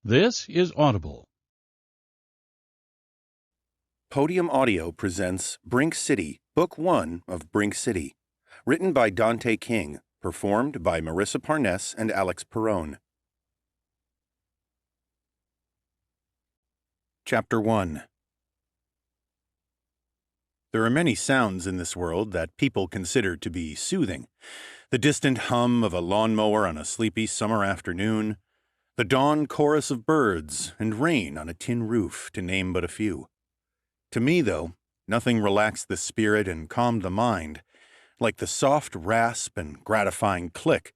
This is Audible. Podium Audio presents Brink City, Book 1 of Brink City, written by Dante King, performed by Marissa Parness and Alex Perrone. Chapter 1. There are many sounds in this world that people consider to be soothing. The distant hum of a lawnmower on a sleepy summer afternoon, the dawn chorus of birds, and rain on a tin roof, to name but a few. To me, though, nothing relaxed the spirit and calmed the mind like the soft rasp and gratifying click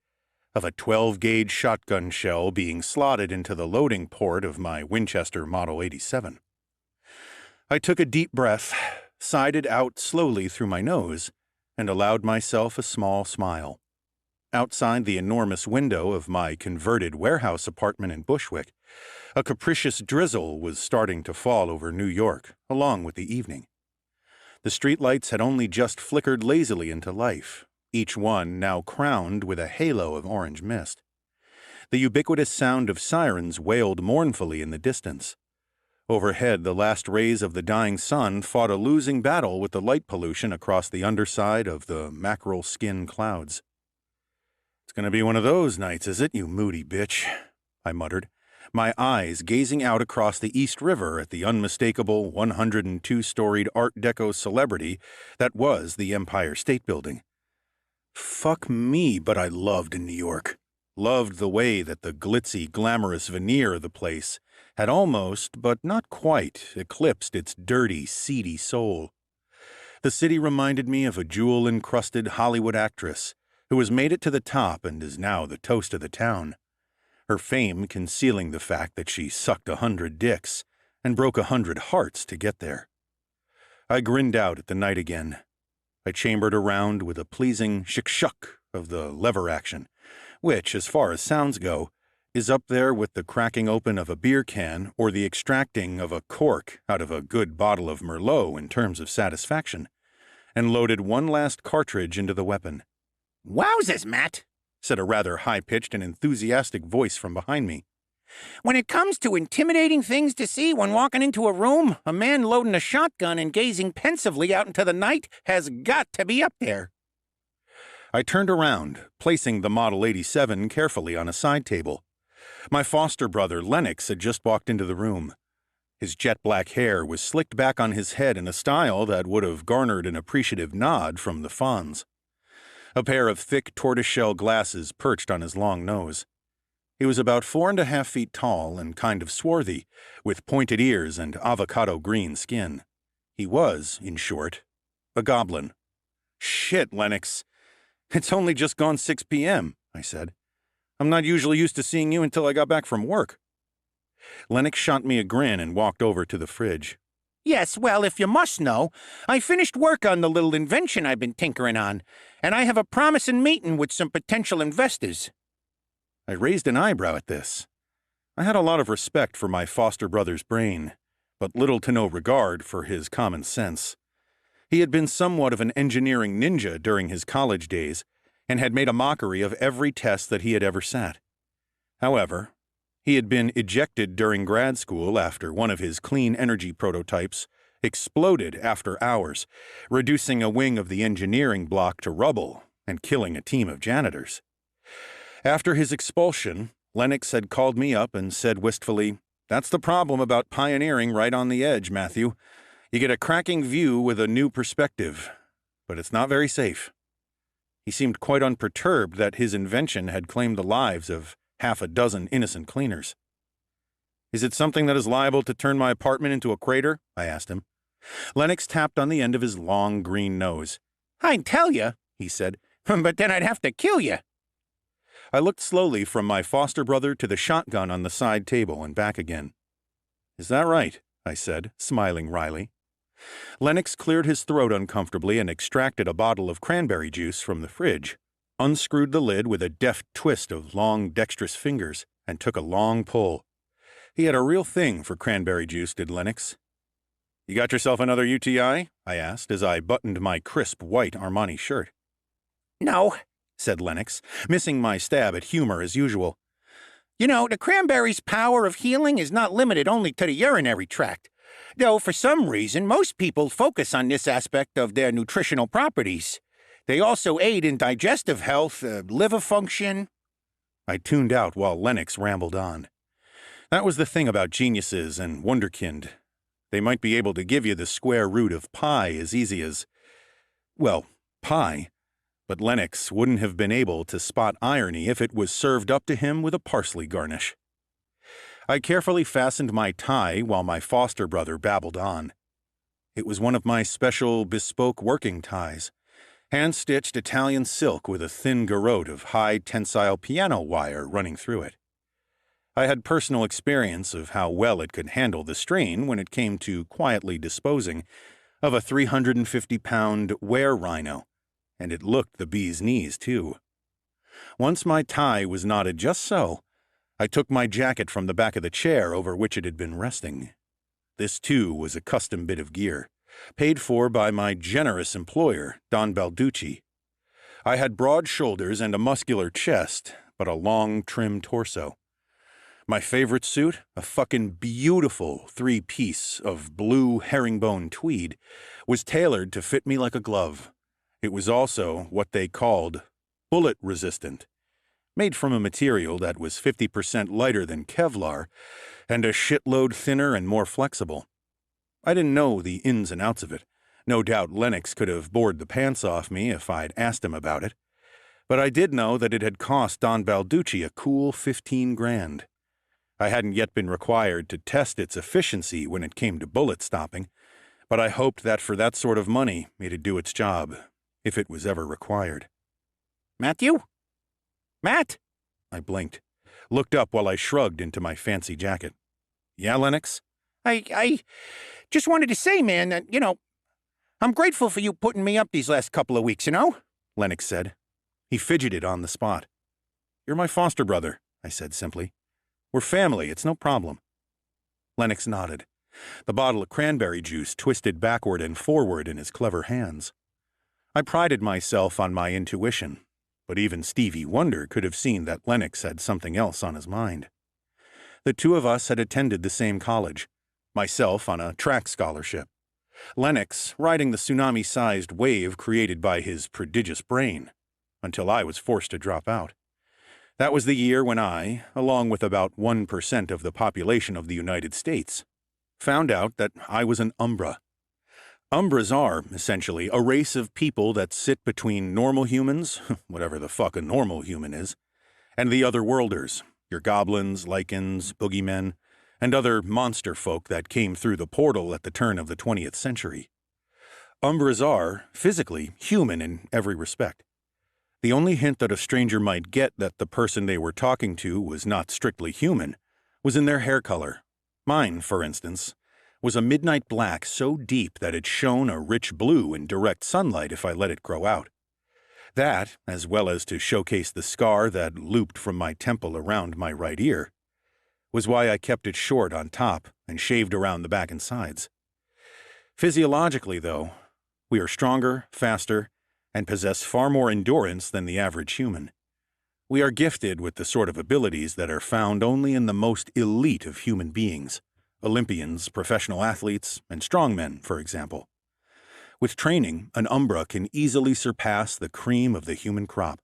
of a 12-gauge shotgun shell being slotted into the loading port of my Winchester Model 87. I took a deep breath, sighed it out slowly through my nose, and allowed myself a small smile. Outside the enormous window of my converted warehouse apartment in Bushwick, a capricious drizzle was starting to fall over New York, along with the evening. The streetlights had only just flickered lazily into life, each one now crowned with a halo of orange mist. The ubiquitous sound of sirens wailed mournfully in the distance. Overhead, the last rays of the dying sun fought a losing battle with the light pollution across the underside of the mackerel skin clouds. "It's going to be one of those nights, is it, you moody bitch?" I muttered, my eyes gazing out across the East River at the unmistakable 102-storied Art Deco celebrity that was the Empire State Building. Fuck me, but I loved New York. Loved the way that the glitzy, glamorous veneer of the place had almost, but not quite, eclipsed its dirty, seedy soul. The city reminded me of a jewel-encrusted Hollywood actress who has made it to the top and is now the toast of the town, her fame concealing the fact that she sucked 100 dicks and broke 100 hearts to get there. I grinned out at the night again. I chambered around with a pleasing shick-shuck of the lever action, which, as far as sounds go, is up there with the cracking open of a beer can or the extracting of a cork out of a good bottle of Merlot in terms of satisfaction, and loaded one last cartridge into the weapon. "Wowzers, Matt," said a rather high-pitched and enthusiastic voice from behind me. "When it comes to intimidating things to see when walking into a room, a man loading a shotgun and gazing pensively out into the night has got to be up there." I turned around, placing the Model 87 carefully on a side table. My foster brother, Lennox, had just walked into the room. His jet-black hair was slicked back on his head in a style that would have garnered an appreciative nod from the Fonz. A pair of thick tortoiseshell glasses perched on his long nose. He was about 4.5 feet tall and kind of swarthy, with pointed ears and avocado-green skin. He was, in short, a goblin. "Shit, Lennox. It's only just gone 6 p.m., I said. "I'm not usually used to seeing you until I got back from work." Lennox shot me a grin and walked over to the fridge. "Yes, well, if you must know, I finished work on the little invention I've been tinkering on, and I have a promising meeting with some potential investors." I raised an eyebrow at this. I had a lot of respect for my foster brother's brain, but little to no regard for his common sense. He had been somewhat of an engineering ninja during his college days, and had made a mockery of every test that he had ever sat. However, he had been ejected during grad school after one of his clean energy prototypes exploded after hours, reducing a wing of the engineering block to rubble and killing a team of janitors. After his expulsion, Lennox had called me up and said wistfully, "That's the problem about pioneering right on the edge, Matthew. You get a cracking view with a new perspective, but it's not very safe." He seemed quite unperturbed that his invention had claimed the lives of half a dozen innocent cleaners. "Is it something that is liable to turn my apartment into a crater?" I asked him. Lennox tapped on the end of his long green nose. "I'd tell you," he said, "but then I'd have to kill you." I looked slowly from my foster brother to the shotgun on the side table and back again. "Is that right?" I said, smiling wryly. Lennox cleared his throat uncomfortably and extracted a bottle of cranberry juice from the fridge, unscrewed the lid with a deft twist of long, dexterous fingers, and took a long pull. He had a real thing for cranberry juice, did Lennox. "You got yourself another UTI?" I asked as I buttoned my crisp white Armani shirt. "No," said Lennox, missing my stab at humor as usual. You know, the cranberry's power of healing is not limited only to the urinary tract. Though, for some reason, most people focus on this aspect of their nutritional properties. They also aid in digestive health, liver function. I tuned out while Lennox rambled on. That was the thing about geniuses and wunderkind. They might be able to give you the square root of pi as easy as, well, pie, but Lennox wouldn't have been able to spot irony if it was served up to him with a parsley garnish. I carefully fastened my tie while my foster brother babbled on. It was one of my special bespoke working ties, hand-stitched Italian silk with a thin garrote of high-tensile piano wire running through it. I had personal experience of how well it could handle the strain when it came to quietly disposing of a 350-pound were rhino, and it looked the bee's knees, too. Once my tie was knotted just so, I took my jacket from the back of the chair over which it had been resting. This, too, was a custom bit of gear, paid for by my generous employer, Don Balducci. I had broad shoulders and a muscular chest, but a long, trim torso. My favorite suit, a fucking beautiful three-piece of blue herringbone tweed, was tailored to fit me like a glove. It was also what they called bullet-resistant, made from a material that was 50% lighter than Kevlar and a shitload thinner and more flexible. I didn't know the ins and outs of it. No doubt Lennox could have bored the pants off me if I'd asked him about it. But I did know that it had cost Don Balducci a cool 15 grand. I hadn't yet been required to test its efficiency when it came to bullet stopping, but I hoped that for that sort of money it'd do its job, if it was ever required. Matthew? Matt? I blinked, looked up while I shrugged into my fancy jacket. Yeah, Lennox? I just wanted to say, man, that, I'm grateful for you putting me up these last couple of weeks, Lennox said. He fidgeted on the spot. You're my foster brother, I said simply. We're family, it's no problem. Lennox nodded. The bottle of cranberry juice twisted backward and forward in his clever hands. I prided myself on my intuition, but even Stevie Wonder could have seen that Lennox had something else on his mind. The two of us had attended the same college, myself on a track scholarship. Lennox riding the tsunami-sized wave created by his prodigious brain, until I was forced to drop out. That was the year when I, along with about 1% of the population of the United States, found out that I was an Umbra. Umbras are, essentially, a race of people that sit between normal humans, whatever the fuck a normal human is, and the other worlders, your goblins, lichens, boogeymen, and other monster folk that came through the portal at the turn of the 20th century. Umbras are, physically, human in every respect. The only hint that a stranger might get that the person they were talking to was not strictly human was in their hair color. Mine, for instance, was a midnight black so deep that it shone a rich blue in direct sunlight if I let it grow out. That, as well as to showcase the scar that looped from my temple around my right ear, was why I kept it short on top and shaved around the back and sides. Physiologically, though, we are stronger, faster, and possess far more endurance than the average human. We are gifted with the sort of abilities that are found only in the most elite of human beings, Olympians, professional athletes, and strongmen, for example. With training, an Umbra can easily surpass the cream of the human crop.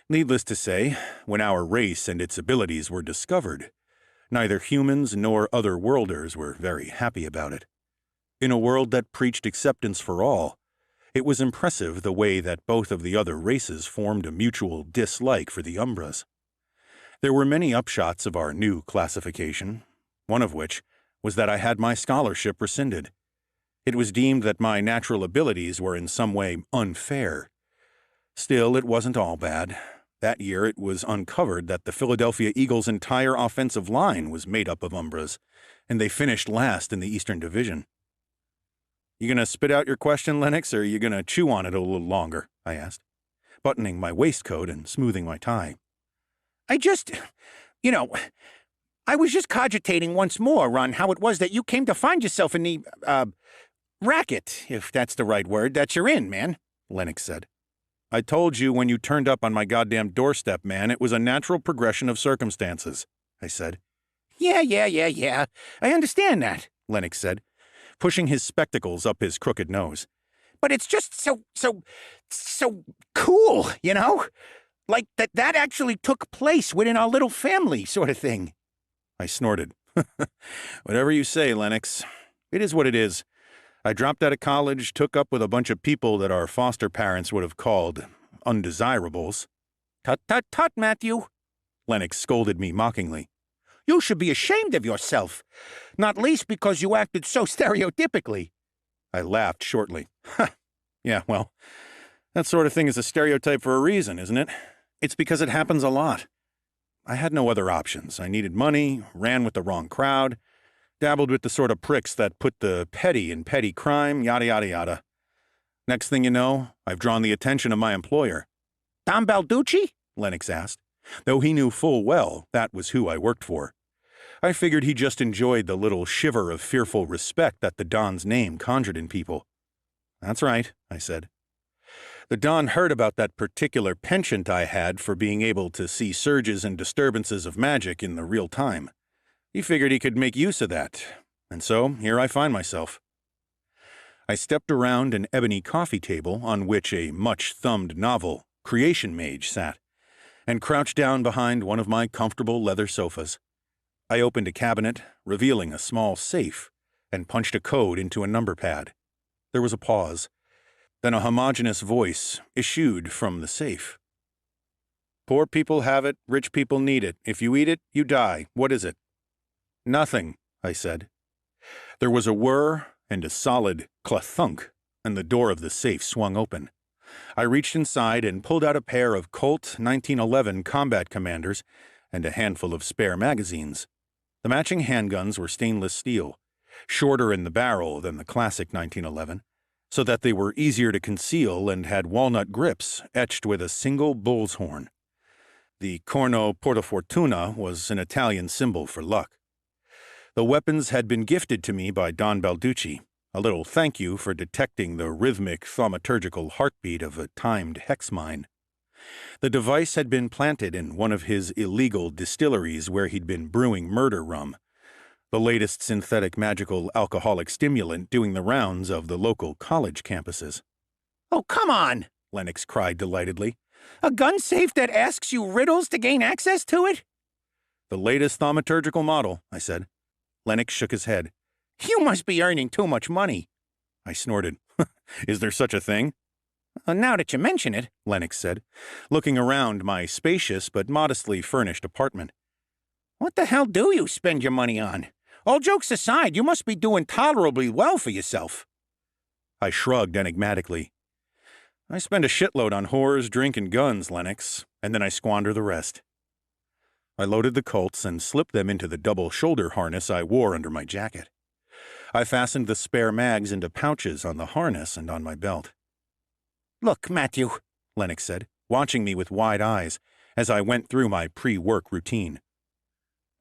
Needless to say, when our race and its abilities were discovered, neither humans nor other worlders were very happy about it. In a world that preached acceptance for all, it was impressive the way that both of the other races formed a mutual dislike for the Umbras. There were many upshots of our new classification, one of which was that I had my scholarship rescinded. It was deemed that my natural abilities were in some way unfair. Still, it wasn't all bad. That year it was uncovered that the Philadelphia Eagles' entire offensive line was made up of Umbras, and they finished last in the Eastern Division. You gonna spit out your question, Lennox, or are you gonna chew on it a little longer? I asked, buttoning my waistcoat and smoothing my tie. I was just cogitating once more on how it was that you came to find yourself in the, racket, if that's the right word, that you're in, man, Lennox said. I told you when you turned up on my goddamn doorstep, man, it was a natural progression of circumstances, I said. Yeah. I understand that, Lennox said, pushing his spectacles up his crooked nose. but it's just so cool, you know? Like that actually took place within our little family, sort of thing. I snorted. Whatever you say, Lennox. It is what it is. I dropped out of college, took up with a bunch of people that our foster parents would have called undesirables. Tut, Matthew, Lennox scolded me mockingly. You should be ashamed of yourself, not least because you acted so stereotypically. I laughed shortly. Yeah, well, that sort of thing is a stereotype for a reason, isn't it? It's because it happens a lot. I had no other options. I needed money, ran with the wrong crowd, dabbled with the sort of pricks that put the petty in petty crime, yada yada yada. Next thing you know, I've drawn the attention of my employer. Don Balducci? Lennox asked, though he knew full well that was who I worked for. I figured he just enjoyed the little shiver of fearful respect that the Don's name conjured in people. That's right, I said. The Don heard about that particular penchant I had for being able to see surges and disturbances of magic in the real time. He figured he could make use of that, and so here I find myself. I stepped around an ebony coffee table on which a much-thumbed novel, Creation Mage, sat, and crouched down behind one of my comfortable leather sofas. I opened a cabinet, revealing a small safe, and punched a code into a number pad. There was a pause. Then a homogeneous voice issued from the safe. Poor people have it, rich people need it. If you eat it, you die. What is it? Nothing, I said. There was a whir and a solid clethunk, and the door of the safe swung open. I reached inside and pulled out a pair of Colt 1911 combat commanders and a handful of spare magazines. The matching handguns were stainless steel, shorter in the barrel than the classic 1911, so that they were easier to conceal and had walnut grips etched with a single bull's horn. The corno portafortuna was an Italian symbol for luck. The weapons had been gifted to me by Don Balducci, a little thank you for detecting the rhythmic thaumaturgical heartbeat of a timed hex mine. The device had been planted in one of his illegal distilleries where he'd been brewing murder rum, the latest synthetic magical alcoholic stimulant doing the rounds of the local college campuses. Oh, come on, Lennox cried delightedly. A gun safe that asks you riddles to gain access to it? The latest thaumaturgical model, I said. Lennox shook his head. You must be earning too much money. I snorted. Is there such a thing? Now that you mention it, Lennox said, looking around my spacious but modestly furnished apartment. What the hell do you spend your money on? All jokes aside, you must be doing tolerably well for yourself. I shrugged enigmatically. I spend a shitload on whores, drink, and guns, Lennox, and then I squander the rest. I loaded the Colts and slipped them into the double shoulder harness I wore under my jacket. I fastened the spare mags into pouches on the harness and on my belt. Look, Matthew, Lennox said, watching me with wide eyes as I went through my pre-work routine.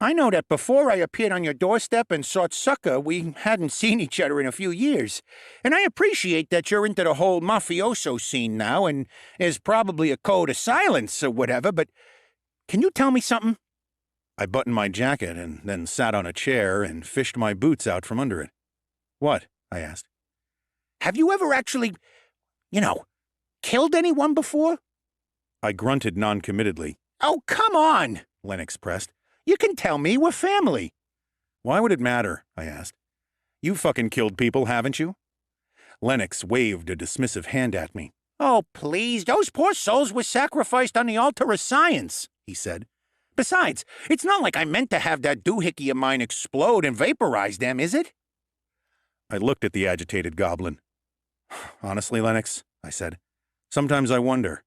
I know that before I appeared on your doorstep and sought succor, we hadn't seen each other in a few years. And I appreciate that you're into the whole mafioso scene now, and there's probably a code of silence or whatever, but can you tell me something? I buttoned my jacket and then sat on a chair and fished my boots out from under it. What? I asked. Have you ever actually, killed anyone before? I grunted noncommittedly. Oh, come on, Lennox pressed. You can tell me, we're family. Why would it matter? I asked. You fucking killed people, haven't you? Lennox waved a dismissive hand at me. Oh, please, those poor souls were sacrificed on the altar of science, he said. Besides, it's not like I meant to have that doohickey of mine explode and vaporize them, is it? I looked at the agitated goblin. Honestly, Lennox, I said, sometimes I wonder.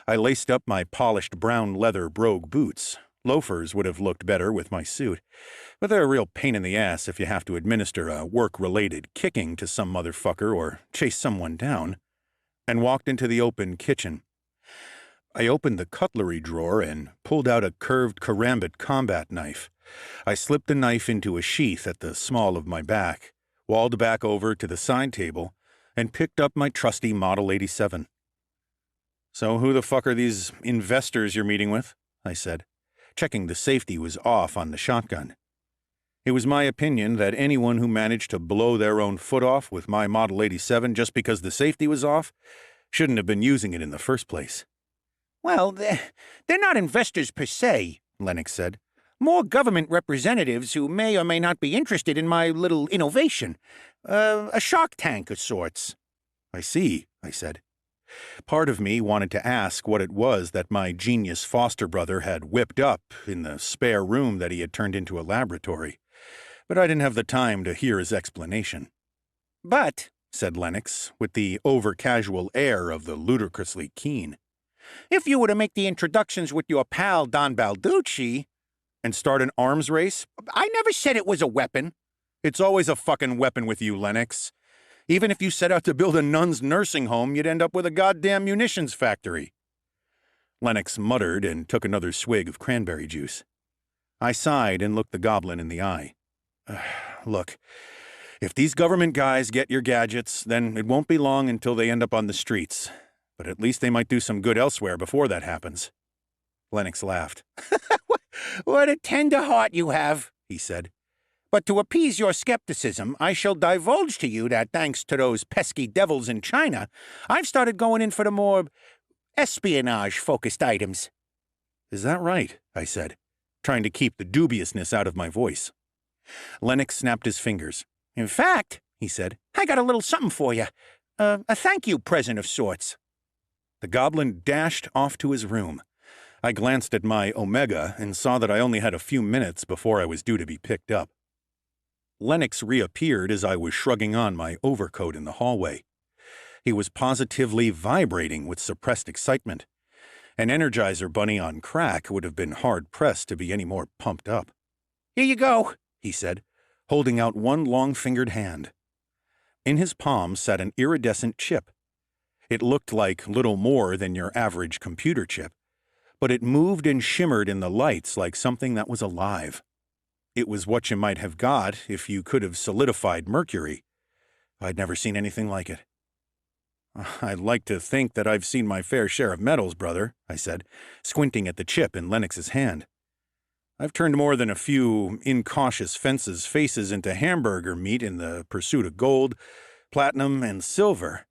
I laced up my polished brown leather brogue boots. Loafers would have looked better with my suit, but they're a real pain in the ass if you have to administer a work-related kicking to some motherfucker or chase someone down, and walked into the open kitchen. I opened the cutlery drawer and pulled out a curved karambit combat knife. I slipped the knife into a sheath at the small of my back, walled back over to the side table, and picked up my trusty Model 87. So who the fuck are these investors you're meeting with? I said, checking the safety was off on the shotgun. It was my opinion that anyone who managed to blow their own foot off with my Model 87 just because the safety was off shouldn't have been using it in the first place. Well, they're not investors per se, Lennox said. More government representatives who may or may not be interested in my little innovation. A shark tank of sorts. I see, I said. Part of me wanted to ask what it was that my genius foster brother had whipped up in the spare room that he had turned into a laboratory, but I didn't have the time to hear his explanation. But, said Lennox, with the over-casual air of the ludicrously keen, if you were to make the introductions with your pal Don Balducci... And start an arms race? I never said it was a weapon. It's always a fucking weapon with you, Lennox. Even if you set out to build a nun's nursing home, you'd end up with a goddamn munitions factory. Lennox muttered and took another swig of cranberry juice. I sighed and looked the goblin in the eye. Look, if these government guys get your gadgets, then it won't be long until they end up on the streets. But at least they might do some good elsewhere before that happens. Lennox laughed. What a tender heart you have, he said. But to appease your skepticism, I shall divulge to you that thanks to those pesky devils in China, I've started going in for the more espionage-focused items. Is that right? I said, trying to keep the dubiousness out of my voice. Lennox snapped his fingers. In fact, he said, I got a little something for you. A thank-you present of sorts. The goblin dashed off to his room. I glanced at my Omega and saw that I only had a few minutes before I was due to be picked up. Lennox reappeared as I was shrugging on my overcoat in the hallway. He was positively vibrating with suppressed excitement. An Energizer bunny on crack would have been hard-pressed to be any more pumped up. Here you go, he said, holding out one long-fingered hand. In his palm sat an iridescent chip. It looked like little more than your average computer chip, but it moved and shimmered in the lights like something that was alive. It was what you might have got if you could have solidified mercury. I'd never seen anything like it. I'd like to think that I've seen my fair share of metals, brother, I said, squinting at the chip in Lennox's hand. I've turned more than a few incautious fences' faces into hamburger meat in the pursuit of gold, platinum, and silver,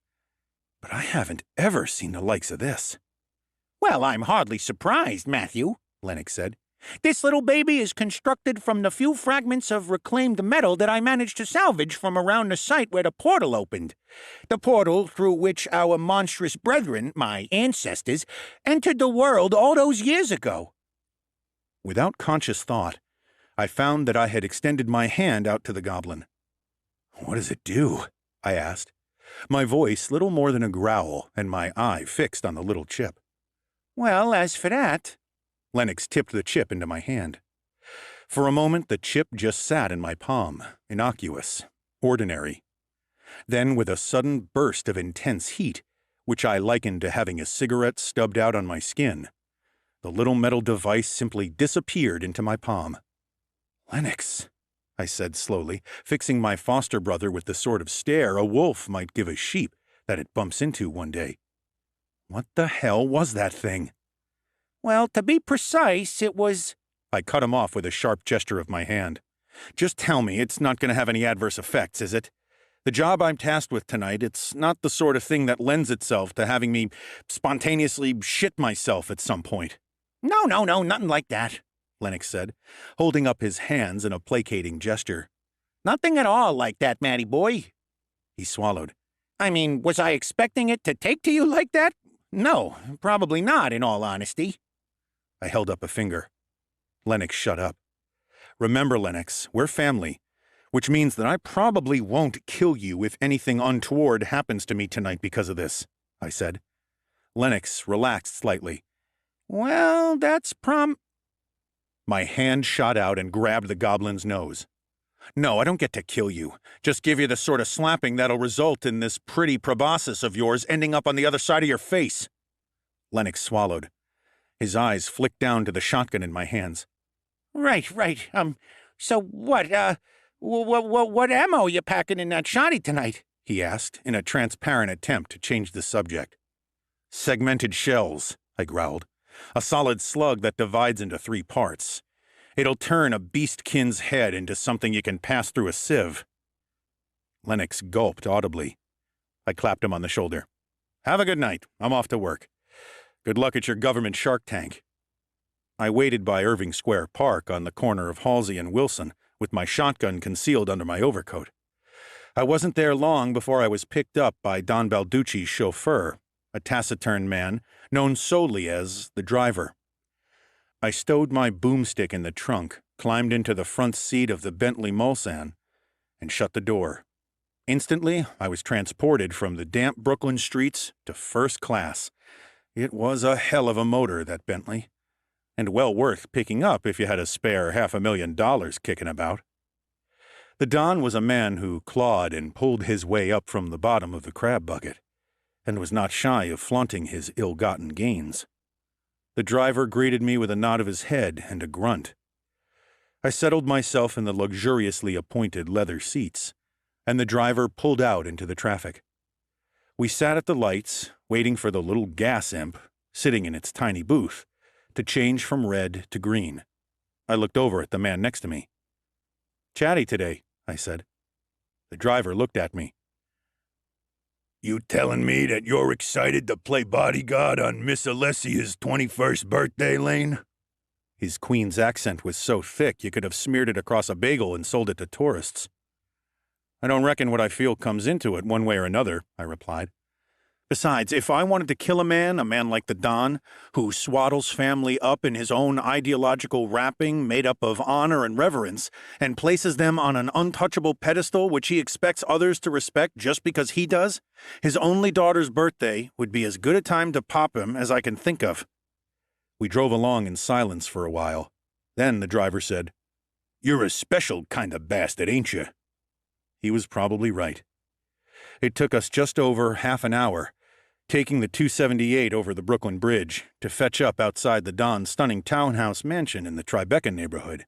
but I haven't ever seen the likes of this. Well, I'm hardly surprised, Matthew, Lennox said. This little baby is constructed from the few fragments of reclaimed metal that I managed to salvage from around the site where the portal opened. The portal through which our monstrous brethren, my ancestors, entered the world all those years ago. Without conscious thought, I found that I had extended my hand out to the goblin. What does it do? I asked, my voice little more than a growl and my eye fixed on the little chip. Well, as for that... Lennox tipped the chip into my hand. For a moment, the chip just sat in my palm, innocuous, ordinary. Then, with a sudden burst of intense heat, which I likened to having a cigarette stubbed out on my skin, the little metal device simply disappeared into my palm. Lennox, I said slowly, fixing my foster brother with the sort of stare a wolf might give a sheep that it bumps into one day. What the hell was that thing? Well, to be precise, it was... I cut him off with a sharp gesture of my hand. Just tell me it's not going to have any adverse effects, is it? The job I'm tasked with tonight, it's not the sort of thing that lends itself to having me spontaneously shit myself at some point. No, nothing like that, Lennox said, holding up his hands in a placating gesture. Nothing at all like that, Matty boy. He swallowed. I mean, was I expecting it to take to you like that? No, probably not, in all honesty. I held up a finger. Lennox shut up. Remember, Lennox, we're family, which means that I probably won't kill you if anything untoward happens to me tonight because of this, I said. Lennox relaxed slightly. Well, that's My hand shot out and grabbed the goblin's nose. No, I don't get to kill you. Just give you the sort of slapping that'll result in this pretty proboscis of yours ending up on the other side of your face. Lennox swallowed. His eyes flicked down to the shotgun in my hands. Right. So what ammo you packing in that shotty tonight? He asked, in a transparent attempt to change the subject. Segmented shells, I growled. A solid slug that divides into 3 parts. It'll turn a beastkin's head into something you can pass through a sieve. Lennox gulped audibly. I clapped him on the shoulder. Have a good night. I'm off to work. Good luck at your government shark tank. I waited by Irving Square Park on the corner of Halsey and Wilson, with my shotgun concealed under my overcoat. I wasn't there long before I was picked up by Don Balducci's chauffeur, a taciturn man known solely as the driver. I stowed my boomstick in the trunk, climbed into the front seat of the Bentley Mulsanne, and shut the door. Instantly, I was transported from the damp Brooklyn streets to first class. It was a hell of a motor, that Bentley, and well worth picking up if you had a spare $500,000 kicking about. The Don was a man who clawed and pulled his way up from the bottom of the crab bucket, and was not shy of flaunting his ill-gotten gains. The driver greeted me with a nod of his head and a grunt. I settled myself in the luxuriously appointed leather seats, and the driver pulled out into the traffic. We sat at the lights, waiting for the little gas imp, sitting in its tiny booth, to change from red to green. I looked over at the man next to me. "Chatty today," I said. The driver looked at me. "You telling me that you're excited to play bodyguard on Miss Alessia's 21st birthday, Lane?" His Queen's accent was so thick you could have smeared it across a bagel and sold it to tourists. "I don't reckon what I feel comes into it one way or another," I replied. "Besides, if I wanted to kill a man like the Don, who swaddles family up in his own ideological wrapping made up of honor and reverence, and places them on an untouchable pedestal which he expects others to respect just because he does, his only daughter's birthday would be as good a time to pop him as I can think of." We drove along in silence for a while. Then the driver said, "You're a special kind of bastard, ain't you?" He was probably right. It took us just over half an hour, taking the 278 over the Brooklyn Bridge, to fetch up outside the Don's stunning townhouse mansion in the Tribeca neighborhood.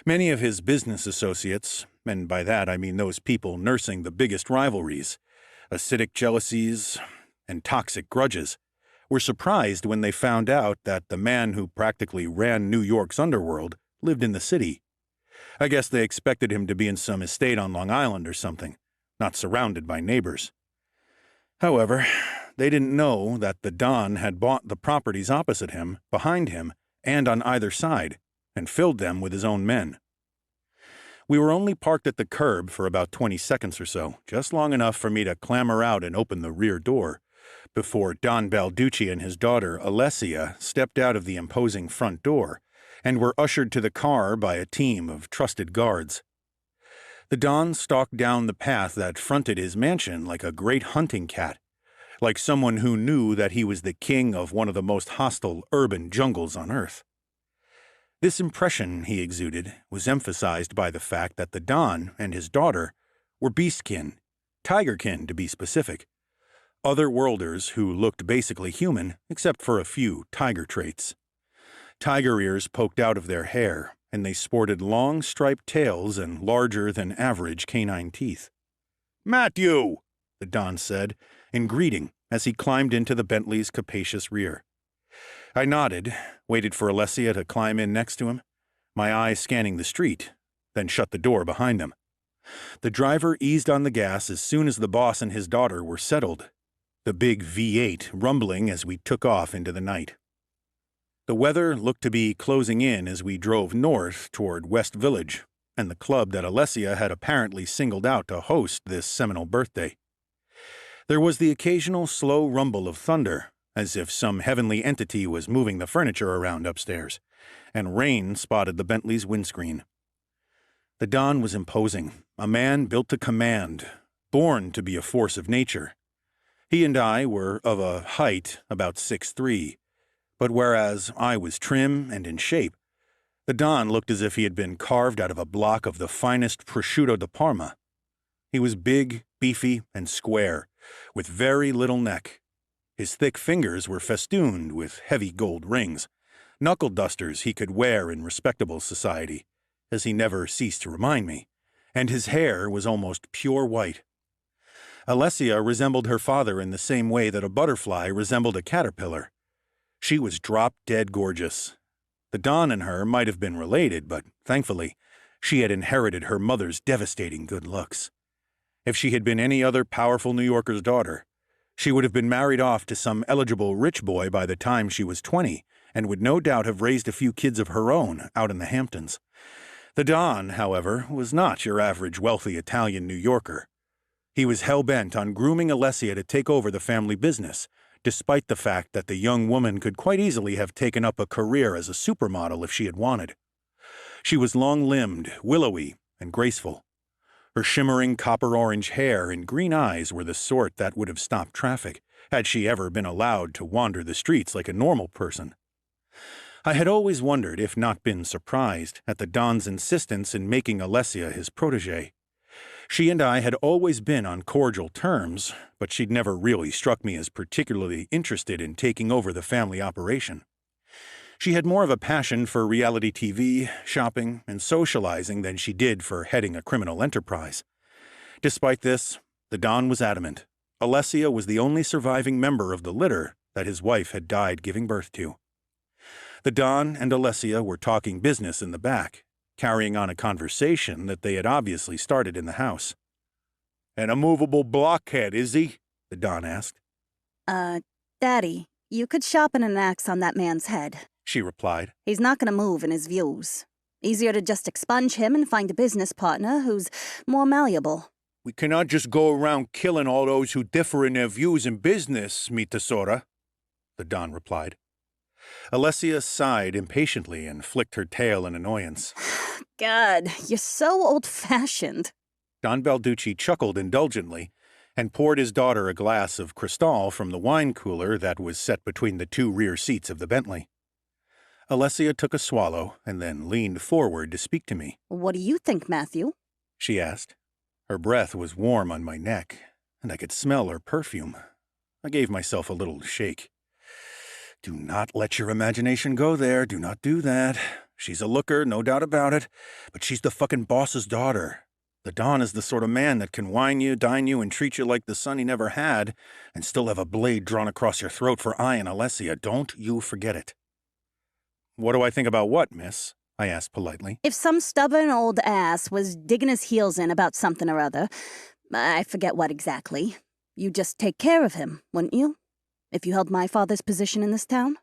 Many of his business associates, and by that I mean those people nursing the biggest rivalries, acidic jealousies, and toxic grudges, were surprised when they found out that the man who practically ran New York's underworld lived in the city. I guess they expected him to be in some estate on Long Island or something, not surrounded by neighbors. However, they didn't know that the Don had bought the properties opposite him, behind him, and on either side, and filled them with his own men. We were only parked at the curb for about 20 seconds or so, just long enough for me to clamber out and open the rear door, before Don Balducci and his daughter, Alessia, stepped out of the imposing front door, and were ushered to the car by a team of trusted guards. The Don stalked down the path that fronted his mansion like a great hunting cat, like someone who knew that he was the king of one of the most hostile urban jungles on Earth. This impression he exuded was emphasized by the fact that the Don and his daughter were beastkin, tigerkin to be specific, other-worlders who looked basically human except for a few tiger traits. Tiger ears poked out of their hair, and they sported long striped tails and larger-than-average canine teeth. "Matthew," the Don said, in greeting as he climbed into the Bentley's capacious rear. I nodded, waited for Alessia to climb in next to him, my eyes scanning the street, then shut the door behind them. The driver eased on the gas as soon as the boss and his daughter were settled, the big V8 rumbling as we took off into the night. The weather looked to be closing in as we drove north toward West Village, and the club that Alessia had apparently singled out to host this seminal birthday. There was the occasional slow rumble of thunder, as if some heavenly entity was moving the furniture around upstairs, and rain spotted the Bentley's windscreen. The Don was imposing, a man built to command, born to be a force of nature. He and I were of a height about 6'3", but whereas I was trim and in shape, the Don looked as if he had been carved out of a block of the finest prosciutto de Parma. He was big, beefy, and square, with very little neck. His thick fingers were festooned with heavy gold rings, knuckle dusters he could wear in respectable society, as he never ceased to remind me, and his hair was almost pure white. Alessia resembled her father in the same way that a butterfly resembled a caterpillar. She was drop-dead gorgeous. The Don and her might have been related, but thankfully, she had inherited her mother's devastating good looks. If she had been any other powerful New Yorker's daughter, she would have been married off to some eligible rich boy by the time she was 20, and would no doubt have raised a few kids of her own out in the Hamptons. The Don, however, was not your average wealthy Italian New Yorker. He was hell-bent on grooming Alessia to take over the family business, despite the fact that the young woman could quite easily have taken up a career as a supermodel if she had wanted. She was long-limbed, willowy, and graceful. Her shimmering copper-orange hair and green eyes were the sort that would have stopped traffic, had she ever been allowed to wander the streets like a normal person. I had always wondered, if not been surprised, at the Don's insistence in making Alessia his protégée. She and I had always been on cordial terms, but she'd never really struck me as particularly interested in taking over the family operation. She had more of a passion for reality TV, shopping, and socializing than she did for heading a criminal enterprise. Despite this, the Don was adamant. Alessia was the only surviving member of the litter that his wife had died giving birth to. The Don and Alessia were talking business in the back, carrying on a conversation that they had obviously started in the house. "An immovable blockhead, is he?" the Don asked. Daddy, you could sharpen an axe on that man's head," she replied. "He's not gonna move in his views. Easier to just expunge him and find a business partner who's more malleable." "We cannot just go around killing all those who differ in their views in business, mi tesora," the Don replied. Alessia sighed impatiently and flicked her tail in annoyance. God, you're so old-fashioned. Don Balducci chuckled indulgently and poured his daughter a glass of Cristal from the wine cooler that was set between the two rear seats of the Bentley. Alessia took a swallow and then leaned forward to speak to me. "What do you think, Matthew?" she asked. Her breath was warm on my neck, and I could smell her perfume. I gave myself a little shake. "Do not let your imagination go there. Do not do that. She's a looker, no doubt about it, but she's the fucking boss's daughter. The Don is the sort of man that can wine you, dine you, and treat you like the son he never had, and still have a blade drawn across your throat for eyeing Alessia. Don't you forget it." "What do I think about what, miss?" I asked politely. If some stubborn old ass was digging his heels in about something or other, I forget what exactly, you'd just take care of him, wouldn't you? If you held my father's position in this town?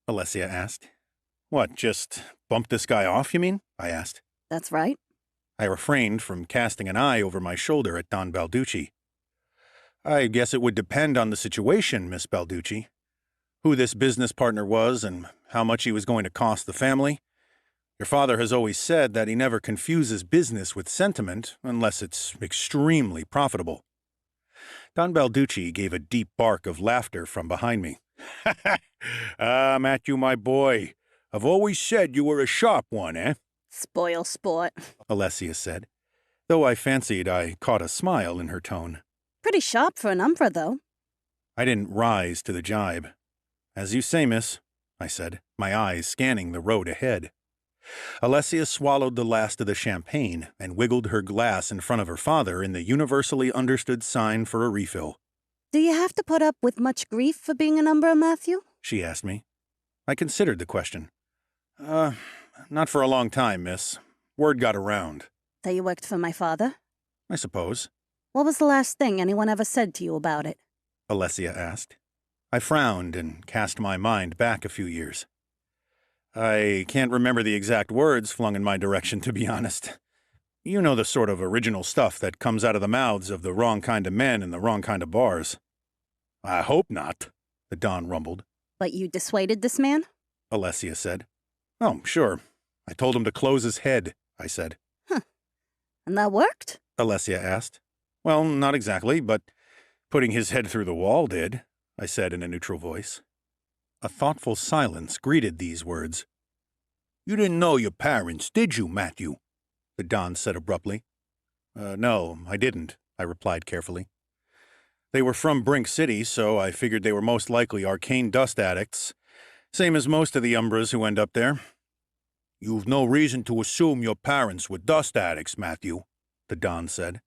Alessia asked. "What, just bump this guy off, you mean?" I asked. That's right. I refrained from casting an eye over my shoulder at Don Balducci. "I guess it would depend on the situation, Miss Balducci. Who this business partner was and how much he was going to cost the family. Your father has always said that he never confuses business with sentiment unless it's extremely profitable." Don Balducci gave a deep bark of laughter from behind me. "Ah, Matthew, my boy, I've always said you were a sharp one, eh?" Spoil sport. Alessia said, though I fancied I caught a smile in her tone. Pretty sharp for an umpra, though. I didn't rise to the jibe. "As you say, miss," I said, my eyes scanning the road ahead. Alessia swallowed the last of the champagne and wiggled her glass in front of her father in the universally understood sign for a refill. "Do you have to put up with much grief for being an umbra, Matthew?" she asked me. I considered the question. Not for a long time, miss. Word got around." That you worked for my father? "I suppose." What was the last thing anyone ever said to you about it?" Alessia asked. I frowned and cast my mind back a few years. "I can't remember the exact words flung in my direction, to be honest. You know the sort of original stuff that comes out of the mouths of the wrong kind of men in the wrong kind of bars." "I hope not," the Don rumbled. "But you dissuaded this man?" Alessia said. "Oh, sure. I told him to close his head," I said. "Huh. And that worked?" Alessia asked. "Well, not exactly, but putting his head through the wall did," I said in a neutral voice. A thoughtful silence greeted these words. "You didn't know your parents, did you, Matthew?" the Don said abruptly. No, I didn't," I replied carefully. "They were from Brink City, so I figured they were most likely arcane dust addicts, same as most of the Umbras who end up there." "You've no reason to assume your parents were dust addicts, Matthew," the Don said.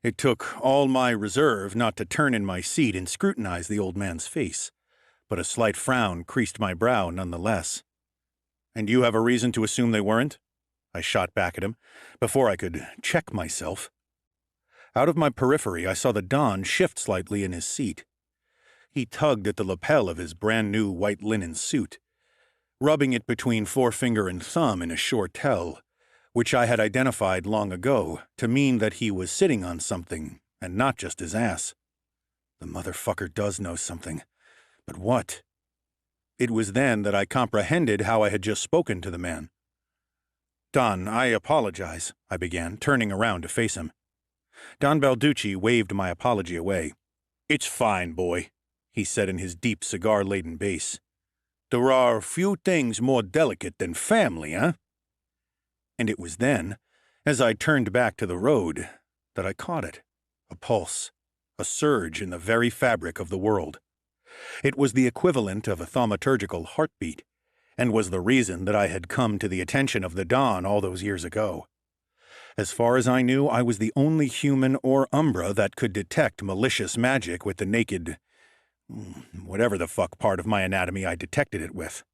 It took all my reserve not to turn in my seat and scrutinize the old man's face, but a slight frown creased my brow nonetheless. "And you have a reason to assume they weren't?" I shot back at him, before I could check myself. Out of my periphery, I saw the Don shift slightly in his seat. He tugged at the lapel of his brand-new white linen suit, rubbing it between forefinger and thumb in a short L, which I had identified long ago to mean that he was sitting on something, and not just his ass. The motherfucker does know something. But what? It was then that I comprehended how I had just spoken to the man. "Don, I apologize," I began, turning around to face him. Don Balducci waved my apology away. "It's fine, boy," he said in his deep cigar-laden bass. "There are few things more delicate than family, eh?" And it was then, as I turned back to the road, that I caught it. A pulse, a surge in the very fabric of the world. It was the equivalent of a thaumaturgical heartbeat, and was the reason that I had come to the attention of the Don all those years ago. As far as I knew, I was the only human or Umbra that could detect malicious magic with the naked, whatever the fuck part of my anatomy I detected it with.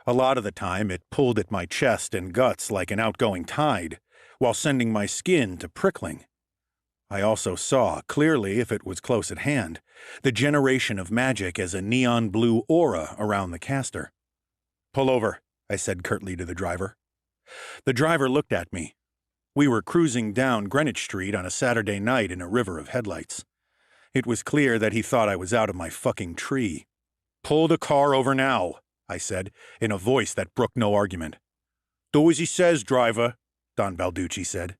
A lot of the time it pulled at my chest and guts like an outgoing tide, while sending my skin to prickling. I also saw, clearly if it was close at hand, the generation of magic as a neon blue aura around the caster. "Pull over," I said curtly to the driver. The driver looked at me. We were cruising down Greenwich Street on a Saturday night in a river of headlights. It was clear that he thought I was out of my fucking tree. "Pull the car over now," I said, in a voice that brooked no argument. "Do as he says, driver," Don Balducci said.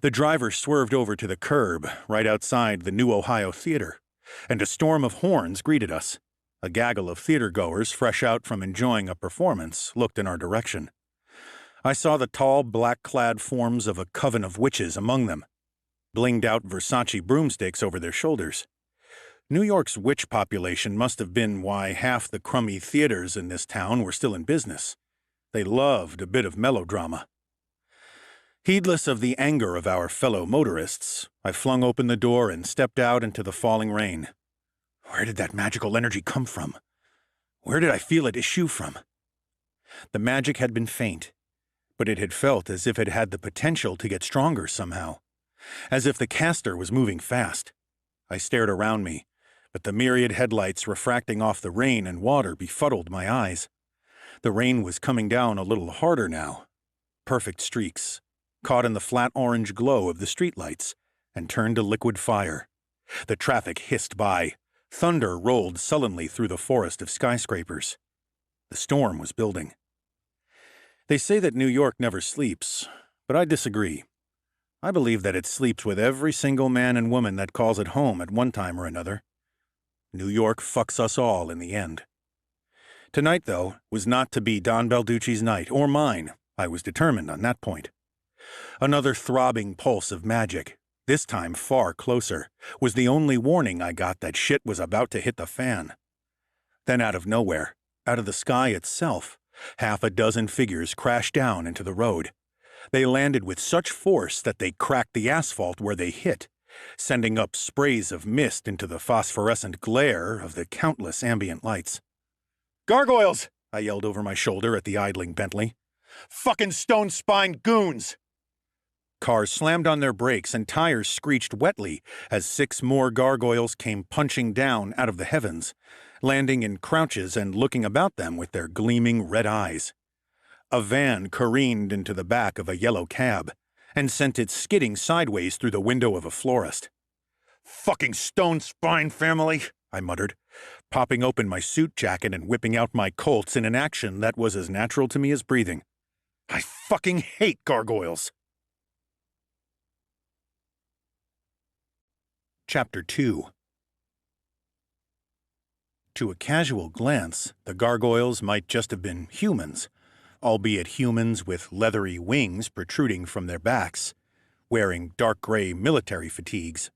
The driver swerved over to the curb, right outside the New Ohio Theater, and a storm of horns greeted us. A gaggle of theater-goers, fresh out from enjoying a performance, looked in our direction. I saw the tall, black-clad forms of a coven of witches among them, blinged-out Versace broomsticks over their shoulders. New York's witch population must have been why half the crummy theaters in this town were still in business. They loved a bit of melodrama. Heedless of the anger of our fellow motorists, I flung open the door and stepped out into the falling rain. Where did that magical energy come from? Where did I feel it issue from? The magic had been faint, but it had felt as if it had the potential to get stronger somehow, as if the caster was moving fast. I stared around me, but the myriad headlights refracting off the rain and water befuddled my eyes. The rain was coming down a little harder now. Perfect streaks, caught in the flat orange glow of the streetlights, and turned to liquid fire. The traffic hissed by. Thunder rolled sullenly through the forest of skyscrapers. The storm was building. They say that New York never sleeps, but I disagree. I believe that it sleeps with every single man and woman that calls it home at one time or another. New York fucks us all in the end. Tonight, though, was not to be Don Balducci's night, or mine. I was determined on that point. Another throbbing pulse of magic, this time far closer, was the only warning I got that shit was about to hit the fan. Then out of nowhere, out of the sky itself, half a dozen figures crashed down into the road. They landed with such force that they cracked the asphalt where they hit, sending up sprays of mist into the phosphorescent glare of the countless ambient lights. "Gargoyles!" I yelled over my shoulder at the idling Bentley. "Fucking stone-spined goons!" Cars slammed on their brakes and tires screeched wetly as 6 more gargoyles came punching down out of the heavens, landing in crouches and looking about them with their gleaming red eyes. A van careened into the back of a yellow cab and sent it skidding sideways through the window of a florist. "Fucking stone-spine family," I muttered, popping open my suit jacket and whipping out my Colts in an action that was as natural to me as breathing. I fucking hate gargoyles. Chapter 2. To a casual glance, the gargoyles might just have been humans, albeit humans with leathery wings protruding from their backs, wearing dark gray military fatigues.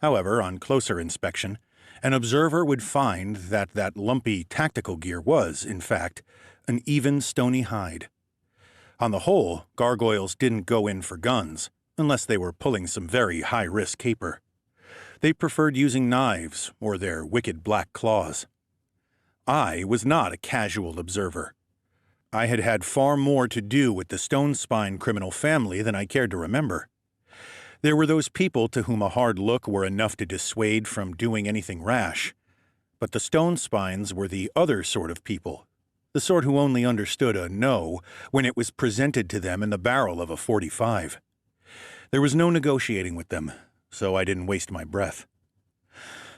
However, on closer inspection, an observer would find that that lumpy tactical gear was, in fact, an even stony hide. On the whole, gargoyles didn't go in for guns, unless they were pulling some very high-risk caper. They preferred using knives or their wicked black claws. I was not a casual observer. I had had far more to do with the Stone Spine criminal family than I cared to remember. There were those people to whom a hard look were enough to dissuade from doing anything rash, but the Stone Spines were the other sort of people, the sort who only understood a no when it was presented to them in the barrel of a .45. There was no negotiating with them, so I didn't waste my breath.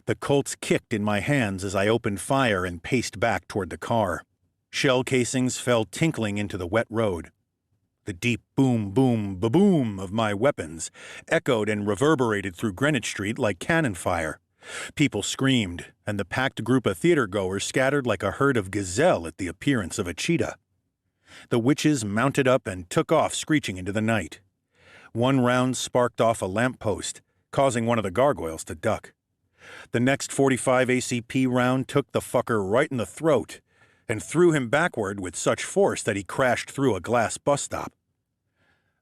The Colts kicked in my hands as I opened fire and paced back toward the car. Shell casings fell tinkling into the wet road. The deep boom, boom, ba-boom of my weapons echoed and reverberated through Greenwich Street like cannon fire. People screamed, and the packed group of theater-goers scattered like a herd of gazelle at the appearance of a cheetah. The witches mounted up and took off screeching into the night. One round sparked off a lamppost, causing one of the gargoyles to duck. The next .45 ACP round took the fucker right in the throat and threw him backward with such force that he crashed through a glass bus stop.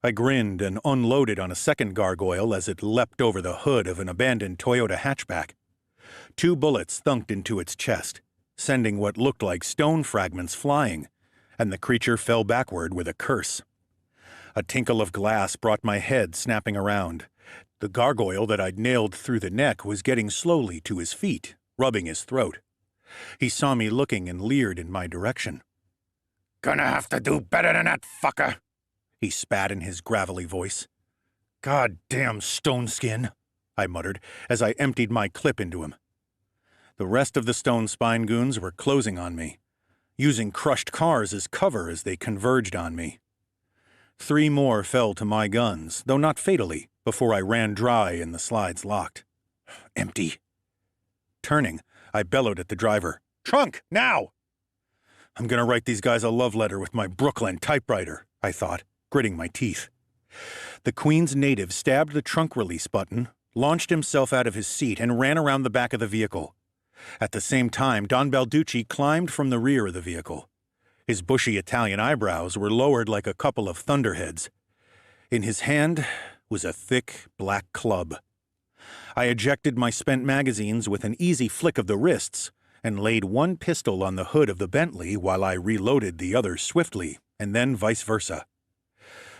I grinned and unloaded on a second gargoyle as it leapt over the hood of an abandoned Toyota hatchback. 2 bullets thunked into its chest, sending what looked like stone fragments flying, and the creature fell backward with a curse. A tinkle of glass brought my head snapping around. The gargoyle that I'd nailed through the neck was getting slowly to his feet, rubbing his throat. He saw me looking and leered in my direction. Gonna have to do better than that, fucker, he spat in his gravelly voice. "God-damn stone skin," I muttered as I emptied my clip into him. The rest of the Stone Spine goons were closing on me, using crushed cars as cover as they converged on me. 3 more fell to my guns, though not fatally, before I ran dry and the slides locked. Empty. Turning, I bellowed at the driver. "Trunk, now!" I'm gonna write these guys a love letter with my Brooklyn typewriter, I thought, gritting my teeth. The Queen's native stabbed the trunk release button, launched himself out of his seat, and ran around the back of the vehicle. At the same time, Don Balducci climbed from the rear of the vehicle. His bushy Italian eyebrows were lowered like a couple of thunderheads. In his hand was a thick black club. I ejected my spent magazines with an easy flick of the wrists and laid one pistol on the hood of the Bentley while I reloaded the other swiftly, and then vice versa.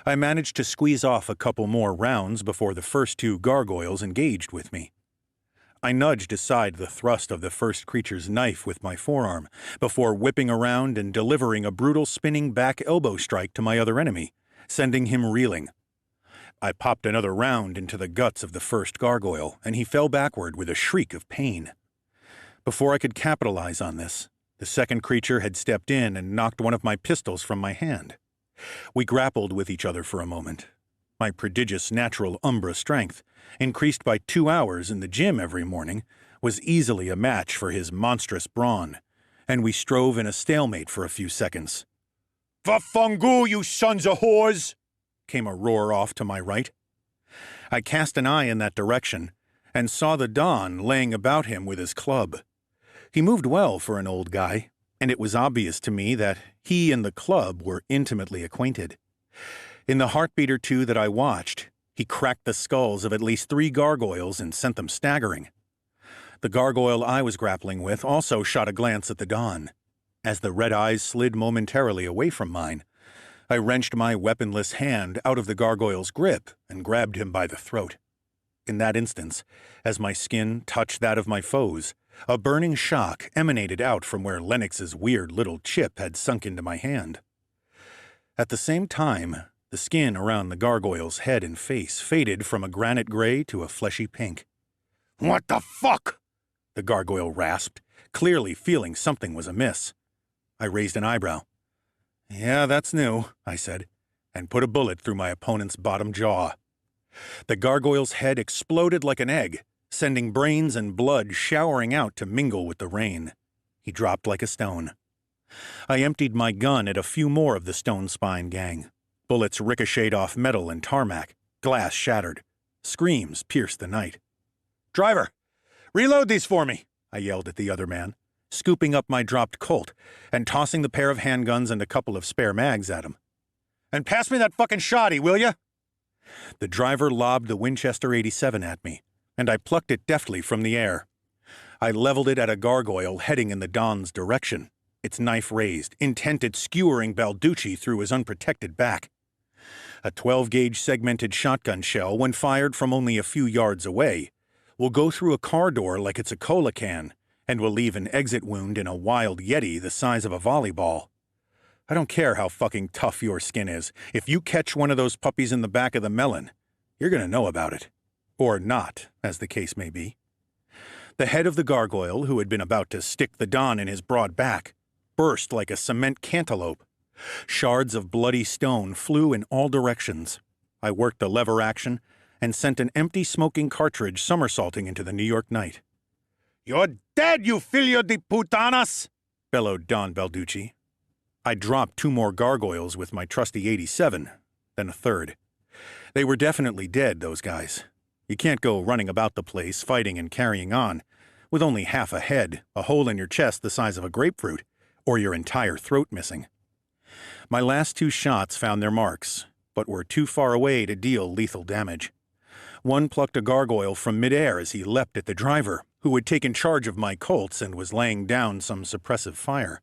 I managed to squeeze off a couple more rounds before the first 2 gargoyles engaged with me. I nudged aside the thrust of the first creature's knife with my forearm before whipping around and delivering a brutal spinning back elbow strike to my other enemy, sending him reeling. I popped another round into the guts of the first gargoyle, and he fell backward with a shriek of pain. Before I could capitalize on this, the second creature had stepped in and knocked one of my pistols from my hand. We grappled with each other for a moment. My prodigious natural Umbra strength, increased by 2 hours in the gym every morning, was easily a match for his monstrous brawn, and we strove in a stalemate for a few seconds. "Vafungu, you sons of whores!" came a roar off to my right. I cast an eye in that direction and saw the Don laying about him with his club. He moved well for an old guy, and it was obvious to me that he and the club were intimately acquainted. In the heartbeat or 2 that I watched, he cracked the skulls of at least 3 gargoyles and sent them staggering. The gargoyle I was grappling with also shot a glance at the Don. As the red eyes slid momentarily away from mine, I wrenched my weaponless hand out of the gargoyle's grip and grabbed him by the throat. In that instance, as my skin touched that of my foe's, a burning shock emanated out from where Lennox's weird little chip had sunk into my hand. At the same time, the skin around the gargoyle's head and face faded from a granite gray to a fleshy pink. "What the fuck?" the gargoyle rasped, clearly feeling something was amiss. I raised an eyebrow. "Yeah, that's new," I said, and put a bullet through my opponent's bottom jaw. The gargoyle's head exploded like an egg, sending brains and blood showering out to mingle with the rain. He dropped like a stone. I emptied my gun at a few more of the Stone Spine gang. Bullets ricocheted off metal and tarmac. Glass shattered. Screams pierced the night. "Driver, reload these for me," I yelled at the other man, scooping up my dropped Colt and tossing the pair of handguns and a couple of spare mags at him. "And pass me that fucking shoddy, will ya?" The driver lobbed the Winchester 87 at me, and I plucked it deftly from the air. I leveled it at a gargoyle heading in the Don's direction, its knife raised, intent at skewering Balducci through his unprotected back. A 12-gauge segmented shotgun shell, when fired from only a few yards away, will go through a car door like it's a cola can, and will leave an exit wound in a wild yeti the size of a volleyball. I don't care how fucking tough your skin is. If you catch one of those puppies in the back of the melon, you're gonna know about it. Or not, as the case may be. The head of the gargoyle, who had been about to stick the Don in his broad back, burst like a cement cantaloupe. Shards of bloody stone flew in all directions. I worked the lever action and sent an empty smoking cartridge somersaulting into the New York night. You're dead, you filho de putanas! Bellowed Don Balducci. I dropped 2 more gargoyles with my trusty 87, then a third. They were definitely dead, those guys. You can't go running about the place, fighting and carrying on, with only half a head, a hole in your chest the size of a grapefruit, or your entire throat missing. My last 2 shots found their marks, but were too far away to deal lethal damage. One plucked a gargoyle from midair as he leapt at the driver, who had taken charge of my Colts and was laying down some suppressive fire,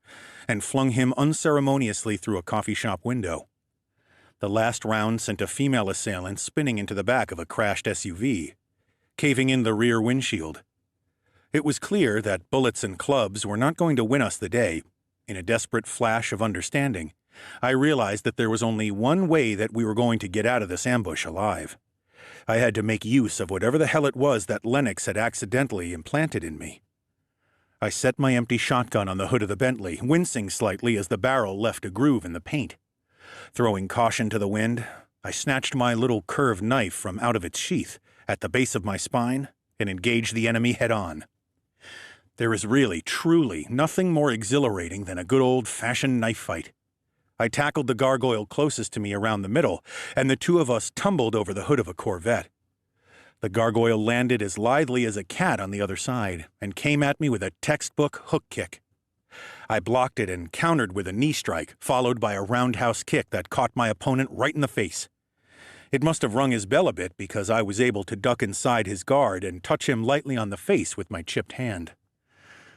and flung him unceremoniously through a coffee shop window. The last round sent a female assailant spinning into the back of a crashed SUV, caving in the rear windshield. It was clear that bullets and clubs were not going to win us the day. In a desperate flash of understanding, I realized that there was only one way that we were going to get out of this ambush alive. I had to make use of whatever the hell it was that Lennox had accidentally implanted in me. I set my empty shotgun on the hood of the Bentley, wincing slightly as the barrel left a groove in the paint. Throwing caution to the wind, I snatched my little curved knife from out of its sheath at the base of my spine and engaged the enemy head-on. There is really, truly, nothing more exhilarating than a good old-fashioned knife fight. I tackled the gargoyle closest to me around the middle, and the 2 of us tumbled over the hood of a Corvette. The gargoyle landed as lithely as a cat on the other side, and came at me with a textbook hook kick. I blocked it and countered with a knee strike, followed by a roundhouse kick that caught my opponent right in the face. It must have rung his bell a bit because I was able to duck inside his guard and touch him lightly on the face with my chipped hand.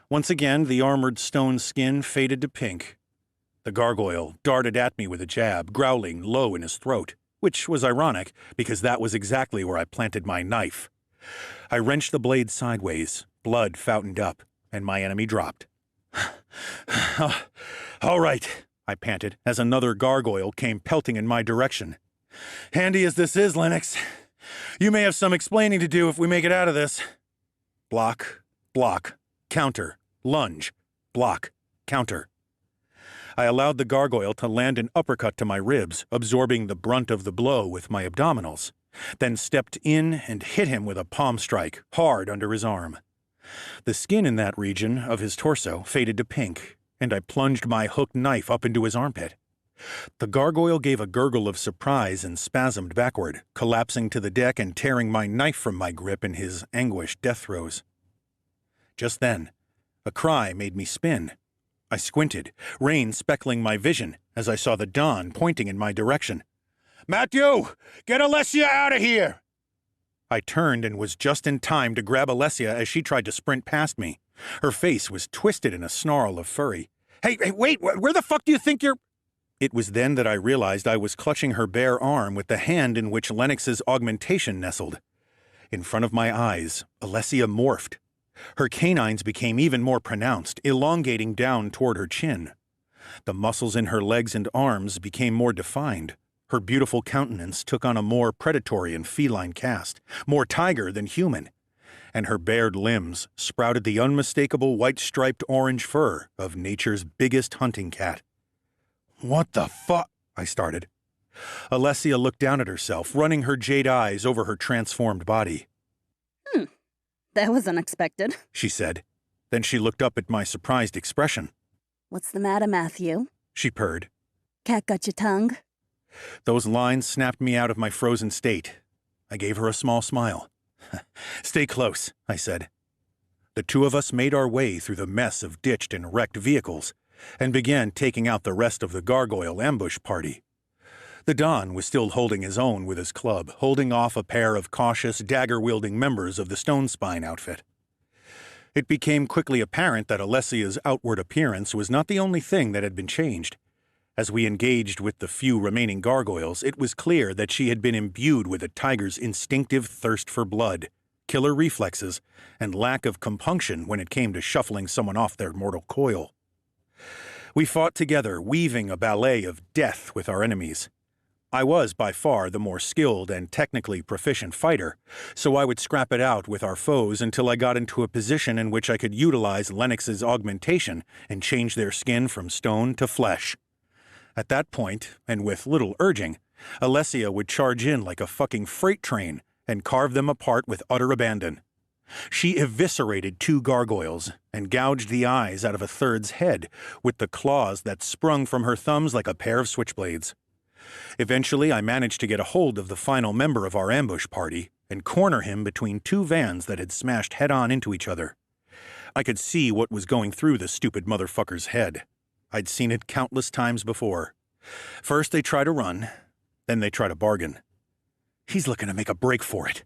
Once again, the armored stone skin faded to pink. The gargoyle darted at me with a jab, growling low in his throat, which was ironic because that was exactly where I planted my knife. I wrenched the blade sideways, blood fountained up, and my enemy dropped. All right, I panted as another gargoyle came pelting in my direction. Handy as this is, Lennox, you may have some explaining to do if we make it out of this. Block, block, counter, lunge, block, counter. I allowed the gargoyle to land an uppercut to my ribs, absorbing the brunt of the blow with my abdominals, then stepped in and hit him with a palm strike, hard under his arm. The skin in that region of his torso faded to pink, and I plunged my hooked knife up into his armpit. The gargoyle gave a gurgle of surprise and spasmed backward, collapsing to the deck and tearing my knife from my grip in his anguished death throes. Just then, a cry made me spin. I squinted, rain speckling my vision as I saw the Don pointing in my direction. Matthew, get Alessia out of here! I turned and was just in time to grab Alessia as she tried to sprint past me. Her face was twisted in a snarl of fury. Hey, wait, where the fuck do you think you're— It was then that I realized I was clutching her bare arm with the hand in which Lennox's augmentation nestled. In front of my eyes, Alessia morphed. Her canines became even more pronounced, elongating down toward her chin. The muscles in her legs and arms became more defined. Her beautiful countenance took on a more predatory and feline cast, more tiger than human, and her bared limbs sprouted the unmistakable white-striped orange fur of nature's biggest hunting cat. What the fuck? I started. Alessia looked down at herself, running her jade eyes over her transformed body. That was unexpected, she said. Then she looked up at my surprised expression. What's the matter, Matthew? She purred. Cat got your tongue? Those lines snapped me out of my frozen state. I gave her a small smile. Stay close, I said. The 2 of us made our way through the mess of ditched and wrecked vehicles and began taking out the rest of the gargoyle ambush party. The Don was still holding his own with his club, holding off a pair of cautious, dagger-wielding members of the Stone Spine outfit. It became quickly apparent that Alessia's outward appearance was not the only thing that had been changed. As we engaged with the few remaining gargoyles, it was clear that she had been imbued with a tiger's instinctive thirst for blood, killer reflexes, and lack of compunction when it came to shuffling someone off their mortal coil. We fought together, weaving a ballet of death with our enemies. I was by far the more skilled and technically proficient fighter, so I would scrap it out with our foes until I got into a position in which I could utilize Lennox's augmentation and change their skin from stone to flesh. At that point, and with little urging, Alessia would charge in like a fucking freight train and carve them apart with utter abandon. She eviscerated 2 gargoyles and gouged the eyes out of a third's head with the claws that sprung from her thumbs like a pair of switchblades. Eventually, I managed to get a hold of the final member of our ambush party and corner him between 2 vans that had smashed head-on into each other. I could see what was going through the stupid motherfucker's head. I'd seen it countless times before. First they try to run, then they try to bargain. He's looking to make a break for it.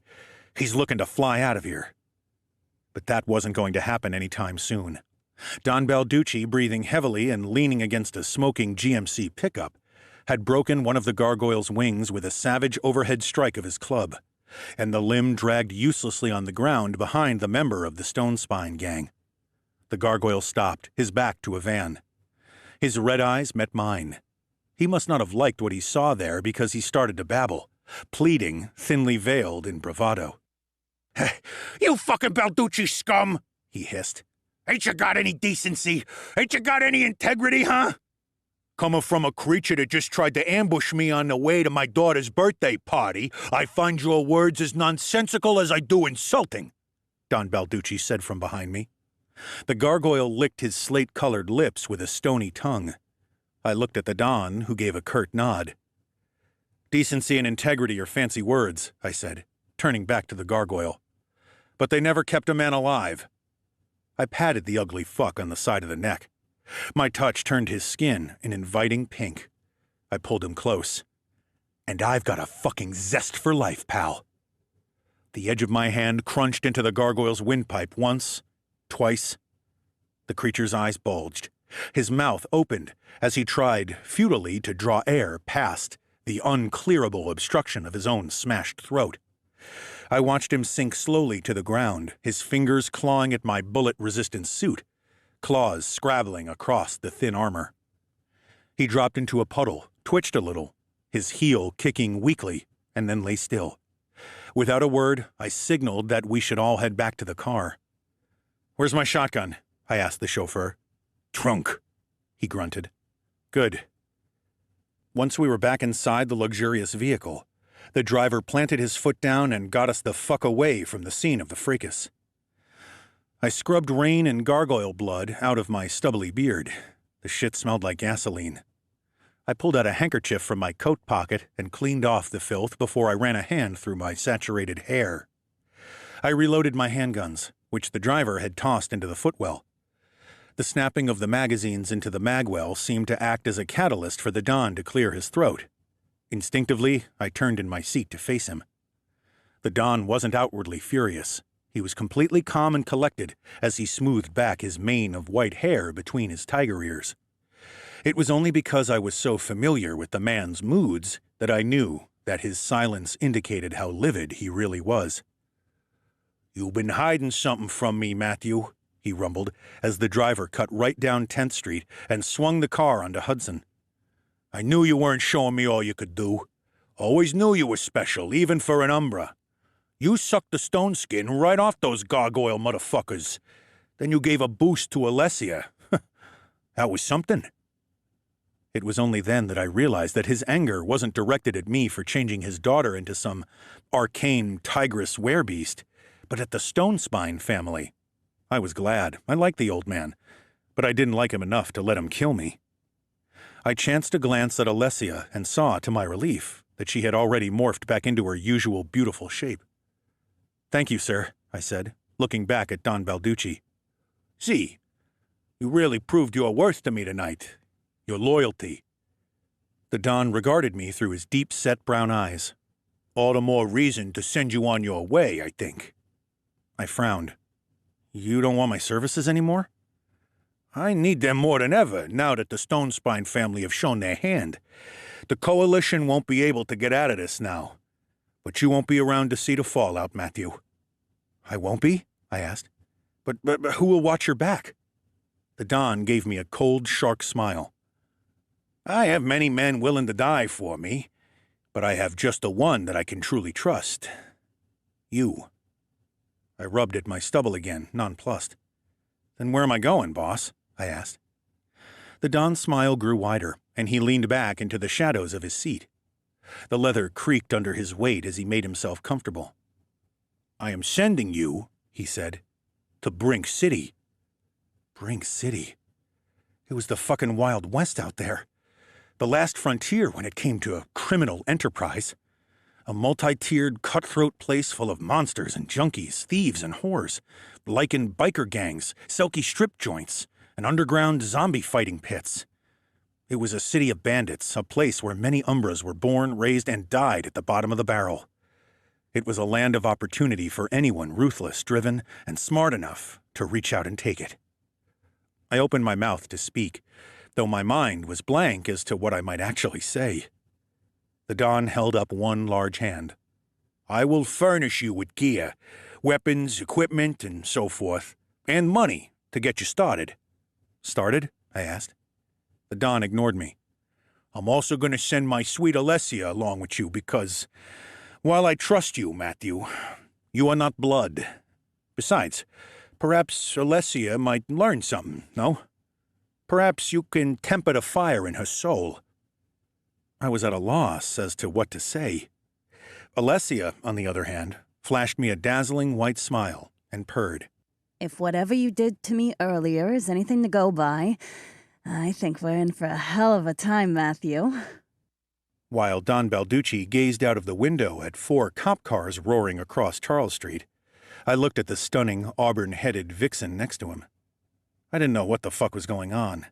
He's looking to fly out of here. But that wasn't going to happen anytime soon. Don Balducci, breathing heavily and leaning against a smoking GMC pickup, had broken one of the gargoyle's wings with a savage overhead strike of his club, and the limb dragged uselessly on the ground behind the member of the Stone Spine gang. The gargoyle stopped, his back to a van. His red eyes met mine. He must not have liked what he saw there because he started to babble, pleading, thinly veiled in bravado. "Hey, you fucking Balducci scum!" he hissed. "Ain't you got any decency? Ain't you got any integrity, huh? Coming from a creature that just tried to ambush me on the way to my daughter's birthday party, I find your words as nonsensical as I do insulting," Don Balducci said from behind me. The gargoyle licked his slate-colored lips with a stony tongue. I looked at the Don, who gave a curt nod. "Decency and integrity are fancy words," I said, turning back to the gargoyle. "But they never kept a man alive." I patted the ugly fuck on the side of the neck. My touch turned his skin an inviting pink. I pulled him close. "And I've got a fucking zest for life, pal." The edge of my hand crunched into the gargoyle's windpipe once, twice. The creature's eyes bulged. His mouth opened as he tried futilely to draw air past the unclearable obstruction of his own smashed throat. I watched him sink slowly to the ground, his fingers clawing at my bullet-resistant suit, claws scrabbling across the thin armor. He dropped into a puddle, twitched a little, his heel kicking weakly, and then lay still. Without a word, I signaled that we should all head back to the car. "Where's my shotgun?" I asked the chauffeur. "Trunk," he grunted. "Good." Once we were back inside the luxurious vehicle, the driver planted his foot down and got us the fuck away from the scene of the fracas. I scrubbed rain and gargoyle blood out of my stubbly beard. The shit smelled like gasoline. I pulled out a handkerchief from my coat pocket and cleaned off the filth before I ran a hand through my saturated hair. I reloaded my handguns, which the driver had tossed into the footwell. The snapping of the magazines into the magwell seemed to act as a catalyst for the Don to clear his throat. Instinctively, I turned in my seat to face him. The Don wasn't outwardly furious. He was completely calm and collected as he smoothed back his mane of white hair between his tiger ears. It was only because I was so familiar with the man's moods that I knew that his silence indicated how livid he really was. "You've been hiding something from me, Matthew," he rumbled as the driver cut right down 10th Street and swung the car onto Hudson. "I knew you weren't showing me all you could do. Always knew you were special, even for an Umbra. You sucked the stone skin right off those gargoyle motherfuckers. Then you gave a boost to Alessia. That was something." It was only then that I realized that his anger wasn't directed at me for changing his daughter into some arcane tigress werebeast, but at the Stone Spine family. I was glad. I liked the old man, but I didn't like him enough to let him kill me. I chanced to glance at Alessia and saw, to my relief, that she had already morphed back into her usual beautiful shape. "Thank you, sir," I said, looking back at Don Balducci. "See, you really proved your worth to me tonight. Your loyalty." The Don regarded me through his deep-set brown eyes. All the more reason to send you on your way, I think. I frowned. You don't want my services anymore? I need them more than ever, now that the Stonespine family have shown their hand. The Coalition won't be able to get out of this now. But you won't be around to see the fallout, Matthew. I won't be? I asked. But who will watch your back? The Don gave me a cold shark smile. I have many men willing to die for me, but I have just the one that I can truly trust. You. I rubbed at my stubble again, nonplussed. Then where am I going, boss? I asked. The Don's smile grew wider, and he leaned back into the shadows of his seat. The leather creaked under his weight as he made himself comfortable. I am sending you, he said, to Brink City. Brink City? It was the fucking Wild West out there. The last frontier when it came to a criminal enterprise. A multi-tiered, cutthroat place full of monsters and junkies, thieves and whores, lichened biker gangs, silky strip joints, and underground zombie fighting pits. It was a city of bandits, a place where many Umbras were born, raised, and died at the bottom of the barrel. It was a land of opportunity for anyone ruthless, driven, and smart enough to reach out and take it. I opened my mouth to speak, though my mind was blank as to what I might actually say. The Don held up one large hand. I will furnish you with gear, weapons, equipment, and so forth, and money to get you started. Started? I asked. The Don ignored me. I'm also going to send my sweet Alessia along with you because, while I trust you, Matthew, you are not blood. Besides, perhaps Alessia might learn something, no? Perhaps you can temper the fire in her soul. I was at a loss as to what to say. Alessia, on the other hand, flashed me a dazzling white smile and purred. If whatever you did to me earlier is anything to go by, I think we're in for a hell of a time, Matthew. While Don Balducci gazed out of the window at 4 cop cars roaring across Charles Street, I looked at the stunning, auburn-headed vixen next to him. I didn't know what the fuck was going on,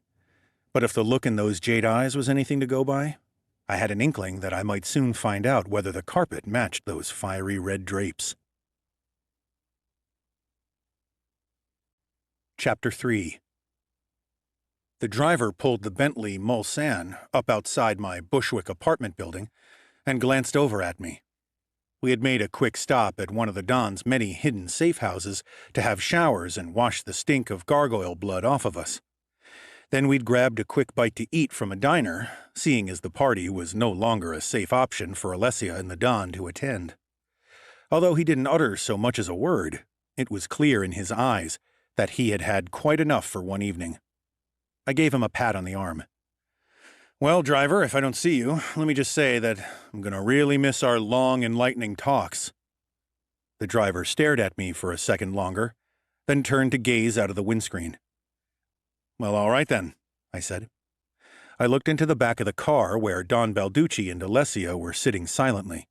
but if the look in those jade eyes was anything to go by, I had an inkling that I might soon find out whether the carpet matched those fiery red drapes. Chapter 3. The driver pulled the Bentley Mulsanne up outside my Bushwick apartment building and glanced over at me. We had made a quick stop at one of the Don's many hidden safe houses to have showers and wash the stink of gargoyle blood off of us. Then we'd grabbed a quick bite to eat from a diner, seeing as the party was no longer a safe option for Alessia and the Don to attend. Although he didn't utter so much as a word, it was clear in his eyes that he had had quite enough for one evening. I gave him a pat on the arm. Well, driver, if I don't see you, let me just say that I'm going to really miss our long, enlightening talks. The driver stared at me for a second longer, then turned to gaze out of the windscreen. Well, all right then, I said. I looked into the back of the car where Don Balducci and Alessia were sitting silently.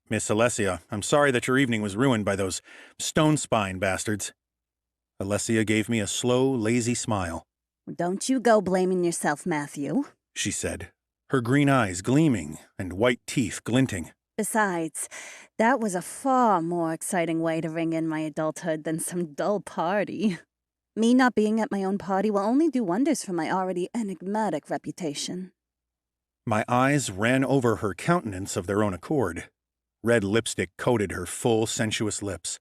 Miss Alessia, I'm sorry that your evening was ruined by those Stonespine bastards. Alessia gave me a slow, lazy smile. Don't you go blaming yourself, Matthew, she said, her green eyes gleaming and white teeth glinting. Besides, that was a far more exciting way to ring in my adulthood than some dull party. Me not being at my own party will only do wonders for my already enigmatic reputation. My eyes ran over her countenance of their own accord. Red lipstick coated her full, sensuous lips.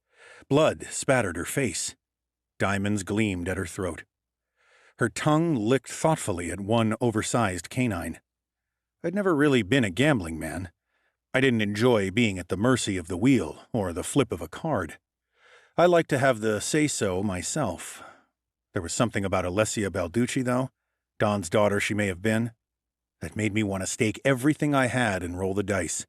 Blood spattered her face. Diamonds gleamed at her throat. Her tongue licked thoughtfully at one oversized canine. I'd never really been a gambling man. I didn't enjoy being at the mercy of the wheel or the flip of a card. I liked to have the say-so myself. There was something about Alessia Balducci, though, Don's daughter she may have been, that made me want to stake everything I had and roll the dice.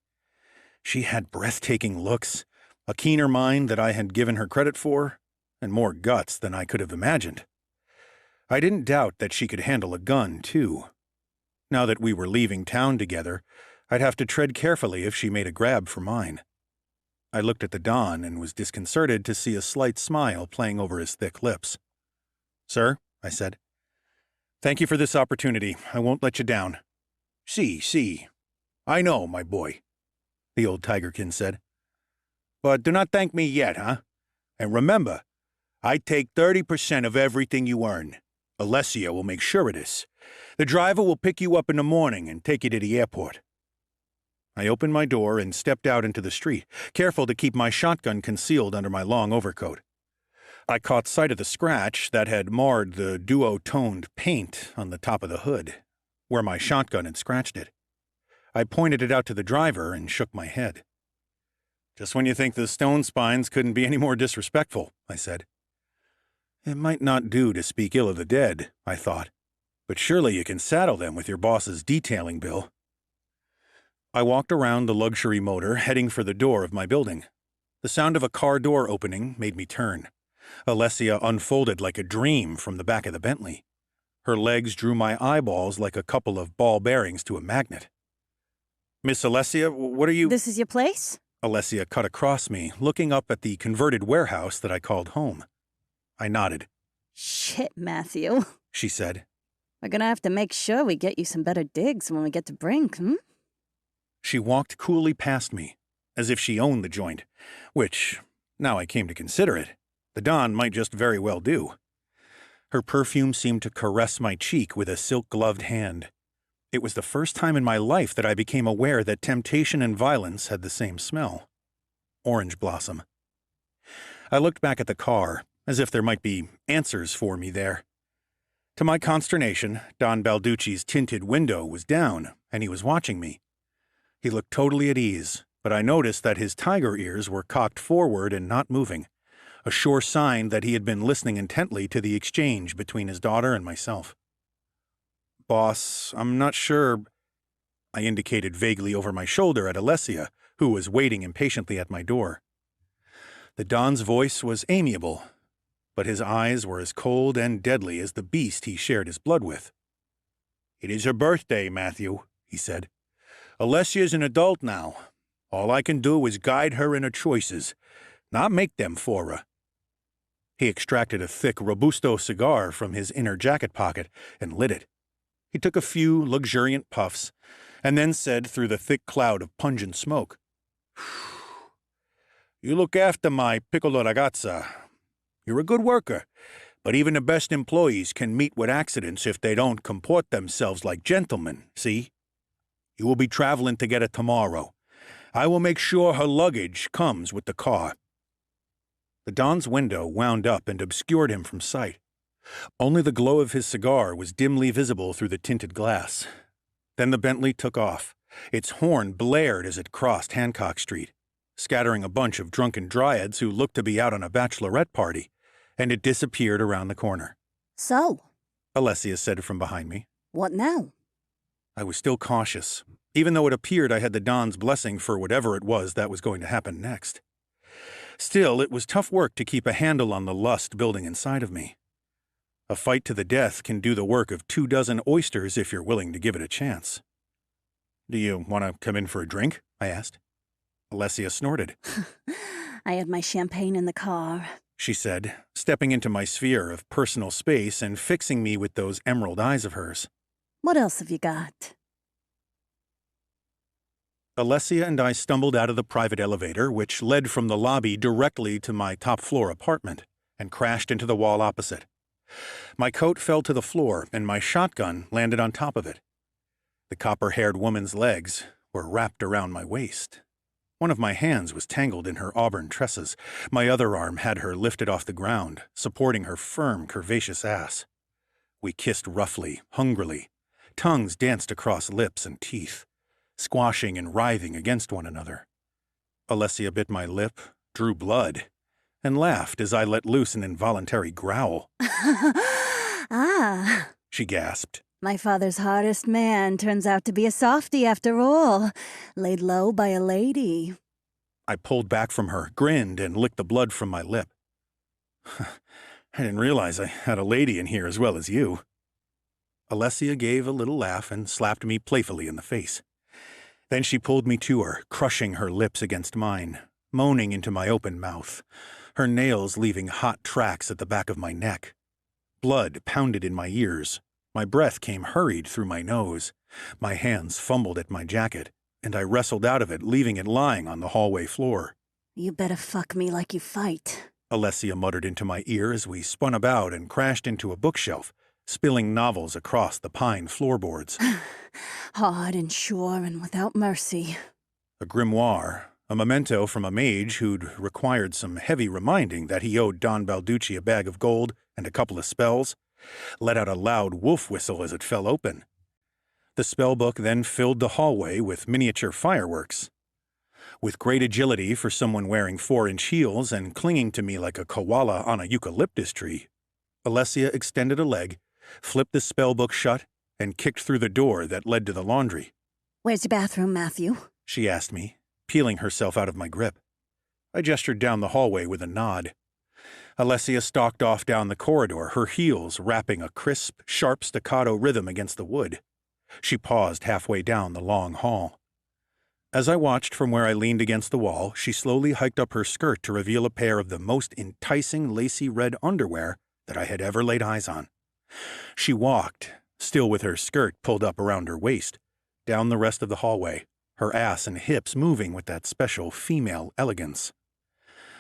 She had breathtaking looks, a keener mind than I had given her credit for, and more guts than I could have imagined. I didn't doubt that she could handle a gun, too. Now that we were leaving town together, I'd have to tread carefully if she made a grab for mine. I looked at the Don and was disconcerted to see a slight smile playing over his thick lips. Sir, I said, thank you for this opportunity. I won't let you down. See. I know, my boy, the old tigerkin said. But do not thank me yet, huh? And remember, I take 30% of everything you earn. Alessia will make sure of this. The driver will pick you up in the morning and take you to the airport. I opened my door and stepped out into the street, careful to keep my shotgun concealed under my long overcoat. I caught sight of the scratch that had marred the duo-toned paint on the top of the hood, where my shotgun had scratched it. I pointed it out to the driver and shook my head. Just when you think the stone spines couldn't be any more disrespectful, I said. It might not do to speak ill of the dead, I thought, but surely you can saddle them with your boss's detailing bill. I walked around the luxury motor, heading for the door of my building. The sound of a car door opening made me turn. Alessia unfolded like a dream from the back of the Bentley. Her legs drew my eyeballs like a couple of ball bearings to a magnet. Miss Alessia, what are you— This is your place? Alessia cut across me, looking up at the converted warehouse that I called home. I nodded. Shit, Matthew. She said. We're gonna have to make sure we get you some better digs when we get to Brink, She walked coolly past me, as if she owned the joint, which, now I came to consider it, the Don might just very well do. Her perfume seemed to caress my cheek with a silk-gloved hand. It was the first time in my life that I became aware that temptation and violence had the same smell. Orange blossom. I looked back at the car, as if there might be answers for me there. To my consternation, Don Balducci's tinted window was down, and he was watching me. He looked totally at ease, but I noticed that his tiger ears were cocked forward and not moving, a sure sign that he had been listening intently to the exchange between his daughter and myself. Boss, I'm not sure— I indicated vaguely over my shoulder at Alessia, who was waiting impatiently at my door. The Don's voice was amiable, but his eyes were as cold and deadly as the beast he shared his blood with. It is her birthday, Matthew, he said. Alessia's an adult now. All I can do is guide her in her choices, not make them for her. He extracted a thick Robusto cigar from his inner jacket pocket and lit it. He took a few luxuriant puffs, and then said through the thick cloud of pungent smoke, You look after my piccolo ragazza. You're a good worker, but even the best employees can meet with accidents if they don't comport themselves like gentlemen, see? You will be traveling together tomorrow. I will make sure her luggage comes with the car. The Don's window wound up and obscured him from sight. Only the glow of his cigar was dimly visible through the tinted glass. Then the Bentley took off. Its horn blared as it crossed Hancock Street, scattering a bunch of drunken dryads who looked to be out on a bachelorette party, and it disappeared around the corner. So? Alessia said from behind me. What now? I was still cautious, even though it appeared I had the Don's blessing for whatever it was that was going to happen next. Still, it was tough work to keep a handle on the lust building inside of me. A fight to the death can do the work of 24 oysters if you're willing to give it a chance. Do you want to come in for a drink? I asked. Alessia snorted. I had my champagne in the car, she said, stepping into my sphere of personal space and fixing me with those emerald eyes of hers. What else have you got? Alessia and I stumbled out of the private elevator, which led from the lobby directly to my top-floor apartment, and crashed into the wall opposite. My coat fell to the floor, and my shotgun landed on top of it. The copper-haired woman's legs were wrapped around my waist. One of my hands was tangled in her auburn tresses. My other arm had her lifted off the ground, supporting her firm, curvaceous ass. We kissed roughly, hungrily. Tongues danced across lips and teeth, squashing and writhing against one another. Alessia bit my lip, drew blood, and laughed as I let loose an involuntary growl. Ah, She gasped. my father's hardest man turns out to be a softie after all, laid low by a lady. I pulled back from her, grinned, and licked the blood from my lip. I didn't realize I had a lady in here as well as you. Alessia gave a little laugh and slapped me playfully in the face. Then she pulled me to her, crushing her lips against mine, moaning into my open mouth, her nails leaving hot tracks at the back of my neck. Blood pounded in my ears. My breath came hurried through my nose. My hands fumbled at my jacket, and I wrestled out of it, leaving it lying on the hallway floor. You better fuck me like you fight. Alessia muttered into my ear as we spun about and crashed into a bookshelf, spilling novels across the pine floorboards. Hard and sure and without mercy. A grimoire, a memento from a mage who'd required some heavy reminding that he owed Don Balducci a bag of gold and a couple of spells, let out a loud wolf whistle as it fell open. The spellbook then filled the hallway with miniature fireworks. With great agility for someone wearing 4-inch heels and clinging to me like a koala on a eucalyptus tree, Alessia extended a leg, flipped the spellbook shut, and kicked through the door that led to the laundry. Where's your bathroom, Matthew? She asked me, peeling herself out of my grip. I gestured down the hallway with a nod. Alessia stalked off down the corridor, her heels rapping a crisp, sharp staccato rhythm against the wood. She paused halfway down the long hall. As I watched from where I leaned against the wall, she slowly hiked up her skirt to reveal a pair of the most enticing lacy red underwear that I had ever laid eyes on. She walked, still with her skirt pulled up around her waist, down the rest of the hallway, her ass and hips moving with that special female elegance.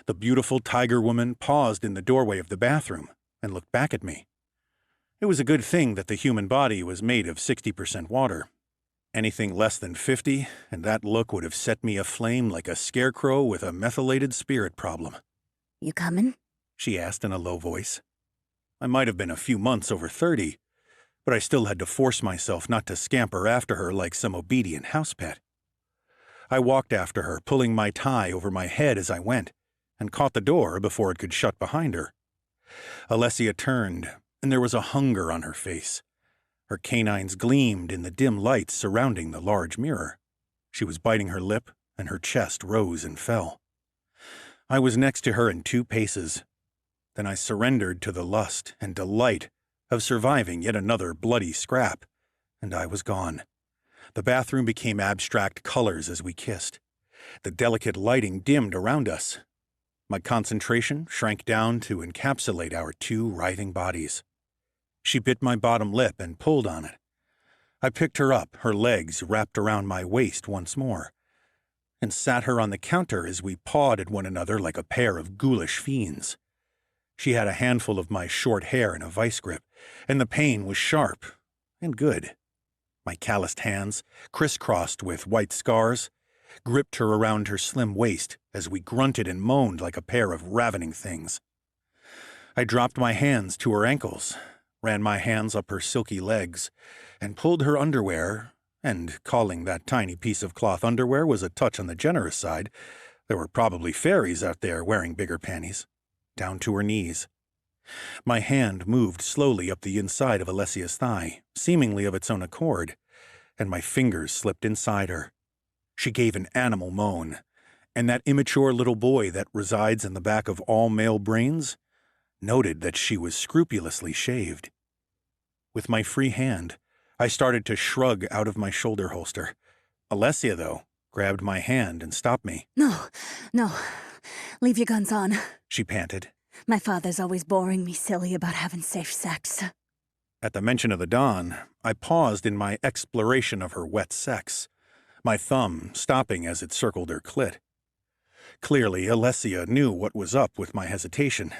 The beautiful tiger woman paused in the doorway of the bathroom and looked back at me. It was a good thing that the human body was made of 60% water. Anything less than 50, and that look would have set me aflame like a scarecrow with a methylated spirit problem. You coming? She asked in a low voice. I might have been a few months over 30, but I still had to force myself not to scamper after her like some obedient house pet. I walked after her, pulling my tie over my head as I went, and caught the door before it could shut behind her. Alessia turned, and there was a hunger on her face. Her canines gleamed in the dim light surrounding the large mirror. She was biting her lip, and her chest rose and fell. I was next to her in 2 paces. Then I surrendered to the lust and delight of surviving yet another bloody scrap, and I was gone. The bathroom became abstract colors as we kissed. The delicate lighting dimmed around us. My concentration shrank down to encapsulate our 2 writhing bodies. She bit my bottom lip and pulled on it. I picked her up, her legs wrapped around my waist once more, and sat her on the counter as we pawed at one another like a pair of ghoulish fiends. She had a handful of my short hair in a vice grip, and the pain was sharp and good. My calloused hands, crisscrossed with white scars, gripped her around her slim waist as we grunted and moaned like a pair of ravening things. I dropped my hands to her ankles, ran my hands up her silky legs, and pulled her underwear, and calling that tiny piece of cloth underwear was a touch on the generous side, there were probably fairies out there wearing bigger panties, down to her knees. My hand moved slowly up the inside of Alessia's thigh, seemingly of its own accord, and my fingers slipped inside her. She gave an animal moan, and that immature little boy that resides in the back of all male brains noted that she was scrupulously shaved. With my free hand, I started to shrug out of my shoulder holster. Alessia, though, grabbed my hand and stopped me. No. Leave your guns on. She panted. My father's always boring me silly about having safe sex. At the mention of the Dawn, I paused in my exploration of her wet sex, my thumb stopping as it circled her clit. Clearly, Alessia knew what was up with my hesitation.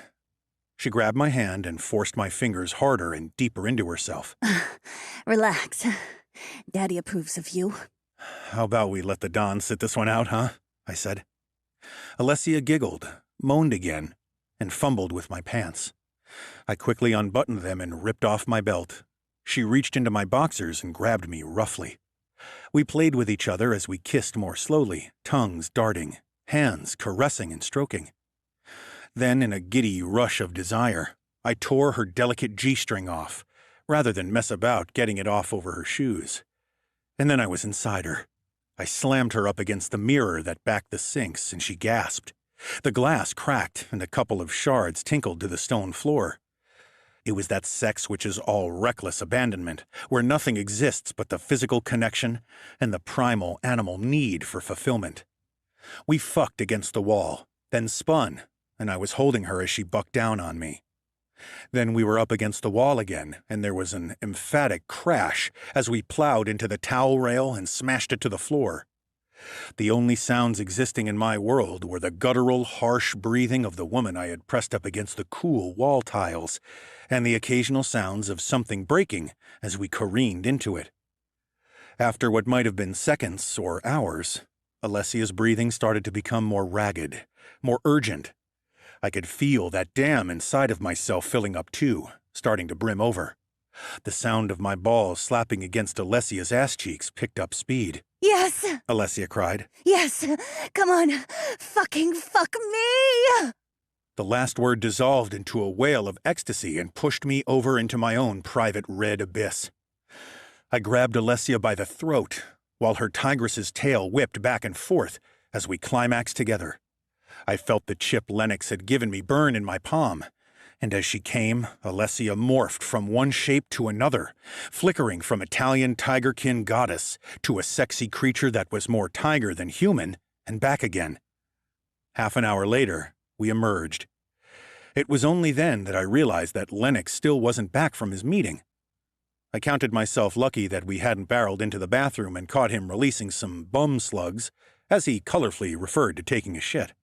She grabbed my hand and forced my fingers harder and deeper into herself. Relax. Daddy approves of you. How about we let the Dawn sit this one out, huh? I said. Alessia giggled, moaned again, and fumbled with my pants. I quickly unbuttoned them and ripped off my belt. She reached into my boxers and grabbed me roughly. We played with each other as we kissed more slowly, tongues darting, hands caressing and stroking. Then, in a giddy rush of desire, I tore her delicate G-string off, rather than mess about getting it off over her shoes. And then I was inside her. I slammed her up against the mirror that backed the sinks, and she gasped. The glass cracked, and a couple of shards tinkled to the stone floor. It was that sex which is all reckless abandonment, where nothing exists but the physical connection and the primal animal need for fulfillment. We fucked against the wall, then spun, and I was holding her as she bucked down on me. Then we were up against the wall again, and there was an emphatic crash as we plowed into the towel rail and smashed it to the floor. The only sounds existing in my world were the guttural, harsh breathing of the woman I had pressed up against the cool wall tiles, and the occasional sounds of something breaking as we careened into it. After what might have been seconds or hours, Alessia's breathing started to become more ragged, more urgent. I could feel that dam inside of myself filling up too, starting to brim over. The sound of my balls slapping against Alessia's ass cheeks picked up speed. Yes! Alessia cried. Yes! Come on! Fucking fuck me! The last word dissolved into a wail of ecstasy and pushed me over into my own private red abyss. I grabbed Alessia by the throat, while her tigress's tail whipped back and forth as we climaxed together. I felt the chip Lennox had given me burn in my palm, and as she came, Alessia morphed from one shape to another, flickering from Italian tigerkin goddess to a sexy creature that was more tiger than human, and back again. Half an hour later, we emerged. It was only then that I realized that Lennox still wasn't back from his meeting. I counted myself lucky that we hadn't barreled into the bathroom and caught him releasing some bum slugs, as he colorfully referred to taking a shit.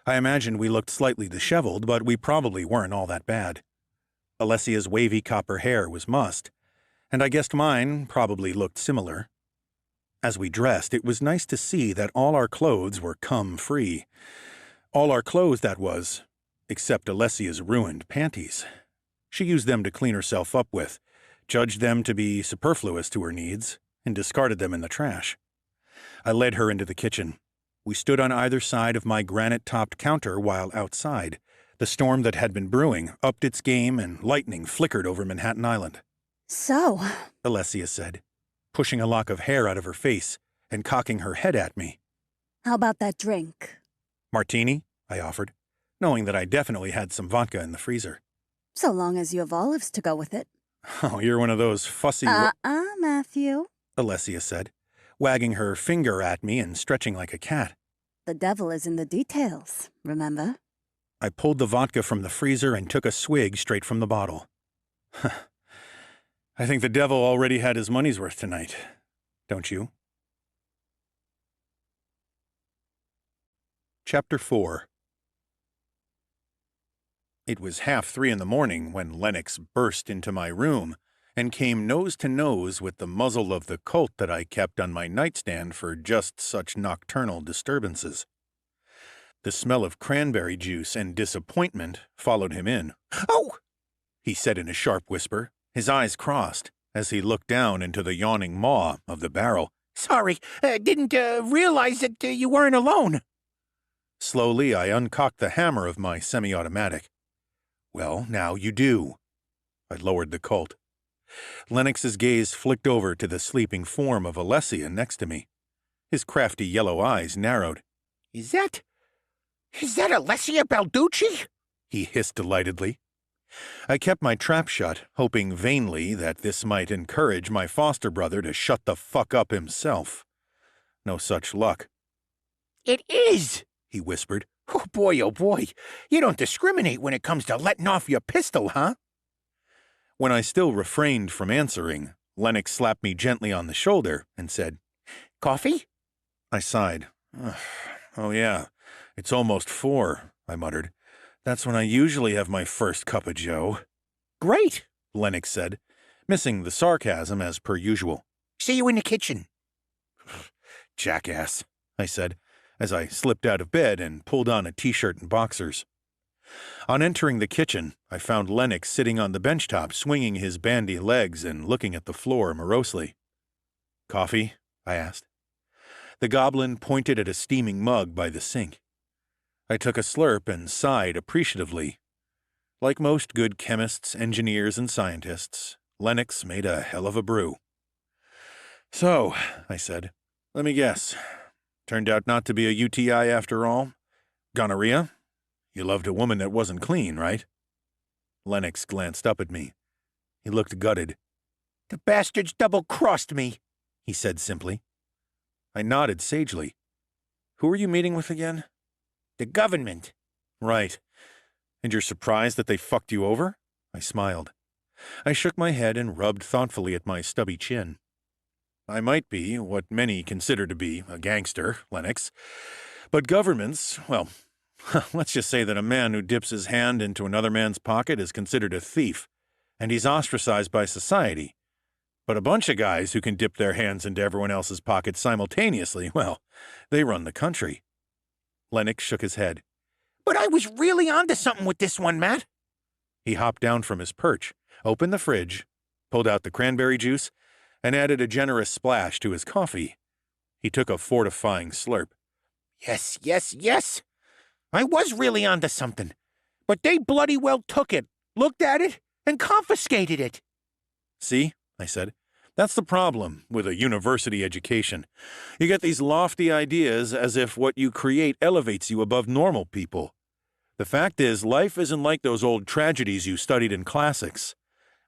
I imagined we looked slightly disheveled, but we probably weren't all that bad. Alessia's wavy copper hair was mussed, and I guessed mine probably looked similar. As we dressed, it was nice to see that all our clothes were cum-free. All our clothes, that was, except Alessia's ruined panties. She used them to clean herself up with, judged them to be superfluous to her needs, and discarded them in the trash. I led her into the kitchen. We stood on either side of my granite-topped counter while outside. The storm that had been brewing upped its game and lightning flickered over Manhattan Island. So, Alessia said, pushing a lock of hair out of her face and cocking her head at me. how about that drink? Martini? I offered, knowing that I definitely had some vodka in the freezer. So long as you have olives to go with it. Oh, you're one of those fussy... Matthew. Alessia said, wagging her finger at me and stretching like a cat. The devil is in the details, remember? I pulled the vodka from the freezer and took a swig straight from the bottle. I think the devil already had his money's worth tonight, don't you? Chapter 4. It was 3:30 in the morning when Lennox burst into my room and came nose to nose with the muzzle of the Colt that I kept on my nightstand for just such nocturnal disturbances. The smell of cranberry juice and disappointment followed him in. "Oh!" he said in a sharp whisper, his eyes crossed, as he looked down into the yawning maw of the barrel. Sorry, didn't realize that you weren't alone. Slowly, I uncocked the hammer of my semi-automatic. Well, now you do. I lowered the Colt. Lennox's gaze flicked over to the sleeping form of Alessia next to me. His crafty yellow eyes narrowed. Is that Alessia Balducci? He hissed delightedly. I kept my trap shut, hoping vainly that this might encourage my foster brother to shut the fuck up himself. No such luck. It is, he whispered. Oh boy, you don't discriminate when it comes to letting off your pistol, huh? When I still refrained from answering, Lennox slapped me gently on the shoulder and said, Coffee? I sighed. Oh yeah, it's almost 4, I muttered. That's when I usually have my first cup of joe. Great, Lennox said, missing the sarcasm as per usual. See you in the kitchen. Jackass, I said, as I slipped out of bed and pulled on a t-shirt and boxers. On entering the kitchen, I found Lennox sitting on the benchtop swinging his bandy legs and looking at the floor morosely. Coffee? I asked. The goblin pointed at a steaming mug by the sink. I took a slurp and sighed appreciatively. Like most good chemists, engineers, and scientists, Lennox made a hell of a brew. So, I said, let me guess. Turned out not to be a UTI after all? Gonorrhea? You loved a woman that wasn't clean, right? Lennox glanced up at me. He looked gutted. The bastards double-crossed me, he said simply. I nodded sagely. Who are you meeting with again? The government. Right. And you're surprised that they fucked you over? I smiled. I shook my head and rubbed thoughtfully at my stubby chin. I might be what many consider to be a gangster, Lennox. But governments, well, let's just say that a man who dips his hand into another man's pocket is considered a thief, and he's ostracized by society. But a bunch of guys who can dip their hands into everyone else's pockets simultaneously, well, they run the country. Lennox shook his head. But I was really onto something with this one, Matt. He hopped down from his perch, opened the fridge, pulled out the cranberry juice, and added a generous splash to his coffee. He took a fortifying slurp. Yes. I was really onto something. But they bloody well took it, looked at it, and confiscated it. See, I said, that's the problem with a university education. You get these lofty ideas as if what you create elevates you above normal people. The fact is, life isn't like those old tragedies you studied in classics.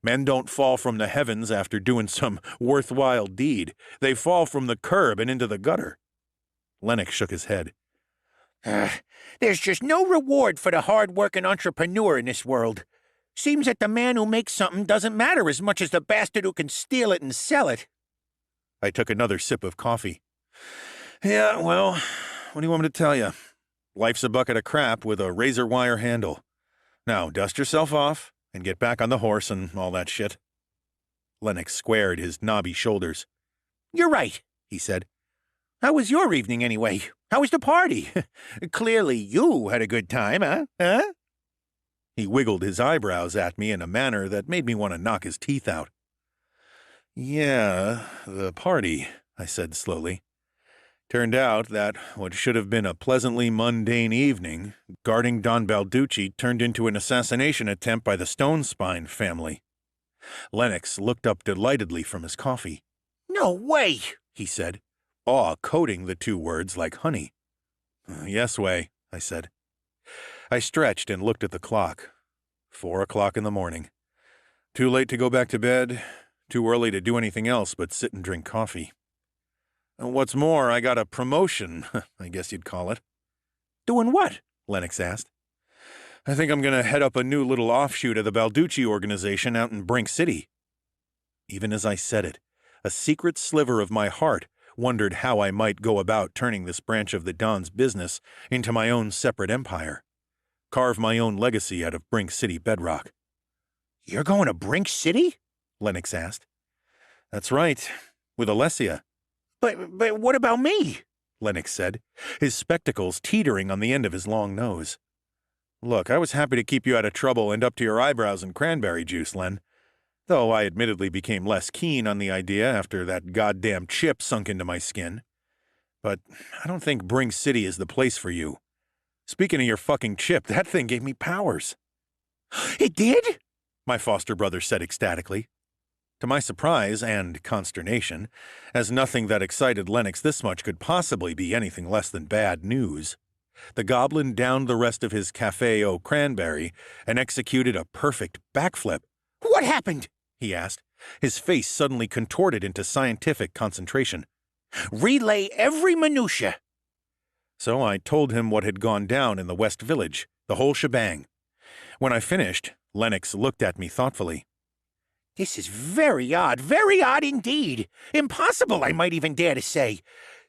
Men don't fall from the heavens after doing some worthwhile deed. They fall from the curb and into the gutter. Lennox shook his head. There's just no reward for the hard-working entrepreneur in this world. Seems that the man who makes something doesn't matter as much as the bastard who can steal it and sell it. I took another sip of coffee. Yeah, well, what do you want me to tell you? Life's a bucket of crap with a razor wire handle. Now, dust yourself off and get back on the horse and all that shit. Lennox squared his knobby shoulders. You're right, he said. How was your evening, anyway? How was the party? Clearly you had a good time, huh? He wiggled his eyebrows at me in a manner that made me want to knock his teeth out. Yeah, the party, I said slowly. Turned out that what should have been a pleasantly mundane evening, guarding Don Balducci, turned into an assassination attempt by the Stonespine family. Lennox looked up delightedly from his coffee. No way, he said, awe coating the two words like honey. Yes way, I said. I stretched and looked at the clock. 4 o'clock in the morning. Too late to go back to bed, too early to do anything else but sit and drink coffee. What's more, I got a promotion, I guess you'd call it. Doing what? Lennox asked. I think I'm going to head up a new little offshoot of the Balducci organization out in Brink City. Even as I said it, a secret sliver of my heart wondered how I might go about turning this branch of the Don's business into my own separate empire. Carve my own legacy out of Brink City bedrock. You're going to Brink City? Lennox asked. That's right, with Alessia. But what about me? Lennox said, his spectacles teetering on the end of his long nose. Look, I was happy to keep you out of trouble and up to your eyebrows in cranberry juice, Len. Though I admittedly became less keen on the idea after that goddamn chip sunk into my skin. But I don't think Brink City is the place for you. Speaking of your fucking chip, that thing gave me powers. It did? My foster brother said ecstatically. To my surprise and consternation, as nothing that excited Lennox this much could possibly be anything less than bad news, the goblin downed the rest of his Café au Cranberry and executed a perfect backflip. What happened? He asked, his face suddenly contorted into scientific concentration. Relay every minutia. So I told him what had gone down in the West Village, the whole shebang. When I finished, Lennox looked at me thoughtfully. This is very odd indeed. Impossible, I might even dare to say,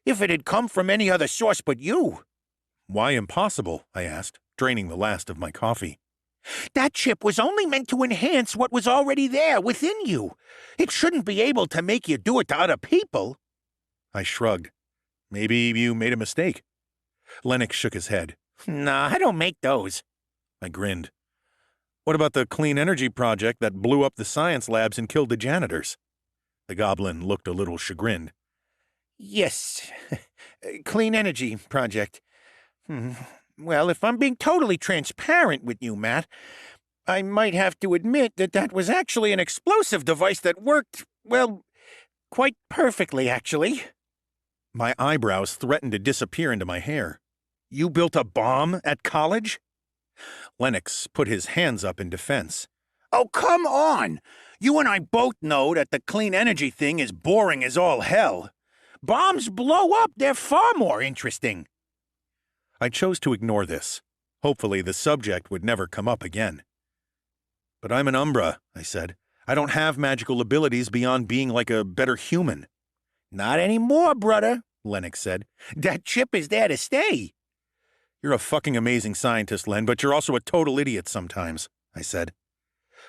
if it had come from any other source but you. Why impossible? I asked, draining the last of my coffee. That chip was only meant to enhance what was already there within you. It shouldn't be able to make you do it to other people. I shrugged. Maybe you made a mistake. Lennox shook his head. Nah, I don't make those. I grinned. What about the clean energy project that blew up the science labs and killed the janitors? The goblin looked a little chagrined. Yes, clean energy project. Well, if I'm being totally transparent with you, Matt, I might have to admit that was actually an explosive device that worked, well, quite perfectly, actually. My eyebrows threatened to disappear into my hair. You built a bomb at college? Lennox put his hands up in defense. Oh, come on! You and I both know that the clean energy thing is boring as all hell. Bombs blow up, they're far more interesting. I chose to ignore this. Hopefully the subject would never come up again. But I'm an Umbra, I said. I don't have magical abilities beyond being like a better human. Not anymore, brother, Lennox said. That chip is there to stay. You're a fucking amazing scientist, Len, but you're also a total idiot sometimes, I said.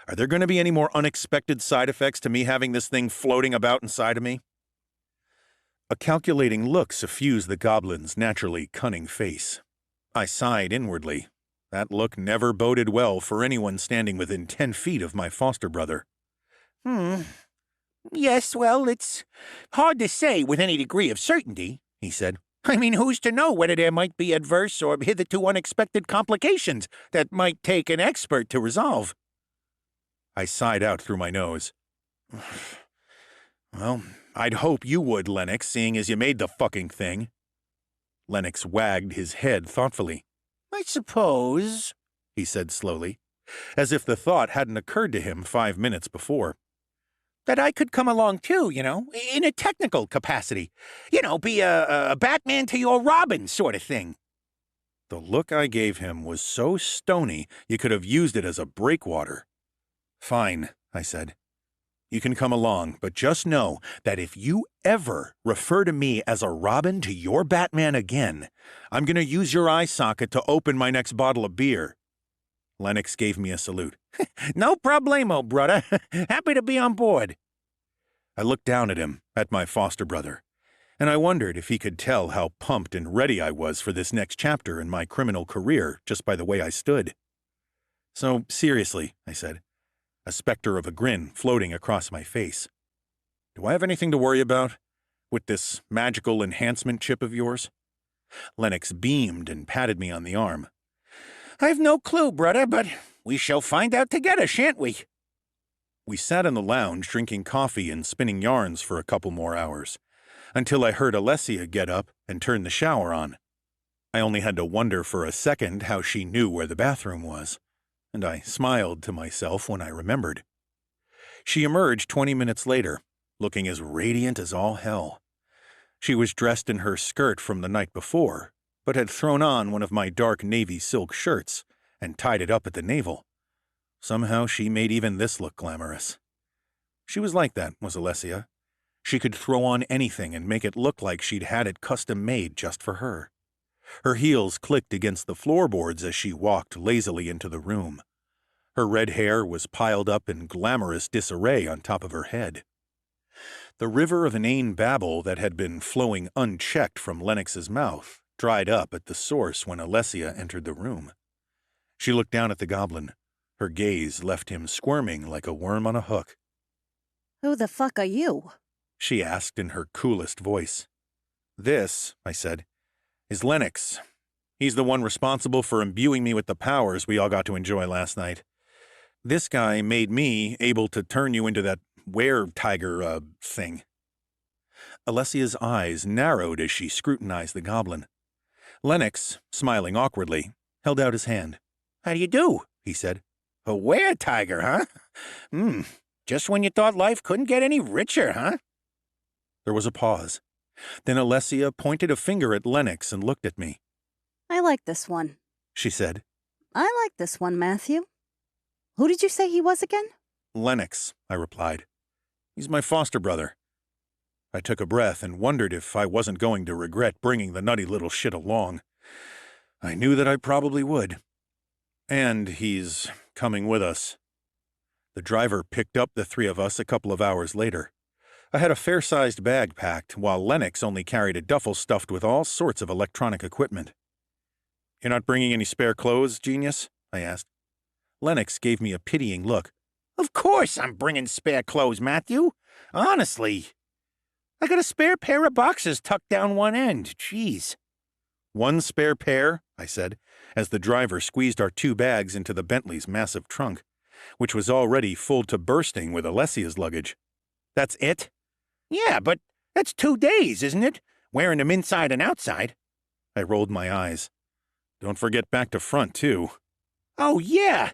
Are there going to be any more unexpected side effects to me having this thing floating about inside of me? A calculating look suffused the goblin's naturally cunning face. I sighed inwardly. That look never boded well for anyone standing within 10 feet of my foster brother. Yes, well, it's hard to say with any degree of certainty, he said. I mean, who's to know whether there might be adverse or hitherto unexpected complications that might take an expert to resolve? I sighed out through my nose. Well, I'd hope you would, Lennox, seeing as you made the fucking thing. Lennox wagged his head thoughtfully. I suppose, he said slowly, as if the thought hadn't occurred to him 5 minutes before. That I could come along too, in a technical capacity. Be a Batman to your Robin sort of thing. The look I gave him was so stony you could have used it as a breakwater. Fine, I said. You can come along, but just know that if you ever refer to me as a Robin to your Batman again, I'm going to use your eye socket to open my next bottle of beer. Lennox gave me a salute. No problemo, brother. Happy to be on board. I looked down at him, at my foster brother, and I wondered if he could tell how pumped and ready I was for this next chapter in my criminal career just by the way I stood. So, seriously, I said, a specter of a grin floating across my face. Do I have anything to worry about with this magical enhancement chip of yours? Lennox beamed and patted me on the arm. I've no clue, brother, but we shall find out together, shan't we? We sat in the lounge drinking coffee and spinning yarns for a couple more hours, until I heard Alessia get up and turn the shower on. I only had to wonder for a second how she knew where the bathroom was, and I smiled to myself when I remembered. She emerged 20 minutes later, looking as radiant as all hell. She was dressed in her skirt from the night before, but had thrown on one of my dark navy silk shirts and tied it up at the navel. Somehow she made even this look glamorous. She was like that, was Alessia. She could throw on anything and make it look like she'd had it custom-made just for her. Her heels clicked against the floorboards as she walked lazily into the room. Her red hair was piled up in glamorous disarray on top of her head. The river of inane babble that had been flowing unchecked from Lennox's mouth dried up at the source when Alessia entered the room. She looked down at the goblin. Her gaze left him squirming like a worm on a hook. Who the fuck are you? She asked in her coolest voice. This, I said, is Lennox. He's the one responsible for imbuing me with the powers we all got to enjoy last night. This guy made me able to turn you into that were-tiger, thing. Alessia's eyes narrowed as she scrutinized the goblin. Lennox, smiling awkwardly, held out his hand. How do you do? He said. A were-tiger, huh? Just when you thought life couldn't get any richer, huh? There was a pause. Then Alessia pointed a finger at Lennox and looked at me. I like this one, she said. I like this one, Matthew. Who did you say he was again? Lennox, I replied. He's my foster brother. I took a breath and wondered if I wasn't going to regret bringing the nutty little shit along. I knew that I probably would. And he's coming with us. The driver picked up the three of us a couple of hours later. I had a fair-sized bag packed, while Lennox only carried a duffel stuffed with all sorts of electronic equipment. You're not bringing any spare clothes, genius? I asked. Lennox gave me a pitying look. Of course I'm bringing spare clothes, Matthew. Honestly. I got a spare pair of boxers tucked down one end. Jeez. One spare pair, I said, as the driver squeezed our 2 bags into the Bentley's massive trunk, which was already full to bursting with Alessia's luggage. That's it? Yeah, but that's 2 days, isn't it? Wearing them inside and outside. I rolled my eyes. Don't forget back to front, too. Oh, yeah.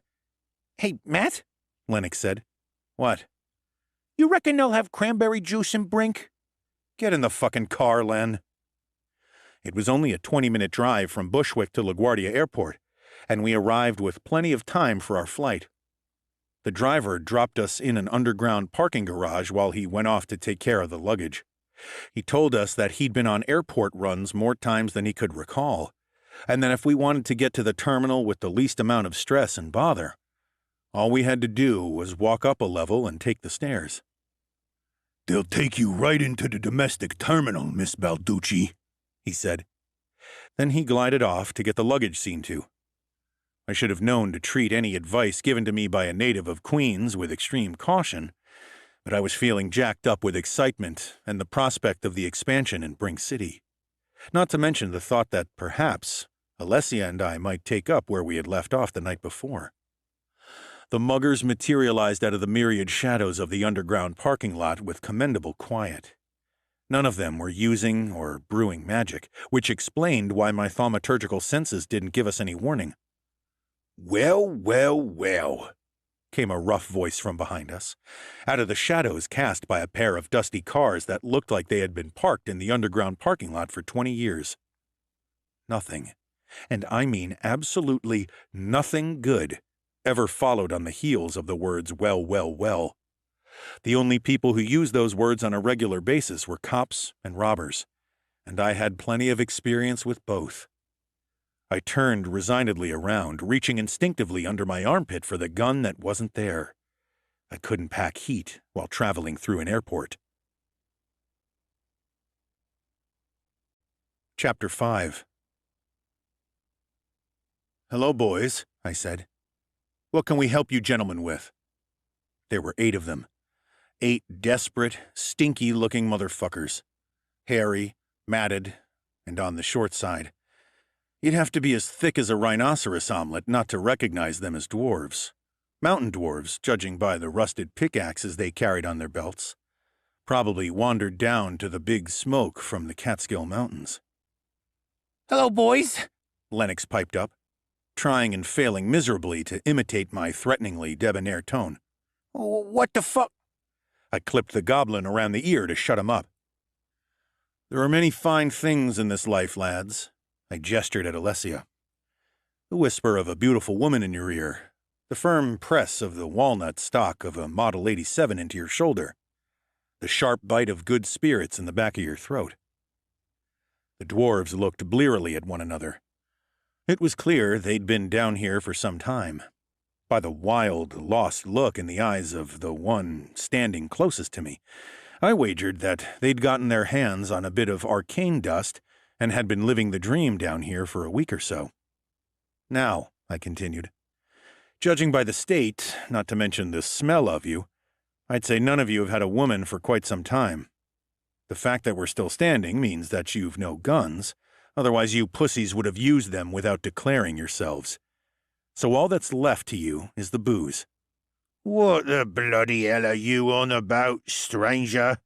Hey, Matt, Lennox said. What? You reckon they'll have cranberry juice in Brink? Get in the fucking car, Len. It was only a 20-minute drive from Bushwick to LaGuardia Airport, and we arrived with plenty of time for our flight. The driver dropped us in an underground parking garage while he went off to take care of the luggage. He told us that he'd been on airport runs more times than he could recall, and that if we wanted to get to the terminal with the least amount of stress and bother, all we had to do was walk up a level and take the stairs. "They'll take you right into the domestic terminal, Miss Balducci," he said. Then he glided off to get the luggage seen to. I should have known to treat any advice given to me by a native of Queens with extreme caution, but I was feeling jacked up with excitement and the prospect of the expansion in Brink City. Not to mention the thought that perhaps Alessia and I might take up where we had left off the night before. The muggers materialized out of the myriad shadows of the underground parking lot with commendable quiet. None of them were using or brewing magic, which explained why my thaumaturgical senses didn't give us any warning. "Well, well, well," came a rough voice from behind us, out of the shadows cast by a pair of dusty cars that looked like they had been parked in the underground parking lot for 20 years. Nothing, and I mean absolutely nothing good, ever followed on the heels of the words "well, well, well." The only people who used those words on a regular basis were cops and robbers, and I had plenty of experience with both. I turned resignedly around, reaching instinctively under my armpit for the gun that wasn't there. I couldn't pack heat while traveling through an airport. Chapter 5. "Hello, boys," I said. "What can we help you gentlemen with?" There were 8 of them. 8 desperate, stinky-looking motherfuckers. Hairy, matted, and on the short side. You'd have to be as thick as a rhinoceros omelet not to recognize them as dwarves. Mountain dwarves, judging by the rusted pickaxes they carried on their belts. Probably wandered down to the big smoke from the Catskill Mountains. Hello, boys, Lennox piped up, trying and failing miserably to imitate my threateningly debonair tone. What the fuck? I clipped the goblin around the ear to shut him up. There are many fine things in this life, lads. I gestured at Alessia. The whisper of a beautiful woman in your ear, the firm press of the walnut stock of a Model 87 into your shoulder, the sharp bite of good spirits in the back of your throat. The dwarves looked blearily at one another. It was clear they'd been down here for some time. By the wild, lost look in the eyes of the one standing closest to me, I wagered that they'd gotten their hands on a bit of arcane dust and had been living the dream down here for a week or so. Now, I continued, judging by the state, not to mention the smell of you, I'd say none of you have had a woman for quite some time. The fact that we're still standing means that you've no guns, otherwise you pussies would have used them without declaring yourselves. So all that's left to you is the booze. "What the bloody hell are you on about, stranger?"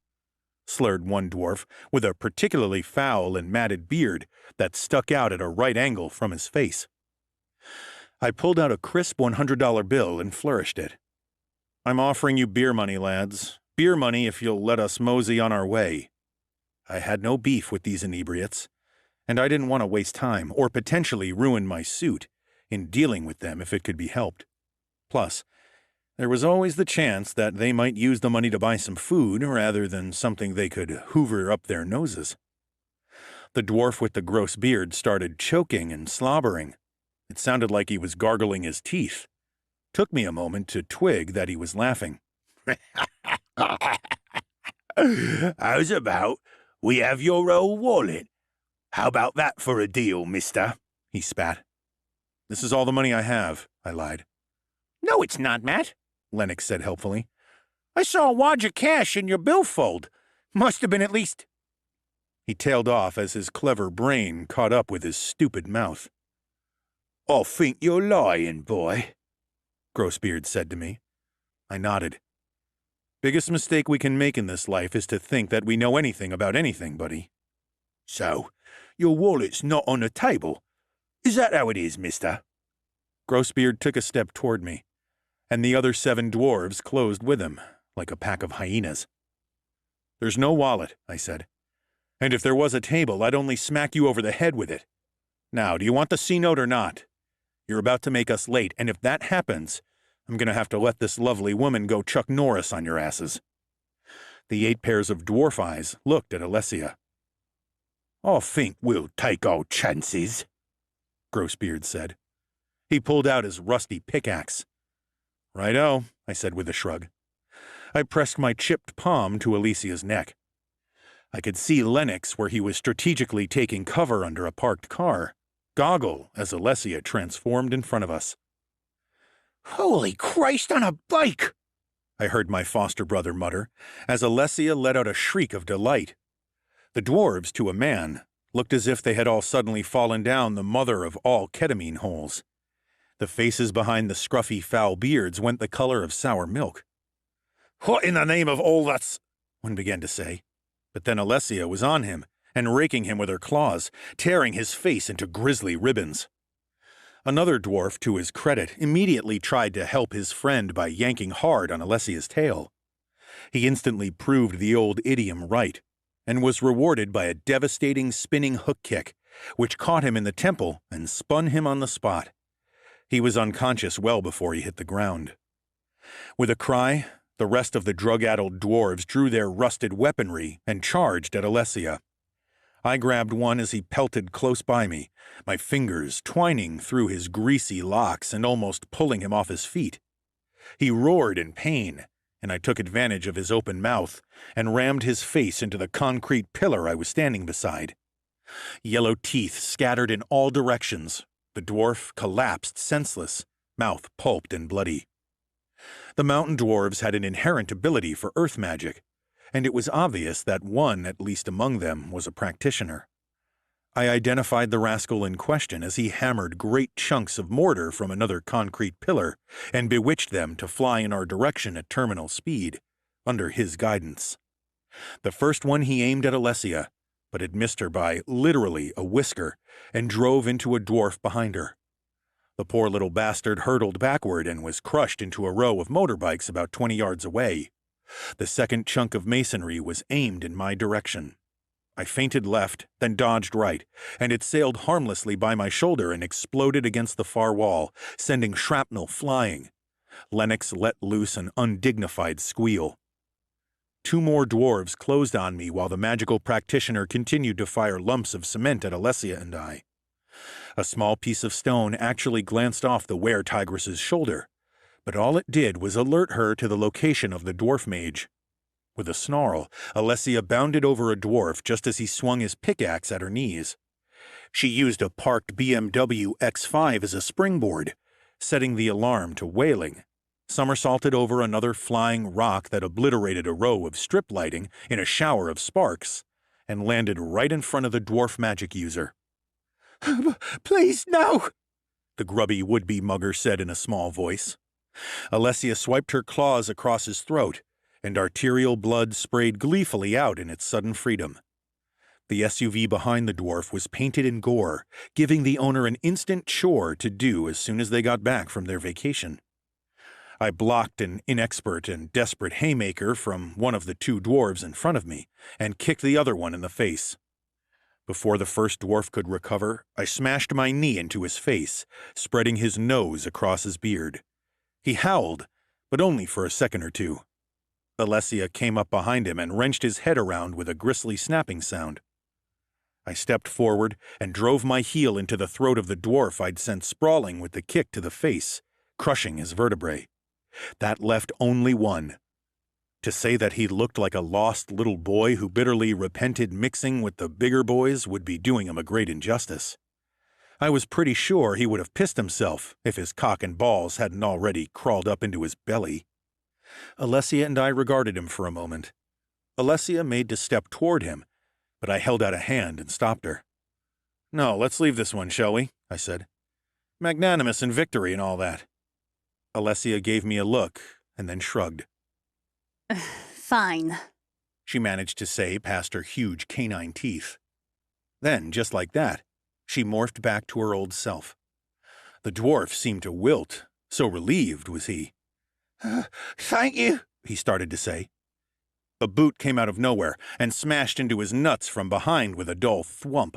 slurred one dwarf with a particularly foul and matted beard that stuck out at a right angle from his face. I pulled out a crisp $100 bill and flourished it. "I'm offering you beer money, lads. Beer money if you'll let us mosey on our way." I had no beef with these inebriates, and I didn't want to waste time or potentially ruin my suit in dealing with them if it could be helped. Plus, there was always the chance that they might use the money to buy some food rather than something they could hoover up their noses. The dwarf with the gross beard started choking and slobbering. It sounded like he was gargling his teeth. Took me a moment to twig that he was laughing. "How's about we have your old wallet? How about that for a deal, mister?" He spat. "This is all the money I have," I lied. No, it's not, Matt, Lennox said helpfully. I saw a wad of cash in your billfold. Must have been at least... He tailed off as his clever brain caught up with his stupid mouth. "I think you're lying, boy," Grossbeard said to me. I nodded. Biggest mistake we can make in this life is to think that we know anything about anything, buddy. "So, your wallet's not on the table? Is that how it is, mister?" Grossbeard took a step toward me, and the other 7 dwarves closed with him, like a pack of hyenas. "There's no wallet," I said. "And if there was a table, I'd only smack you over the head with it. Now, do you want the C-note or not? You're about to make us late, and if that happens, I'm going to have to let this lovely woman go Chuck Norris on your asses." The 8 pairs of dwarf eyes looked at Alessia. "I think we'll take our chances," Grossbeard said. He pulled out his rusty pickaxe. "Righto," I said with a shrug. I pressed my chipped palm to Alessia's neck. I could see Lennox where he was strategically taking cover under a parked car, goggle as Alessia transformed in front of us. "Holy Christ on a bike!" I heard my foster brother mutter, as Alessia let out a shriek of delight. The dwarves, to a man, looked as if they had all suddenly fallen down the mother of all ketamine holes. The faces behind the scruffy foul beards went the color of sour milk. "What in the name of all that's—" one began to say, but then Alessia was on him and raking him with her claws, tearing his face into grisly ribbons. Another dwarf, to his credit, immediately tried to help his friend by yanking hard on Alessia's tail. He instantly proved the old idiom right, and was rewarded by a devastating spinning hook kick, which caught him in the temple and spun him on the spot. He was unconscious well before he hit the ground. With a cry, the rest of the drug-addled dwarves drew their rusted weaponry and charged at Alessia. I grabbed one as he pelted close by me, my fingers twining through his greasy locks and almost pulling him off his feet. He roared in pain, and I took advantage of his open mouth and rammed his face into the concrete pillar I was standing beside. Yellow teeth scattered in all directions. The dwarf collapsed senseless, mouth pulped and bloody. The mountain dwarves had an inherent ability for earth magic, and it was obvious that one, at least among them, was a practitioner. I identified the rascal in question as he hammered great chunks of mortar from another concrete pillar and bewitched them to fly in our direction at terminal speed, under his guidance. The first one he aimed at Alessia, but had missed her by literally a whisker and drove into a dwarf behind her. The poor little bastard hurtled backward and was crushed into a row of motorbikes about 20 yards away. The second chunk of masonry was aimed in my direction. I feinted left, then dodged right, and it sailed harmlessly by my shoulder and exploded against the far wall, sending shrapnel flying. Lennox let loose an undignified squeal. 2 more dwarves closed on me while the magical practitioner continued to fire lumps of cement at Alessia and I. A small piece of stone actually glanced off the were-tigress's shoulder, but all it did was alert her to the location of the dwarf mage. With a snarl, Alessia bounded over a dwarf just as he swung his pickaxe at her knees. She used a parked BMW X5 as a springboard, setting the alarm to wailing, somersaulted over another flying rock that obliterated a row of strip lighting in a shower of sparks, and landed right in front of the dwarf magic user. "Please, no!" the grubby would-be mugger said in a small voice. Alessia swiped her claws across his throat, and arterial blood sprayed gleefully out in its sudden freedom. The SUV behind the dwarf was painted in gore, giving the owner an instant chore to do as soon as they got back from their vacation. I blocked an inexpert and desperate haymaker from one of the 2 dwarves in front of me, and kicked the other one in the face. Before the first dwarf could recover, I smashed my knee into his face, spreading his nose across his beard. He howled, but only for a second or two. Alessia came up behind him and wrenched his head around with a grisly snapping sound. I stepped forward and drove my heel into the throat of the dwarf I'd sent sprawling with the kick to the face, crushing his vertebrae. That left only one. To say that he looked like a lost little boy who bitterly repented mixing with the bigger boys would be doing him a great injustice. I was pretty sure he would have pissed himself if his cock and balls hadn't already crawled up into his belly. Alessia and I regarded him for a moment. Alessia made to step toward him, but I held out a hand and stopped her. "No, let's leave this one, shall we?" I said. "Magnanimous in victory and all that." Alessia gave me a look and then shrugged. Fine, She managed to say past her huge canine teeth. Then, just like that, she morphed back to her old self. The dwarf seemed to wilt, so relieved was he. "Thank you," he started to say. A boot came out of nowhere and smashed into his nuts from behind with a dull thwump.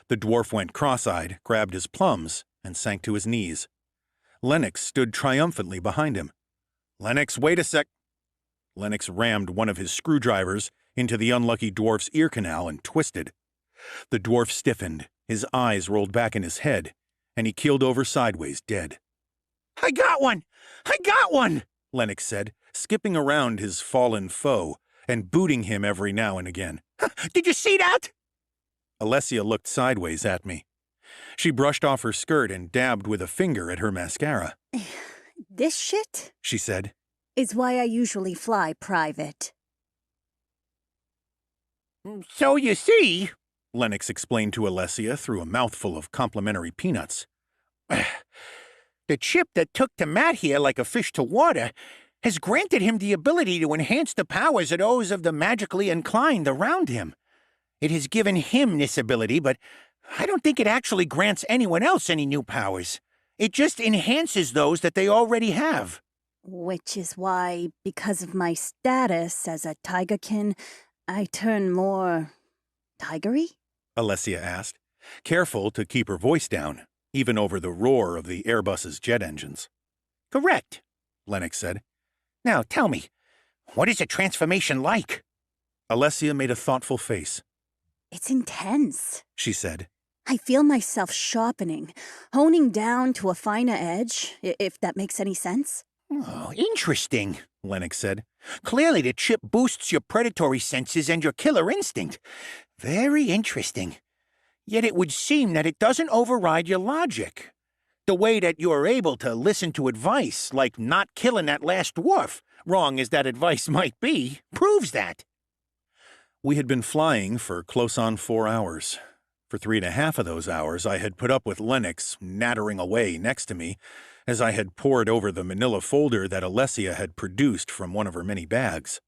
The dwarf went cross-eyed, grabbed his plums, and sank to his knees. Lennox stood triumphantly behind him. "Lennox, wait a sec." Lennox rammed one of his screwdrivers into the unlucky dwarf's ear canal and twisted. The dwarf stiffened, his eyes rolled back in his head, and he keeled over sideways, dead. I got one! I got one! Lennox said, skipping around his fallen foe and booting him every now and again. Did you see that? Alessia looked sideways at me. She brushed off her skirt and dabbed with a finger at her mascara. This shit She said, is why I usually fly private. So you see, Lennox explained to Alessia through a mouthful of complimentary peanuts. the chip that took to Matt here like a fish to water has granted him the ability to enhance the powers of those of the magically inclined around him. It has given him this ability, but I don't think it actually grants anyone else any new powers. It just enhances those that they already have. Which is why, because of my status as a tigerkin, I turn more tigery? Alessia asked, careful to keep her voice down, even over the roar of the Airbus's jet engines. Correct, Lennox said. Now tell me, what is a transformation like? Alessia made a thoughtful face. It's intense. She said, I feel myself sharpening, honing down to a finer edge, if that makes any sense. Oh, interesting, Lennox said. Clearly the chip boosts your predatory senses and your killer instinct. Very interesting. Yet it would seem that it doesn't override your logic. The way that you're able to listen to advice, like not killing that last dwarf, wrong as that advice might be, proves that. We had been flying for close on 4 hours. For 3.5 of those hours, I had put up with Lennox nattering away next to me as I had pored over the manila folder that Alessia had produced from one of her many bags.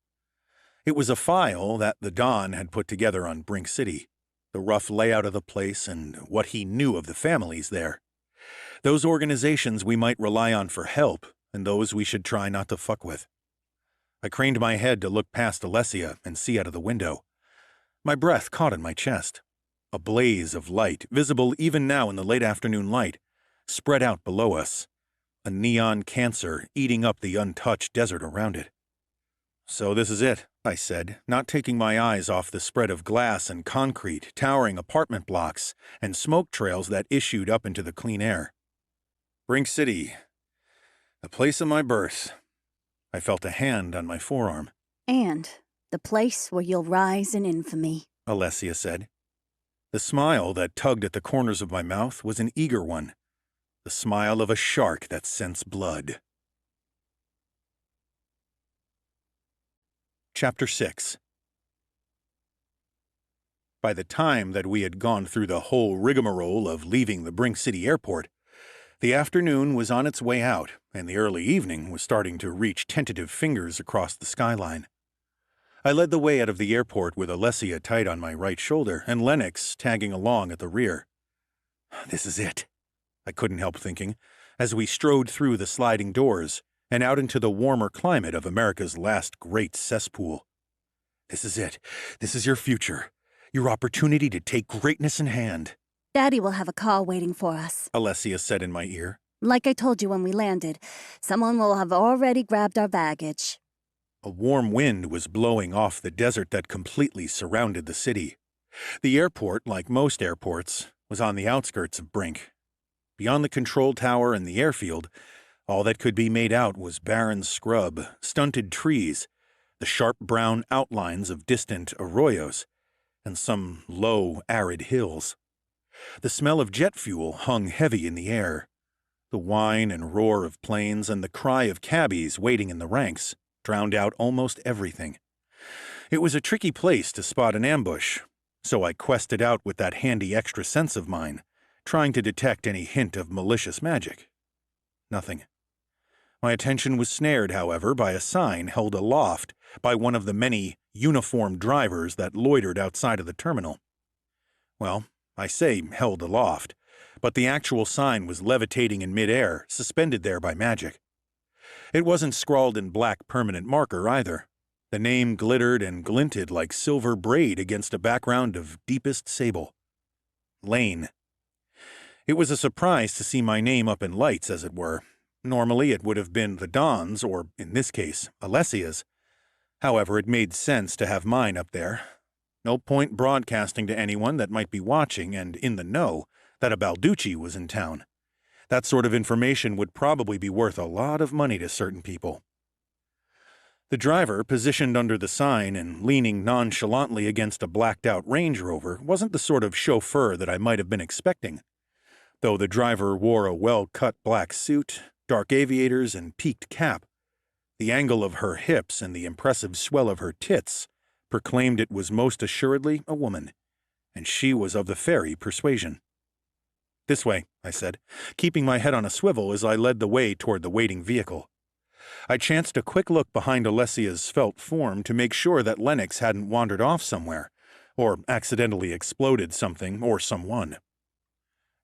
It was a file that the Don had put together on Brink City, the rough layout of the place and what he knew of the families there. Those organizations we might rely on for help, and those we should try not to fuck with. I craned my head to look past Alessia and see out of the window. My breath caught in my chest. A blaze of light, visible even now in the late afternoon light, spread out below us, a neon cancer eating up the untouched desert around it. So this is it, I said, not taking my eyes off the spread of glass and concrete, towering apartment blocks, and smoke trails that issued up into the clean air. Brink City, the place of my birth. I felt a hand on my forearm. And the place where you'll rise in infamy, Alessia said. The smile that tugged at the corners of my mouth was an eager one, the smile of a shark that scents blood. Chapter 6. By the time that we had gone through the whole rigmarole of leaving the Brink City airport, the afternoon was on its way out, and the early evening was starting to reach tentative fingers across the skyline. I led the way out of the airport with Alessia tight on my right shoulder and Lennox tagging along at the rear. This is it, I couldn't help thinking, as we strode through the sliding doors and out into the warmer climate of America's last great cesspool. This is it. This is your future. Your opportunity to take greatness in hand. Daddy will have a car waiting for us. Alessia said in my ear. Like I told you when we landed, someone will have already grabbed our baggage. A warm wind was blowing off the desert that completely surrounded the city. The airport, like most airports, was on the outskirts of Brink. Beyond the control tower and the airfield, all that could be made out was barren scrub, stunted trees, the sharp brown outlines of distant arroyos, and some low, arid hills. The smell of jet fuel hung heavy in the air. The whine and roar of planes and the cry of cabbies waiting in the ranks drowned out almost everything. It was a tricky place to spot an ambush, so I quested out with that handy extra sense of mine, trying to detect any hint of malicious magic. Nothing. My attention was snared, however, by a sign held aloft by one of the many uniformed drivers that loitered outside of the terminal. Well, I say held aloft, but the actual sign was levitating in midair, suspended there by magic. It wasn't scrawled in black permanent marker either. The name glittered and glinted like silver braid against a background of deepest sable. Lane. It was a surprise to see my name up in lights, as it were. Normally it would have been the Don's, or, in this case, Alessia's. However, it made sense to have mine up there. No point broadcasting to anyone that might be watching and in the know that a Balducci was in town. That sort of information would probably be worth a lot of money to certain people. The driver, positioned under the sign and leaning nonchalantly against a blacked-out Range Rover, wasn't the sort of chauffeur that I might have been expecting. Though the driver wore a well-cut black suit, dark aviators, and peaked cap, the angle of her hips and the impressive swell of her tits proclaimed it was most assuredly a woman, and she was of the fairy persuasion. "This way," I said, keeping my head on a swivel as I led the way toward the waiting vehicle. I chanced a quick look behind Alessia's svelte form to make sure that Lennox hadn't wandered off somewhere, or accidentally exploded something or someone.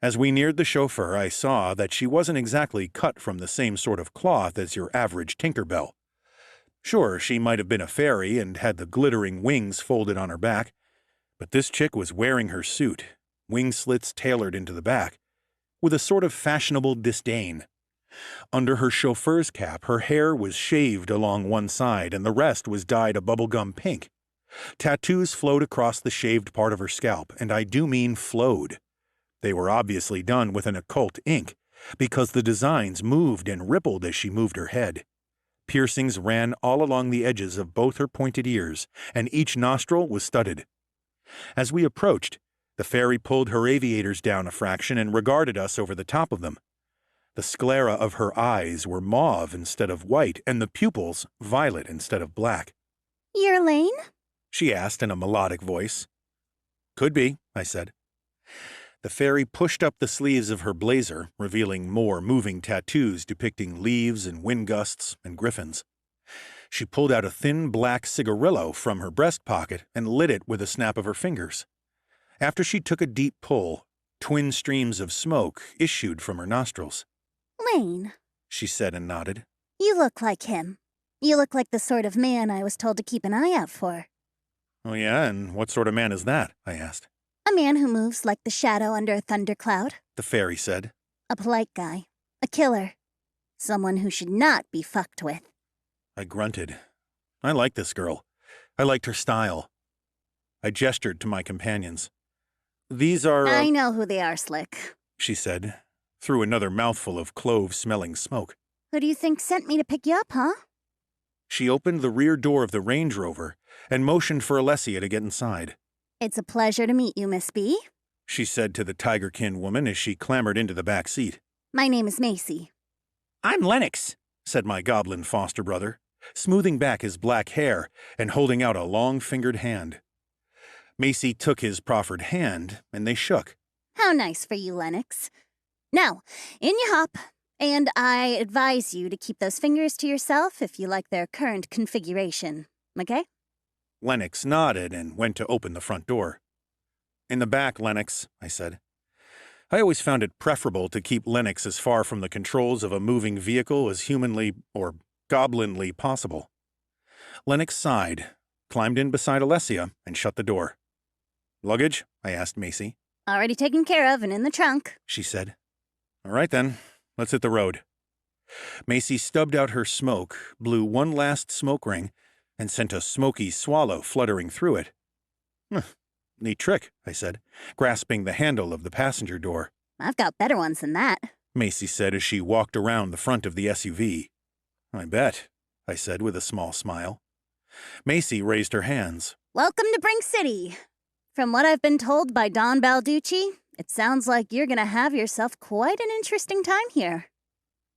As we neared the chauffeur, I saw that she wasn't exactly cut from the same sort of cloth as your average Tinkerbell. Sure, she might have been a fairy and had the glittering wings folded on her back, but this chick was wearing her suit, wing slits tailored into the back, with a sort of fashionable disdain. Under her chauffeur's cap, her hair was shaved along one side and the rest was dyed a bubblegum pink. Tattoos flowed across the shaved part of her scalp, and I do mean flowed. They were obviously done with an occult ink, because the designs moved and rippled as she moved her head. Piercings ran all along the edges of both her pointed ears, and each nostril was studded. As we approached, the fairy pulled her aviators down a fraction and regarded us over the top of them. The sclera of her eyes were mauve instead of white, and the pupils violet instead of black. "You're Lane?" she asked in a melodic voice. "Could be," I said. The fairy pushed up the sleeves of her blazer, revealing more moving tattoos depicting leaves and wind gusts and griffins. She pulled out a thin black cigarillo from her breast pocket and lit it with a snap of her fingers. After she took a deep pull, twin streams of smoke issued from her nostrils. "Lane," she said and nodded. "you look like him. You look like the sort of man I was told to keep an eye out for." "Oh yeah, and what sort of man is that?" I asked. "A man who moves like the shadow under a thundercloud. The fairy said. A polite guy. A killer. Someone who should not be fucked with." I grunted. I liked this girl. I liked her style. I gestured to my companions. "These are..." "I know who they are, Slick," she said, through another mouthful of clove-smelling smoke. "Who do you think sent me to pick you up, huh?" She opened the rear door of the Range Rover and motioned for Alessia to get inside. "It's a pleasure to meet you, Miss B. She said to the tigerkin woman as she clambered into the back seat. My name is Macy." I'm Lennox, said my goblin foster brother, smoothing back his black hair and holding out a long-fingered hand. Macy took his proffered hand, and they shook. "How nice for you, Lennox. Now, in you hop, and I advise you to keep those fingers to yourself if you like their current configuration, okay?" Lennox nodded and went to open the front door. "In the back, Lennox," I said. I always found it preferable to keep Lennox as far from the controls of a moving vehicle as humanly or goblinly possible. Lennox sighed, climbed in beside Alessia, and shut the door. "Luggage?" I asked Macy. "Already taken care of and in the trunk," she said. "All right then, let's hit the road." Macy stubbed out her smoke, blew one last smoke ring, and sent a smoky swallow fluttering through it. "Neat trick," I said, grasping the handle of the passenger door. "I've got better ones than that." Macy said as she walked around the front of the SUV. "I bet," I said with a small smile. Macy raised her hands. "Welcome to Brink City. From what I've been told by Don Balducci, it sounds like you're gonna have yourself quite an interesting time here."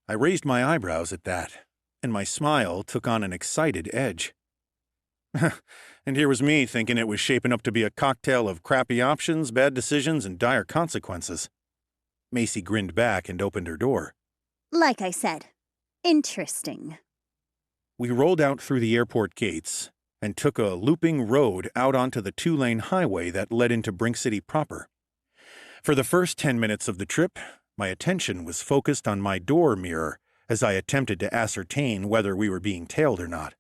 I raised my eyebrows at that, and my smile took on an excited edge. And here was me thinking it was shaping up to be a cocktail of crappy options, bad decisions, and dire consequences. Macy grinned back and opened her door. "Like I said, interesting." We rolled out through the airport gates and took a looping road out onto the two-lane highway that led into Brink City proper. For the first 10 minutes of the trip, my attention was focused on my door mirror as I attempted to ascertain whether we were being tailed or not.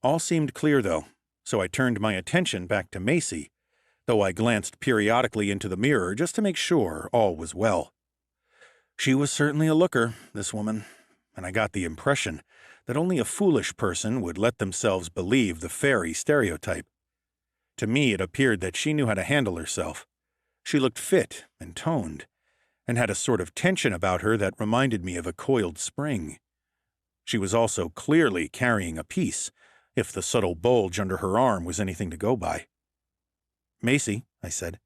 All seemed clear, though, so I turned my attention back to Macy, though I glanced periodically into the mirror just to make sure all was well. She was certainly a looker, this woman, and I got the impression that only a foolish person would let themselves believe the fairy stereotype. To me, it appeared that she knew how to handle herself. She looked fit and toned, and had a sort of tension about her that reminded me of a coiled spring. She was also clearly carrying a piece, if the subtle bulge under her arm was anything to go by. "Macy," I said,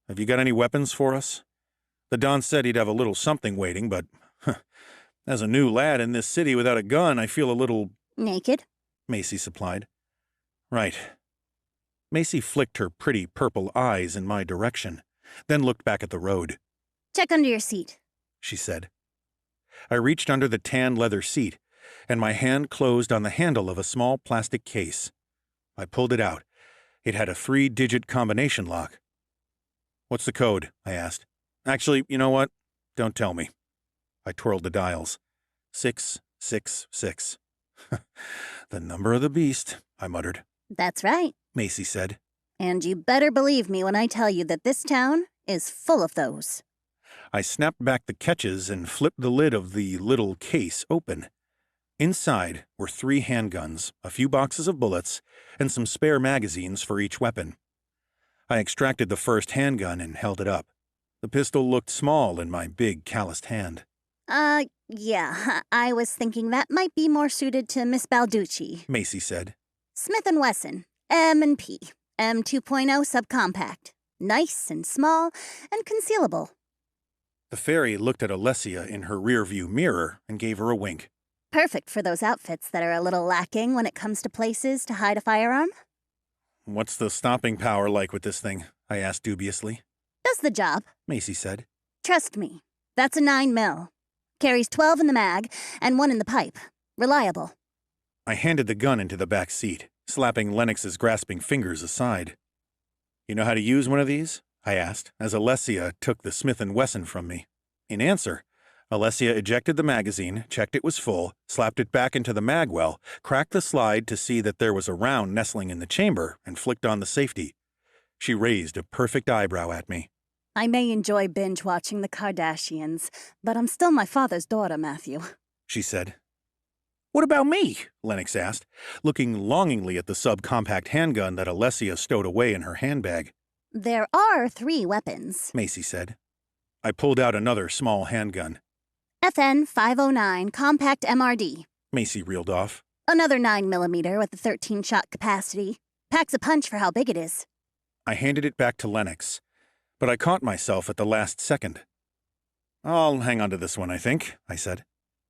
"have you got any weapons for us? The Don said he'd have a little something waiting, but as a new lad in this city without a gun, I feel a little—" Naked? Macy supplied. "Right." Macy flicked her pretty purple eyes in my direction, then looked back at the road. Check under your seat, she said. I reached under the tan leather seat, and my hand closed on the handle of a small plastic case. I pulled it out. It had a 3-digit combination lock. "What's the code?" I asked. "Actually, you know what? Don't tell me." I twirled the dials. 666. "The number of the beast," I muttered. That's right. Macy said. "And you better believe me when I tell you that this town is full of those." I snapped back the catches and flipped the lid of the little case open. Inside were 3 handguns, a few boxes of bullets, and some spare magazines for each weapon. I extracted the first handgun and held it up. The pistol looked small in my big, calloused hand. Yeah, I was thinking that might be more suited to Miss Balducci. Macy said. Smith & Wesson, M&P, M2.0 subcompact. Nice and small and concealable. The fairy looked at Alessia in her rearview mirror and gave her a wink. Perfect for those outfits that are a little lacking when it comes to places to hide a firearm. "What's the stopping power like with this thing?" I asked dubiously. Does the job. Macy said. Trust me, that's a 9mm. Carries 12 in the mag and 1 in the pipe. Reliable. I handed the gun into the back seat, slapping Lennox's grasping fingers aside. "You know how to use one of these?" I asked, as Alessia took the Smith & Wesson from me. In answer, Alessia ejected the magazine, checked it was full, slapped it back into the magwell, cracked the slide to see that there was a round nestling in the chamber, and flicked on the safety. She raised a perfect eyebrow at me. I may enjoy binge-watching the Kardashians, but I'm still my father's daughter, Matthew. She said. What about me? Lennox asked, looking longingly at the subcompact handgun that Alessia stowed away in her handbag. There are 3 weapons, Macy said. I pulled out another small handgun. FN 509 compact MRD. Macy reeled off. Another 9mm with a 13-shot capacity. Packs a punch for how big it is. I handed it back to Lennox, but I caught myself at the last second. "I'll hang on to this one, I think," I said.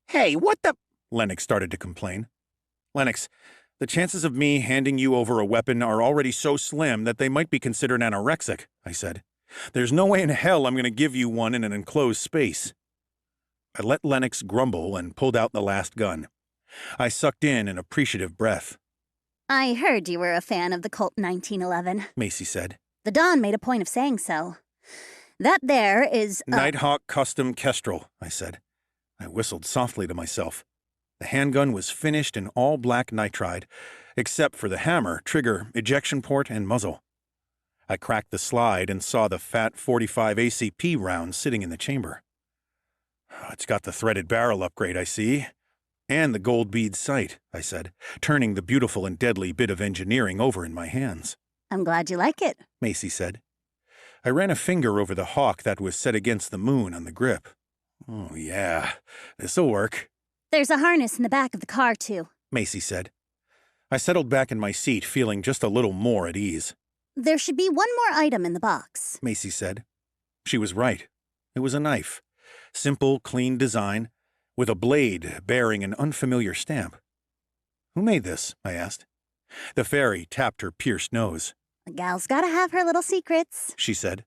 Hey, what the— Lennox started to complain. "Lennox, the chances of me handing you over a weapon are already so slim that they might be considered anorexic," I said. "There's no way in hell I'm going to give you one in an enclosed space." I let Lennox grumble and pulled out the last gun. I sucked in an appreciative breath. I heard you were a fan of the Colt 1911. Macy said. The Don made a point of saying so. That there is Nighthawk Custom Kestrel, I said. I whistled softly to myself. The handgun was finished in all black nitride, except for the hammer, trigger, ejection port, and muzzle. I cracked the slide and saw the fat .45 ACP round sitting in the chamber. "It's got the threaded barrel upgrade, I see. And the gold bead sight," I said, turning the beautiful and deadly bit of engineering over in my hands. I'm glad you like it, Macy said. I ran a finger over the hawk that was set against the moon on the grip. "Oh, yeah, this'll work," There's a harness in the back of the car, too. Macy said. I settled back in my seat, feeling just a little more at ease. There should be one more item in the box, Macy said. She was right. It was a knife. Simple, clean design, with a blade bearing an unfamiliar stamp. "Who made this?" I asked. The fairy tapped her pierced nose. A gal's gotta have her little secrets. She said.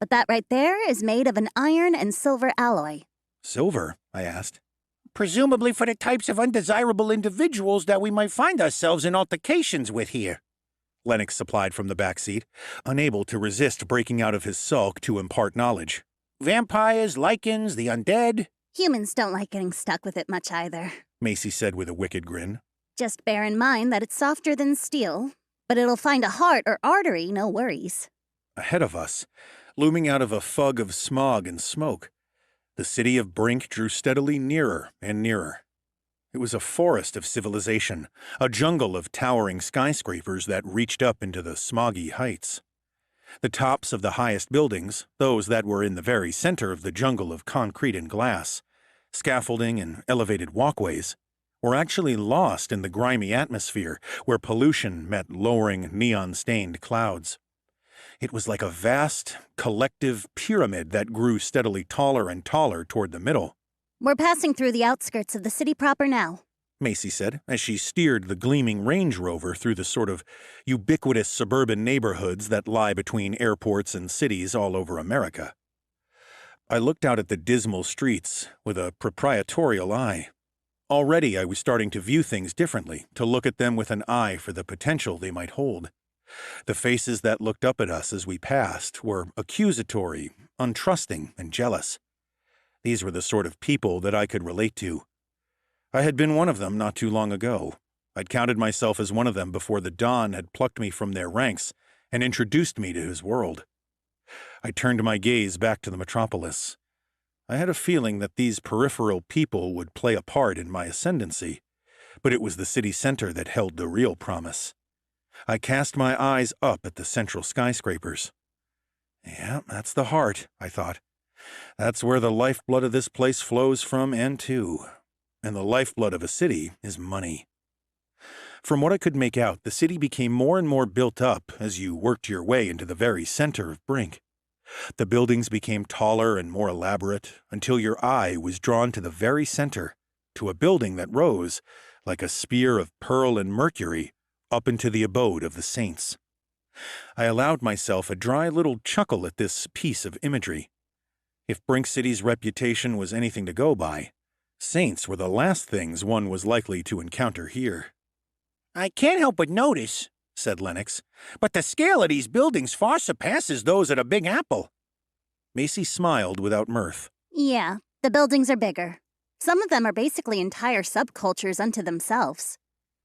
But that right there is made of an iron and silver alloy. "Silver?" I asked. Presumably for the types of undesirable individuals that we might find ourselves in altercations with here. Lennox supplied from the back seat, unable to resist breaking out of his sulk to impart knowledge. Vampires, lichens, the undead. Humans don't like getting stuck with it much either. Macy said with a wicked grin. Just bear in mind that it's softer than steel, but it'll find a heart or artery, no worries. Ahead of us, looming out of a fog of smog and smoke, The city of Brink drew steadily nearer and nearer. It was a forest of civilization, a jungle of towering skyscrapers that reached up into the smoggy heights. The tops of the highest buildings, those that were in the very center of the jungle of concrete and glass, scaffolding and elevated walkways, were actually lost in the grimy atmosphere where pollution met lowering neon-stained clouds. It was like a vast, collective pyramid that grew steadily taller and taller toward the middle. We're passing through the outskirts of the city proper now, Macy said, as she steered the gleaming Range Rover through the sort of ubiquitous suburban neighborhoods that lie between airports and cities all over America. I looked out at the dismal streets with a proprietorial eye. Already I was starting to view things differently, to look at them with an eye for the potential they might hold. The faces that looked up at us as we passed were accusatory, untrusting, and jealous. These were the sort of people that I could relate to. I had been one of them not too long ago. I'd counted myself as one of them before the Don had plucked me from their ranks and introduced me to his world. I turned my gaze back to the metropolis. I had a feeling that these peripheral people would play a part in my ascendancy, but it was the city center that held the real promise. I cast my eyes up at the central skyscrapers. Yeah, that's the heart, I thought. That's where the lifeblood of this place flows from and to. And the lifeblood of a city is money. From what I could make out, the city became more and more built up as you worked your way into the very center of Brink. The buildings became taller and more elaborate until your eye was drawn to the very center, to a building that rose, like a spear of pearl and mercury, up into the abode of the saints. I allowed myself a dry little chuckle at this piece of imagery. If Brink City's reputation was anything to go by, saints were the last things one was likely to encounter here. I can't help but notice, said Lennox, but the scale of these buildings far surpasses those at a Big Apple. Macy smiled without mirth. Yeah, the buildings are bigger. Some of them are basically entire subcultures unto themselves.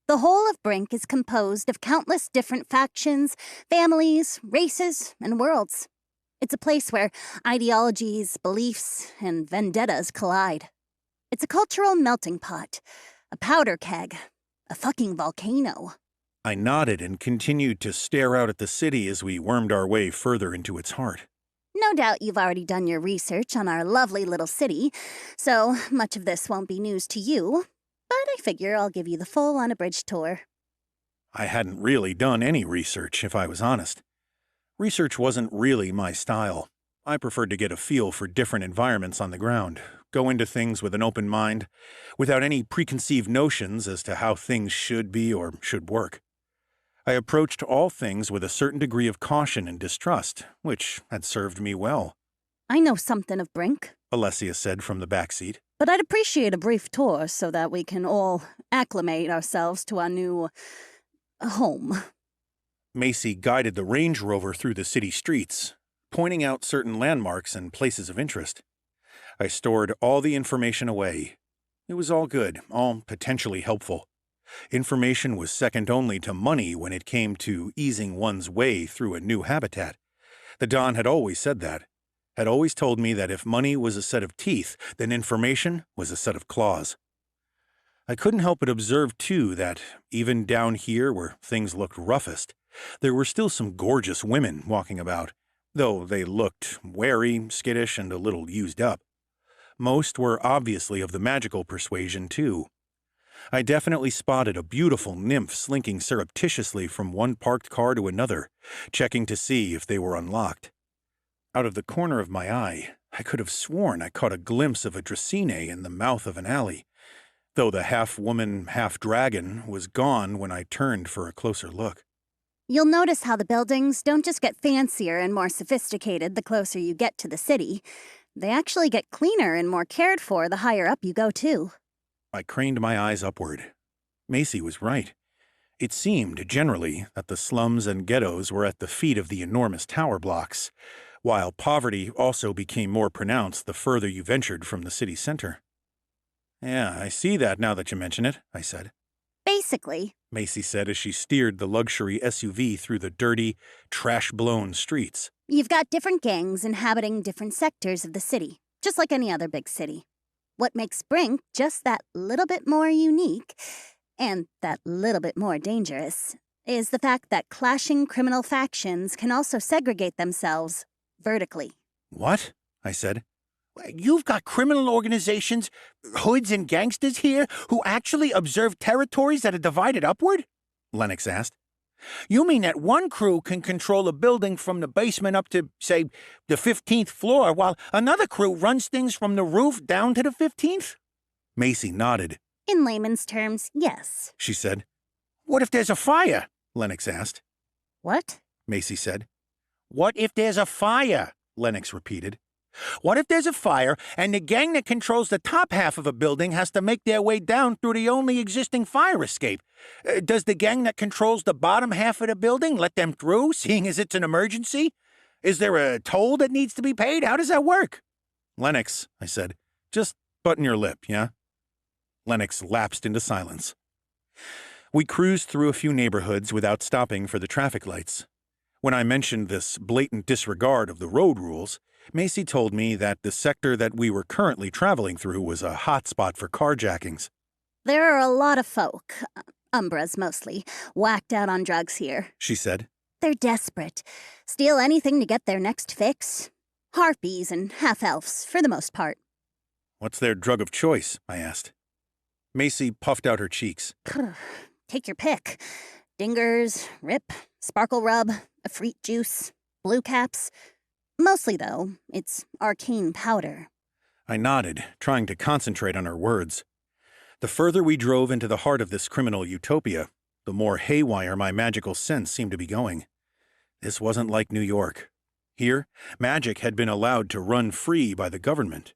The whole of Brink is composed of countless different factions, families, races, and worlds. It's a place where ideologies, beliefs, and vendettas collide. It's a cultural melting pot, a powder keg, a fucking volcano. I nodded and continued to stare out at the city as we wormed our way further into its heart. No doubt you've already done your research on our lovely little city, so much of this won't be news to you, but I figure I'll give you the full unabridged tour. I hadn't really done any research, if I was honest. Research wasn't really my style. I preferred to get a feel for different environments on the ground, go into things with an open mind, without any preconceived notions as to how things should be or should work. I approached all things with a certain degree of caution and distrust, which had served me well. I know something of Brink, Alessia said from the back seat. but I'd appreciate a brief tour so that we can all acclimate ourselves to our new home. Macy guided the Range Rover through the city streets, pointing out certain landmarks and places of interest. I stored all the information away. It was all good, all potentially helpful. Information was second only to money when it came to easing one's way through a new habitat. The Don had always said that. Had always told me that if money was a set of teeth, then information was a set of claws. I couldn't help but observe, too, that even down here where things looked roughest, there were still some gorgeous women walking about, though they looked wary, skittish, and a little used up. Most were obviously of the magical persuasion, too. I definitely spotted a beautiful nymph slinking surreptitiously from one parked car to another, checking to see if they were unlocked. Out of the corner of my eye, I could have sworn I caught a glimpse of a Dracine in the mouth of an alley, though the half-woman, half-dragon was gone when I turned for a closer look. You'll notice how the buildings don't just get fancier and more sophisticated the closer you get to the city. They actually get cleaner and more cared for the higher up you go, too. I craned my eyes upward. Macy was right. It seemed, generally, that the slums and ghettos were at the feet of the enormous tower blocks, while poverty also became more pronounced the further you ventured from the city center. Yeah, I see that now that you mention it, I said. Basically, Macy said as she steered the luxury SUV through the dirty, trash-blown streets. you've got different gangs inhabiting different sectors of the city, just like any other big city. What makes Brink just that little bit more unique, and that little bit more dangerous, is the fact that clashing criminal factions can also segregate themselves vertically. What? I said. You've got criminal organizations, hoods and gangsters here who actually observe territories that are divided upward? Lennox asked. You mean that one crew can control a building from the basement up to, say, the 15th floor, while another crew runs things from the roof down to the 15th? Macy nodded. In layman's terms, yes. She said. What if there's a fire? Lennox asked. What? Macy said. What if there's a fire? Lennox repeated. What if there's a fire and the gang that controls the top half of a building has to make their way down through the only existing fire escape? Does the gang that controls the bottom half of the building let them through, seeing as it's an emergency? Is there a toll that needs to be paid? How does that work? Lennox, I said, just button your lip, yeah? Lennox lapsed into silence. We cruised through a few neighborhoods without stopping for the traffic lights. When I mentioned this blatant disregard of the road rules, Macy told me that the sector that we were currently traveling through was a hot spot for carjackings. There are a lot of folk, Umbras mostly, whacked out on drugs here. She said. They're desperate. Steal anything to get their next fix. Harpies and half-elves, for the most part. What's their drug of choice? I asked. Macy puffed out her cheeks. Take your pick. Dingers, rip, sparkle rub, efreet juice, blue caps. Mostly, though, it's arcane powder. I nodded, trying to concentrate on her words. The further we drove into the heart of this criminal utopia, the more haywire my magical sense seemed to be going. This wasn't like New York. Here, magic had been allowed to run free by the government.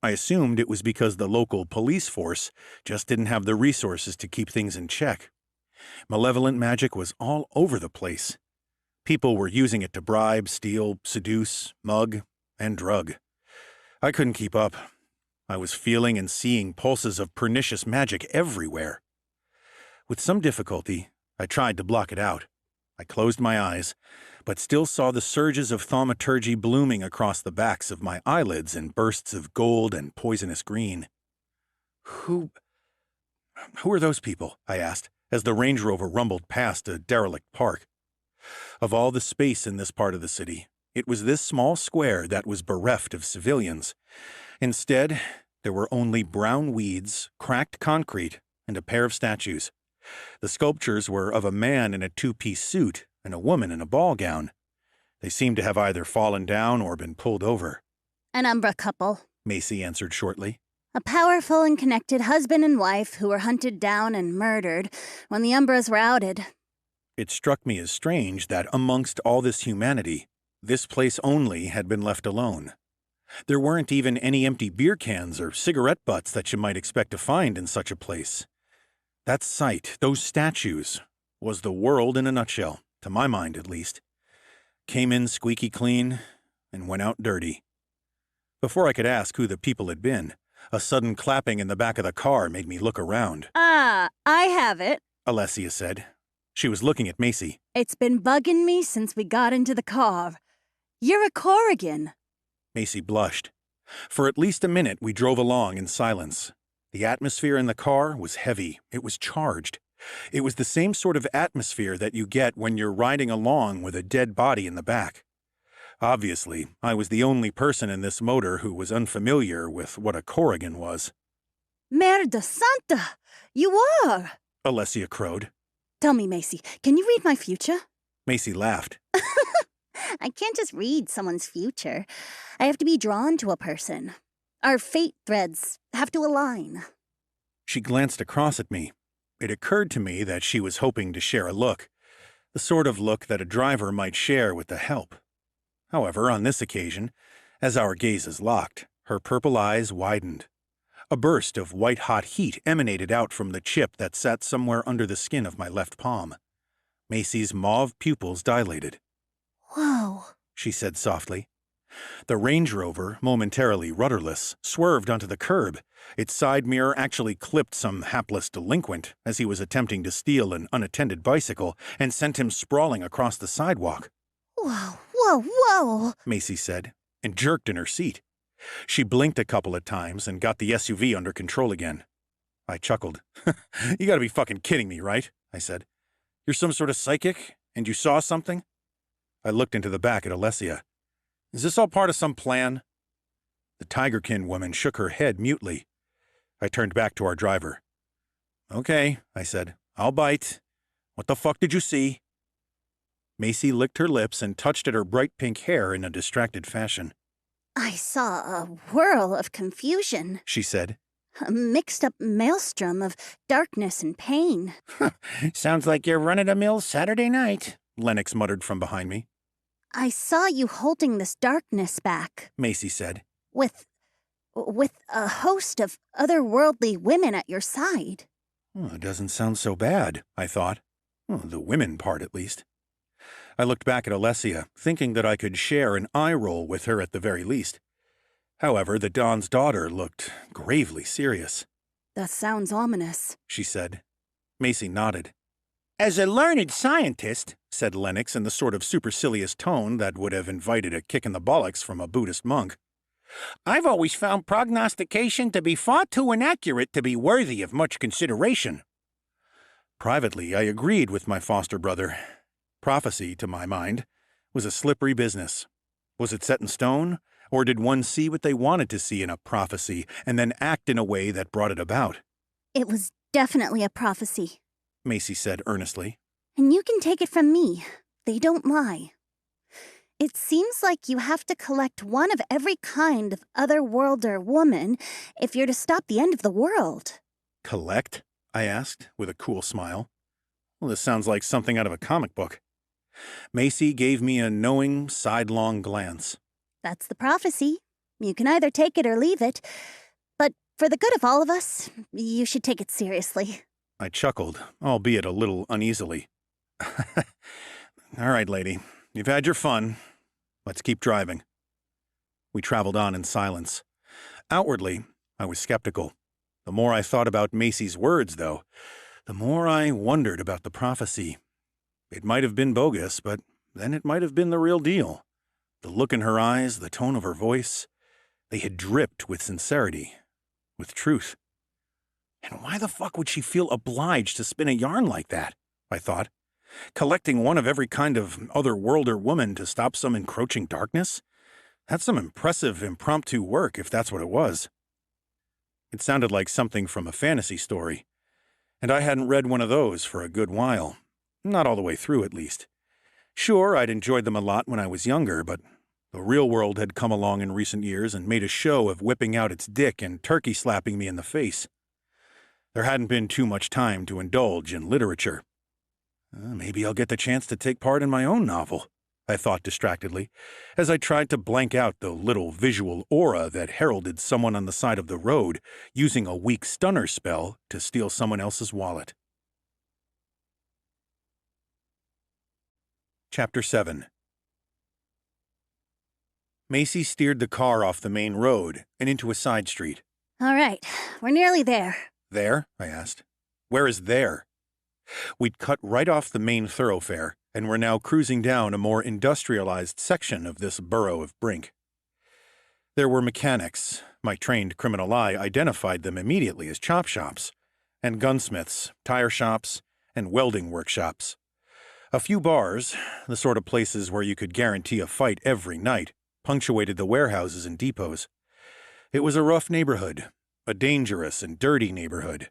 I assumed it was because the local police force just didn't have the resources to keep things in check. Malevolent magic was all over the place. People were using it to bribe, steal, seduce, mug, and drug. I couldn't keep up. I was feeling and seeing pulses of pernicious magic everywhere. With some difficulty, I tried to block it out. I closed my eyes, but still saw the surges of thaumaturgy blooming across the backs of my eyelids in bursts of gold and poisonous green. Who are those people? I asked, as the Range Rover rumbled past a derelict park. Of all the space in this part of the city, it was this small square that was bereft of civilians. Instead, there were only brown weeds, cracked concrete, and a pair of statues. The sculptures were of a man in a two-piece suit and a woman in a ball gown. They seemed to have either fallen down or been pulled over. An Umbra couple. Macy answered shortly. A powerful and connected husband and wife who were hunted down and murdered when the Umbras were outed. It struck me as strange that amongst all this humanity, this place only had been left alone. There weren't even any empty beer cans or cigarette butts that you might expect to find in such a place. That sight, those statues, was the world in a nutshell, to my mind at least. Came in squeaky clean and went out dirty. Before I could ask who the people had been, a sudden clapping in the back of the car made me look around. Ah, I have it. Alessia said. She was looking at Macy. It's been bugging me since we got into the car. You're a Corrigan. Macy blushed. For at least a minute we drove along in silence. The atmosphere in the car was heavy. It was charged. It was the same sort of atmosphere that you get when you're riding along with a dead body in the back. Obviously, I was the only person in this motor who was unfamiliar with what a Corrigan was. Merda Santa! You are! Alessia crowed. Tell me, Macy, can you read my future? Macy laughed. I can't just read someone's future. I have to be drawn to a person. Our fate threads have to align. She glanced across at me. It occurred to me that she was hoping to share a look, the sort of look that a driver might share with the help. However, on this occasion, as our gazes locked, her purple eyes widened. A burst of white-hot heat emanated out from the chip that sat somewhere under the skin of my left palm. Macy's mauve pupils dilated. Whoa, she said softly. The Range Rover, momentarily rudderless, swerved onto the curb. Its side mirror actually clipped some hapless delinquent as he was attempting to steal an unattended bicycle and sent him sprawling across the sidewalk. whoa, whoa, whoa, Macy said, and jerked in her seat. She blinked a couple of times and got the SUV under control again. I chuckled. You gotta be fucking kidding me, right? I said. You're some sort of psychic, and you saw something? I looked into the back at Alessia. Is this all part of some plan? The Tigerkin woman shook her head mutely. I turned back to our driver. Okay, I said. I'll bite. What the fuck did you see? Macy licked her lips and touched at her bright pink hair in a distracted fashion. I saw a whirl of confusion, She said. a mixed-up maelstrom of darkness and pain. Sounds like your run-of-the-mill Saturday night, Lennox muttered from behind me. I saw you holding this darkness back, Macy said. with a host of otherworldly women at your side. Oh, it doesn't sound so bad, I thought. The women part, at least. I looked back at Alessia, thinking that I could share an eye roll with her at the very least. However, the Don's daughter looked gravely serious. That sounds ominous, She said. Macy nodded. As a learned scientist, Said Lennox in the sort of supercilious tone that would have invited a kick in the bollocks from a Buddhist monk. I've always found prognostication to be far too inaccurate to be worthy of much consideration. Privately, I agreed with my foster brother. Prophecy, to my mind, was a slippery business. Was it set in stone, or did one see what they wanted to see in a prophecy and then act in a way that brought it about? It was definitely a prophecy. Macy said earnestly. And you can take it from me. They don't lie. It seems like you have to collect one of every kind of otherworlder woman if you're to stop the end of the world. Collect? I asked, with a cool smile. Well, this sounds like something out of a comic book. Macy gave me a knowing, sidelong glance. That's the prophecy. You can either take it or leave it. But for the good of all of us, you should take it seriously. I chuckled, albeit a little uneasily. All right, lady. You've had your fun. Let's keep driving. We traveled on in silence. Outwardly, I was skeptical. The more I thought about Macy's words, though, the more I wondered about the prophecy. It might have been bogus, but then it might have been the real deal. The look in her eyes, the tone of her voice, they had dripped with sincerity, with truth. And why the fuck would she feel obliged to spin a yarn like that? I thought. Collecting one of every kind of otherworlder woman to stop some encroaching darkness? That's some impressive impromptu work, if that's what it was. It sounded like something from a fantasy story, and I hadn't read one of those for a good while. Not all the way through, at least. Sure, I'd enjoyed them a lot when I was younger, but the real world had come along in recent years and made a show of whipping out its dick and turkey slapping me in the face. There hadn't been too much time to indulge in literature. Maybe I'll get the chance to take part in my own novel, I thought distractedly, as I tried to blank out the little visual aura that heralded someone on the side of the road using a weak stunner spell to steal someone else's wallet. Chapter 7. Macy steered the car off the main road and into a side street. All right, we're nearly there. There? I asked. Where is there? We'd cut right off the main thoroughfare, and were now cruising down a more industrialized section of this borough of Brink. There were mechanics, my trained criminal eye identified them immediately as chop shops, and gunsmiths, tire shops, and welding workshops. A few bars, the sort of places where you could guarantee a fight every night, punctuated the warehouses and depots. It was a rough neighborhood, a dangerous and dirty neighborhood.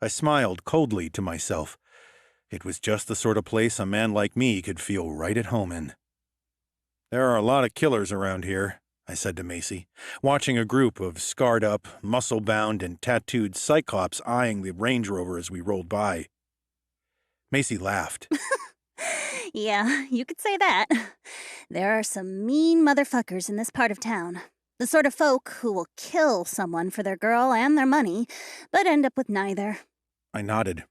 I smiled coldly to myself. It was just the sort of place a man like me could feel right at home in. There are a lot of killers around here, I said to Macy, watching a group of scarred-up, muscle-bound, and tattooed cyclops eyeing the Range Rover as we rolled by. Macy laughed. Yeah, you could say that. There are some mean motherfuckers in this part of town. The sort of folk who will kill someone for their girl and their money, but end up with neither. I nodded.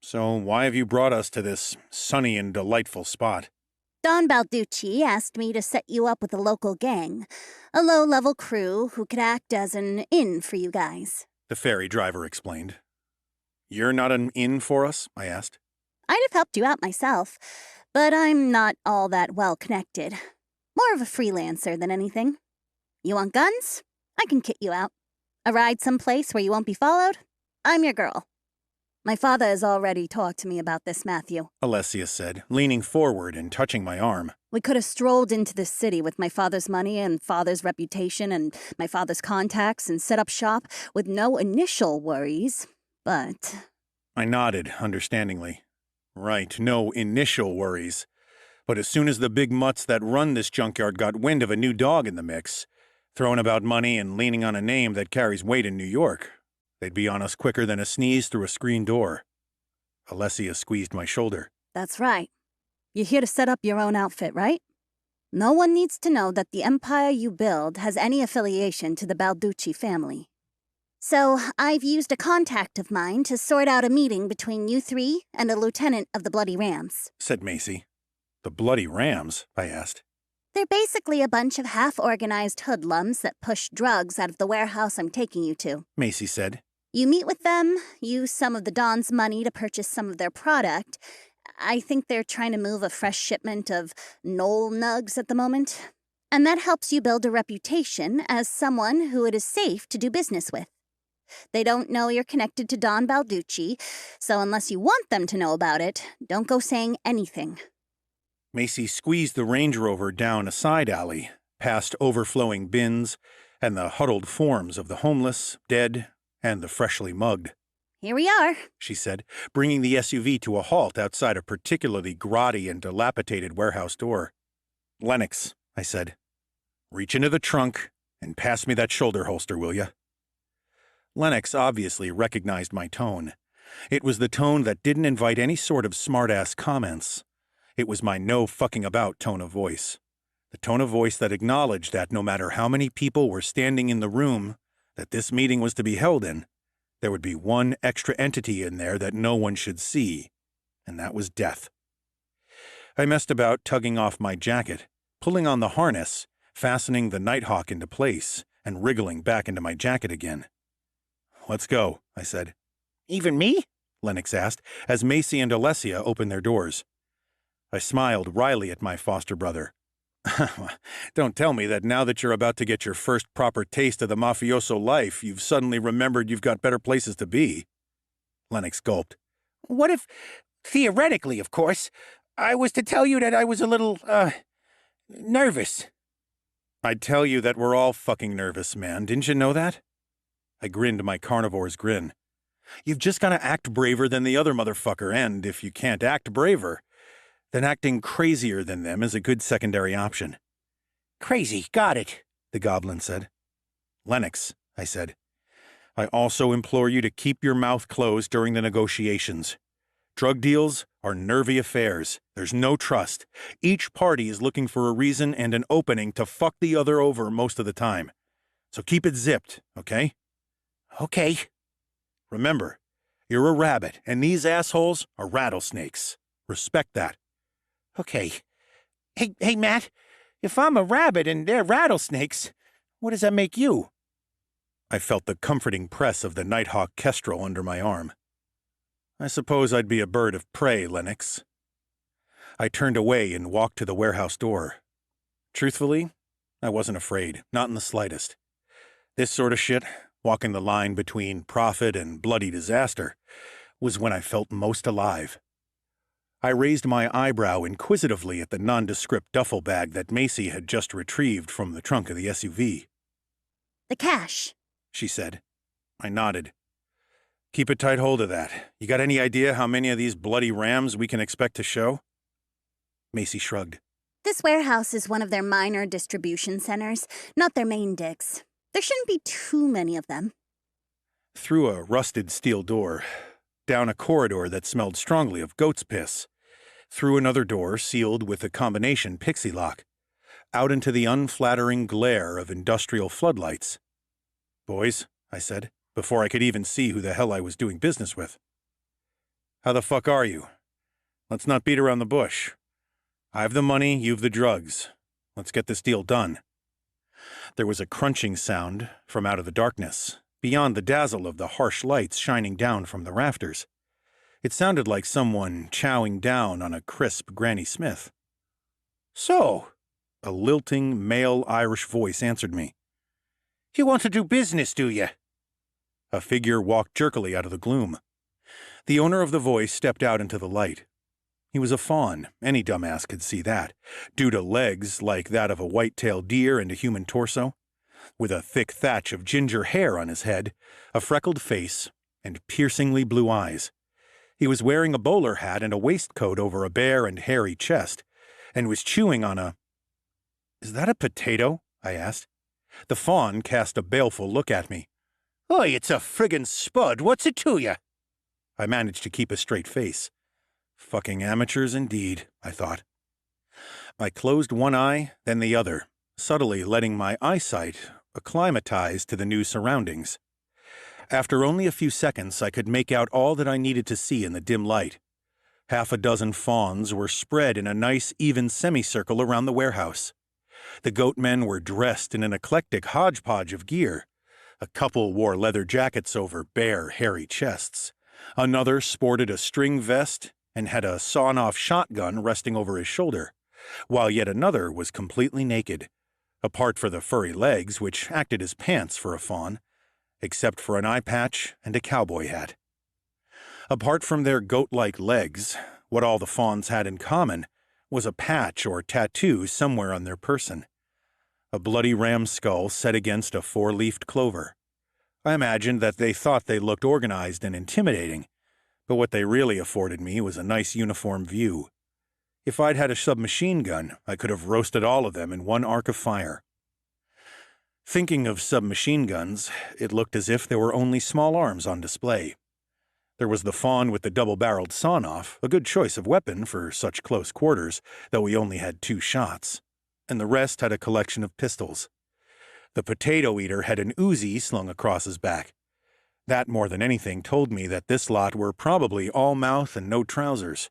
So why have you brought us to this sunny and delightful spot? Don Balducci asked me to set you up with a local gang, a low-level crew who could act as an inn for you guys. The ferry driver explained. You're not an inn for us? I asked. I'd have helped you out myself, but I'm not all that well connected. More of a freelancer than anything. You want guns? I can kit you out. A ride someplace where you won't be followed? I'm your girl. My father has already talked to me about this, Matthew. Alessia said, leaning forward and touching my arm. We could have strolled into the city with my father's money and father's reputation and my father's contacts and set up shop with no initial worries, but... I nodded, understandingly. Right, no initial worries. But as soon as the big mutts that run this junkyard got wind of a new dog in the mix, throwing about money and leaning on a name that carries weight in New York, they'd be on us quicker than a sneeze through a screen door. Alessia squeezed my shoulder. That's right. You're here to set up your own outfit, right? No one needs to know that the empire you build has any affiliation to the Balducci family. So, I've used a contact of mine to sort out a meeting between you three and a lieutenant of the Bloody Rams, said Macy. The Bloody Rams? I asked. They're basically a bunch of half-organized hoodlums that push drugs out of the warehouse I'm taking you to, Macy said. You meet with them, use some of the Don's money to purchase some of their product. I think they're trying to move a fresh shipment of Knoll nugs at the moment. And that helps you build a reputation as someone who it is safe to do business with. They don't know you're connected to Don Balducci, so unless you want them to know about it, don't go saying anything. Macy squeezed the Range Rover down a side alley, past overflowing bins and the huddled forms of the homeless, dead, and the freshly mugged. Here we are, she said, bringing the SUV to a halt outside a particularly grotty and dilapidated warehouse door. Lennox, I said, reach into the trunk and pass me that shoulder holster, will you? Lennox obviously recognized my tone. It was the tone that didn't invite any sort of smart-ass comments. It was my no-fucking-about tone of voice. The tone of voice that acknowledged that no matter how many people were standing in the room that this meeting was to be held in, there would be one extra entity in there that no one should see, and that was death. I messed about tugging off my jacket, pulling on the harness, fastening the Nighthawk into place, and wriggling back into my jacket again. Let's go, I said. Even me? Lennox asked, as Macy and Alessia opened their doors. I smiled wryly at my foster brother. Don't tell me that now that you're about to get your first proper taste of the mafioso life, you've suddenly remembered you've got better places to be. Lennox gulped. What if, theoretically, of course, I was to tell you that I was a little, nervous? I'd tell you that we're all fucking nervous, man. Didn't you know that? I grinned my carnivore's grin. You've just got to act braver than the other motherfucker, and if you can't act braver, then acting crazier than them is a good secondary option. Crazy, got it, the goblin said. Lennox, I said, I also implore you to keep your mouth closed during the negotiations. Drug deals are nervy affairs. There's no trust. Each party is looking for a reason and an opening to fuck the other over most of the time. So keep it zipped, okay? Okay. Remember, you're a rabbit, and these assholes are rattlesnakes. Respect that. Okay. Hey, Matt, if I'm a rabbit and they're rattlesnakes, what does that make you? I felt the comforting press of the Nighthawk kestrel under my arm. I suppose I'd be a bird of prey, Lennox. I turned away and walked to the warehouse door. Truthfully, I wasn't afraid, not in the slightest. This sort of shit, walking the line between profit and bloody disaster, was when I felt most alive. I raised my eyebrow inquisitively at the nondescript duffel bag that Macy had just retrieved from the trunk of the SUV. The cash, she said. I nodded. Keep a tight hold of that. You got any idea how many of these bloody rams we can expect to show? Macy shrugged. This warehouse is one of their minor distribution centers, not their main digs. There shouldn't be too many of them. Through a rusted steel door, down a corridor that smelled strongly of goat's piss, through another door sealed with a combination pixie lock, out into the unflattering glare of industrial floodlights. Boys, I said, before I could even see who the hell I was doing business with. How the fuck are you? Let's not beat around the bush. I've the money, you've the drugs. Let's get this deal done. There was a crunching sound from out of the darkness, beyond the dazzle of the harsh lights shining down from the rafters. It sounded like someone chowing down on a crisp Granny Smith. So, a lilting male Irish voice answered me. You want to do business, do you? A figure walked jerkily out of the gloom. The owner of the voice stepped out into the light. He was a fawn, any dumbass could see that, due to legs like that of a white-tailed deer and a human torso, with a thick thatch of ginger hair on his head, a freckled face, and piercingly blue eyes. He was wearing a bowler hat and a waistcoat over a bare and hairy chest, and was chewing on a— "Is that a potato?" I asked. The fawn cast a baleful look at me. Oi, it's a friggin' spud. What's it to you? I managed to keep a straight face. Fucking amateurs indeed, I thought. I closed one eye, then the other, subtly letting my eyesight acclimatize to the new surroundings. After only a few seconds, I could make out all that I needed to see in the dim light. Half a dozen fawns were spread in a nice, even semicircle around the warehouse. The goatmen were dressed in an eclectic hodgepodge of gear. A couple wore leather jackets over bare, hairy chests. Another sported a string vest and had a sawn-off shotgun resting over his shoulder, while yet another was completely naked, apart for the furry legs which acted as pants for a fawn, except for an eye patch and a cowboy hat. Apart from their goat-like legs, what all the fawns had in common was a patch or tattoo somewhere on their person. A bloody ram skull set against a four-leafed clover. I imagined that they thought they looked organized and intimidating, but what they really afforded me was a nice uniform view. If I'd had a submachine gun, I could have roasted all of them in one arc of fire. Thinking of submachine guns, it looked as if there were only small arms on display. There was the fawn with the double-barreled sawn-off, a good choice of weapon for such close quarters, though he only had 2 shots, and the rest had a collection of pistols. The potato eater had an Uzi slung across his back. That more than anything told me that this lot were probably all mouth and no trousers.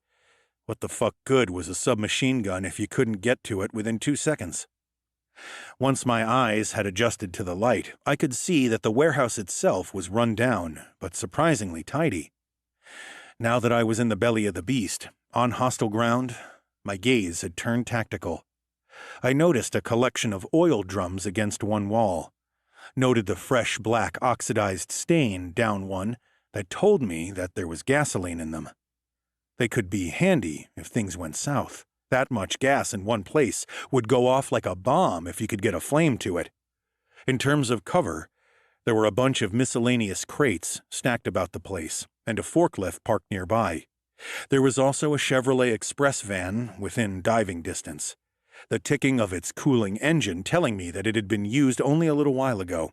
What the fuck good was a submachine gun if you couldn't get to it within 2 seconds? Once my eyes had adjusted to the light, I could see that the warehouse itself was run down, but surprisingly tidy. Now that I was in the belly of the beast, on hostile ground, my gaze had turned tactical. I noticed a collection of oil drums against one wall, noted the fresh black oxidized stain down one that told me that there was gasoline in them. They could be handy if things went south. That much gas in one place would go off like a bomb if you could get a flame to it. In terms of cover, there were a bunch of miscellaneous crates stacked about the place, and a forklift parked nearby. There was also a Chevrolet Express van within diving distance, the ticking of its cooling engine telling me that it had been used only a little while ago.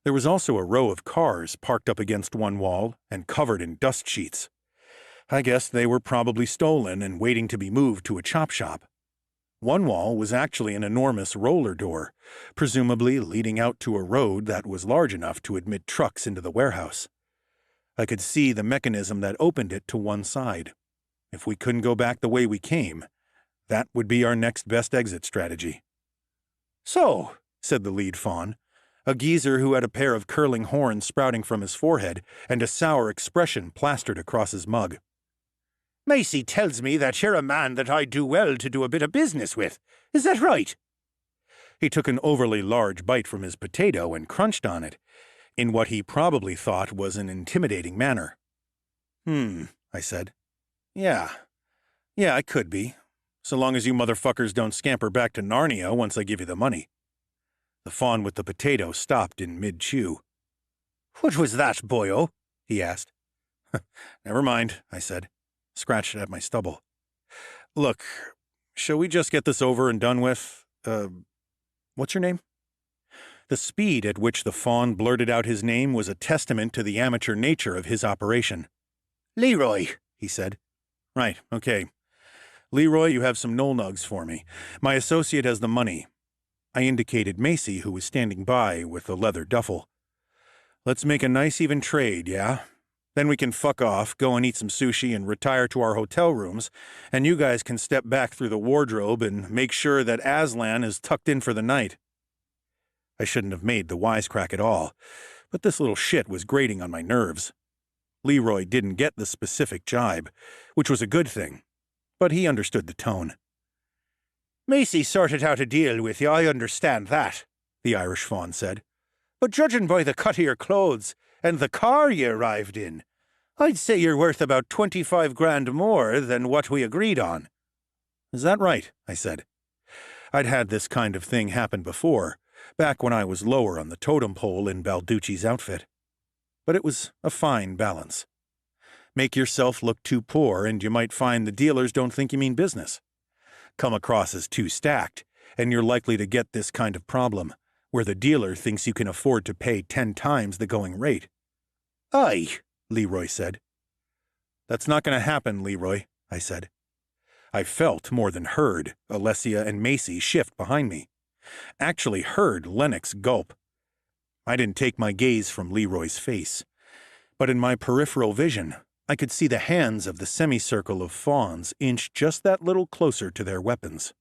There was also a row of cars parked up against one wall and covered in dust sheets. I guess they were probably stolen and waiting to be moved to a chop shop. One wall was actually an enormous roller door, presumably leading out to a road that was large enough to admit trucks into the warehouse. I could see the mechanism that opened it to one side. If we couldn't go back the way we came, that would be our next best exit strategy. "So," said the lead fawn, a geezer who had a pair of curling horns sprouting from his forehead and a sour expression plastered across his mug. Macy tells me that you're a man that I'd do well to do a bit of business with. Is that right? He took an overly large bite from his potato and crunched on it, in what he probably thought was an intimidating manner. I said. Yeah, I could be, so long as you motherfuckers don't scamper back to Narnia once I give you the money. The fawn with the potato stopped in mid-chew. What was that, boyo? He asked. Never mind, I said, scratched at my stubble. Look, shall we just get this over and done with? What's your name? The speed at which the fawn blurted out his name was a testament to the amateur nature of his operation. Leroy, he said. Right, okay. Leroy, you have some nugs for me. My associate has the money. I indicated Macy, who was standing by with the leather duffel. Let's make a nice even trade, yeah? Then we can fuck off, go and eat some sushi and retire to our hotel rooms, and you guys can step back through the wardrobe and make sure that Aslan is tucked in for the night. I shouldn't have made the wisecrack at all, but this little shit was grating on my nerves. Leroy didn't get the specific jibe, which was a good thing, but he understood the tone. Macy sorted out a deal with you, I understand that, the Irish fawn said. but judging by the cut of your clothes and the car you arrived in, I'd say you're worth about 25 grand more than what we agreed on. Is that right? I said. I'd had this kind of thing happen before, back when I was lower on the totem pole in Balducci's outfit. But it was a fine balance. Make yourself look too poor, and you might find the dealers don't think you mean business. Come across as too stacked, and you're likely to get this kind of problem, where the dealer thinks you can afford to pay 10 times the going rate. Aye, Leroy said. That's not going to happen, Leroy, I said. I felt more than heard Alessia and Macy shift behind me. Actually heard Lennox gulp. I didn't take my gaze from Leroy's face, but in my peripheral vision, I could see the hands of the semicircle of fawns inch just that little closer to their weapons.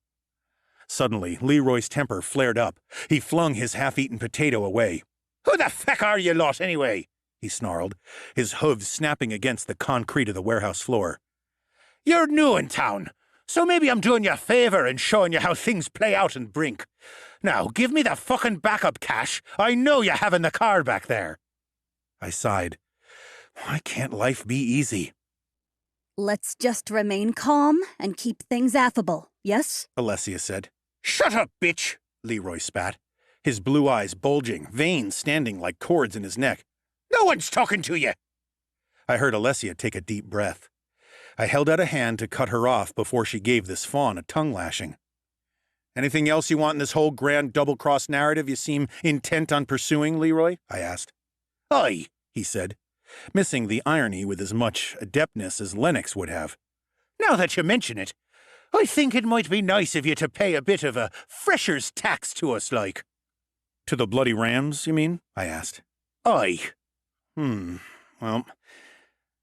Suddenly, Leroy's temper flared up. He flung his half-eaten potato away. Who the feck are you lot, anyway? He snarled, his hooves snapping against the concrete of the warehouse floor. You're new in town, so maybe I'm doing you a favour and showing you how things play out in Brink. Now, give me the fucking backup cash. I know you have in the car back there. I sighed. Why can't life be easy? Let's just remain calm and keep things affable, yes? Alessia said. Shut up, bitch! Leroy spat, his blue eyes bulging, veins standing like cords in his neck. No one's talking to you! I heard Alessia take a deep breath. I held out a hand to cut her off before she gave this fawn a tongue lashing. Anything else you want in this whole grand double-cross narrative you seem intent on pursuing, Leroy? I asked. Aye, he said, missing the irony with as much adeptness as Lennox would have. Now that you mention it, I think it might be nice of you to pay a bit of a fresher's tax to us, like. To the bloody rams, you mean? I asked. Aye. Well,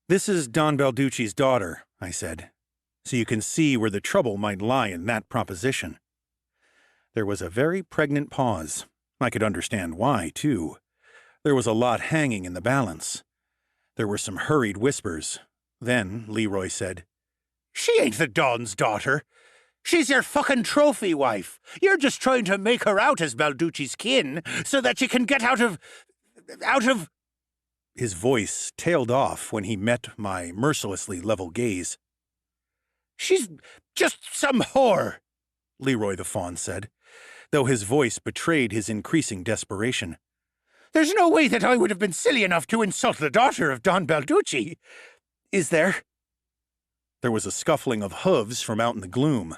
this is Don Balducci's daughter, I said, so you can see where the trouble might lie in that proposition. There was a very pregnant pause. I could understand why, too. There was a lot hanging in the balance. There were some hurried whispers. Then Leroy said, She ain't the Don's daughter. She's your fucking trophy wife. You're just trying to make her out as Balducci's kin so that you can get out of... His voice tailed off when he met my mercilessly level gaze. She's just some whore, Leroy the Fawn said, though his voice betrayed his increasing desperation. There's no way that I would have been silly enough to insult the daughter of Don Balducci. Is there? There was a scuffling of hooves from out in the gloom.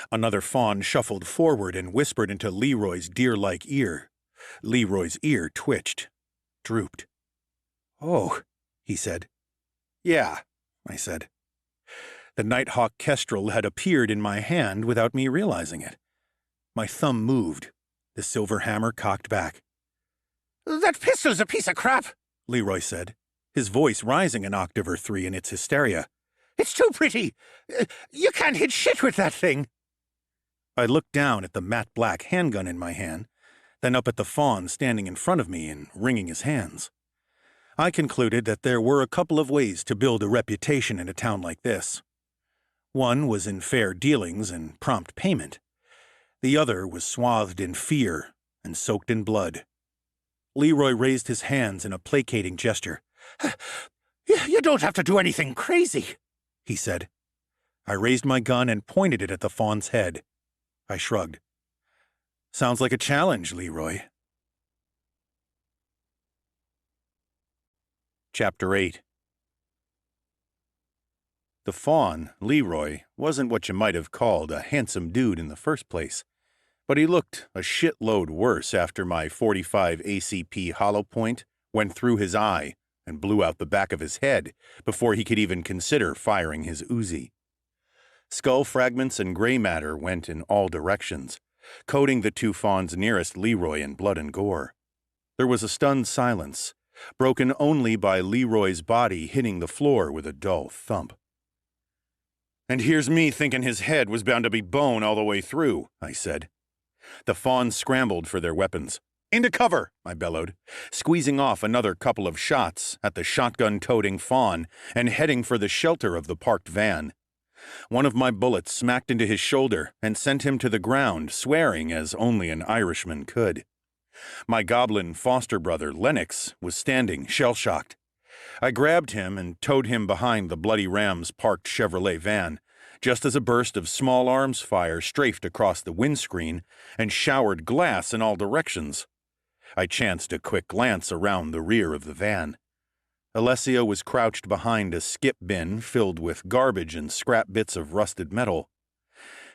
Another fawn shuffled forward and whispered into Leroy's deer-like ear. Leroy's ear twitched, drooped. Oh, he said. Yeah, I said. The Nighthawk kestrel had appeared in my hand without me realizing it. My thumb moved, the silver hammer cocked back. That pistol's a piece of crap, Leroy said, his voice rising an octave or 3 in its hysteria. It's too pretty. You can't hit shit with that thing. I looked down at the matte black handgun in my hand, then up at the fawn standing in front of me and wringing his hands. I concluded that there were a couple of ways to build a reputation in a town like this. One was in fair dealings and prompt payment. The other was swathed in fear and soaked in blood. Leroy raised his hands in a placating gesture. You don't have to do anything crazy, he said. I raised my gun and pointed it at the fawn's head. I shrugged. Sounds like a challenge, Leroy. Chapter 8. The fawn, Leroy, wasn't what you might have called a handsome dude in the first place, but he looked a shitload worse after my 45 ACP hollow point went through his eye and blew out the back of his head before he could even consider firing his Uzi. Skull fragments and gray matter went in all directions, coating the two fawns nearest Leroy in blood and gore. There was a stunned silence, broken only by Leroy's body hitting the floor with a dull thump. And here's me thinking his head was bound to be bone all the way through, I said. The fawns scrambled for their weapons. Into cover, I bellowed, squeezing off another couple of shots at the shotgun-toting fawn and heading for the shelter of the parked van. One of my bullets smacked into his shoulder and sent him to the ground, swearing as only an Irishman could. My goblin foster brother, Lennox, was standing, shell-shocked. I grabbed him and towed him behind the Bloody Ram's parked Chevrolet van, just as a burst of small arms fire strafed across the windscreen and showered glass in all directions. I chanced a quick glance around the rear of the van. Alessia was crouched behind a skip bin filled with garbage and scrap bits of rusted metal.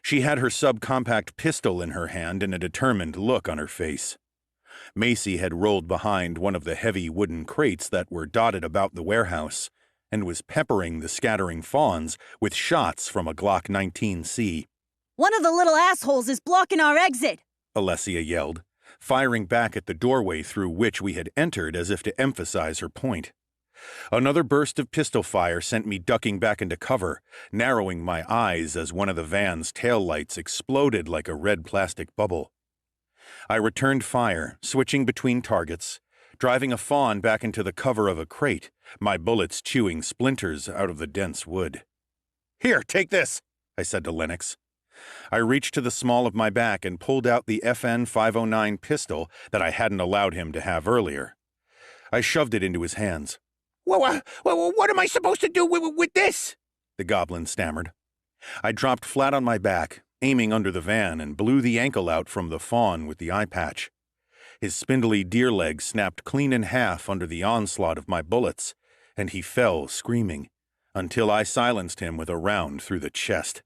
She had her subcompact pistol in her hand and a determined look on her face. Macy had rolled behind one of the heavy wooden crates that were dotted about the warehouse and was peppering the scattering fawns with shots from a Glock 19C. One of the little assholes is blocking our exit! Alessia yelled, firing back at the doorway through which we had entered as if to emphasize her point. Another burst of pistol fire sent me ducking back into cover, narrowing my eyes as one of the van's taillights exploded like a red plastic bubble. I returned fire, switching between targets, driving a fawn back into the cover of a crate, my bullets chewing splinters out of the dense wood. "Here, take this," I said to Lennox. I reached to the small of my back and pulled out the FN 509 pistol that I hadn't allowed him to have earlier. I shoved it into his hands. Well, what am I supposed to do with this?" The goblin stammered. I dropped flat on my back, aiming under the van, and blew the ankle out from the fawn with the eye patch. His spindly deer leg snapped clean in half under the onslaught of my bullets, and he fell screaming, until I silenced him with a round through the chest.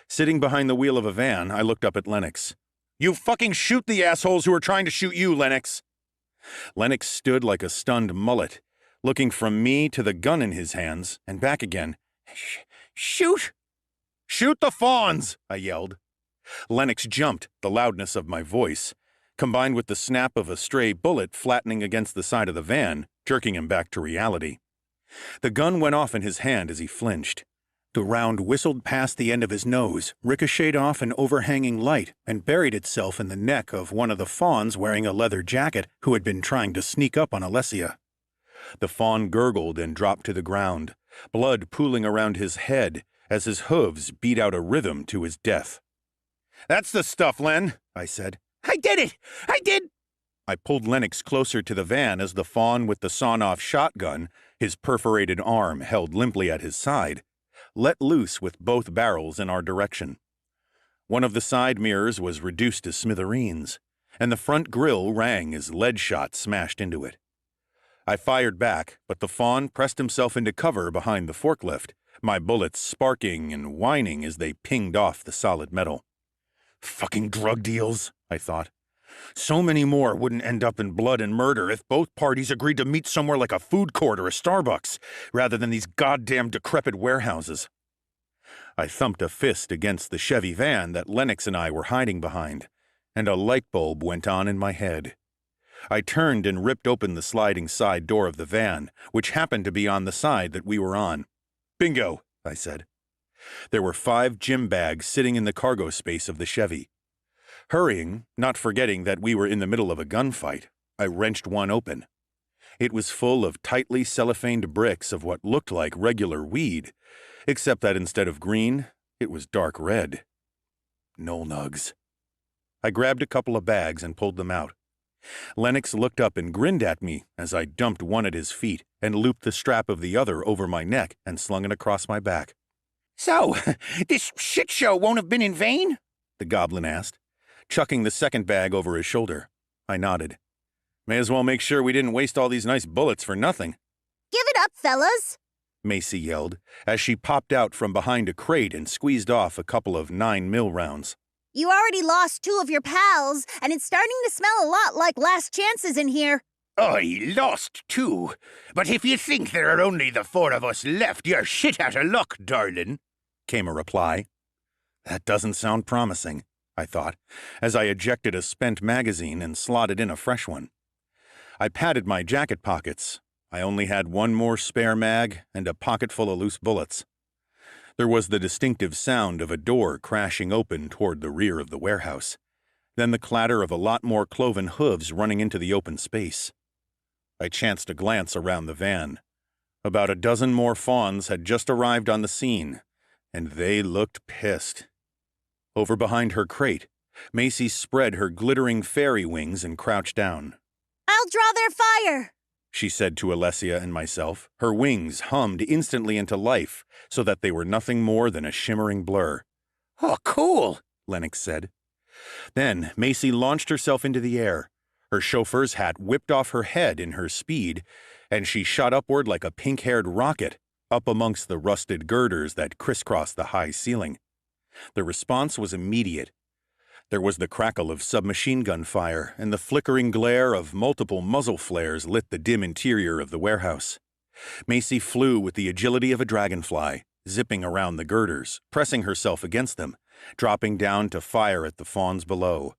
Sitting behind the wheel of a van, I looked up at Lennox. "You fucking shoot the assholes who are trying to shoot you, Lennox!" Lennox stood like a stunned mullet, looking from me to the gun in his hands and back again. Shoot! "Shoot the fawns!" I yelled. Lennox jumped, the loudness of my voice, combined with the snap of a stray bullet flattening against the side of the van, jerking him back to reality. The gun went off in his hand as he flinched. The round whistled past the end of his nose, ricocheted off an overhanging light, and buried itself in the neck of one of the fawns wearing a leather jacket who had been trying to sneak up on Alessia. The fawn gurgled and dropped to the ground, blood pooling around his head as his hooves beat out a rhythm to his death. "That's the stuff, Len," I said. I did it! I did! I pulled Lennox closer to the van as the fawn with the sawn-off shotgun, his perforated arm held limply at his side, let loose with both barrels in our direction. One of the side mirrors was reduced to smithereens, and the front grille rang as lead shots smashed into it. I fired back, but the fawn pressed himself into cover behind the forklift, my bullets sparking and whining as they pinged off the solid metal. Fucking drug deals, I thought. So many more wouldn't end up in blood and murder if both parties agreed to meet somewhere like a food court or a Starbucks, rather than these goddamn decrepit warehouses. I thumped a fist against the Chevy van that Lennox and I were hiding behind, and a light bulb went on in my head. I turned and ripped open the sliding side door of the van, which happened to be on the side that we were on. "Bingo," I said. There were 5 gym bags sitting in the cargo space of the Chevy. Hurrying, not forgetting that we were in the middle of a gunfight, I wrenched one open. It was full of tightly cellophaned bricks of what looked like regular weed, except that instead of green, it was dark red. Null nugs. I grabbed a couple of bags and pulled them out. Lennox looked up and grinned at me as I dumped one at his feet and looped the strap of the other over my neck and slung it across my back. "So, this shit show won't have been in vain?" the goblin asked, chucking the second bag over his shoulder. I nodded. "May as well make sure we didn't waste all these nice bullets for nothing." Give it up, fellas! Macy yelled as she popped out from behind a crate and squeezed off a couple of 9mm rounds. You already lost 2 of your pals, and it's starting to smell a lot like last chances in here. I lost 2. But if you think there are only the 4 of us left, you're shit out of luck, darling, came a reply. That doesn't sound promising, I thought, as I ejected a spent magazine and slotted in a fresh one. I patted my jacket pockets. I only had 1 more spare mag and a pocket full of loose bullets. There was the distinctive sound of a door crashing open toward the rear of the warehouse, then the clatter of a lot more cloven hooves running into the open space. I chanced a glance around the van. About a dozen more fawns had just arrived on the scene, and they looked pissed. Over behind her crate, Macy spread her glittering fairy wings and crouched down. I'll draw their fire, She said to Alessia and myself. Her wings hummed instantly into life, so that they were nothing more than a shimmering blur. Oh, cool, Lennox said. Then Macy launched herself into the air. Her chauffeur's hat whipped off her head in her speed, and she shot upward like a pink-haired rocket, up amongst the rusted girders that crisscrossed the high ceiling. The response was immediate. There was the crackle of submachine gun fire, and the flickering glare of multiple muzzle flares lit the dim interior of the warehouse. Macy flew with the agility of a dragonfly, zipping around the girders, pressing herself against them, dropping down to fire at the fawns below.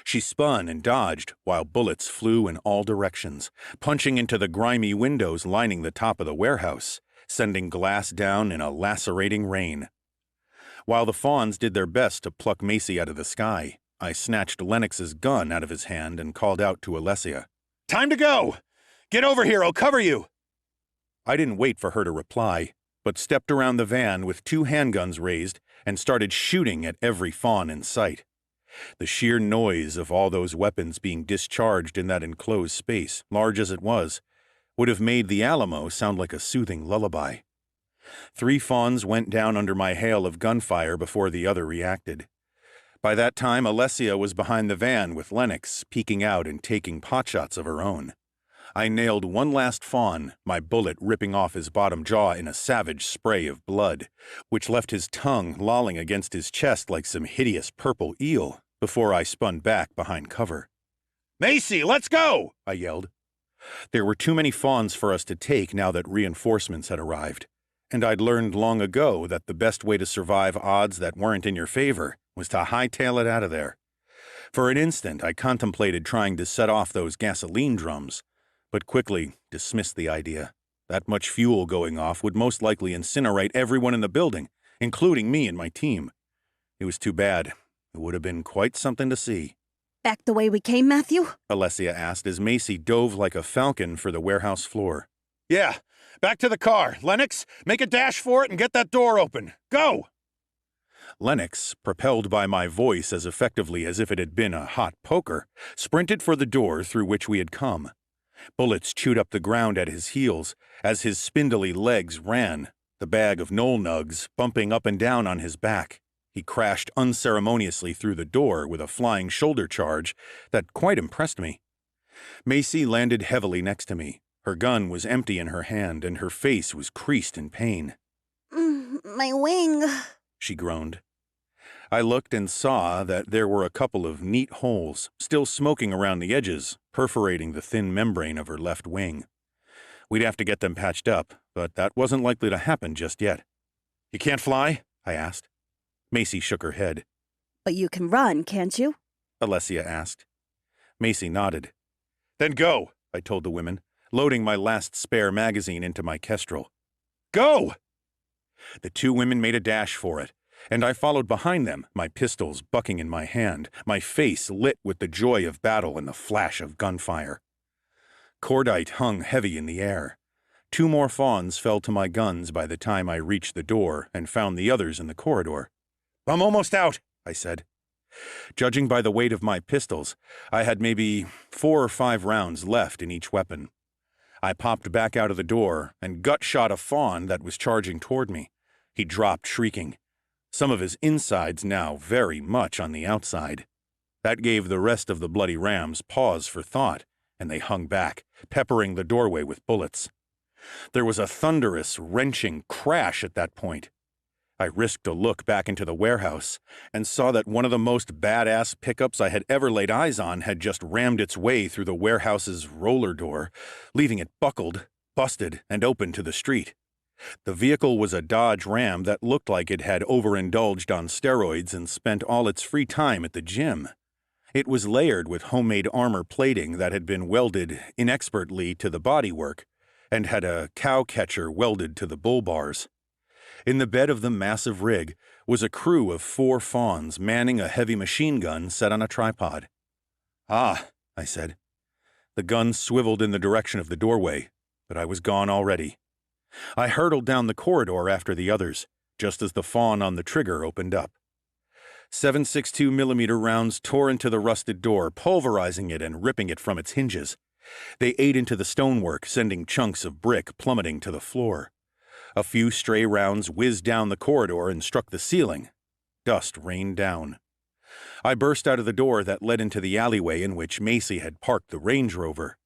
She spun and dodged while bullets flew in all directions, punching into the grimy windows lining the top of the warehouse, sending glass down in a lacerating rain. While the fawns did their best to pluck Macy out of the sky, I snatched Lennox's gun out of his hand and called out to Alessia. Time to go! Get over here, I'll cover you! I didn't wait for her to reply, but stepped around the van with 2 handguns raised and started shooting at every fawn in sight. The sheer noise of all those weapons being discharged in that enclosed space, large as it was, would have made the Alamo sound like a soothing lullaby. 3 fawns went down under my hail of gunfire before the other reacted. By that time, Alessia was behind the van with Lennox, peeking out and taking potshots of her own. I nailed one last fawn, my bullet ripping off his bottom jaw in a savage spray of blood, which left his tongue lolling against his chest like some hideous purple eel, before I spun back behind cover. Macy, let's go! I yelled. There were too many fawns for us to take now that reinforcements had arrived, and I'd learned long ago that the best way to survive odds that weren't in your favor was to hightail it out of there. For an instant, I contemplated trying to set off those gasoline drums, but quickly dismissed the idea. That much fuel going off would most likely incinerate everyone in the building, including me and my team. It was too bad. It would have been quite something to see. Back the way we came, Matthew? Alessia asked as Macy dove like a falcon for the warehouse floor. Yeah, back to the car. Lennox, make a dash for it and get that door open. Go! Lennox, propelled by my voice as effectively as if it had been a hot poker, sprinted for the door through which we had come. Bullets chewed up the ground at his heels as his spindly legs ran, the bag of knoll nugs bumping up and down on his back. He crashed unceremoniously through the door with a flying shoulder charge that quite impressed me. Macy landed heavily next to me. Her gun was empty in her hand, and her face was creased in pain. My wing, She groaned. I looked and saw that there were a couple of neat holes, still smoking around the edges, perforating the thin membrane of her left wing. We'd have to get them patched up, but that wasn't likely to happen just yet. You can't fly? I asked. Macy shook her head. But you can run, can't you? Alessia asked. Macy nodded. Then go, I told the women, loading my last spare magazine into my Kestrel. Go! The 2 women made a dash for it, and I followed behind them, my pistols bucking in my hand, my face lit with the joy of battle and the flash of gunfire. Cordite hung heavy in the air. 2 more fawns fell to my guns by the time I reached the door and found the others in the corridor. I'm almost out, I said. Judging by the weight of my pistols, I had maybe 4 or 5 rounds left in each weapon. I popped back out of the door and gut-shot a fawn that was charging toward me. He dropped shrieking, some of his insides now very much on the outside. That gave the rest of the bloody rams pause for thought, and they hung back, peppering the doorway with bullets. There was a thunderous, wrenching crash at that point. I risked a look back into the warehouse and saw that one of the most badass pickups I had ever laid eyes on had just rammed its way through the warehouse's roller door, leaving it buckled, busted, and open to the street. The vehicle was a Dodge Ram that looked like it had overindulged on steroids and spent all its free time at the gym. It was layered with homemade armor plating that had been welded inexpertly to the bodywork and had a cow catcher welded to the bull bars. In the bed of the massive rig was a crew of 4 fawns manning a heavy machine gun set on a tripod. "Ah," I said. The gun swiveled in the direction of the doorway, but I was gone already. I hurtled down the corridor after the others, just as the fawn on the trigger opened up. 7.62mm rounds tore into the rusted door, pulverizing it and ripping it from its hinges. They ate into the stonework, sending chunks of brick plummeting to the floor. A few stray rounds whizzed down the corridor and struck the ceiling. Dust rained down. I burst out of the door that led into the alleyway in which Macy had parked the Range Rover.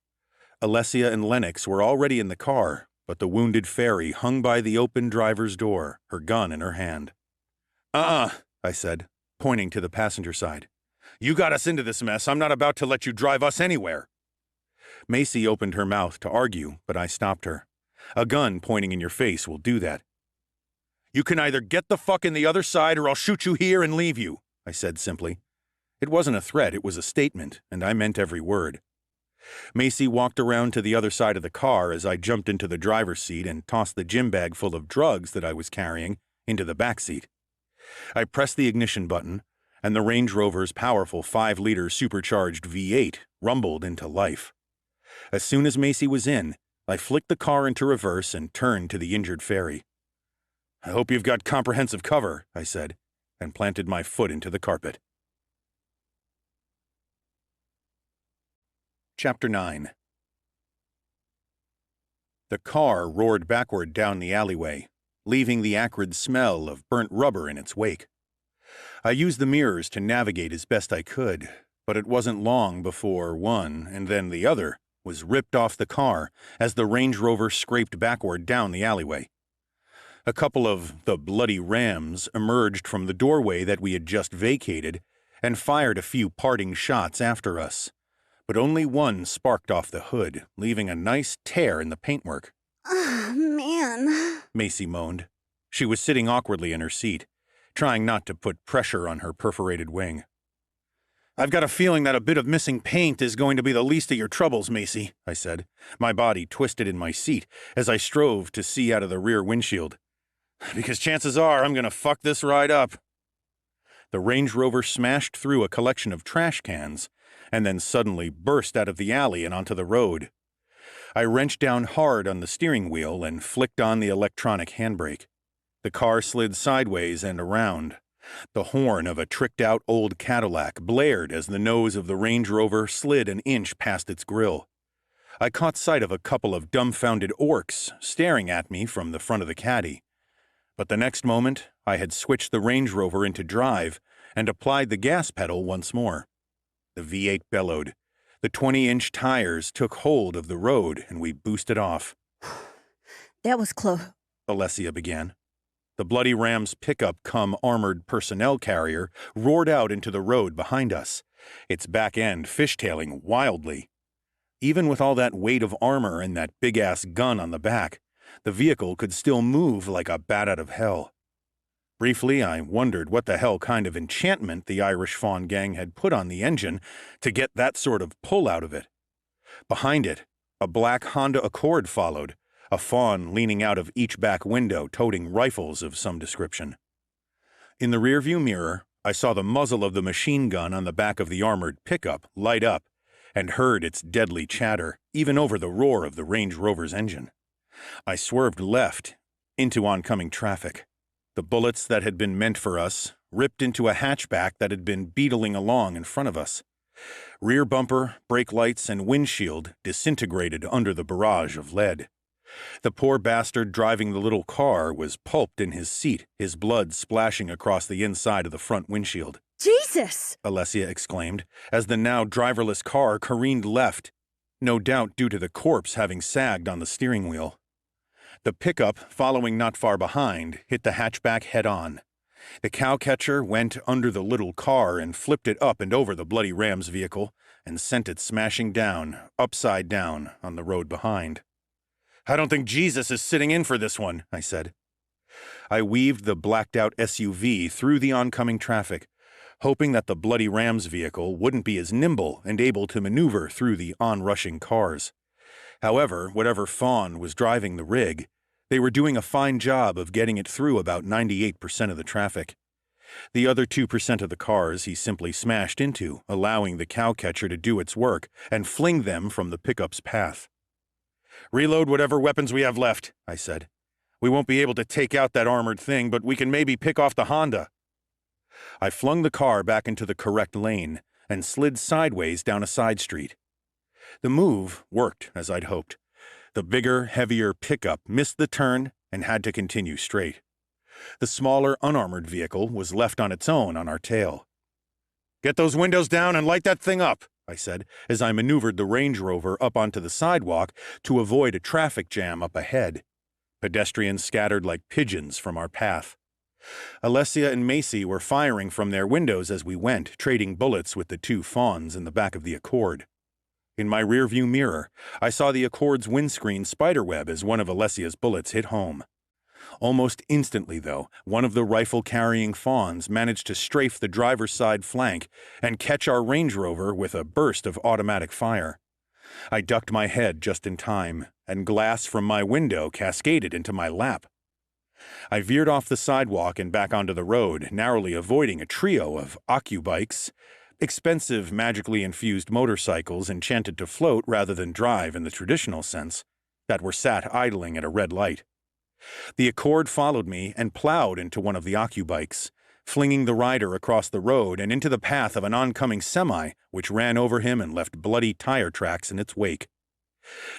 Alessia and Lennox were already in the car, but the wounded fairy hung by the open driver's door, her gun in her hand. I said, pointing to the passenger side. "You got us into this mess. I'm not about to let you drive us anywhere." Macy opened her mouth to argue, but I stopped her. "A gun pointing in your face will do that." "You can either get the fuck in the other side or I'll shoot you here and leave you," I said simply. It wasn't a threat, it was a statement, and I meant every word. Macy walked around to the other side of the car as I jumped into the driver's seat and tossed the gym bag full of drugs that I was carrying into the back seat. I pressed the ignition button, and the Range Rover's powerful 5-liter supercharged V8 rumbled into life. As soon as Macy was in, I flicked the car into reverse and turned to the injured fairy. "I hope you've got comprehensive cover," I said, and planted my foot into the carpet. Chapter 9. The car roared backward down the alleyway, leaving the acrid smell of burnt rubber in its wake. I used the mirrors to navigate as best I could, but it wasn't long before one, and then the other, was ripped off the car as the Range Rover scraped backward down the alleyway. A couple of the bloody rams emerged from the doorway that we had just vacated and fired a few parting shots after us, but only one sparked off the hood, leaving a nice tear in the paintwork. Oh, man. Macy moaned. She was sitting awkwardly in her seat, trying not to put pressure on her perforated wing. "I've got a feeling that a bit of missing paint is going to be the least of your troubles, Macy," I said, my body twisted in my seat as I strove to see out of the rear windshield. "Because chances are I'm going to fuck this ride up." The Range Rover smashed through a collection of trash cans and then suddenly burst out of the alley and onto the road. I wrenched down hard on the steering wheel and flicked on the electronic handbrake. The car slid sideways and around. The horn of a tricked-out old Cadillac blared as the nose of the Range Rover slid an inch past its grill. I caught sight of a couple of dumbfounded orcs staring at me from the front of the Caddy. But the next moment, I had switched the Range Rover into drive and applied the gas pedal once more. The V8 bellowed. The 20-inch tires took hold of the road, and we boosted off. That was close. Alessia began. The bloody Ram's pickup-cum-armored personnel carrier roared out into the road behind us, its back end fishtailing wildly. Even with all that weight of armor and that big-ass gun on the back, the vehicle could still move like a bat out of hell. Briefly, I wondered what the hell kind of enchantment the Irish Fawn gang had put on the engine to get that sort of pull out of it. Behind it, a black Honda Accord followed, a fawn leaning out of each back window toting rifles of some description. In the rearview mirror, I saw the muzzle of the machine gun on the back of the armored pickup light up and heard its deadly chatter, even over the roar of the Range Rover's engine. I swerved left into oncoming traffic. The bullets that had been meant for us ripped into a hatchback that had been beetling along in front of us. Rear bumper, brake lights, and windshield disintegrated under the barrage of lead. The poor bastard driving the little car was pulped in his seat, his blood splashing across the inside of the front windshield. Jesus! Alessia exclaimed, as the now driverless car careened left, no doubt due to the corpse having sagged on the steering wheel. The pickup, following not far behind, hit the hatchback head-on. The cowcatcher went under the little car and flipped it up and over the bloody Ram's vehicle and sent it smashing down, upside down, on the road behind. "I don't think Jesus is sitting in for this one," I said. I weaved the blacked-out SUV through the oncoming traffic, hoping that the bloody Ram's vehicle wouldn't be as nimble and able to maneuver through the onrushing cars. However, whatever fawn was driving the rig, they were doing a fine job of getting it through about 98% of the traffic. The other 2% of the cars he simply smashed into, allowing the cowcatcher to do its work and fling them from the pickup's path. "Reload whatever weapons we have left," I said. "We won't be able to take out that armored thing, but we can maybe pick off the Honda." I flung the car back into the correct lane and slid sideways down a side street. The move worked as I'd hoped. The bigger, heavier pickup missed the turn and had to continue straight. The smaller, unarmored vehicle was left on its own on our tail. "Get those windows down and light that thing up," I said, as I maneuvered the Range Rover up onto the sidewalk to avoid a traffic jam up ahead. Pedestrians scattered like pigeons from our path. Alessia and Macy were firing from their windows as we went, trading bullets with the two fawns in the back of the Accord. In my rearview mirror, I saw the Accord's windscreen spiderweb as one of Alessia's bullets hit home. Almost instantly, though, one of the rifle-carrying fawns managed to strafe the driver's side flank and catch our Range Rover with a burst of automatic fire. I ducked my head just in time, and glass from my window cascaded into my lap. I veered off the sidewalk and back onto the road, narrowly avoiding a trio of occubikes, expensive magically infused motorcycles enchanted to float rather than drive in the traditional sense, that were sat idling at a red light. The Accord followed me and plowed into one of the occubikes, flinging the rider across the road and into the path of an oncoming semi, which ran over him and left bloody tire tracks in its wake.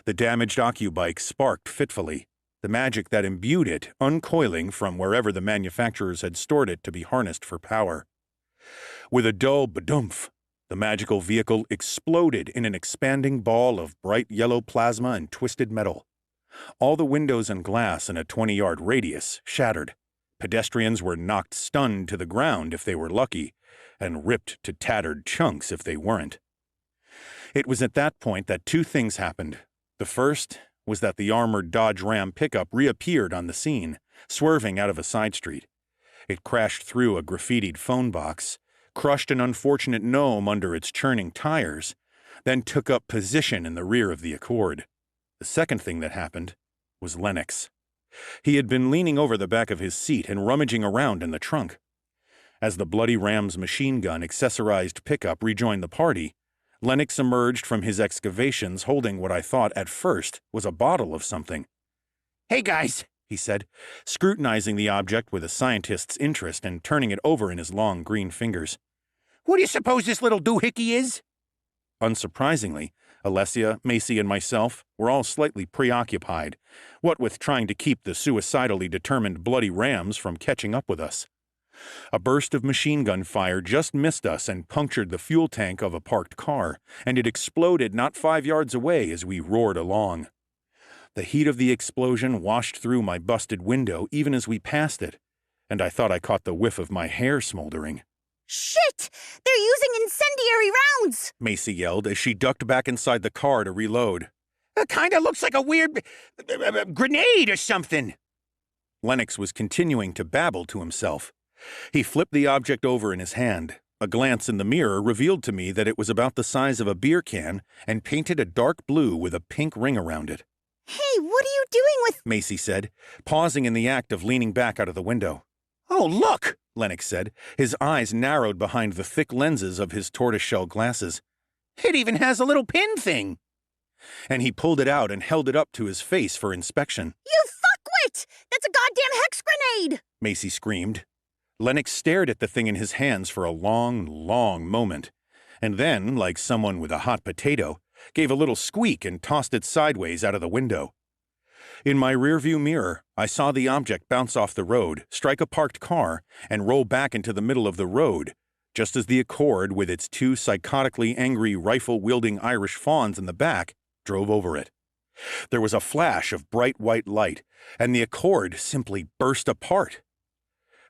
The damaged occubike sparked fitfully, the magic that imbued it uncoiling from wherever the manufacturers had stored it to be harnessed for power. With a dull badumph, the magical vehicle exploded in an expanding ball of bright yellow plasma and twisted metal. All the windows and glass in a 20-yard radius shattered. Pedestrians were knocked stunned to the ground if they were lucky, and ripped to tattered chunks if they weren't. It was at that point that two things happened. The first was that the armored Dodge Ram pickup reappeared on the scene, swerving out of a side street. It crashed through a graffitied phone box, crushed an unfortunate gnome under its churning tires, then took up position in the rear of the Accord. The second thing that happened was Lennox. He had been leaning over the back of his seat and rummaging around in the trunk. As the Bloody Ram's machine gun accessorized pickup rejoined the party, Lennox emerged from his excavations holding what I thought at first was a bottle of something. Hey, guys, he said, scrutinizing the object with a scientist's interest and turning it over in his long green fingers. What do you suppose this little doohickey is? Unsurprisingly, Alessia, Macy, and myself were all slightly preoccupied, what with trying to keep the suicidally determined Bloody Rams from catching up with us. A burst of machine gun fire just missed us and punctured the fuel tank of a parked car, and it exploded not 5 yards away as we roared along. The heat of the explosion washed through my busted window even as we passed it, and I thought I caught the whiff of my hair smoldering. Shit! They're using incendiary rounds! Macy yelled as she ducked back inside the car to reload. It kinda looks like a weird grenade or something. Lennox was continuing to babble to himself. He flipped the object over in his hand. A glance in the mirror revealed to me that it was about the size of a beer can and painted a dark blue with a pink ring around it. Hey, what are you doing with— Macy said, pausing in the act of leaning back out of the window. Oh, look! Lennox said, his eyes narrowed behind the thick lenses of his tortoiseshell glasses. It even has a little pin thing. And he pulled it out and held it up to his face for inspection. You fuckwit! That's a goddamn hex grenade! Macy screamed. Lennox stared at the thing in his hands for a long, long moment, and then, like someone with a hot potato, gave a little squeak and tossed it sideways out of the window. In my rearview mirror, I saw the object bounce off the road, strike a parked car, and roll back into the middle of the road, just as the Accord, with its two psychotically angry rifle-wielding Irish fawns in the back, drove over it. There was a flash of bright white light, and the Accord simply burst apart.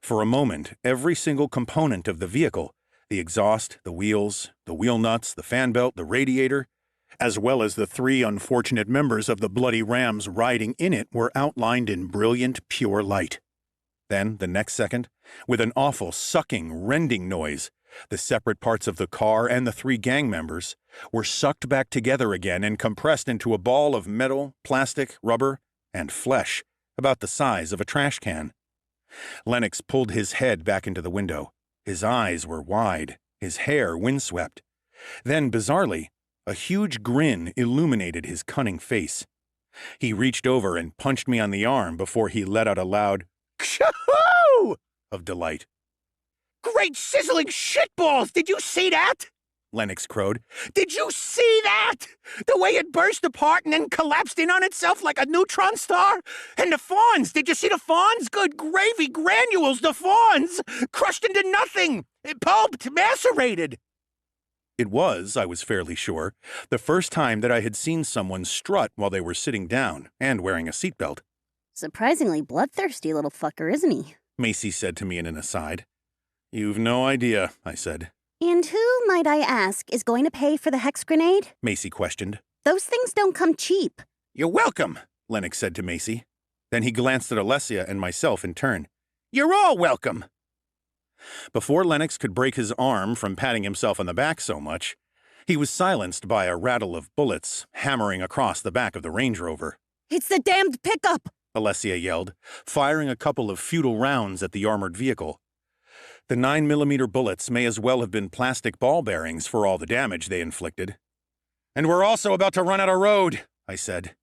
For a moment, every single component of the vehicle, the exhaust, the wheels, the wheel nuts, the fan belt, the radiator, as well as the 3 unfortunate members of the Bloody Rams riding in it, were outlined in brilliant, pure light. Then, the next second, with an awful sucking, rending noise, the separate parts of the car and the 3 gang members were sucked back together again and compressed into a ball of metal, plastic, rubber, and flesh, about the size of a trash can. Lennox pulled his head back into the window. His eyes were wide, his hair windswept. Then, bizarrely, a huge grin illuminated his cunning face. He reached over and punched me on the arm before he let out a loud "Kshaw!" of delight. Great sizzling shitballs! Did you see that? Lennox crowed. Did you see that? The way it burst apart and then collapsed in on itself like a neutron star? And the fawns! Did you see the fawns? Good gravy granules, the fawns! Crushed into nothing! Pulped, macerated! It was, I was fairly sure, the first time that I had seen someone strut while they were sitting down and wearing a seatbelt. Surprisingly bloodthirsty little fucker, isn't he? Macy said to me in an aside. You've no idea, I said. And who, might I ask, is going to pay for the hex grenade? Macy questioned. Those things don't come cheap. You're welcome, Lennox said to Macy. Then he glanced at Alessia and myself in turn. You're all welcome. Before Lennox could break his arm from patting himself on the back so much, he was silenced by a rattle of bullets hammering across the back of the Range Rover. It's the damned pickup! Alessia yelled, firing a couple of futile rounds at the armored vehicle. The 9mm bullets may as well have been plastic ball bearings for all the damage they inflicted. And we're also about to run out of road, I said.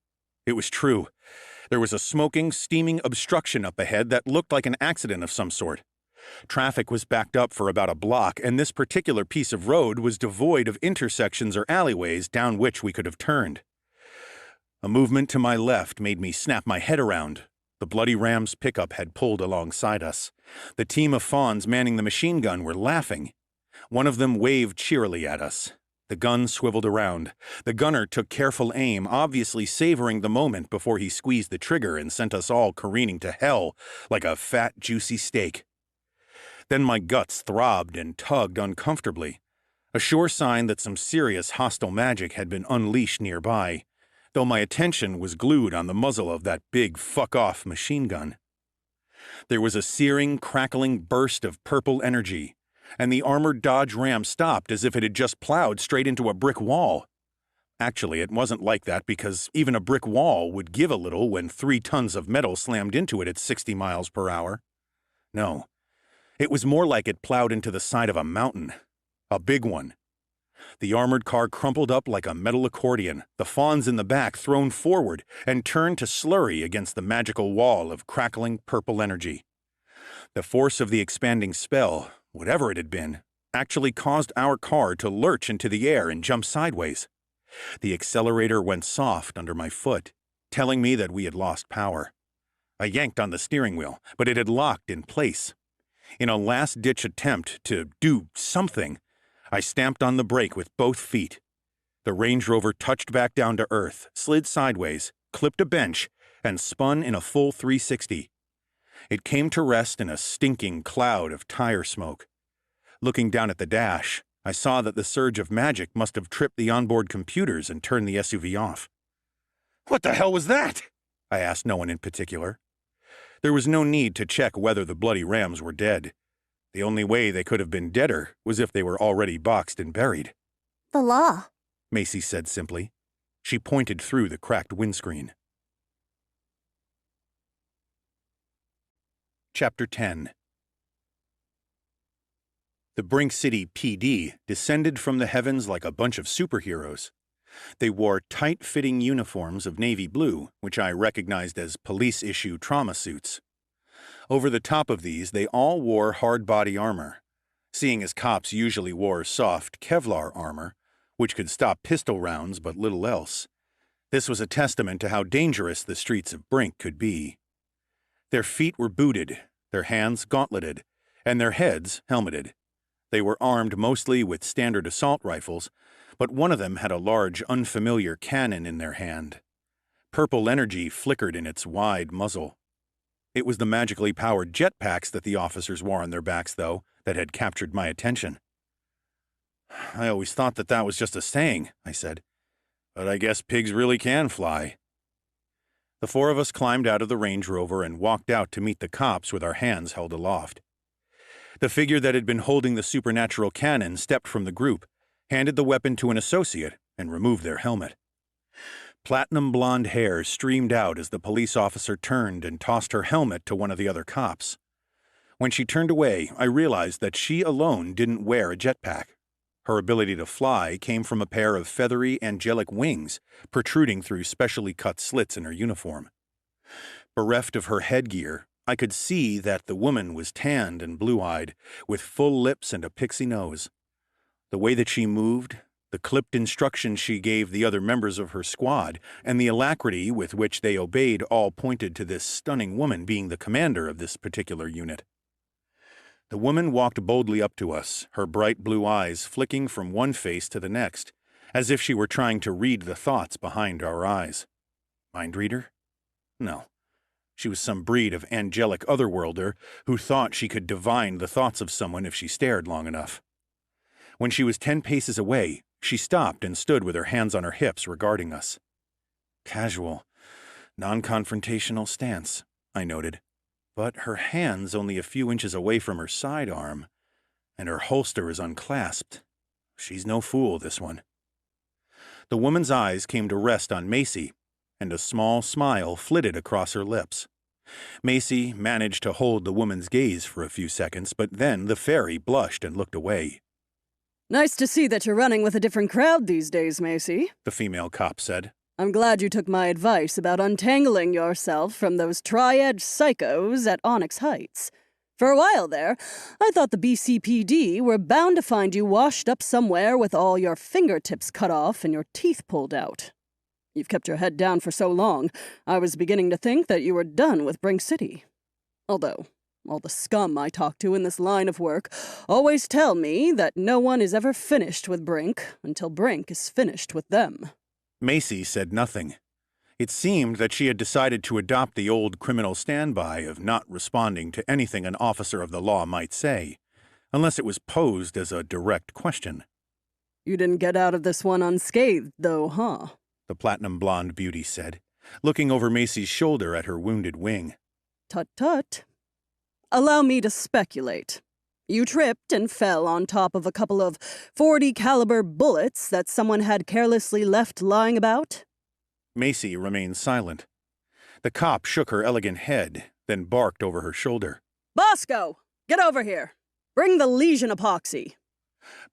It was true. There was a smoking, steaming obstruction up ahead that looked like an accident of some sort. Traffic was backed up for about a block, and this particular piece of road was devoid of intersections or alleyways down which we could have turned. A movement to my left made me snap my head around. The Bloody Ram's pickup had pulled alongside us. The team of fawns manning the machine gun were laughing. One of them waved cheerily at us. The gun swiveled around. The gunner took careful aim, obviously savoring the moment before he squeezed the trigger and sent us all careening to hell like a fat, juicy steak. Then my guts throbbed and tugged uncomfortably, a sure sign that some serious hostile magic had been unleashed nearby, though my attention was glued on the muzzle of that big fuck-off machine gun. There was a searing, crackling burst of purple energy, and the armored Dodge Ram stopped as if it had just plowed straight into a brick wall. Actually, it wasn't like that because even a brick wall would give a little when 3 tons of metal slammed into it at 60 miles per hour. No. It was more like it plowed into the side of a mountain. A big one. The armored car crumpled up like a metal accordion, the fawns in the back thrown forward and turned to slurry against the magical wall of crackling purple energy. The force of the expanding spell, whatever it had been, actually caused our car to lurch into the air and jump sideways. The accelerator went soft under my foot, telling me that we had lost power. I yanked on the steering wheel, but it had locked in place. In a last-ditch attempt to do something, I stamped on the brake with both feet. The Range Rover touched back down to earth, slid sideways, clipped a bench, and spun in a full 360. It came to rest in a stinking cloud of tire smoke. Looking down at the dash, I saw that the surge of magic must have tripped the onboard computers and turned the SUV off. "What the hell was that?" I asked no one in particular. There was no need to check whether the Bloody Rams were dead. The only way they could have been deader was if they were already boxed and buried. The law, Macy said simply. She pointed through the cracked windscreen. Chapter 10. The Brink City PD descended from the heavens like a bunch of superheroes. They wore tight-fitting uniforms of navy blue, which I recognized as police-issue trauma suits. Over the top of these, they all wore hard body armor. Seeing as cops usually wore soft Kevlar armor, which could stop pistol rounds but little else, this was a testament to how dangerous the streets of Brink could be. Their feet were booted, their hands gauntleted, and their heads helmeted. They were armed mostly with standard assault rifles, but one of them had a large, unfamiliar cannon in their hand. Purple energy flickered in its wide muzzle. It was the magically powered jetpacks that the officers wore on their backs, though, that had captured my attention. "I always thought that that was just a saying," I said. "But I guess pigs really can fly." The 4 of us climbed out of the Range Rover and walked out to meet the cops with our hands held aloft. The figure that had been holding the supernatural cannon stepped from the group, handed the weapon to an associate, and removed their helmet. Platinum blonde hair streamed out as the police officer turned and tossed her helmet to one of the other cops. When she turned away, I realized that she alone didn't wear a jetpack. Her ability to fly came from a pair of feathery, angelic wings protruding through specially cut slits in her uniform. Bereft of her headgear, I could see that the woman was tanned and blue-eyed, with full lips and a pixie nose. The way that she moved, the clipped instructions she gave the other members of her squad, and the alacrity with which they obeyed all pointed to this stunning woman being the commander of this particular unit. The woman walked boldly up to us, her bright blue eyes flicking from one face to the next, as if she were trying to read the thoughts behind our eyes. Mind reader? No. She was some breed of angelic otherworlder who thought she could divine the thoughts of someone if she stared long enough. When she was 10 paces away, she stopped and stood with her hands on her hips regarding us. Casual, non-confrontational stance, I noted, but her hand's only a few inches away from her sidearm, and her holster is unclasped. She's no fool, this one. The woman's eyes came to rest on Macy, and a small smile flitted across her lips. Macy managed to hold the woman's gaze for a few seconds, but then the fairy blushed and looked away. Nice to see that you're running with a different crowd these days, Macy, the female cop said. I'm glad you took my advice about untangling yourself from those tri-edged psychos at Onyx Heights. For a while there, I thought the BCPD were bound to find you washed up somewhere with all your fingertips cut off and your teeth pulled out. You've kept your head down for so long, I was beginning to think that you were done with Brink City. Although, all the scum I talk to in this line of work always tell me that no one is ever finished with Brink until Brink is finished with them. Macy said nothing. It seemed that she had decided to adopt the old criminal standby of not responding to anything an officer of the law might say, unless it was posed as a direct question. You didn't get out of this one unscathed, though, huh? The platinum blonde beauty said, looking over Macy's shoulder at her wounded wing. Tut-tut. Allow me to speculate. You tripped and fell on top of a couple of .40 caliber bullets that someone had carelessly left lying about? Macy remained silent. The cop shook her elegant head, then barked over her shoulder. Bosco, get over here. Bring the lesion epoxy.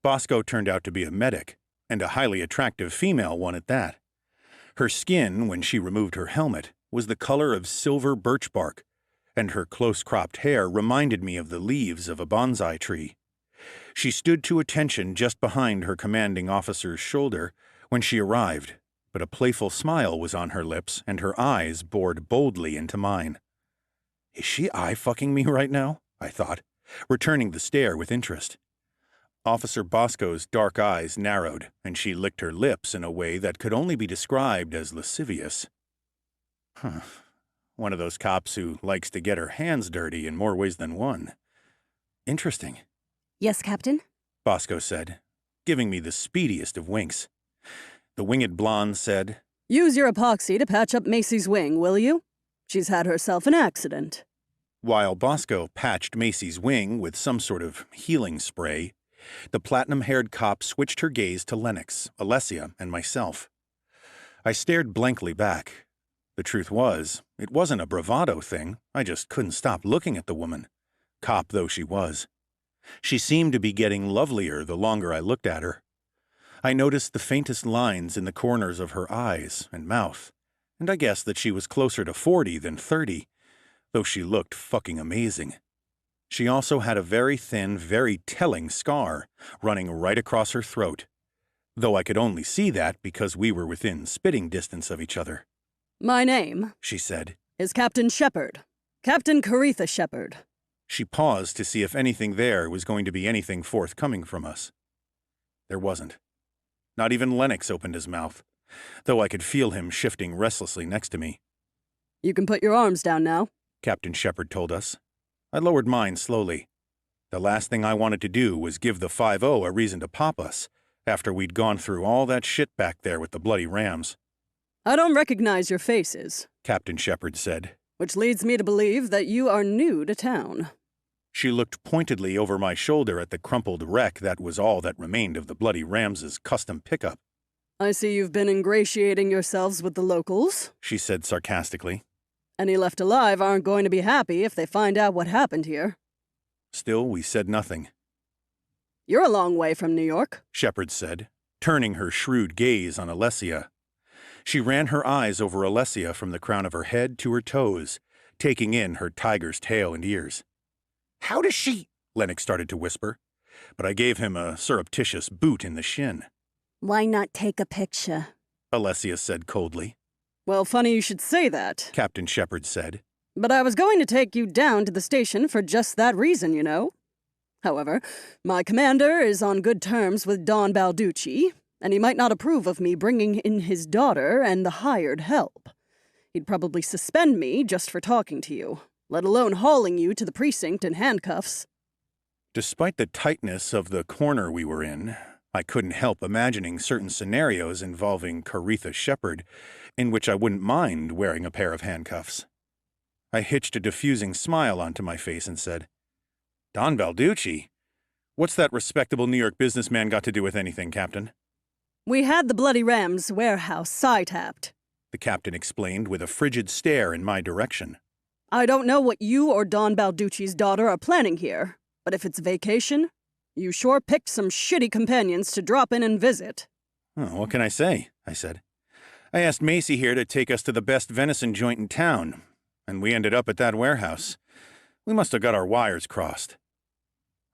Bosco turned out to be a medic, and a highly attractive female one at that. Her skin, when she removed her helmet, was the color of silver birch bark, and her close-cropped hair reminded me of the leaves of a bonsai tree. She stood to attention just behind her commanding officer's shoulder when she arrived, but a playful smile was on her lips and her eyes bored boldly into mine. Is she eye-fucking me right now? I thought, returning the stare with interest. Officer Bosco's dark eyes narrowed, and she licked her lips in a way that could only be described as lascivious. One of those cops who likes to get her hands dirty in more ways than one. Interesting. Yes, Captain? Bosco said, giving me the speediest of winks. The winged blonde said, Use your epoxy to patch up Macy's wing, will you? She's had herself an accident. While Bosco patched Macy's wing with some sort of healing spray, the platinum-haired cop switched her gaze to Lennox, Alessia, and myself. I stared blankly back. The truth was, it wasn't a bravado thing. I just couldn't stop looking at the woman, cop though she was. She seemed to be getting lovelier the longer I looked at her. I noticed the faintest lines in the corners of her eyes and mouth, and I guessed that she was closer to 40 than 30, though she looked fucking amazing. She also had a very thin, very telling scar running right across her throat, though I could only see that because we were within spitting distance of each other. My name, She said. is Captain Shepard. Captain Caretha Shepard. She paused to see if anything there was going to be anything forthcoming from us. There wasn't. Not even Lennox opened his mouth, though I could feel him shifting restlessly next to me. You can put your arms down now. Captain Shepard told us. I lowered mine slowly. The last thing I wanted to do was give the 5-0 a reason to pop us, after we'd gone through all that shit back there with the bloody rams. I don't recognize your faces, Captain Shepard said. which leads me to believe that you are new to town. She looked pointedly over my shoulder at the crumpled wreck that was all that remained of the bloody Rams's custom pickup. I see you've been ingratiating yourselves with the locals. She said sarcastically. Any left alive aren't going to be happy if they find out what happened here. Still, we said nothing. You're a long way from New York. Shepard said, turning her shrewd gaze on Alessia. She ran her eyes over Alessia from the crown of her head to her toes, taking in her tiger's tail and ears. How does she... Lennox started to whisper, but I gave him a surreptitious boot in the shin. Why not take a picture? Alessia said coldly. Well, funny you should say that. Captain Shepard said. But I was going to take you down to the station for just that reason, you know. However, my commander is on good terms with Don Balducci, and he might not approve of me bringing in his daughter and the hired help. He'd probably suspend me just for talking to you, let alone hauling you to the precinct in handcuffs. Despite the tightness of the corner we were in, I couldn't help imagining certain scenarios involving Caritha Shepard in which I wouldn't mind wearing a pair of handcuffs. I hitched a diffusing smile onto my face and said, Don Balducci? What's that respectable New York businessman got to do with anything, Captain? We had the Bloody Ram's warehouse side-tapped, The captain explained with a frigid stare in my direction. I don't know what you or Don Balducci's daughter are planning here, but if it's vacation, you sure picked some shitty companions to drop in and visit. Oh, what can I say? I said. I asked Macy here to take us to the best venison joint in town, and we ended up at that warehouse. We must have got our wires crossed.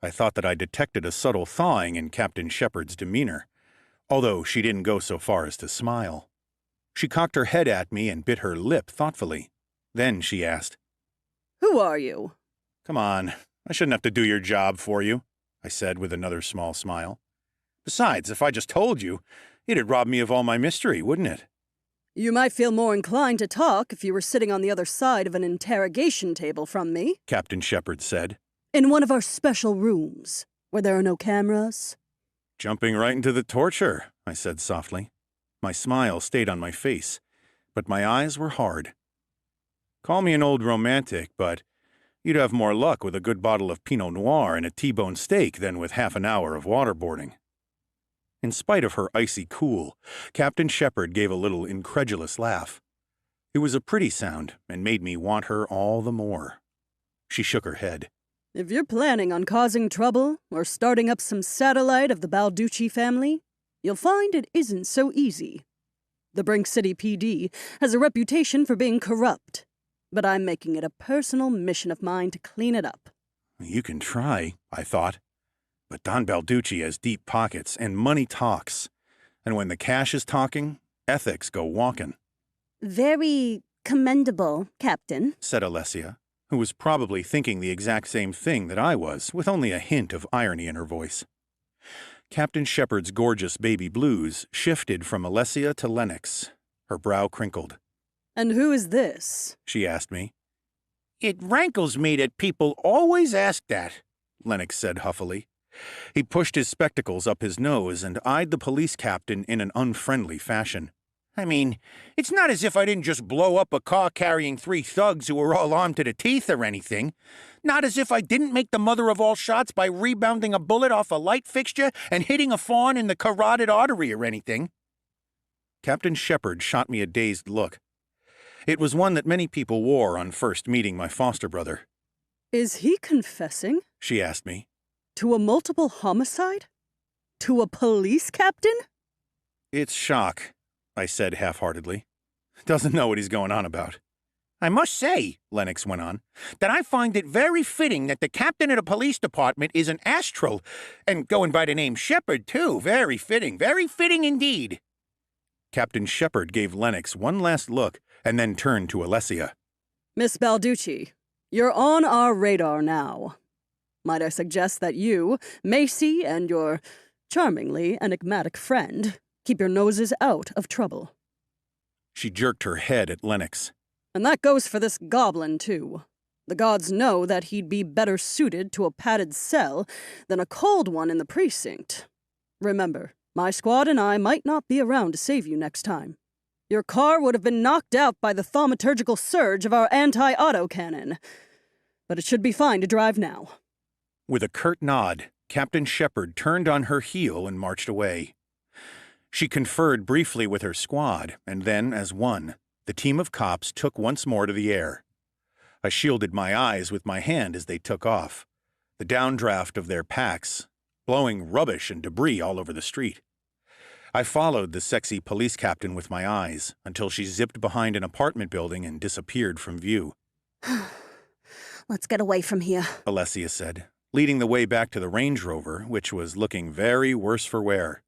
I thought that I detected a subtle thawing in Captain Shepard's demeanor, although she didn't go so far as to smile. She cocked her head at me and bit her lip thoughtfully. Then she asked, Who are you? Come on, I shouldn't have to do your job for you, I said with another small smile. Besides, if I just told you, it'd rob me of all my mystery, wouldn't it? You might feel more inclined to talk if you were sitting on the other side of an interrogation table from me, Captain Shepard said. in one of our special rooms, where there are no cameras. Jumping right into the torture, I said softly. My smile stayed on my face, but my eyes were hard. Call me an old romantic, but you'd have more luck with a good bottle of Pinot Noir and a T-bone steak than with half an hour of waterboarding. In spite of her icy cool, Captain Shepard gave a little incredulous laugh. It was a pretty sound and made me want her all the more. She shook her head. If you're planning on causing trouble or starting up some satellite of the Balducci family, you'll find it isn't so easy. The Brink City PD has a reputation for being corrupt, but I'm making it a personal mission of mine to clean it up. You can try, I thought. But Don Balducci has deep pockets, and money talks. And when the cash is talking, ethics go walking. Very commendable, Captain, Said Alessia, who was probably thinking the exact same thing that I was, with only a hint of irony in her voice. Captain Shepard's gorgeous baby blues shifted from Alessia to Lennox. Her brow crinkled. And who is this? She asked me. It rankles me that people always ask that, Lennox said huffily. He pushed his spectacles up his nose and eyed the police captain in an unfriendly fashion. I mean, it's not as if I didn't just blow up a car carrying 3 thugs who were all armed to the teeth or anything. Not as if I didn't make the mother of all shots by rebounding a bullet off a light fixture and hitting a fawn in the carotid artery or anything. Captain Shepard shot me a dazed look. It was one that many people wore on first meeting my foster brother. Is he confessing? She asked me. To a multiple homicide? To a police captain? It's shock, I said half-heartedly. Doesn't know what he's going on about. I must say, Lennox went on, that I find it very fitting that the captain of the police department is an astral, and going by the name Shepard, too. Very fitting indeed. Captain Shepard gave Lennox one last look and then turned to Alessia. Miss Balducci, you're on our radar now. Might I suggest that you, Macy, and your charmingly enigmatic friend keep your noses out of trouble? She jerked her head at Lennox. And that goes for this goblin, too. The gods know that he'd be better suited to a padded cell than a cold one in the precinct. Remember, my squad and I might not be around to save you next time. Your car would have been knocked out by the thaumaturgical surge of our anti-auto cannon. But it should be fine to drive now. With a curt nod, Captain Shepard turned on her heel and marched away. She conferred briefly with her squad, and then, as one, the team of cops took once more to the air. I shielded my eyes with my hand as they took off, the downdraft of their packs blowing rubbish and debris all over the street. I followed the sexy police captain with my eyes until she zipped behind an apartment building and disappeared from view. Let's get away from here. Alessia said, leading the way back to the Range Rover, which was looking very worse for wear.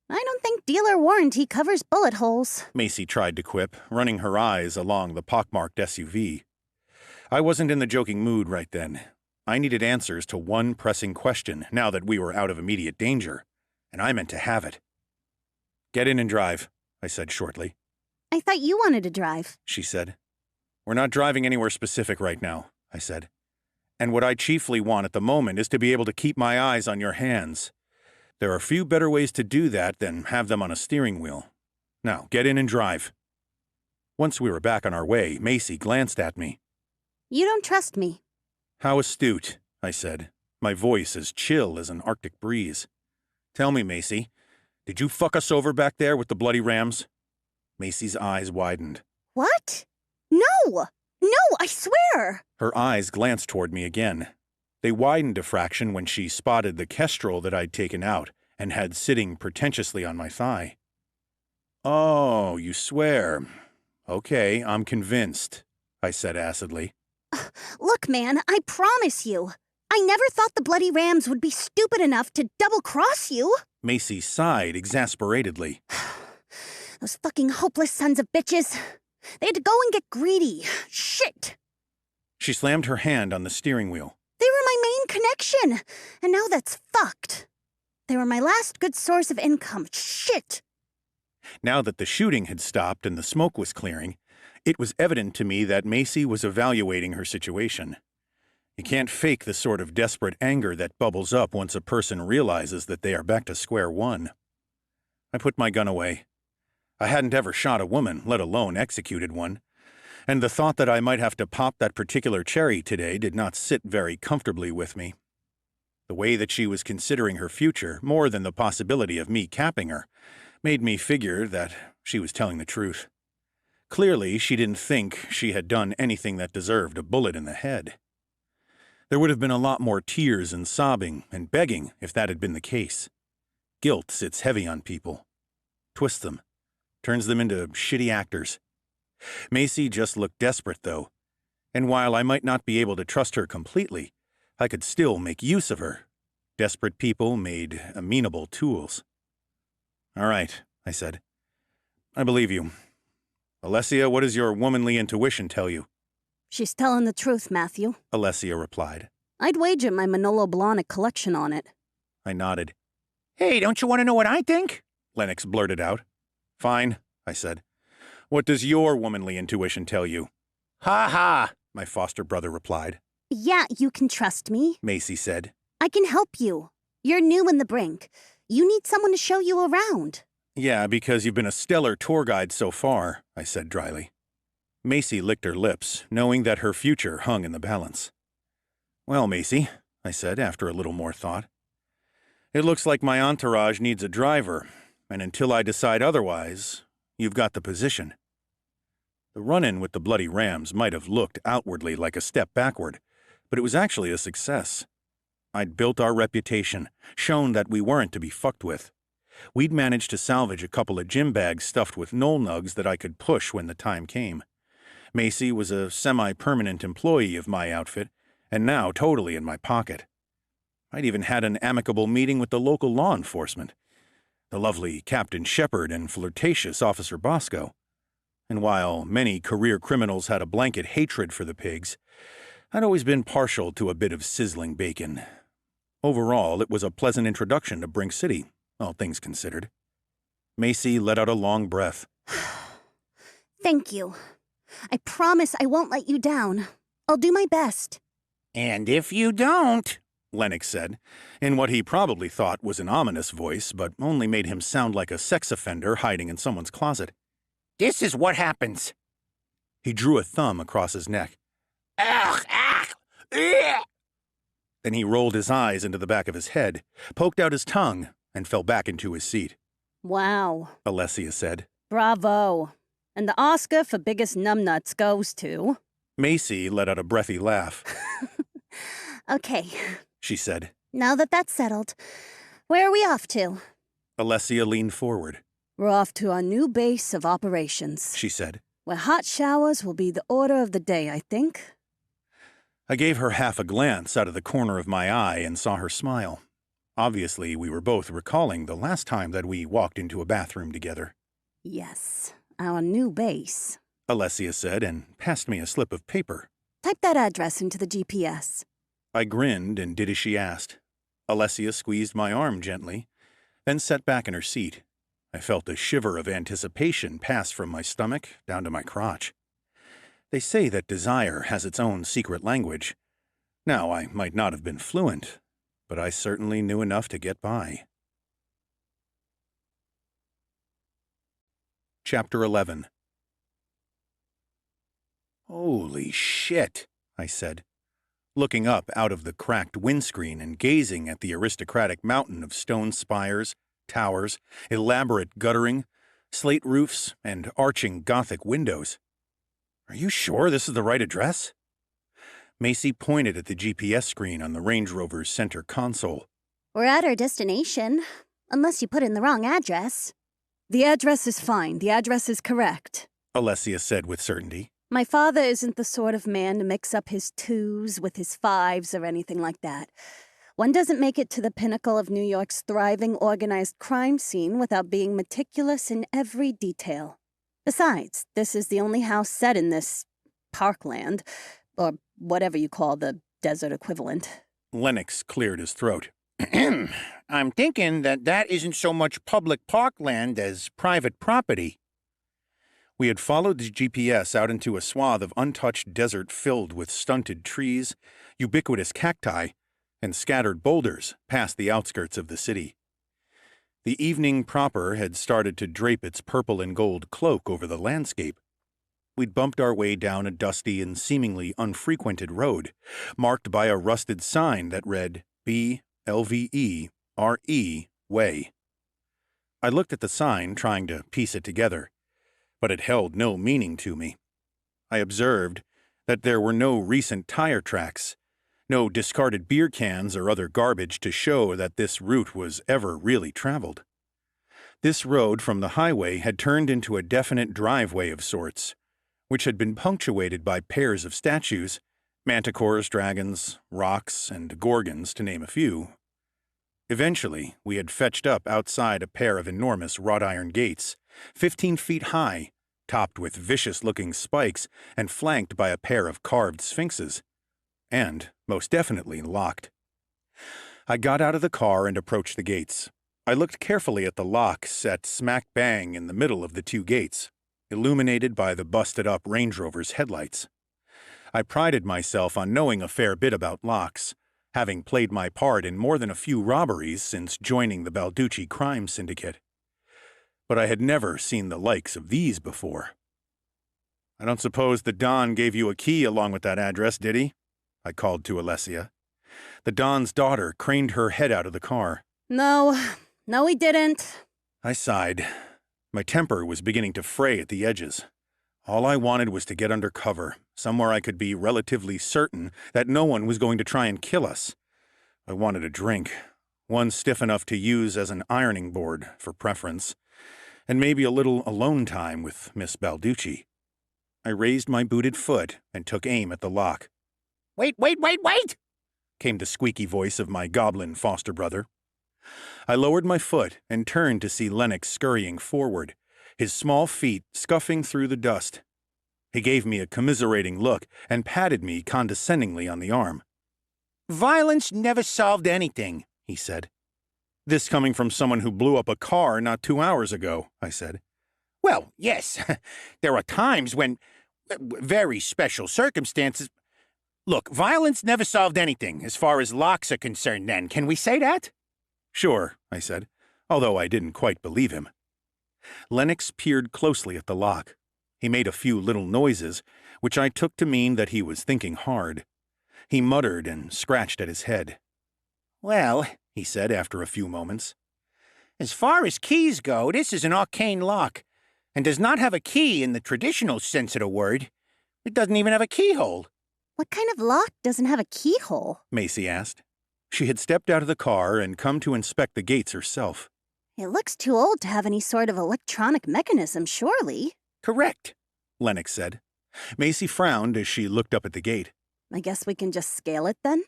I don't think dealer warranty covers bullet holes. Macy tried to quip, running her eyes along the pockmarked SUV. I wasn't in the joking mood right then. I needed answers to one pressing question now that we were out of immediate danger, and I meant to have it. Get in and drive, I said shortly. I thought you wanted to drive. She said. We're not driving anywhere specific right now, I said. And what I chiefly want at the moment is to be able to keep my eyes on your hands. There are few better ways to do that than have them on a steering wheel. Now, get in and drive. Once we were back on our way, Macy glanced at me. You don't trust me. How astute, I said, my voice as chill as an Arctic breeze. Tell me, Macy, did you fuck us over back there with the bloody rams? Macy's eyes widened. What? No! No, I swear! Her eyes glanced toward me again. They widened a fraction when she spotted the kestrel that I'd taken out and had sitting pretentiously on my thigh. Oh, you swear. Okay, I'm convinced, I said acidly. Look, man, I promise you. I never thought the bloody rams would be stupid enough to double-cross you. Macy sighed exasperately. Those fucking hopeless sons of bitches. They had to go and get greedy. Shit! She slammed her hand on the steering wheel. They were my main connection, and now that's fucked. They were my last good source of income. Shit! Now that the shooting had stopped and the smoke was clearing, it was evident to me that Macy was evaluating her situation. You can't fake the sort of desperate anger that bubbles up once a person realizes that they are back to square one. I put my gun away. I hadn't ever shot a woman, let alone executed one, and the thought that I might have to pop that particular cherry today did not sit very comfortably with me. The way that she was considering her future, more than the possibility of me capping her, made me figure that she was telling the truth. Clearly, she didn't think she had done anything that deserved a bullet in the head. There would have been a lot more tears and sobbing and begging if that had been the case. Guilt sits heavy on people, twists them, turns them into shitty actors. Macy just looked desperate, though, and while I might not be able to trust her completely, I could still make use of her. Desperate people made amenable tools. All right, I said. I believe you. Alessia, what does your womanly intuition tell you? She's telling the truth, Matthew. Alessia replied. I'd wager my Manolo Blahnik collection on it. I nodded. Hey, don't you want to know what I think? Lennox blurted out. Fine, I said. What does your womanly intuition tell you? Ha ha, My foster brother replied. Yeah, you can trust me. Macy said. I can help you. You're new in the Brink. You need someone to show you around. Yeah, because you've been a stellar tour guide so far, I said dryly. Macy licked her lips, knowing that her future hung in the balance. Well, Macy, I said after a little more thought. It looks like my entourage needs a driver, and until I decide otherwise, you've got the position. The run-in with the bloody rams might have looked outwardly like a step backward, but it was actually a success. I'd built our reputation, shown that we weren't to be fucked with. We'd managed to salvage a couple of gym bags stuffed with knoll nugs that I could push when the time came. Macy was a semi-permanent employee of my outfit, and now totally in my pocket. I'd even had an amicable meeting with the local law enforcement, the lovely Captain Shepard and flirtatious Officer Bosco. And while many career criminals had a blanket hatred for the pigs, I'd always been partial to a bit of sizzling bacon. Overall, it was a pleasant introduction to Brink City, all things considered. Macy let out a long breath. Thank you. I promise I won't let you down. I'll do my best. And if you don't, Lennox said, in what he probably thought was an ominous voice, but only made him sound like a sex offender hiding in someone's closet. this is what happens. He drew a thumb across his neck. Ugh, ugh, ugh. Then he rolled his eyes into the back of his head, poked out his tongue, and fell back into his seat. Wow. Alessia said. Bravo. And the Oscar for biggest numbnuts goes to... Macy let out a breathy laugh. Okay, She said. now that that's settled, where are we off to? Alessia leaned forward. We're off to our new base of operations, She said. where hot showers will be the order of the day, I think. I gave her half a glance out of the corner of my eye and saw her smile. Obviously, we were both recalling the last time that we walked into a bathroom together. Yes, our new base. Alessia said and passed me a slip of paper. Type that address into the GPS. I grinned and did as she asked. Alessia squeezed my arm gently, then sat back in her seat. I felt a shiver of anticipation pass from my stomach down to my crotch. They say that desire has its own secret language. Now, I might not have been fluent, but I certainly knew enough to get by. Chapter 11. Holy shit, I said, looking up out of the cracked windscreen and gazing at the aristocratic mountain of stone spires, towers, elaborate guttering, slate roofs, and arching Gothic windows. Are you sure this is the right address? Macy pointed at the GPS screen on the Range Rover's center console. We're at our destination, unless you put in the wrong address. The address is fine. The address is correct, Alessia said with certainty. My father isn't the sort of man to mix up his 2s with his 5s or anything like that. One doesn't make it to the pinnacle of New York's thriving organized crime scene without being meticulous in every detail. Besides, this is the only house set in this parkland, or whatever you call the desert equivalent. Lennox cleared his throat. I'm thinking that isn't so much public parkland as private property. We had followed the GPS out into a swath of untouched desert filled with stunted trees, ubiquitous cacti, and scattered boulders past the outskirts of the city. The evening proper had started to drape its purple and gold cloak over the landscape. We'd bumped our way down a dusty and seemingly unfrequented road, marked by a rusted sign that read B-L-V-E-R-E Way. I looked at the sign, trying to piece it together, but it held no meaning to me. I observed that there were no recent tire tracks, no discarded beer cans or other garbage to show that this route was ever really traveled. This road from the highway had turned into a definite driveway of sorts, which had been punctuated by pairs of statues, manticores, dragons, rocks, and gorgons, to name a few. Eventually, we had fetched up outside a pair of enormous wrought-iron gates, 15 feet high, topped with vicious-looking spikes and flanked by a pair of carved sphinxes. And, most definitely, locked. I got out of the car and approached the gates. I looked carefully at the lock set smack bang in the middle of the two gates, illuminated by the busted-up Range Rover's headlights. I prided myself on knowing a fair bit about locks, having played my part in more than a few robberies since joining the Balducci crime syndicate. But I had never seen the likes of these before. I don't suppose the Don gave you a key along with that address, did he? I called to Alessia. The Don's daughter craned her head out of the car. No, he didn't. I sighed. My temper was beginning to fray at the edges. All I wanted was to get under cover, somewhere I could be relatively certain that no one was going to try and kill us. I wanted a drink, one stiff enough to use as an ironing board, for preference, and maybe a little alone time with Miss Balducci. I raised my booted foot and took aim at the lock. Wait! Came the squeaky voice of my goblin foster brother. I lowered my foot and turned to see Lennox scurrying forward, his small feet scuffing through the dust. He gave me a commiserating look and patted me condescendingly on the arm. Violence never solved anything, he said. This coming from someone who blew up a car not 2 hours ago, I said. Well, yes, there are times when very special circumstances. Look, violence never solved anything as far as locks are concerned then. Can we say that? Sure, I said, although I didn't quite believe him. Lennox peered closely at the lock. He made a few little noises, which I took to mean that he was thinking hard. He muttered and scratched at his head. Well, he said after a few moments, as far as keys go, this is an arcane lock, and does not have a key in the traditional sense of the word. It doesn't even have a keyhole. What kind of lock doesn't have a keyhole? Macy asked. She had stepped out of the car and come to inspect the gates herself. It looks too old to have any sort of electronic mechanism, surely. Correct, Lennox said. Macy frowned as she looked up at the gate. I guess we can just scale it then?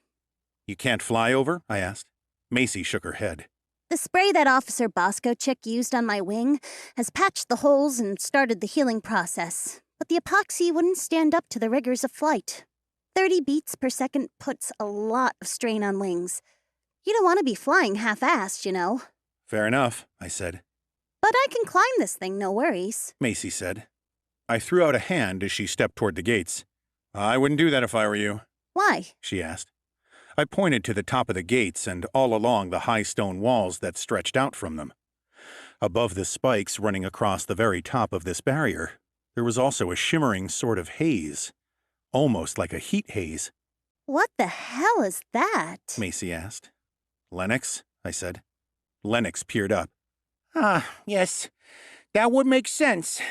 You can't fly over? I asked. Macy shook her head. The spray that Officer Bosco chick used on my wing has patched the holes and started the healing process, but the epoxy wouldn't stand up to the rigors of flight. 30 beats per second puts a lot of strain on wings. You don't want to be flying half-assed, you know. Fair enough, I said. But I can climb this thing, no worries. Macy said. I threw out a hand as she stepped toward the gates. I wouldn't do that if I were you. Why? She asked. I pointed to the top of the gates and all along the high stone walls that stretched out from them. Above the spikes running across the very top of this barrier, there was also a shimmering sort of haze, almost like a heat haze. What the hell is that? Macy asked. Lennox, I said. Lennox peered up. Yes, that would make sense.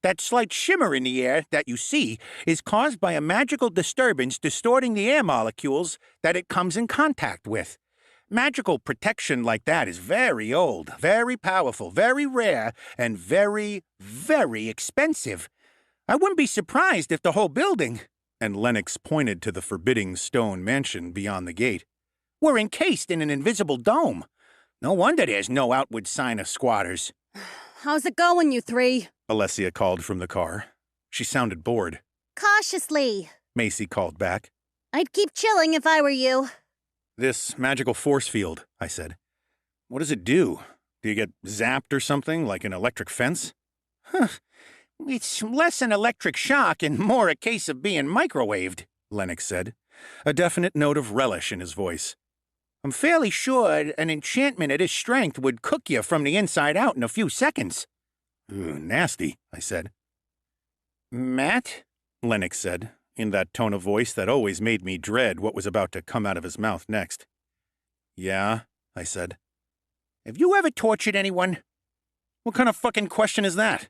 That slight shimmer in the air that you see is caused by a magical disturbance distorting the air molecules that it comes in contact with. Magical protection like that is very old, very powerful, very rare, and very, very expensive. I wouldn't be surprised if the whole building— and Lennox pointed to the forbidding stone mansion beyond the gate— were encased in an invisible dome. No wonder there's no outward sign of squatters. How's it going, you three? Alessia called from the car. She sounded bored. Cautiously. Macy called back. I'd keep chilling if I were you. This magical force field, I said. What does it do? Do you get zapped or something, like an electric fence? It's less an electric shock and more a case of being microwaved, Lennox said, a definite note of relish in his voice. I'm fairly sure an enchantment of this strength would cook you from the inside out in a few seconds. Ooh, nasty, I said. Matt? Lennox said, in that tone of voice that always made me dread what was about to come out of his mouth next. Yeah, I said. Have you ever tortured anyone? What kind of fucking question is that?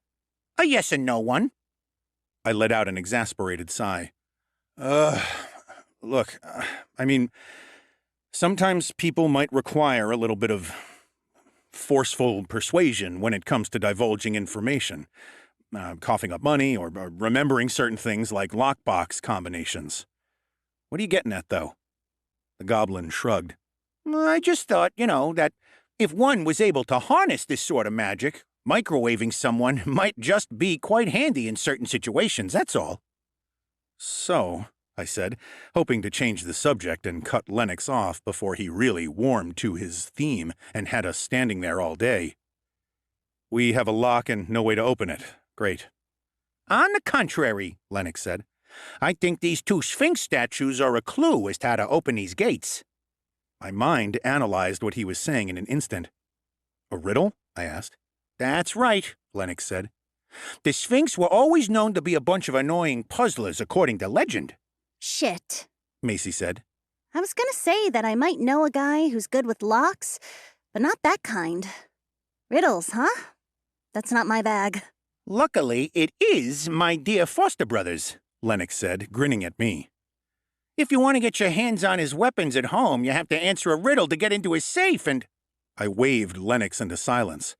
A yes and no one. I let out an exasperated sigh. Look, I mean, sometimes people might require a little bit of forceful persuasion when it comes to divulging information. Coughing up money or remembering certain things like lockbox combinations. What are you getting at, though? The goblin shrugged. I just thought, that if one was able to harness this sort of magic, microwaving someone might just be quite handy in certain situations, that's all. So, I said, hoping to change the subject and cut Lennox off before he really warmed to his theme and had us standing there all day. We have a lock and no way to open it. Great. On the contrary, Lennox said, I think these two Sphinx statues are a clue as to how to open these gates. My mind analyzed what he was saying in an instant. A riddle? I asked. That's right, Lennox said. The Sphinx were always known to be a bunch of annoying puzzlers, according to legend. Shit. Macy said. I was gonna say that I might know a guy who's good with locks, but not that kind. Riddles, huh? That's not my bag. Luckily, it is my dear foster brothers, Lennox said, grinning at me. If you want to get your hands on his weapons at home, you have to answer a riddle to get into his safe and— I waved Lennox into silence.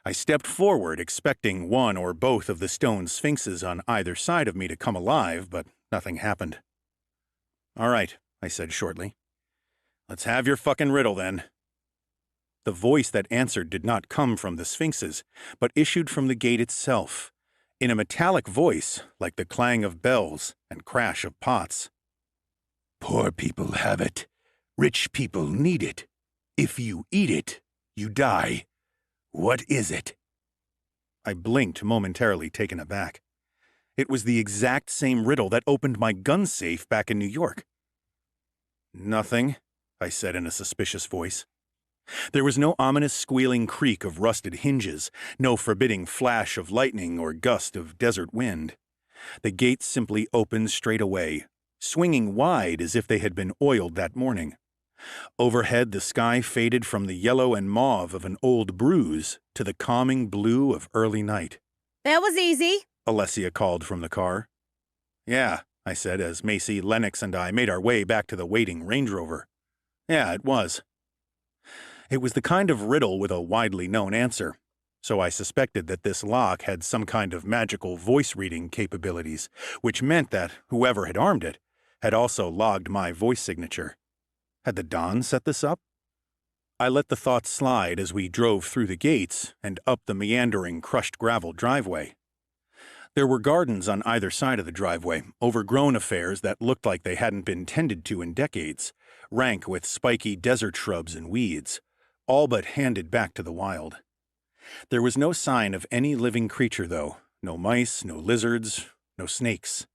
I stepped forward, expecting one or both of the stone sphinxes on either side of me to come alive, but nothing happened. All right, I said shortly. Let's have your fucking riddle, then. The voice that answered did not come from the sphinxes, but issued from the gate itself, in a metallic voice like the clang of bells and crash of pots. Poor people have it. Rich people need it. If you eat it, you die. What is it? I blinked, momentarily taken aback. It was the exact same riddle that opened my gun safe back in New York. Nothing, I said in a suspicious voice. There was no ominous squealing creak of rusted hinges, no forbidding flash of lightning or gust of desert wind. The gates simply opened straight away, swinging wide as if they had been oiled that morning. Overhead, the sky faded from the yellow and mauve of an old bruise to the calming blue of early night. That was easy, Alessia called from the car. Yeah, I said as Macy, Lennox, and I made our way back to the waiting Range Rover. Yeah, it was. It was the kind of riddle with a widely known answer, so I suspected that this lock had some kind of magical voice-reading capabilities, which meant that whoever had armed it had also logged my voice signature. Had the Don set this up? I let the thought slide as we drove through the gates and up the meandering, crushed gravel driveway. There were gardens on either side of the driveway, overgrown affairs that looked like they hadn't been tended to in decades, rank with spiky desert shrubs and weeds, all but handed back to the wild. There was no sign of any living creature, though. No mice, no lizards, no snakes.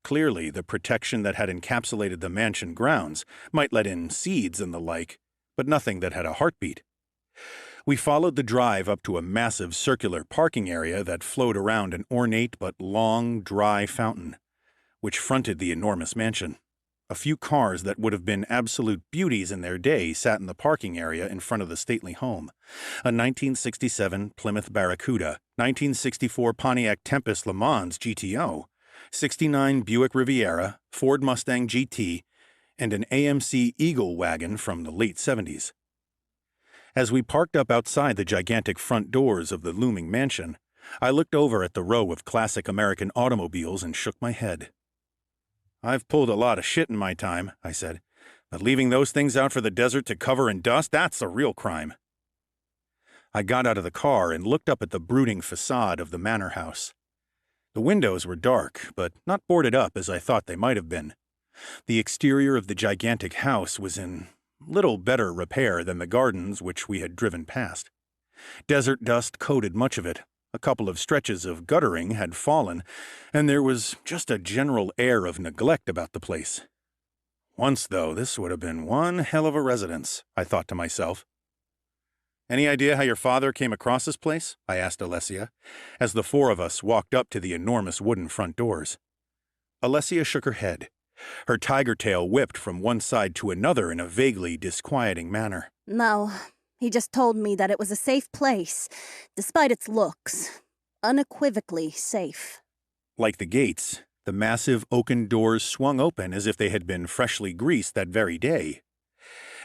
Clearly, the protection that had encapsulated the mansion grounds might let in seeds and the like, but nothing that had a heartbeat. We followed the drive up to a massive circular parking area that flowed around an ornate but long, dry fountain, which fronted the enormous mansion. A few cars that would have been absolute beauties in their day sat in the parking area in front of the stately home. A 1967 Plymouth Barracuda, 1964 Pontiac Tempest Le Mans GTO, 69 Buick Riviera, Ford Mustang GT, and an AMC Eagle wagon from the late 70s. As we parked up outside the gigantic front doors of the looming mansion, I looked over at the row of classic American automobiles and shook my head. "I've pulled a lot of shit in my time," I said, "but leaving those things out for the desert to cover in dust, that's a real crime." I got out of the car and looked up at the brooding facade of the manor house. The windows were dark, but not boarded up as I thought they might have been. The exterior of the gigantic house was in little better repair than the gardens which we had driven past. Desert dust coated much of it, a couple of stretches of guttering had fallen, and there was just a general air of neglect about the place. Once, though, this would have been one hell of a residence, I thought to myself. "Any idea how your father came across this place?" I asked Alessia, as the four of us walked up to the enormous wooden front doors. Alessia shook her head. Her tiger tail whipped from one side to another in a vaguely disquieting manner. No, he just told me that it was a safe place, despite its looks. Unequivocally safe. Like the gates, the massive oaken doors swung open as if they had been freshly greased that very day.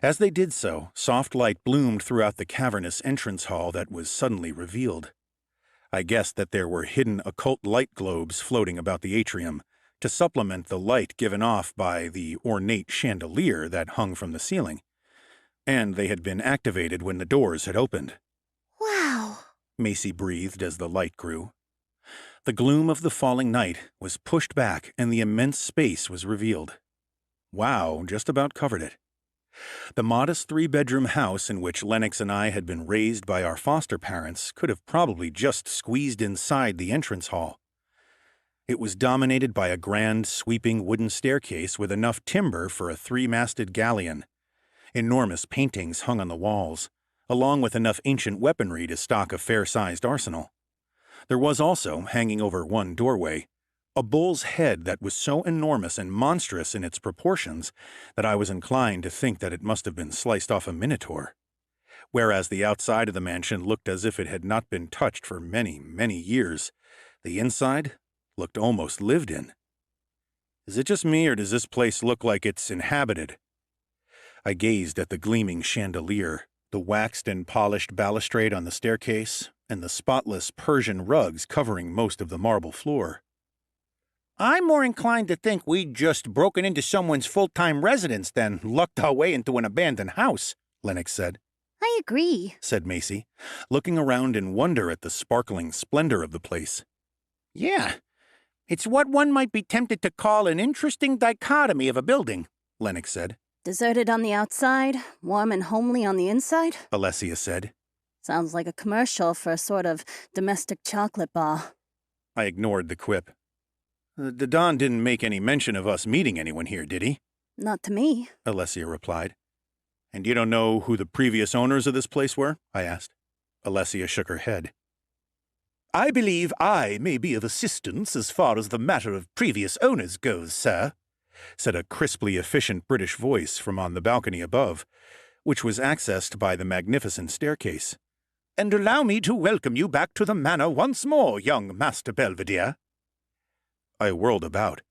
As they did so, soft light bloomed throughout the cavernous entrance hall that was suddenly revealed. I guessed that there were hidden occult light globes floating about the atrium, to supplement the light given off by the ornate chandelier that hung from the ceiling, and they had been activated when the doors had opened. Wow, Macy breathed as the light grew. The gloom of the falling night was pushed back and the immense space was revealed. Wow just about covered it. The modest three-bedroom house in which Lennox and I had been raised by our foster parents could have probably just squeezed inside the entrance hall. It was dominated by a grand, sweeping wooden staircase with enough timber for a three-masted galleon. Enormous paintings hung on the walls, along with enough ancient weaponry to stock a fair-sized arsenal. There was also, hanging over one doorway, a bull's head that was so enormous and monstrous in its proportions that I was inclined to think that it must have been sliced off a minotaur. Whereas the outside of the mansion looked as if it had not been touched for many, many years, the inside looked almost lived in. Is it just me, or does this place look like it's inhabited? I gazed at the gleaming chandelier, the waxed and polished balustrade on the staircase, and the spotless Persian rugs covering most of the marble floor. I'm more inclined to think we'd just broken into someone's full-time residence than lucked our way into an abandoned house, Lennox said. I agree, said Macy, looking around in wonder at the sparkling splendor of the place. Yeah, it's what one might be tempted to call an interesting dichotomy of a building, Lennox said. Deserted on the outside, warm and homely on the inside? Alessia said. Sounds like a commercial for a sort of domestic chocolate bar. I ignored the quip. The Don didn't make any mention of us meeting anyone here, did he? Not to me, Alessia replied. And you don't know who the previous owners of this place were? I asked. Alessia shook her head. I believe I may be of assistance as far as the matter of previous owners goes, sir, said a crisply efficient British voice from on the balcony above, which was accessed by the magnificent staircase. And allow me to welcome you back to the manor once more, young Master Belvedere. I whirled about,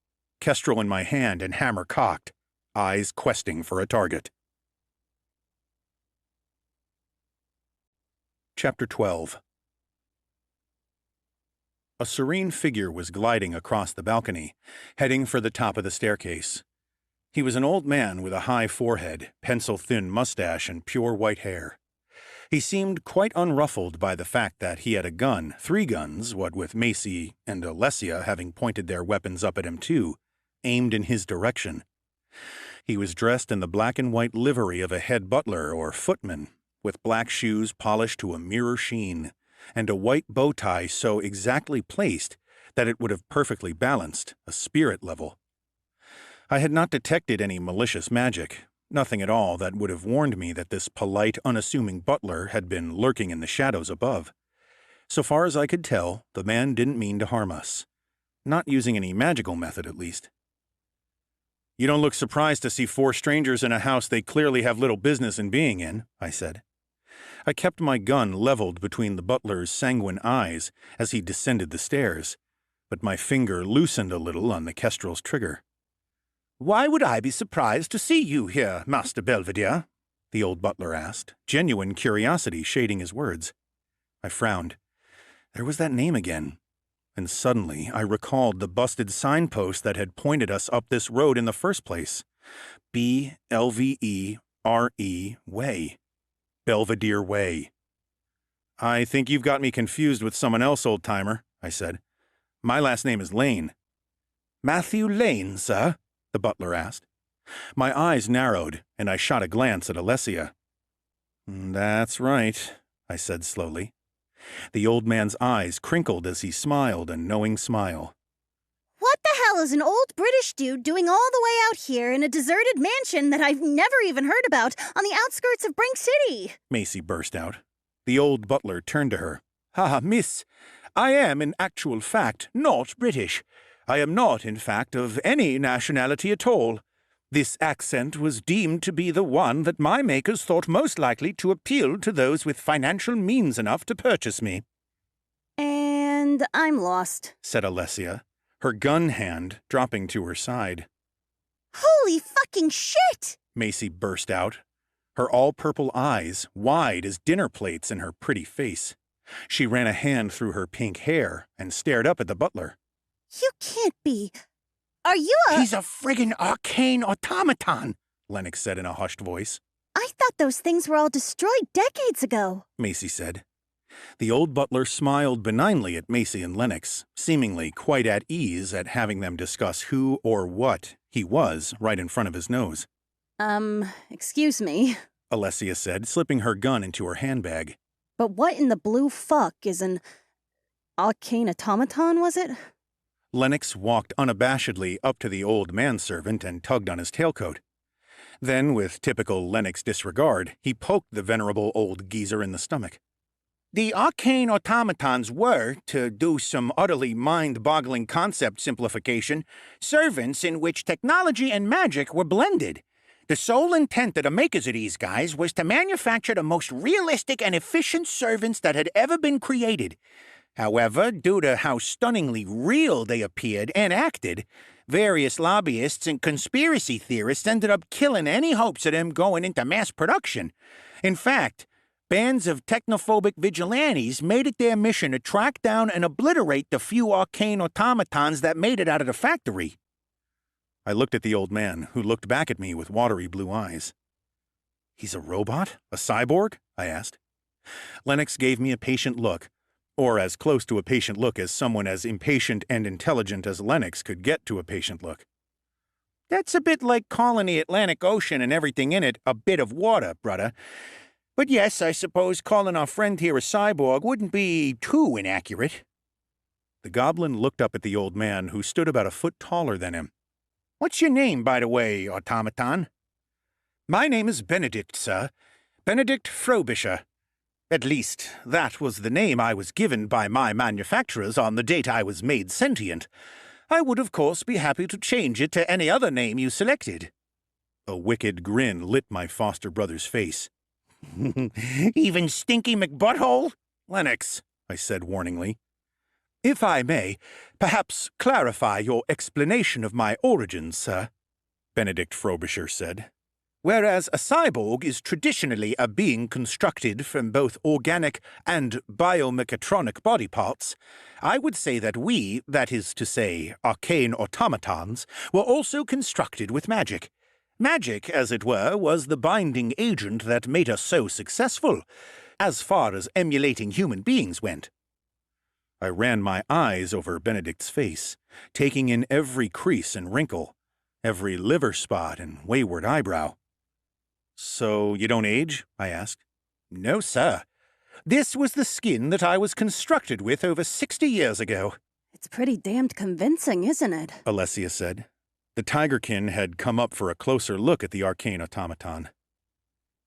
kestrel in my hand and hammer cocked, eyes questing for a target. Chapter 12. A serene figure was gliding across the balcony, heading for the top of the staircase. He was an old man with a high forehead, pencil-thin mustache, and pure white hair. He seemed quite unruffled by the fact that he had a gun, 3 guns, what with Macy and Alessia having pointed their weapons up at him too, aimed in his direction. He was dressed in the black and white livery of a head butler or footman, with black shoes polished to a mirror sheen, and a white bow tie so exactly placed that it would have perfectly balanced a spirit level. I had not detected any malicious magic, nothing at all that would have warned me that this polite, unassuming butler had been lurking in the shadows above. So far as I could tell, the man didn't mean to harm us. Not using any magical method, at least. "You don't look surprised to see 4 strangers in a house they clearly have little business in being in," I said. I kept my gun leveled between the butler's sanguine eyes as he descended the stairs, but my finger loosened a little on the kestrel's trigger. "Why would I be surprised to see you here, Master Belvedere?" the old butler asked, genuine curiosity shading his words. I frowned. There was that name again. And suddenly I recalled the busted signpost that had pointed us up this road in the first place. B-L-V-E-R-E Way. Belvedere Way. "I think you've got me confused with someone else, old-timer," I said. "My last name is Lane." "Matthew Lane, sir?" the butler asked. My eyes narrowed, and I shot a glance at Alessia. "That's right," I said slowly. The old man's eyes crinkled as he smiled a knowing smile. What the hell is an old British dude doing all the way out here in a deserted mansion that I've never even heard about on the outskirts of Brink City? Macy burst out. The old butler turned to her. "Ah, miss, I am in actual fact not British. I am not, in fact, of any nationality at all. This accent was deemed to be the one that my makers thought most likely to appeal to those with financial means enough to purchase me." And I'm lost, said Alessia, her gun hand dropping to her side. "Holy fucking shit!" Macy burst out, her all-purple eyes wide as dinner plates in her pretty face. She ran a hand through her pink hair and stared up at the butler. "You can't be. Are you a—" "He's a friggin' arcane automaton," Lennox said in a hushed voice. "I thought those things were all destroyed decades ago," Macy said. The old butler smiled benignly at Macy and Lennox, seemingly quite at ease at having them discuss who or what he was right in front of his nose. Excuse me, Alessia said, slipping her gun into her handbag. but what in the blue fuck is an arcane automaton, was it? Lennox walked unabashedly up to the old manservant and tugged on his tailcoat. Then, with typical Lennox disregard, he poked the venerable old geezer in the stomach. "The arcane automatons were, to do some utterly mind-boggling concept simplification, servants in which technology and magic were blended. The sole intent of the makers of these guys was to manufacture the most realistic and efficient servants that had ever been created. However, due to how stunningly real they appeared and acted, various lobbyists and conspiracy theorists ended up killing any hopes of them going into mass production. In fact, bands of technophobic vigilantes made it their mission to track down and obliterate the few arcane automatons that made it out of the factory." I looked at the old man, who looked back at me with watery blue eyes. "He's a robot? A cyborg?" I asked. Lennox gave me a patient look, or as close to a patient look as someone as impatient and intelligent as Lennox could get to a patient look. "That's a bit like calling the Atlantic Ocean and everything in it a bit of water, brother. But yes, I suppose calling our friend here a cyborg wouldn't be too inaccurate." The goblin looked up at the old man, who stood about a foot taller than him. "What's your name, by the way, automaton?" "My name is Benedict, sir. Benedict Frobisher. At least, that was the name I was given by my manufacturers on the date I was made sentient. I would, of course, be happy to change it to any other name you selected." A wicked grin lit my foster brother's face. "Even Stinky McButthole?" "Lennox," I said warningly. "If I may, perhaps clarify your explanation of my origins, sir," Benedict Frobisher said. "Whereas a cyborg is traditionally a being constructed from both organic and biomechatronic body parts, I would say that we, that is to say, arcane automatons, were also constructed with magic. Magic, as it were, was the binding agent that made us so successful, as far as emulating human beings went. I ran my eyes over Benedict's face, taking in every crease and wrinkle, every liver spot and wayward eyebrow. So you don't age? I asked. No, sir. This was the skin that I was constructed with over 60 years ago. It's pretty damned convincing, isn't it? Alessia said. The tigerkin had come up for a closer look at the arcane automaton.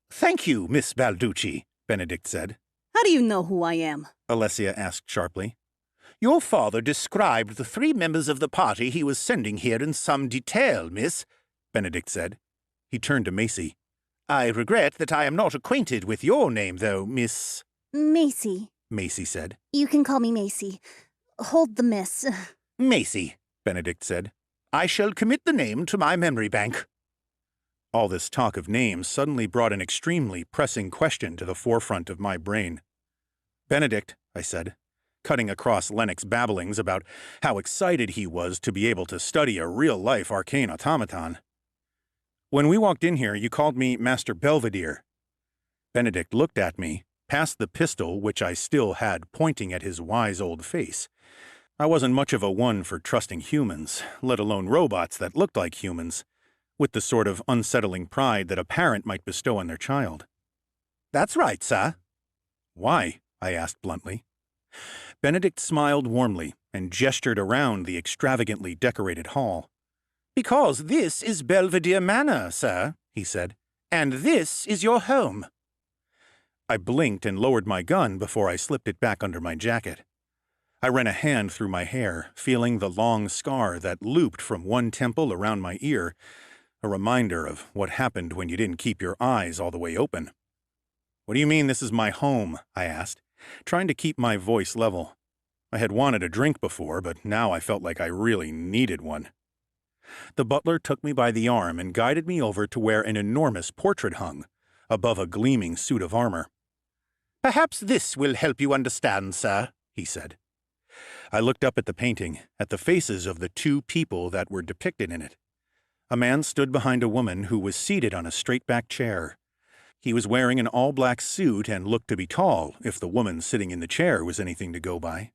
Thank you, Miss Balducci, Benedict said. How do you know who I am? Alessia asked sharply. Your father described the 3 members of the party he was sending here in some detail, miss, Benedict said. He turned to Macy. I regret that I am not acquainted with your name, though, Miss... Macy. Macy said. You can call me Macy. Hold the miss. Macy, Benedict said. I shall commit the name to my memory bank. All this talk of names suddenly brought an extremely pressing question to the forefront of my brain. Benedict, I said, cutting across Lennox's babblings about how excited he was to be able to study a real-life arcane automaton. When we walked in here, you called me Master Belvedere. Benedict looked at me, past the pistol which I still had pointing at his wise old face. I wasn't much of a one for trusting humans, let alone robots that looked like humans, with the sort of unsettling pride that a parent might bestow on their child. That's right, sir. Why? I asked bluntly. Benedict smiled warmly and gestured around the extravagantly decorated hall. Because this is Belvedere Manor, sir, he said, and this is your home. I blinked and lowered my gun before I slipped it back under my jacket. I ran a hand through my hair, feeling the long scar that looped from one temple around my ear, a reminder of what happened when you didn't keep your eyes all the way open. What do you mean this is my home? I asked, trying to keep my voice level. I had wanted a drink before, but now I felt like I really needed one. The butler took me by the arm and guided me over to where an enormous portrait hung, above a gleaming suit of armor. Perhaps this will help you understand, sir, he said. I looked up at the painting, at the faces of the 2 people that were depicted in it. A man stood behind a woman who was seated on a straight-back chair. He was wearing an all-black suit and looked to be tall, if the woman sitting in the chair was anything to go by.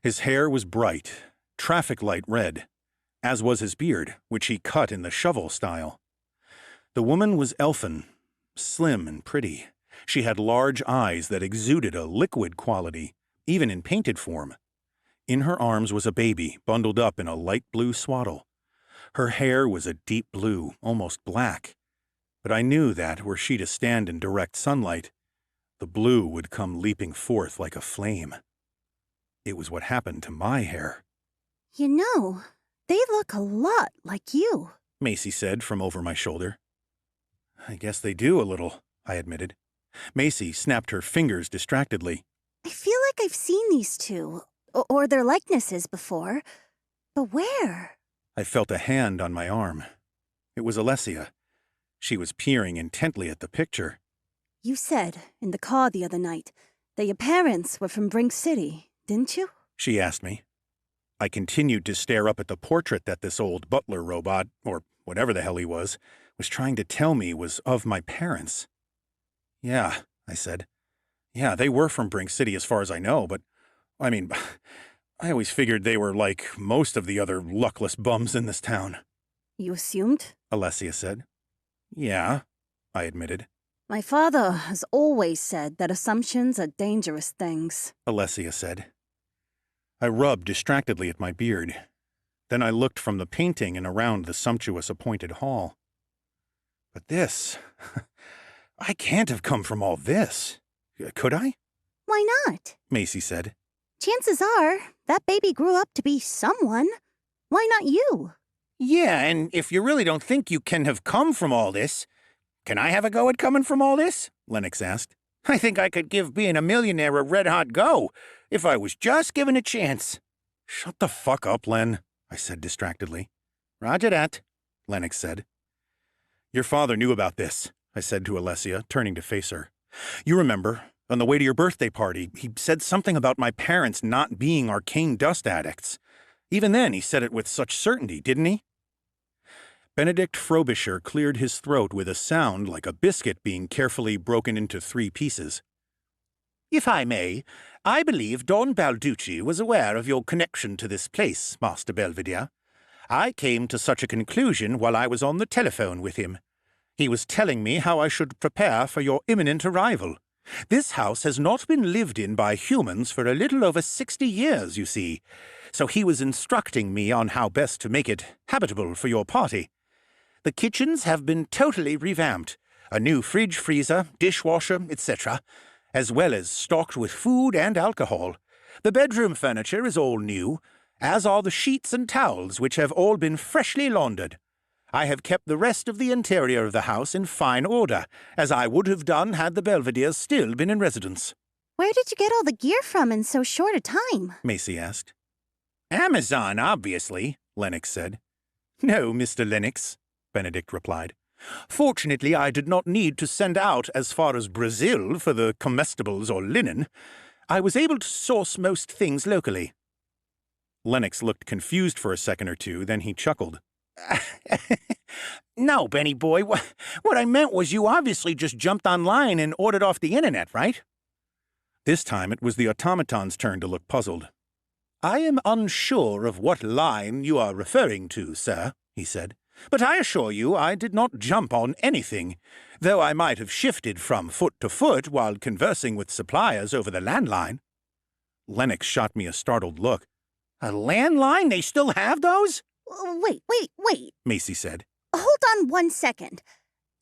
His hair was bright, traffic light red, as was his beard, which he cut in the shovel style. The woman was elfin, slim and pretty. She had large eyes that exuded a liquid quality, even in painted form. In her arms was a baby, bundled up in a light blue swaddle. Her hair was a deep blue, almost black. But I knew that, were she to stand in direct sunlight, the blue would come leaping forth like a flame. It was what happened to my hair. You know, they look a lot like you, Macy said from over my shoulder. I guess they do a little, I admitted. Macy snapped her fingers distractedly. I feel like I've seen these 2, or their likenesses before. But where? I felt a hand on my arm. It was Alessia. She was peering intently at the picture. You said, in the car the other night, that your parents were from Brink City, didn't you? She asked me. I continued to stare up at the portrait that this old butler robot, or whatever the hell he was trying to tell me was of my parents. Yeah, I said. Yeah, they were from Brink City as far as I know, but, I mean, I always figured they were like most of the other luckless bums in this town. You assumed? Alessia said. Yeah, I admitted. My father has always said that assumptions are dangerous things, Alessia said. I rubbed distractedly at my beard. Then I looked from the painting and around the sumptuous appointed hall. But this... I can't have come from all this. Could I? Why not? Macy said. Chances are, that baby grew up to be someone. Why not you? Yeah, and if you really don't think you can have come from all this, can I have a go at coming from all this? Lennox asked. I think I could give being a millionaire a red-hot go, if I was just given a chance. Shut the fuck up, Len, I said distractedly. Roger that, Lennox said. Your father knew about this, I said to Alessia, turning to face her. You remember, on the way to your birthday party, he said something about my parents not being arcane dust addicts. Even then, he said it with such certainty, didn't he? Benedict Frobisher cleared his throat with a sound like a biscuit being carefully broken into 3 pieces. If I may, I believe Don Balducci was aware of your connection to this place, Master Belvedere. I came to such a conclusion while I was on the telephone with him. He was telling me how I should prepare for your imminent arrival. This house has not been lived in by humans for a little over 60 years, you see, so he was instructing me on how best to make it habitable for your party. The kitchens have been totally revamped, a new fridge, freezer, dishwasher, etc., as well as stocked with food and alcohol. The bedroom furniture is all new, as are the sheets and towels, which have all been freshly laundered. I have kept the rest of the interior of the house in fine order, as I would have done had the Belvederes still been in residence. Where did you get all the gear from in so short a time? Macy asked. Amazon, obviously, Lennox said. No, Mr. Lennox, Benedict replied. Fortunately, I did not need to send out as far as Brazil for the comestibles or linen. I was able to source most things locally. Lennox looked confused for a second or two, then he chuckled. No, Benny boy, what I meant was you obviously just jumped online and ordered off the internet, right? This time it was the automaton's turn to look puzzled. I am unsure of what line you are referring to, sir, he said. But I assure you I did not jump on anything, though I might have shifted from foot to foot while conversing with suppliers over the landline. Lennox shot me a startled look. A landline? They still have those? Wait, Macy said. Hold on 1 second.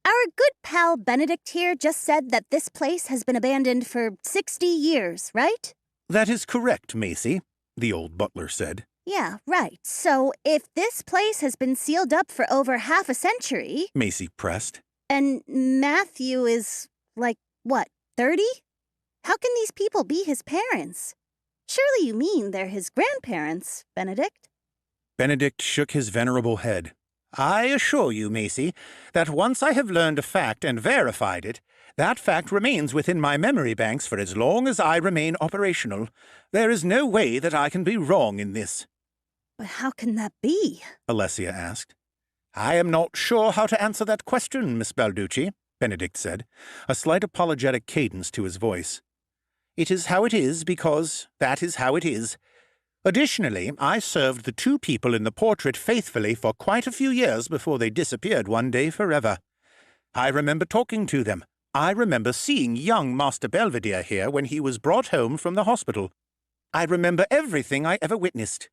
Our good pal Benedict here just said that this place has been abandoned for 60 years, right? That is correct, Macy, the old butler said. Yeah, right. So if this place has been sealed up for over half a century... Macy pressed. And Matthew is, like, what, 30? How can these people be his parents? Surely you mean they're his grandparents, Benedict? Benedict shook his venerable head. I assure you, Macy, that once I have learned a fact and verified it, that fact remains within my memory banks for as long as I remain operational. There is no way that I can be wrong in this. But how can that be? Alessia asked. I am not sure how to answer that question, Miss Balducci, Benedict said, a slight apologetic cadence to his voice. It is how it is because that is how it is. Additionally, I served the 2 people in the portrait faithfully for quite a few years before they disappeared one day forever. I remember talking to them. I remember seeing young Master Belvedere here when he was brought home from the hospital. I remember everything I ever witnessed.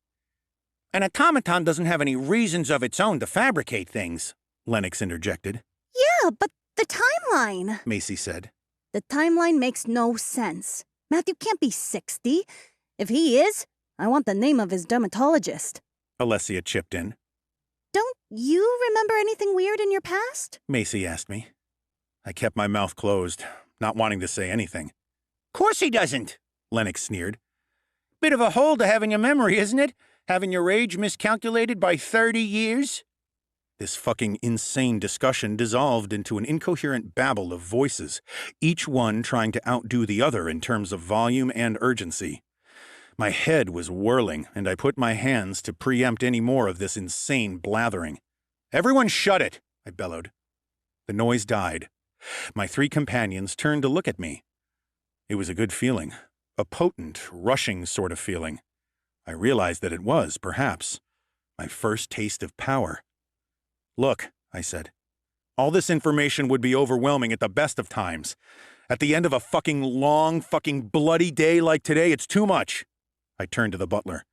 An automaton doesn't have any reasons of its own to fabricate things, Lennox interjected. Yeah, but the timeline, Macy said. The timeline makes no sense. Matthew can't be 60. If he is, I want the name of his dermatologist. Alessia chipped in. Don't you remember anything weird in your past? Macy asked me. I kept my mouth closed, not wanting to say anything. Course he doesn't, Lennox sneered. Bit of a hole to have in your memory, isn't it? Having your age miscalculated by 30 years? This fucking insane discussion dissolved into an incoherent babble of voices, each one trying to outdo the other in terms of volume and urgency. My head was whirling, and I put my hands to preempt any more of this insane blathering. "Everyone shut it!" I bellowed. The noise died. My 3 companions turned to look at me. It was a good feeling, a potent, rushing sort of feeling. I realized that it was, perhaps, my first taste of power. "Look," I said, "all this information would be overwhelming at the best of times. At the end of a fucking long, fucking bloody day like today, it's too much." I turned to the butler.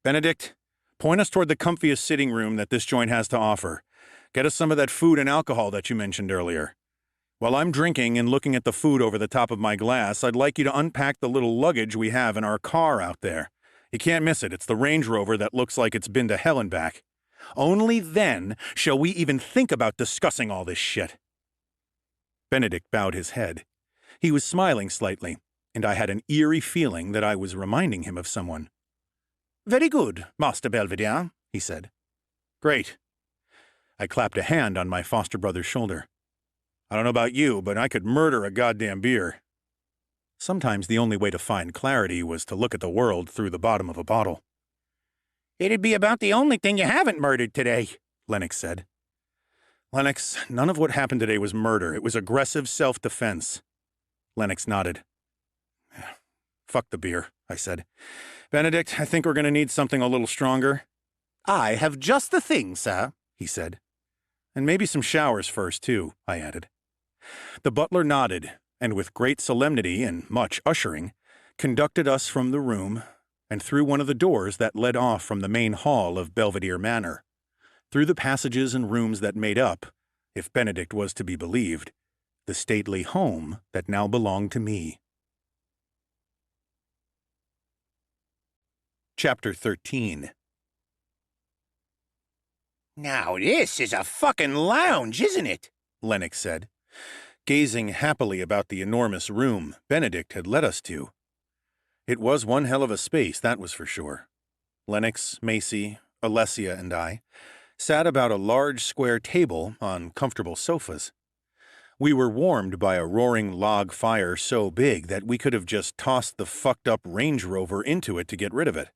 "Benedict, point us toward the comfiest sitting room that this joint has to offer. Get us some of that food and alcohol that you mentioned earlier. While I'm drinking and looking at the food over the top of my glass, I'd like you to unpack the little luggage we have in our car out there. You can't miss it. It's the Range Rover that looks like it's been to hell and back. Only then shall we even think about discussing all this shit." Benedict bowed his head. He was smiling slightly, and I had an eerie feeling that I was reminding him of someone. "Very good, Master Belvedere," he said. "Great." I clapped a hand on my foster brother's shoulder. "I don't know about you, but I could murder a goddamn beer." Sometimes the only way to find clarity was to look at the world through the bottom of a bottle. "It'd be about the only thing you haven't murdered today," Lennox said. Lennox, none of what happened today was murder. It was aggressive self-defense. Lennox nodded. Fuck the beer, I said. Benedict, I think we're going to need something a little stronger. I have just the thing, sir, he said. And maybe some showers first, too, I added. The butler nodded, and with great solemnity and much ushering, conducted us from the room and through one of the doors that led off from the main hall of Belvedere Manor, through the passages and rooms that made up, if Benedict was to be believed, the stately home that now belonged to me. Chapter 13. Now this is a fucking lounge, isn't it? Lennox said, gazing happily about the enormous room Benedict had led us to. It was one hell of a space, that was for sure. Lennox, Macy, Alessia, and I sat about a large square table on comfortable sofas. We were warmed by a roaring log fire so big that we could have just tossed the fucked-up Range Rover into it to get rid of it.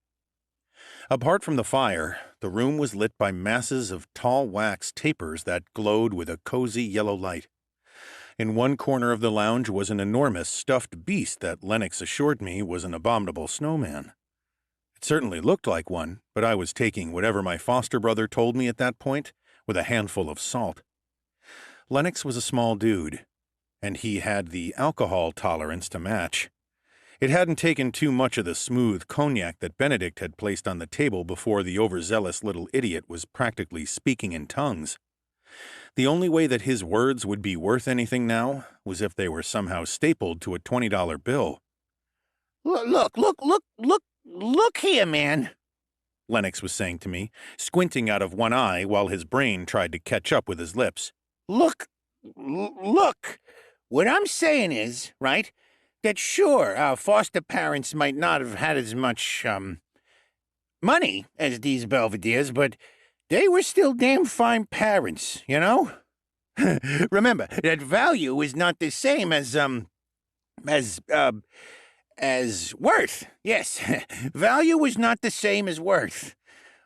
Apart from the fire, the room was lit by masses of tall wax tapers that glowed with a cozy yellow light. In one corner of the lounge was an enormous stuffed beast that Lennox assured me was an abominable snowman. It certainly looked like one, but I was taking whatever my foster brother told me at that point with a handful of salt. Lennox was a small dude, and he had the alcohol tolerance to match. It hadn't taken too much of the smooth cognac that Benedict had placed on the table before the overzealous little idiot was practically speaking in tongues. The only way that his words would be worth anything now was if they were somehow stapled to a $20 bill. Look here, man, Lennox was saying to me, squinting out of one eye while his brain tried to catch up with his lips. Look. What I'm saying is, right, that sure, our foster parents might not have had as much, money as these Belvederes, but they were still damn fine parents, you know? Remember, that value is not the same as worth. Yes, value is not the same as worth.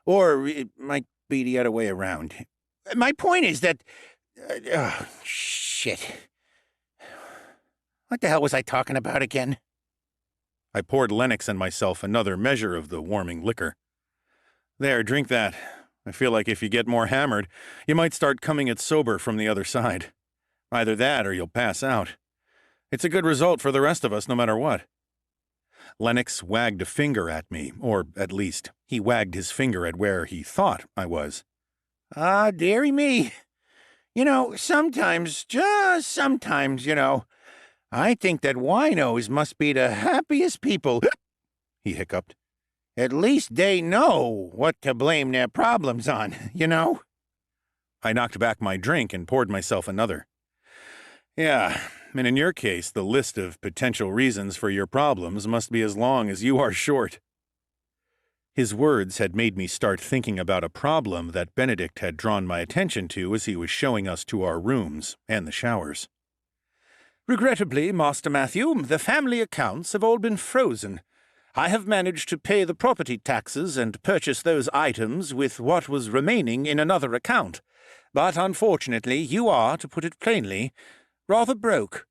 Or it might be the other way around. My point is that... shit. What the hell was I talking about again? I poured Lennox and myself another measure of the warming liquor. There, drink that. I feel like if you get more hammered, you might start coming it sober from the other side. Either that or you'll pass out. It's a good result for the rest of us, no matter what. Lennox wagged a finger at me, or at least, he wagged his finger at where he thought I was. Ah, dearie me. You know, sometimes, just sometimes, you know, I think that winos must be the happiest people, he hiccuped. At least they know what to blame their problems on, you know? I knocked back my drink and poured myself another. Yeah, and in your case, the list of potential reasons for your problems must be as long as you are short. His words had made me start thinking about a problem that Benedict had drawn my attention to as he was showing us to our rooms and the showers. Regrettably, Master Matthew, the family accounts have all been frozen. I have managed to pay the property taxes and purchase those items with what was remaining in another account, but unfortunately you are, to put it plainly, rather broke.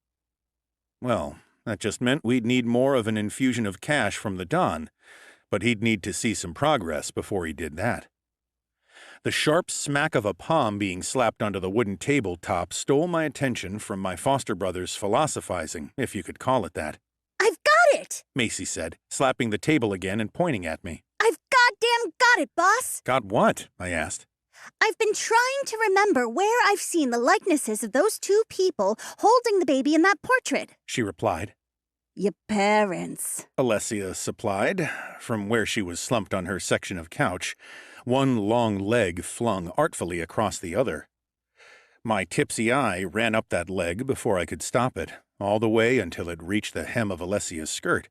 Well, that just meant we'd need more of an infusion of cash from the Don, but he'd need to see some progress before he did that. The sharp smack of a palm being slapped onto the wooden tabletop stole my attention from my foster brother's philosophizing, if you could call it that. I've got it! Macy said, slapping the table again and pointing at me. I've goddamn got it, boss! Got what? I asked. I've been trying to remember where I've seen the likenesses of those two people holding the baby in that portrait, she replied. Your parents, Alessia supplied, from where she was slumped on her section of couch, one long leg flung artfully across the other. My tipsy eye ran up that leg before I could stop it, all the way until it reached the hem of Alessia's skirt,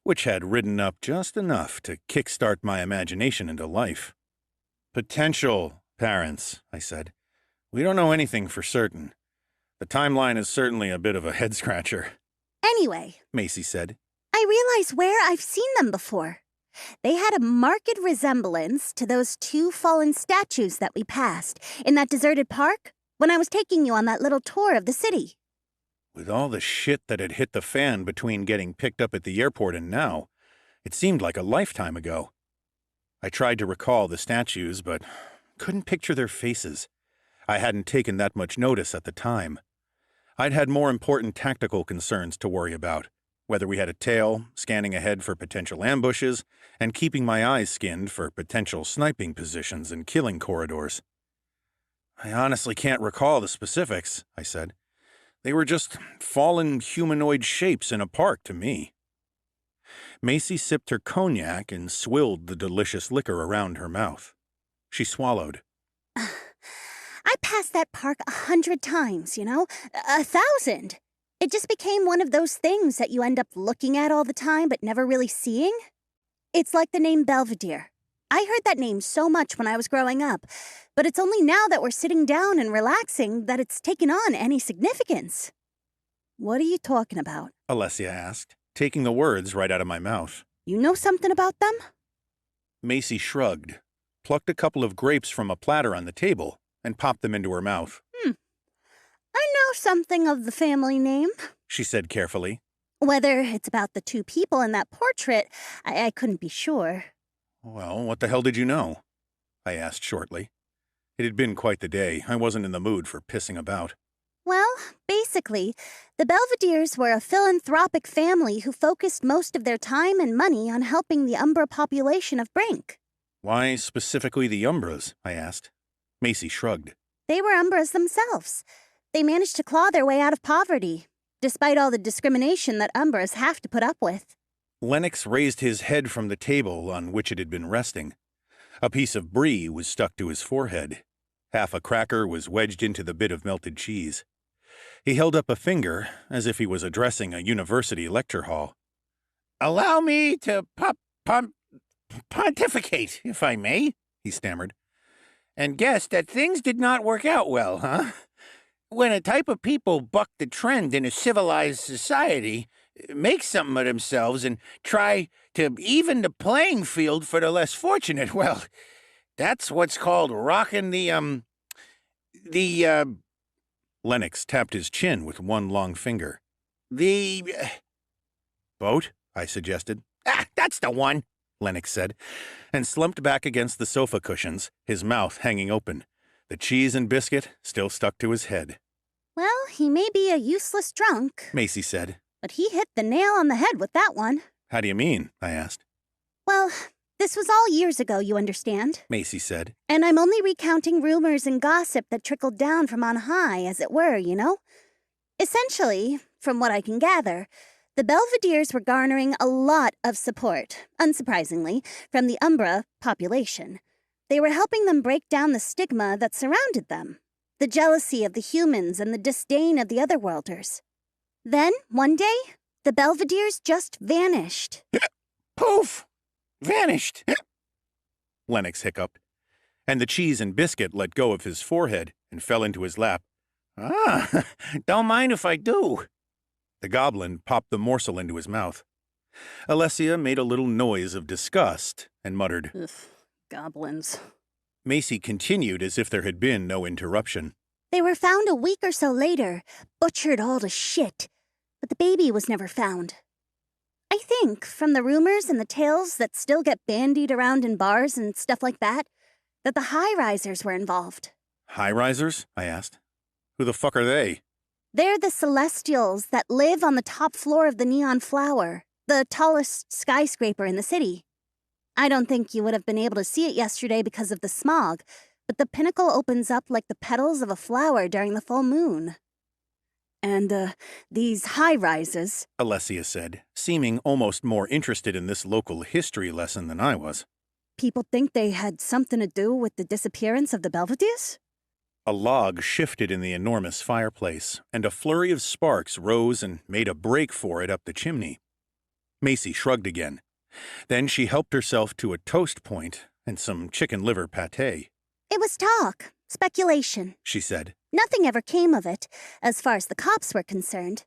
which had ridden up just enough to kickstart my imagination into life. Potential parents, I said. We don't know anything for certain. The timeline is certainly a bit of a head-scratcher. Anyway, Macy said. I realize where I've seen them before. They had a marked resemblance to those two fallen statues that we passed in that deserted park. when I was taking you on that little tour of the city. With all the shit that had hit the fan between getting picked up at the airport and now, it seemed like a lifetime ago. I tried to recall the statues, but couldn't picture their faces. I hadn't taken that much notice at the time. I'd had more important tactical concerns to worry about, whether we had a tail, scanning ahead for potential ambushes, and keeping my eyes skinned for potential sniping positions and killing corridors. I honestly can't recall the specifics, I said. They were just fallen humanoid shapes in a park to me. Macy sipped her cognac and swilled the delicious liquor around her mouth. She swallowed. I passed that park 100 times, 1,000. It just became one of those things that you end up looking at all the time but never really seeing. It's like the name Belvedere. I heard that name so much when I was growing up, but it's only now that we're sitting down and relaxing that it's taken on any significance. What are you talking about? Alessia asked, taking the words right out of my mouth. You know something about them? Macy shrugged, plucked a couple of grapes from a platter on the table, and popped them into her mouth. I know something of the family name, she said carefully. Whether it's about the two people in that portrait, I couldn't be sure. Well, what the hell did you know? I asked shortly. It had been quite the day. I wasn't in the mood for pissing about. Well, basically, the Belvederes were a philanthropic family who focused most of their time and money on helping the Umbra population of Brink. Why specifically the Umbras? I asked. Macy shrugged. They were Umbras themselves. They managed to claw their way out of poverty, despite all the discrimination that Umbras have to put up with. Lennox raised his head from the table on which it had been resting. A piece of brie was stuck to his forehead. Half a cracker was wedged into the bit of melted cheese. He held up a finger, as if he was addressing a university lecture hall. Allow me to pontificate, if I may, he stammered. And guess that things did not work out well, huh? When a type of people buck the trend in a civilized society, make something of themselves and try to even the playing field for the less fortunate, well, that's what's called rocking Lennox tapped his chin with one long finger. Boat? I suggested. That's the one, Lennox said, and slumped back against the sofa cushions, his mouth hanging open. The cheese and biscuit still stuck to his head. Well, he may be a useless drunk, Macy said. but he hit the nail on the head with that one. How do you mean? I asked. Well, this was all years ago, you understand. Macy said. And I'm only recounting rumors and gossip that trickled down from on high, as it were, Essentially, from what I can gather, the Belvederes were garnering a lot of support, unsurprisingly, from the Umbra population. They were helping them break down the stigma that surrounded them, the jealousy of the humans and the disdain of the otherworlders. Then, one day, the Belvederes just vanished. Poof! Vanished. Lennox hiccuped, and the cheese and biscuit let go of his forehead and fell into his lap. Don't mind if I do. The goblin popped the morsel into his mouth. Alessia made a little noise of disgust and muttered, Ugh, goblins. Macy continued as if there had been no interruption. They were found a week or so later, butchered all to shit, but the baby was never found. I think, from the rumors and the tales that still get bandied around in bars and stuff like that the high-risers were involved. High-risers? I asked. Who the fuck are they? They're the Celestials that live on the top floor of the Neon Flower, the tallest skyscraper in the city. I don't think you would have been able to see it yesterday because of the smog, but the pinnacle opens up like the petals of a flower during the full moon. And, these high-rises, Alessia said, seeming almost more interested in this local history lesson than I was. people think they had something to do with the disappearance of the Belvederes? A log shifted in the enormous fireplace, and a flurry of sparks rose and made a break for it up the chimney. Macy shrugged again. Then she helped herself to a toast point and some chicken liver pâté. It was talk, speculation, She said. Nothing ever came of it, as far as the cops were concerned.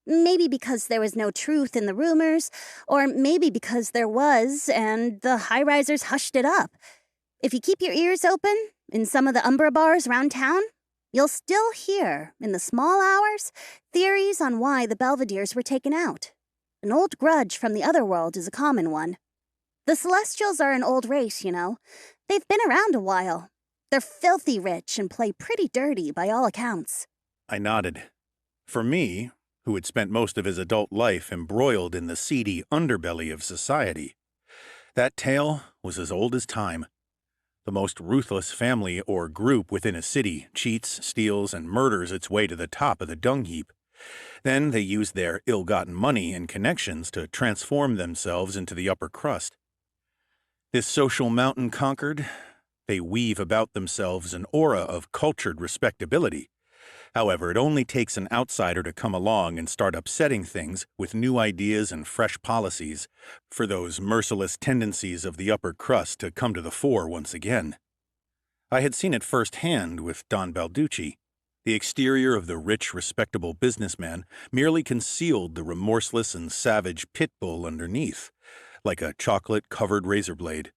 Maybe because there was no truth in the rumors, or maybe because there was, and the high-risers hushed it up. If you keep your ears open, in some of the Umbra bars around town, You'll still hear, in the small hours, theories on why the Belvederes were taken out. An old grudge from the other world is a common one. The Celestials are an old race, you know. They've been around a while. They're filthy rich and play pretty dirty by all accounts. I nodded. For me, who had spent most of his adult life embroiled in the seedy underbelly of society, that tale was as old as time. The most ruthless family or group within a city cheats, steals, and murders its way to the top of the dung heap. Then they use their ill-gotten money and connections to transform themselves into the upper crust. This social mountain conquered, they weave about themselves an aura of cultured respectability. However, it only takes an outsider to come along and start upsetting things with new ideas and fresh policies for those merciless tendencies of the upper crust to come to the fore once again. I had seen it firsthand with Don Balducci. The exterior of the rich, respectable businessman merely concealed the remorseless and savage pit bull underneath, like a chocolate-covered razor blade.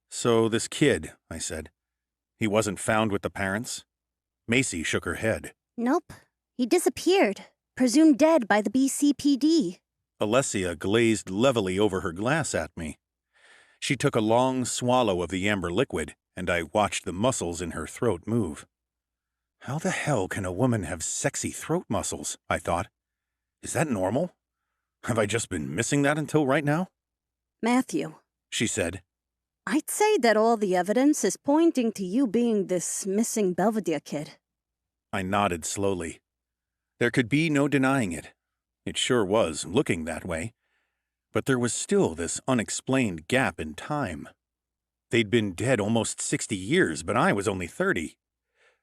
"So this kid," I said, "he wasn't found with the parents?" Macy shook her head. Nope. He disappeared, presumed dead by the BCPD. Alessia glazed levelly over her glass at me. She took a long swallow of the amber liquid, and I watched the muscles in her throat move. How the hell can a woman have sexy throat muscles, I thought. Is that normal? Have I just been missing that until right now? Matthew, She said. I'd say that all the evidence is pointing to you being this missing Belvedere kid. I nodded slowly. There could be no denying it. It sure was, looking that way. But there was still this unexplained gap in time. They'd been dead almost 60 years, but I was only 30.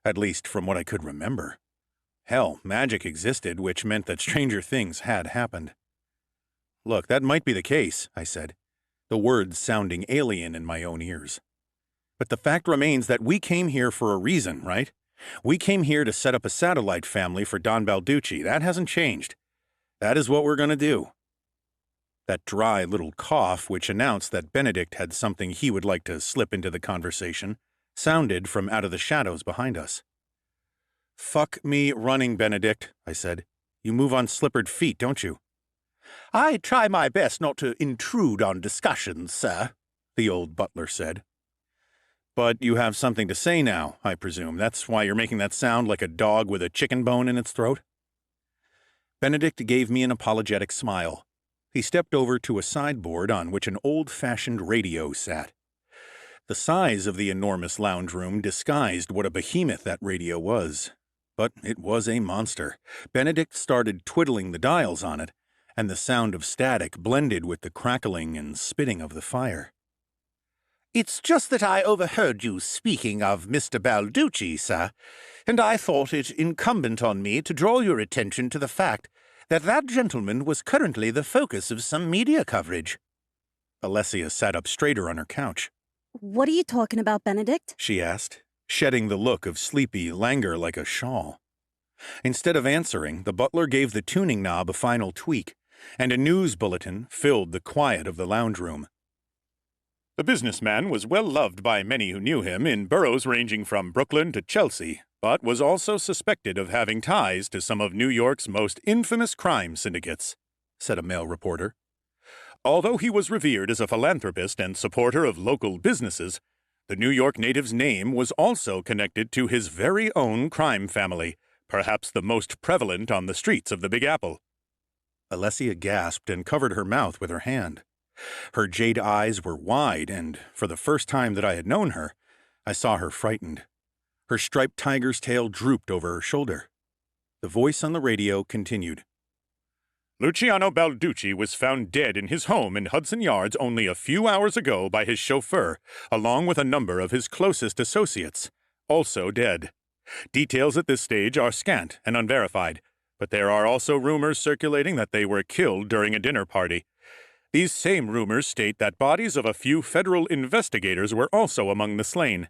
At least from what I could remember. Hell, magic existed, which meant that stranger things had happened. Look, that might be the case, I said, the words sounding alien in my own ears. But the fact remains that we came here for a reason, right? We came here to set up a satellite family for Don Balducci. That hasn't changed. That is what we're going to do. That dry little cough, which announced that Benedict had something he would like to slip into the conversation, sounded from out of the shadows behind us. "Fuck me running, Benedict," I said. "You move on slippered feet, don't you?" "I try my best not to intrude on discussions, sir," the old butler said. "But you have something to say now, I presume. That's why you're making that sound like a dog with a chicken bone in its throat?" Benedict gave me an apologetic smile. He stepped over to a sideboard on which an old-fashioned radio sat. The size of the enormous lounge room disguised what a behemoth that radio was. But it was a monster. Benedict started twiddling the dials on it, and the sound of static blended with the crackling and spitting of the fire. "It's just that I overheard you speaking of Mr. Balducci, sir, and I thought it incumbent on me to draw your attention to the fact that that gentleman was currently the focus of some media coverage." Alessia sat up straighter on her couch. What are you talking about, Benedict? She asked, shedding the look of sleepy languor like a shawl. Instead of answering, the butler gave the tuning knob a final tweak, and a news bulletin filled the quiet of the lounge room. The businessman was well loved by many who knew him in boroughs ranging from Brooklyn to Chelsea, but was also suspected of having ties to some of New York's most infamous crime syndicates, said a male reporter. Although he was revered as a philanthropist and supporter of local businesses, the New York native's name was also connected to his very own crime family, perhaps the most prevalent on the streets of the Big Apple. Alessia gasped and covered her mouth with her hand. Her jade eyes were wide, and for the first time that I had known her, I saw her frightened. Her striped tiger's tail drooped over her shoulder. The voice on the radio continued. Luciano Balducci was found dead in his home in Hudson Yards only a few hours ago by his chauffeur, along with a number of his closest associates, also dead. Details at this stage are scant and unverified, but there are also rumors circulating that they were killed during a dinner party. These same rumors state that bodies of a few federal investigators were also among the slain.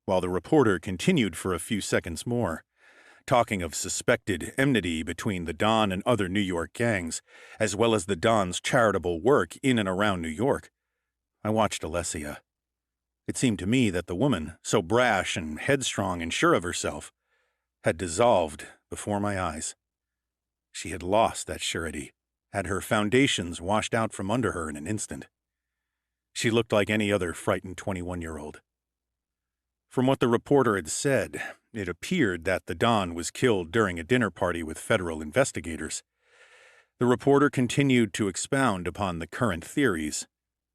While the reporter continued for a few seconds more, talking of suspected enmity between the Don and other New York gangs, as well as the Don's charitable work in and around New York, I watched Alessia. It seemed to me that the woman, so brash and headstrong and sure of herself, had dissolved before my eyes. She had lost that surety, had her foundations washed out from under her in an instant. She looked like any other frightened 21-year-old. From what the reporter had said, it appeared that the Don was killed during a dinner party with federal investigators. The reporter continued to expound upon the current theories,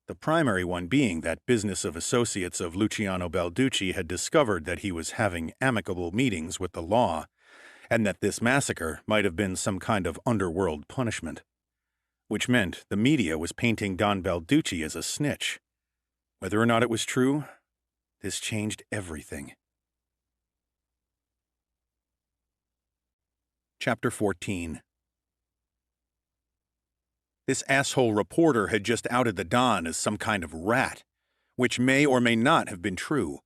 the primary one being that business of associates of Luciano Balducci had discovered that he was having amicable meetings with the law, and that this massacre might have been some kind of underworld punishment. Which meant the media was painting Don Balducci as a snitch. Whether or not it was true, this changed everything. Chapter 14. This asshole reporter had just outed the Don as some kind of rat, which may or may not have been true.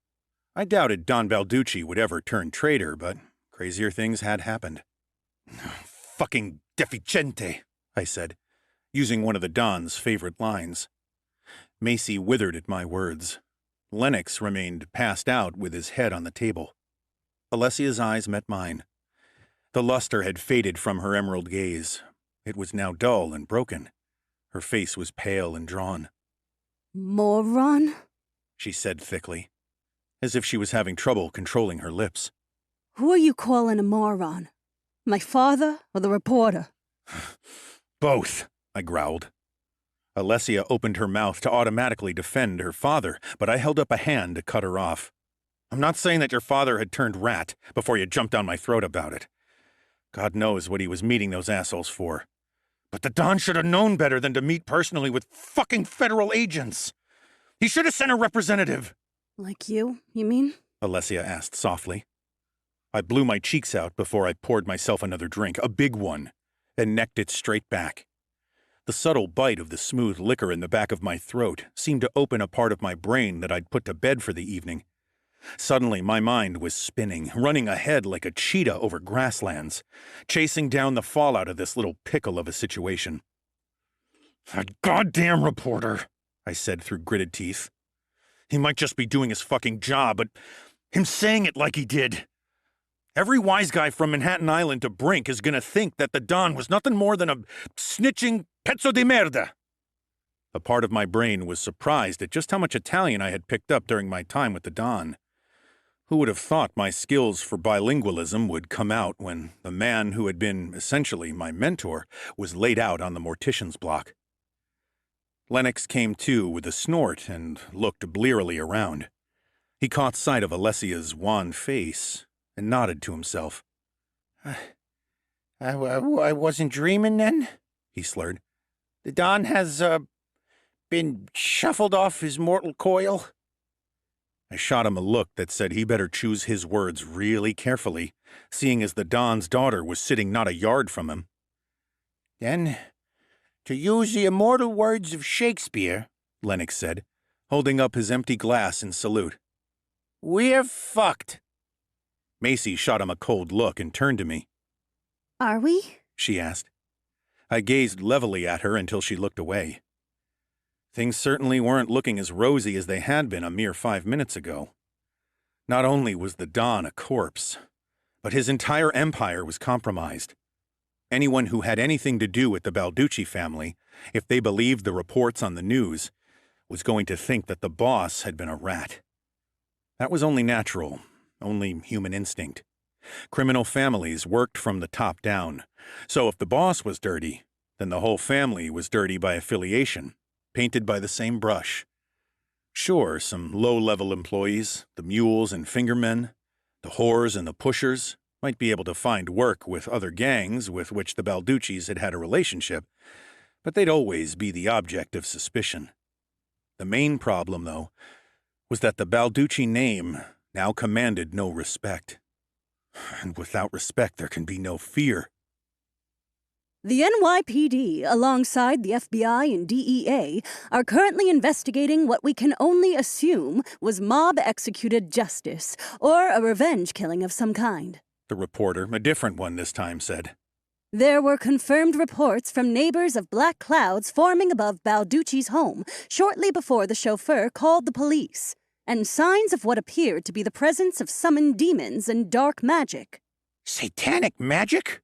I doubted Don Balducci would ever turn traitor, but crazier things had happened. "Fucking deficiente," I said, using one of the Don's favorite lines. Macy withered at my words. Lennox remained passed out with his head on the table. Alessia's eyes met mine. The luster had faded from her emerald gaze. It was now dull and broken. Her face was pale and drawn. Moron? She said thickly, as if she was having trouble controlling her lips. Who are you calling a moron? My father or the reporter? Both, I growled. Alessia opened her mouth to automatically defend her father, but I held up a hand to cut her off. I'm not saying that your father had turned rat before you jumped down my throat about it. God knows what he was meeting those assholes for. But the Don should have known better than to meet personally with fucking federal agents. He should have sent a representative. Like you mean? Alessia asked softly. I blew my cheeks out before I poured myself another drink, a big one, and necked it straight back. The subtle bite of the smooth liquor in the back of my throat seemed to open a part of my brain that I'd put to bed for the evening. Suddenly, my mind was spinning, running ahead like a cheetah over grasslands, chasing down the fallout of this little pickle of a situation. "That goddamn reporter," I said through gritted teeth. "He might just be doing his fucking job, but him saying it like he did. Every wise guy from Manhattan Island to Brink is gonna think that the Don was nothing more than a snitching pezzo di merda." A part of my brain was surprised at just how much Italian I had picked up during my time with the Don. Who would have thought my skills for bilingualism would come out when the man who had been essentially my mentor was laid out on the mortician's block? Lennox came to with a snort and looked blearily around. He caught sight of Alessia's wan face and nodded to himself. I wasn't dreaming then, he slurred. The Don has, been shuffled off his mortal coil. I shot him a look that said he better choose his words really carefully, seeing as the Don's daughter was sitting not a yard from him. Then, to use the immortal words of Shakespeare, Lennox said, holding up his empty glass in salute, we're fucked. Macy shot him a cold look and turned to me. Are we? She asked. I gazed levelly at her until she looked away. Things certainly weren't looking as rosy as they had been a mere 5 minutes ago. Not only was the Don a corpse, but his entire empire was compromised. Anyone who had anything to do with the Balducci family, if they believed the reports on the news, was going to think that the boss had been a rat. That was only natural, only human instinct. Criminal families worked from the top down, so if the boss was dirty, then the whole family was dirty by affiliation, painted by the same brush. Sure, some low-level employees, the mules and fingermen, the whores and the pushers, might be able to find work with other gangs with which the Balduccis had had a relationship, but they'd always be the object of suspicion. The main problem, though, was that the Balducci name now commanded no respect. And without respect, there can be no fear. The NYPD, alongside the FBI and DEA, are currently investigating what we can only assume was mob-executed justice, or a revenge killing of some kind. The reporter, a different one this time, said. There were confirmed reports from neighbors of black clouds forming above Balducci's home shortly before the chauffeur called the police, and signs of what appeared to be the presence of summoned demons and dark magic. Satanic magic?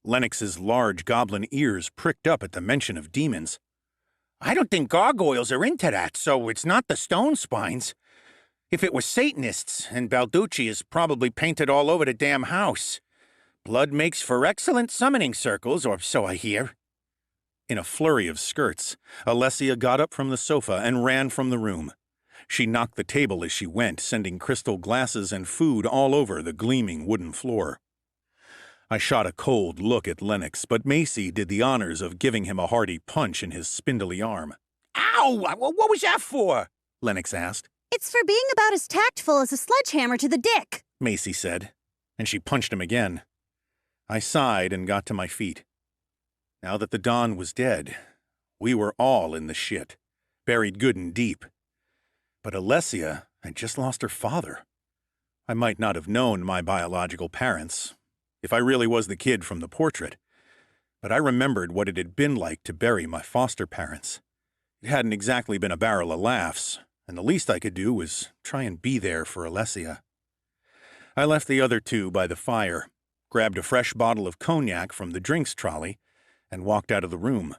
Lennox's large goblin ears pricked up at the mention of demons. I don't think gargoyles are into that, so it's not the stone spines. If it was Satanists, and Balducci is probably painted all over the damn house. Blood makes for excellent summoning circles, or so I hear. In a flurry of skirts, Alessia got up from the sofa and ran from the room. She knocked the table as she went, sending crystal glasses and food all over the gleaming wooden floor. I shot a cold look at Lennox, but Macy did the honors of giving him a hearty punch in his spindly arm. Ow! What was that for? Lennox asked. It's for being about as tactful as a sledgehammer to the dick, Macy said, and she punched him again. I sighed and got to my feet. Now that the Don was dead, we were all in the shit, buried good and deep. But Alessia had just lost her father. I might not have known my biological parents, if I really was the kid from the portrait, but I remembered what it had been like to bury my foster parents. It hadn't exactly been a barrel of laughs, and the least I could do was try and be there for Alessia. I left the other two by the fire, grabbed a fresh bottle of cognac from the drinks trolley, and walked out of the room.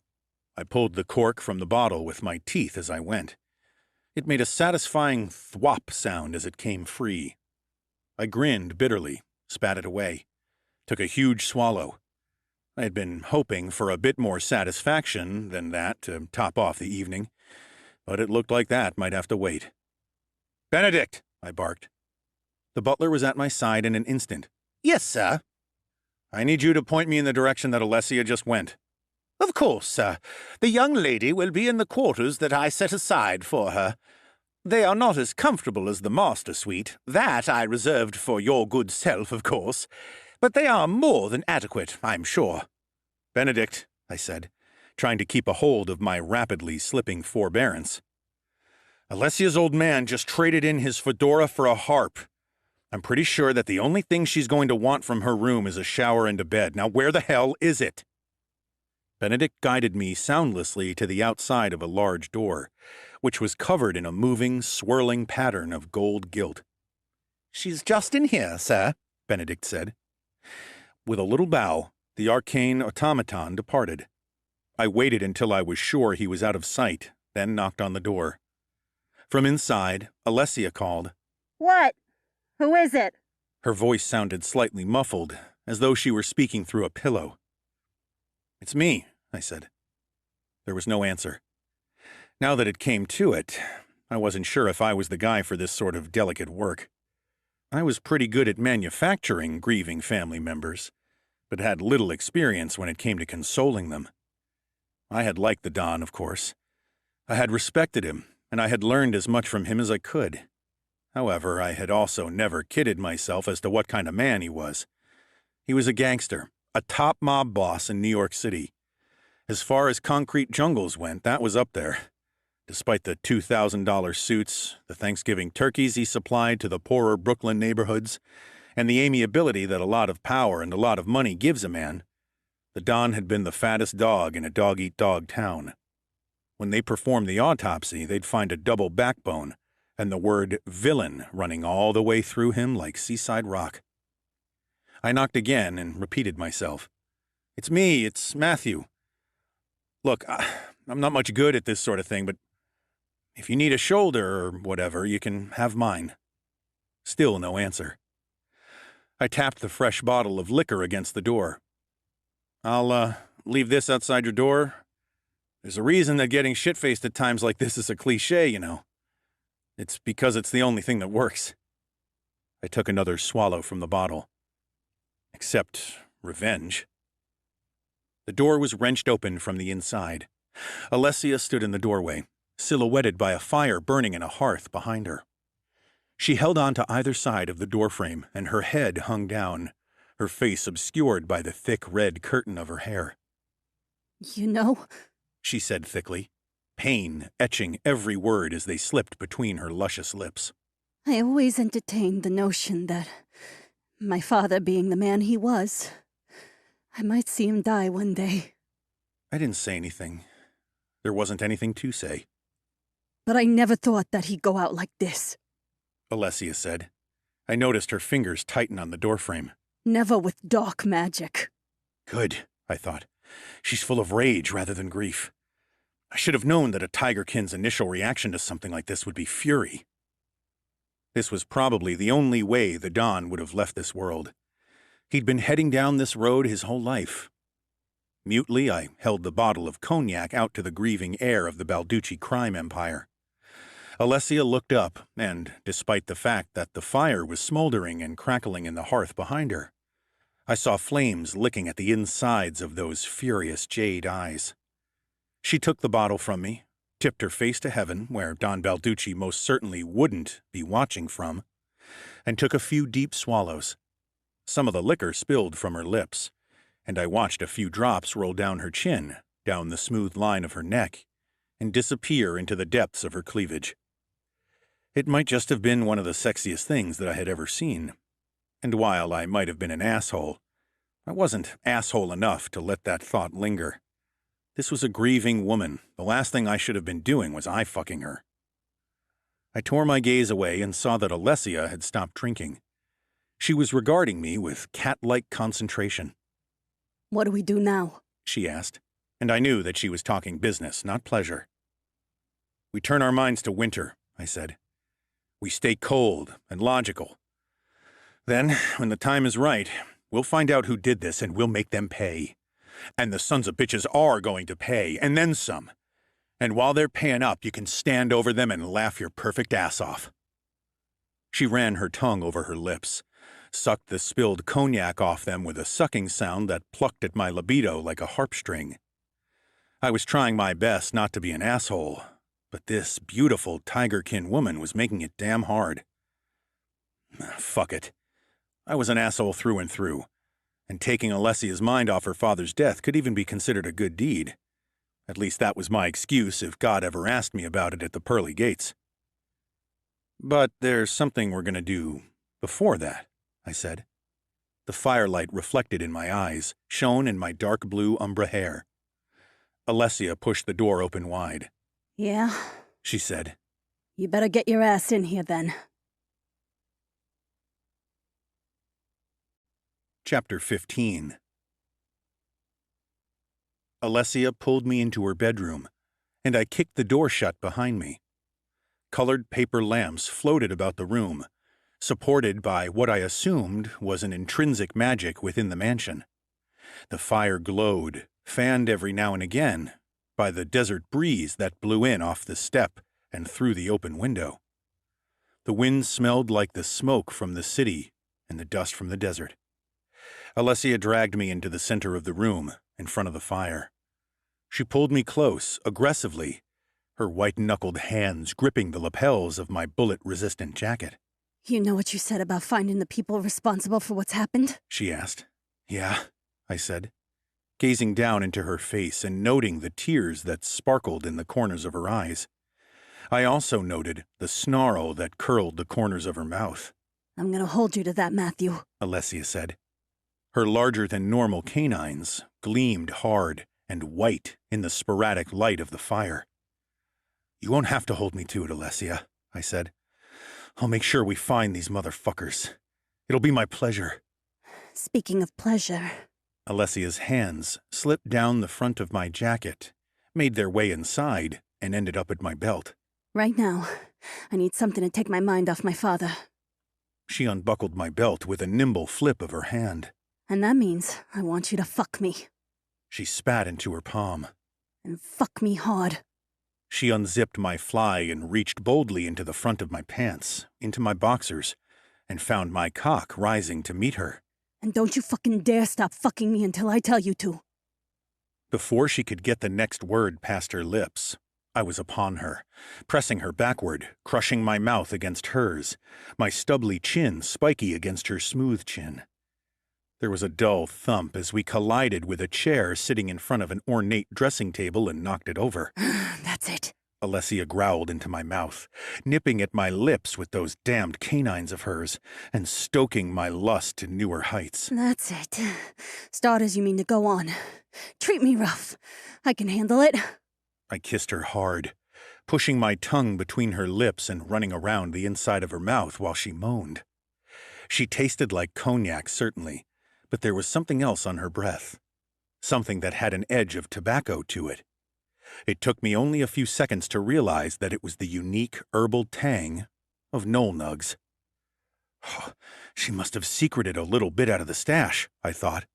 I pulled the cork from the bottle with my teeth as I went. It made a satisfying thwop sound as it came free. I grinned bitterly, spat it away, took a huge swallow. I had been hoping for a bit more satisfaction than that to top off the evening, but it looked like that might have to wait. "Benedict!" I barked. The butler was at my side in an instant. Yes, sir. "I need you to point me in the direction that Alessia just went." Of course, sir. The young lady will be in the quarters that I set aside for her. They are not as comfortable as the master suite. That I reserved for your good self, of course. But they are more than adequate, I'm sure. "Benedict," I said, trying to keep a hold of my rapidly slipping forbearance. "Alessia's old man just traded in his fedora for a harp. I'm pretty sure that the only thing she's going to want from her room is a shower and a bed. Now where the hell is it?" Benedict guided me soundlessly to the outside of a large door, which was covered in a moving, swirling pattern of gold gilt. She's just in here, sir, Benedict said. With a little bow, the arcane automaton departed. I waited until I was sure he was out of sight, then knocked on the door. From inside, Alessia called. "What? Who is it?" Her voice sounded slightly muffled, as though she were speaking through a pillow. "It's me," I said. There was no answer. Now that it came to it, I wasn't sure if I was the guy for this sort of delicate work. I was pretty good at manufacturing grieving family members, but had little experience when it came to consoling them. I had liked the Don, of course. I had respected him, and I had learned as much from him as I could. However, I had also never kidded myself as to what kind of man he was. He was a gangster, a top mob boss in New York City. As far as concrete jungles went, that was up there. Despite the $2,000 suits, the Thanksgiving turkeys he supplied to the poorer Brooklyn neighborhoods, and the amiability that a lot of power and a lot of money gives a man, the Don had been the fattest dog in a dog-eat-dog town. When they performed the autopsy, they'd find a double backbone and the word villain running all the way through him like seaside rock. I knocked again and repeated myself. "It's me, it's Matthew. Look, I'm not much good at this sort of thing, but if you need a shoulder or whatever, you can have mine." Still no answer. I tapped the fresh bottle of liquor against the door. "I'll, leave this outside your door. There's a reason that getting shit-faced at times like this is a cliché, you know. It's because it's the only thing that works." I took another swallow from the bottle. Except revenge. The door was wrenched open from the inside. Alessia stood in the doorway, silhouetted by a fire burning in a hearth behind her. She held on to either side of the doorframe, and her head hung down, her face obscured by the thick red curtain of her hair. "You know," she said thickly, pain etching every word as they slipped between her luscious lips. "I always entertained the notion that, my father being the man he was, I might see him die one day. I didn't say anything. There wasn't anything to say. But I never thought that he'd go out like this," Alessia said. I noticed her fingers tighten on the doorframe. Never with dark magic. Good, I thought. She's full of rage rather than grief. I should have known that a tigerkin's initial reaction to something like this would be fury. This was probably the only way the Don would have left this world. He'd been heading down this road his whole life. Mutely, I held the bottle of cognac out to the grieving heir of the Balducci crime empire. Alessia looked up, and, despite the fact that the fire was smoldering and crackling in the hearth behind her, I saw flames licking at the insides of those furious jade eyes. She took the bottle from me, tipped her face to heaven, where Don Balducci most certainly wouldn't be watching from, and took a few deep swallows. Some of the liquor spilled from her lips, and I watched a few drops roll down her chin, down the smooth line of her neck, and disappear into the depths of her cleavage. It might just have been one of the sexiest things that I had ever seen, and while I might have been an asshole, I wasn't asshole enough to let that thought linger. This was a grieving woman. The last thing I should have been doing was eye-fucking her. I tore my gaze away and saw that Alessia had stopped drinking. She was regarding me with cat-like concentration. What do we do now? She asked, and I knew that she was talking business, not pleasure. We turn our minds to winter, I said. We stay cold and logical. Then, when the time is right, we'll find out who did this and we'll make them pay. And the sons of bitches are going to pay, and then some. And while they're paying up, you can stand over them and laugh your perfect ass off. She ran her tongue over her lips, sucked the spilled cognac off them with a sucking sound that plucked at my libido like a harp string. I was trying my best not to be an asshole, but this beautiful tigerkin woman was making it damn hard. Fuck it. I was an asshole through and through, and taking Alessia's mind off her father's death could even be considered a good deed. At least that was my excuse if God ever asked me about it at the pearly gates. But there's something we're going to do before that, I said. The firelight reflected in my eyes, shone in my dark blue umbra hair. Alessia pushed the door open wide. Yeah? She said. You better get your ass in here then. Chapter 15. Alessia pulled me into her bedroom, and I kicked the door shut behind me. Colored paper lamps floated about the room, supported by what I assumed was an intrinsic magic within the mansion. The fire glowed, fanned every now and again by the desert breeze that blew in off the step and through the open window. The wind smelled like the smoke from the city and the dust from the desert. Alessia dragged me into the center of the room, in front of the fire. She pulled me close, aggressively, her white-knuckled hands gripping the lapels of my bullet-resistant jacket. You know what you said about finding the people responsible for what's happened? She asked. Yeah, I said, gazing down into her face and noting the tears that sparkled in the corners of her eyes. I also noted the snarl that curled the corners of her mouth. I'm gonna hold you to that, Matthew, Alessia said. Her larger-than-normal canines gleamed hard and white in the sporadic light of the fire. You won't have to hold me to it, Alessia, I said. I'll make sure we find these motherfuckers. It'll be my pleasure. Speaking of pleasure... Alessia's hands slipped down the front of my jacket, made their way inside, and ended up at my belt. Right now, I need something to take my mind off my father. She unbuckled my belt with a nimble flip of her hand. And that means I want you to fuck me. She spat into her palm. And fuck me hard. She unzipped my fly and reached boldly into the front of my pants, into my boxers, and found my cock rising to meet her. And don't you fucking dare stop fucking me until I tell you to. Before she could get the next word past her lips, I was upon her, pressing her backward, crushing my mouth against hers, my stubbly chin spiky against her smooth chin. There was a dull thump as we collided with a chair sitting in front of an ornate dressing table and knocked it over. That's it. Alessia growled into my mouth, nipping at my lips with those damned canines of hers, and stoking my lust to newer heights. That's it. Start as you mean to go on. Treat me rough. I can handle it. I kissed her hard, pushing my tongue between her lips and running around the inside of her mouth while she moaned. She tasted like cognac, certainly, But there was something else on her breath, something that had an edge of tobacco to it. It took me only a few seconds to realize that it was the unique herbal tang of Knoll Nugs. Oh, she must have secreted a little bit out of the stash, I thought,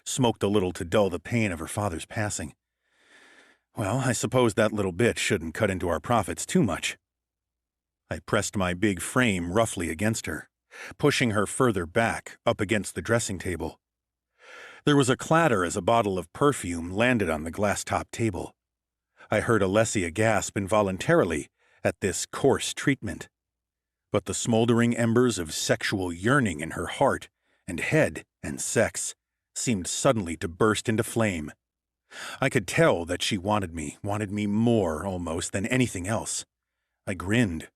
smoked a little to dull the pain of her father's passing. Well, I suppose that little bit shouldn't cut into our profits too much. I pressed my big frame roughly against her, pushing her further back up against the dressing table. There was a clatter as a bottle of perfume landed on the glass-top table. I heard Alessia gasp involuntarily at this coarse treatment. But the smoldering embers of sexual yearning in her heart and head and sex seemed suddenly to burst into flame. I could tell that she wanted me more almost than anything else. I grinned.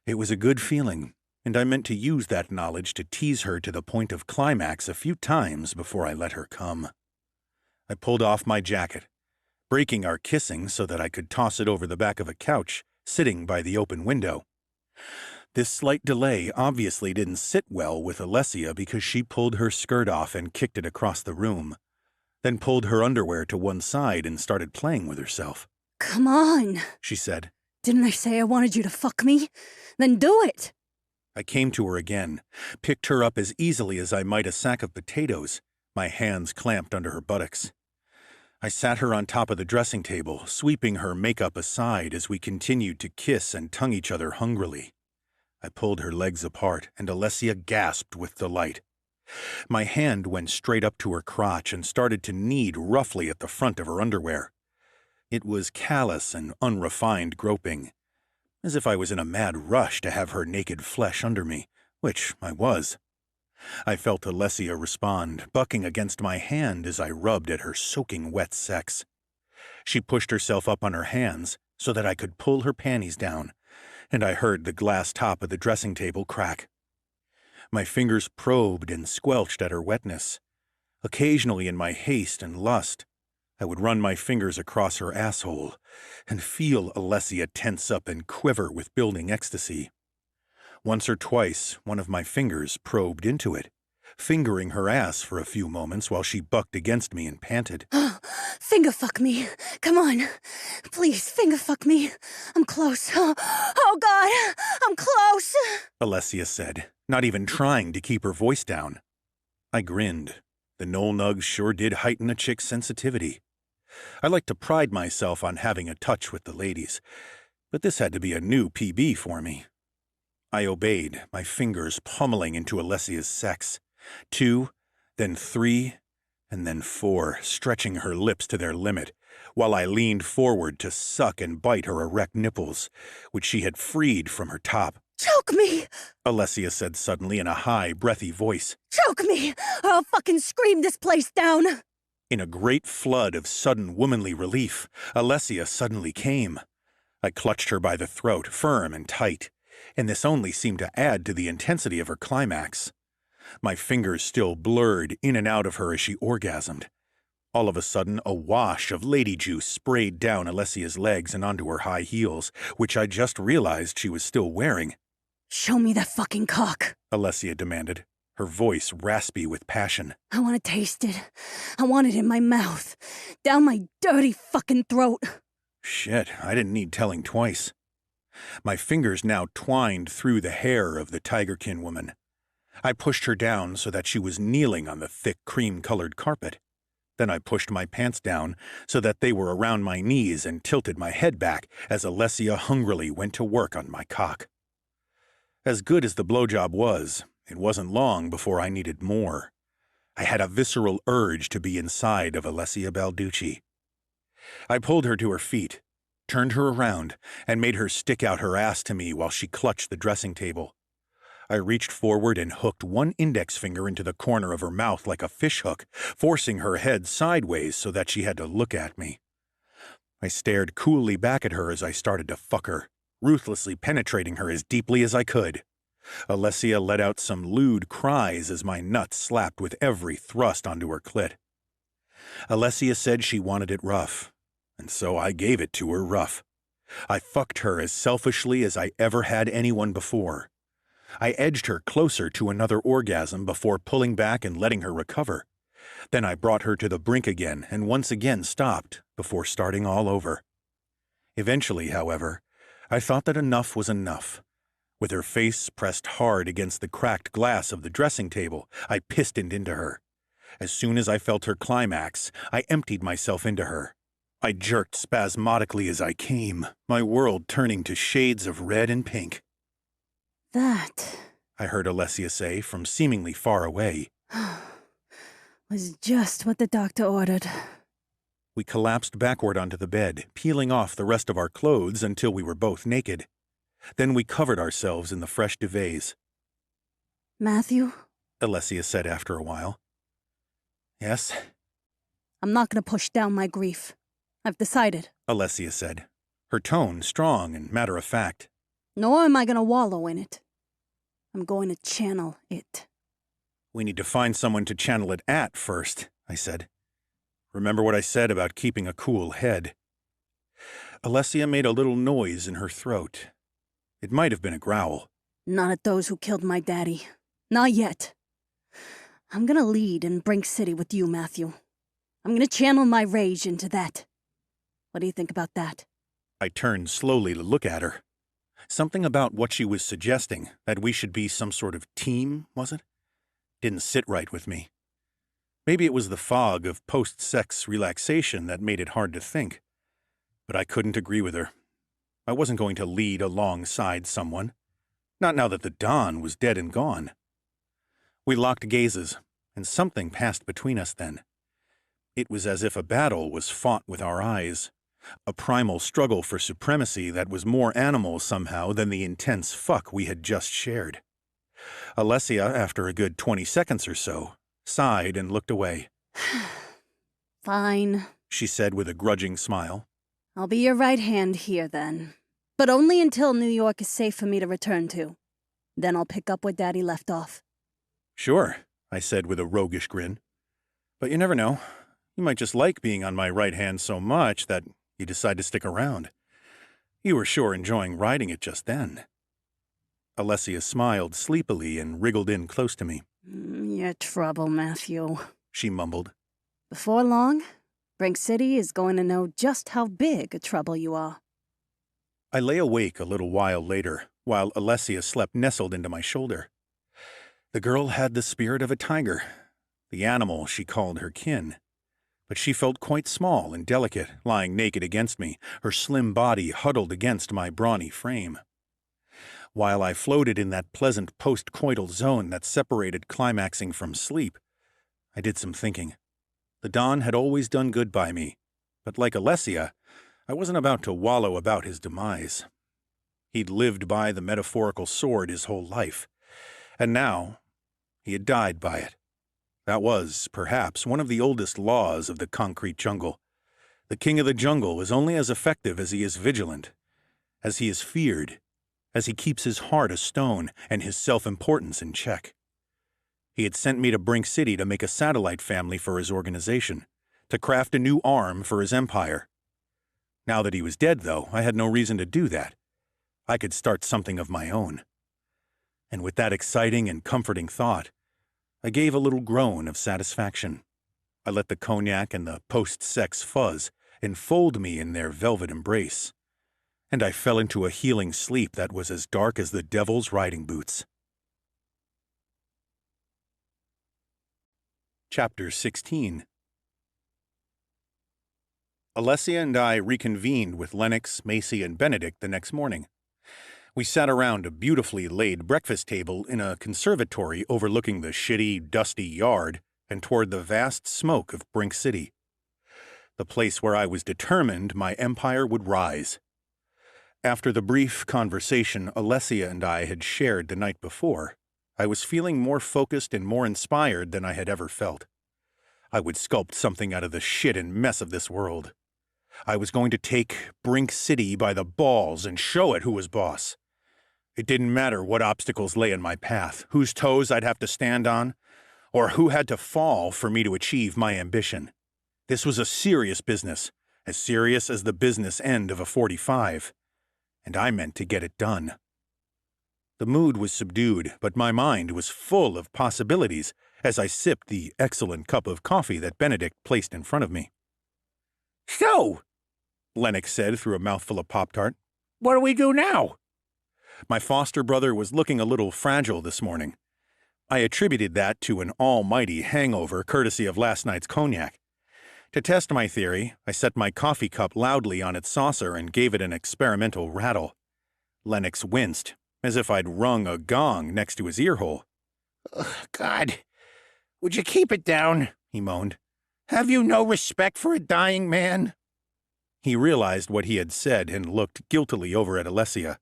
It was a good feeling, and I meant to use that knowledge to tease her to the point of climax a few times before I let her come. I pulled off my jacket, breaking our kissing so that I could toss it over the back of a couch sitting by the open window. This slight delay obviously didn't sit well with Alessia because she pulled her skirt off and kicked it across the room, then pulled her underwear to one side and started playing with herself. Come on, She said. Didn't I say I wanted you to fuck me? Then do it! I came to her again, picked her up as easily as I might a sack of potatoes, my hands clamped under her buttocks. I sat her on top of the dressing table, sweeping her makeup aside as we continued to kiss and tongue each other hungrily. I pulled her legs apart, and Alessia gasped with delight. My hand went straight up to her crotch and started to knead roughly at the front of her underwear. It was callous and unrefined groping, as if I was in a mad rush to have her naked flesh under me, which I was. I felt Alessia respond, bucking against my hand as I rubbed at her soaking wet sex. She pushed herself up on her hands so that I could pull her panties down, and I heard the glass top of the dressing table crack. My fingers probed and squelched at her wetness. Occasionally in my haste and lust, I would run my fingers across her asshole and feel Alessia tense up and quiver with building ecstasy. Once or twice, one of my fingers probed into it, fingering her ass for a few moments while she bucked against me and panted. Finger fuck me. Come on. Please, finger fuck me. I'm close. Oh God, I'm close. Alessia said, not even trying to keep her voice down. I grinned. The Knoll Nugs sure did heighten a chick's sensitivity. I like to pride myself on having a touch with the ladies, but this had to be a new PB for me. I obeyed, my fingers pummeling into Alessia's sex. 2, then 3, and then 4, stretching her lips to their limit, while I leaned forward to suck and bite her erect nipples, which she had freed from her top. Choke me! Alessia said suddenly in a high, breathy voice. Choke me, or I'll fucking scream this place down! In a great flood of sudden womanly relief, Alessia suddenly came. I clutched her by the throat, firm and tight, and this only seemed to add to the intensity of her climax. My fingers still blurred in and out of her as she orgasmed. All of a sudden, a wash of lady juice sprayed down Alessia's legs and onto her high heels, which I just realized she was still wearing. Show me that fucking cock, Alessia demanded, her voice raspy with passion. I want to taste it. I want it in my mouth. Down my dirty fucking throat. Shit, I didn't need telling twice. My fingers now twined through the hair of the tigerkin woman. I pushed her down so that she was kneeling on the thick cream-colored carpet. Then I pushed my pants down so that they were around my knees and tilted my head back as Alessia hungrily went to work on my cock. As good as the blowjob was, it wasn't long before I needed more. I had a visceral urge to be inside of Alessia Balducci. I pulled her to her feet, turned her around, and made her stick out her ass to me while she clutched the dressing table. I reached forward and hooked one index finger into the corner of her mouth like a fishhook, forcing her head sideways so that she had to look at me. I stared coolly back at her as I started to fuck her, ruthlessly penetrating her as deeply as I could. Alessia let out some lewd cries as my nuts slapped with every thrust onto her clit. Alessia said she wanted it rough, and so I gave it to her rough. I fucked her as selfishly as I ever had anyone before. I edged her closer to another orgasm before pulling back and letting her recover. Then I brought her to the brink again and once again stopped before starting all over. Eventually, however, I thought that enough was enough. With her face pressed hard against the cracked glass of the dressing table, I pistoned into her. As soon as I felt her climax, I emptied myself into her. I jerked spasmodically as I came, my world turning to shades of red and pink. That I heard Alessia say from seemingly far away. was just what the doctor ordered. We collapsed backward onto the bed, peeling off the rest of our clothes until we were both naked. Then we covered ourselves in the fresh duvets. Matthew, Alessia said after a while. Yes, I'm not gonna push down my grief. I've decided. Alessia said, her tone strong and matter-of-fact. Nor am I gonna wallow in it. I'm going to channel it. We need to find someone to channel it at first, I said. Remember what I said about keeping a cool head. Alessia made a little noise in her throat. It might have been a growl. Not at those who killed my daddy. Not yet. I'm gonna lead in Brink City with you, Matthew. I'm gonna channel my rage into that. What do you think about that? I turned slowly to look at her. Something about what she was suggesting, that we should be some sort of team, was it? Didn't sit right with me. Maybe it was the fog of post-sex relaxation that made it hard to think. But I couldn't agree with her. I wasn't going to lead alongside someone. Not now that the Don was dead and gone. We locked gazes, and something passed between us then. It was as if a battle was fought with our eyes. A primal struggle for supremacy that was more animal somehow than the intense fuck we had just shared. Alessia, after a good 20 seconds or so, sighed and looked away. Fine, She said with a grudging smile. I'll be your right hand here then. But only until New York is safe for me to return to. Then I'll pick up where Daddy left off. Sure, I said with a roguish grin. But you never know. You might just like being on my right hand so much that you decide to stick around. You were sure enjoying riding it just then. Alessia smiled sleepily and wriggled in close to me. You're trouble, Matthew. She mumbled. Before long, Brink City is going to know just how big a trouble you are. I lay awake a little while later, while Alessia slept nestled into my shoulder. The girl had the spirit of a tiger, the animal she called her kin. But she felt quite small and delicate, lying naked against me, her slim body huddled against my brawny frame. While I floated in that pleasant post-coital zone that separated climaxing from sleep, I did some thinking. The Don had always done good by me, but like Alessia, I wasn't about to wallow about his demise. He'd lived by the metaphorical sword his whole life, and now he had died by it. That was, perhaps, one of the oldest laws of the concrete jungle. The king of the jungle is only as effective as he is vigilant, as he is feared, as he keeps his heart a stone and his self-importance in check. He had sent me to Brink City to make a satellite family for his organization, to craft a new arm for his empire. Now that he was dead, though, I had no reason to do that. I could start something of my own. And with that exciting and comforting thought, I gave a little groan of satisfaction. I let the cognac and the post-sex fuzz enfold me in their velvet embrace, and I fell into a healing sleep that was as dark as the devil's riding boots. Chapter 16. Alessia and I reconvened with Lennox, Macy, and Benedict the next morning. We sat around a beautifully laid breakfast table in a conservatory overlooking the shitty, dusty yard and toward the vast smoke of Brink City, the place where I was determined my empire would rise. After the brief conversation Alessia and I had shared the night before, I was feeling more focused and more inspired than I had ever felt. I would sculpt something out of the shit and mess of this world. I was going to take Brink City by the balls and show it who was boss. It didn't matter what obstacles lay in my path, whose toes I'd have to stand on, or who had to fall for me to achieve my ambition. This was a serious business, as serious as the business end of a 45, and I meant to get it done. The mood was subdued, but my mind was full of possibilities as I sipped the excellent cup of coffee that Benedict placed in front of me. So, Lennox said through a mouthful of Pop-Tart. what do we do now? My foster brother was looking a little fragile this morning. I attributed that to an almighty hangover courtesy of last night's cognac. To test my theory, I set my coffee cup loudly on its saucer and gave it an experimental rattle. Lennox winced, as if I'd rung a gong next to his earhole. God, would you keep it down? He moaned. Have you no respect for a dying man? He realized what he had said and looked guiltily over at Alessia.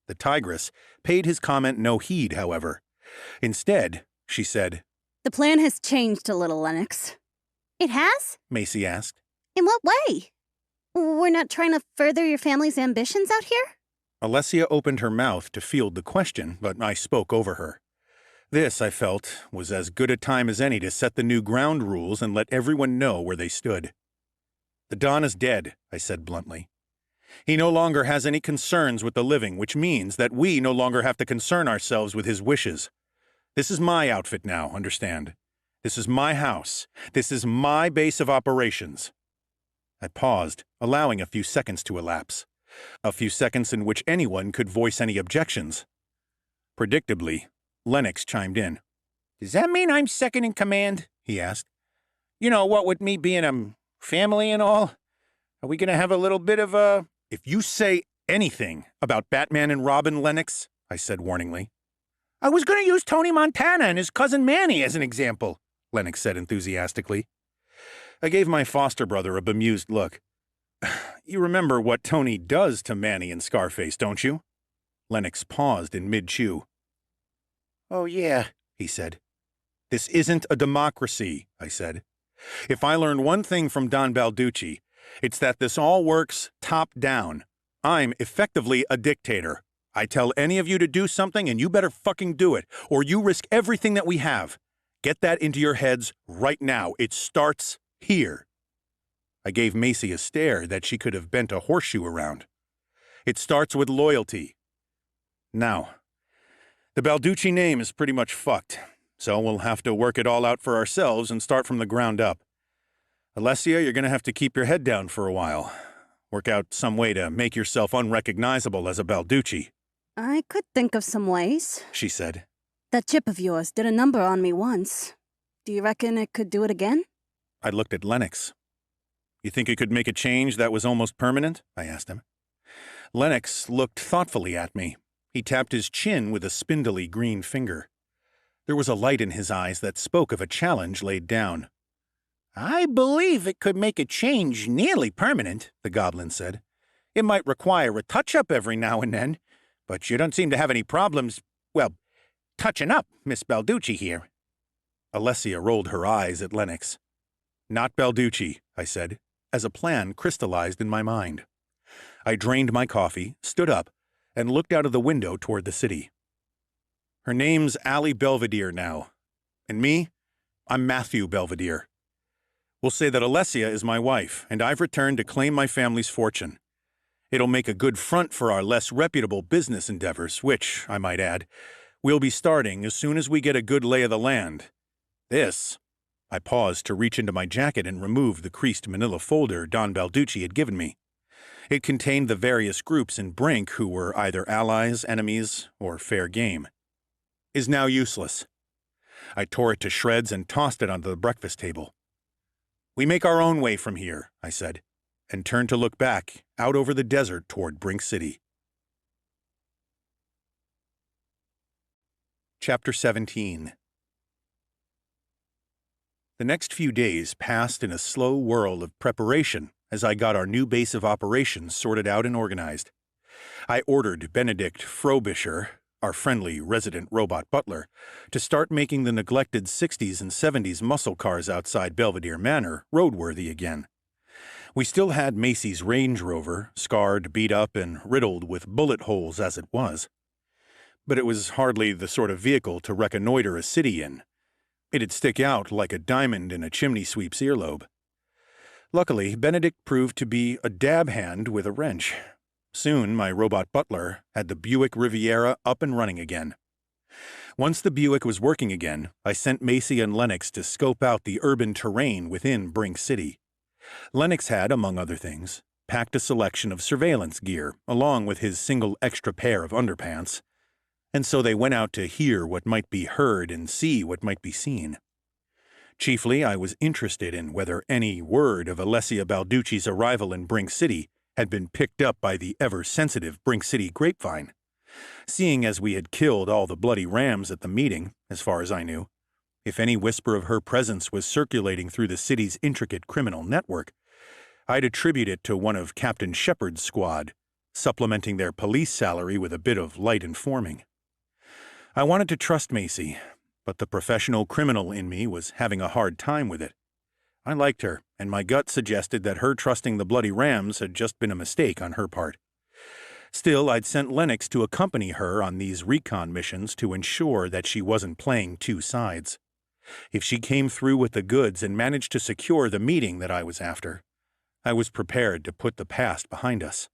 The tigress paid his comment no heed, however. Instead, she said, The plan has changed a little, Lennox. It has? Macy asked. In what way? We're not trying to further your family's ambitions out here? Alessia opened her mouth to field the question, but I spoke over her. This, I felt, was as good a time as any to set the new ground rules and let everyone know where they stood. The Don is dead, I said bluntly. He no longer has any concerns with the living, which means that we no longer have to concern ourselves with his wishes. This is my outfit now, understand? This is my house. This is my base of operations. I paused, allowing a few seconds to elapse. A few seconds in which anyone could voice any objections. Predictably, Lennox chimed in. Does that mean I'm second in command? He asked. You know, what with me being a family and all? Are we going to have a little bit of a... If you say anything about Batman and Robin, Lennox, I said warningly. I was going to use Tony Montana and his cousin Manny as an example, Lennox said enthusiastically. I gave my foster brother a bemused look. You remember what Tony does to Manny and Scarface, don't you? Lennox paused in mid-chew. Oh, yeah, he said. This isn't a democracy, I said. If I learned one thing from Don Balducci, it's that this all works top-down. I'm effectively a dictator. I tell any of you to do something and you better fucking do it, or you risk everything that we have. Get that into your heads right now. It starts here. I gave Macy a stare that she could have bent a horseshoe around. It starts with loyalty. Now, the Balducci name is pretty much fucked, so we'll have to work it all out for ourselves and start from the ground up. Alessia, you're going to have to keep your head down for a while. Work out some way to make yourself unrecognizable as a Balducci. I could think of some ways, she said. That chip of yours did a number on me once. Do you reckon it could do it again? I looked at Lennox. You think it could make a change that was almost permanent? I asked him. Lennox looked thoughtfully at me. He tapped his chin with a spindly green finger. There was a light in his eyes that spoke of a challenge laid down. I believe it could make a change nearly permanent, the goblin said. It might require a touch-up every now and then, but you don't seem to have any problems, well, touching up Miss Balducci here. Alessia rolled her eyes at Lennox. Not Balducci, I said, as a plan crystallized in my mind. I drained my coffee, stood up, and looked out of the window toward the city. Her name's Allie Belvedere now. And me, I'm Matthew Belvedere. We'll say that Alessia is my wife, and I've returned to claim my family's fortune. It'll make a good front for our less reputable business endeavors, which, I might add, we'll be starting as soon as we get a good lay of the land. This... I paused to reach into my jacket and remove the creased manila folder Don Balducci had given me. It contained the various groups in Brink who were either allies, enemies, or fair game. Is now useless. I tore it to shreds and tossed it onto the breakfast table. We make our own way from here, I said, and turned to look back, out over the desert toward Brink City. Chapter 17. The next few days passed in a slow whirl of preparation as I got our new base of operations sorted out and organized. I ordered Benedict Frobisher, our friendly resident robot butler, to start making the neglected 60s and 70s muscle cars outside Belvedere Manor roadworthy again. We still had Macy's Range Rover, scarred, beat up, and riddled with bullet holes as it was. But it was hardly the sort of vehicle to reconnoiter a city in. It'd stick out like a diamond in a chimney sweep's earlobe. Luckily, Benedict proved to be a dab hand with a wrench. Soon, my robot butler had the Buick Riviera up and running again. Once the Buick was working again, I sent Macy and Lennox to scope out the urban terrain within Brink City. Lennox had, among other things, packed a selection of surveillance gear, along with his single extra pair of underpants, and so they went out to hear what might be heard and see what might be seen. Chiefly, I was interested in whether any word of Alessia Balducci's arrival in Brink City had been picked up by the ever-sensitive Brink City grapevine. Seeing as we had killed all the bloody rams at the meeting, as far as I knew, if any whisper of her presence was circulating through the city's intricate criminal network, I'd attribute it to one of Captain Shepard's squad, supplementing their police salary with a bit of light informing. I wanted to trust Macy, but the professional criminal in me was having a hard time with it. I liked her, and my gut suggested that her trusting the bloody rams had just been a mistake on her part. Still, I'd sent Lennox to accompany her on these recon missions to ensure that she wasn't playing two sides. If she came through with the goods and managed to secure the meeting that I was after, I was prepared to put the past behind us.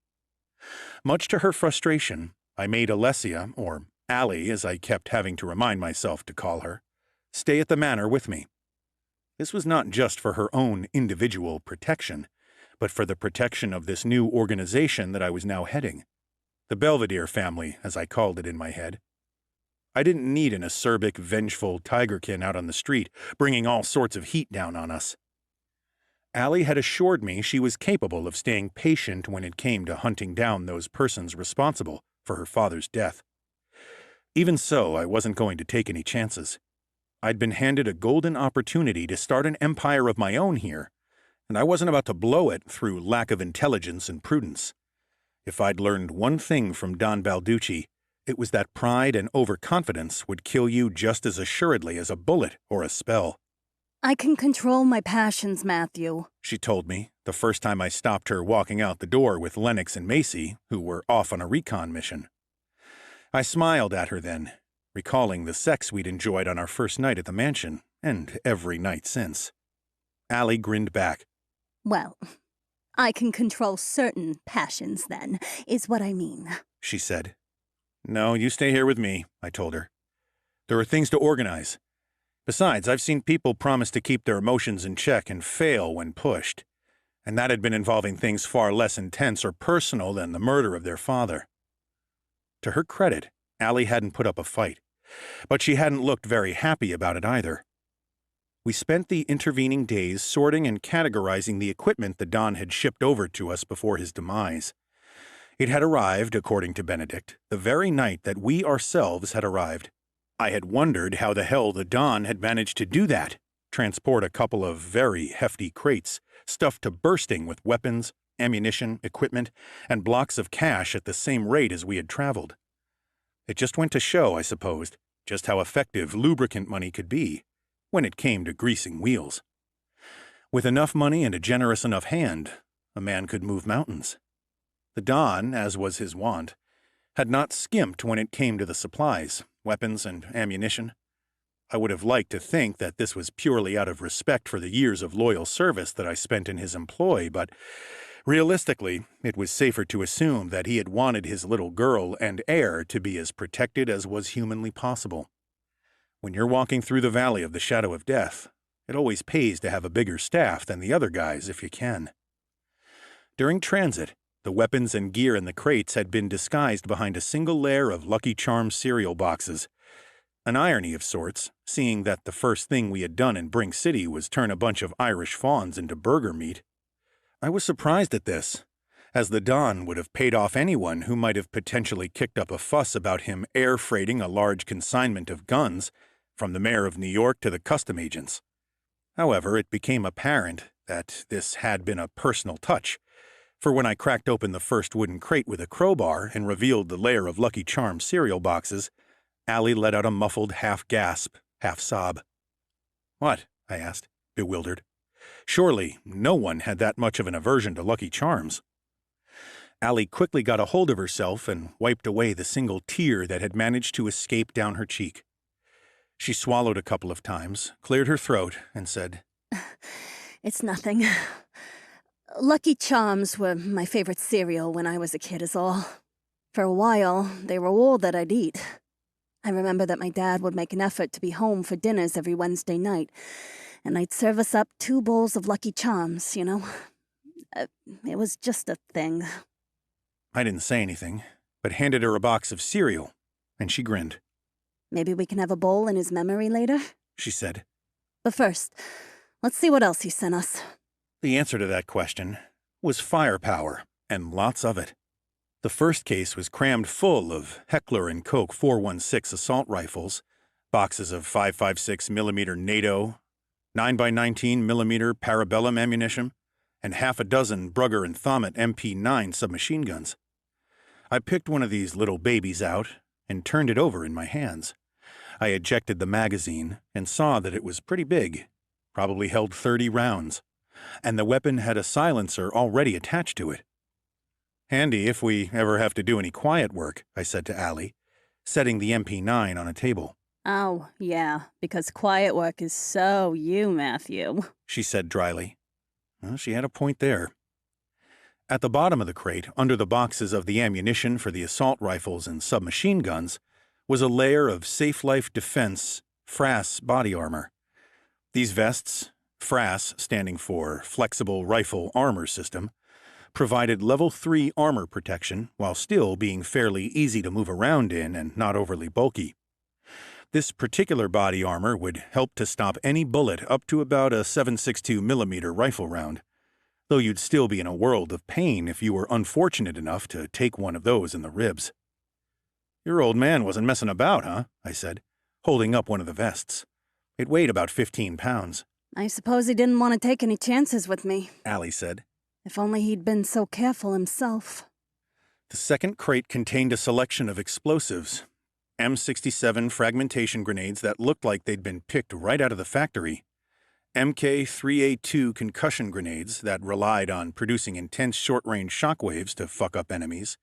Much to her frustration, I made Alessia, or Allie as I kept having to remind myself to call her, stay at the manor with me. This was not just for her own individual protection, but for the protection of this new organization that I was now heading. The Belvedere family, as I called it in my head. I didn't need an acerbic, vengeful tigerkin out on the street, bringing all sorts of heat down on us. Allie had assured me she was capable of staying patient when it came to hunting down those persons responsible for her father's death. Even so, I wasn't going to take any chances. I'd been handed a golden opportunity to start an empire of my own here, and I wasn't about to blow it through lack of intelligence and prudence. If I'd learned one thing from Don Balducci, it was that pride and overconfidence would kill you just as assuredly as a bullet or a spell. I can control my passions, Matthew, She told me, the first time I stopped her walking out the door with Lennox and Macy, who were off on a recon mission. I smiled at her then, recalling the sex we'd enjoyed on our first night at the mansion, and every night since. Allie grinned back. Well, I can control certain passions then, is what I mean. She said. No, you stay here with me, I told her. There are things to organize. Besides, I've seen people promise to keep their emotions in check and fail when pushed, and that had been involving things far less intense or personal than the murder of their father. To her credit, Allie hadn't put up a fight, but she hadn't looked very happy about it either. We spent the intervening days sorting and categorizing the equipment that Don had shipped over to us before his demise. It had arrived, according to Benedict, the very night that we ourselves had arrived. I had wondered how the hell the Don had managed to do that, transport a couple of very hefty crates, stuffed to bursting with weapons, ammunition, equipment, and blocks of cash at the same rate as we had traveled. It just went to show, I supposed, just how effective lubricant money could be, when it came to greasing wheels. With enough money and a generous enough hand, a man could move mountains. The Don, as was his wont, had not skimped when it came to the supplies, weapons, and ammunition. I would have liked to think that this was purely out of respect for the years of loyal service that I spent in his employ, but realistically, it was safer to assume that he had wanted his little girl and heir to be as protected as was humanly possible. When you're walking through the valley of the shadow of death, it always pays to have a bigger staff than the other guys if you can. During transit, the weapons and gear in the crates had been disguised behind a single layer of Lucky Charms cereal boxes. An irony of sorts, seeing that the first thing we had done in Brink City was turn a bunch of Irish fawns into burger meat. I was surprised at this, as the Don would have paid off anyone who might have potentially kicked up a fuss about him air freighting a large consignment of guns from the mayor of New York to the custom agents. However, it became apparent that this had been a personal touch, for when I cracked open the first wooden crate with a crowbar and revealed the layer of Lucky Charms cereal boxes, Allie let out a muffled half-gasp, half-sob. What? I asked, bewildered. Surely no one had that much of an aversion to Lucky Charms. Allie quickly got a hold of herself and wiped away the single tear that had managed to escape down her cheek. She swallowed a couple of times, cleared her throat, and said, It's nothing. Lucky Charms were my favorite cereal when I was a kid is all. For a while, they were all that I'd eat. I remember that my dad would make an effort to be home for dinners every Wednesday night, and I'd serve us up 2 bowls of Lucky Charms, you know? It was just a thing. I didn't say anything, but handed her a box of cereal, and she grinned. Maybe we can have a bowl in his memory later? She said. But first, let's see what else he sent us. The answer to that question was firepower, and lots of it. The first case was crammed full of Heckler & Koch 416 assault rifles, boxes of 5.56mm NATO, 9x19mm Parabellum ammunition, and half a dozen Brugger and Thomet MP9 submachine guns. I picked one of these little babies out and turned it over in my hands. I ejected the magazine and saw that it was pretty big, probably held 30 rounds, and the weapon had a silencer already attached to it. Handy if we ever have to do any quiet work, I said to Allie, setting the MP9 on a table. Oh, yeah, because quiet work is so you, Matthew, She said dryly. Well, she had a point there. At the bottom of the crate, under the boxes of the ammunition for the assault rifles and submachine guns, was a layer of Safe Life Defense FRAS body armor. These vests, FRAS standing for Flexible Rifle Armor System, provided level 3 armor protection while still being fairly easy to move around in and not overly bulky. This particular body armor would help to stop any bullet up to about a 7.62mm rifle round, though you'd still be in a world of pain if you were unfortunate enough to take one of those in the ribs. Your old man wasn't messing about, huh? I said, holding up one of the vests. It weighed about 15 pounds. I suppose he didn't want to take any chances with me. Allie said. If only he'd been so careful himself. The second crate contained a selection of explosives. M67 fragmentation grenades that looked like they'd been picked right out of the factory. MK3A2 concussion grenades that relied on producing intense short-range shockwaves to fuck up enemies.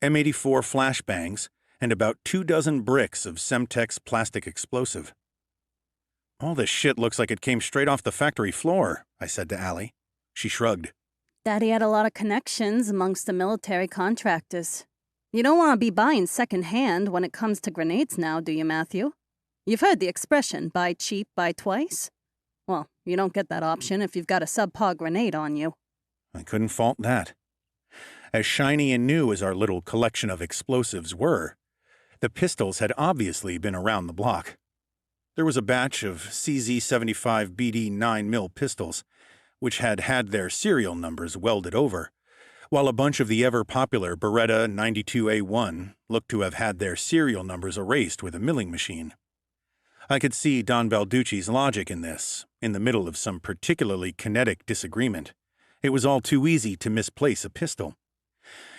M84 flashbangs, and about 24 bricks of Semtex plastic explosive. All this shit looks like it came straight off the factory floor, I said to Allie. She shrugged. Daddy had a lot of connections amongst the military contractors. You don't want to be buying second-hand when it comes to grenades now, do you, Matthew? You've heard the expression, buy cheap, buy twice? Well, you don't get that option if you've got a subpar grenade on you. I couldn't fault that. As shiny and new as our little collection of explosives were, the pistols had obviously been around the block. There was a batch of CZ75 BD 9mm pistols, which had had their serial numbers welded over, while a bunch of the ever-popular Beretta 92A1 looked to have had their serial numbers erased with a milling machine. I could see Don Balducci's logic in this, in the middle of some particularly kinetic disagreement. It was all too easy to misplace a pistol.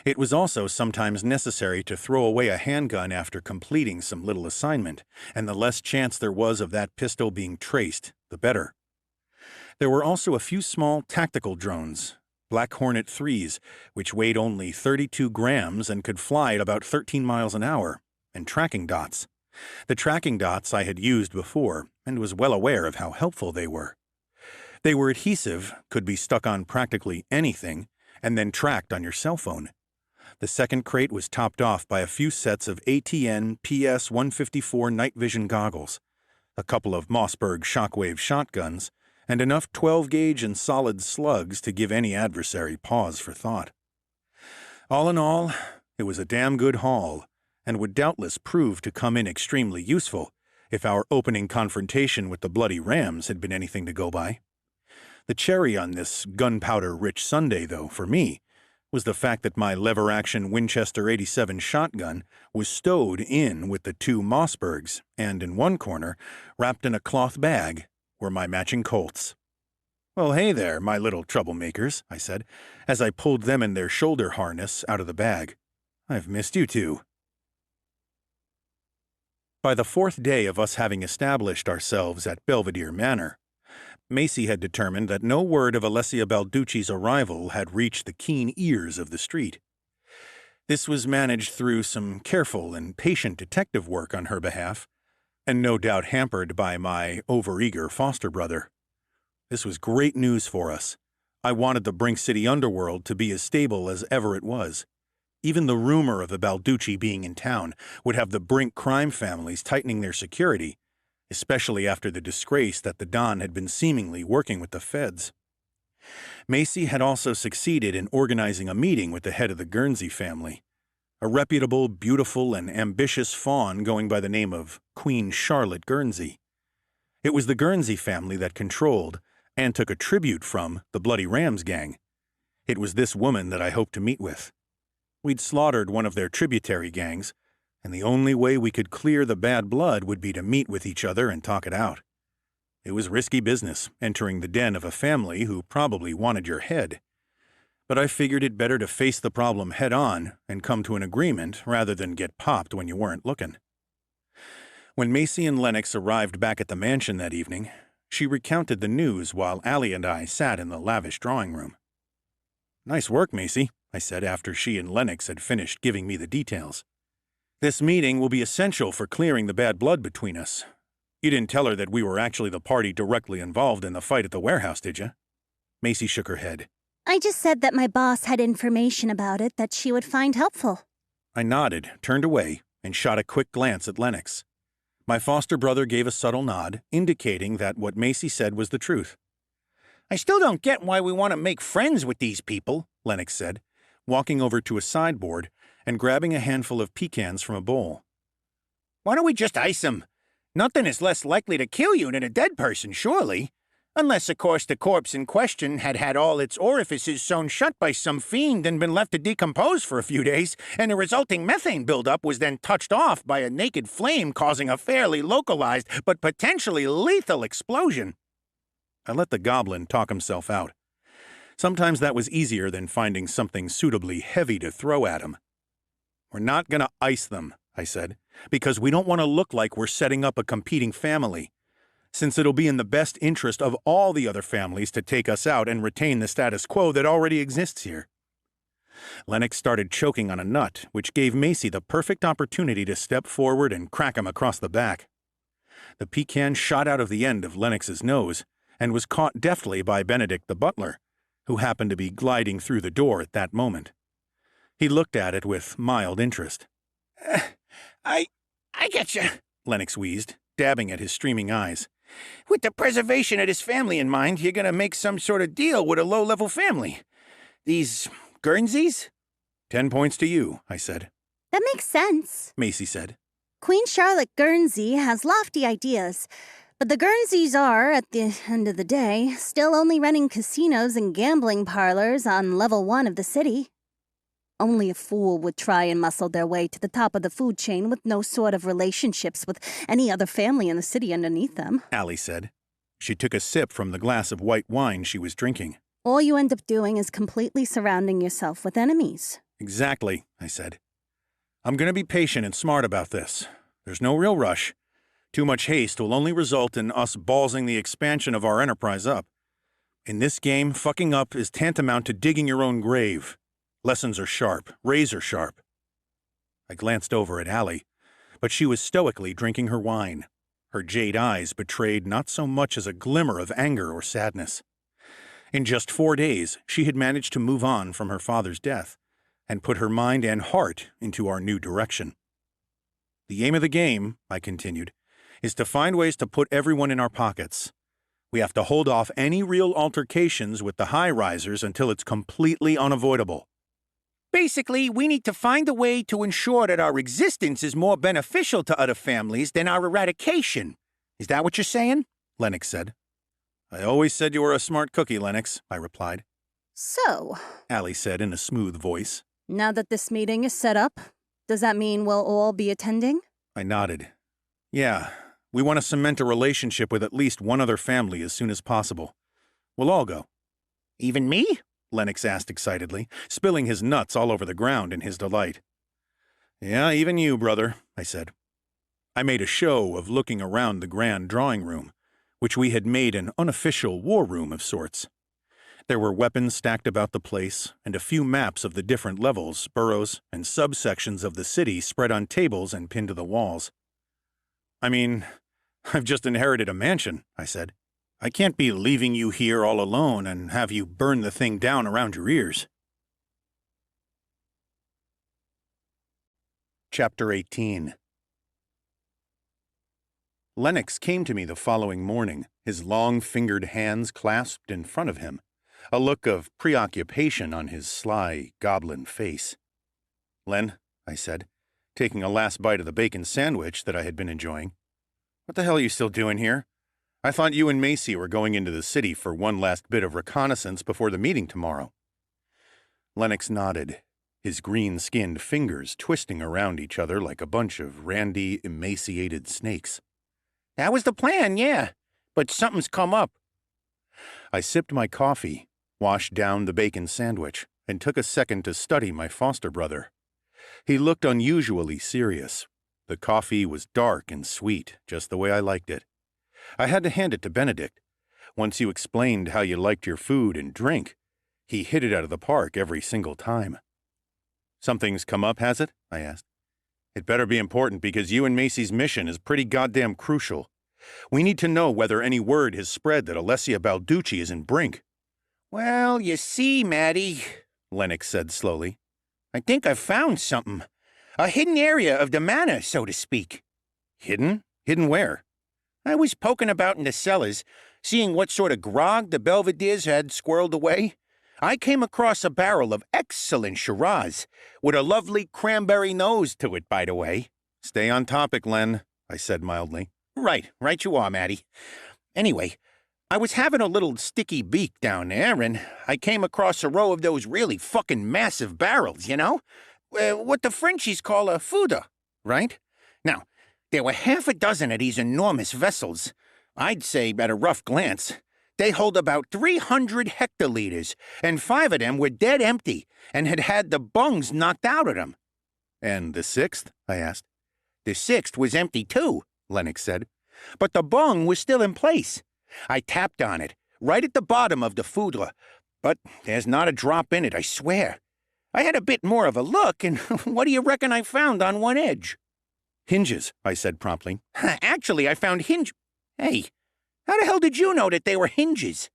It was also sometimes necessary to throw away a handgun after completing some little assignment, and the less chance there was of that pistol being traced, the better. There were also a few small tactical drones, Black Hornet 3s, which weighed only 32 grams and could fly at about 13 miles an hour, and tracking dots. The tracking dots I had used before, and was well aware of how helpful they were. They were adhesive, could be stuck on practically anything, and then tracked on your cell phone. The second crate was topped off by a few sets of ATN PS-154 night vision goggles, a couple of Mossberg Shockwave shotguns, and enough 12-gauge and solid slugs to give any adversary pause for thought. All in all, it was a damn good haul, and would doubtless prove to come in extremely useful if our opening confrontation with the Bloody Rams had been anything to go by. The cherry on this gunpowder-rich sundae, though, for me, was the fact that my lever-action Winchester 87 shotgun was stowed in with the 2 Mossbergs, and in one corner, wrapped in a cloth bag, were my matching Colts. "Well, hey there, my little troublemakers," I said, as I pulled them in their shoulder harness out of the bag. "I've missed you too." By the 4th day of us having established ourselves at Belvedere Manor, Macy had determined that no word of Alessia Balducci's arrival had reached the keen ears of the street. This was managed through some careful and patient detective work on her behalf, and no doubt hampered by my overeager foster brother. This was great news for us. I wanted the Brink City underworld to be as stable as ever it was. Even the rumor of a Balducci being in town would have the Brink crime families tightening their security, especially after the disgrace that the Don had been seemingly working with the feds. Macy had also succeeded in organizing a meeting with the head of the Guernsey family, a reputable, beautiful, and ambitious fawn going by the name of Queen Charlotte Guernsey. It was the Guernsey family that controlled, and took a tribute from, the Bloody Rams gang. It was this woman that I hoped to meet with. We'd slaughtered one of their tributary gangs, and the only way we could clear the bad blood would be to meet with each other and talk it out. It was risky business, entering the den of a family who probably wanted your head. But I figured it better to face the problem head-on and come to an agreement rather than get popped when you weren't looking. When Macy and Lennox arrived back at the mansion that evening, she recounted the news while Allie and I sat in the lavish drawing room. "Nice work, Macy," I said after she and Lennox had finished giving me the details. "This meeting will be essential for clearing the bad blood between us. You didn't tell her that we were actually the party directly involved in the fight at the warehouse, did you?" Macy shook her head. I just said that my boss had information about it that she would find helpful. I nodded, turned away, and shot a quick glance at Lennox. My foster brother gave a subtle nod, indicating that what Macy said was the truth. I still don't get why we want to make friends with these people, Lennox said, walking over to a sideboard and grabbing a handful of pecans from a bowl. Why don't we just ice them? Nothing is less likely to kill you than a dead person, surely. Unless, of course, the corpse in question had had all its orifices sewn shut by some fiend and been left to decompose for a few days, and the resulting methane buildup was then touched off by a naked flame causing a fairly localized but potentially lethal explosion. I let the goblin talk himself out. Sometimes that was easier than finding something suitably heavy to throw at him. "We're not going to ice them," I said, "because we don't want to look like we're setting up a competing family. Since it'll be in the best interest of all the other families to take us out and retain the status quo that already exists here." Lennox started choking on a nut, which gave Macy the perfect opportunity to step forward and crack him across the back. The pecan shot out of the end of Lennox's nose and was caught deftly by Benedict the butler, who happened to be gliding through the door at that moment. He looked at it with mild interest. I getcha, Lennox wheezed, dabbing at his streaming eyes. With the preservation of this family in mind, you're gonna make some sort of deal with a low-level family. These Guernseys? 10 points to you, I said. That makes sense, Macy said. Queen Charlotte Guernsey has lofty ideas, but the Guernseys are, at the end of the day, still only running casinos and gambling parlors on level 1 of the city. Only a fool would try and muscle their way to the top of the food chain with no sort of relationships with any other family in the city underneath them, Allie said. She took a sip from the glass of white wine she was drinking. All you end up doing is completely surrounding yourself with enemies. Exactly, I said. I'm going to be patient and smart about this. There's no real rush. Too much haste will only result in us ballsing the expansion of our enterprise up. In this game, fucking up is tantamount to digging your own grave. Lessons are sharp, razor sharp. I glanced over at Allie, but she was stoically drinking her wine. Her jade eyes betrayed not so much as a glimmer of anger or sadness. In just 4 days, she had managed to move on from her father's death and put her mind and heart into our new direction. The aim of the game, I continued, is to find ways to put everyone in our pockets. We have to hold off any real altercations with the high-risers until it's completely unavoidable. Basically, we need to find a way to ensure that our existence is more beneficial to other families than our eradication. Is that what you're saying? Lennox said. I always said you were a smart cookie, Lennox, I replied. So, Allie said in a smooth voice. Now that this meeting is set up, does that mean we'll all be attending? I nodded. Yeah, we want to cement a relationship with at least one other family as soon as possible. We'll all go. Even me? Lennox asked excitedly, spilling his nuts all over the ground in his delight. Yeah, even you, brother, I said. I made a show of looking around the grand drawing room, which we had made an unofficial war room of sorts. There were weapons stacked about the place, and a few maps of the different levels, boroughs, and subsections of the city spread on tables and pinned to the walls. I mean, I've just inherited a mansion, I said. I can't be leaving you here all alone and have you burn the thing down around your ears. Chapter 18. Lennox came to me the following morning, his long-fingered hands clasped in front of him, a look of preoccupation on his sly, goblin face. "Len," I said, taking a last bite of the bacon sandwich that I had been enjoying, "what the hell are you still doing here? I thought you and Macy were going into the city for one last bit of reconnaissance before the meeting tomorrow." Lennox nodded, his green-skinned fingers twisting around each other like a bunch of randy, emaciated snakes. That was the plan, yeah. But something's come up. I sipped my coffee, washed down the bacon sandwich, and took a second to study my foster brother. He looked unusually serious. The coffee was dark and sweet, just the way I liked it. I had to hand it to Benedict. Once you explained how you liked your food and drink, he hit it out of the park every single time. "Something's come up, has it?" I asked. "It better be important because you and Macy's mission is pretty goddamn crucial. We need to know whether any word has spread that Alessia Balducci is in Brink." Well, you see, Maddie, Lennox said slowly, I think I've found something. A hidden area of the manor, so to speak. "Hidden? Hidden where?" I was poking about in the cellars, seeing what sort of grog the Belvederes had squirreled away. I came across a barrel of excellent Shiraz, with a lovely cranberry nose to it, by the way. "Stay on topic, Len," I said mildly. Right you are, Maddie. Anyway, I was having a little sticky beak down there, and I came across a row of those really fucking massive barrels, you know? What the Frenchies call a foudre, right? Now, there were half a dozen of these enormous vessels. I'd say, at a rough glance, they hold about 300 hectoliters, and 5 of them were dead empty and had had the bungs knocked out of them. "And the 6th?" I asked. The 6th was empty too, Lennox said, but the bung was still in place. I tapped on it, right at the bottom of the foudre, but there's not a drop in it, I swear. I had a bit more of a look, and what do you reckon I found on one edge? "Hinges," I said promptly. Actually, I found Hey, how the hell did you know that they were hinges?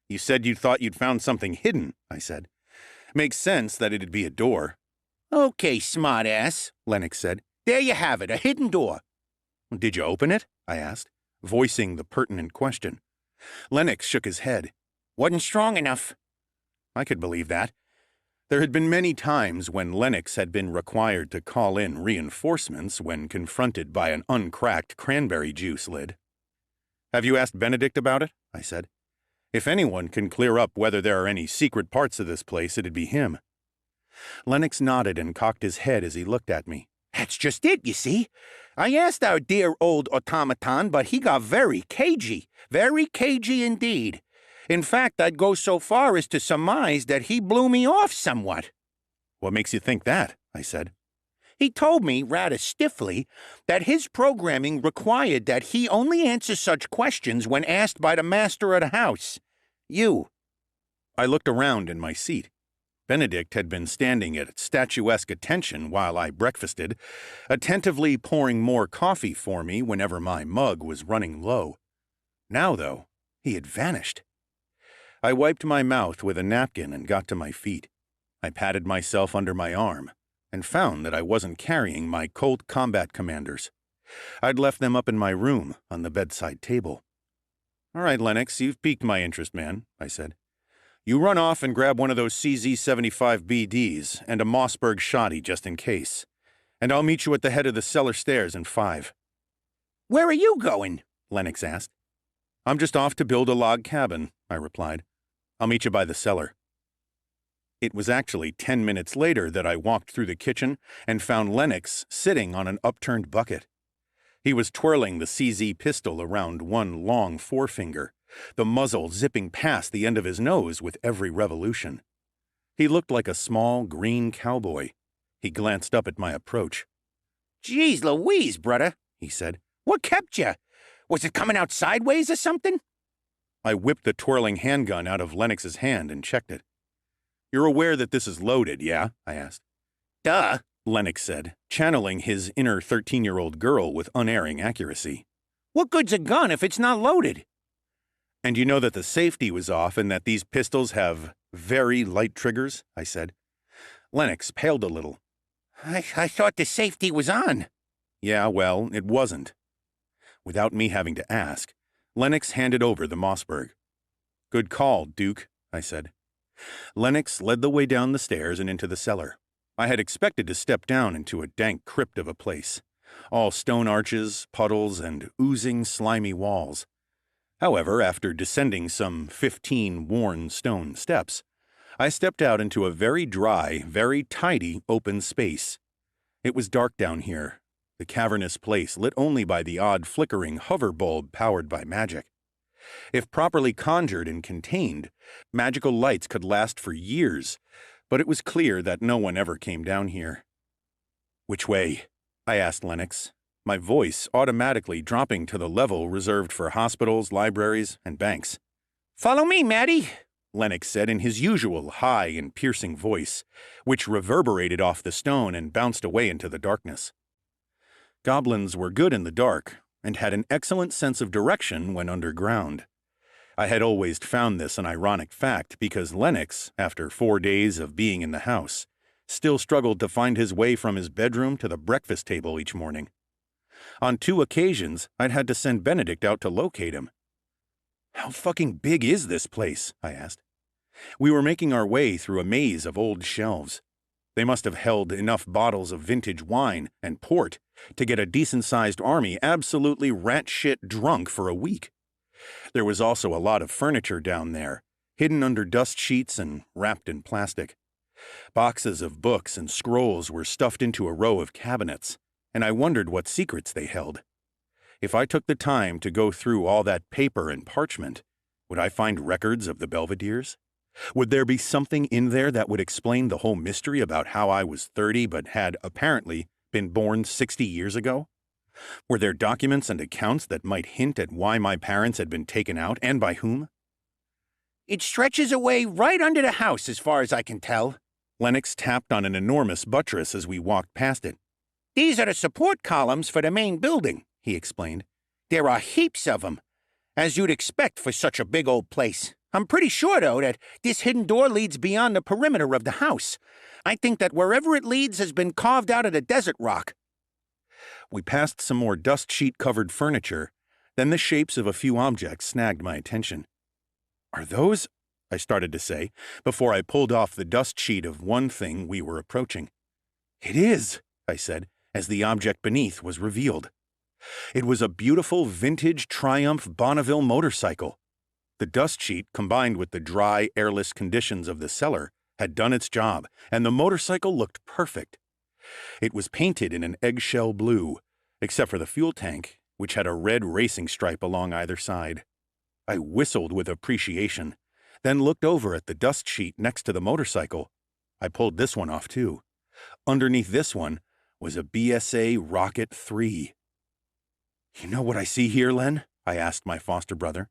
"You said you thought you'd found something hidden," I said. "Makes sense that it'd be a door." "Okay, smartass," Lennox said. "There you have it, a hidden door." "Did you open it?" I asked, voicing the pertinent question. Lennox shook his head. "Wasn't strong enough." I could believe that. There had been many times when Lennox had been required to call in reinforcements when confronted by an uncracked cranberry juice lid. "Have you asked Benedict about it?" I said. "If anyone can clear up whether there are any secret parts of this place, it'd be him." Lennox nodded and cocked his head as he looked at me. "That's just it, you see. I asked our dear old automaton, but he got very cagey indeed. In fact, I'd go so far as to surmise that he blew me off somewhat." "What makes you think that?" I said. "He told me, rather stiffly, that his programming required that he only answer such questions when asked by the master of the house. You." I looked around in my seat. Benedict had been standing at statuesque attention while I breakfasted, attentively pouring more coffee for me whenever my mug was running low. Now, though, he had vanished. I wiped my mouth with a napkin and got to my feet. I patted myself under my arm and found that I wasn't carrying my Colt Combat Commanders. I'd left them up in my room on the bedside table. "All right, Lennox, you've piqued my interest, man," I said. "You run off and grab one of those CZ-75 BDs and a Mossberg shoddy just in case. And I'll meet you at the head of the cellar stairs in 5. "Where are you going?" Lennox asked. "I'm just off to build a log cabin," I replied. "I'll meet you by the cellar." It was actually 10 minutes later that I walked through the kitchen and found Lennox sitting on an upturned bucket. He was twirling the CZ pistol around one long forefinger, the muzzle zipping past the end of his nose with every revolution. He looked like a small green cowboy. He glanced up at my approach. "Geez Louise, brother," he said. "What kept you? Was it coming out sideways or something?" I whipped the twirling handgun out of Lennox's hand and checked it. "You're aware that this is loaded, yeah?" I asked. "Duh," Lennox said, channeling his inner 13-year-old girl with unerring accuracy. "What good's a gun if it's not loaded?" And you know that the safety was off and that these pistols have very light triggers? I said. Lennox paled a little. I thought the safety was on. Yeah, well, it wasn't. Without me having to ask, Lennox handed over the Mossberg. Good call, Duke, I said. Lennox led the way down the stairs and into the cellar. I had expected to step down into a dank crypt of a place, all stone arches, puddles, and oozing, slimy walls. However, after descending some 15 worn stone steps, I stepped out into a very dry, very tidy open space. It was dark down here, the cavernous place lit only by the odd flickering hover bulb powered by magic. If properly conjured and contained, magical lights could last for years, but it was clear that no one ever came down here. Which way? I asked Lennox, my voice automatically dropping to the level reserved for hospitals, libraries, and banks. Follow me, Maddie, Lennox said in his usual high and piercing voice, which reverberated off the stone and bounced away into the darkness. Goblins were good in the dark, and had an excellent sense of direction when underground. I had always found this an ironic fact because Lennox, after 4 days of being in the house, still struggled to find his way from his bedroom to the breakfast table each morning. On 2 occasions, I'd had to send Benedict out to locate him. How fucking big is this place? I asked. We were making our way through a maze of old shelves. They must have held enough bottles of vintage wine and port to get a decent-sized army absolutely rat-shit drunk for a week. There was also a lot of furniture down there, hidden under dust sheets and wrapped in plastic. Boxes of books and scrolls were stuffed into a row of cabinets, and I wondered what secrets they held. If I took the time to go through all that paper and parchment, would I find records of the Belvederes? Would there be something in there that would explain the whole mystery about how I was 30 but had, apparently, been born 60 years ago? Were there documents and accounts that might hint at why my parents had been taken out and by whom? It stretches away right under the house as far as I can tell. Lennox tapped on an enormous buttress as we walked past it. These are the support columns for the main building, he explained. There are heaps of them, as you'd expect for such a big old place. I'm pretty sure, though, that this hidden door leads beyond the perimeter of the house. I think that wherever it leads has been carved out of the desert rock. We passed some more dust sheet-covered furniture, then the shapes of a few objects snagged my attention. Are those? I started to say, before I pulled off the dust sheet of one thing we were approaching. It is, I said, as the object beneath was revealed. It was a beautiful vintage Triumph Bonneville motorcycle. The dust sheet, combined with the dry, airless conditions of the cellar, had done its job, and the motorcycle looked perfect. It was painted in an eggshell blue, except for the fuel tank, which had a red racing stripe along either side. I whistled with appreciation, then looked over at the dust sheet next to the motorcycle. I pulled this one off, too. Underneath this one was a BSA Rocket 3. You know what I see here, Len? I asked my foster brother.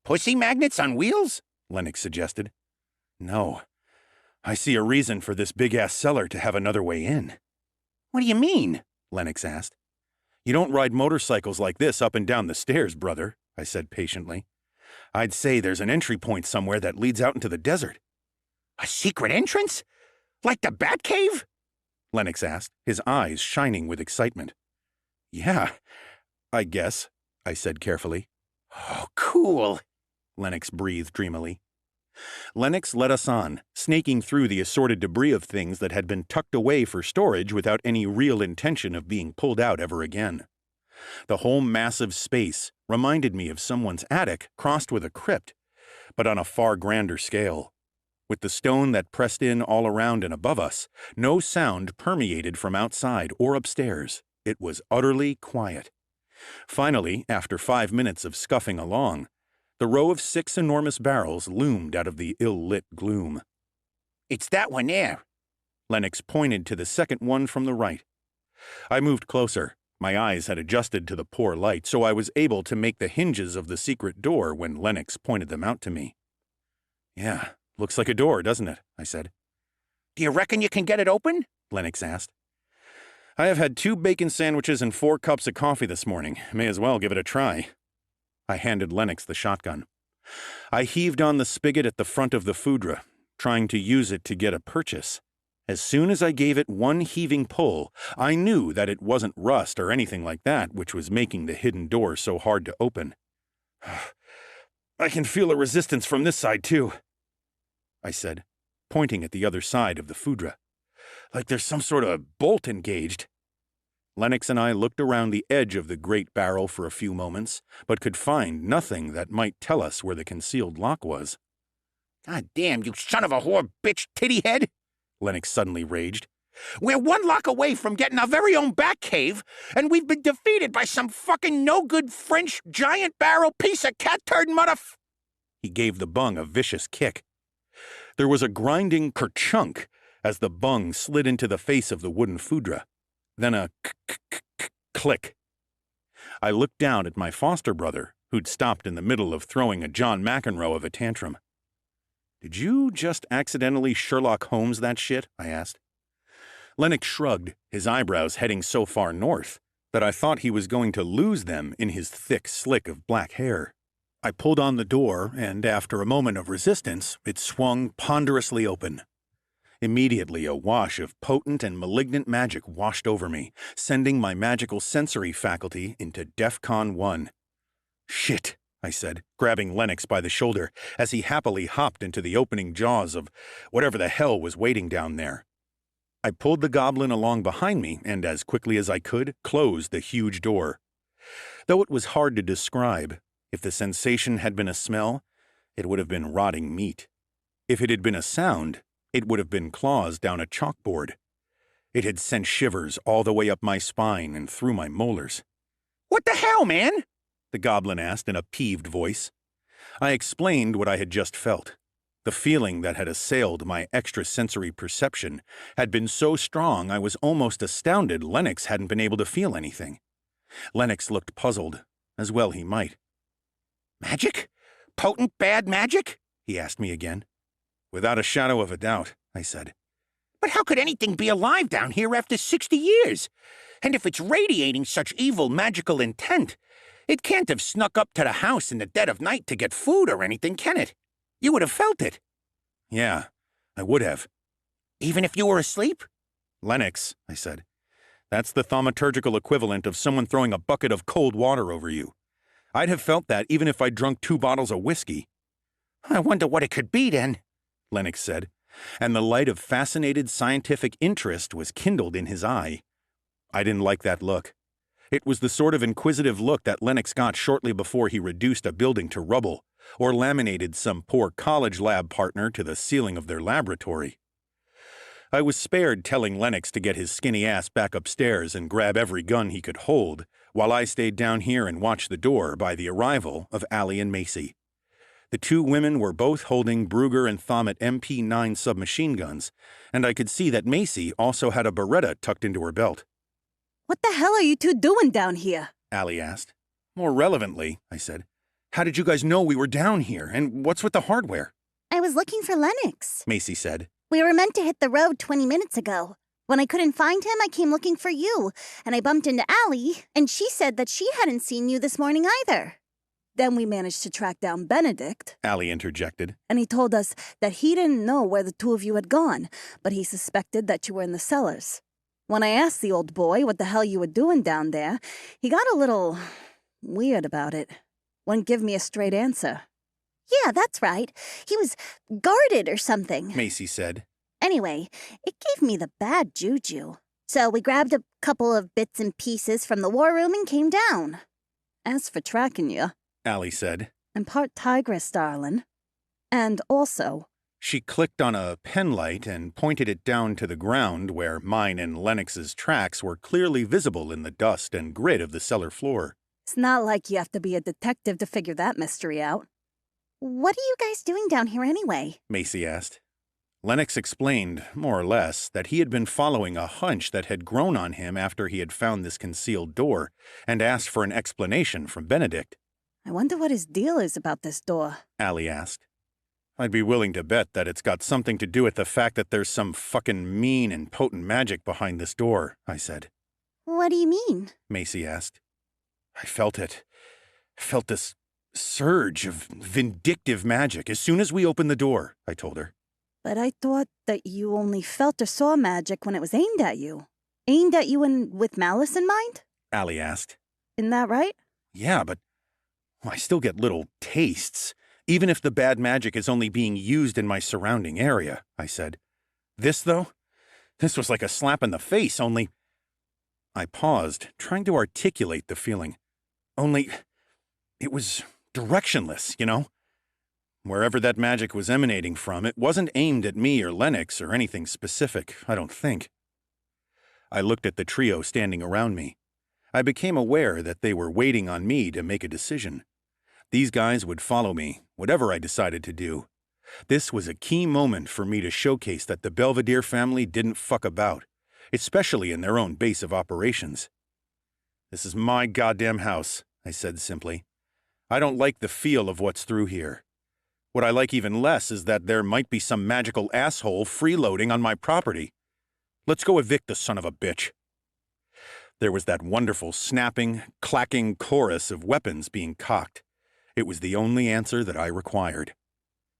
Pussy magnets on wheels? Lennox suggested. No. I see a reason for this big-ass cellar to have another way in. What do you mean? Lennox asked. You don't ride motorcycles like this up and down the stairs, brother, I said patiently. I'd say there's an entry point somewhere that leads out into the desert. A secret entrance? Like the Batcave? Lennox asked, his eyes shining with excitement. Yeah, I guess, I said carefully. Oh, cool, Lennox breathed dreamily. Lennox led us on, snaking through the assorted debris of things that had been tucked away for storage without any real intention of being pulled out ever again. The whole massive space reminded me of someone's attic crossed with a crypt, but on a far grander scale. With the stone that pressed in all around and above us, no sound permeated from outside or upstairs. It was utterly quiet. Finally, after 5 minutes of scuffing along, the row of 6 enormous barrels loomed out of the ill-lit gloom. It's that one there. Lennox pointed to the second one from the right. I moved closer. My eyes had adjusted to the poor light, so I was able to make the hinges of the secret door when Lennox pointed them out to me. Yeah, looks like a door, doesn't it? I said. Do you reckon you can get it open? Lennox asked. I have had 2 bacon sandwiches and 4 cups of coffee this morning. May as well give it a try. I handed Lennox the shotgun. I heaved on the spigot at the front of the foodra, trying to use it to get a purchase. As soon as I gave it one heaving pull, I knew that it wasn't rust or anything like that which was making the hidden door so hard to open. I can feel a resistance from this side, too, I said, pointing at the other side of the foodra. Like there's some sort of bolt engaged. Lennox and I looked around the edge of the great barrel for a few moments, but could find nothing that might tell us where the concealed lock was. God damn, you son of a whore bitch titty head! Lennox suddenly raged. We're one lock away from getting our very own bat cave, and we've been defeated by some fucking no-good French giant barrel piece of cat-turd He gave the bung a vicious kick. There was a grinding kerchunk as the bung slid into the face of the wooden foodra. Then a click. I looked down at my foster brother, who'd stopped in the middle of throwing a John McEnroe of a tantrum. Did you just accidentally Sherlock Holmes that shit? I asked. Lennox shrugged, his eyebrows heading so far north that I thought he was going to lose them in his thick slick of black hair. I pulled on the door, and after a moment of resistance, it swung ponderously open. Immediately, a wash of potent and malignant magic washed over me, sending my magical sensory faculty into DEFCON 1. Shit, I said, grabbing Lennox by the shoulder as he happily hopped into the opening jaws of whatever the hell was waiting down there. I pulled the goblin along behind me and, as quickly as I could, closed the huge door. Though it was hard to describe, if the sensation had been a smell, it would have been rotting meat. If it had been a sound, it would have been claws down a chalkboard. It had sent shivers all the way up my spine and through my molars. What the hell, man? The goblin asked in a peeved voice. I explained what I had just felt. The feeling that had assailed my extrasensory perception had been so strong I was almost astounded Lennox hadn't been able to feel anything. Lennox looked puzzled, as well he might. Magic? Potent bad magic? He asked me again. Without a shadow of a doubt, I said. But how could anything be alive down here after 60 years? And if it's radiating such evil magical intent, it can't have snuck up to the house in the dead of night to get food or anything, can it? You would have felt it. Yeah, I would have. Even if you were asleep? Lennox, I said. That's the thaumaturgical equivalent of someone throwing a bucket of cold water over you. I'd have felt that even if I'd drunk 2 bottles of whiskey. I wonder what it could be, then, Lennox said, and the light of fascinated scientific interest was kindled in his eye. I didn't like that look. It was the sort of inquisitive look that Lennox got shortly before he reduced a building to rubble, or laminated some poor college lab partner to the ceiling of their laboratory. I was spared telling Lennox to get his skinny ass back upstairs and grab every gun he could hold, while I stayed down here and watched the door by the arrival of Allie and Macy. The 2 women were both holding Brugger and Thomet MP9 submachine guns, and I could see that Macy also had a Beretta tucked into her belt. What the hell are you 2 doing down here? Allie asked. More relevantly, I said, how did you guys know we were down here, and what's with the hardware? I was looking for Lennox. Macy said. We were meant to hit the road 20 minutes ago. When I couldn't find him, I came looking for you, and I bumped into Allie, and she said that she hadn't seen you this morning either. Then we managed to track down Benedict, Allie interjected. And he told us that he didn't know where the 2 of you had gone, but he suspected that you were in the cellars. When I asked the old boy what the hell you were doing down there, he got a little weird about it. Wouldn't give me a straight answer. Yeah, that's right. He was guarded or something. Macy said. Anyway, it gave me the bad juju. So we grabbed a couple of bits and pieces from the war room and came down. As for tracking you, Allie said, I'm part tigress, darling. And also, she clicked on a penlight and pointed it down to the ground where mine and Lennox's tracks were clearly visible in the dust and grit of the cellar floor. It's not like you have to be a detective to figure that mystery out. What are you guys doing down here anyway? Macy asked. Lennox explained, more or less, that he had been following a hunch that had grown on him after he had found this concealed door, and asked for an explanation from Benedict. I wonder what his deal is about this door, Allie asked. I'd be willing to bet that it's got something to do with the fact that there's some fucking mean and potent magic behind this door, I said. What do you mean? Macy asked. I felt it. I felt this surge of vindictive magic as soon as we opened the door, I told her. But I thought that you only felt or saw magic when it was aimed at you. Aimed at you and with malice in mind? Allie asked. Isn't that right? Yeah, but I still get little tastes, even if the bad magic is only being used in my surrounding area, I said. This, though? This was like a slap in the face, only... I paused, trying to articulate the feeling. Only, it was directionless, you know? Wherever that magic was emanating from, it wasn't aimed at me or Lennox or anything specific, I don't think. I looked at the trio standing around me. I became aware that they were waiting on me to make a decision. These guys would follow me, whatever I decided to do. This was a key moment for me to showcase that the Belvedere family didn't fuck about, especially in their own base of operations. This is my goddamn house, I said simply. I don't like the feel of what's through here. What I like even less is that there might be some magical asshole freeloading on my property. Let's go evict the son of a bitch. There was that wonderful snapping, clacking chorus of weapons being cocked. It was the only answer that I required.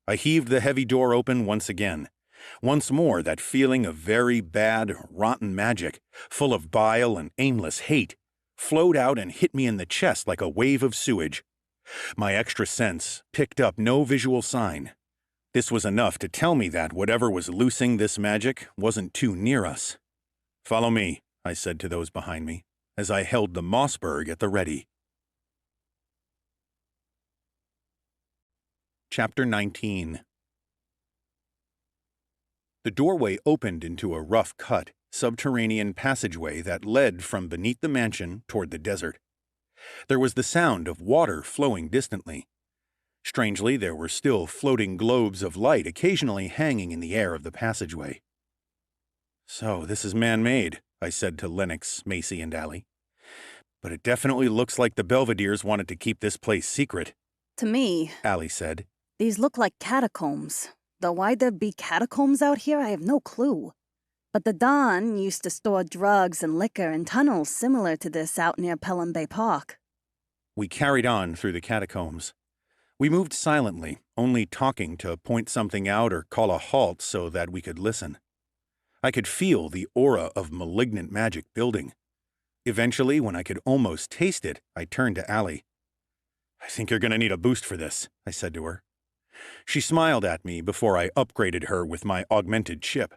I heaved the heavy door open once again. Once more, that feeling of very bad, rotten magic, full of bile and aimless hate, flowed out and hit me in the chest like a wave of sewage. My extra sense picked up no visual sign. This was enough to tell me that whatever was loosing this magic wasn't too near us. "Follow me," I said to those behind me, as I held the Mossberg at the ready. Chapter 19. The doorway opened into a rough-cut, subterranean passageway that led from beneath the mansion toward the desert. There was the sound of water flowing distantly. Strangely, there were still floating globes of light occasionally hanging in the air of the passageway. "So, this is man-made," I said to Lennox, Macy, and Allie. "But it definitely looks like the Belvederes wanted to keep this place secret," To me, Allie said. these look like catacombs. Though why there'd be catacombs out here, I have no clue. But the Don used to store drugs and liquor in tunnels similar to this out near Pelham Bay Park. We carried on through the catacombs. We moved silently, only talking to point something out or call a halt so that we could listen. I could feel the aura of malignant magic building. Eventually, when I could almost taste it, I turned to Allie. "I think you're going to need a boost for this," I said to her. She smiled at me before I upgraded her with my augmented chip.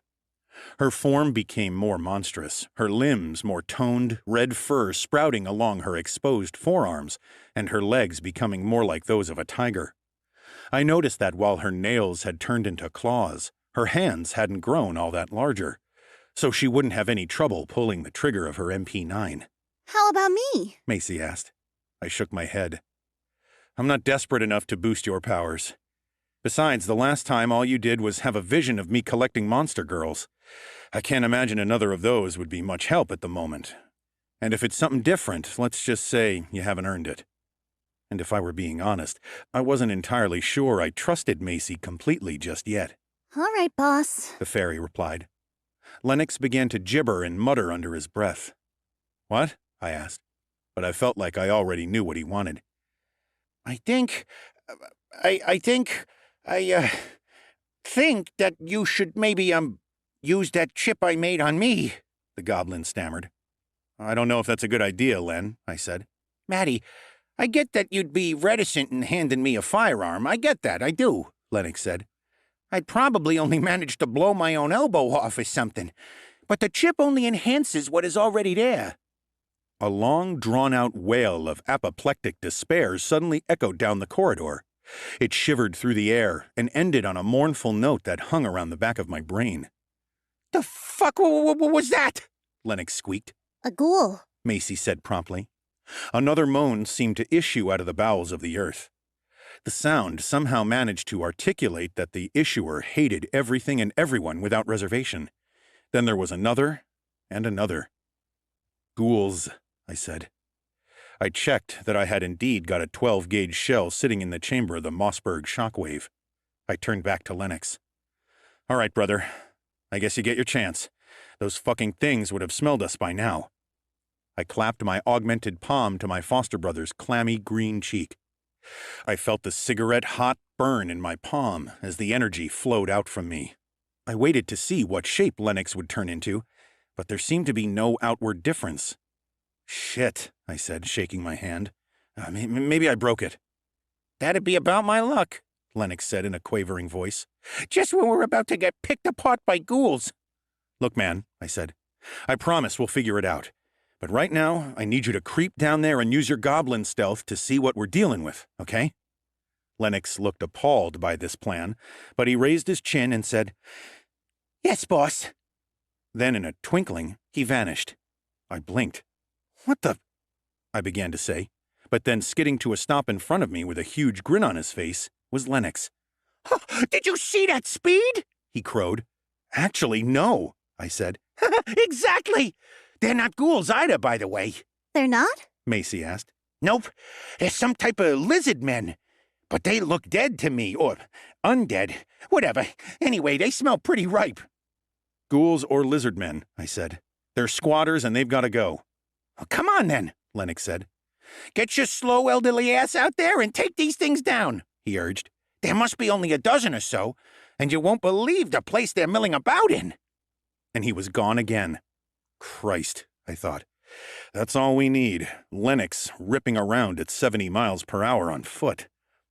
Her form became more monstrous, her limbs more toned, red fur sprouting along her exposed forearms, and her legs becoming more like those of a tiger. I noticed that while her nails had turned into claws, her hands hadn't grown all that larger, so she wouldn't have any trouble pulling the trigger of her MP9. How about me? Macy asked. I shook my head. "I'm not desperate enough to boost your powers. Besides, the last time all you did was have a vision of me collecting monster girls. I can't imagine another of those would be much help at the moment. And if it's something different, let's just say you haven't earned it." And if I were being honest, I wasn't entirely sure I trusted Macy completely just yet. All right, boss. The fairy replied. Lennox began to gibber and mutter under his breath. "What?" I asked, but I felt like I already knew what he wanted. I think that you should maybe, use that chip I made on me," the goblin stammered. "I don't know if that's a good idea, Len," I said. "Maddie, I get that you'd be reticent in handing me a firearm. I get that, I do," Lennox said. "I'd probably only manage to blow my own elbow off or something. But the chip only enhances what is already there." A long, drawn-out wail of apoplectic despair suddenly echoed down the corridor. It shivered through the air and ended on a mournful note that hung around the back of my brain. "The fuck was that?" Lennox squeaked. A ghoul. Macy said promptly. Another moan seemed to issue out of the bowels of the earth. The sound somehow managed to articulate that the issuer hated everything and everyone without reservation. Then there was another and another. "Ghouls," I said. I checked that I had indeed got a 12-gauge shell sitting in the chamber of the Mossberg shockwave. I turned back to Lennox. "All right, brother. I guess you get your chance. Those fucking things would have smelled us by now." I clapped my augmented palm to my foster brother's clammy green cheek. I felt the cigarette-hot burn in my palm as the energy flowed out from me. I waited to see what shape Lennox would turn into, but there seemed to be no outward difference. "Shit," I said, shaking my hand. Maybe I broke it." "That'd be about my luck," Lennox said in a quavering voice. "Just when we're about to get picked apart by ghouls." "Look, man," I said, "I promise we'll figure it out. But right now, I need you to creep down there and use your goblin stealth to see what we're dealing with, okay?" Lennox looked appalled by this plan, but he raised his chin and said, "Yes, boss." Then in a twinkling, he vanished. I blinked. "What the—" I began to say, but then skidding to a stop in front of me with a huge grin on his face was Lennox. "Oh, did you see that speed?" he crowed. "Actually, no," I said. "Exactly! They're not ghouls either, by the way." They're not? Macy asked. "Nope. They're some type of lizard men. But they look dead to me, or undead. Whatever. Anyway, they smell pretty ripe." "Ghouls or lizard men," I said. "They're squatters and they've got to go." "Well, come on, then," Lennox said. "Get your slow elderly ass out there and take these things down," he urged. "There must be only a dozen or so, and you won't believe the place they're milling about in." And he was gone again. Christ, I thought. That's all we need. Lennox ripping around at 70 miles per hour on foot.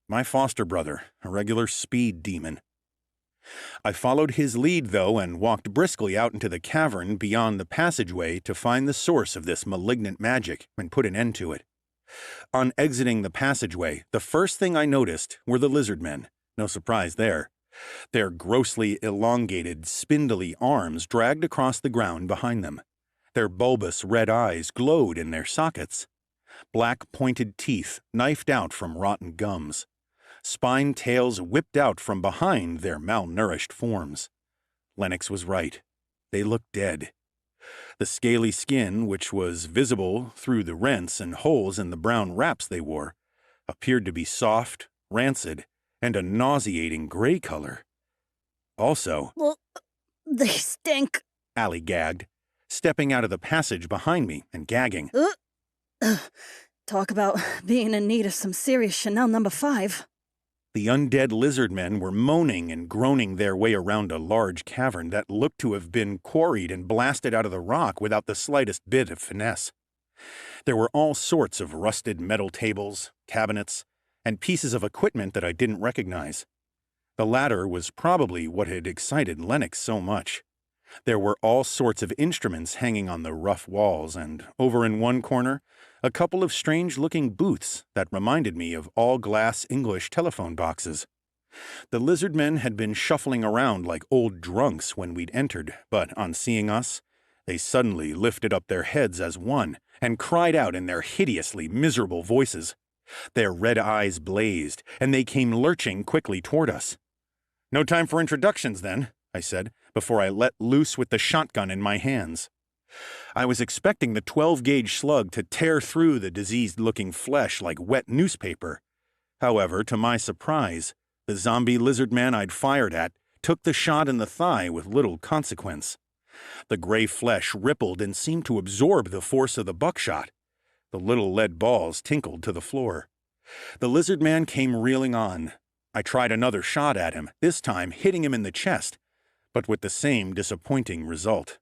My foster brother, a regular speed demon. I followed his lead, though, and walked briskly out into the cavern beyond the passageway to find the source of this malignant magic and put an end to it. On exiting the passageway, the first thing I noticed were the lizard men. No surprise there. Their grossly elongated, spindly arms dragged across the ground behind them. Their bulbous red eyes glowed in their sockets. Black pointed teeth knifed out from rotten gums. Spine tails whipped out from behind their malnourished forms. Lennox was right. They looked dead. The scaly skin, which was visible through the rents and holes in the brown wraps they wore, appeared to be soft, rancid, and a nauseating gray color. Also, Well, they stink. Allie gagged, stepping out of the passage behind me and gagging. Talk about being in need of some serious Chanel No. 5. The undead lizard men were moaning and groaning their way around a large cavern that looked to have been quarried and blasted out of the rock without the slightest bit of finesse. There were all sorts of rusted metal tables, cabinets, and pieces of equipment that I didn't recognize. The latter was probably what had excited Lennox so much. There were all sorts of instruments hanging on the rough walls, and over in one corner, a couple of strange-looking booths that reminded me of all-glass English telephone boxes. The lizard men had been shuffling around like old drunks when we'd entered, but on seeing us, they suddenly lifted up their heads as one and cried out in their hideously miserable voices. Their red eyes blazed, and they came lurching quickly toward us. "No time for introductions, then," I said, before I let loose with the shotgun in my hands. I was expecting the 12-gauge slug to tear through the diseased-looking flesh like wet newspaper. However, to my surprise, the zombie lizard man I'd fired at took the shot in the thigh with little consequence. The gray flesh rippled and seemed to absorb the force of the buckshot. The little lead balls tinkled to the floor. The lizard man came reeling on. I tried another shot at him, this time hitting him in the chest, but with the same disappointing result.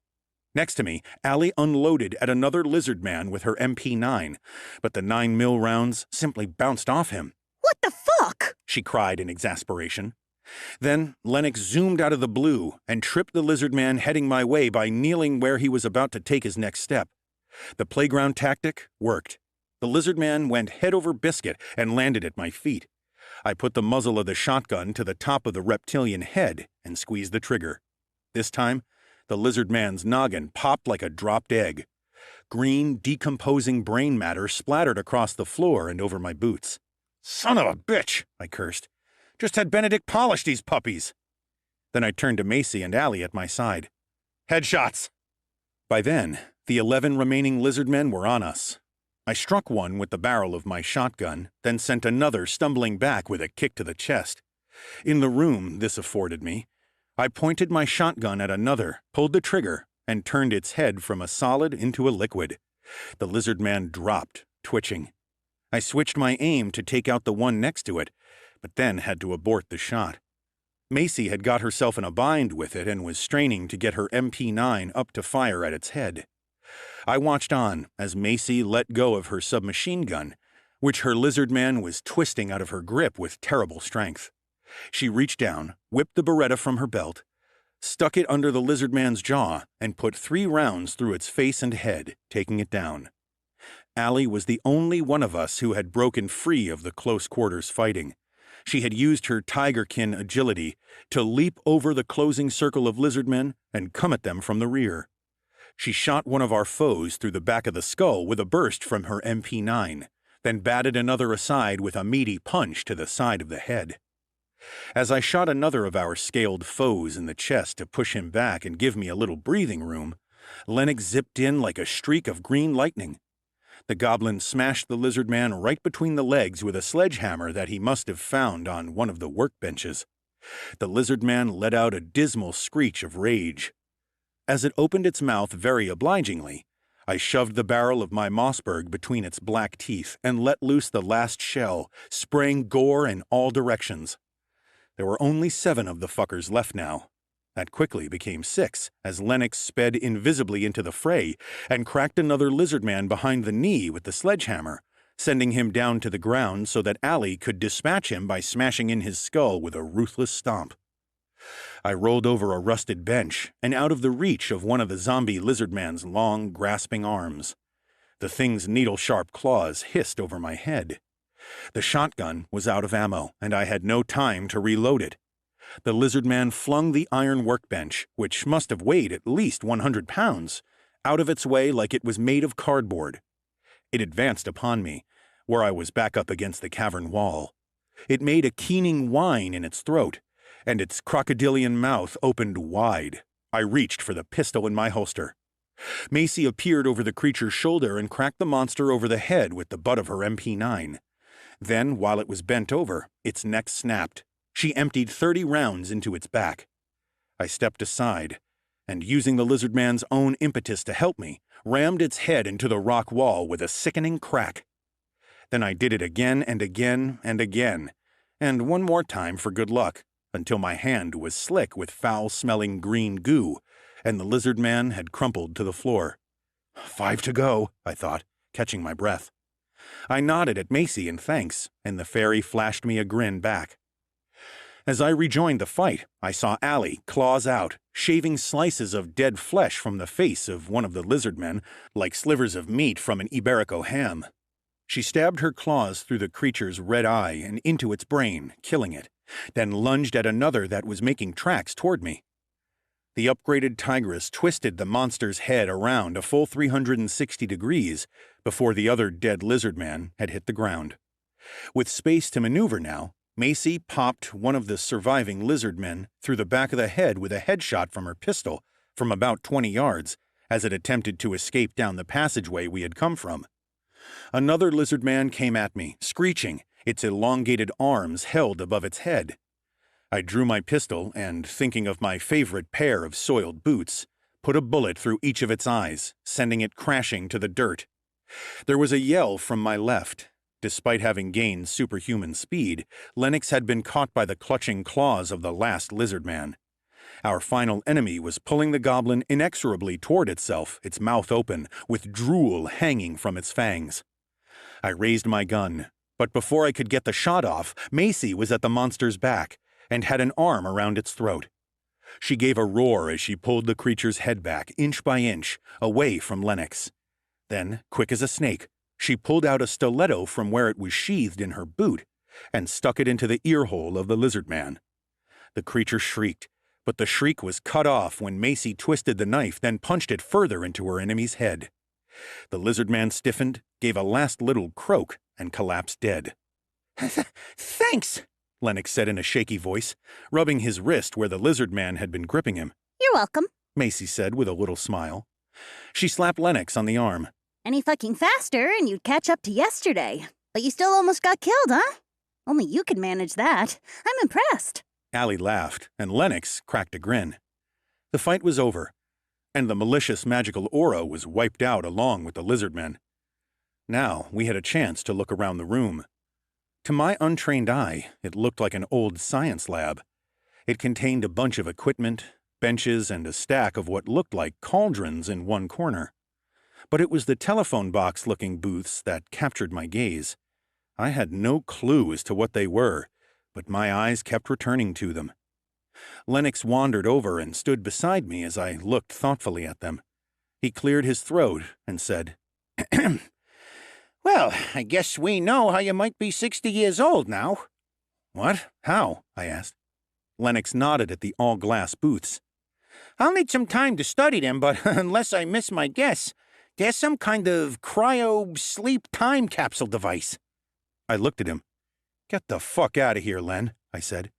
Next to me, Allie unloaded at another lizard man with her MP9, but the 9mm rounds simply bounced off him. What the fuck? She cried in exasperation. Then Lennox zoomed out of the blue and tripped the lizard man heading my way by kneeling where he was about to take his next step. The playground tactic worked. The lizard man went head over biscuit and landed at my feet. I put the muzzle of the shotgun to the top of the reptilian head and squeezed the trigger. This time, the lizard man's noggin popped like a dropped egg. Green, decomposing brain matter splattered across the floor and over my boots. "Son of a bitch!" I cursed. "Just had Benedict polish these puppies." Then I turned to Macy and Allie at my side. "Headshots!" By then, the 11 remaining lizard men were on us. I struck one with the barrel of my shotgun, then sent another stumbling back with a kick to the chest. In the room this afforded me, I pointed my shotgun at another, pulled the trigger, and turned its head from a solid into a liquid. The lizard man dropped, twitching. I switched my aim to take out the one next to it, but then had to abort the shot. Macy had got herself in a bind with it and was straining to get her MP9 up to fire at its head. I watched on as Macy let go of her submachine gun, which her lizard man was twisting out of her grip with terrible strength. She reached down, whipped the Beretta from her belt, stuck it under the lizard man's jaw, and put 3 rounds through its face and head, taking it down. Allie was the only one of us who had broken free of the close-quarters fighting. She had used her tigerkin agility to leap over the closing circle of lizard men and come at them from the rear. She shot one of our foes through the back of the skull with a burst from her MP9, then batted another aside with a meaty punch to the side of the head. As I shot another of our scaled foes in the chest to push him back and give me a little breathing room, Lennox zipped in like a streak of green lightning. The goblin smashed the lizard man right between the legs with a sledgehammer that he must have found on one of the workbenches. The lizard man let out a dismal screech of rage. As it opened its mouth very obligingly, I shoved the barrel of my Mossberg between its black teeth and let loose the last shell, spraying gore in all directions. There were only 7 of the fuckers left now. That quickly became 6 as Lennox sped invisibly into the fray and cracked another lizard man behind the knee with the sledgehammer, sending him down to the ground so that Allie could dispatch him by smashing in his skull with a ruthless stomp. I rolled over a rusted bench and out of the reach of one of the zombie lizard man's long, grasping arms. The thing's needle-sharp claws hissed over my head. The shotgun was out of ammo, and I had no time to reload it. The lizard man flung the iron workbench, which must have weighed at least 100 pounds, out of its way like it was made of cardboard. It advanced upon me, where I was back up against the cavern wall. It made a keening whine in its throat, and its crocodilian mouth opened wide. I reached for the pistol in my holster. Macy appeared over the creature's shoulder and cracked the monster over the head with the butt of her MP9. Then, while it was bent over, its neck snapped. She emptied 30 rounds into its back. I stepped aside, and using the lizard man's own impetus to help me, rammed its head into the rock wall with a sickening crack. Then I did it again and again and again, and one more time for good luck, until my hand was slick with foul-smelling green goo, and the lizard man had crumpled to the floor. 5 to go, I thought, catching my breath. I nodded at Macy in thanks, and the fairy flashed me a grin back. As I rejoined the fight, I saw Allie, claws out, shaving slices of dead flesh from the face of one of the lizard men like slivers of meat from an Iberico ham. She stabbed her claws through the creature's red eye and into its brain, killing it, then lunged at another that was making tracks toward me. The upgraded tigress twisted the monster's head around a full 360 degrees before the other dead lizard man had hit the ground. With space to maneuver now, Macy popped one of the surviving lizard men through the back of the head with a headshot from her pistol from about 20 yards as it attempted to escape down the passageway we had come from. Another lizard man came at me, screeching, its elongated arms held above its head. I drew my pistol and, thinking of my favorite pair of soiled boots, put a bullet through each of its eyes, sending it crashing to the dirt. There was a yell from my left. Despite having gained superhuman speed, Lennox had been caught by the clutching claws of the last lizard man. Our final enemy was pulling the goblin inexorably toward itself, its mouth open, with drool hanging from its fangs. I raised my gun, but before I could get the shot off, Macy was at the monster's back and had an arm around its throat. She gave a roar as she pulled the creature's head back, inch by inch, away from Lennox. Then, quick as a snake, she pulled out a stiletto from where it was sheathed in her boot and stuck it into the earhole of the lizard man. The creature shrieked, but the shriek was cut off when Macy twisted the knife, then punched it further into her enemy's head. The lizard man stiffened, gave a last little croak, and collapsed dead. Thanks, Lennox said in a shaky voice, rubbing his wrist where the lizard man had been gripping him. You're welcome. Macy said with a little smile. She slapped Lennox on the arm. Any fucking faster and you'd catch up to yesterday. But you still almost got killed, huh? Only you can manage that. I'm impressed. Allie laughed, and Lennox cracked a grin. The fight was over, and the malicious magical aura was wiped out along with the lizard men. Now we had a chance to look around the room. To my untrained eye, it looked like an old science lab. It contained a bunch of equipment, benches, and a stack of what looked like cauldrons in one corner. But it was the telephone box-looking booths that captured my gaze. I had no clue as to what they were, but my eyes kept returning to them. Lennox wandered over and stood beside me as I looked thoughtfully at them. He cleared his throat and said, Well, I guess we know how you might be 60 years old now. "What? How?" I asked. Lennox nodded at the all-glass booths. I'll need some time to study them, but unless I miss my guess, they're some kind of cryo-sleep time capsule device. I looked at him. "Get the fuck out of here, Len," I said.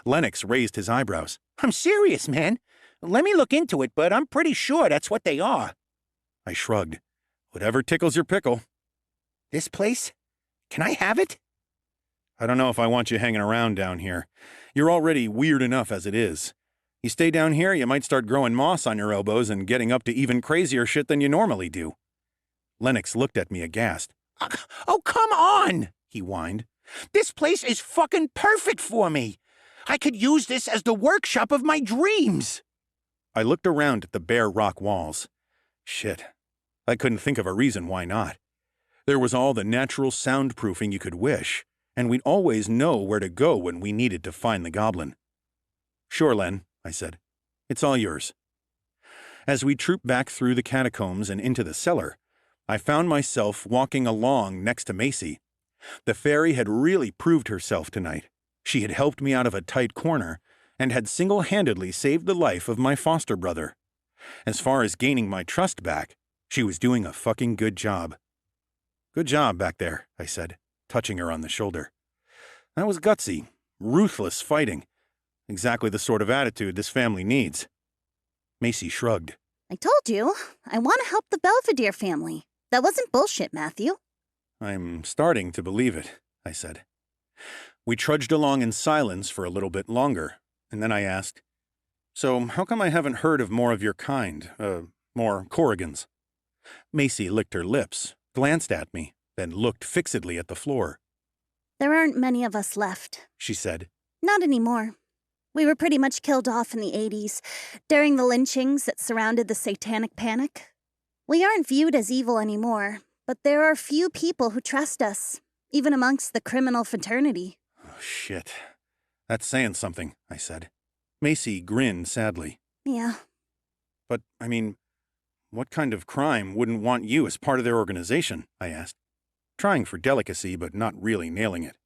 Lennox raised his eyebrows. I'm serious, man. Let me look into it, but I'm pretty sure that's what they are. I shrugged. "Whatever tickles your pickle." This place? Can I have it? "I don't know if I want you hanging around down here. You're already weird enough as it is. You stay down here, you might start growing moss on your elbows and getting up to even crazier shit than you normally do." Lennox looked at me aghast. Oh, come on, he whined. This place is fucking perfect for me. I could use this as the workshop of my dreams. I looked around at the bare rock walls. Shit. I couldn't think of a reason why not. There was all the natural soundproofing you could wish, and we'd always know where to go when we needed to find the goblin. "Sure, Len," I said. "It's all yours." As we trooped back through the catacombs and into the cellar, I found myself walking along next to Macy. The fairy had really proved herself tonight. She had helped me out of a tight corner and had single-handedly saved the life of my foster brother. As far as gaining my trust back, she was doing a fucking good job. "Good job back there," I said, touching her on the shoulder. "That was gutsy, ruthless fighting. Exactly the sort of attitude this family needs." Macy shrugged. I told you, I want to help the Belvedere family. That wasn't bullshit, Matthew. "I'm starting to believe it," I said. We trudged along in silence for a little bit longer, and then I asked, "So how come I haven't heard of more of your kind, more Corrigans?" Macy licked her lips, glanced at me, then looked fixedly at the floor. There aren't many of us left. She said. Not anymore. We were pretty much killed off in the 80s, during the lynchings that surrounded the Satanic Panic. We aren't viewed as evil anymore, but there are few people who trust us, even amongst the criminal fraternity. "Oh, shit. That's saying something," I said. Macy grinned sadly. Yeah. "But, I mean, what kind of crime wouldn't want you as part of their organization?" I asked, trying for delicacy but not really nailing it.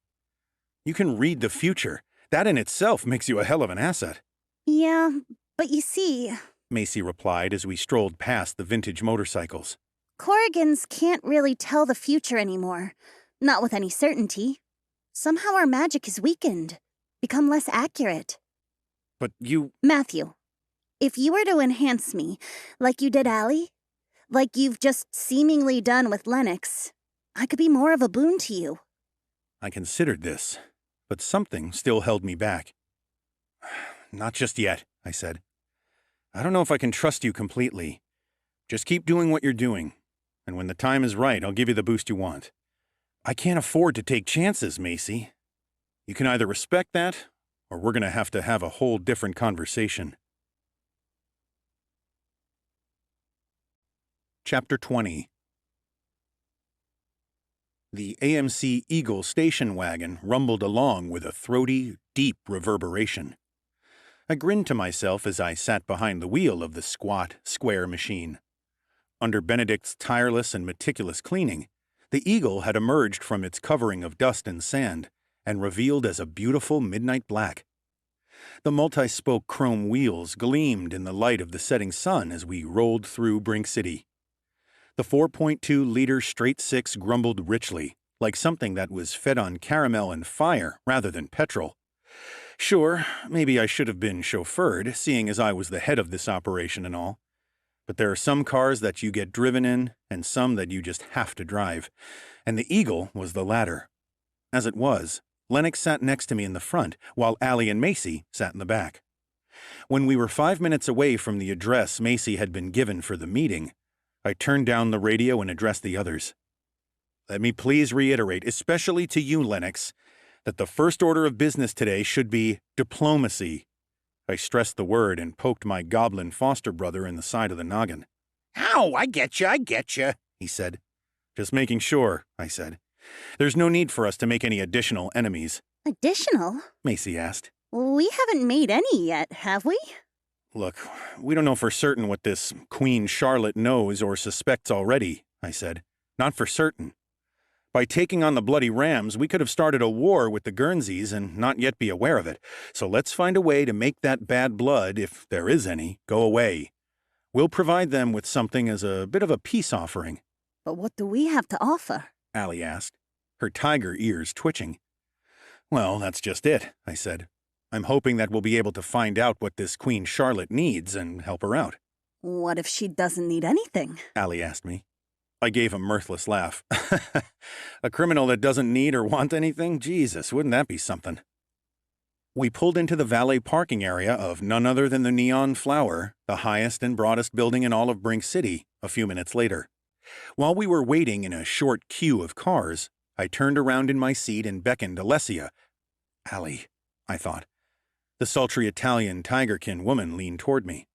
"You can read the future. That in itself makes you a hell of an asset." Yeah, but you see, Macy replied as we strolled past the vintage motorcycles. Corrigans can't really tell the future anymore. Not with any certainty. Somehow our magic is weakened, become less accurate. "But you—" Matthew, if you were to enhance me, like you did Allie, like you've just seemingly done with Lennox, I could be more of a boon to you. I considered this, but something still held me back. "Not just yet," I said. "I don't know if I can trust you completely. Just keep doing what you're doing, and when the time is right, I'll give you the boost you want. I can't afford to take chances, Macy. You can either respect that, or we're going to have a whole different conversation." Chapter 20. The AMC Eagle station wagon rumbled along with a throaty, deep reverberation. I grinned to myself as I sat behind the wheel of the squat, square machine. Under Benedict's tireless and meticulous cleaning, the Eagle had emerged from its covering of dust and sand and revealed as a beautiful midnight black. The multi-spoke chrome wheels gleamed in the light of the setting sun as we rolled through Brink City. The 4.2-liter straight-six grumbled richly, like something that was fed on caramel and fire rather than petrol. Sure, maybe I should have been chauffeured, seeing as I was the head of this operation and all. But there are some cars that you get driven in, and some that you just have to drive, and the Eagle was the latter. As it was, Lennox sat next to me in the front, while Allie and Macy sat in the back. When we were 5 minutes away from the address Macy had been given for the meeting, I turned down the radio and addressed the others. Let me please reiterate, especially to you, Lennox, that the first order of business today should be diplomacy. I stressed the word and poked my goblin foster brother in the side of the noggin. Oh, I get you, he said. Just making sure, I said. There's no need for us to make any additional enemies. Additional? Macy asked. We haven't made any yet, have we? Look, we don't know for certain what this Queen Charlotte knows or suspects already, I said. Not for certain. By taking on the Bloody Rams, we could have started a war with the Guernseys and not yet be aware of it. So let's find a way to make that bad blood, if there is any, go away. We'll provide them with something as a bit of a peace offering. But what do we have to offer? Allie asked, her tiger ears twitching. Well, that's just it, I said. I'm hoping that we'll be able to find out what this Queen Charlotte needs and help her out. What if she doesn't need anything? Allie asked me. I gave a mirthless laugh. A criminal that doesn't need or want anything? Jesus, wouldn't that be something? We pulled into the valet parking area of none other than the Neon Flower, the highest and broadest building in all of Brink City, a few minutes later. While we were waiting in a short queue of cars, I turned around in my seat and beckoned Alessia. Allie, I thought. The sultry Italian tigerkin woman leaned toward me.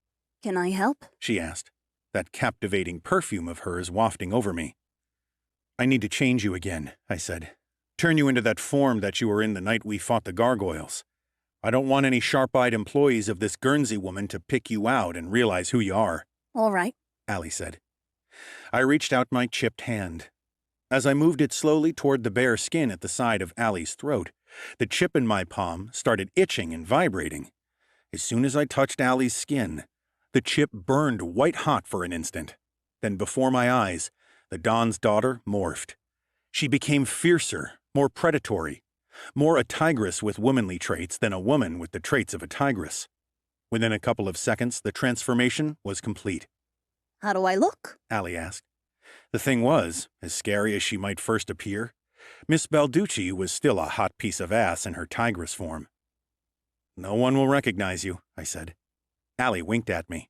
Can I help? She asked, that captivating perfume of hers wafting over me. I need to change you again, I said. Turn you into that form that you were in the night we fought the gargoyles. I don't want any sharp-eyed employees of this Guernsey woman to pick you out and realize who you are. All right, Allie said. I reached out my chipped hand. As I moved it slowly toward the bare skin at the side of Allie's throat, the chip in my palm started itching and vibrating. As soon as I touched Allie's skin, the chip burned white-hot for an instant. Then before my eyes, the Don's daughter morphed. She became fiercer, more predatory, more a tigress with womanly traits than a woman with the traits of a tigress. Within a couple of seconds, the transformation was complete. How do I look? Allie asked. The thing was, as scary as she might first appear, Miss Balducci was still a hot piece of ass in her tigress form. No one will recognize you, I said. Allie winked at me.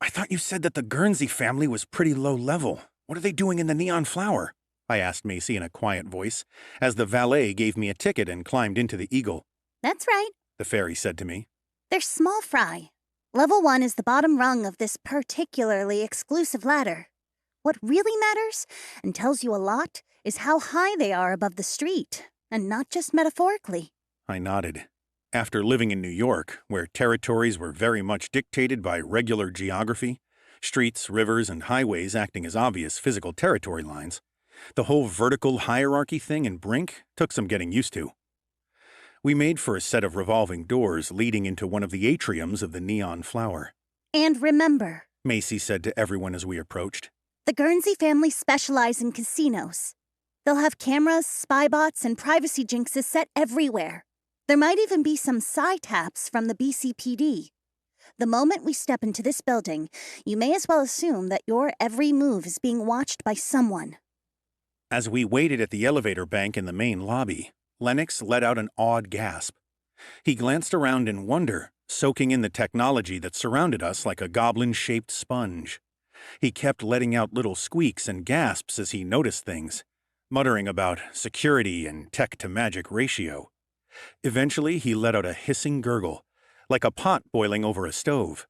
I thought you said that the Guernsey family was pretty low level. What are they doing in the Neon Flower? I asked Macy in a quiet voice, as the valet gave me a ticket and climbed into the Eagle. That's right. The fairy said to me. They're small fry. Level 1 is the bottom rung of this particularly exclusive ladder. What really matters, and tells you a lot, is how high they are above the street, and not just metaphorically. I nodded. After living in New York, where territories were very much dictated by regular geography, streets, rivers, and highways acting as obvious physical territory lines, the whole vertical hierarchy thing in Brink took some getting used to. We made for a set of revolving doors leading into one of the atriums of the Neon Flower. And remember, Macy said to everyone as we approached, the Guernsey family specialize in casinos. They'll have cameras, spy bots, and privacy jinxes set everywhere. There might even be some taps from the BCPD. The moment we step into this building, you may as well assume that your every move is being watched by someone. As we waited at the elevator bank in the main lobby, Lennox let out an awed gasp. He glanced around in wonder, soaking in the technology that surrounded us like a goblin-shaped sponge. He kept letting out little squeaks and gasps as he noticed things, muttering about security and tech-to-magic ratio. Eventually, he let out a hissing gurgle, like a pot boiling over a stove.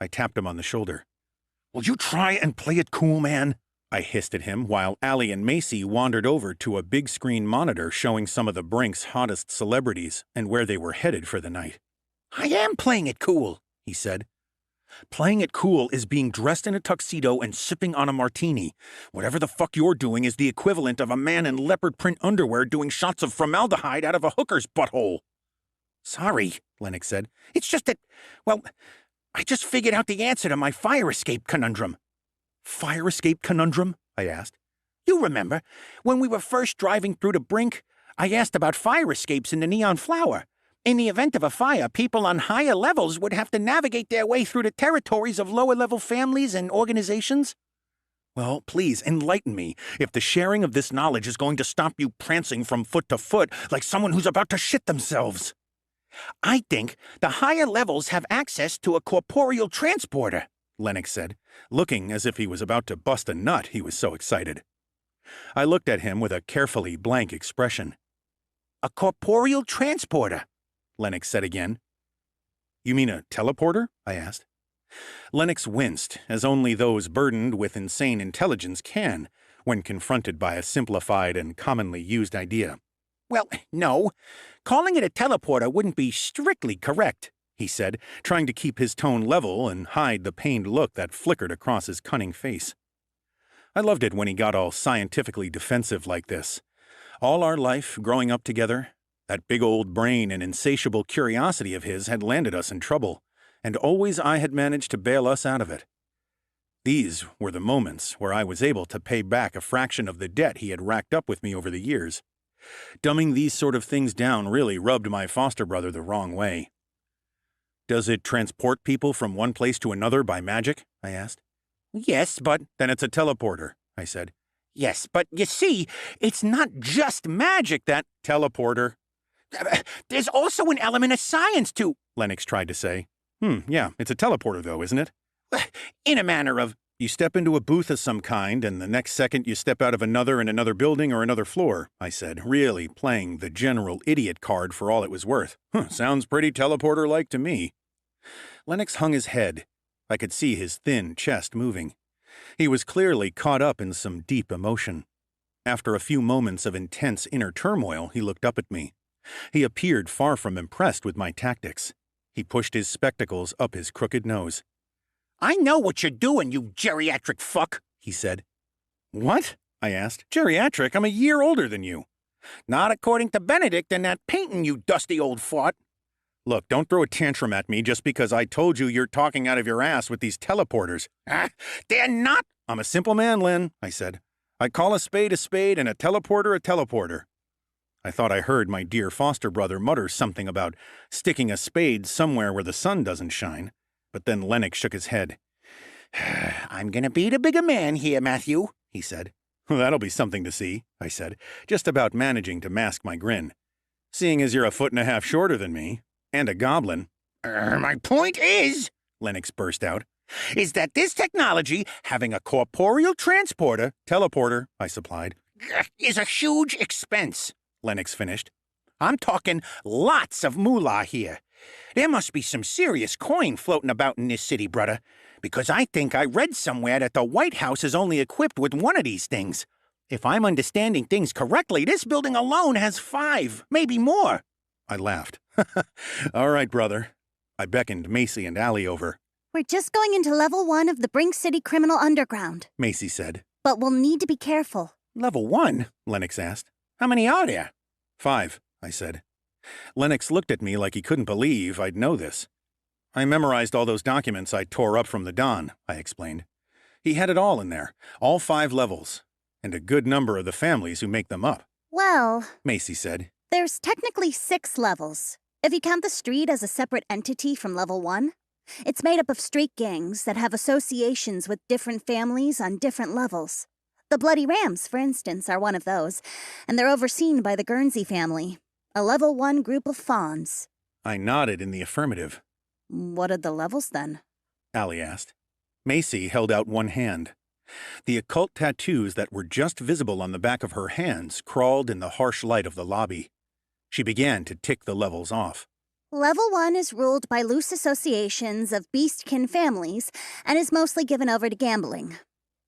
I tapped him on the shoulder. "Will you try and play it cool, man?" I hissed at him while Allie and Macy wandered over to a big-screen monitor showing some of the Brink's hottest celebrities and where they were headed for the night. I am playing it cool, he said. Playing it cool is being dressed in a tuxedo and sipping on a martini. Whatever the fuck you're doing is the equivalent of a man in leopard print underwear doing shots of formaldehyde out of a hooker's butthole. Sorry, Lennox said. It's just that, well, I just figured out the answer to my fire escape conundrum. Fire escape conundrum? I asked. You remember, when we were first driving through the Brink, I asked about fire escapes in the Neon Flower. In the event of a fire, people on higher levels would have to navigate their way through the territories of lower-level families and organizations. Well, please, enlighten me, if the sharing of this knowledge is going to stop you prancing from foot to foot like someone who's about to shit themselves. I think the higher levels have access to a corporeal transporter, Lennox said, looking as if he was about to bust a nut, he was so excited. I looked at him with a carefully blank expression. A corporeal transporter, Lennox said again. You mean a teleporter? I asked. Lennox winced, as only those burdened with insane intelligence can, when confronted by a simplified and commonly used idea. Well, no. Calling it a teleporter wouldn't be strictly correct, he said, trying to keep his tone level and hide the pained look that flickered across his cunning face. I loved it when he got all scientifically defensive like this. All our life growing up together, that big old brain and insatiable curiosity of his had landed us in trouble, and always I had managed to bail us out of it. These were the moments where I was able to pay back a fraction of the debt he had racked up with me over the years. Dumbing these sort of things down really rubbed my foster brother the wrong way. Does it transport people from one place to another by magic? I asked. Yes, but... Then it's a teleporter, I said. Yes, but you see, it's not just magic that... Teleporter. There's also an element of science to... Lennox tried to say. Yeah, it's a teleporter though, isn't it? In a manner of... You step into a booth of some kind, and the next second you step out of another in another building or another floor, I said, really playing the general idiot card for all it was worth. Sounds pretty teleporter-like to me. Lennox hung his head. I could see his thin chest moving. He was clearly caught up in some deep emotion. After a few moments of intense inner turmoil, he looked up at me. He appeared far from impressed with my tactics. He pushed his spectacles up his crooked nose. I know what you're doing, you geriatric fuck, he said. What? I asked. Geriatric? I'm a year older than you. Not according to Benedict and that painting, you dusty old fart. Look, don't throw a tantrum at me just because I told you you're talking out of your ass with these teleporters. They're not. I'm a simple man, Len, I said. I call a spade and a teleporter a teleporter. I thought I heard my dear foster brother mutter something about sticking a spade somewhere where the sun doesn't shine. But then Lennox shook his head. I'm gonna be the bigger man here, Matthew, he said. That'll be something to see, I said, just about managing to mask my grin. Seeing as you're a foot and a half shorter than me, and a goblin. My point is, Lennox burst out, is that this technology, having a corporeal transporter, teleporter, I supplied, is a huge expense, Lennox finished. I'm talking lots of moolah here. There must be some serious coin floating about in this city, brother, because I think I read somewhere that the White House is only equipped with one of these things. If I'm understanding things correctly, this building alone has 5, maybe more. I laughed. All right, brother. I beckoned Macy and Allie over. We're just going into level 1 of the Brink City Criminal Underground, Macy said. But we'll need to be careful. Level 1? Lennox asked. How many are there? 5, I said. Lennox looked at me like he couldn't believe I'd know this. I memorized all those documents I tore up from the Don, I explained. He had it all in there, all 5 levels, and a good number of the families who make them up. Well, Macy said. There's technically 6 levels, if you count the street as a separate entity from level 1. It's made up of street gangs that have associations with different families on different levels. The Bloody Rams, for instance, are one of those, and they're overseen by the Guernsey family, a level 1 group of fawns. I nodded in the affirmative. What are the levels, then? Allie asked. Macy held out one hand. The occult tattoos that were just visible on the back of her hands crawled in the harsh light of the lobby. She began to tick the levels off. Level 1 is ruled by loose associations of beastkin families and is mostly given over to gambling.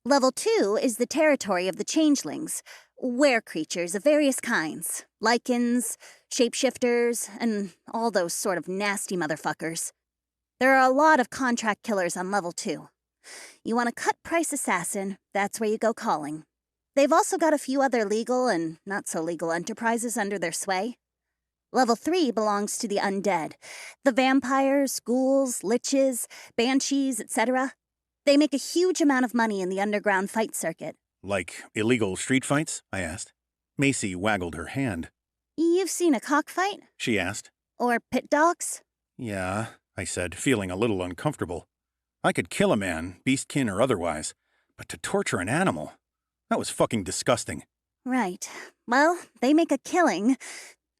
Level 2 is the territory of the changelings, were-creatures of various kinds, lichens, shapeshifters, and all those sort of nasty motherfuckers. There are a lot of contract killers on Level 2. You want a cut-price assassin, that's where you go calling. They've also got a few other legal and not-so-legal enterprises under their sway. Level 3 belongs to the undead. The vampires, ghouls, liches, banshees, etc. They make a huge amount of money in the underground fight circuit. Like illegal street fights? I asked. Macy waggled her hand. You've seen a cockfight? She asked. Or pit dogs? Yeah, I said, feeling a little uncomfortable. I could kill a man, beastkin or otherwise, but to torture an animal? That was fucking disgusting. Right. Well, they make a killing,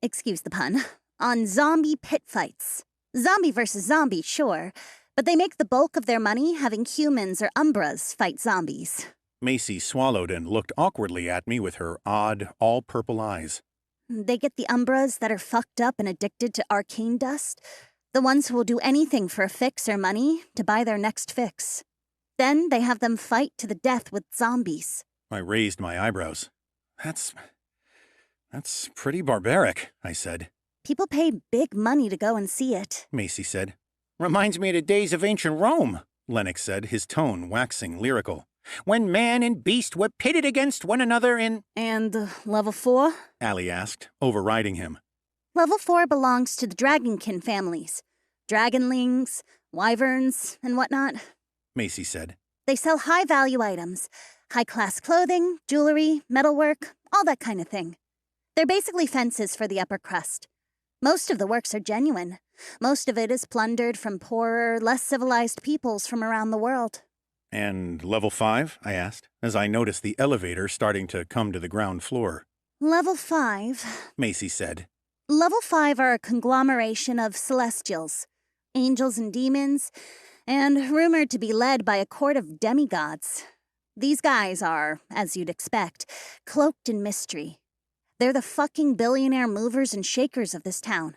excuse the pun, on zombie pit fights. Zombie versus zombie, sure, but they make the bulk of their money having humans or umbras fight zombies. Macy swallowed and looked awkwardly at me with her odd, all-purple eyes. They get the Umbras that are fucked up and addicted to arcane dust. The ones who will do anything for a fix or money to buy their next fix. Then they have them fight to the death with zombies. I raised my eyebrows. That's pretty barbaric, I said. People pay big money to go and see it. Macy said. Reminds me of the days of ancient Rome, Lennox said, his tone waxing lyrical. when man and beast were pitted against one another in... And level 4? Allie asked, overriding him. Level 4 belongs to the dragonkin families. Dragonlings, wyverns, and whatnot. Macy said. They sell high-value items. High-class clothing, jewelry, metalwork, all that kind of thing. They're basically fences for the upper crust. Most of the works are genuine. Most of it is plundered from poorer, less civilized peoples from around the world. And level 5? I asked, as I noticed the elevator starting to come to the ground floor. Level 5. Macy said. Level 5 are a conglomeration of celestials, angels and demons, and rumored to be led by a court of demigods. These guys are, as you'd expect, cloaked in mystery. They're the fucking billionaire movers and shakers of this town.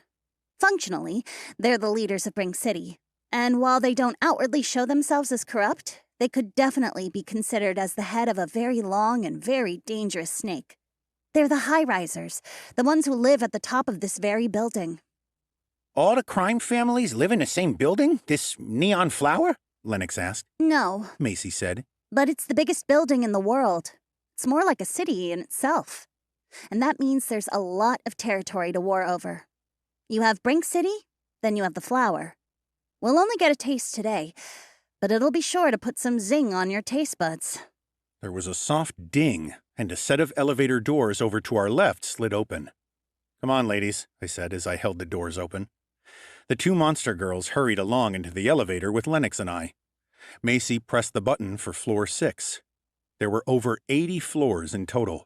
Functionally, they're the leaders of Brink City. And while they don't outwardly show themselves as corrupt, they could definitely be considered as the head of a very long and very dangerous snake. They're the high-risers, the ones who live at the top of this very building. All the crime families live in the same building? This neon flower? Lennox asked. No, Macy said. but it's the biggest building in the world. It's more like a city in itself. And that means there's a lot of territory to war over. You have Brink City, then you have the flower. We'll only get a taste today, but it'll be sure to put some zing on your taste buds. There was a soft ding, and a set of elevator doors over to our left slid open. Come on, ladies, I said as I held the doors open. The two monster girls hurried along into the elevator with Lennox and I. Macy pressed the button for floor 6. There were over 80 floors in total.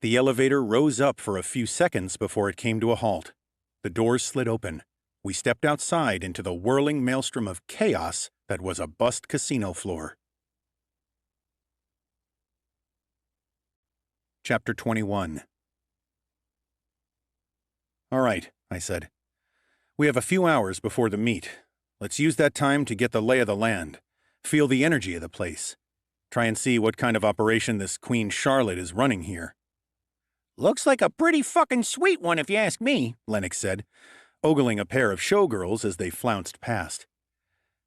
The elevator rose up for a few seconds before it came to a halt. The doors slid open. We stepped outside into the whirling maelstrom of chaos that was a bust casino floor. Chapter 21. All right, I said. We have a few hours before the meet. Let's use that time to get the lay of the land, feel the energy of the place, try and see what kind of operation this Queen Charlotte is running here. Looks like a pretty fucking sweet one if you ask me, Lennox said, ogling a pair of showgirls as they flounced past.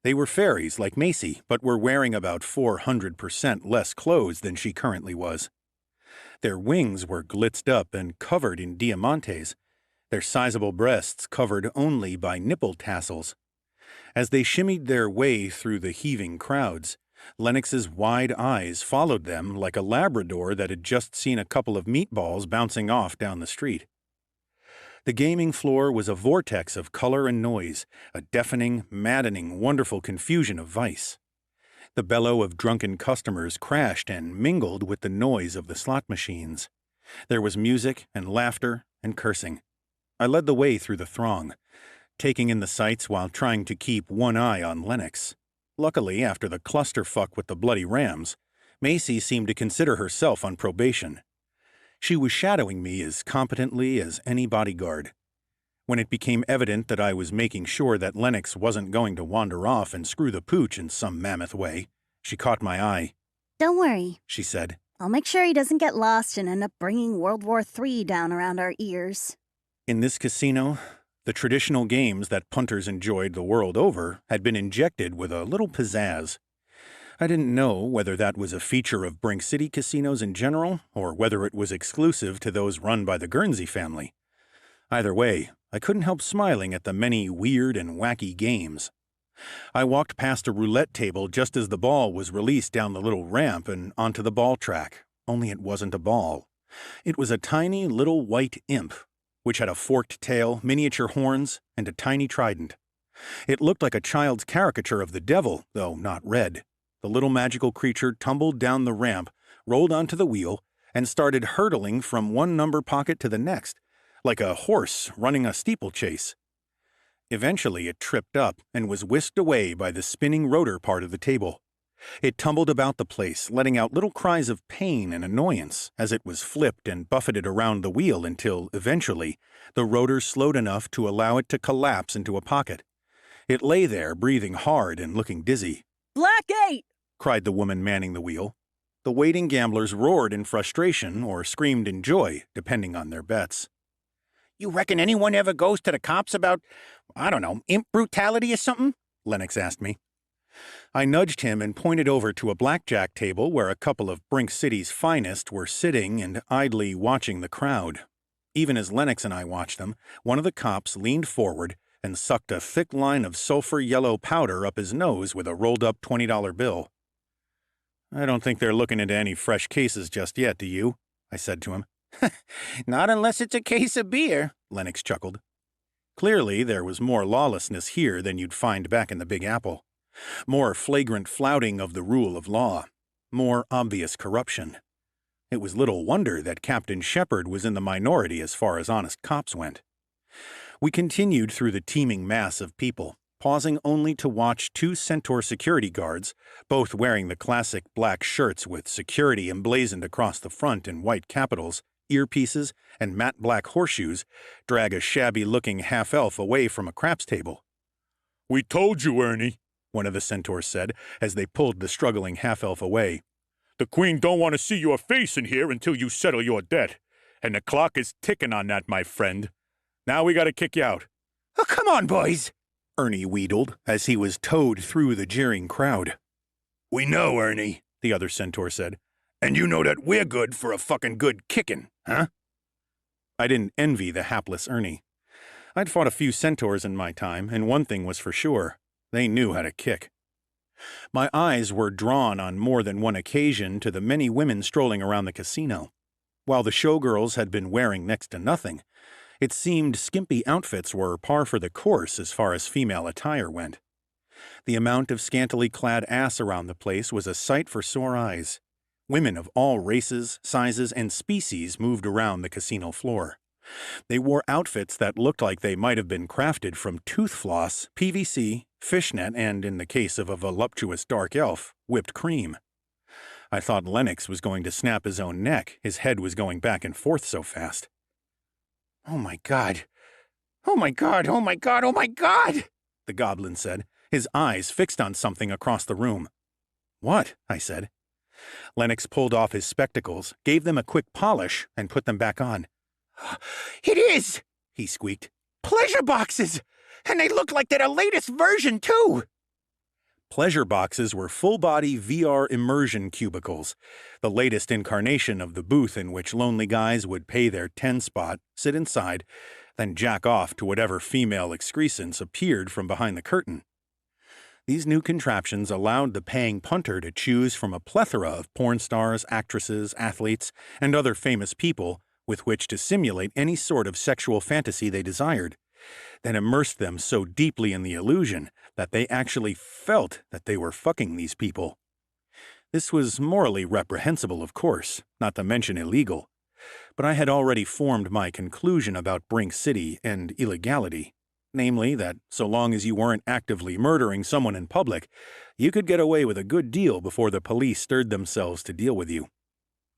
They were fairies like Macy, but were wearing about 400% less clothes than she currently was. Their wings were glitzed up and covered in diamantes, their sizable breasts covered only by nipple tassels. As they shimmied their way through the heaving crowds, Lennox's wide eyes followed them like a Labrador that had just seen a couple of meatballs bouncing off down the street. The gaming floor was a vortex of color and noise, a deafening, maddening, wonderful confusion of vice. The bellow of drunken customers crashed and mingled with the noise of the slot machines. There was music and laughter and cursing. I led the way through the throng, taking in the sights while trying to keep one eye on Lennox. Luckily, after the clusterfuck with the bloody rams, Macy seemed to consider herself on probation. She was shadowing me as competently as any bodyguard. When it became evident that I was making sure that Lennox wasn't going to wander off and screw the pooch in some mammoth way, she caught my eye. Don't worry, She said. I'll make sure he doesn't get lost and end up bringing World War III down around our ears. In this casino, the traditional games that punters enjoyed the world over had been injected with a little pizzazz. I didn't know whether that was a feature of Brink City casinos in general, or whether it was exclusive to those run by the Guernsey family. Either way, I couldn't help smiling at the many weird and wacky games. I walked past a roulette table just as the ball was released down the little ramp and onto the ball track, only it wasn't a ball. It was a tiny little white imp, which had a forked tail, miniature horns, and a tiny trident. It looked like a child's caricature of the devil, though not red. The little magical creature tumbled down the ramp, rolled onto the wheel, and started hurtling from one number pocket to the next, like a horse running a steeplechase. Eventually it tripped up and was whisked away by the spinning rotor part of the table. It tumbled about the place, letting out little cries of pain and annoyance as it was flipped and buffeted around the wheel until, eventually, the rotor slowed enough to allow it to collapse into a pocket. It lay there, breathing hard and looking dizzy. Black 8! Cried the woman manning the wheel. The waiting gamblers roared in frustration or screamed in joy, depending on their bets. You reckon anyone ever goes to the cops about, I don't know, imp brutality or something? Lennox asked me. I nudged him and pointed over to a blackjack table where a couple of Brink City's finest were sitting and idly watching the crowd. Even as Lennox and I watched them, one of the cops leaned forward and sucked a thick line of sulfur yellow powder up his nose with a rolled-up $20 bill. I don't think they're looking into any fresh cases just yet, do you? I said to him. Not unless it's a case of beer, Lennox chuckled. Clearly, there was more lawlessness here than you'd find back in the Big Apple. More flagrant flouting of the rule of law. More obvious corruption. It was little wonder that Captain Shepard was in the minority as far as honest cops went. We continued through the teeming mass of people, pausing only to watch two Centaur security guards, both wearing the classic black shirts with security emblazoned across the front in white capitals, earpieces, and matte black horseshoes, drag a shabby-looking half-elf away from a craps table. "We told you, Ernie," one of the Centaurs said as they pulled the struggling half-elf away. "The Queen don't want to see your face in here until you settle your debt. And the clock is ticking on that, my friend. Now we gotta kick you out." Oh, come on, boys, Ernie wheedled as he was towed through the jeering crowd. "We know, Ernie," the other Centaur said. "and you know that we're good for a fucking good kicking, huh?" I didn't envy the hapless Ernie. I'd fought a few Centaurs in my time, and one thing was for sure. They knew how to kick. My eyes were drawn on more than one occasion to the many women strolling around the casino. While the showgirls had been wearing next to nothing, it seemed skimpy outfits were par for the course as far as female attire went. The amount of scantily clad ass around the place was a sight for sore eyes. Women of all races, sizes, and species moved around the casino floor. They wore outfits that looked like they might have been crafted from tooth floss, PVC, fishnet, and, in the case of a voluptuous dark elf, whipped cream. I thought Lennox was going to snap his own neck. His head was going back and forth so fast. Oh my God. Oh my God, oh my God, oh my God, the goblin said, his eyes fixed on something across the room. What? I said. Lennox pulled off his spectacles, gave them a quick polish, and put them back on. It is, he squeaked. Pleasure boxes! And they look like they're the latest version, too! Pleasure boxes were full-body VR immersion cubicles, the latest incarnation of the booth in which lonely guys would pay their 10 spot, sit inside, then jack off to whatever female excrescence appeared from behind the curtain. These new contraptions allowed the paying punter to choose from a plethora of porn stars, actresses, athletes, and other famous people with which to simulate any sort of sexual fantasy they desired, then immersed them so deeply in the illusion that they actually felt that they were fucking these people. This was morally reprehensible, of course, not to mention illegal, but I had already formed my conclusion about Brink City and illegality, namely that so long as you weren't actively murdering someone in public, you could get away with a good deal before the police stirred themselves to deal with you.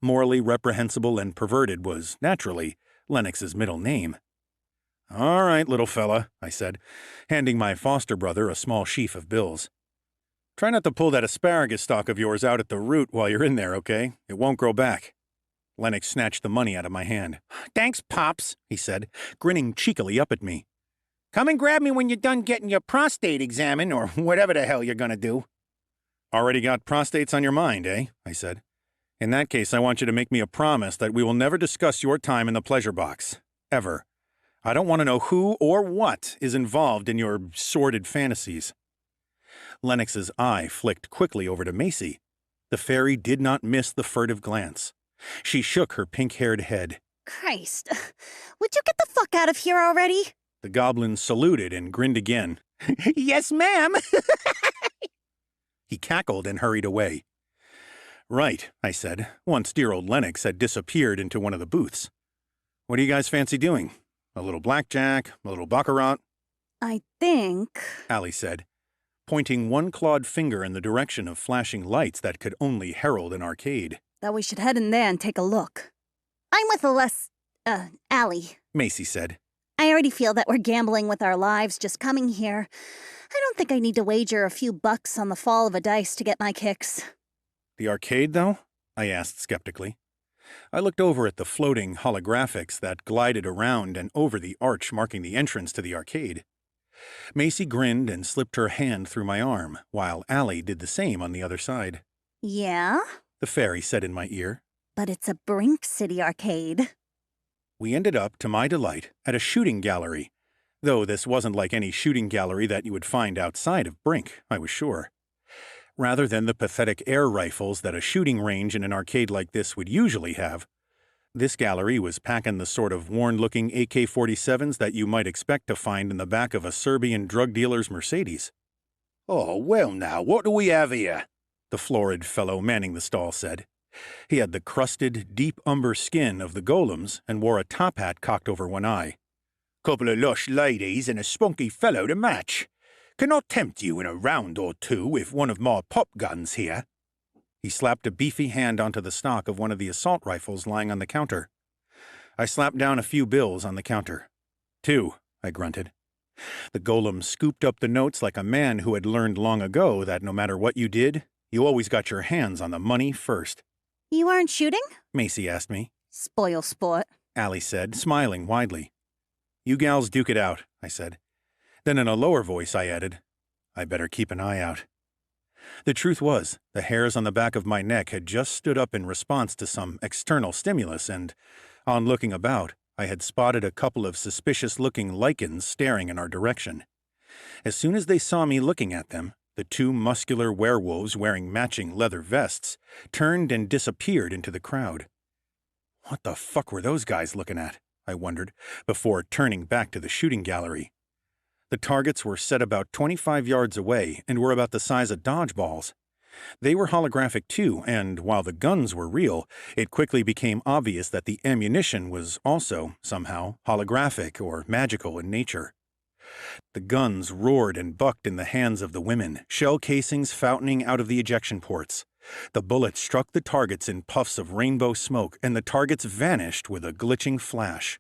Morally reprehensible and perverted was, naturally, Lennox's middle name. "All right, little fella," I said, handing my foster brother a small sheaf of bills. "Try not to pull that asparagus stalk of yours out at the root while you're in there, okay? It won't grow back." Lennox snatched the money out of my hand. Thanks, Pops, he said, grinning cheekily up at me. Come and grab me when you're done getting your prostate examined, or whatever the hell you're gonna do. Already got prostates on your mind, eh? I said. In that case, I want you to make me a promise that we will never discuss your time in the pleasure box. Ever. I don't want to know who or what is involved in your sordid fantasies. Lennox's eye flicked quickly over to Macy. The fairy did not miss the furtive glance. She shook her pink-haired head. Christ, would you get the fuck out of here already? The goblin saluted and grinned again. Yes, ma'am. He cackled and hurried away. Right, I said, once dear old Lennox had disappeared into one of the booths. What do you guys fancy doing? A little blackjack? A little baccarat? I think, Allie said. pointing one clawed finger in the direction of flashing lights that could only herald an arcade. That we should head in there and take a look. I'm with Allie. Macy said. I already feel that we're gambling with our lives just coming here. I don't think I need to wager a few bucks on the fall of a dice to get my kicks. The arcade, though? I asked skeptically. I looked over at the floating holographics that glided around and over the arch marking the entrance to the arcade. Macy grinned and slipped her hand through my arm, while Allie did the same on the other side. Yeah? The fairy said in my ear. But it's a Brink City arcade. We ended up, to my delight, at a shooting gallery, though this wasn't like any shooting gallery that you would find outside of Brink, I was sure. Rather than the pathetic air rifles that a shooting range in an arcade like this would usually have, this gallery was packing the sort of worn-looking AK-47s that you might expect to find in the back of a Serbian drug dealer's Mercedes. Oh, well now, what do we have here? The florid fellow manning the stall said. He had the crusted, deep umber skin of the golems and wore a top hat cocked over one eye. Couple of lush ladies and a spunky fellow to match. Can I tempt you in a round or two with one of my pop guns here? He slapped a beefy hand onto the stock of one of the assault rifles lying on the counter. I slapped down a few bills on the counter. 2, I grunted. The golem scooped up the notes like a man who had learned long ago that no matter what you did, you always got your hands on the money first. You aren't shooting? Macy asked me. Spoil sport. Allie said, smiling widely. You gals duke it out, I said. Then in a lower voice I added, I better keep an eye out. The truth was, the hairs on the back of my neck had just stood up in response to some external stimulus, and, on looking about, I had spotted a couple of suspicious-looking lichens staring in our direction. As soon as they saw me looking at them, the 2 muscular werewolves wearing matching leather vests turned and disappeared into the crowd. What the fuck were those guys looking at? I wondered, before turning back to the shooting gallery. The targets were set about 25 yards away and were about the size of dodgeballs. They were holographic too, and while the guns were real, it quickly became obvious that the ammunition was also, somehow, holographic or magical in nature. The guns roared and bucked in the hands of the women, shell casings fountaining out of the ejection ports. The bullets struck the targets in puffs of rainbow smoke, and the targets vanished with a glitching flash.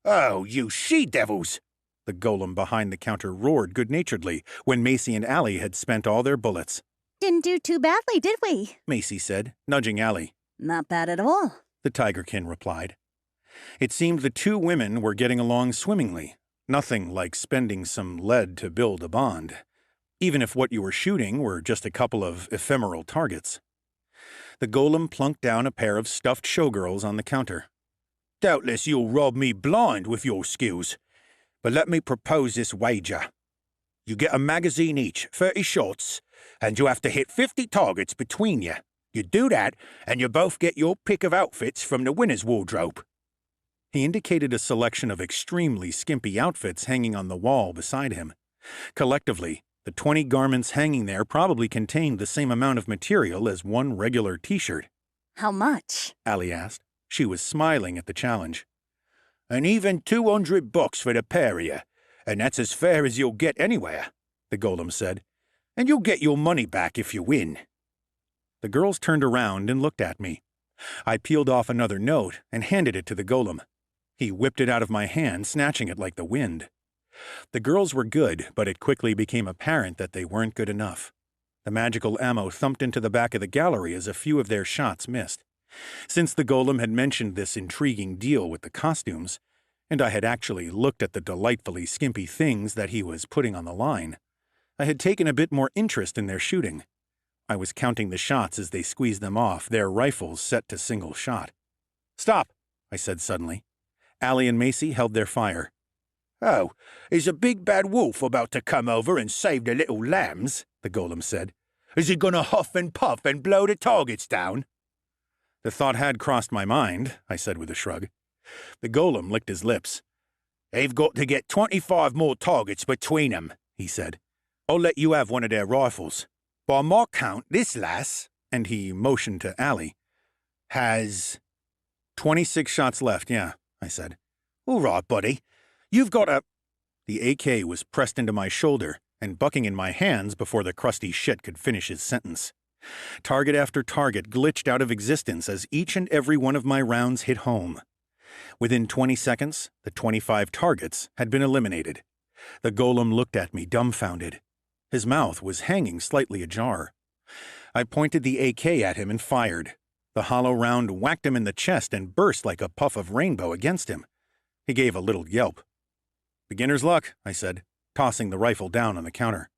Oh, you she-devils! The golem behind the counter roared good-naturedly when Macy and Allie had spent all their bullets. Didn't do too badly, did we? Macy said, nudging Allie. Not bad at all. The tigerkin replied. It seemed the 2 women were getting along swimmingly. Nothing like spending some lead to build a bond, even if what you were shooting were just a couple of ephemeral targets. The golem plunked down a pair of stuffed showgirls on the counter. Doubtless you'll rob me blind with your skills, but let me propose this wager. You get a magazine each, 30 shots, and you have to hit 50 targets between you. You do that, and you both get your pick of outfits from the winner's wardrobe. He indicated a selection of extremely skimpy outfits hanging on the wall beside him. Collectively, the 20 garments hanging there probably contained the same amount of material as one regular t-shirt. How much? Allie asked. She was smiling at the challenge. And even $200 for the pair of you, and that's as fair as you'll get anywhere, the golem said. And you'll get your money back if you win. The girls turned around and looked at me. I peeled off another note and handed it to the golem. He whipped it out of my hand, snatching it like the wind. The girls were good, but it quickly became apparent that they weren't good enough. The magical ammo thumped into the back of the gallery as a few of their shots missed. Since the golem had mentioned this intriguing deal with the costumes, and I had actually looked at the delightfully skimpy things that he was putting on the line, I had taken a bit more interest in their shooting. I was counting the shots as they squeezed them off, their rifles set to single shot. "Stop," I said suddenly. Allie and Macy held their fire. Oh, is a big bad wolf about to come over and save the little lambs? The golem said. Is he gonna huff and puff and blow the targets down? The thought had crossed my mind, I said with a shrug. The golem licked his lips. They've got to get 25 more targets between them, he said. I'll let you have one of their rifles. By my count, this lass, and he motioned to Allie, has 26 shots left, yeah, I said. All right, buddy. You've got a... The AK was pressed into my shoulder, and bucking in my hands before the crusty shit could finish his sentence. Target after target glitched out of existence as each and every one of my rounds hit home. Within 20 seconds, the 25 targets had been eliminated. The golem looked at me dumbfounded. His mouth was hanging slightly ajar. I pointed the AK at him and fired. The hollow round whacked him in the chest and burst like a puff of rainbow against him. He gave a little yelp. "Beginner's luck," I said, tossing the rifle down on the counter.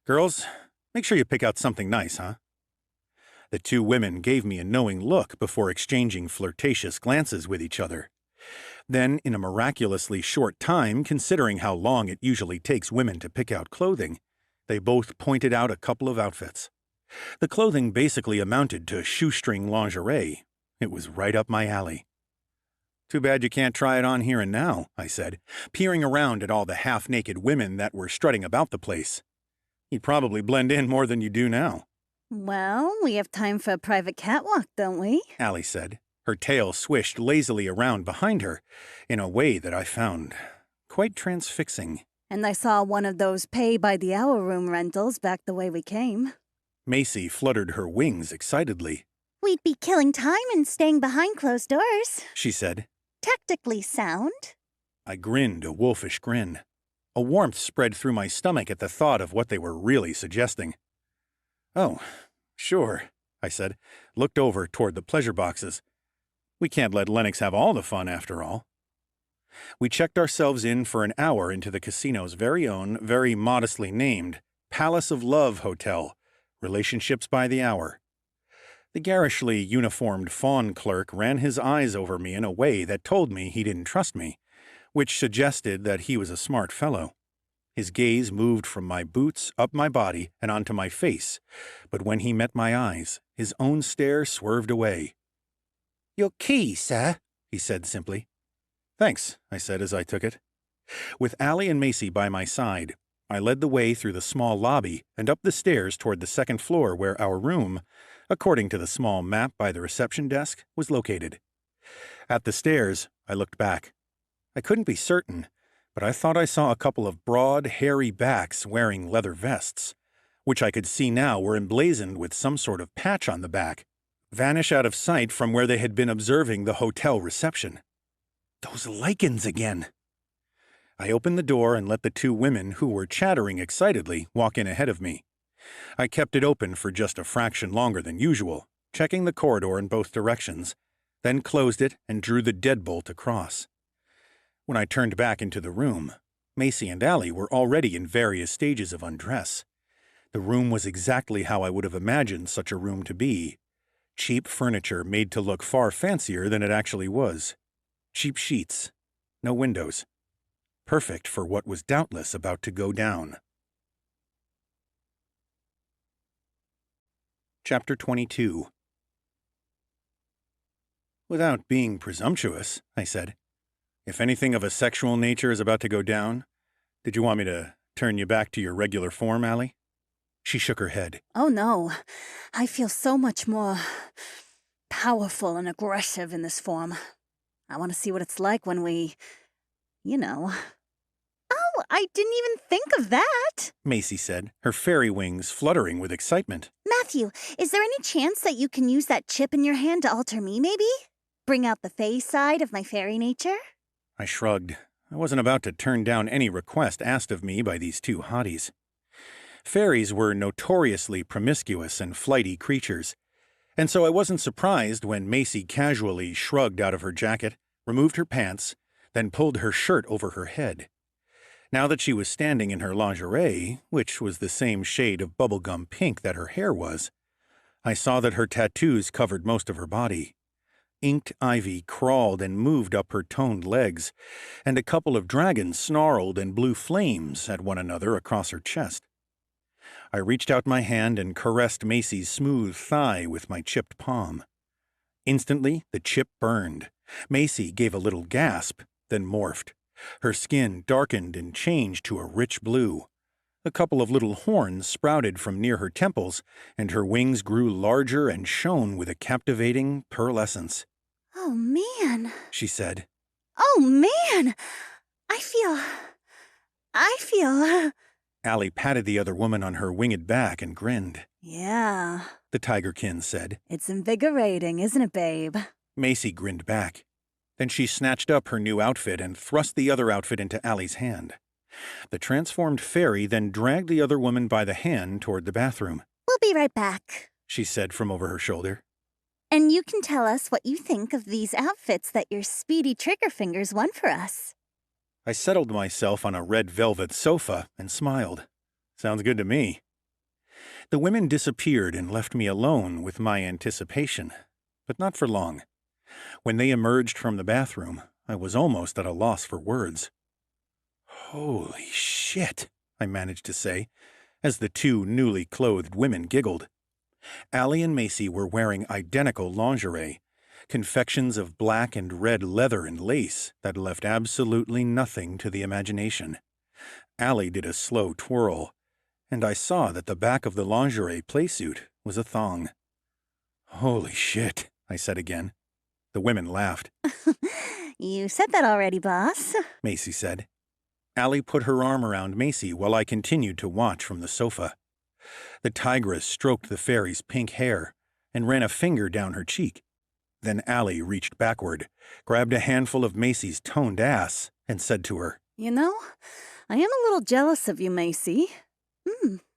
"Girls, make sure you pick out something nice, huh?" The two women gave me a knowing look before exchanging flirtatious glances with each other. Then, in a miraculously short time, considering how long it usually takes women to pick out clothing, they both pointed out a couple of outfits. The clothing basically amounted to shoestring lingerie. It was right up my alley. "Too bad you can't try it on here and now," I said, peering around at all the half-naked women that were strutting about the place. "You'd probably blend in more than you do now." Well, we have time for a private catwalk, don't we? Allie said. Her tail swished lazily around behind her in a way that I found quite transfixing. And I saw one of those pay-by-the-hour room rentals back the way we came. Macy fluttered her wings excitedly. We'd be killing time and staying behind closed doors. She said. Tactically sound. I grinned a wolfish grin. A warmth spread through my stomach at the thought of what they were really suggesting. "Oh, sure," I said, looked over toward the pleasure boxes. "We can't let Lennox have all the fun, after all." We checked ourselves in for an hour into the casino's very own, very modestly named Palace of Love Hotel, relationships by the hour. The garishly uniformed fawn clerk ran his eyes over me in a way that told me he didn't trust me, which suggested that he was a smart fellow. His gaze moved from my boots up my body and onto my face, but when he met my eyes, his own stare swerved away. "Your key, sir," he said simply. "Thanks," I said as I took it. With Allie and Macy by my side, I led the way through the small lobby and up the stairs toward the second floor where our room, according to the small map by the reception desk, was located. At the stairs, I looked back. I couldn't be certain, but I thought I saw a couple of broad, hairy backs wearing leather vests, which I could see now were emblazoned with some sort of patch on the back, vanish out of sight from where they had been observing the hotel reception. Those lichens again! I opened the door and let the two women, who were chattering excitedly, walk in ahead of me. I kept it open for just a fraction longer than usual, checking the corridor in both directions, then closed it and drew the deadbolt across. When I turned back into the room, Macy and Allie were already in various stages of undress. The room was exactly how I would have imagined such a room to be. Cheap furniture made to look far fancier than it actually was. Cheap sheets. No windows. Perfect for what was doubtless about to go down. Chapter 22. "Without being presumptuous," I said, "if anything of a sexual nature is about to go down, did you want me to turn you back to your regular form, Allie?" She shook her head. Oh no, I feel so much more powerful and aggressive in this form. I want to see what it's like when we, you know. Oh, I didn't even think of that. Macy said, her fairy wings fluttering with excitement. Matthew, is there any chance that you can use that chip in your hand to alter me, maybe? Bring out the fae side of my fairy nature? I shrugged. I wasn't about to turn down any request asked of me by these two hotties. Fairies were notoriously promiscuous and flighty creatures, and so I wasn't surprised when Macy casually shrugged out of her jacket, removed her pants, then pulled her shirt over her head. Now that she was standing in her lingerie, which was the same shade of bubblegum pink that her hair was, I saw that her tattoos covered most of her body. Inked ivy crawled and moved up her toned legs, and a couple of dragons snarled and blew flames at one another across her chest. I reached out my hand and caressed Macy's smooth thigh with my chipped palm. Instantly, the chip burned. Macy gave a little gasp, then morphed. Her skin darkened and changed to a rich blue. A couple of little horns sprouted from near her temples, and her wings grew larger and shone with a captivating pearlescence. Oh, man. She said. Oh, man. I feel... Allie patted the other woman on her winged back and grinned. Yeah, The tigerkin said. it's invigorating, isn't it, babe? Macy grinned back. Then she snatched up her new outfit and thrust the other outfit into Allie's hand. The transformed fairy then dragged the other woman by the hand toward the bathroom. We'll be right back. She said from over her shoulder. And you can tell us what you think of these outfits that your speedy trigger fingers won for us. I settled myself on a red velvet sofa and smiled. Sounds good to me. The women disappeared and left me alone with my anticipation, but not for long. When they emerged from the bathroom, I was almost at a loss for words. Holy shit, I managed to say, as the two newly clothed women giggled. Allie and Macy were wearing identical lingerie, confections of black and red leather and lace that left absolutely nothing to the imagination. Allie did a slow twirl, and I saw that the back of the lingerie playsuit was a thong. Holy shit, I said again. The women laughed. You said that already, boss. Macy said. Allie put her arm around Macy while I continued to watch from the sofa. The tigress stroked the fairy's pink hair and ran a finger down her cheek. Then Allie reached backward, grabbed a handful of Macy's toned ass, and said to her, You know, I am a little jealous of you, Macy.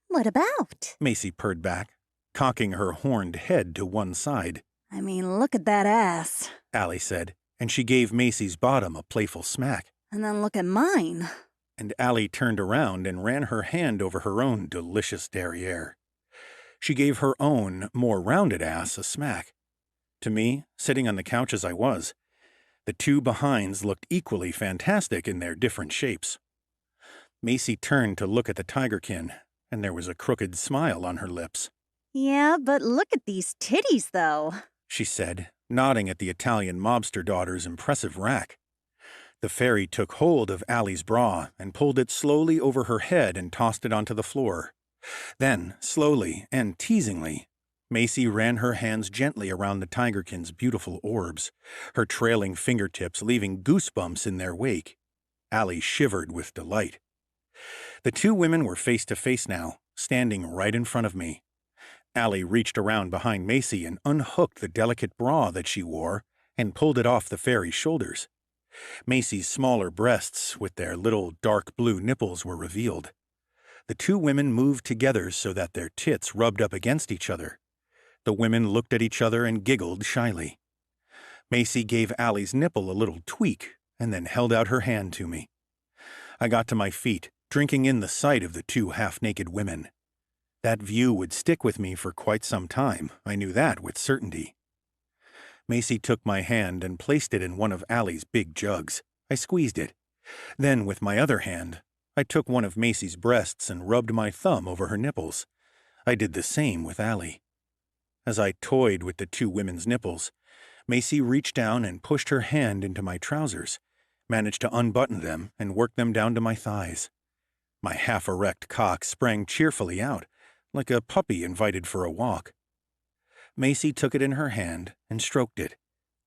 What about? Macy purred back, cocking her horned head to one side. I mean, look at that ass. Allie said, and she gave Macy's bottom a playful smack. And then look at mine. And Allie turned around and ran her hand over her own delicious derriere. She gave her own, more rounded ass a smack. To me, sitting on the couch as I was, the two behinds looked equally fantastic in their different shapes. Macy turned to look at the tigerkin, and there was a crooked smile on her lips. Yeah, but look at these titties, though. She said, nodding at the Italian mobster daughter's impressive rack. The fairy took hold of Allie's bra and pulled it slowly over her head and tossed it onto the floor. Then, slowly and teasingly, Macy ran her hands gently around the tigerkin's beautiful orbs, her trailing fingertips leaving goosebumps in their wake. Allie shivered with delight. The two women were face to face now, standing right in front of me. Allie reached around behind Macy and unhooked the delicate bra that she wore and pulled it off the fairy's shoulders. Macy's smaller breasts with their little dark blue nipples were revealed. The two women moved together so that their tits rubbed up against each other. The women looked at each other and giggled shyly. Macy gave Allie's nipple a little tweak and then held out her hand to me. I got to my feet, drinking in the sight of the two half-naked women. That view would stick with me for quite some time, I knew that with certainty. Macy took my hand and placed it in one of Allie's big jugs. I squeezed it. Then, with my other hand, I took one of Macy's breasts and rubbed my thumb over her nipples. I did the same with Allie. As I toyed with the two women's nipples, Macy reached down and pushed her hand into my trousers, managed to unbutton them and work them down to my thighs. My half-erect cock sprang cheerfully out, like a puppy invited for a walk. Macy took it in her hand and stroked it.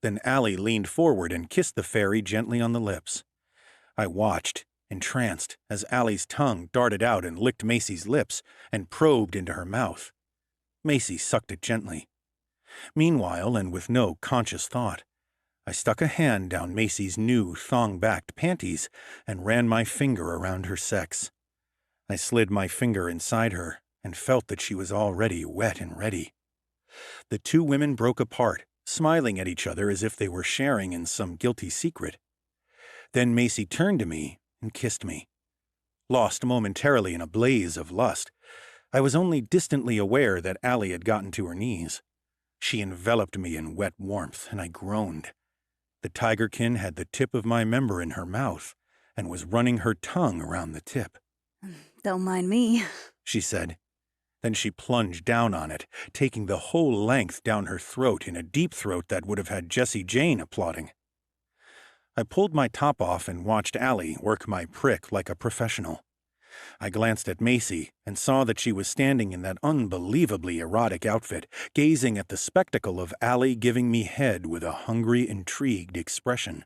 Then Allie leaned forward and kissed the fairy gently on the lips. I watched, entranced, as Allie's tongue darted out and licked Macy's lips and probed into her mouth. Macy sucked it gently. Meanwhile, and with no conscious thought, I stuck a hand down Macy's new thong-backed panties and ran my finger around her sex. I slid my finger inside her and felt that she was already wet and ready. The two women broke apart, smiling at each other as if they were sharing in some guilty secret. Then Macy turned to me and kissed me. Lost momentarily in a blaze of lust, I was only distantly aware that Allie had gotten to her knees. She enveloped me in wet warmth, and I groaned. The tigerkin had the tip of my member in her mouth and was running her tongue around the tip. Don't mind me. She said. Then she plunged down on it, taking the whole length down her throat in a deep throat that would have had Jessie Jane applauding. I pulled my top off and watched Allie work my prick like a professional. I glanced at Macy and saw that she was standing in that unbelievably erotic outfit, gazing at the spectacle of Allie giving me head with a hungry, intrigued expression.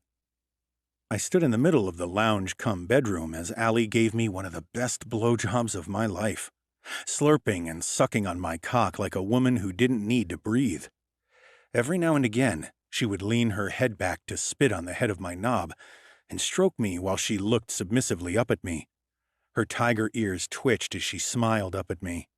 I stood in the middle of the lounge-cum-bedroom as Allie gave me one of the best blowjobs of my life, slurping and sucking on my cock like a woman who didn't need to breathe. Every now and again, she would lean her head back to spit on the head of my knob and stroke me while she looked submissively up at me. Her tiger ears twitched as she smiled up at me.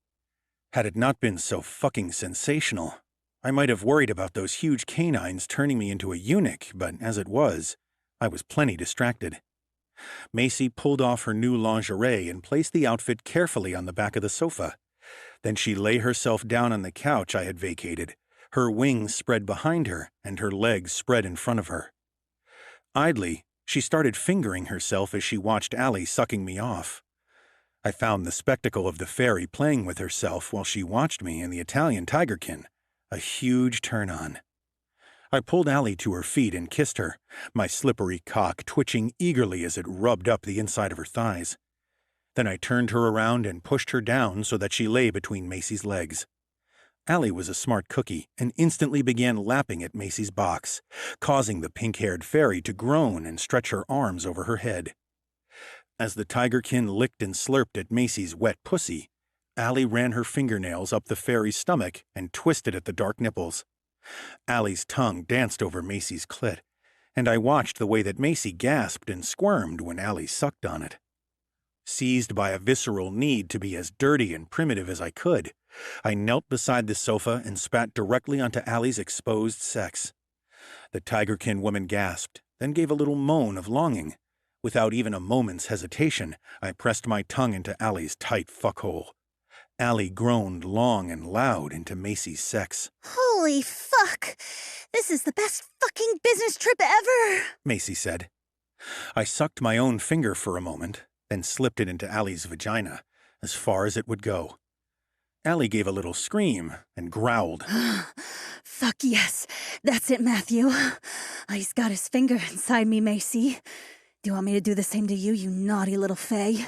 Had it not been so fucking sensational, I might have worried about those huge canines turning me into a eunuch, but as it was, I was plenty distracted. Macy pulled off her new lingerie and placed the outfit carefully on the back of the sofa. Then she lay herself down on the couch I had vacated, her wings spread behind her and her legs spread in front of her. Idly, she started fingering herself as she watched Allie sucking me off. I found the spectacle of the fairy playing with herself while she watched me and the Italian tigerkin a huge turn-on. I pulled Allie to her feet and kissed her, my slippery cock twitching eagerly as it rubbed up the inside of her thighs. Then I turned her around and pushed her down so that she lay between Macy's legs. Allie was a smart cookie and instantly began lapping at Macy's box, causing the pink-haired fairy to groan and stretch her arms over her head. As the tigerkin licked and slurped at Macy's wet pussy, Allie ran her fingernails up the fairy's stomach and twisted at the dark nipples. Allie's tongue danced over Macy's clit, and I watched the way that Macy gasped and squirmed when Allie sucked on it. Seized by a visceral need to be as dirty and primitive as I could, I knelt beside the sofa and spat directly onto Allie's exposed sex. The tigerkin woman gasped, then gave a little moan of longing. Without even a moment's hesitation, I pressed my tongue into Allie's tight fuckhole. Allie groaned long and loud into Macy's sex. Holy fuck! This is the best fucking business trip ever! Macy said. I sucked my own finger for a moment, then slipped it into Allie's vagina, as far as it would go. Allie gave a little scream and growled. Fuck yes. That's it, Matthew. He's got his finger inside me, Macy. Do you want me to do the same to you, you naughty little fay?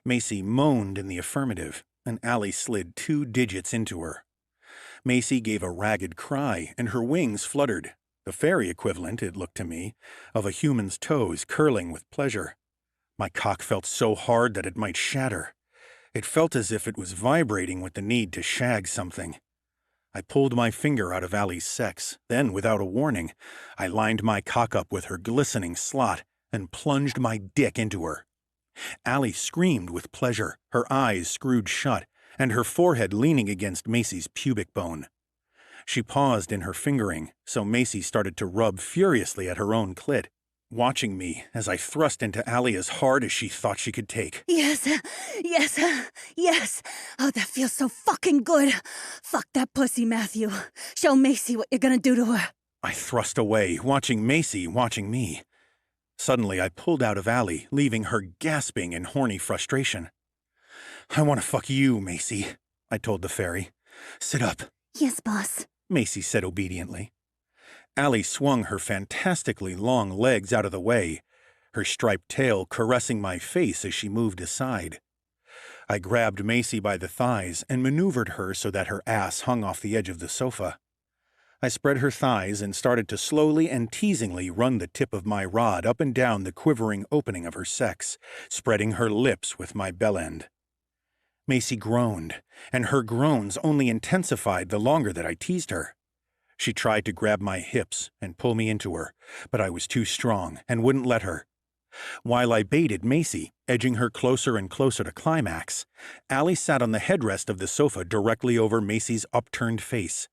Macy moaned in the affirmative, and Allie slid 2 digits into her. Macy gave a ragged cry, and her wings fluttered, the fairy equivalent, it looked to me, of a human's toes curling with pleasure. My cock felt so hard that it might shatter. It felt as if it was vibrating with the need to shag something. I pulled my finger out of Allie's sex, then, without a warning, I lined my cock up with her glistening slot and plunged my dick into her. Allie screamed with pleasure, her eyes screwed shut, and her forehead leaning against Macy's pubic bone. She paused in her fingering, so Macy started to rub furiously at her own clit, watching me as I thrust into Allie as hard as she thought she could take. Yes. Oh, that feels so fucking good. Fuck that pussy, Matthew. Show Macy what you're gonna do to her. I thrust away, watching Macy watching me. Suddenly, I pulled out of Allie, leaving her gasping in horny frustration. I want to fuck you, Macy, I told the fairy. Sit up. Yes, boss. Macy said obediently. Allie swung her fantastically long legs out of the way, her striped tail caressing my face as she moved aside. I grabbed Macy by the thighs and maneuvered her so that her ass hung off the edge of the sofa. I spread her thighs and started to slowly and teasingly run the tip of my rod up and down the quivering opening of her sex, spreading her lips with my bell end. Macy groaned, and her groans only intensified the longer that I teased her. She tried to grab my hips and pull me into her, but I was too strong and wouldn't let her. While I baited Macy, edging her closer and closer to climax, Allie sat on the headrest of the sofa directly over Macy's upturned face.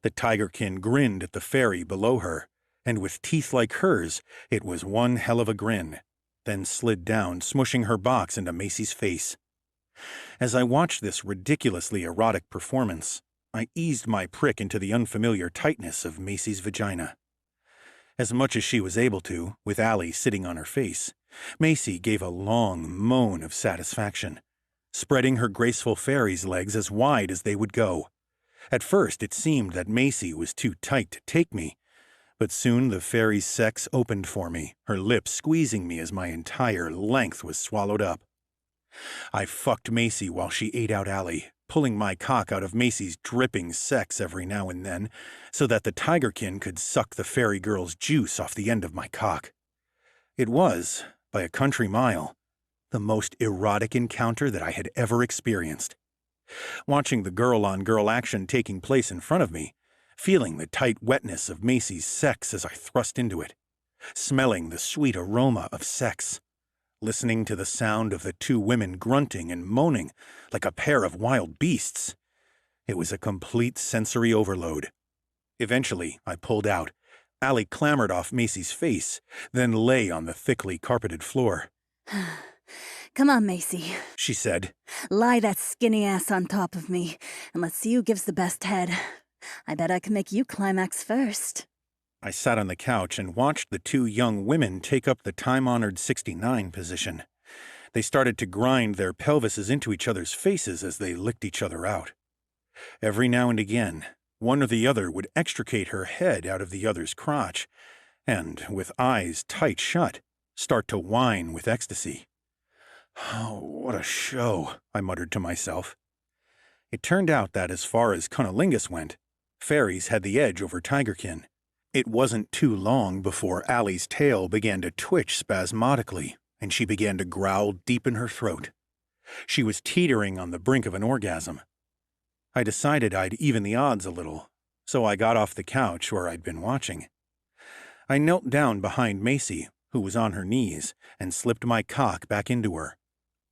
The tigerkin grinned at the fairy below her, and with teeth like hers, it was one hell of a grin, then slid down, smushing her box into Macy's face. As I watched this ridiculously erotic performance, I eased my prick into the unfamiliar tightness of Macy's vagina. As much as she was able to, with Allie sitting on her face, Macy gave a long moan of satisfaction, spreading her graceful fairy's legs as wide as they would go. At first it seemed that Macy was too tight to take me, but soon the fairy's sex opened for me, her lips squeezing me as my entire length was swallowed up. I fucked Macy while she ate out Allie, pulling my cock out of Macy's dripping sex every now and then, so that the tigerkin could suck the fairy girl's juice off the end of my cock. It was, by a country mile, the most erotic encounter that I had ever experienced. Watching the girl-on-girl action taking place in front of me, feeling the tight wetness of Macy's sex as I thrust into it, smelling the sweet aroma of sex, listening to the sound of the two women grunting and moaning like a pair of wild beasts. It was a complete sensory overload. Eventually, I pulled out. Allie clambered off Macy's face, then lay on the thickly carpeted floor. Come on, Macy, She said. lie that skinny ass on top of me, and let's see who gives the best head. I bet I can make you climax first. I sat on the couch and watched the two young women take up the time-honored 69 position. They started to grind their pelvises into each other's faces as they licked each other out. Every now and again, one or the other would extricate her head out of the other's crotch, and, with eyes tight shut, start to whine with ecstasy. Oh, what a show, I muttered to myself. It turned out that as far as cunnilingus went, fairies had the edge over tigerkin. It wasn't too long before Allie's tail began to twitch spasmodically, and she began to growl deep in her throat. She was teetering on the brink of an orgasm. I decided I'd even the odds a little, so I got off the couch where I'd been watching. I knelt down behind Macy, who was on her knees, and slipped my cock back into her.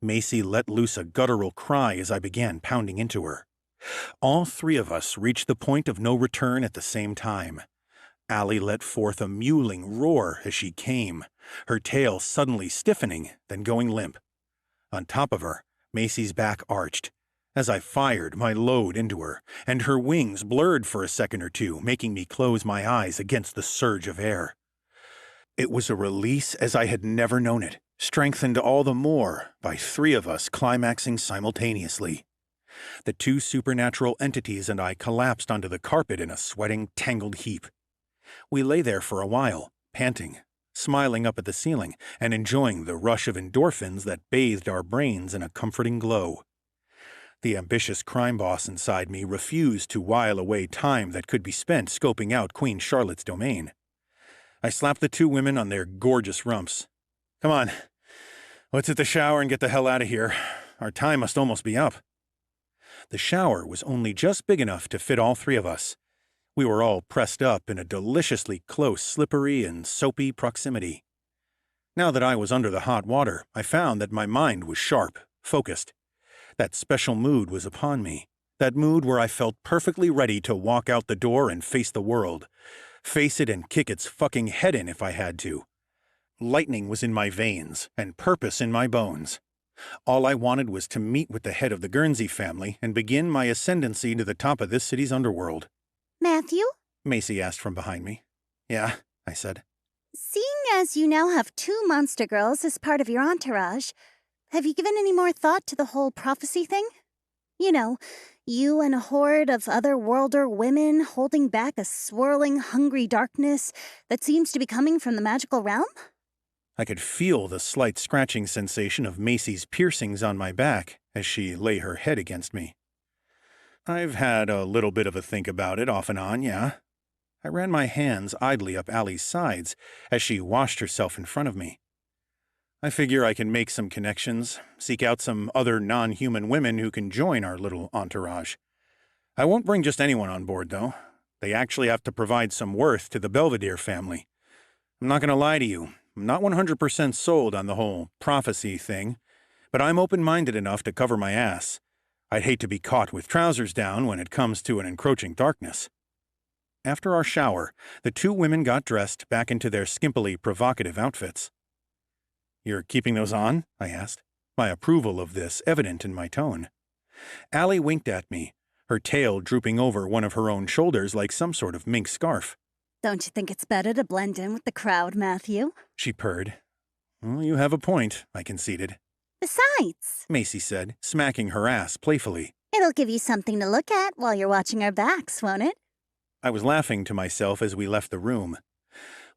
Macy let loose a guttural cry as I began pounding into her. All three of us reached the point of no return at the same time. Allie let forth a mewling roar as she came, her tail suddenly stiffening, then going limp. On top of her, Macy's back arched. As I fired my load into her, and her wings blurred for a second or two, making me close my eyes against the surge of air. It was a release as I had never known it, strengthened all the more by three of us climaxing simultaneously. The two supernatural entities and I collapsed onto the carpet in a sweating, tangled heap. We lay there for a while, panting, smiling up at the ceiling, and enjoying the rush of endorphins that bathed our brains in a comforting glow. The ambitious crime boss inside me refused to while away time that could be spent scoping out Queen Charlotte's domain. I slapped the two women on their gorgeous rumps. Come on, let's hit the shower and get the hell out of here. Our time must almost be up. The shower was only just big enough to fit all three of us. We were all pressed up in a deliciously close, slippery, and soapy proximity. Now that I was under the hot water, I found that my mind was sharp, focused. That special mood was upon me, that mood where I felt perfectly ready to walk out the door and face the world. Face it and kick its fucking head in if I had to. Lightning was in my veins, and purpose in my bones. All I wanted was to meet with the head of the Guernsey family and begin my ascendancy to the top of this city's underworld. Matthew? Macy asked from behind me. Yeah, I said. Seeing as you now have two monster girls as part of your entourage, have you given any more thought to the whole prophecy thing? You know, you and a horde of other-worlder women holding back a swirling, hungry darkness that seems to be coming from the magical realm? I could feel the slight scratching sensation of Macy's piercings on my back as she lay her head against me. I've had a little bit of a think about it off and on, yeah. I ran my hands idly up Allie's sides as she washed herself in front of me. I figure I can make some connections, seek out some other non-human women who can join our little entourage. I won't bring just anyone on board, though. They actually have to provide some worth to the Belvedere family. I'm not going to lie to you. I'm not 100% sold on the whole prophecy thing, but I'm open-minded enough to cover my ass. I'd hate to be caught with trousers down when it comes to an encroaching darkness. After our shower, the two women got dressed back into their skimpily provocative outfits. You're keeping those on? I asked, my approval of this evident in my tone. Allie winked at me, her tail drooping over one of her own shoulders like some sort of mink scarf. Don't you think it's better to blend in with the crowd, Matthew? She purred. Well, you have a point, I conceded. Besides, Macy said, smacking her ass playfully. it'll give you something to look at while you're watching our backs, won't it? I was laughing to myself as we left the room.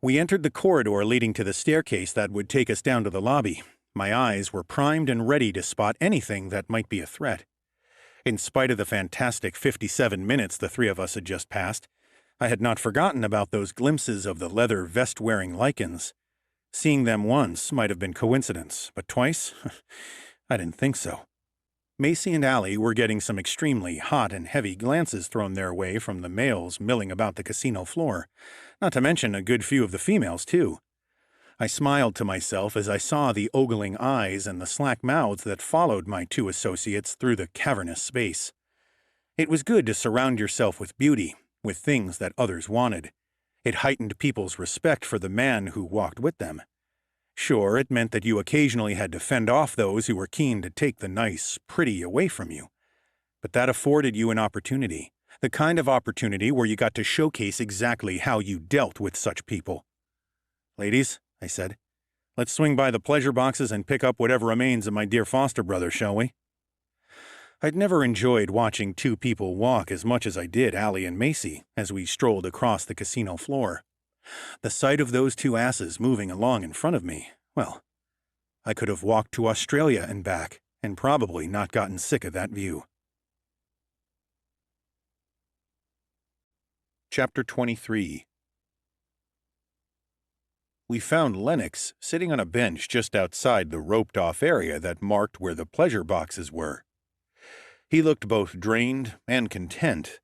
We entered the corridor leading to the staircase that would take us down to the lobby. My eyes were primed and ready to spot anything that might be a threat. In spite of the fantastic 57 minutes the three of us had just passed, I had not forgotten about those glimpses of the leather vest-wearing lichens. Seeing them once might have been coincidence, but twice? I didn't think so. Macy and Allie were getting some extremely hot and heavy glances thrown their way from the males milling about the casino floor, not to mention a good few of the females, too. I smiled to myself as I saw the ogling eyes and the slack mouths that followed my two associates through the cavernous space. It was good to surround yourself with beauty, with things that others wanted. It heightened people's respect for the man who walked with them. Sure, it meant that you occasionally had to fend off those who were keen to take the nice, pretty away from you. But that afforded you an opportunity, the kind of opportunity where you got to showcase exactly how you dealt with such people. "Ladies," I said, "let's swing by the pleasure boxes and pick up whatever remains of my dear foster brother, shall we?" I'd never enjoyed watching two people walk as much as I did Allie and Macy as we strolled across the casino floor. The sight of those two asses moving along in front of me, well, I could have walked to Australia and back and probably not gotten sick of that view. Chapter 23. We found Lennox sitting on a bench just outside the roped-off area that marked where the pleasure boxes were. He looked both drained and content,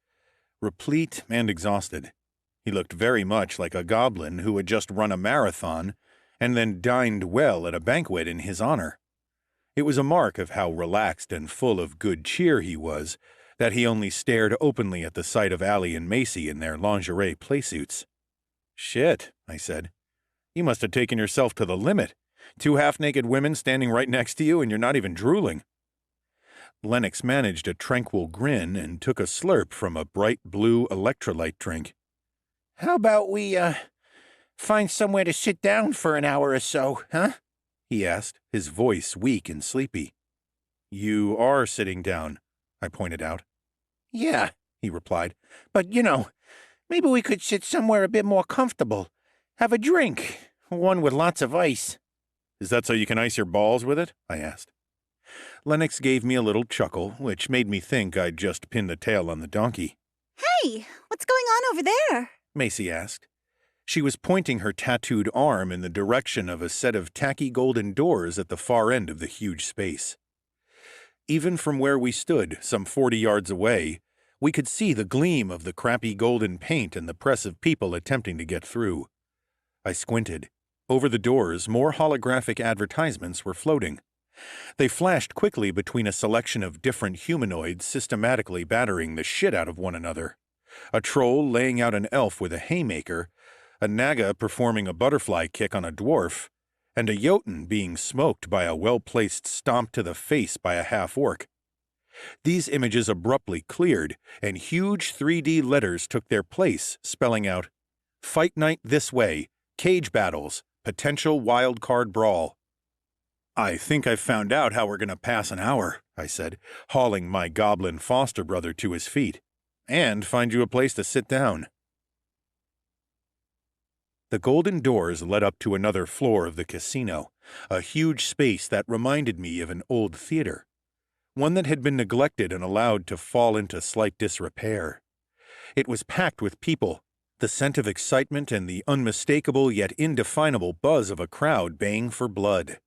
replete and exhausted. He looked very much like a goblin who had just run a marathon and then dined well at a banquet in his honor. It was a mark of how relaxed and full of good cheer he was that he only stared openly at the sight of Allie and Macy in their lingerie playsuits. "Shit," I said. "You must have taken yourself to the limit. Two half-naked women standing right next to you and you're not even drooling." Lennox managed a tranquil grin and took a slurp from a bright blue electrolyte drink. How about we, find somewhere to sit down for an hour or so, huh?" he asked, his voice weak and sleepy. "You are sitting down," I pointed out. "Yeah," he replied. "But, maybe we could sit somewhere a bit more comfortable. Have a drink, one with lots of ice." "Is that so you can ice your balls with it?" I asked. Lennox gave me a little chuckle, which made me think I'd just pinned the tail on the donkey. Hey, what's going on over there? Macy asked. She was pointing her tattooed arm in the direction of a set of tacky golden doors at the far end of the huge space. Even from where we stood, some 40 yards away, we could see the gleam of the crappy golden paint and the press of people attempting to get through. I squinted. Over the doors, more holographic advertisements were floating. They flashed quickly between a selection of different humanoids systematically battering the shit out of one another. A troll laying out an elf with a haymaker, a naga performing a butterfly kick on a dwarf, and a Jotun being smoked by a well-placed stomp to the face by a half-orc. These images abruptly cleared, and huge 3D letters took their place, spelling out, "Fight Night This Way, Cage Battles, Potential Wild Card Brawl." "I think I've found out how we're going to pass an hour," I said, hauling my goblin foster brother to his feet, "and find you a place to sit down." The golden doors led up to another floor of the casino, a huge space that reminded me of an old theater, one that had been neglected and allowed to fall into slight disrepair. It was packed with people, the scent of excitement and the unmistakable yet indefinable buzz of a crowd baying for blood.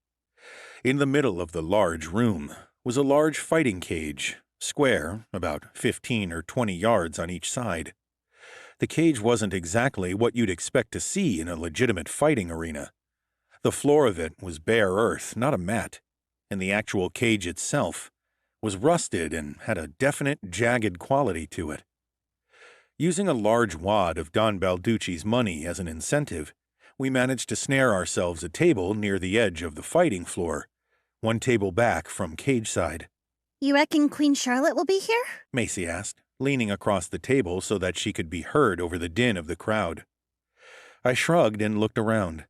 In the middle of the large room was a large fighting cage, square, about 15 or 20 yards on each side. The cage wasn't exactly what you'd expect to see in a legitimate fighting arena. The floor of it was bare earth, not a mat, and the actual cage itself was rusted and had a definite jagged quality to it. Using a large wad of Don Balducci's money as an incentive, we managed to snare ourselves a table near the edge of the fighting floor, one table back from cage side. You reckon Queen Charlotte will be here? Macy asked, leaning across the table so that she could be heard over the din of the crowd. I shrugged and looked around.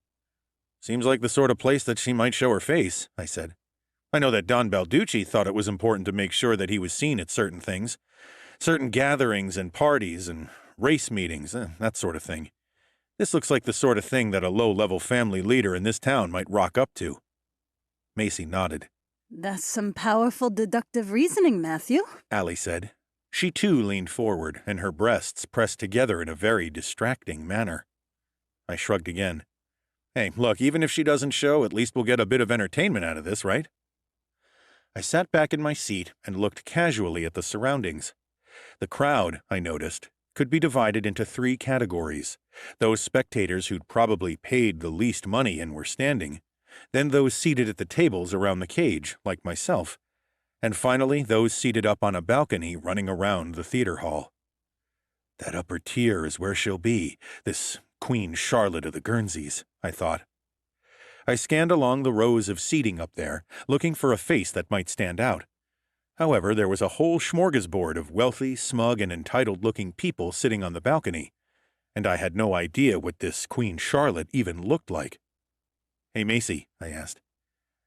"Seems like the sort of place that she might show her face," I said. "I know that Don Balducci thought it was important to make sure that he was seen at certain things, certain gatherings and parties and race meetings, that sort of thing. This looks like the sort of thing that a low-level family leader in this town might rock up to." Macy nodded. That's some powerful deductive reasoning, Matthew. Allie said. She too leaned forward, and her breasts pressed together in a very distracting manner. I shrugged again. Hey, look, even if she doesn't show, at least we'll get a bit of entertainment out of this, right? I sat back in my seat and looked casually at the surroundings. The crowd, I noticed, could be divided into 3 categories: those spectators who'd probably paid the least money and were standing, then those seated at the tables around the cage, like myself, and finally those seated up on a balcony running around the theater hall. That upper tier is where she'll be, this Queen Charlotte of the Guernseys, I thought. I scanned along the rows of seating up there, looking for a face that might stand out. However, there was a whole smorgasbord of wealthy, smug, and entitled-looking people sitting on the balcony, and I had no idea what this Queen Charlotte even looked like. "Hey, Macy," I asked,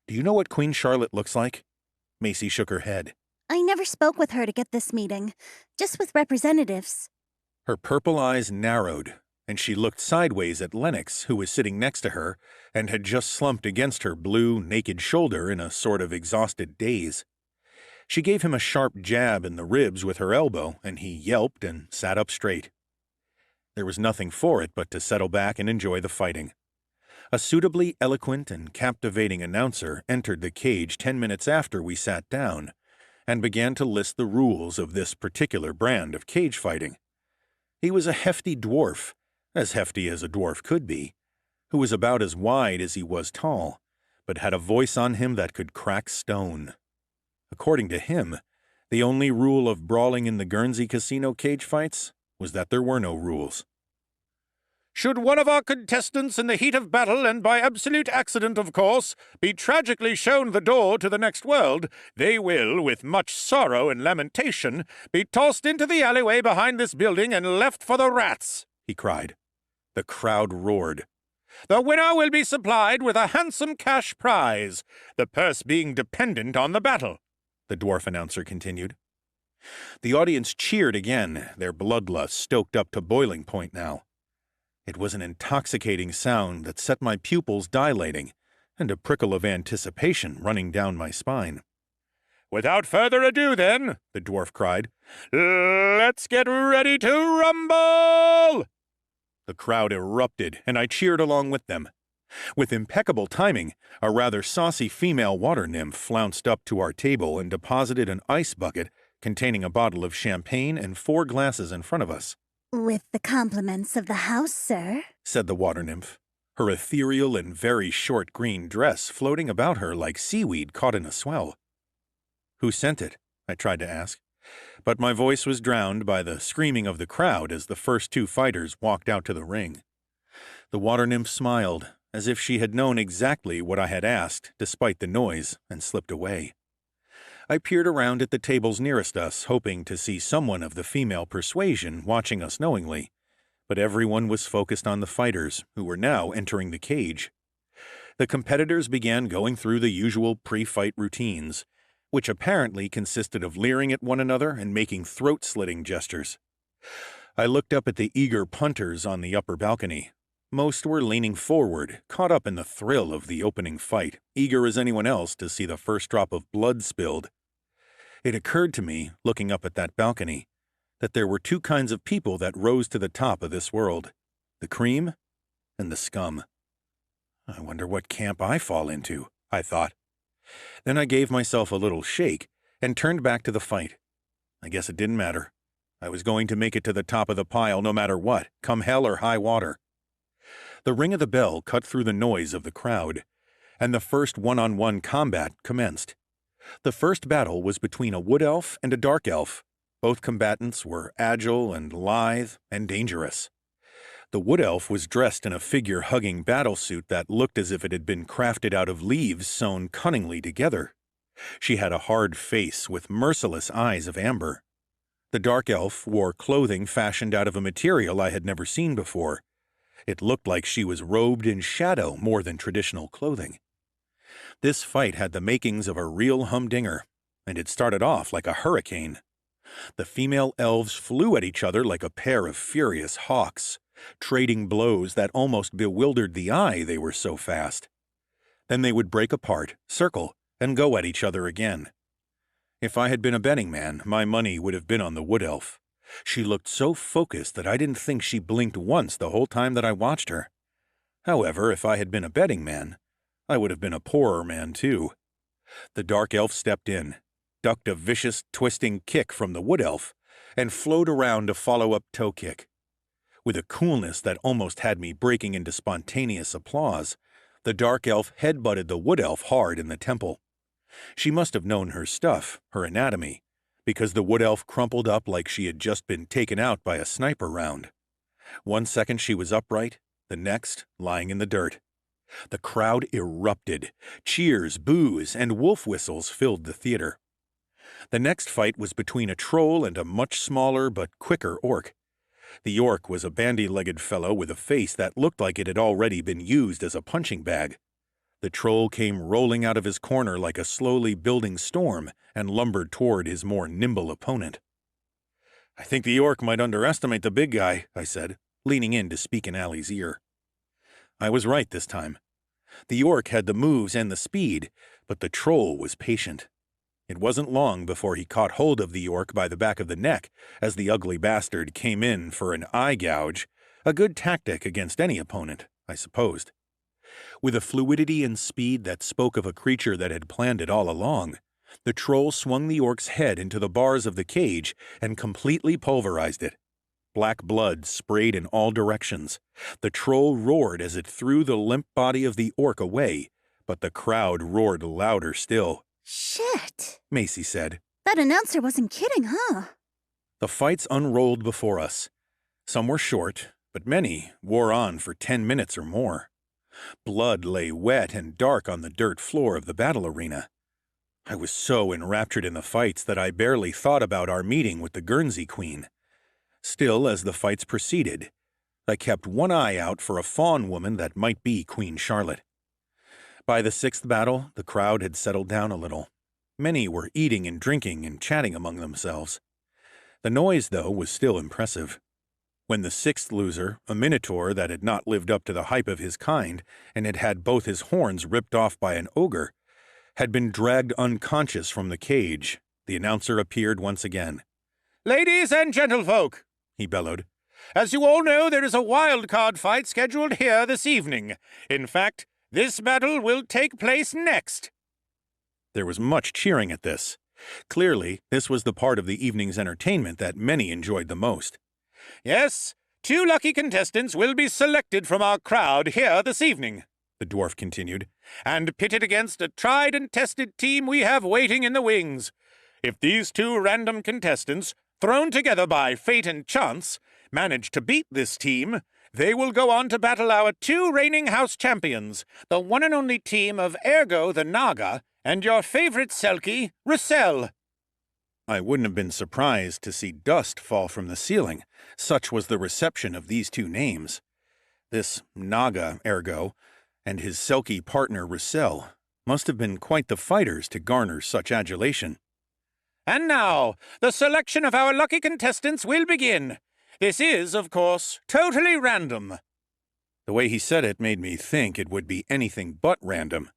"do you know what Queen Charlotte looks like?" Macy shook her head. I never spoke with her to get this meeting, just with representatives. Her purple eyes narrowed, and she looked sideways at Lennox, who was sitting next to her and had just slumped against her blue, naked shoulder in a sort of exhausted daze. She gave him a sharp jab in the ribs with her elbow, and he yelped and sat up straight. There was nothing for it but to settle back and enjoy the fighting. A suitably eloquent and captivating announcer entered the cage 10 minutes after we sat down and began to list the rules of this particular brand of cage fighting. He was a hefty dwarf, as hefty as a dwarf could be, who was about as wide as he was tall, but had a voice on him that could crack stone. According to him, the only rule of brawling in the Guernsey casino cage fights was that there were no rules. Should one of our contestants in the heat of battle, and by absolute accident, of course, be tragically shown the door to the next world, they will, with much sorrow and lamentation, be tossed into the alleyway behind this building and left for the rats," he cried. The crowd roared. "The winner will be supplied with a handsome cash prize, the purse being dependent on the battle," the dwarf announcer continued. The audience cheered again, their bloodlust stoked up to boiling point now. It was an intoxicating sound that set my pupils dilating, and a prickle of anticipation running down my spine. "Without further ado, then," the dwarf cried, "let's get ready to rumble!" The crowd erupted, and I cheered along with them. With impeccable timing, a rather saucy female water nymph flounced up to our table and deposited an ice bucket containing a bottle of champagne and 4 glasses in front of us. With the compliments of the house, sir, said the water nymph, her ethereal and very short green dress floating about her like seaweed caught in a swell. "Who sent it?" I tried to ask, but my voice was drowned by the screaming of the crowd as the first 2 fighters walked out to the ring. The water nymph smiled, as if she had known exactly what I had asked, despite the noise, and slipped away. I peered around at the tables nearest us, hoping to see someone of the female persuasion watching us knowingly, but everyone was focused on the fighters, who were now entering the cage. The competitors began going through the usual pre-fight routines, which apparently consisted of leering at one another and making throat-slitting gestures. I looked up at the eager punters on the upper balcony. Most were leaning forward, caught up in the thrill of the opening fight, eager as anyone else to see the first drop of blood spilled. It occurred to me, looking up at that balcony, that there were 2 kinds of people that rose to the top of this world: the cream and the scum. I wonder what camp I fall into, I thought. Then I gave myself a little shake and turned back to the fight. I guess it didn't matter. I was going to make it to the top of the pile no matter what, come hell or high water. The ring of the bell cut through the noise of the crowd, and the first one-on-one combat commenced. The first battle was between a wood elf and a dark elf. Both combatants were agile and lithe and dangerous. The wood elf was dressed in a figure-hugging battlesuit that looked as if it had been crafted out of leaves sewn cunningly together. She had a hard face with merciless eyes of amber. The dark elf wore clothing fashioned out of a material I had never seen before. It looked like she was robed in shadow more than traditional clothing. This fight had the makings of a real humdinger, and it started off like a hurricane. The female elves flew at each other like a pair of furious hawks, trading blows that almost bewildered the eye, they were so fast. Then they would break apart, circle, and go at each other again. If I had been a betting man, my money would have been on the wood elf. She looked so focused that I didn't think she blinked once the whole time that I watched her. However, if I had been a betting man, I would have been a poorer man too. The dark elf stepped in, ducked a vicious, twisting kick from the wood elf, and flowed around a follow-up toe kick. With a coolness that almost had me breaking into spontaneous applause, the dark elf headbutted the wood elf hard in the temple. She must have known her stuff, her anatomy, because the wood elf crumpled up like she had just been taken out by a sniper round. 1 second she was upright, the next lying in the dirt. The crowd erupted. Cheers, boos, and wolf whistles filled the theater. The next fight was between a troll and a much smaller but quicker orc. The orc was a bandy-legged fellow with a face that looked like it had already been used as a punching bag. The troll came rolling out of his corner like a slowly building storm and lumbered toward his more nimble opponent. "I think the orc might underestimate the big guy," I said, leaning in to speak in Allie's ear. I was right this time. The orc had the moves and the speed, but the troll was patient. It wasn't long before he caught hold of the orc by the back of the neck as the ugly bastard came in for an eye gouge, a good tactic against any opponent, I supposed. With a fluidity and speed that spoke of a creature that had planned it all along, the troll swung the orc's head into the bars of the cage and completely pulverized it. Black blood sprayed in all directions. The troll roared as it threw the limp body of the orc away, but the crowd roared louder still. Shit. Macy said. That announcer wasn't kidding, huh? The fights unrolled before us. Some were short, but many wore on for 10 minutes or more. Blood lay wet and dark on the dirt floor of the battle arena. I was so enraptured in the fights that I barely thought about our meeting with the Guernsey Queen. Still, as the fights proceeded, I kept one eye out for a fawn woman that might be Queen Charlotte. By the 6th battle, the crowd had settled down a little. Many were eating and drinking and chatting among themselves. The noise, though, was still impressive. When the 6th loser, a minotaur that had not lived up to the hype of his kind and had had both his horns ripped off by an ogre, had been dragged unconscious from the cage, the announcer appeared once again. "Ladies and gentlefolk," he bellowed, "as you all know, there is a wild card fight scheduled here this evening. In fact, this battle will take place next." There was much cheering at this. Clearly, this was the part of the evening's entertainment that many enjoyed the most. "Yes, 2 lucky contestants will be selected from our crowd here this evening," the dwarf continued, "and pitted against a tried and tested team we have waiting in the wings. If these 2 random contestants, thrown together by fate and chance, manage to beat this team, they will go on to battle our 2 reigning house champions, the one and only team of Ergo the Naga and your favorite Selkie, Russell." I wouldn't have been surprised to see dust fall from the ceiling. Such was the reception of these 2 names. This Naga, Ergo, and his Selkie partner, Russell, must have been quite the fighters to garner such adulation. "And now, the selection of our lucky contestants will begin. This is, of course, totally random." The way he said it made me think it would be anything but random.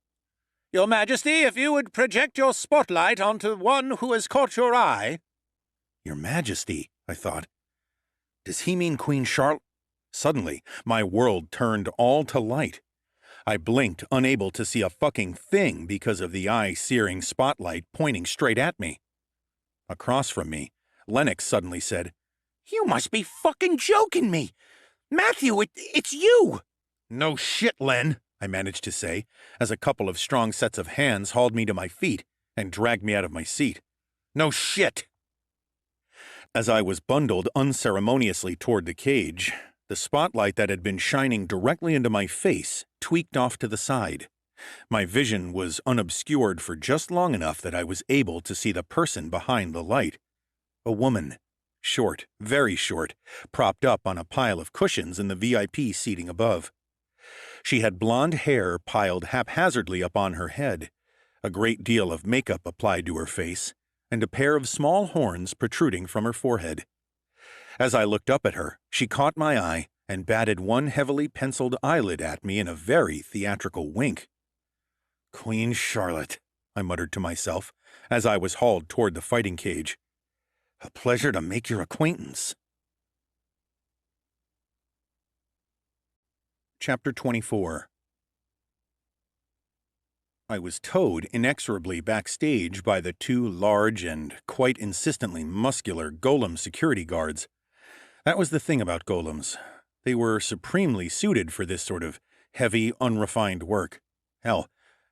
"Your Majesty, if you would project your spotlight onto one who has caught your eye." Your Majesty, I thought. Does he mean Queen Charlotte? Suddenly, my world turned all to light. I blinked, unable to see a fucking thing because of the eye-searing spotlight pointing straight at me. Across from me, Lennox suddenly said, "You must be fucking joking me! Matthew, it's you!" "No shit, Len," I managed to say, as a couple of strong sets of hands hauled me to my feet and dragged me out of my seat. "No shit!" As I was bundled unceremoniously toward the cage, the spotlight that had been shining directly into my face tweaked off to the side. My vision was unobscured for just long enough that I was able to see the person behind the light. A woman, short, very short, propped up on a pile of cushions in the VIP seating above. She had blonde hair piled haphazardly upon her head, a great deal of makeup applied to her face, and a pair of small horns protruding from her forehead. As I looked up at her, she caught my eye and batted one heavily penciled eyelid at me in a very theatrical wink. "Queen Charlotte," I muttered to myself, as I was hauled toward the fighting cage. "A pleasure to make your acquaintance." Chapter 24. I was towed inexorably backstage by the two large and quite insistently muscular golem security guards. That was the thing about golems. They were supremely suited for this sort of heavy, unrefined work. Hell,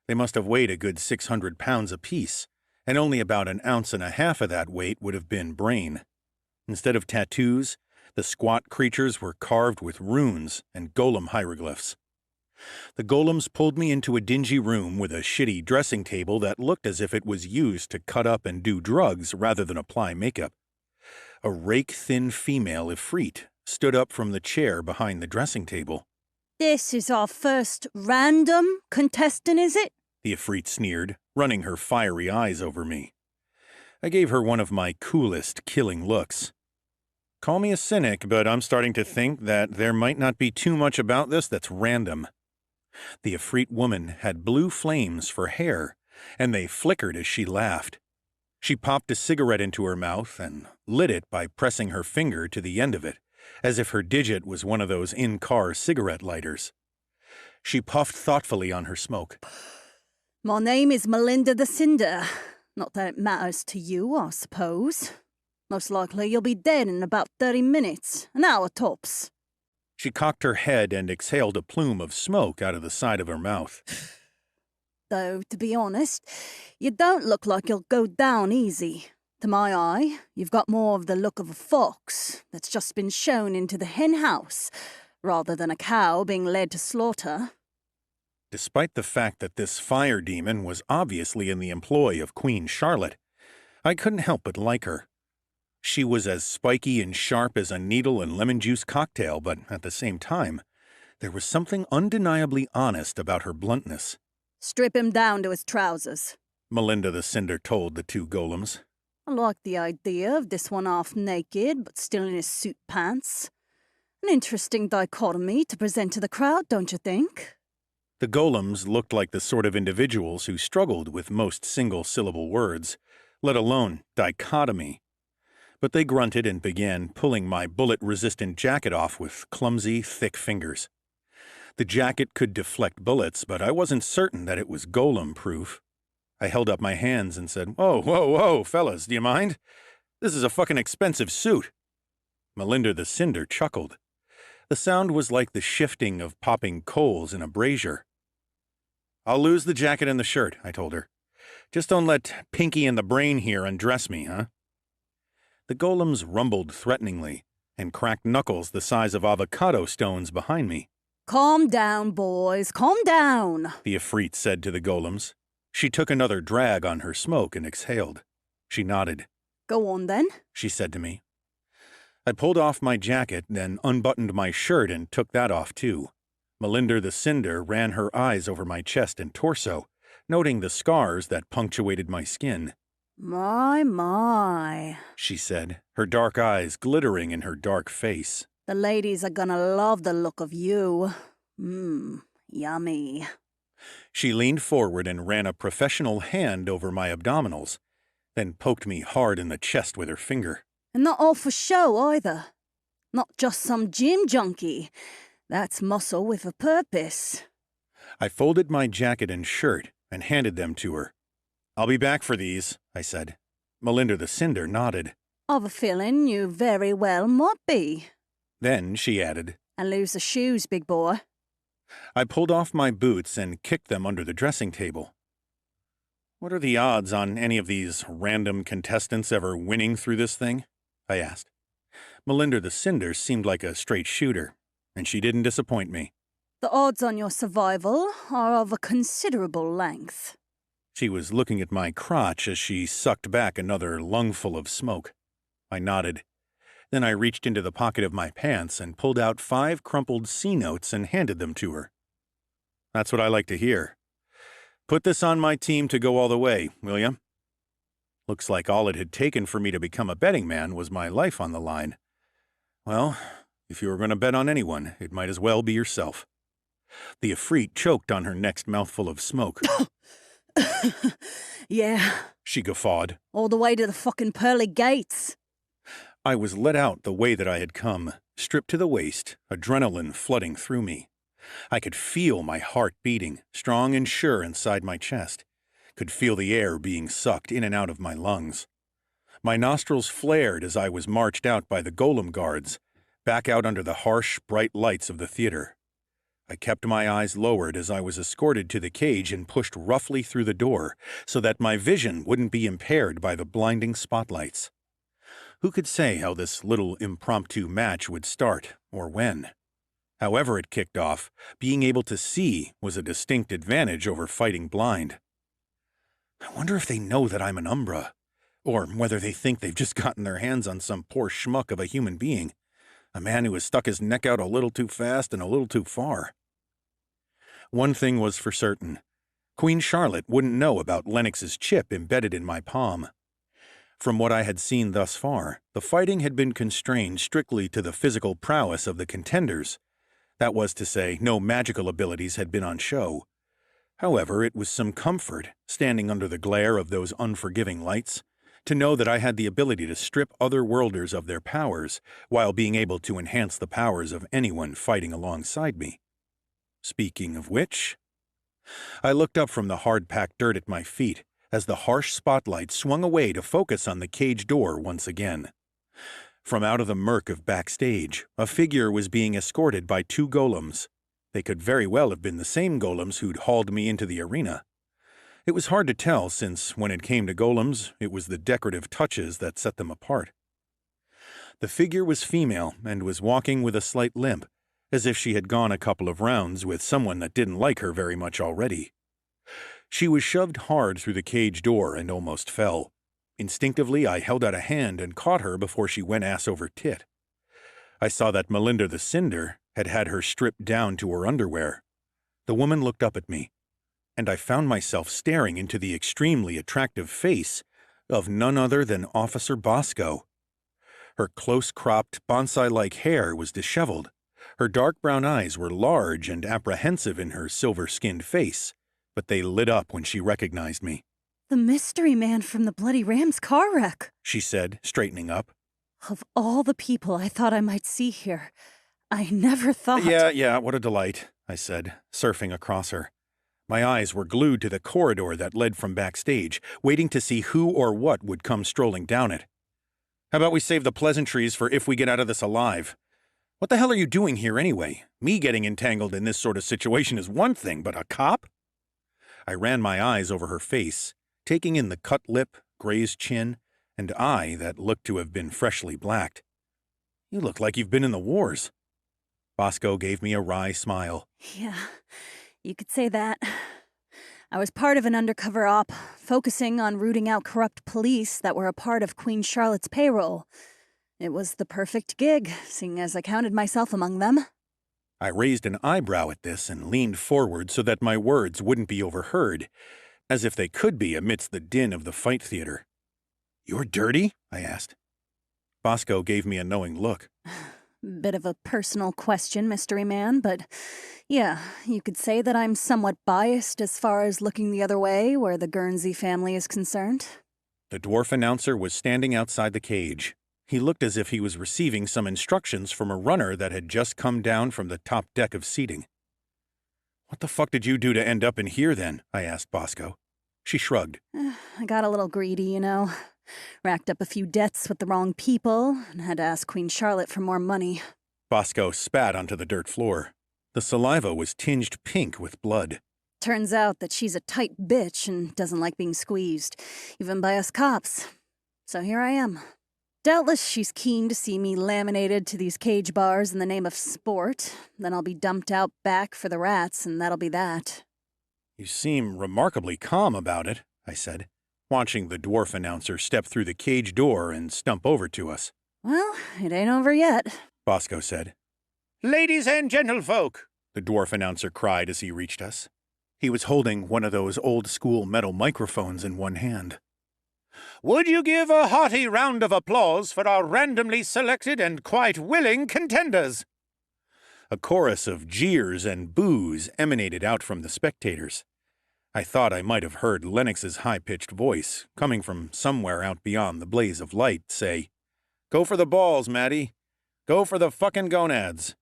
they must have weighed a good 600 pounds apiece, and only about an ounce and a half of that weight would have been brain. Instead of tattoos, the squat creatures were carved with runes and golem hieroglyphs. The golems pulled me into a dingy room with a shitty dressing table that looked as if it was used to cut up and do drugs rather than apply makeup. A rake-thin female Ifrit stood up from the chair behind the dressing table. This is our first random contestant, is it? The Ifrit sneered, running her fiery eyes over me. I gave her one of my coolest, killing looks. Call me a cynic, but I'm starting to think that there might not be too much about this that's random. The Ifrit woman had blue flames for hair, and they flickered as she laughed. She popped a cigarette into her mouth and lit it by pressing her finger to the end of it, as if her digit was one of those in-car cigarette lighters. She puffed thoughtfully on her smoke. My name is Melinda the Cinder. Not that it matters to you, I suppose. Most likely you'll be dead in about 30 minutes, an hour tops. She cocked her head and exhaled a plume of smoke out of the side of her mouth. Though, to be honest, you don't look like you'll go down easy. To my eye, you've got more of the look of a fox that's just been shown into the hen house, rather than a cow being led to slaughter. Despite the fact that this fire demon was obviously in the employ of Queen Charlotte, I couldn't help but like her. She was as spiky and sharp as a needle and lemon juice cocktail, but at the same time, there was something undeniably honest about her bluntness. Strip him down to his trousers, Melinda the Cinder told the two golems. I like the idea of this one half naked, but still in his suit pants. An interesting dichotomy to present to the crowd, don't you think? The golems looked like the sort of individuals who struggled with most single-syllable words, let alone dichotomy. But they grunted and began pulling my bullet-resistant jacket off with clumsy, thick fingers. The jacket could deflect bullets, but I wasn't certain that it was golem-proof. I held up my hands and said, "Whoa, whoa, whoa, fellas, do you mind? This is a fucking expensive suit." Melinda the Cinder chuckled. The sound was like the shifting of popping coals in a brazier. "I'll lose the jacket and the shirt," I told her. "Just don't let Pinky and the Brain here undress me, huh?" The golems rumbled threateningly and cracked knuckles the size of avocado stones behind me. Calm down, boys, calm down, The Ifrit said to the golems. She took another drag on her smoke and exhaled. She nodded. Go on, then, she said to me. I pulled off my jacket, then unbuttoned my shirt and took that off too. Melinda the Cinder ran her eyes over my chest and torso, noting the scars that punctuated my skin. My, She said, her dark eyes glittering in her dark face. the ladies are gonna love the look of you. Yummy. She leaned forward and ran a professional hand over my abdominals, then poked me hard in the chest with her finger. And not all for show, either. Not just some gym junkie. That's muscle with a purpose. I folded my jacket and shirt and handed them to her. "I'll be back for these," I said. Melinda the Cinder nodded. I've a feeling you very well might be. Then she added, And lose the shoes, big boy. I pulled off my boots and kicked them under the dressing table. "What are the odds on any of these random contestants ever winning through this thing?" I asked. Melinda the Cinder seemed like a straight shooter, and she didn't disappoint me. The odds on your survival are of a considerable length. She was looking at my crotch as she sucked back another lungful of smoke. I nodded. Then I reached into the pocket of my pants and pulled out 5 crumpled C-notes and handed them to her. "That's what I like to hear. Put this on my team to go all the way, will ya?" Looks like all it had taken for me to become a betting man was my life on the line. Well, if you were going to bet on anyone, it might as well be yourself. The Ifrit choked on her next mouthful of smoke. Yeah, She guffawed. all the way to the fucking pearly gates. I was let out the way that I had come, stripped to the waist, adrenaline flooding through me. I could feel my heart beating, strong and sure inside my chest. Could feel the air being sucked in and out of my lungs. My nostrils flared as I was marched out by the golem guards, back out under the harsh, bright lights of the theater. I kept my eyes lowered as I was escorted to the cage and pushed roughly through the door so that my vision wouldn't be impaired by the blinding spotlights. Who could say how this little impromptu match would start, or when? However it kicked off, being able to see was a distinct advantage over fighting blind. I wonder if they know that I'm an Umbra, or whether they think they've just gotten their hands on some poor schmuck of a human being, a man who has stuck his neck out a little too fast and a little too far. One thing was for certain. Queen Charlotte wouldn't know about Lennox's chip embedded in my palm. From what I had seen thus far, the fighting had been constrained strictly to the physical prowess of the contenders. That was to say, no magical abilities had been on show. However, it was some comfort, standing under the glare of those unforgiving lights, to know that I had the ability to strip other worlders of their powers, while being able to enhance the powers of anyone fighting alongside me. Speaking of which, I looked up from the hard-packed dirt at my feet as the harsh spotlight swung away to focus on the cage door once again. From out of the murk of backstage, a figure was being escorted by 2 golems. They could very well have been the same golems who'd hauled me into the arena. It was hard to tell since, when it came to golems, it was the decorative touches that set them apart. The figure was female and was walking with a slight limp, as if she had gone a couple of rounds with someone that didn't like her very much already. She was shoved hard through the cage door and almost fell. Instinctively, I held out a hand and caught her before she went ass over tit. I saw that Melinda the Cinder had had her stripped down to her underwear. The woman looked up at me, and I found myself staring into the extremely attractive face of none other than Officer Bosco. Her close-cropped, bonsai-like hair was disheveled. Her dark brown eyes were large and apprehensive in her silver-skinned face, but they lit up when she recognized me. The mystery man from the Bloody Ram's car wreck. She said, straightening up. Of all the people I thought I might see here, I never thought... Yeah, what a delight, I said, surfing across her. My eyes were glued to the corridor that led from backstage, waiting to see who or what would come strolling down it. How about we save the pleasantries for if we get out of this alive? What the hell are you doing here anyway? Me getting entangled in this sort of situation is one thing, but a cop? I ran my eyes over her face, taking in the cut lip, grazed chin, and eye that looked to have been freshly blacked. You look like you've been in the wars. Bosco gave me a wry smile. Yeah, you could say that. I was part of an undercover op, focusing on rooting out corrupt police that were a part of Queen Charlotte's payroll. It was the perfect gig, seeing as I counted myself among them. I raised an eyebrow at this and leaned forward so that my words wouldn't be overheard, as if they could be amidst the din of the fight theater. "You're dirty?" I asked. Bosco gave me a knowing look. Bit of a personal question, mystery man, but yeah, you could say that I'm somewhat biased as far as looking the other way where the Guernsey family is concerned. The dwarf announcer was standing outside the cage. He looked as if he was receiving some instructions from a runner that had just come down from the top deck of seating. "What the fuck did you do to end up in here, then?" I asked Bosco. She shrugged. I got a little greedy, you know. Racked up a few debts with the wrong people, and had to ask Queen Charlotte for more money. Bosco spat onto the dirt floor. The saliva was tinged pink with blood. Turns out that she's a tight bitch and doesn't like being squeezed, even by us cops. So here I am. Doubtless she's keen to see me laminated to these cage bars in the name of sport. Then I'll be dumped out back for the rats, and that'll be that. "You seem remarkably calm about it," I said, watching the dwarf announcer step through the cage door and stump over to us. Well, it ain't over yet, Bosco said. Ladies and gentlefolk, The dwarf announcer cried as he reached us. He was holding one of those old-school metal microphones in one hand. would you give a hearty round of applause for our randomly selected and quite willing contenders? A chorus of jeers and boos emanated out from the spectators. I thought I might have heard Lennox's high-pitched voice, coming from somewhere out beyond the blaze of light, say, "Go for the balls, Maddie. Go for the fucking gonads."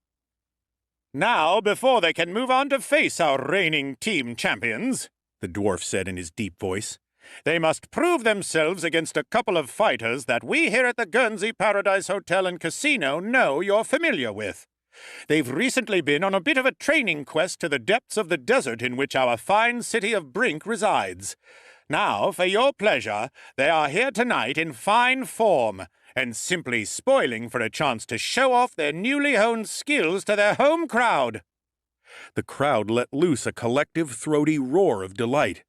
Now, before they can move on to face our reigning team champions, the dwarf said in his deep voice, they must prove themselves against a couple of fighters that we here at the Guernsey Paradise Hotel and Casino know you're familiar with. They've recently been on a bit of a training quest to the depths of the desert in which our fine city of Brink resides. Now, for your pleasure, they are here tonight in fine form, and simply spoiling for a chance to show off their newly honed skills to their home crowd. The crowd let loose a collective throaty roar of delight.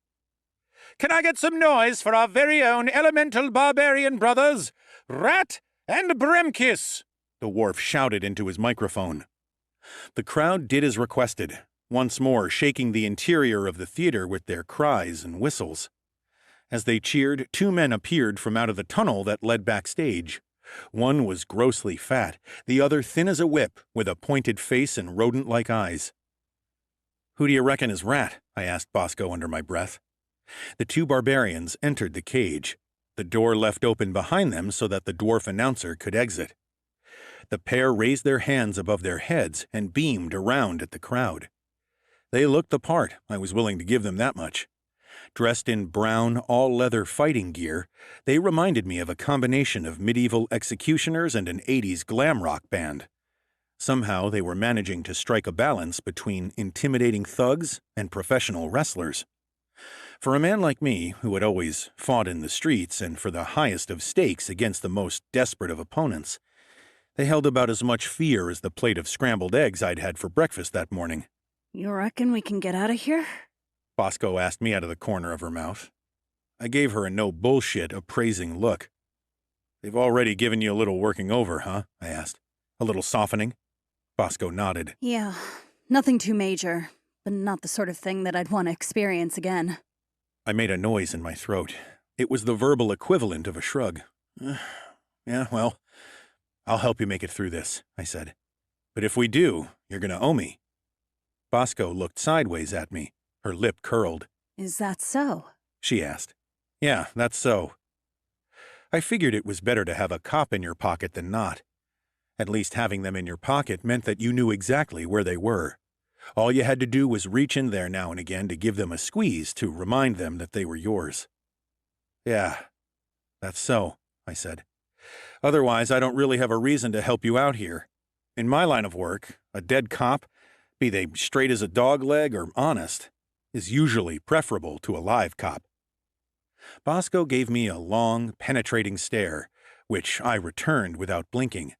Can I get some noise for our very own elemental barbarian brothers, Rat and Bremkis? The dwarf shouted into his microphone. The crowd did as requested, once more shaking the interior of the theater with their cries and whistles. As they cheered, two men appeared from out of the tunnel that led backstage. One was grossly fat, the other thin as a whip, with a pointed face and rodent-like eyes. "Who do you reckon is Rat?" I asked Bosco under my breath. The two barbarians entered the cage, the door left open behind them so that the dwarf announcer could exit. The pair raised their hands above their heads and beamed around at the crowd. They looked the part, I was willing to give them that much. Dressed in brown, all-leather fighting gear, they reminded me of a combination of medieval executioners and an 80s glam rock band. Somehow they were managing to strike a balance between intimidating thugs and professional wrestlers. For a man like me, who had always fought in the streets and for the highest of stakes against the most desperate of opponents, they held about as much fear as the plate of scrambled eggs I'd had for breakfast that morning. You reckon we can get out of here? Bosco asked me out of the corner of her mouth. I gave her a no-bullshit, appraising look. "They've already given you a little working over, huh?" I asked. "A little softening?" Bosco nodded. Yeah, nothing too major, but not the sort of thing that I'd want to experience again. I made a noise in my throat. It was the verbal equivalent of a shrug. Yeah, well, I'll help you make it through this," I said. "But if we do, you're going to owe me." Bosco looked sideways at me, her lip curled. Is that so? She asked. "Yeah, that's so." I figured it was better to have a cop in your pocket than not. At least having them in your pocket meant that you knew exactly where they were. All you had to do was reach in there now and again to give them a squeeze to remind them that they were yours. "Yeah, that's so," I said. "Otherwise, I don't really have a reason to help you out here. In my line of work, a dead cop, be they straight as a dog leg or honest, is usually preferable to a live cop." Bosco gave me a long, penetrating stare, which I returned without blinking.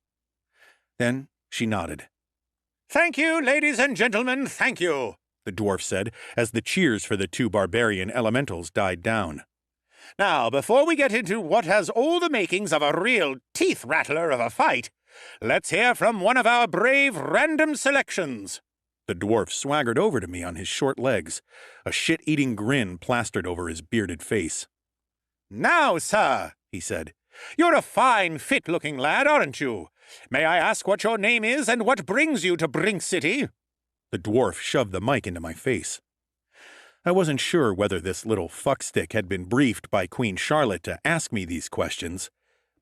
Then she nodded. Thank you, ladies and gentlemen, thank you, the dwarf said, as the cheers for the two barbarian elementals died down. Now, before we get into what has all the makings of a real teeth-rattler of a fight, let's hear from one of our brave random selections. The dwarf swaggered over to me on his short legs, a shit-eating grin plastered over his bearded face. Now, sir, he said, you're a fine, fit-looking lad, aren't you? May I ask what your name is and what brings you to Brink City? The dwarf shoved the mic into my face. I wasn't sure whether this little fuckstick had been briefed by Queen Charlotte to ask me these questions,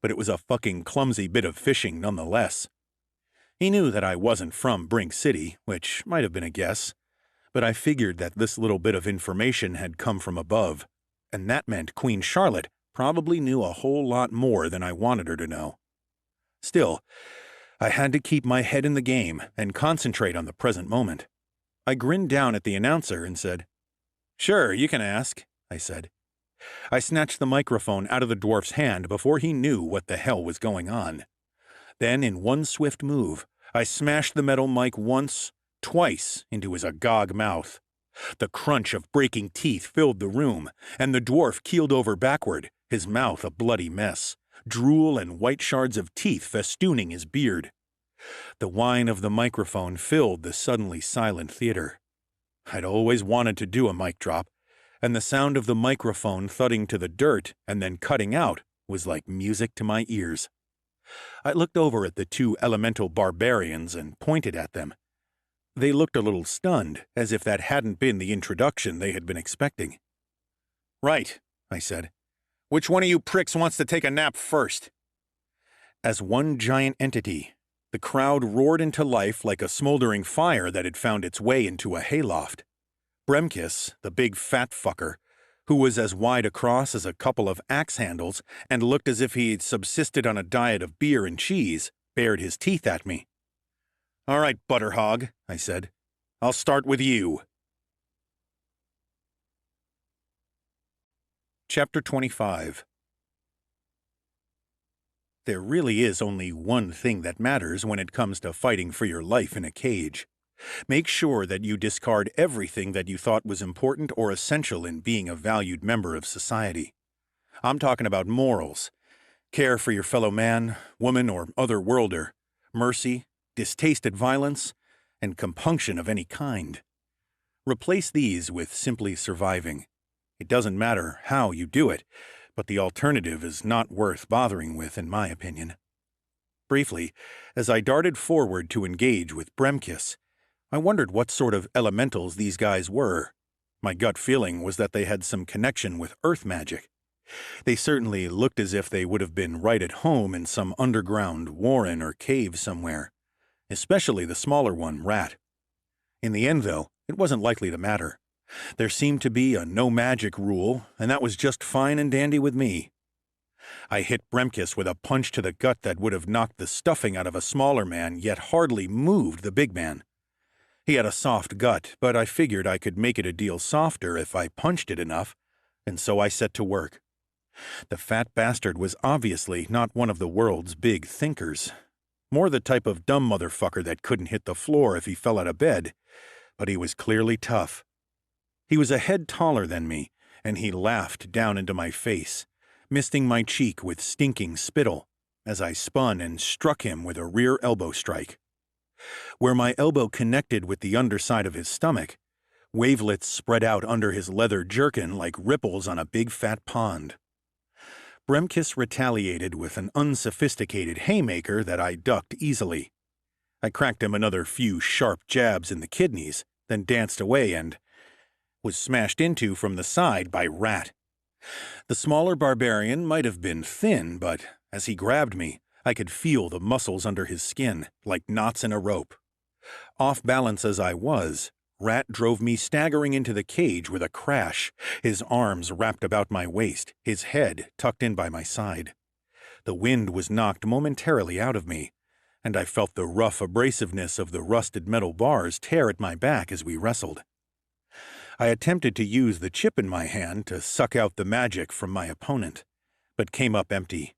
but it was a fucking clumsy bit of fishing nonetheless. He knew that I wasn't from Brink City, which might have been a guess, but I figured that this little bit of information had come from above, and that meant Queen Charlotte probably knew a whole lot more than I wanted her to know. Still, I had to keep my head in the game and concentrate on the present moment. I grinned down at the announcer and said, "Sure, you can ask," I said. I snatched the microphone out of the dwarf's hand before he knew what the hell was going on. Then, in one swift move, I smashed the metal mic once, twice into his agog mouth. The crunch of breaking teeth filled the room, and the dwarf keeled over backward, his mouth a bloody mess, drool and white shards of teeth festooning his beard. The whine of the microphone filled the suddenly silent theater. I'd always wanted to do a mic drop, and the sound of the microphone thudding to the dirt and then cutting out was like music to my ears. I looked over at the two elemental barbarians and pointed at them. They looked a little stunned, as if that hadn't been the introduction they had been expecting. "Right," I said. "Which one of you pricks wants to take a nap first?" As one giant entity, The crowd roared into life like a smoldering fire that had found its way into a hayloft. Bremkis, the big fat fucker, who was as wide across as a couple of axe handles and looked as if he'd subsisted on a diet of beer and cheese, bared his teeth at me. "All right, Butterhog," I said. "I'll start with you." Chapter 25. There really is only one thing that matters when it comes to fighting for your life in a cage. Make sure that you discard everything that you thought was important or essential in being a valued member of society. I'm talking about morals, care for your fellow man, woman, or other worlder, mercy, distasted violence, and compunction of any kind. Replace these with simply surviving. It doesn't matter how you do it, but the alternative is not worth bothering with, in my opinion. Briefly, as I darted forward to engage with Bremkis, I wondered what sort of elementals these guys were. My gut feeling was that they had some connection with earth magic. They certainly looked as if they would have been right at home in some underground warren or cave somewhere, especially the smaller one, Rat. In the end, though, it wasn't likely to matter. There seemed to be a no-magic rule, and that was just fine and dandy with me. I hit Bremkis with a punch to the gut that would have knocked the stuffing out of a smaller man, yet hardly moved the big man. He had a soft gut, but I figured I could make it a deal softer if I punched it enough, and so I set to work. The fat bastard was obviously not one of the world's big thinkers. More the type of dumb motherfucker that couldn't hit the floor if he fell out of bed, but he was clearly tough. He was a head taller than me, and he laughed down into my face, misting my cheek with stinking spittle, as I spun and struck him with a rear elbow strike. Where my elbow connected with the underside of his stomach, wavelets spread out under his leather jerkin like ripples on a big fat pond. Bremkis retaliated with an unsophisticated haymaker that I ducked easily. I cracked him another few sharp jabs in the kidneys, then danced away and was smashed into from the side by Rat. The smaller barbarian might have been thin, but as he grabbed me, I could feel the muscles under his skin, like knots in a rope. Off balance as I was, Rat drove me staggering into the cage with a crash, his arms wrapped about my waist, his head tucked in by my side. The wind was knocked momentarily out of me, and I felt the rough abrasiveness of the rusted metal bars tear at my back as we wrestled. I attempted to use the chip in my hand to suck out the magic from my opponent, but came up empty.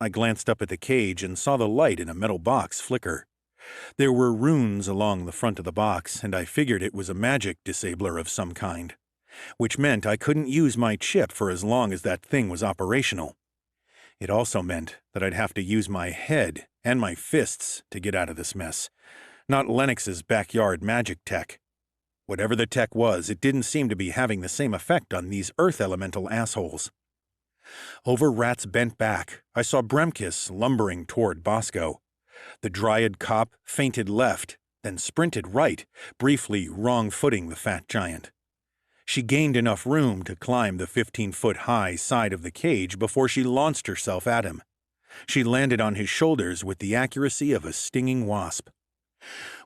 I glanced up at the cage and saw the light in a metal box flicker. There were runes along the front of the box, and I figured it was a magic disabler of some kind, which meant I couldn't use my chip for as long as that thing was operational. It also meant that I'd have to use my head and my fists to get out of this mess, not Lennox's backyard magic tech. Whatever the tech was, it didn't seem to be having the same effect on these earth elemental assholes. Over Rat's bent back, I saw Bremkis lumbering toward Bosco. The Dryad cop feinted left, then sprinted right, briefly wrong-footing the fat giant. She gained enough room to climb the 15-foot-high side of the cage before she launched herself at him. She landed on his shoulders with the accuracy of a stinging wasp.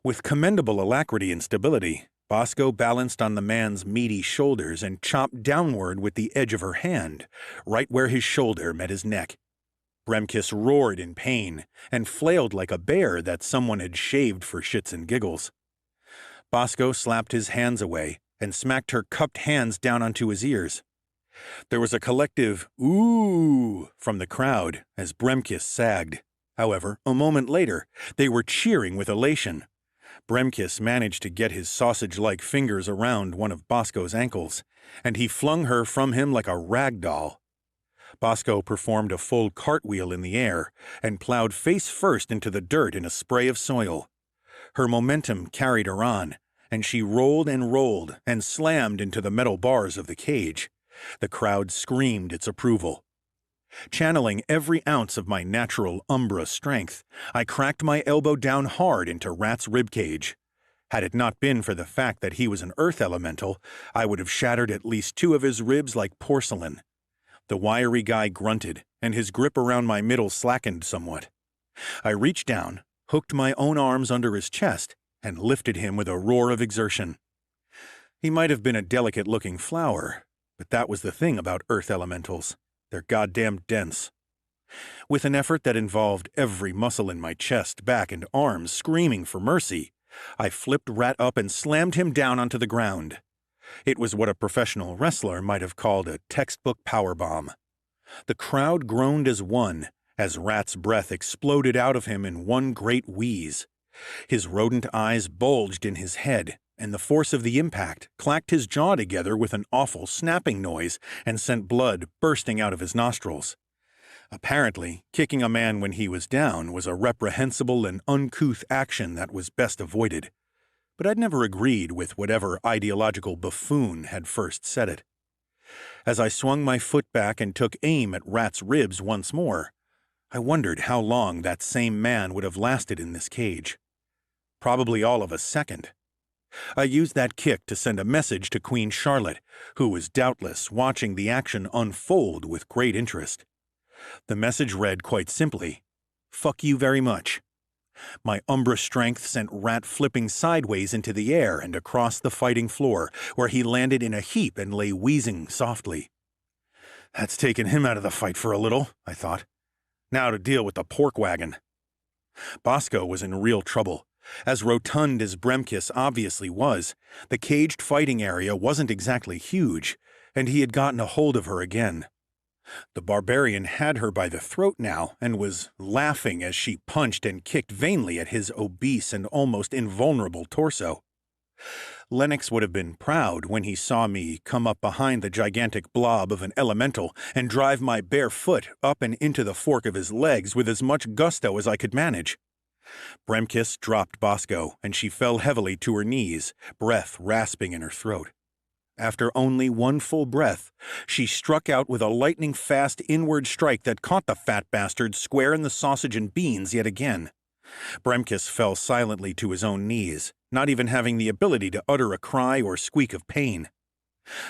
With commendable alacrity and stability, Bosco balanced on the man's meaty shoulders and chopped downward with the edge of her hand, right where his shoulder met his neck. Bremkis roared in pain and flailed like a bear that someone had shaved for shits and giggles. Bosco slapped his hands away and smacked her cupped hands down onto his ears. There was a collective "ooh" from the crowd as Bremkis sagged. However, a moment later, they were cheering with elation. Bremkis managed to get his sausage-like fingers around one of Bosco's ankles, and he flung her from him like a rag doll. Bosco performed a full cartwheel in the air and plowed face first into the dirt in a spray of soil. Her momentum carried her on, and she rolled and slammed into the metal bars of the cage. The crowd screamed its approval. Channeling every ounce of my natural Umbra strength, I cracked my elbow down hard into Rat's ribcage. Had it not been for the fact that he was an earth elemental, I would have shattered at least 2 of his ribs like porcelain. The wiry guy grunted, and his grip around my middle slackened somewhat. I reached down, hooked my own arms under his chest, and lifted him with a roar of exertion. He might have been a delicate-looking flower, but that was the thing about earth elementals. They're goddamn dense. With an effort that involved every muscle in my chest, back, and arms screaming for mercy, I flipped Rat up and slammed him down onto the ground. It was what a professional wrestler might have called a textbook powerbomb. The crowd groaned as one, as Rat's breath exploded out of him in one great wheeze. His rodent eyes bulged in his head, and the force of the impact clacked his jaw together with an awful snapping noise and sent blood bursting out of his nostrils. Apparently, kicking a man when he was down was a reprehensible and uncouth action that was best avoided. But I'd never agreed with whatever ideological buffoon had first said it. As I swung my foot back and took aim at Rat's ribs once more, I wondered how long that same man would have lasted in this cage. Probably all of a second. I used that kick to send a message to Queen Charlotte, who was doubtless watching the action unfold with great interest. The message read quite simply, "Fuck you very much." My Umbra strength sent Rat flipping sideways into the air and across the fighting floor, where he landed in a heap and lay wheezing softly. That's taken him out of the fight for a little, I thought. Now to deal with the pork wagon. Bosco was in real trouble. As rotund as Bremkiss obviously was, the caged fighting area wasn't exactly huge, and he had gotten a hold of her again. The barbarian had her by the throat now and was laughing as she punched and kicked vainly at his obese and almost invulnerable torso. Lennox would have been proud when he saw me come up behind the gigantic blob of an elemental and drive my bare foot up and into the fork of his legs with as much gusto as I could manage. Bremkiss dropped Bosco, and she fell heavily to her knees, breath rasping in her throat. After only one full breath, she struck out with a lightning-fast inward strike that caught the fat bastard square in the sausage and beans yet again. Bremkiss fell silently to his own knees, not even having the ability to utter a cry or squeak of pain.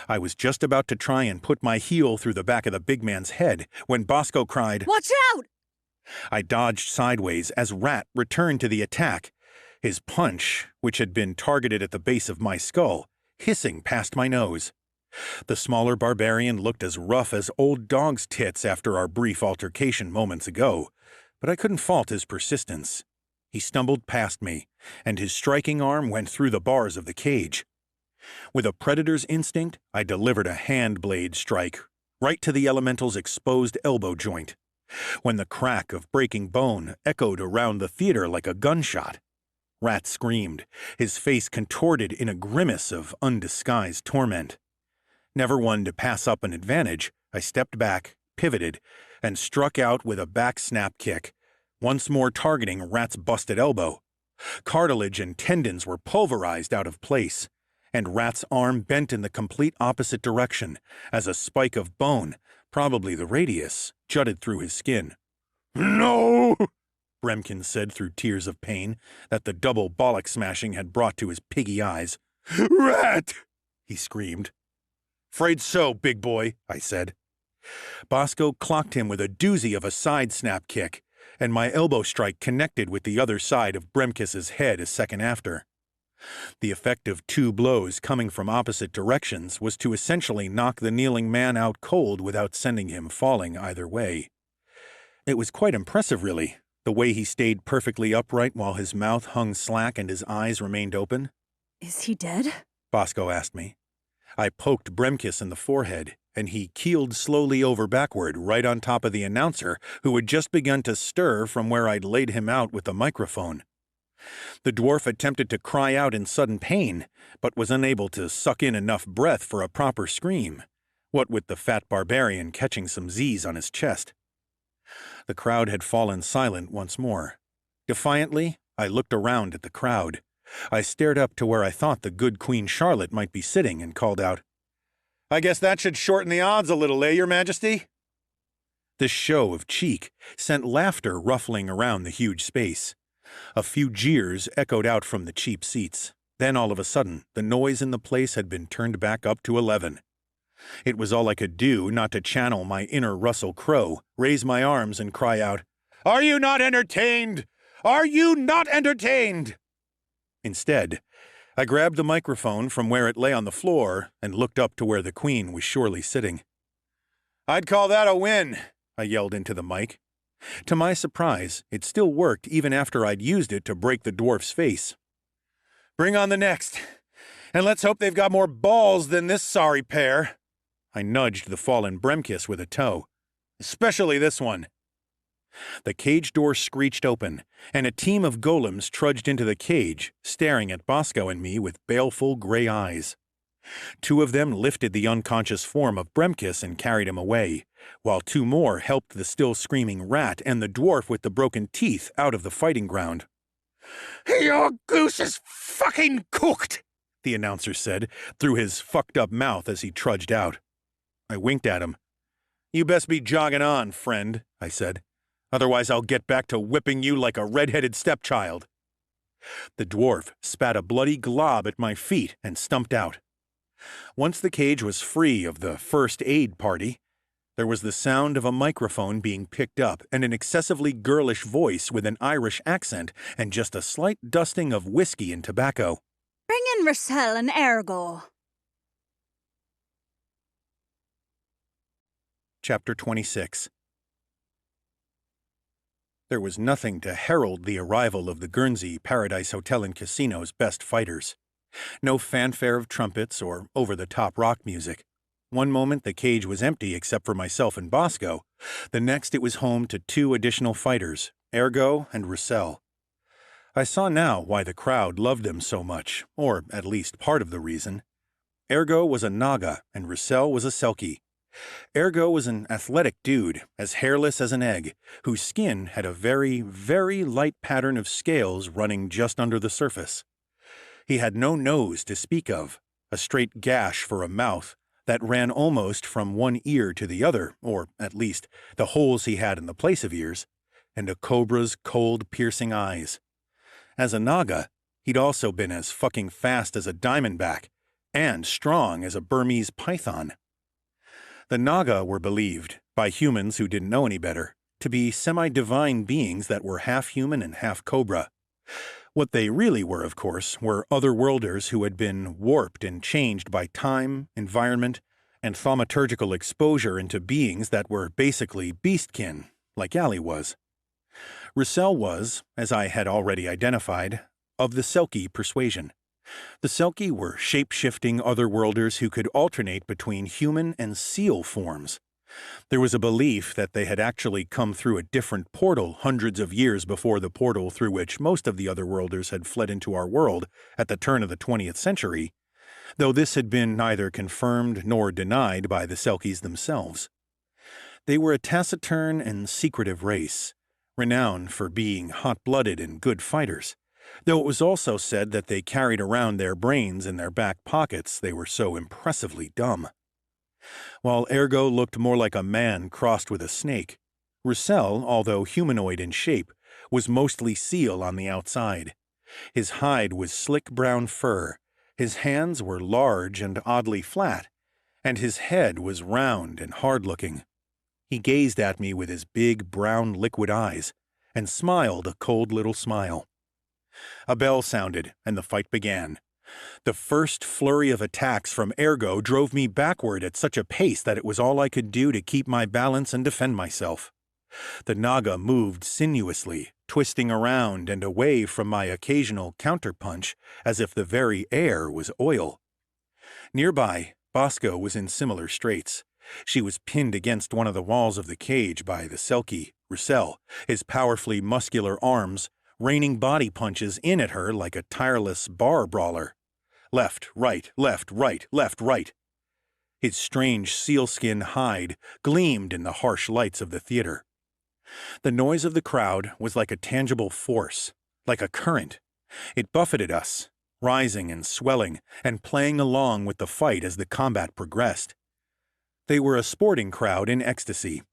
I was just about to try and put my heel through the back of the big man's head when Bosco cried, Watch out! I dodged sideways as Rat returned to the attack, his punch, which had been targeted at the base of my skull, hissing past my nose. The smaller barbarian looked as rough as old dog's tits after our brief altercation moments ago, but I couldn't fault his persistence. He stumbled past me, and his striking arm went through the bars of the cage. With a predator's instinct, I delivered a hand blade strike, right to the elemental's exposed elbow joint. When the crack of breaking bone echoed around the theater like a gunshot, Rat screamed, his face contorted in a grimace of undisguised torment. Never one to pass up an advantage, I stepped back, pivoted, and struck out with a back snap kick, once more targeting Rat's busted elbow. Cartilage and tendons were pulverized out of place, and Rat's arm bent in the complete opposite direction as a spike of bone, probably the radius, jutted through his skin. No! Bremkin said through tears of pain that the double bollock smashing had brought to his piggy eyes. Rat! He screamed. Afraid so, big boy, I said. Bosco clocked him with a doozy of a side snap kick, and my elbow strike connected with the other side of Bremkiss's head a second after. The effect of two blows coming from opposite directions was to essentially knock the kneeling man out cold without sending him falling either way. It was quite impressive, really, the way he stayed perfectly upright while his mouth hung slack and his eyes remained open. Is he dead? Bosco asked me. I poked Bremkiss in the forehead, and he keeled slowly over backward right on top of the announcer, who had just begun to stir from where I'd laid him out with the microphone. The dwarf attempted to cry out in sudden pain, but was unable to suck in enough breath for a proper scream, what with the fat barbarian catching some Z's on his chest. The crowd had fallen silent once more. Defiantly, I looked around at the crowd. I stared up to where I thought the good Queen Charlotte might be sitting and called out, I guess that should shorten the odds a little, Your Majesty? This show of cheek sent laughter ruffling around the huge space. A few jeers echoed out from the cheap seats. Then all of a sudden, the noise in the place had been turned back up to 11. It was all I could do not to channel my inner Russell Crowe, raise my arms and cry out, Are you not entertained? Are you not entertained? Instead, I grabbed the microphone from where it lay on the floor and looked up to where the queen was surely sitting. "I'd call that a win," I yelled into the mic. To my surprise, it still worked even after I'd used it to break the dwarf's face. "Bring on the next, and let's hope they've got more balls than this sorry pair." I nudged the fallen Bremkiss with a toe. "Especially this one." The cage door screeched open, and a team of golems trudged into the cage, staring at Bosco and me with baleful gray eyes. 2 of them lifted the unconscious form of Bremkiss and carried him away, while 2 more helped the still screaming rat and the dwarf with the broken teeth out of the fighting ground. Your goose is fucking cooked, the announcer said, through his fucked-up mouth as he trudged out. I winked at him. "You best be jogging on, friend," I said. "Otherwise I'll get back to whipping you like a red-headed stepchild." The dwarf spat a bloody glob at my feet and stumped out. Once the cage was free of the first aid party, there was the sound of a microphone being picked up and an excessively girlish voice with an Irish accent and just a slight dusting of whiskey and tobacco. Bring in Rochelle and Ergo. Chapter 26. There was nothing to herald the arrival of the Guernsey Paradise Hotel and Casino's best fighters. No fanfare of trumpets or over-the-top rock music. One moment the cage was empty except for myself and Bosco. The next it was home to 2 additional fighters, Ergo and Rochelle. I saw now why the crowd loved them so much, or at least part of the reason. Ergo was a Naga and Rochelle was a Selkie. Ergo was an athletic dude, as hairless as an egg, whose skin had a very, very light pattern of scales running just under the surface. He had no nose to speak of, a straight gash for a mouth that ran almost from one ear to the other, or at least the holes he had in the place of ears, and a cobra's cold, piercing eyes. As a Naga, he'd also been as fucking fast as a diamondback, and strong as a Burmese python. The Naga were believed, by humans who didn't know any better, to be semi-divine beings that were half human and half cobra. What they really were, of course, were otherworlders who had been warped and changed by time, environment, and thaumaturgical exposure into beings that were basically beastkin, like Allie was. Rochelle was, as I had already identified, of the Selkie persuasion. The Selkie were shape-shifting otherworlders who could alternate between human and seal forms. There was a belief that they had actually come through a different portal hundreds of years before the portal through which most of the otherworlders had fled into our world at the turn of the 20th century, though this had been neither confirmed nor denied by the Selkies themselves. They were a taciturn and secretive race, renowned for being hot-blooded and good fighters, though it was also said that they carried around their brains in their back pockets, they were so impressively dumb. While Ergo looked more like a man crossed with a snake, Rochelle, although humanoid in shape, was mostly seal on the outside. His hide was slick brown fur, his hands were large and oddly flat, and his head was round and hard-looking. He gazed at me with his big brown liquid eyes, and smiled a cold little smile. A bell sounded, and the fight began. The first flurry of attacks from Ergo drove me backward at such a pace that it was all I could do to keep my balance and defend myself. The Naga moved sinuously, twisting around and away from my occasional counterpunch as if the very air was oil. Nearby, Bosco was in similar straits. She was pinned against one of the walls of the cage by the Selkie, Rochelle, his powerfully muscular arms raining body punches in at her like a tireless bar brawler. Left, right, left, right, left, right. His strange sealskin hide gleamed in the harsh lights of the theater. The noise of the crowd was like a tangible force, like a current. It buffeted us, rising and swelling, and playing along with the fight as the combat progressed. They were a sporting crowd in ecstasy.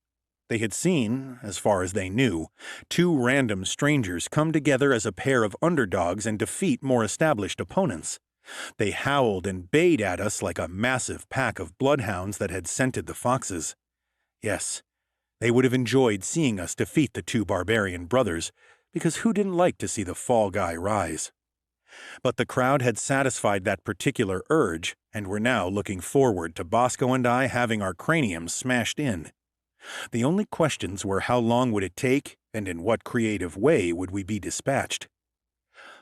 They had seen, as far as they knew, 2 random strangers come together as a pair of underdogs and defeat more established opponents. They howled and bayed at us like a massive pack of bloodhounds that had scented the foxes. Yes, they would have enjoyed seeing us defeat the 2 barbarian brothers, because who didn't like to see the fall guy rise? But the crowd had satisfied that particular urge and were now looking forward to Bosco and I having our craniums smashed in. The only questions were how long would it take and in what creative way would we be dispatched.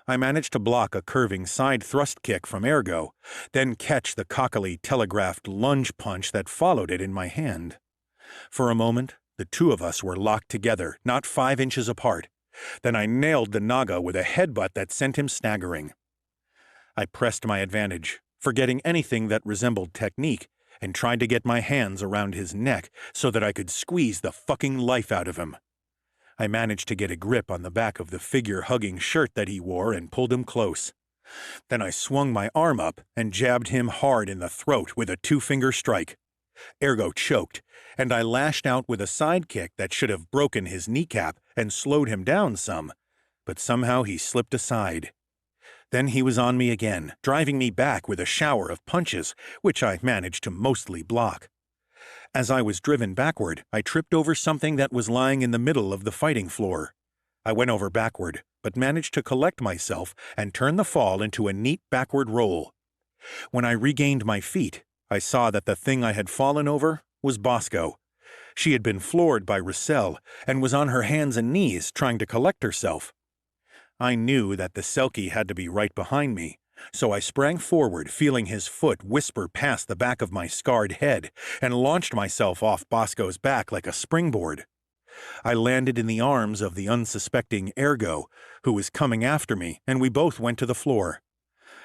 I managed to block a curving side thrust kick from Ergo, then catch the cockily telegraphed lunge punch that followed it in my hand. For a moment, the two of us were locked together, not 5 inches apart. Then I nailed the Naga with a headbutt that sent him staggering. I pressed my advantage, forgetting anything that resembled technique, and tried to get my hands around his neck so that I could squeeze the fucking life out of him. I managed to get a grip on the back of the figure-hugging shirt that he wore and pulled him close. Then I swung my arm up and jabbed him hard in the throat with a 2-finger strike. Ergo choked, and I lashed out with a sidekick that should have broken his kneecap and slowed him down some, but somehow he slipped aside. Then he was on me again, driving me back with a shower of punches, which I managed to mostly block. As I was driven backward, I tripped over something that was lying in the middle of the fighting floor. I went over backward, but managed to collect myself and turn the fall into a neat backward roll. When I regained my feet, I saw that the thing I had fallen over was Bosco. She had been floored by Russell and was on her hands and knees trying to collect herself. I knew that the Selkie had to be right behind me, so I sprang forward, feeling his foot whisper past the back of my scarred head, and launched myself off Bosco's back like a springboard. I landed in the arms of the unsuspecting Ergo, who was coming after me, and we both went to the floor.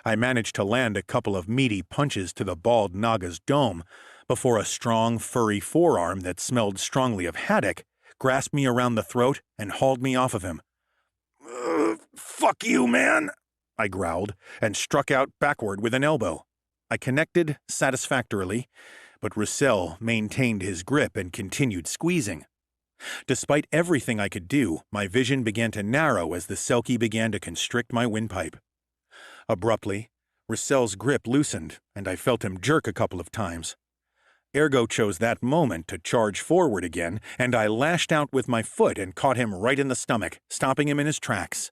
I managed to land a couple of meaty punches to the bald Naga's dome before a strong, furry forearm that smelled strongly of haddock grasped me around the throat and hauled me off of him. Fuck you, man! I growled, and struck out backward with an elbow. I connected satisfactorily, but Russell maintained his grip and continued squeezing. Despite everything I could do, my vision began to narrow as the Selkie began to constrict my windpipe. Abruptly, Russell's grip loosened, and I felt him jerk a couple of times. Ergo chose that moment to charge forward again, and I lashed out with my foot and caught him right in the stomach, stopping him in his tracks.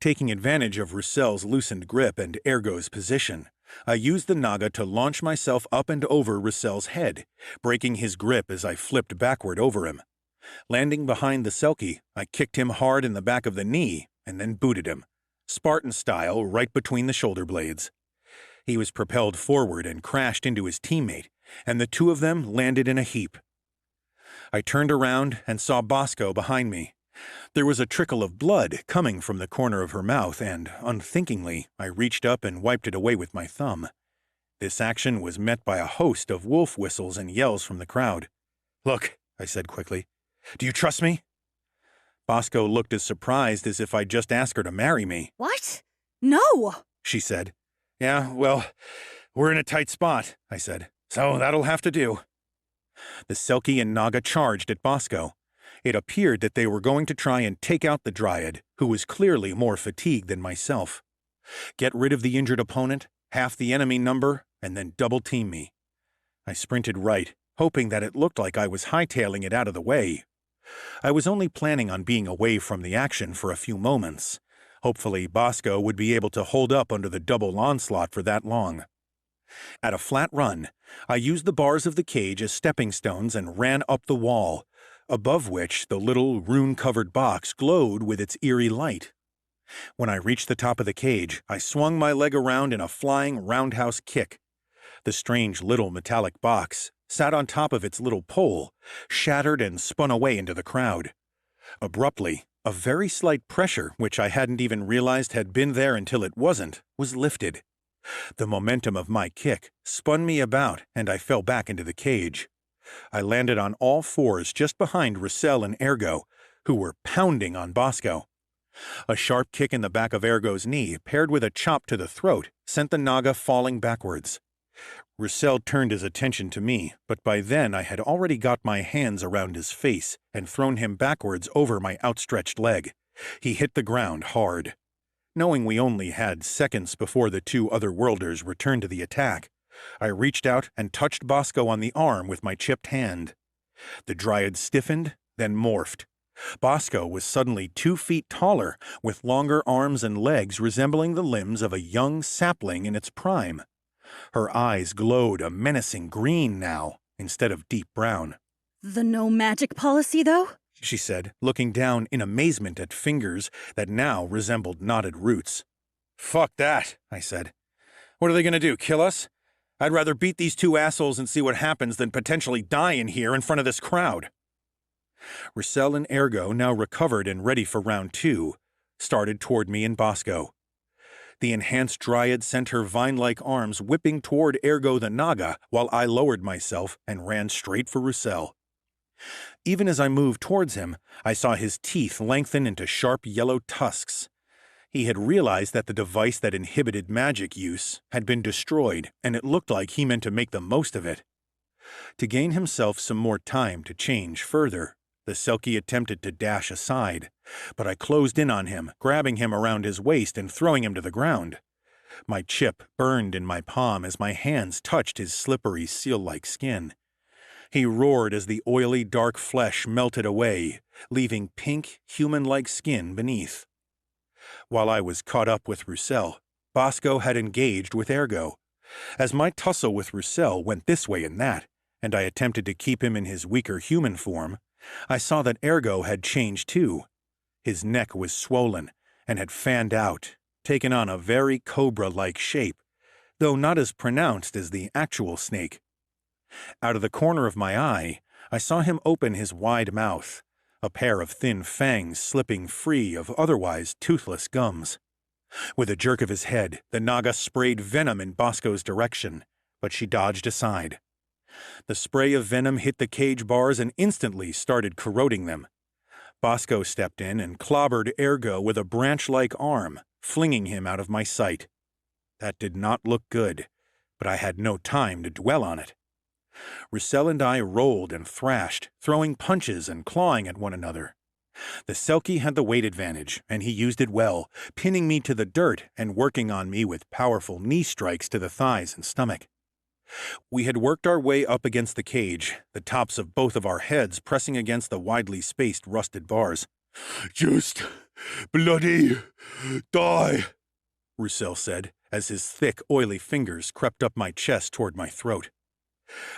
Taking advantage of Russell's loosened grip and Ergo's position, I used the Naga to launch myself up and over Russell's head, breaking his grip as I flipped backward over him. Landing behind the Selkie, I kicked him hard in the back of the knee and then booted him, Spartan style, right between the shoulder blades. He was propelled forward and crashed into his teammate, and the two of them landed in a heap. I turned around and saw Bosco behind me. There was a trickle of blood coming from the corner of her mouth, and, unthinkingly, I reached up and wiped it away with my thumb. This action was met by a host of wolf whistles and yells from the crowd. "Look," I said quickly, "do you trust me?" Bosco looked as surprised as if I'd just asked her to marry me. What? No! She said. "Yeah, well, we're in a tight spot," I said, "so that'll have to do." The Selkie and Naga charged at Bosco. It appeared that they were going to try and take out the Dryad, who was clearly more fatigued than myself. Get rid of the injured opponent, half the enemy number, and then double-team me. I sprinted right, hoping that it looked like I was hightailing it out of the way. I was only planning on being away from the action for a few moments. Hopefully, Bosco would be able to hold up under the double onslaught for that long. At a flat run, I used the bars of the cage as stepping stones and ran up the wall, above which the little rune-covered box glowed with its eerie light. When I reached the top of the cage, I swung my leg around in a flying roundhouse kick. The strange little metallic box sat on top of its little pole, shattered and spun away into the crowd. Abruptly, a very slight pressure, which I hadn't even realized had been there until it wasn't, was lifted. The momentum of my kick spun me about, and I fell back into the cage. I landed on all fours just behind Russell and Ergo, who were pounding on Bosco. A sharp kick in the back of Ergo's knee, paired with a chop to the throat, sent the Naga falling backwards. Russell turned his attention to me, but by then I had already got my hands around his face and thrown him backwards over my outstretched leg. He hit the ground hard. Knowing we only had seconds before the two other worlders returned to the attack, I reached out and touched Bosco on the arm with my chipped hand. The Dryad stiffened, then morphed. Bosco was suddenly 2 feet taller, with longer arms and legs resembling the limbs of a young sapling in its prime. Her eyes glowed a menacing green now, instead of deep brown. The no magic policy, though? She said, looking down in amazement at fingers that now resembled knotted roots. Fuck that, I said. What are they going to do, kill us? I'd rather beat these 2 assholes and see what happens than potentially die in here in front of this crowd. Roussel and Ergo, now recovered and ready for round 2, started toward me and Bosco. The enhanced dryad sent her vine-like arms whipping toward Ergo the Naga while I lowered myself and ran straight for Roussel. Even as I moved towards him, I saw his teeth lengthen into sharp yellow tusks. He had realized that the device that inhibited magic use had been destroyed, and it looked like he meant to make the most of it. To gain himself some more time to change further, the Selkie attempted to dash aside, but I closed in on him, grabbing him around his waist and throwing him to the ground. My chip burned in my palm as my hands touched his slippery seal-like skin. He roared as the oily, dark flesh melted away, leaving pink, human-like skin beneath. While I was caught up with Roussel, Bosco had engaged with Ergo. As my tussle with Roussel went this way and that, and I attempted to keep him in his weaker human form, I saw that Ergo had changed too. His neck was swollen and had fanned out, taken on a very cobra-like shape, though not as pronounced as the actual snake. Out of the corner of my eye, I saw him open his wide mouth, a pair of thin fangs slipping free of otherwise toothless gums. With a jerk of his head, the Naga sprayed venom in Bosco's direction, but she dodged aside. The spray of venom hit the cage bars and instantly started corroding them. Bosco stepped in and clobbered Ergo with a branch-like arm, flinging him out of my sight. That did not look good, but I had no time to dwell on it. Roussel and I rolled and thrashed, throwing punches and clawing at one another. The Selkie had the weight advantage, and he used it well, pinning me to the dirt and working on me with powerful knee strikes to the thighs and stomach. We had worked our way up against the cage, the tops of both of our heads pressing against the widely spaced rusted bars. Just bloody die, Roussel said, as his thick, oily fingers crept up my chest toward my throat.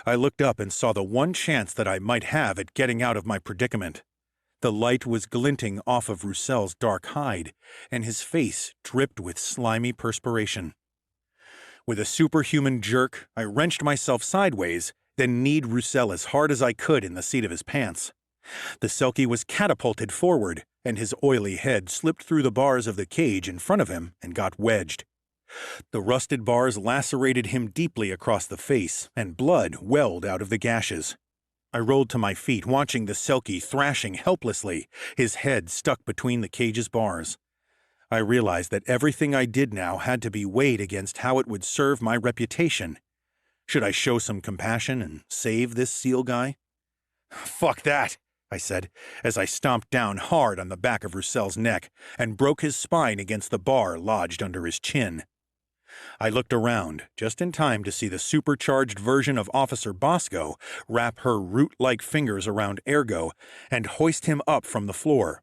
I looked up and saw the one chance that I might have at getting out of my predicament. The light was glinting off of Roussel's dark hide, and his face dripped with slimy perspiration. With a superhuman jerk, I wrenched myself sideways, then kneed Roussel as hard as I could in the seat of his pants. The Selkie was catapulted forward, and his oily head slipped through the bars of the cage in front of him and got wedged. The rusted bars lacerated him deeply across the face, and blood welled out of the gashes. I rolled to my feet, watching the Selkie thrashing helplessly, his head stuck between the cage's bars. I realized that everything I did now had to be weighed against how it would serve my reputation. Should I show some compassion and save this seal guy? Fuck that, I said, as I stomped down hard on the back of Roussel's neck and broke his spine against the bar lodged under his chin. I looked around, just in time to see the supercharged version of Officer Bosco wrap her root-like fingers around Ergo and hoist him up from the floor.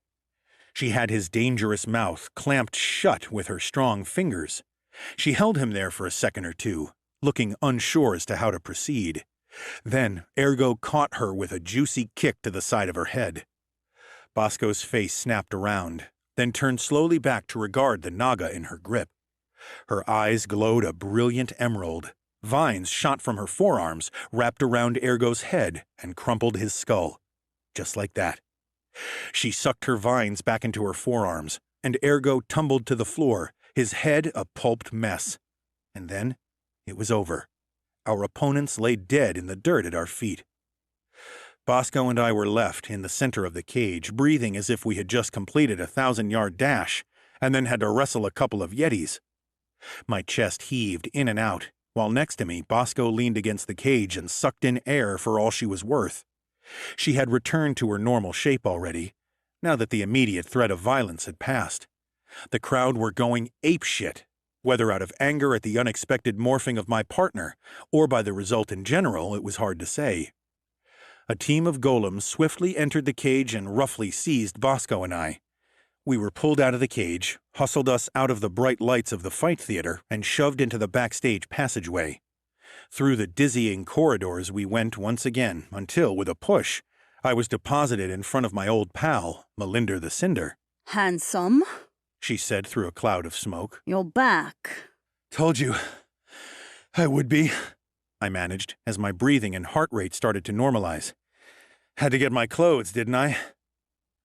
She had his dangerous mouth clamped shut with her strong fingers. She held him there for a second or two, looking unsure as to how to proceed. Then Ergo caught her with a juicy kick to the side of her head. Bosco's face snapped around, then turned slowly back to regard the Naga in her grip. Her eyes glowed a brilliant emerald. Vines shot from her forearms, wrapped around Ergo's head, and crumpled his skull. Just like that. She sucked her vines back into her forearms, and Ergo tumbled to the floor, his head a pulped mess. And then it was over. Our opponents lay dead in the dirt at our feet. Bosco and I were left in the center of the cage, breathing as if we had just completed a 1,000-yard dash, and then had to wrestle a couple of yetis. My chest heaved in and out, while next to me Bosco leaned against the cage and sucked in air for all she was worth. She had returned to her normal shape already, now that the immediate threat of violence had passed. The crowd were going apeshit, whether out of anger at the unexpected morphing of my partner, or by the result in general, it was hard to say. A team of golems swiftly entered the cage and roughly seized Bosco and I. We were pulled out of the cage, hustled us out of the bright lights of the fight theater, and shoved into the backstage passageway. Through the dizzying corridors we went once again, until, with a push, I was deposited in front of my old pal, Melinda the Cinder. Handsome, She said through a cloud of smoke. you're back. Told you I would be. I managed, as my breathing and heart rate started to normalize. Had to get my clothes, didn't I?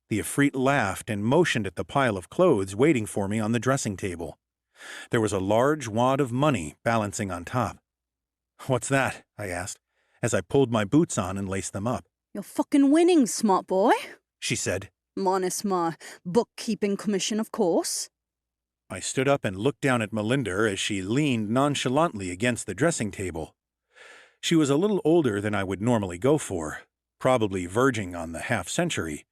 The Ifrit laughed and motioned at the pile of clothes waiting for me on the dressing table. There was a large wad of money balancing on top. What's that? I asked, as I pulled my boots on and laced them up. You're fucking winning, smart boy. She said. Minus my bookkeeping commission, of course. I stood up and looked down at Melinda as she leaned nonchalantly against the dressing table. She was a little older than I would normally go for, probably verging on the half-century,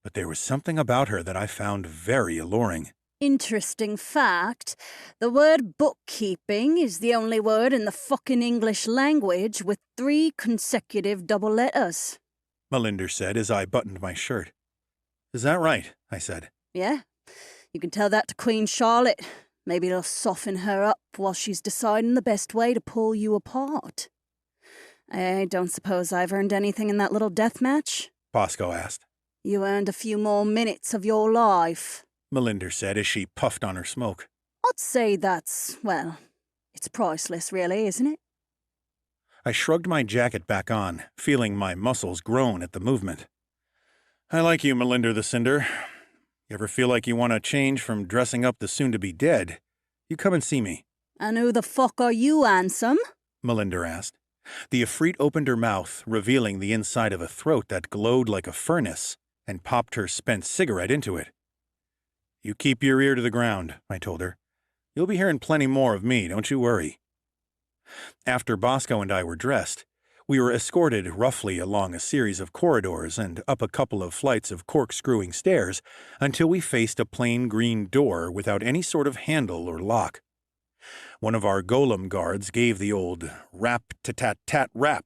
but there was something about her that I found very alluring. Interesting fact, the word bookkeeping is the only word in the fucking English language with 3 consecutive double letters. Melinda said as I buttoned my shirt. Is that right? I said. Yeah, you can tell that to Queen Charlotte. Maybe it'll soften her up while she's deciding the best way to pull you apart. I don't suppose I've earned anything in that little death match? Bosco asked. You earned a few more minutes of your life. Melinda said as she puffed on her smoke. I'd say that's, well, it's priceless, really, isn't it? I shrugged my jacket back on, feeling my muscles groan at the movement. I like you, Melinda the Cinder. You ever feel like you want to change from dressing up the soon-to-be-dead? You come and see me. And who the fuck are you, handsome? Melinda asked. The Ifrit opened her mouth, revealing the inside of a throat that glowed like a furnace, and popped her spent cigarette into it. You keep your ear to the ground, I told her. You'll be hearing plenty more of me, don't you worry. After Bosco and I were dressed, we were escorted roughly along a series of corridors and up a couple of flights of corkscrewing stairs until we faced a plain green door without any sort of handle or lock. One of our golem guards gave the old rap-tat-tat-tat-rap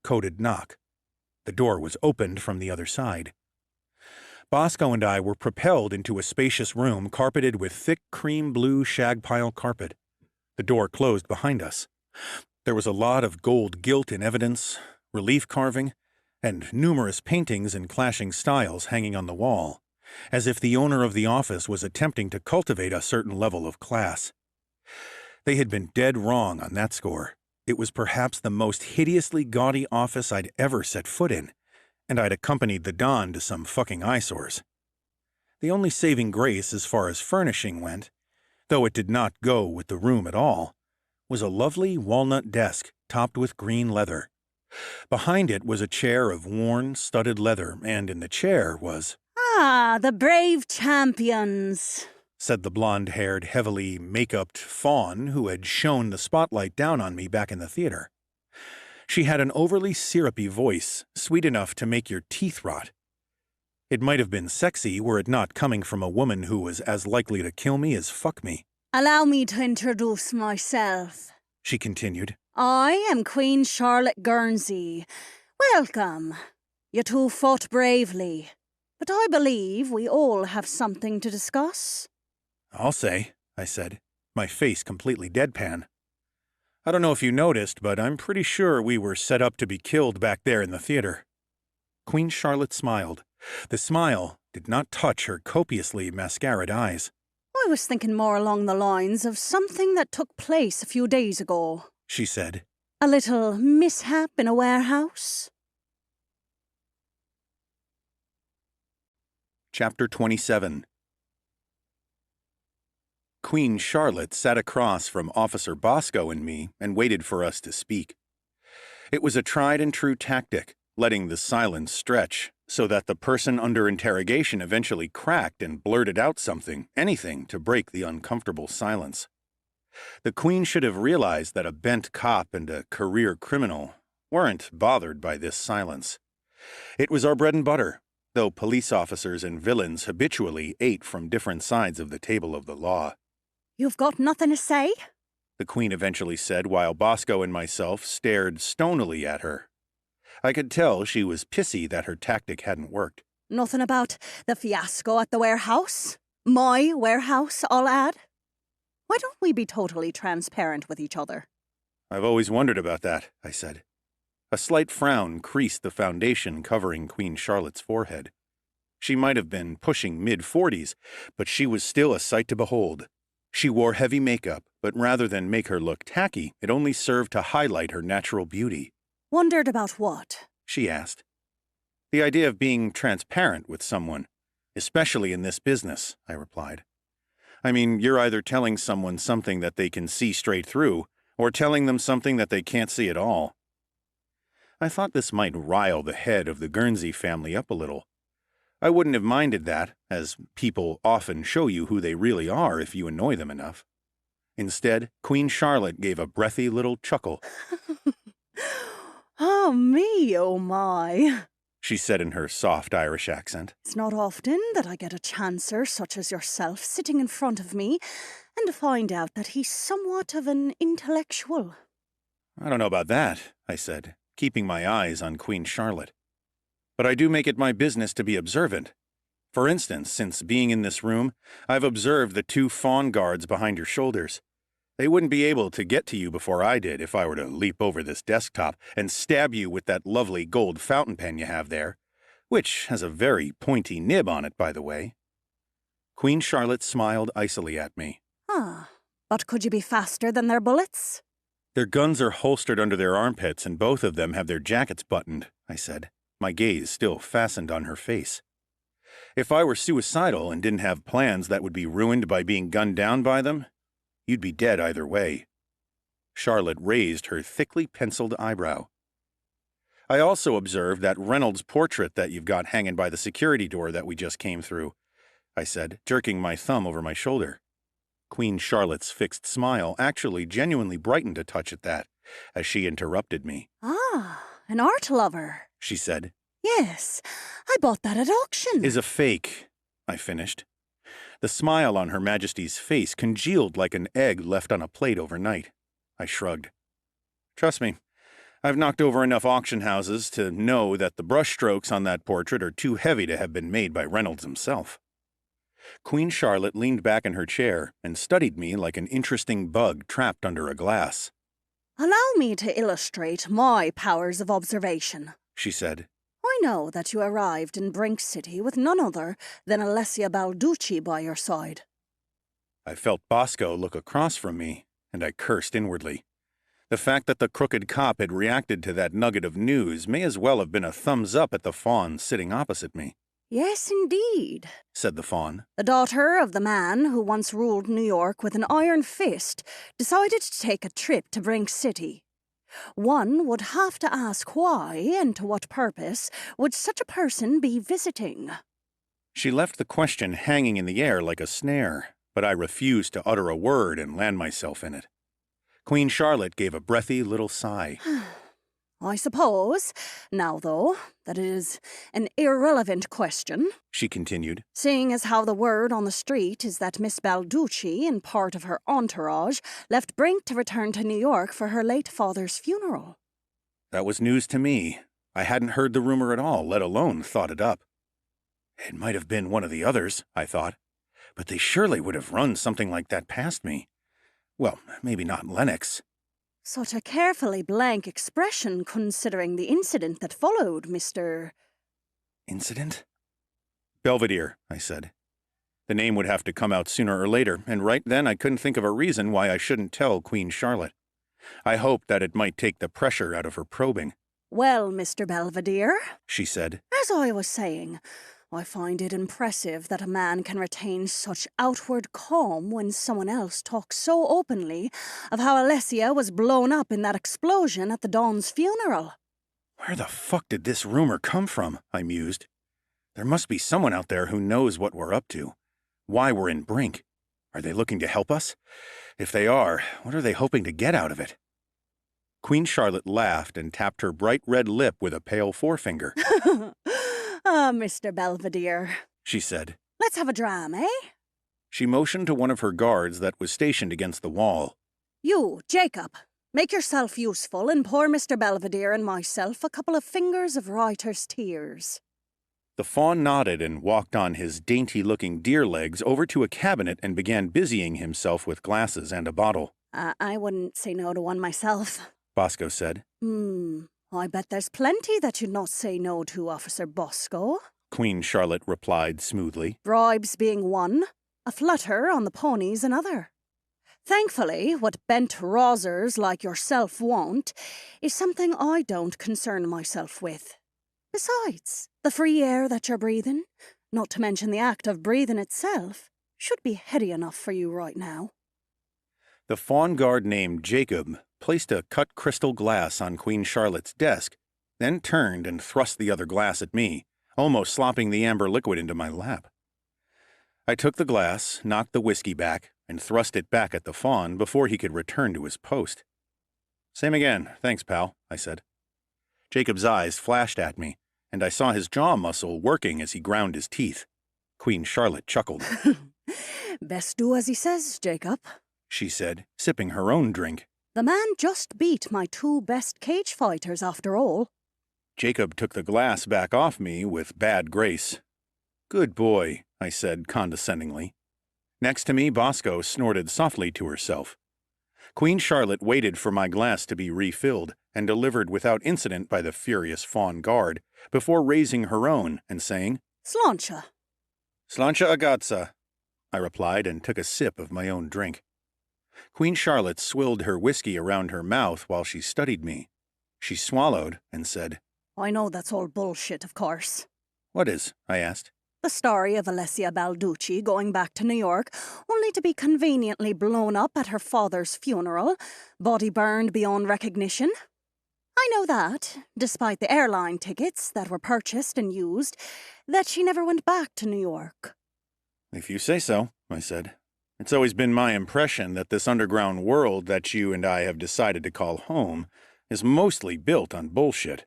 coded knock. The door was opened from the other side. Bosco and I were propelled into a spacious room carpeted with thick cream-blue shag-pile carpet. The door closed behind us. There was a lot of gold gilt in evidence, relief carving, and numerous paintings in clashing styles hanging on the wall, as if the owner of the office was attempting to cultivate a certain level of class. They had been dead wrong on that score. It was perhaps the most hideously gaudy office I'd ever set foot in, and I'd accompanied the Don to some fucking eyesores. The only saving grace as far as furnishing went, though it did not go with the room at all, was a lovely walnut desk topped with green leather. Behind it was a chair of worn, studded leather, and in the chair was— Ah, the brave champions, said the blonde-haired, heavily make-upped fawn who had shone the spotlight down on me back in the theater. She had an overly syrupy voice, sweet enough to make your teeth rot. It might have been sexy were it not coming from a woman who was as likely to kill me as fuck me. Allow me to introduce myself. She continued. I am Queen Charlotte Guernsey. Welcome. You two fought bravely, but I believe we all have something to discuss. I'll say, I said, my face completely deadpan. I don't know if you noticed, but I'm pretty sure we were set up to be killed back there in the theater. Queen Charlotte smiled. The smile did not touch her copiously mascaraed eyes. I was thinking more along the lines of something that took place a few days ago, she said. A little mishap in a warehouse. Chapter 27. Queen Charlotte sat across from Officer Bosco and me and waited for us to speak. It was a tried-and-true tactic, letting the silence stretch, so that the person under interrogation eventually cracked and blurted out something, anything, to break the uncomfortable silence. The Queen should have realized that a bent cop and a career criminal weren't bothered by this silence. It was our bread and butter, though police officers and villains habitually ate from different sides of the table of the law. You've got nothing to say? The Queen eventually said while Bosco and myself stared stonily at her. I could tell she was pissy that her tactic hadn't worked. Nothing about the fiasco at the warehouse? My warehouse, I'll add. Why don't we be totally transparent with each other? I've always wondered about that, I said. A slight frown creased the foundation covering Queen Charlotte's forehead. She might have been pushing mid-40s, but she was still a sight to behold. She wore heavy makeup, but rather than make her look tacky, it only served to highlight her natural beauty. Wondered about what? She asked. The idea of being transparent with someone, especially in this business, I replied. I mean, you're either telling someone something that they can see straight through, or telling them something that they can't see at all. I thought this might rile the head of the Guernsey family up a little. I wouldn't have minded that, as people often show you who they really are if you annoy them enough. Instead, Queen Charlotte gave a breathy little chuckle. Oh, me, oh my. She said in her soft Irish accent. It's not often that I get a chancer such as yourself sitting in front of me and to find out that he's somewhat of an intellectual. I don't know about that, I said, keeping my eyes on Queen Charlotte. But I do make it my business to be observant. For instance, since being in this room, I've observed the 2 fawn guards behind your shoulders. They wouldn't be able to get to you before I did if I were to leap over this desktop and stab you with that lovely gold fountain pen you have there, which has a very pointy nib on it, by the way. Queen Charlotte smiled icily at me. Ah, but could you be faster than their bullets? Their guns are holstered under their armpits and both of them have their jackets buttoned, I said, my gaze still fastened on her face. If I were suicidal and didn't have plans that would be ruined by being gunned down by them, you'd be dead either way. Charlotte raised her thickly penciled eyebrow. I also observed that Reynolds portrait that you've got hanging by the security door that we just came through, I said, jerking my thumb over my shoulder. Queen Charlotte's fixed smile actually genuinely brightened a touch at that, as she interrupted me. Ah, an art lover, she said. Yes, I bought that at auction. Is a fake, I finished. The smile on Her Majesty's face congealed like an egg left on a plate overnight. I shrugged. Trust me, I've knocked over enough auction houses to know that the brushstrokes on that portrait are too heavy to have been made by Reynolds himself. Queen Charlotte leaned back in her chair and studied me like an interesting bug trapped under a glass. Allow me to illustrate my powers of observation, she said. I know that you arrived in Brink City with none other than Alessia Balducci by your side. I felt Bosco look across from me, and I cursed inwardly. The fact that the crooked cop had reacted to that nugget of news may as well have been a thumbs up at the fawn sitting opposite me. Yes, indeed, said the fawn. The daughter of the man who once ruled New York with an iron fist decided to take a trip to Brink City. One would have to ask why and to what purpose would such a person be visiting. She left the question hanging in the air like a snare, but I refused to utter a word and land myself in it. Queen Charlotte gave a breathy little sigh. I suppose, now though, that it is an irrelevant question, she continued, seeing as how the word on the street is that Miss Balducci and part of her entourage left Brink to return to New York for her late father's funeral. That was news to me. I hadn't heard the rumor at all, let alone thought it up. It might have been one of the others, I thought, but they surely would have run something like that past me. Well, maybe not Lennox. Such a carefully blank expression considering the incident that followed, Mr. Incident? Belvedere, I said. The name would have to come out sooner or later, and right then I couldn't think of a reason why I shouldn't tell Queen Charlotte. I hoped that it might take the pressure out of her probing. Well, Mr. Belvedere, she said, as I was saying, I find it impressive that a man can retain such outward calm when someone else talks so openly of how Alessia was blown up in that explosion at the Don's funeral. Where the fuck did this rumor come from? I mused. There must be someone out there who knows what we're up to. Why we're in Brink. Are they looking to help us? If they are, what are they hoping to get out of it? Queen Charlotte laughed and tapped her bright red lip with a pale forefinger. Ah, Mr. Belvedere, she said. Let's have a dram, eh? She motioned to one of her guards that was stationed against the wall. You, Jacob, Make yourself useful and pour Mr. Belvedere and myself a couple of fingers of writer's tears. The fawn nodded and walked on his dainty-looking deer legs over to a cabinet and began busying himself with glasses and a bottle. I wouldn't say no to one myself. Bosco said. I bet there's plenty that you'd not say no to, Officer Bosco. Queen Charlotte replied smoothly. Bribes being one, a flutter on the ponies another. Thankfully, what bent rousers like yourself won't is something I don't concern myself with. Besides, the free air that you're breathing, not to mention the act of breathing itself, should be heady enough for you right now. The fawn guard named Jacob placed a cut crystal glass on Queen Charlotte's desk, then turned and thrust the other glass at me, almost slopping the amber liquid into my lap. I took the glass, knocked the whiskey back, and thrust it back at the fawn before he could return to his post. "Same again, thanks, pal," I said. Jacob's eyes flashed at me, and I saw his jaw muscle working as he ground his teeth. Queen Charlotte chuckled. Best do as he says, Jacob, she said, sipping her own drink. The man just beat my two best cage fighters after all. Jacob took the glass back off me with bad grace. "Good boy," I said condescendingly. Next to me, Bosco snorted softly to herself. Queen Charlotte waited for my glass to be refilled and delivered without incident by the furious fawn guard, before raising her own and saying, Sláinte. "Sláinte agazza," I replied and took a sip of my own drink. Queen Charlotte swilled her whiskey around her mouth while she studied me. She swallowed and said, I know that's all bullshit, of course. "What is?" I asked. The story of Alessia Balducci going back to New York, only to be conveniently blown up at her father's funeral, body burned beyond recognition. I know that, despite the airline tickets that were purchased and used, that she never went back to New York. "If you say so," I said. "It's always been my impression that this underground world that you and I have decided to call home is mostly built on bullshit.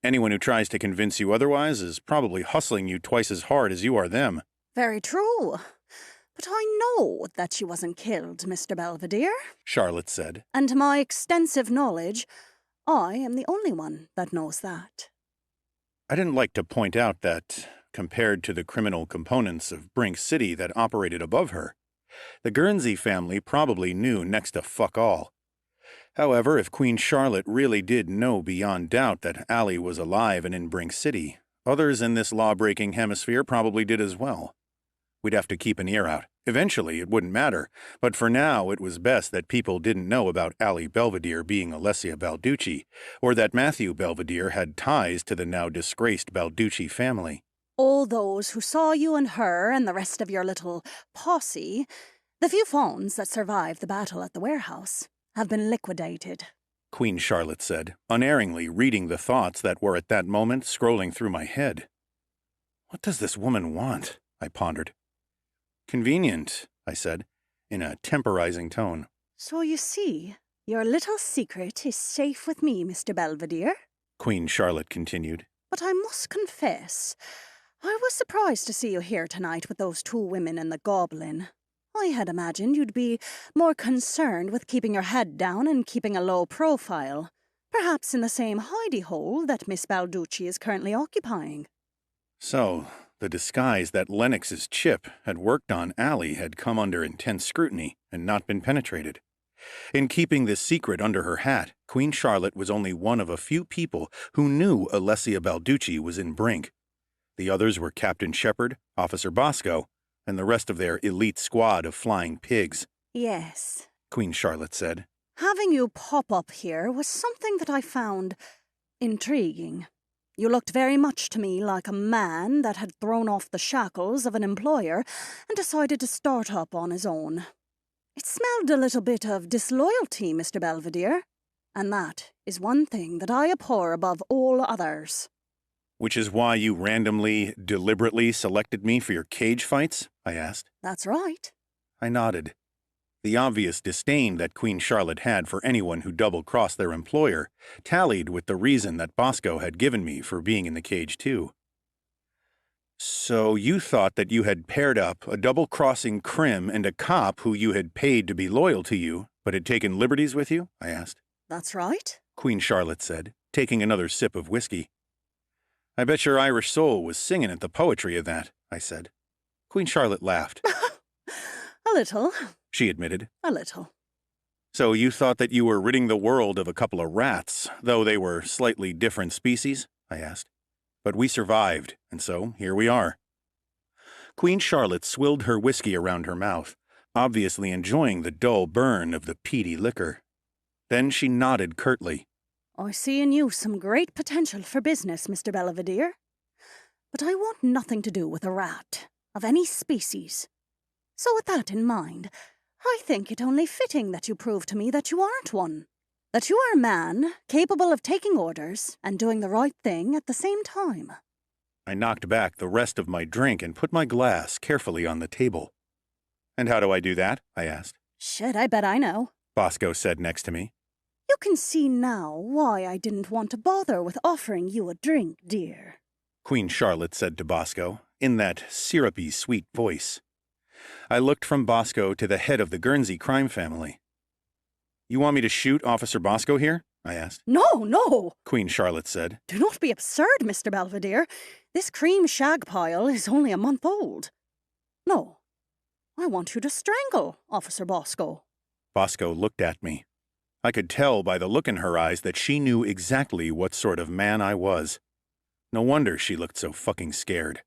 Anyone who tries to convince you otherwise is probably hustling you twice as hard as you are them." Very true. But I know that she wasn't killed, Mr. Belvedere. Charlotte said. And to my extensive knowledge, I am the only one that knows that. I didn't like to point out that, compared to the criminal components of Brink City that operated above her, the Guernsey family probably knew next to fuck all. However, if Queen Charlotte really did know beyond doubt that Allie was alive and in Brink City, others in this law-breaking hemisphere probably did as well. We'd have to keep an ear out. Eventually, it wouldn't matter, but for now it was best that people didn't know about Allie Belvedere being Alessia Balducci, or that Matthew Belvedere had ties to the now disgraced Balducci family. All those who saw you and her and the rest of your little posse, the few phones that survived the battle at the warehouse, have been liquidated, Queen Charlotte said, unerringly reading the thoughts that were at that moment scrolling through my head. What does this woman want? I pondered. Convenient, I said, in a temporizing tone. So you see, your little secret is safe with me, Mr. Belvedere, Queen Charlotte continued. But I must confess, I was surprised to see you here tonight with those two women and the goblin. I had imagined you'd be more concerned with keeping your head down and keeping a low profile, perhaps in the same hidey-hole that Miss Balducci is currently occupying. So, the disguise that Lennox's chip had worked on Allie had come under intense scrutiny and not been penetrated. In keeping this secret under her hat, Queen Charlotte was only one of a few people who knew Alessia Balducci was in Brink. The others were Captain Shepard, Officer Bosco, and the rest of their elite squad of flying pigs. Yes, Queen Charlotte said. Having you pop up here was something that I found intriguing. You looked very much to me like a man that had thrown off the shackles of an employer and decided to start up on his own. It smelled a little bit of disloyalty, Mr. Belvedere, and that is one thing that I abhor above all others. Which is why you randomly, deliberately selected me for your cage fights? I asked. That's right. I nodded. The obvious disdain that Queen Charlotte had for anyone who double-crossed their employer tallied with the reason that Bosco had given me for being in the cage too. So you thought that you had paired up a double-crossing crim and a cop who you had paid to be loyal to you, but had taken liberties with you? I asked. That's right. Queen Charlotte said, taking another sip of whiskey. I bet your Irish soul was singing at the poetry of that, I said. Queen Charlotte laughed. A little. She admitted. A little. So you thought that you were ridding the world of a couple of rats, though they were slightly different species? I asked. But we survived, and so here we are. Queen Charlotte swilled her whiskey around her mouth, obviously enjoying the dull burn of the peaty liquor. Then she nodded curtly. I see in you some great potential for business, Mr. Belvedere. But I want nothing to do with a rat, of any species. So with that in mind, I think it only fitting that you prove to me that you aren't one. That you are a man capable of taking orders and doing the right thing at the same time. I knocked back the rest of my drink and put my glass carefully on the table. And how do I do that? I asked. Shit, I bet I know. Bosco said next to me. You can see now why I didn't want to bother with offering you a drink, dear. Queen Charlotte said to Bosco, in that syrupy, sweet voice. I looked from Bosco to the head of the Guernsey crime family. You want me to shoot Officer Bosco here? I asked. No! Queen Charlotte said. Do not be absurd, Mr. Belvedere. This cream shag pile is only a month old. No, I want you to strangle Officer Bosco. Bosco looked at me. I could tell by the look in her eyes that she knew exactly what sort of man I was. No wonder she looked so fucking scared.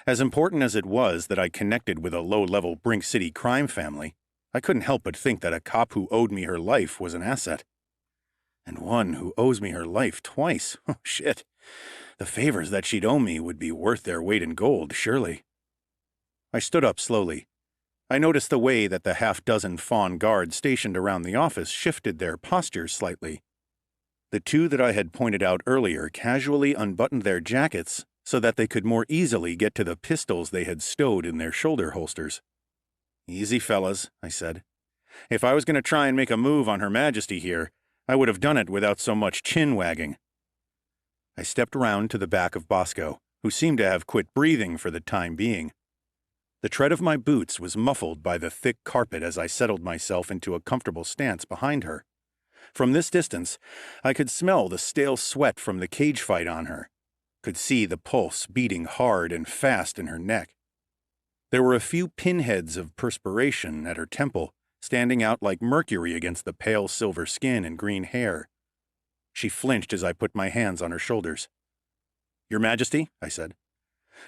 As important as it was that I connected with a low-level Brink City crime family, I couldn't help but think that a cop who owed me her life was an asset. And one who owes me her life twice. Oh, shit. The favors that she'd owe me would be worth their weight in gold, surely. I stood up slowly. I noticed the way that the half-dozen fawn guards stationed around the office shifted their postures slightly. The two that I had pointed out earlier casually unbuttoned their jackets so that they could more easily get to the pistols they had stowed in their shoulder holsters. Easy, fellas, I said. If I was going to try and make a move on Her Majesty here, I would have done it without so much chin-wagging. I stepped round to the back of Bosco, who seemed to have quit breathing for the time being. The tread of my boots was muffled by the thick carpet as I settled myself into a comfortable stance behind her. From this distance, I could smell the stale sweat from the cage fight on her, could see the pulse beating hard and fast in her neck. There were a few pinheads of perspiration at her temple, standing out like mercury against the pale silver skin and green hair. She flinched as I put my hands on her shoulders. Your Majesty, I said.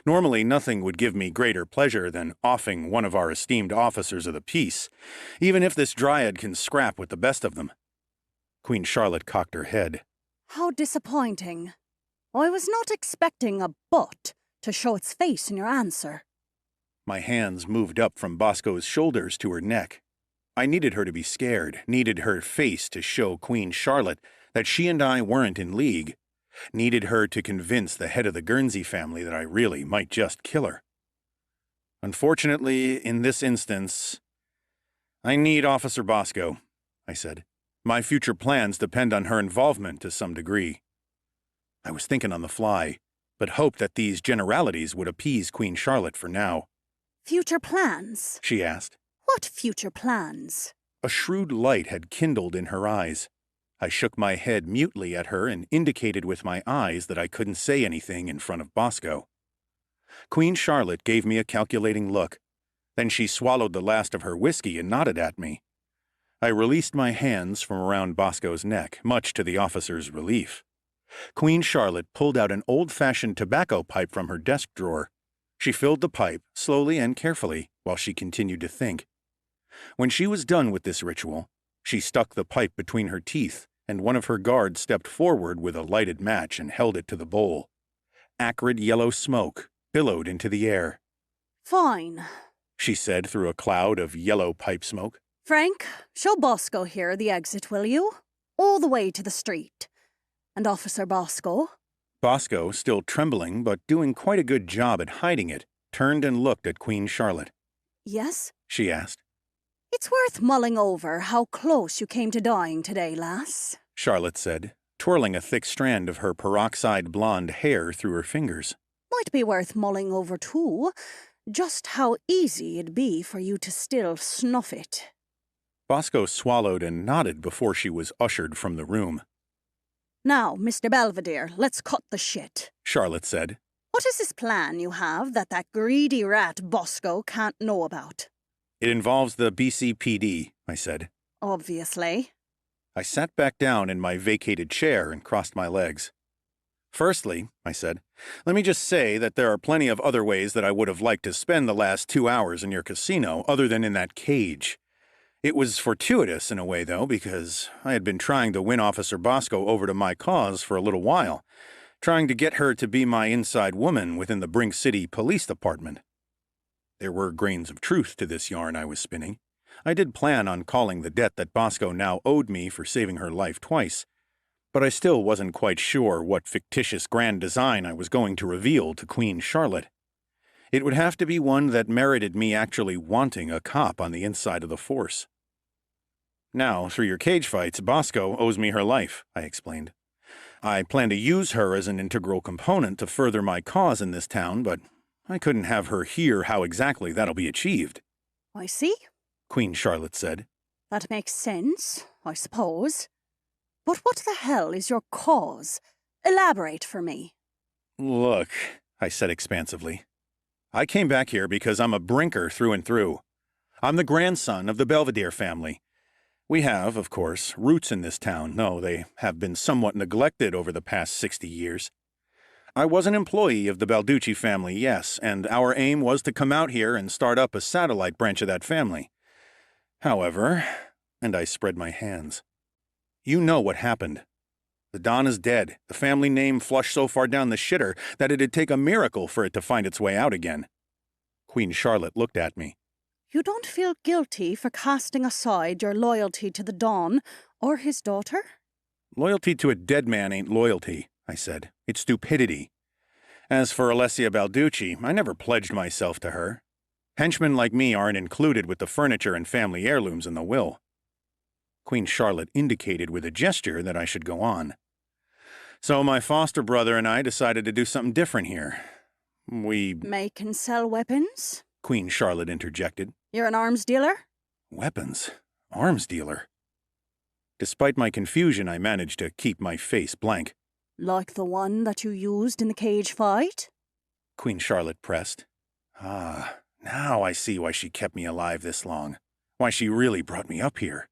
Normally, nothing would give me greater pleasure than offing one of our esteemed officers of the peace, even if this dryad can scrap with the best of them. Queen Charlotte cocked her head. How disappointing. I was not expecting a butt to show its face in your answer. My hands moved up from Bosco's shoulders to her neck. I needed her to be scared, needed her face to show Queen Charlotte that she and I weren't in league, needed her to convince the head of the Guernsey family that I really might just kill her. Unfortunately, in this instance, I need Officer Bosco, I said. My future plans depend on her involvement to some degree. I was thinking on the fly, but hoped that these generalities would appease Queen Charlotte for now. Future plans? She asked. What future plans? A shrewd light had kindled in her eyes. I shook my head mutely at her and indicated with my eyes that I couldn't say anything in front of Bosco. Queen Charlotte gave me a calculating look. Then she swallowed the last of her whiskey and nodded at me. I released my hands from around Bosco's neck, much to the officer's relief. Queen Charlotte pulled out an old-fashioned tobacco pipe from her desk drawer. She filled the pipe, slowly and carefully, while she continued to think. When she was done with this ritual, she stuck the pipe between her teeth, and one of her guards stepped forward with a lighted match and held it to the bowl. Acrid yellow smoke billowed into the air. Fine, she said through a cloud of yellow pipe smoke. Frank, show Bosco here the exit, will you? All the way to the street. And Officer Bosco? Bosco, still trembling but doing quite a good job at hiding it, turned and looked at Queen Charlotte. Yes? She asked. It's worth mulling over how close you came to dying today, lass, Charlotte said, twirling a thick strand of her peroxide blonde hair through her fingers. Might be worth mulling over, too, just how easy it'd be for you to still snuff it. Bosco swallowed and nodded before she was ushered from the room. Now, Mr. Belvedere, let's cut the shit. Charlotte said. What is this plan you have that greedy rat Bosco can't know about? It involves the BCPD, I said. Obviously. I sat back down in my vacated chair and crossed my legs. Firstly, I said, let me just say that there are plenty of other ways that I would have liked to spend the last 2 hours in your casino other than in that cage. It was fortuitous in a way, though, because I had been trying to win Officer Bosco over to my cause for a little while, trying to get her to be my inside woman within the Brink City Police Department. There were grains of truth to this yarn I was spinning. I did plan on calling the debt that Bosco now owed me for saving her life twice, but I still wasn't quite sure what fictitious grand design I was going to reveal to Queen Charlotte. It would have to be one that merited me actually wanting a cop on the inside of the force. Now, through your cage fights, Bosco owes me her life, I explained. I plan to use her as an integral component to further my cause in this town, but I couldn't have her hear how exactly that'll be achieved. I see. Queen Charlotte said. That makes sense, I suppose. But what the hell is your cause? Elaborate for me. Look, I said expansively. I came back here because I'm a Brinker through and through. I'm the grandson of the Belvedere family. We have, of course, roots in this town, though they have been somewhat neglected over the past 60 years. I was an employee of the Balducci family, yes, and our aim was to come out here and start up a satellite branch of that family. However, and I spread my hands, you know what happened. The Don is dead, the family name flushed so far down the shitter that it'd take a miracle for it to find its way out again. Queen Charlotte looked at me. You don't feel guilty for casting aside your loyalty to the Don or his daughter? Loyalty to a dead man ain't loyalty, I said. It's stupidity. As for Alessia Balducci, I never pledged myself to her. Henchmen like me aren't included with the furniture and family heirlooms in the will. Queen Charlotte indicated with a gesture that I should go on. So my foster brother and I decided to do something different here. We... Make and sell weapons? Queen Charlotte interjected. You're an arms dealer? Weapons? Arms dealer? Despite my confusion, I managed to keep my face blank. Like the one that you used in the cage fight? Queen Charlotte pressed. Ah, now I see why she kept me alive this long. Why she really brought me up here.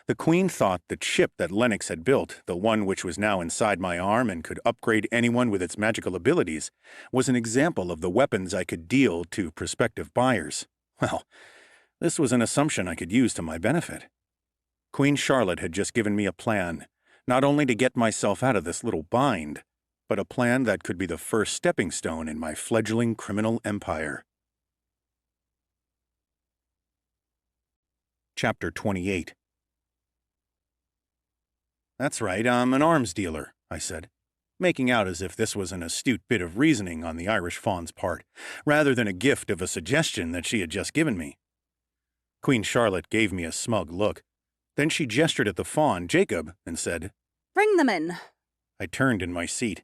The Queen thought the chip that Lennox had built, the one which was now inside my arm and could upgrade anyone with its magical abilities, was an example of the weapons I could deal to prospective buyers. Well, this was an assumption I could use to my benefit. Queen Charlotte had just given me a plan, not only to get myself out of this little bind, but a plan that could be the first stepping stone in my fledgling criminal empire. Chapter 28. That's right, I'm an arms dealer, I said, making out as if this was an astute bit of reasoning on the Irish fawn's part, rather than a gift of a suggestion that she had just given me. Queen Charlotte gave me a smug look. Then she gestured at the fawn, Jacob, and said, Bring them in. I turned in my seat,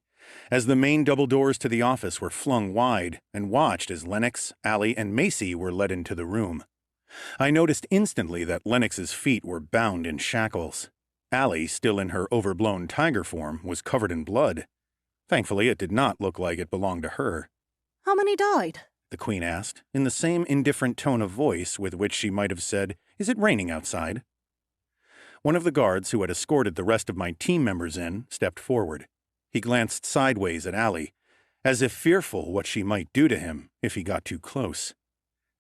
as the main double doors to the office were flung wide, and watched as Lennox, Allie, and Macy were led into the room. I noticed instantly that Lennox's feet were bound in shackles. Allie, still in her overblown tiger form, was covered in blood. Thankfully, it did not look like it belonged to her. How many died? The Queen asked, in the same indifferent tone of voice with which she might have said, Is it raining outside? One of the guards who had escorted the rest of my team members in stepped forward. He glanced sideways at Allie, as if fearful what she might do to him if he got too close.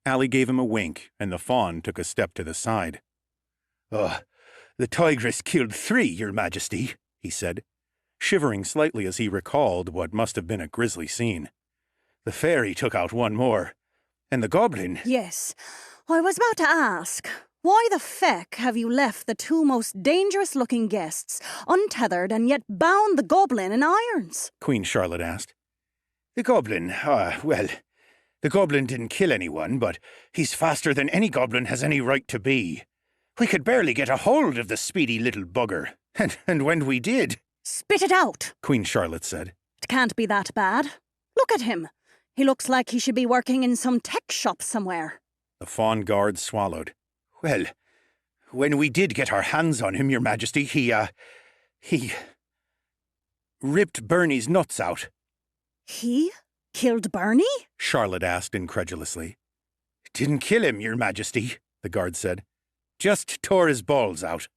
Allie gave him a wink, and the fawn took a step to the side. The tigress killed 3, Your Majesty, he said, shivering slightly as he recalled what must have been a grisly scene. The fairy took out 1 more, and the goblin... Yes, I was about to ask. Why the feck have you left the 2 most dangerous-looking guests untethered and yet bound the goblin in irons? Queen Charlotte asked. The goblin, the goblin didn't kill anyone, but he's faster than any goblin has any right to be. We could barely get a hold of the speedy little bugger, and when we did... Spit it out, Queen Charlotte said. It can't be that bad. Look at him. He looks like he should be working in some tech shop somewhere. The fawn guard swallowed. Well, When we did get our hands on him, Your Majesty, he ripped Bernie's nuts out. He killed Bernie? Charlotte asked incredulously. Didn't kill him, Your Majesty, the guard said. Just tore his balls out.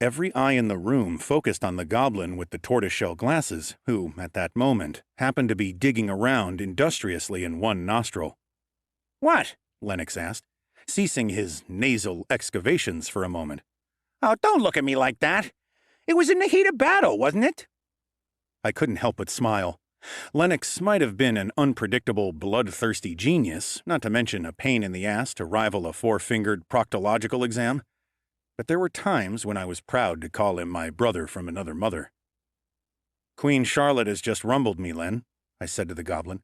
Every eye in the room focused on the goblin with the tortoiseshell glasses, who, at that moment, happened to be digging around industriously in one nostril. What? Lennox asked, ceasing his nasal excavations for a moment. Oh, don't look at me like that. It was in the heat of battle, wasn't it? I couldn't help but smile. Lennox might have been an unpredictable, bloodthirsty genius, not to mention a pain in the ass to rival a four-fingered proctological exam. But there were times when I was proud to call him my brother from another mother. Queen Charlotte has just rumbled me, Len, I said to the goblin,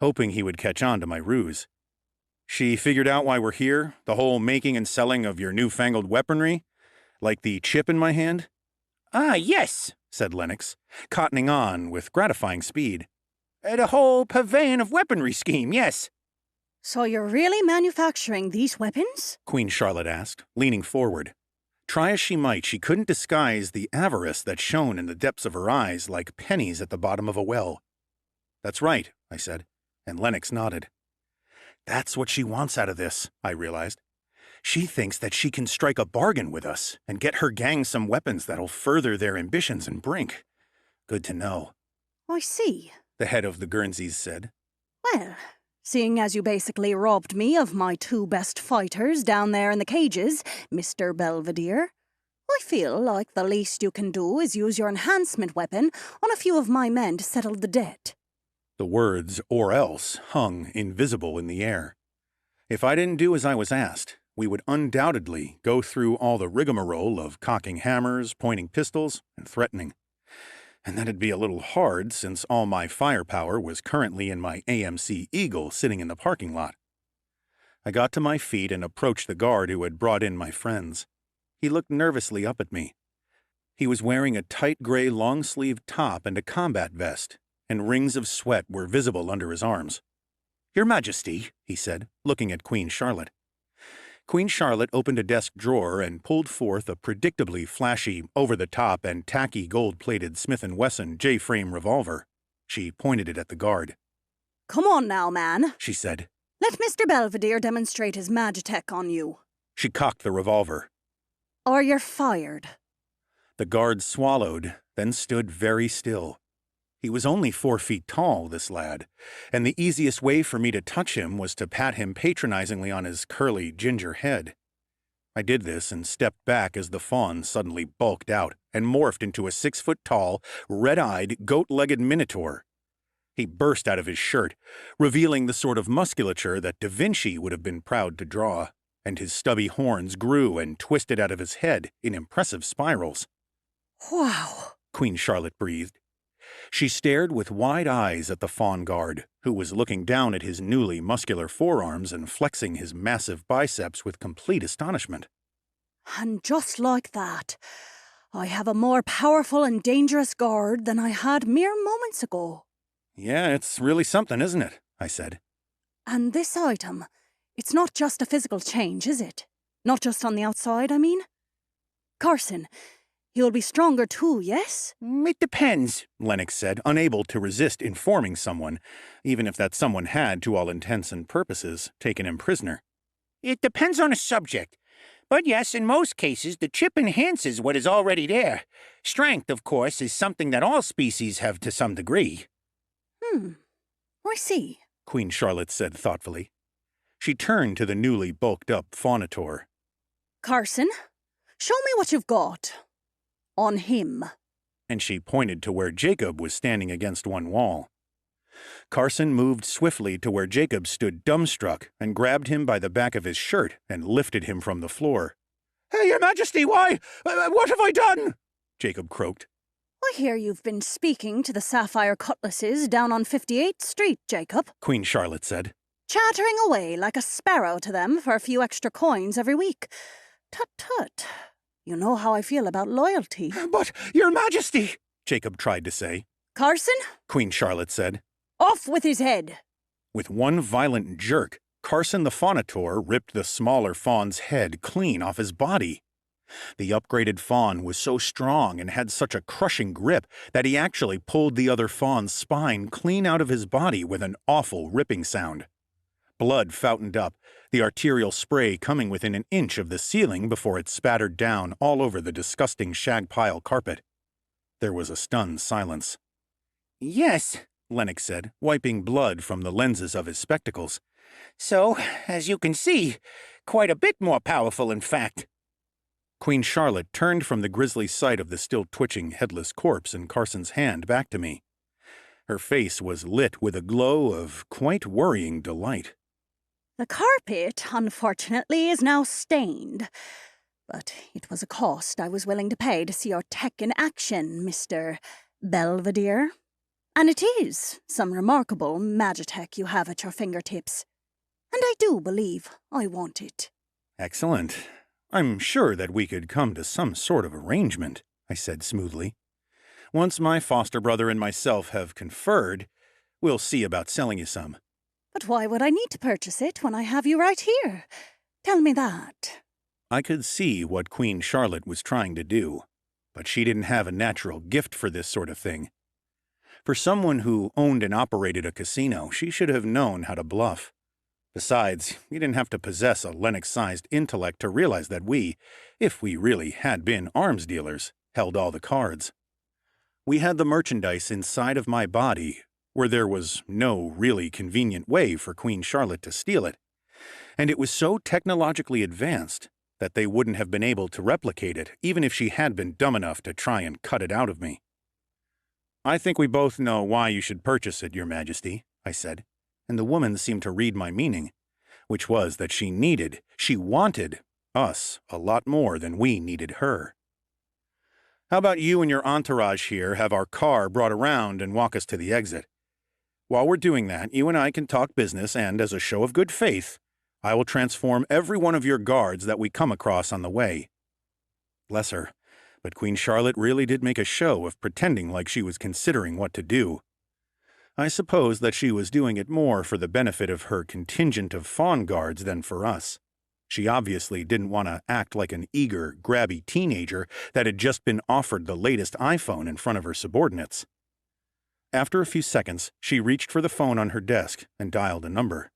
hoping he would catch on to my ruse. She figured out why we're here, the whole making and selling of your newfangled weaponry, like the chip in my hand? Ah, yes, said Lennox, cottoning on with gratifying speed. The whole pavilion of weaponry scheme, yes. So you're really manufacturing these weapons? Queen Charlotte asked, leaning forward. Try as she might, she couldn't disguise the avarice that shone in the depths of her eyes like pennies at the bottom of a well. That's right, I said, and Lennox nodded. That's what she wants out of this, I realized. She thinks that she can strike a bargain with us and get her gang some weapons that'll further their ambitions in Brink. Good to know, I see, the head of the Guernseys said. Well, seeing as you basically robbed me of my two best fighters down there in the cages, Mr. Belvedere, I feel like the least you can do is use your enhancement weapon on a few of my men to settle the debt. The words, or else, hung invisible in the air. If I didn't do as I was asked, we would undoubtedly go through all the rigmarole of cocking hammers, pointing pistols, and threatening. And that'd be a little hard since all my firepower was currently in my AMC Eagle sitting in the parking lot. I got to my feet and approached the guard who had brought in my friends. He looked nervously up at me. He was wearing a tight gray long-sleeved top and a combat vest, and rings of sweat were visible under his arms. Your Majesty, he said, looking at Queen Charlotte. Queen Charlotte opened a desk drawer and pulled forth a predictably flashy, over-the-top and tacky gold-plated Smith & Wesson J-frame revolver. She pointed it at the guard. Come on now, man, she said. Let Mr. Belvedere demonstrate his magitech on you. She cocked the revolver. Or you're fired. The guard swallowed, then stood very still. He was only 4 feet tall, this lad, and the easiest way for me to touch him was to pat him patronizingly on his curly ginger head. I did this and stepped back as the fawn suddenly bulked out and morphed into a 6-foot-tall, red-eyed, goat-legged minotaur. He burst out of his shirt, revealing the sort of musculature that Da Vinci would have been proud to draw, and his stubby horns grew and twisted out of his head in impressive spirals. Wow, Queen Charlotte breathed. She stared with wide eyes at the fawn guard, who was looking down at his newly muscular forearms and flexing his massive biceps with complete astonishment. And just like that, I have a more powerful and dangerous guard than I had mere moments ago. Yeah, it's really something, isn't it? I said. And this item, it's not just a physical change, is it? Not just on the outside, I mean? Carson, he'll be stronger too, yes? It depends, Lennox said, unable to resist informing someone, even if that someone had, to all intents and purposes, taken him prisoner. It depends on the subject. But yes, in most cases, the chip enhances what is already there. Strength, of course, is something that all species have to some degree. I see, Queen Charlotte said thoughtfully. She turned to the newly bulked-up faunator. Carson, show me what you've got. On him. And she pointed to where Jacob was standing against one wall. Carson moved swiftly to where Jacob stood dumbstruck and grabbed him by the back of his shirt and lifted him from the floor. Hey, Your Majesty, why? What have I done? Jacob croaked. I hear you've been speaking to the Sapphire Cutlasses down on 58th Street, Jacob. Queen Charlotte said. Chattering away like a sparrow to them for a few extra coins every week. Tut-tut. You know how I feel about loyalty. But, Your Majesty, Jacob tried to say. Carson? Queen Charlotte said. Off with his head. With one violent jerk, Carson the Faunator ripped the smaller fawn's head clean off his body. The upgraded fawn was so strong and had such a crushing grip that he actually pulled the other fawn's spine clean out of his body with an awful ripping sound. Blood fountained up, the arterial spray coming within an inch of the ceiling before it spattered down all over the disgusting shag pile carpet. There was a stunned silence. Yes, Lennox said, wiping blood from the lenses of his spectacles. so, as you can see, quite a bit more powerful, in fact. Queen Charlotte turned from the grisly sight of the still twitching headless corpse in Carson's hand back to me. Her face was lit with a glow of quite worrying delight. The carpet, unfortunately, is now stained. But it was a cost I was willing to pay to see your tech in action, Mr. Belvedere. And it is some remarkable magitech you have at your fingertips. And I do believe I want it. Excellent. I'm sure that we could come to some sort of arrangement, I said smoothly. Once my foster brother and myself have conferred, we'll see about selling you some. But why would I need to purchase it when I have you right here? Tell me that. I could see what Queen Charlotte was trying to do, but she didn't have a natural gift for this sort of thing. For someone who owned and operated a casino, she should have known how to bluff. Besides, you didn't have to possess a Lennox-sized intellect to realize that we, if we really had been arms dealers, held all the cards. We had the merchandise inside of my body, where there was no really convenient way for Queen Charlotte to steal it, and it was so technologically advanced that they wouldn't have been able to replicate it, even if she had been dumb enough to try and cut it out of me. I think we both know why you should purchase it, Your Majesty, I said, and the woman seemed to read my meaning, which was that she wanted us a lot more than we needed her. How about you and your entourage here have our car brought around and walk us to the exit? While we're doing that, you and I can talk business, and as a show of good faith, I will transform every one of your guards that we come across on the way. Bless her, but Queen Charlotte really did make a show of pretending like she was considering what to do. I suppose that she was doing it more for the benefit of her contingent of fawn guards than for us. She obviously didn't want to act like an eager, grabby teenager that had just been offered the latest iPhone in front of her subordinates. After a few seconds, she reached for the phone on her desk and dialed a number.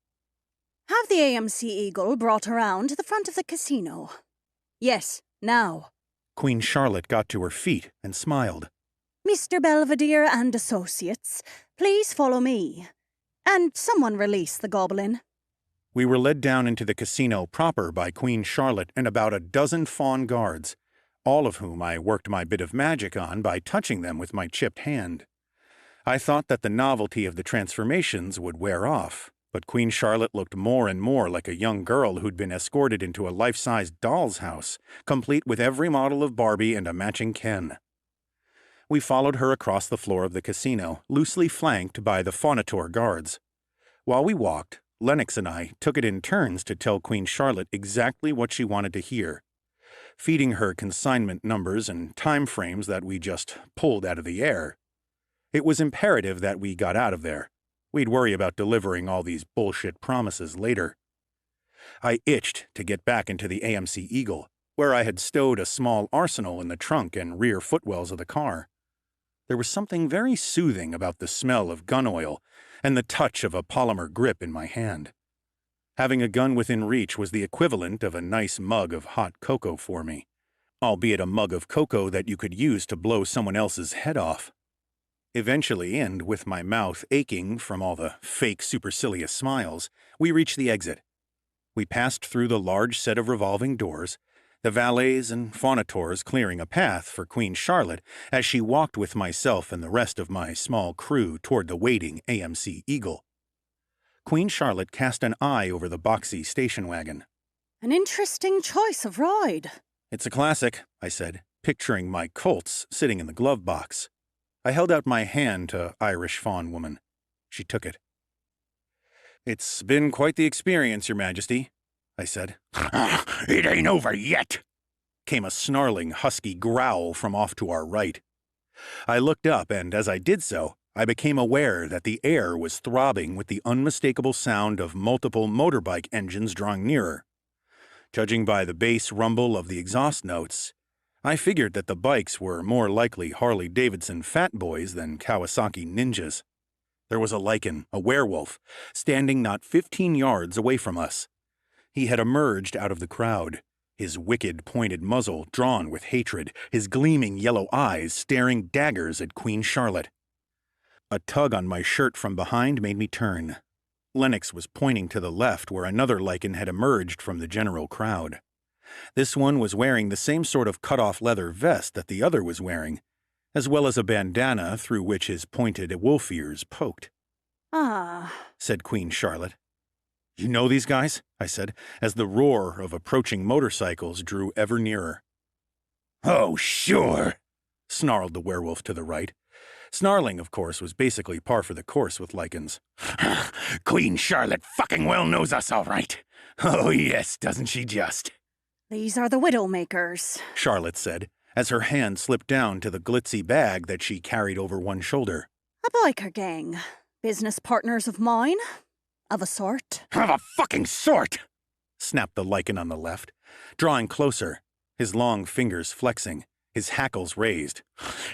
Have the AMC Eagle brought around to the front of the casino. Yes, now. Queen Charlotte got to her feet and smiled. Mr. Belvedere and Associates, please follow me. And someone release the goblin. We were led down into the casino proper by Queen Charlotte and about a dozen fawn guards, all of whom I worked my bit of magic on by touching them with my chipped hand. I thought that the novelty of the transformations would wear off, but Queen Charlotte looked more and more like a young girl who'd been escorted into a life-sized doll's house, complete with every model of Barbie and a matching Ken. We followed her across the floor of the casino, loosely flanked by the Faunator guards. While we walked, Lennox and I took it in turns to tell Queen Charlotte exactly what she wanted to hear, feeding her consignment numbers and time frames that we just pulled out of the air. It was imperative that we got out of there. We'd worry about delivering all these bullshit promises later. I itched to get back into the AMC Eagle, where I had stowed a small arsenal in the trunk and rear footwells of the car. There was something very soothing about the smell of gun oil and the touch of a polymer grip in my hand. Having a gun within reach was the equivalent of a nice mug of hot cocoa for me, albeit a mug of cocoa that you could use to blow someone else's head off. Eventually, and with my mouth aching from all the fake supercilious smiles, we reached the exit. We passed through the large set of revolving doors, the valets and faunators clearing a path for Queen Charlotte as she walked with myself and the rest of my small crew toward the waiting AMC Eagle. Queen Charlotte cast an eye over the boxy station wagon. An interesting choice of ride. It's a classic, I said, picturing my Colts sitting in the glove box. I held out my hand to Irish fawn woman. She took it. It's been quite the experience, Your Majesty, I said. It ain't over yet, Came a snarling, husky growl from off to our right. I looked up, and as I did so, I became aware that the air was throbbing with the unmistakable sound of multiple motorbike engines drawing nearer. Judging by the bass rumble of the exhaust notes, I figured that the bikes were more likely Harley-Davidson fat boys than Kawasaki ninjas. There was a lichen, a werewolf, standing not 15 yards away from us. He had emerged out of the crowd, his wicked, pointed muzzle drawn with hatred, his gleaming yellow eyes staring daggers at Queen Charlotte. A tug on my shirt from behind made me turn. Lennox was pointing to the left where another lichen had emerged from the general crowd. This one was wearing the same sort of cut-off leather vest that the other was wearing, as well as a bandana through which his pointed wolf ears poked. Ah, Said Queen Charlotte. You know these guys? I said, as the roar of approaching motorcycles drew ever nearer. Oh, sure, snarled the werewolf to the right. Snarling, of course, was basically par for the course with lichens. Queen Charlotte fucking well knows us all right. Oh, yes, doesn't she just? these are the Widowmakers. Charlotte said, as her hand slipped down to the glitzy bag that she carried over one shoulder. A biker gang. Business partners of mine. Of a sort. Of a fucking sort! Snapped the lichen on the left, drawing closer, his long fingers flexing, his hackles raised.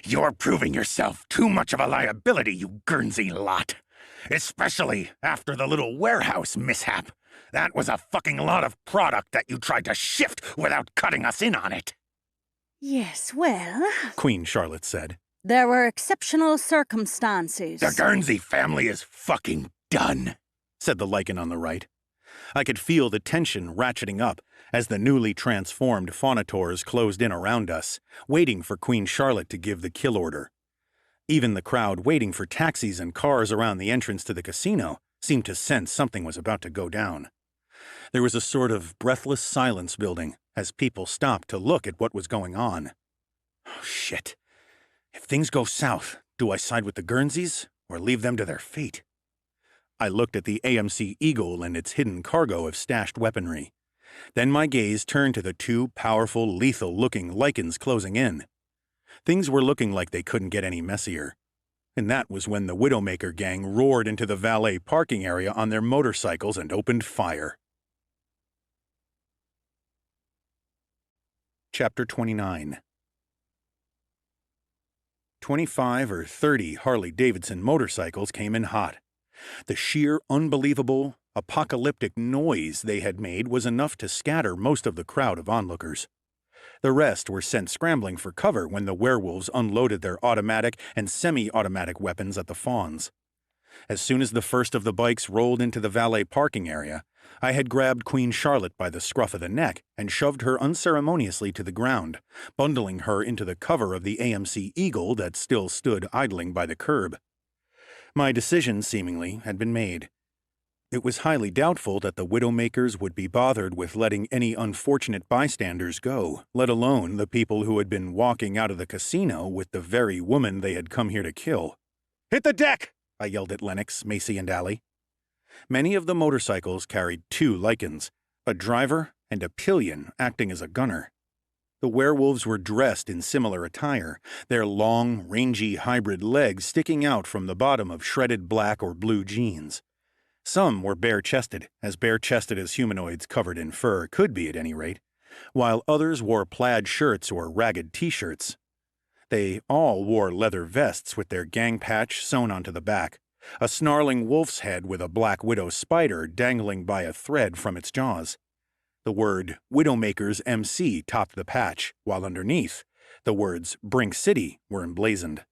You're proving yourself too much of a liability, you Guernsey lot. Especially after the little warehouse mishap. That was a fucking lot of product that you tried to shift without cutting us in on it. Yes, well, Queen Charlotte said. there were exceptional circumstances. The Guernsey family is fucking done, said the lichen on the right. I could feel the tension ratcheting up as the newly transformed faunators closed in around us, waiting for Queen Charlotte to give the kill order. Even the crowd waiting for taxis and cars around the entrance to the casino seemed to sense something was about to go down. There was a sort of breathless silence building as people stopped to look at what was going on. Oh, shit. If things go south, do I side with the Guernseys or leave them to their fate? I looked at the AMC Eagle and its hidden cargo of stashed weaponry. Then my gaze turned to the two powerful, lethal-looking lichens closing in. Things were looking like they couldn't get any messier. And that was when the Widowmaker gang roared into the valet parking area on their motorcycles and opened fire. Chapter 29. 25 or 30 Harley-Davidson motorcycles came in hot. The sheer, unbelievable, apocalyptic noise they had made was enough to scatter most of the crowd of onlookers. The rest were sent scrambling for cover when the werewolves unloaded their automatic and semi-automatic weapons at the fawns. As soon as the first of the bikes rolled into the valet parking area, I had grabbed Queen Charlotte by the scruff of the neck and shoved her unceremoniously to the ground, bundling her into the cover of the AMC Eagle that still stood idling by the curb. My decision, seemingly, had been made. It was highly doubtful that the Widowmakers would be bothered with letting any unfortunate bystanders go, let alone the people who had been walking out of the casino with the very woman they had come here to kill. "Hit the deck!" I yelled at Lennox, Macy, and Allie. Many of the motorcycles carried two lichens, a driver and a pillion acting as a gunner. The werewolves were dressed in similar attire, their long, rangy hybrid legs sticking out from the bottom of shredded black or blue jeans. Some were bare-chested as humanoids covered in fur could be at any rate, while others wore plaid shirts or ragged t-shirts. They all wore leather vests with their gang patch sewn onto the back, a snarling wolf's head with a black widow spider dangling by a thread from its jaws. The word Widowmakers MC topped the patch, while underneath, the words Brink City were emblazoned.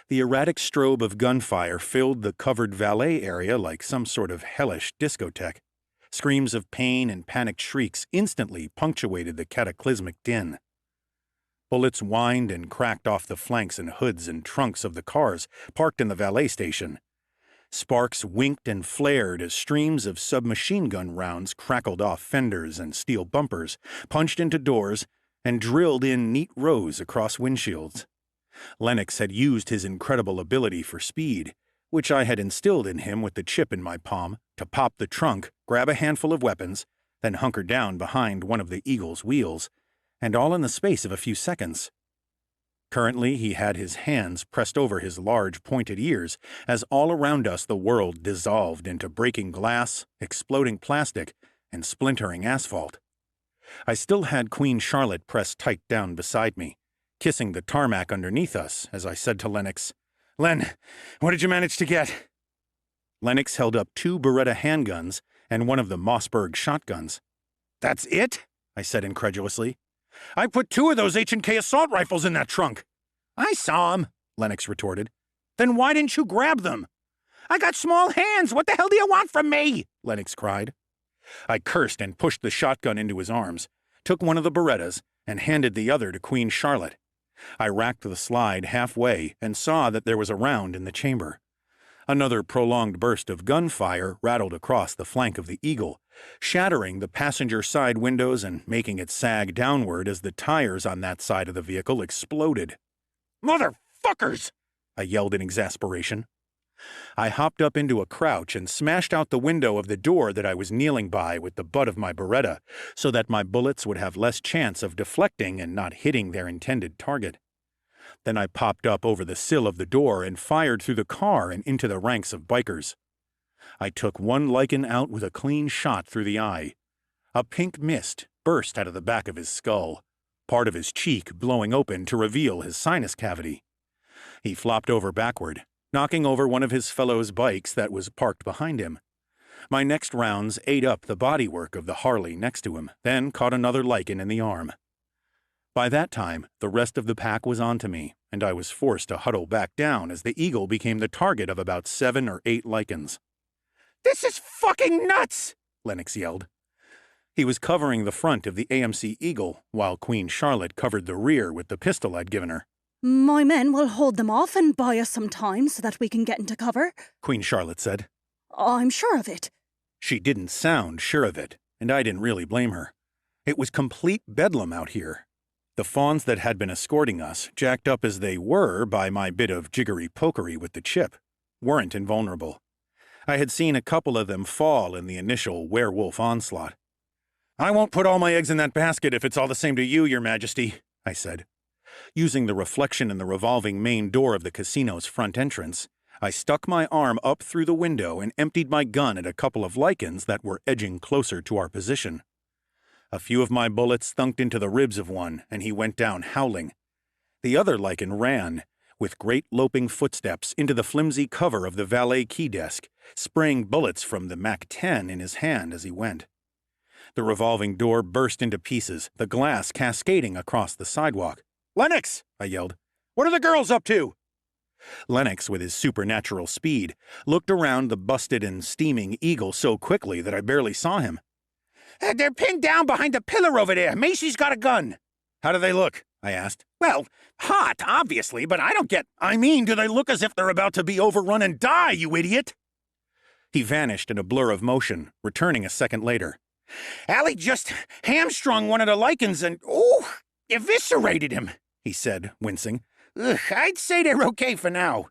The erratic strobe of gunfire filled the covered valet area like some sort of hellish discotheque. Screams of pain and panicked shrieks instantly punctuated the cataclysmic din. Bullets whined and cracked off the flanks and hoods and trunks of the cars parked in the valet station. Sparks winked and flared as streams of submachine gun rounds crackled off fenders and steel bumpers, punched into doors, and drilled in neat rows across windshields. Lennox had used his incredible ability for speed, which I had instilled in him with the chip in my palm, to pop the trunk, grab a handful of weapons, then hunker down behind one of the Eagle's wheels, and all in the space of a few seconds. Currently, he had his hands pressed over his large, pointed ears, as all around us the world dissolved into breaking glass, exploding plastic, and splintering asphalt. I still had Queen Charlotte pressed tight down beside me, kissing the tarmac underneath us as I said to Lennox, "Len, what did you manage to get?" Lennox held up 2 Beretta handguns and one of the Mossberg shotguns. That's it? I said incredulously. I put 2 of those H&K assault rifles in that trunk. I saw 'em, Lennox retorted. Then why didn't you grab them? I got small hands. What the hell do you want from me? Lennox cried. I cursed and pushed the shotgun into his arms, took one of the Berettas, and handed the other to Queen Charlotte. I racked the slide halfway and saw that there was a round in the chamber. Another prolonged burst of gunfire rattled across the flank of the Eagle, shattering the passenger side windows and making it sag downward as the tires on that side of the vehicle exploded. Motherfuckers! I yelled in exasperation. I hopped up into a crouch and smashed out the window of the door that I was kneeling by with the butt of my Beretta, so that my bullets would have less chance of deflecting and not hitting their intended target. Then I popped up over the sill of the door and fired through the car and into the ranks of bikers. I took one Lycan out with a clean shot through the eye. A pink mist burst out of the back of his skull, part of his cheek blowing open to reveal his sinus cavity. He flopped over backward, knocking over one of his fellow's bikes that was parked behind him. My next rounds ate up the bodywork of the Harley next to him, then caught another Lycan in the arm. By that time, the rest of the pack was onto me, and I was forced to huddle back down as the Eagle became the target of about 7 or 8 Lycans. This is fucking nuts! Lennox yelled. He was covering the front of the AMC Eagle, while Queen Charlotte covered the rear with the pistol I'd given her. My men will hold them off and buy us some time so that we can get into cover, Queen Charlotte said. I'm sure of it. She didn't sound sure of it, and I didn't really blame her. It was complete bedlam out here. The fawns that had been escorting us, jacked up as they were by my bit of jiggery-pokery with the chip, weren't invulnerable. I had seen a couple of them fall in the initial werewolf onslaught. I won't put all my eggs in that basket if it's all the same to you, Your Majesty, I said. Using the reflection in the revolving main door of the casino's front entrance, I stuck my arm up through the window and emptied my gun at a couple of Lycans that were edging closer to our position. A few of my bullets thunked into the ribs of one, and he went down howling. The other Lycan ran, with great loping footsteps, into the flimsy cover of the valet key desk, spraying bullets from the MAC-10 in his hand as he went. The revolving door burst into pieces, the glass cascading across the sidewalk. Lennox! I yelled. What are the girls up to? Lennox, with his supernatural speed, looked around the busted and steaming Eagle so quickly that I barely saw him. They're pinned down behind the pillar over there. Macy's got a gun. How do they look? I asked. Well, hot, obviously, but I don't get... I mean, do they look as if they're about to be overrun and die, you idiot? He vanished in a blur of motion, returning a second later. Allie just hamstrung one of the Lycans and, eviscerated him, he said, wincing. Ugh, I'd say they're okay for now.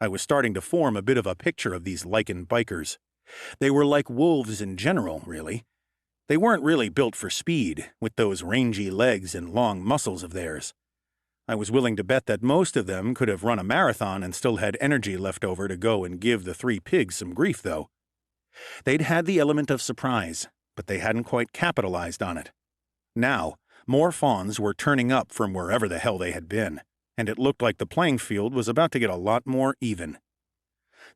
I was starting to form a bit of a picture of these Lycan bikers. They were like wolves in general, really. They weren't really built for speed, with those rangy legs and long muscles of theirs. I was willing to bet that most of them could have run a marathon and still had energy left over to go and give the 3 pigs some grief, though. They'd had the element of surprise, but they hadn't quite capitalized on it. Now, more fawns were turning up from wherever the hell they had been, and it looked like the playing field was about to get a lot more even.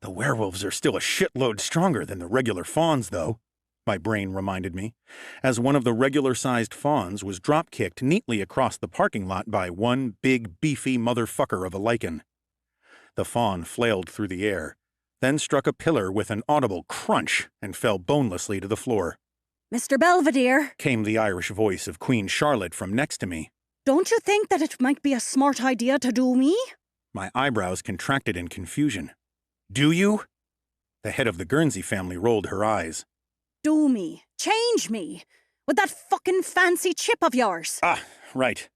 The werewolves are still a shitload stronger than the regular fawns, though, my brain reminded me, as one of the regular-sized fawns was drop-kicked neatly across the parking lot by one big, beefy motherfucker of a Lycan. The fawn flailed through the air, then struck a pillar with an audible crunch and fell bonelessly to the floor. Mr. Belvedere, came the Irish voice of Queen Charlotte from next to me. Don't you think that it might be a smart idea to do me? My eyebrows contracted in confusion. Do you? The head of the Guernsey family rolled her eyes. Do me. Change me. With that fucking fancy chip of yours. Ah, right.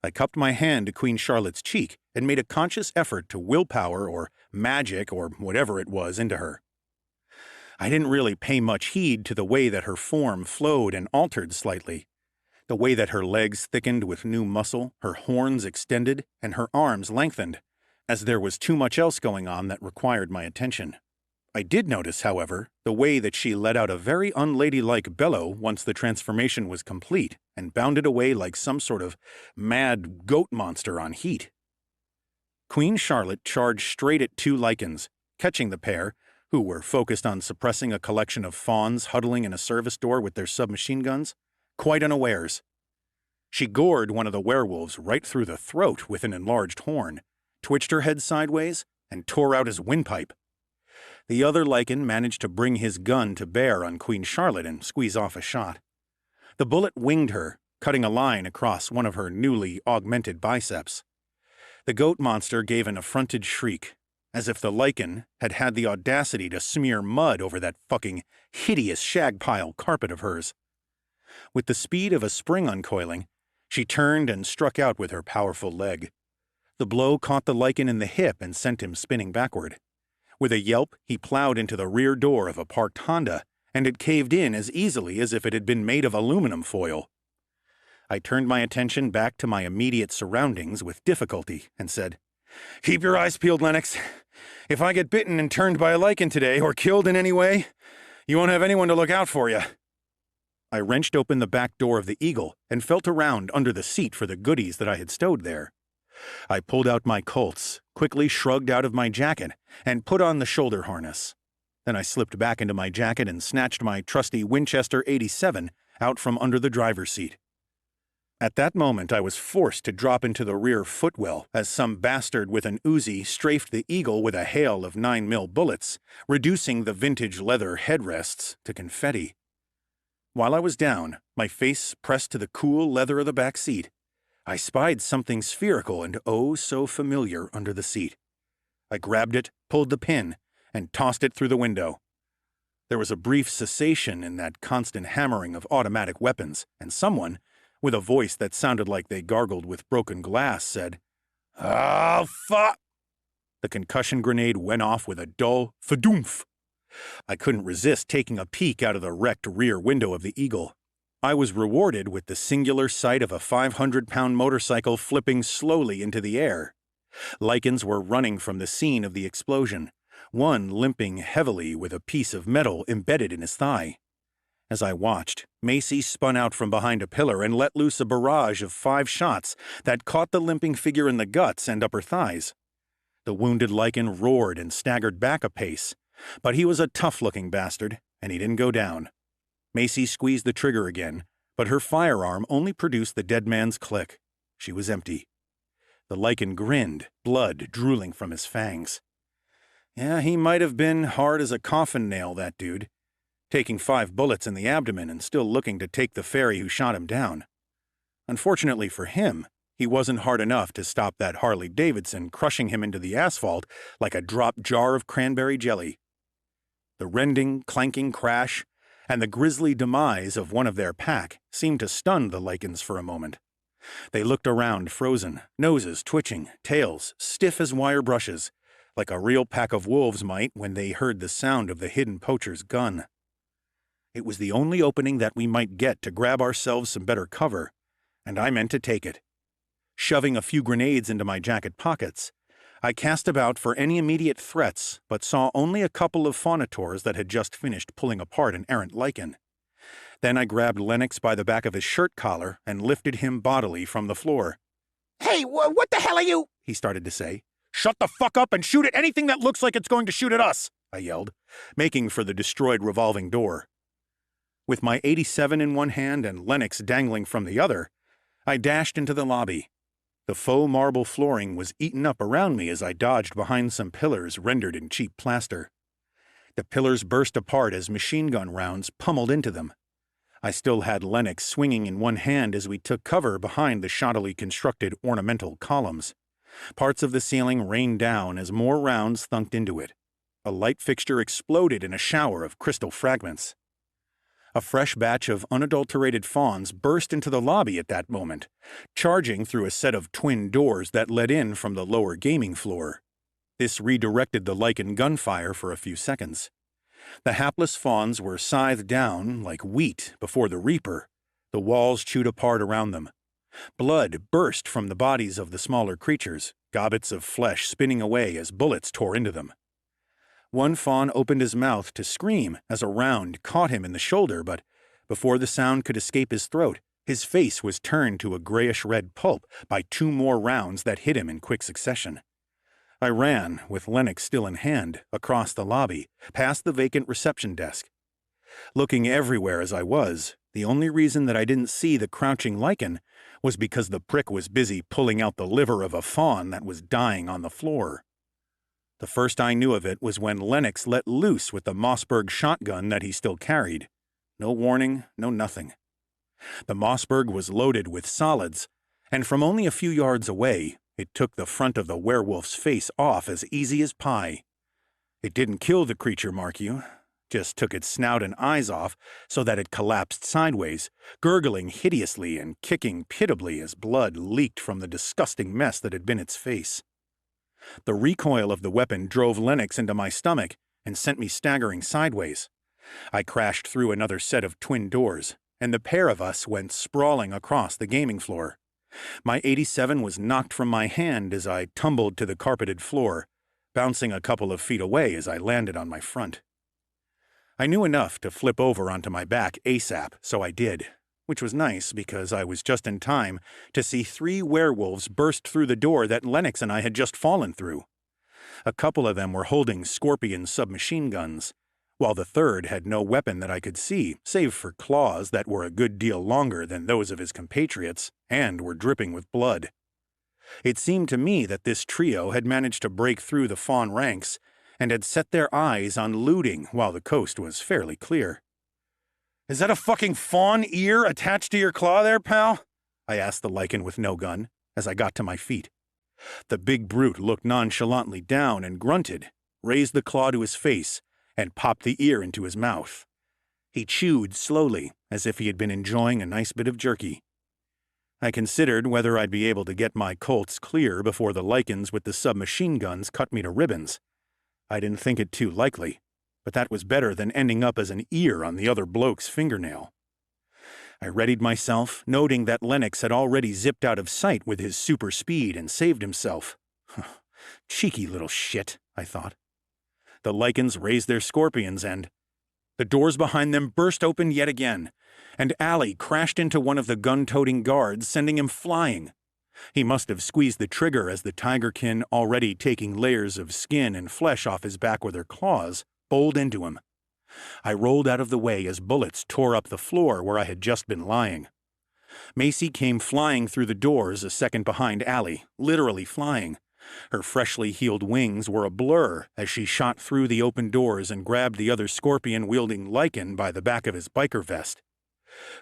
I cupped my hand to Queen Charlotte's cheek and made a conscious effort to willpower or magic or whatever it was into her. I didn't really pay much heed to the way that her form flowed and altered slightly. The way that her legs thickened with new muscle, her horns extended, and her arms lengthened, as there was too much else going on that required my attention. I did notice, however, the way that she let out a very unladylike bellow once the transformation was complete and bounded away like some sort of mad goat monster on heat. Queen Charlotte charged straight at two Lycans, catching the pair, who were focused on suppressing a collection of fawns huddling in a service door with their submachine guns, quite unawares. She gored one of the werewolves right through the throat with an enlarged horn, twitched her head sideways, and tore out his windpipe. The other Lycan managed to bring his gun to bear on Queen Charlotte and squeeze off a shot. The bullet winged her, cutting a line across one of her newly augmented biceps. The goat monster gave an affronted shriek, as if the Lycan had had the audacity to smear mud over that fucking hideous shag pile carpet of hers. With the speed of a spring uncoiling, she turned and struck out with her powerful leg. The blow caught the Lycan in the hip and sent him spinning backward. With a yelp, he plowed into the rear door of a parked Honda, and it caved in as easily as if it had been made of aluminum foil. I turned my attention back to my immediate surroundings with difficulty and said, "Keep your eyes peeled, Lennox. If I get bitten and turned by a Lycan today, or killed in any way, you won't have anyone to look out for you." I wrenched open the back door of the Eagle and felt around under the seat for the goodies that I had stowed there. I pulled out my Colts, quickly shrugged out of my jacket, and put on the shoulder harness. Then I slipped back into my jacket and snatched my trusty Winchester 87 out from under the driver's seat. At that moment, I was forced to drop into the rear footwell as some bastard with an Uzi strafed the Eagle with a hail of 9mm bullets, reducing the vintage leather headrests to confetti. While I was down, my face pressed to the cool leather of the back seat, I spied something spherical and oh so familiar under the seat. I grabbed it, pulled the pin, and tossed it through the window. There was a brief cessation in that constant hammering of automatic weapons, and someone, with a voice that sounded like they gargled with broken glass, said, "Oh, fuck!" The concussion grenade went off with a dull fadoomf. I couldn't resist taking a peek out of the wrecked rear window of the Eagle. I was rewarded with the singular sight of a 500-pound motorcycle flipping slowly into the air. Lycans were running from the scene of the explosion, one limping heavily with a piece of metal embedded in his thigh. As I watched, Macy spun out from behind a pillar and let loose a barrage of 5 shots that caught the limping figure in the guts and upper thighs. The wounded Lycan roared and staggered back a pace, but he was a tough-looking bastard, and he didn't go down. Macy squeezed the trigger again, but her firearm only produced the dead man's click. She was empty. The Lycan grinned, blood drooling from his fangs. Yeah, he might have been hard as a coffin nail, that dude, taking 5 bullets in the abdomen and still looking to take the fairy who shot him down. Unfortunately for him, he wasn't hard enough to stop that Harley-Davidson crushing him into the asphalt like a dropped jar of cranberry jelly. The rending, clanking crash and the grisly demise of one of their pack seemed to stun the Lycans for a moment. They looked around frozen, noses twitching, tails stiff as wire brushes, like a real pack of wolves might when they heard the sound of the hidden poacher's gun. It was the only opening that we might get to grab ourselves some better cover, and I meant to take it. Shoving a few grenades into my jacket pockets, I cast about for any immediate threats, but saw only a couple of faunators that had just finished pulling apart an errant Lycan. Then I grabbed Lennox by the back of his shirt collar and lifted him bodily from the floor. "Hey, what the hell are you?" he started to say. "Shut the fuck up and shoot at anything that looks like it's going to shoot at us," I yelled, making for the destroyed revolving door. With my 87 in one hand and Lennox dangling from the other, I dashed into the lobby. The faux marble flooring was eaten up around me as I dodged behind some pillars rendered in cheap plaster. The pillars burst apart as machine gun rounds pummeled into them. I still had Lennox swinging in one hand as we took cover behind the shoddily constructed ornamental columns. Parts of the ceiling rained down as more rounds thunked into it. A light fixture exploded in a shower of crystal fragments. A fresh batch of unadulterated fawns burst into the lobby at that moment, charging through a set of twin doors that led in from the lower gaming floor. This redirected the Lycan gunfire for a few seconds. The hapless fawns were scythed down like wheat before the reaper, The walls chewed apart around them. Blood burst from the bodies of the smaller creatures, gobbets of flesh spinning away as bullets tore into them. One fawn opened his mouth to scream as a round caught him in the shoulder, but before the sound could escape his throat, his face was turned to a grayish-red pulp by 2 more rounds that hit him in quick succession. I ran, with Lennox still in hand, across the lobby, past the vacant reception desk. Looking everywhere as I was, the only reason that I didn't see the crouching lichen was because the prick was busy pulling out the liver of a fawn that was dying on the floor. The first I knew of it was when Lennox let loose with the Mossberg shotgun that he still carried. No warning, no nothing. The Mossberg was loaded with solids, and from only a few yards away, it took the front of the werewolf's face off as easy as pie. It didn't kill the creature, mark you, just took its snout and eyes off so that it collapsed sideways, gurgling hideously and kicking pitiably as blood leaked from the disgusting mess that had been its face. The recoil of the weapon drove Lennox into my stomach and sent me staggering sideways. I crashed through another set of twin doors, and the pair of us went sprawling across the gaming floor. My 87 was knocked from my hand as I tumbled to the carpeted floor, bouncing a couple of feet away as I landed on my front. I knew enough to flip over onto my back ASAP, so I did, which was nice because I was just in time to see 3 werewolves burst through the door that Lennox and I had just fallen through. A couple of them were holding scorpion submachine guns, while the third had no weapon that I could see, save for claws that were a good deal longer than those of his compatriots and were dripping with blood. It seemed to me that this trio had managed to break through the fawn ranks and had set their eyes on looting while the coast was fairly clear. "Is that a fucking fawn ear attached to your claw there, pal?" I asked the lichen with no gun, as I got to my feet. The big brute looked nonchalantly down and grunted, raised the claw to his face, and popped the ear into his mouth. He chewed slowly, as if he had been enjoying a nice bit of jerky. I considered whether I'd be able to get my Colts clear before the lichens with the submachine guns cut me to ribbons. I didn't think it too likely, but that was better than ending up as an ear on the other bloke's fingernail. I readied myself, noting that Lennox had already zipped out of sight with his super speed and saved himself. Cheeky little shit, I thought. The lichens raised their scorpions and... The doors behind them burst open yet again, and Allie crashed into one of the gun-toting guards, sending him flying. He must have squeezed the trigger as the tigerkin, already taking layers of skin and flesh off his back with her claws, bowled into him. I rolled out of the way as bullets tore up the floor where I had just been lying. Macy came flying through the doors a second behind Allie, literally flying. Her freshly healed wings were a blur as she shot through the open doors and grabbed the other scorpion-wielding lichen by the back of his biker vest.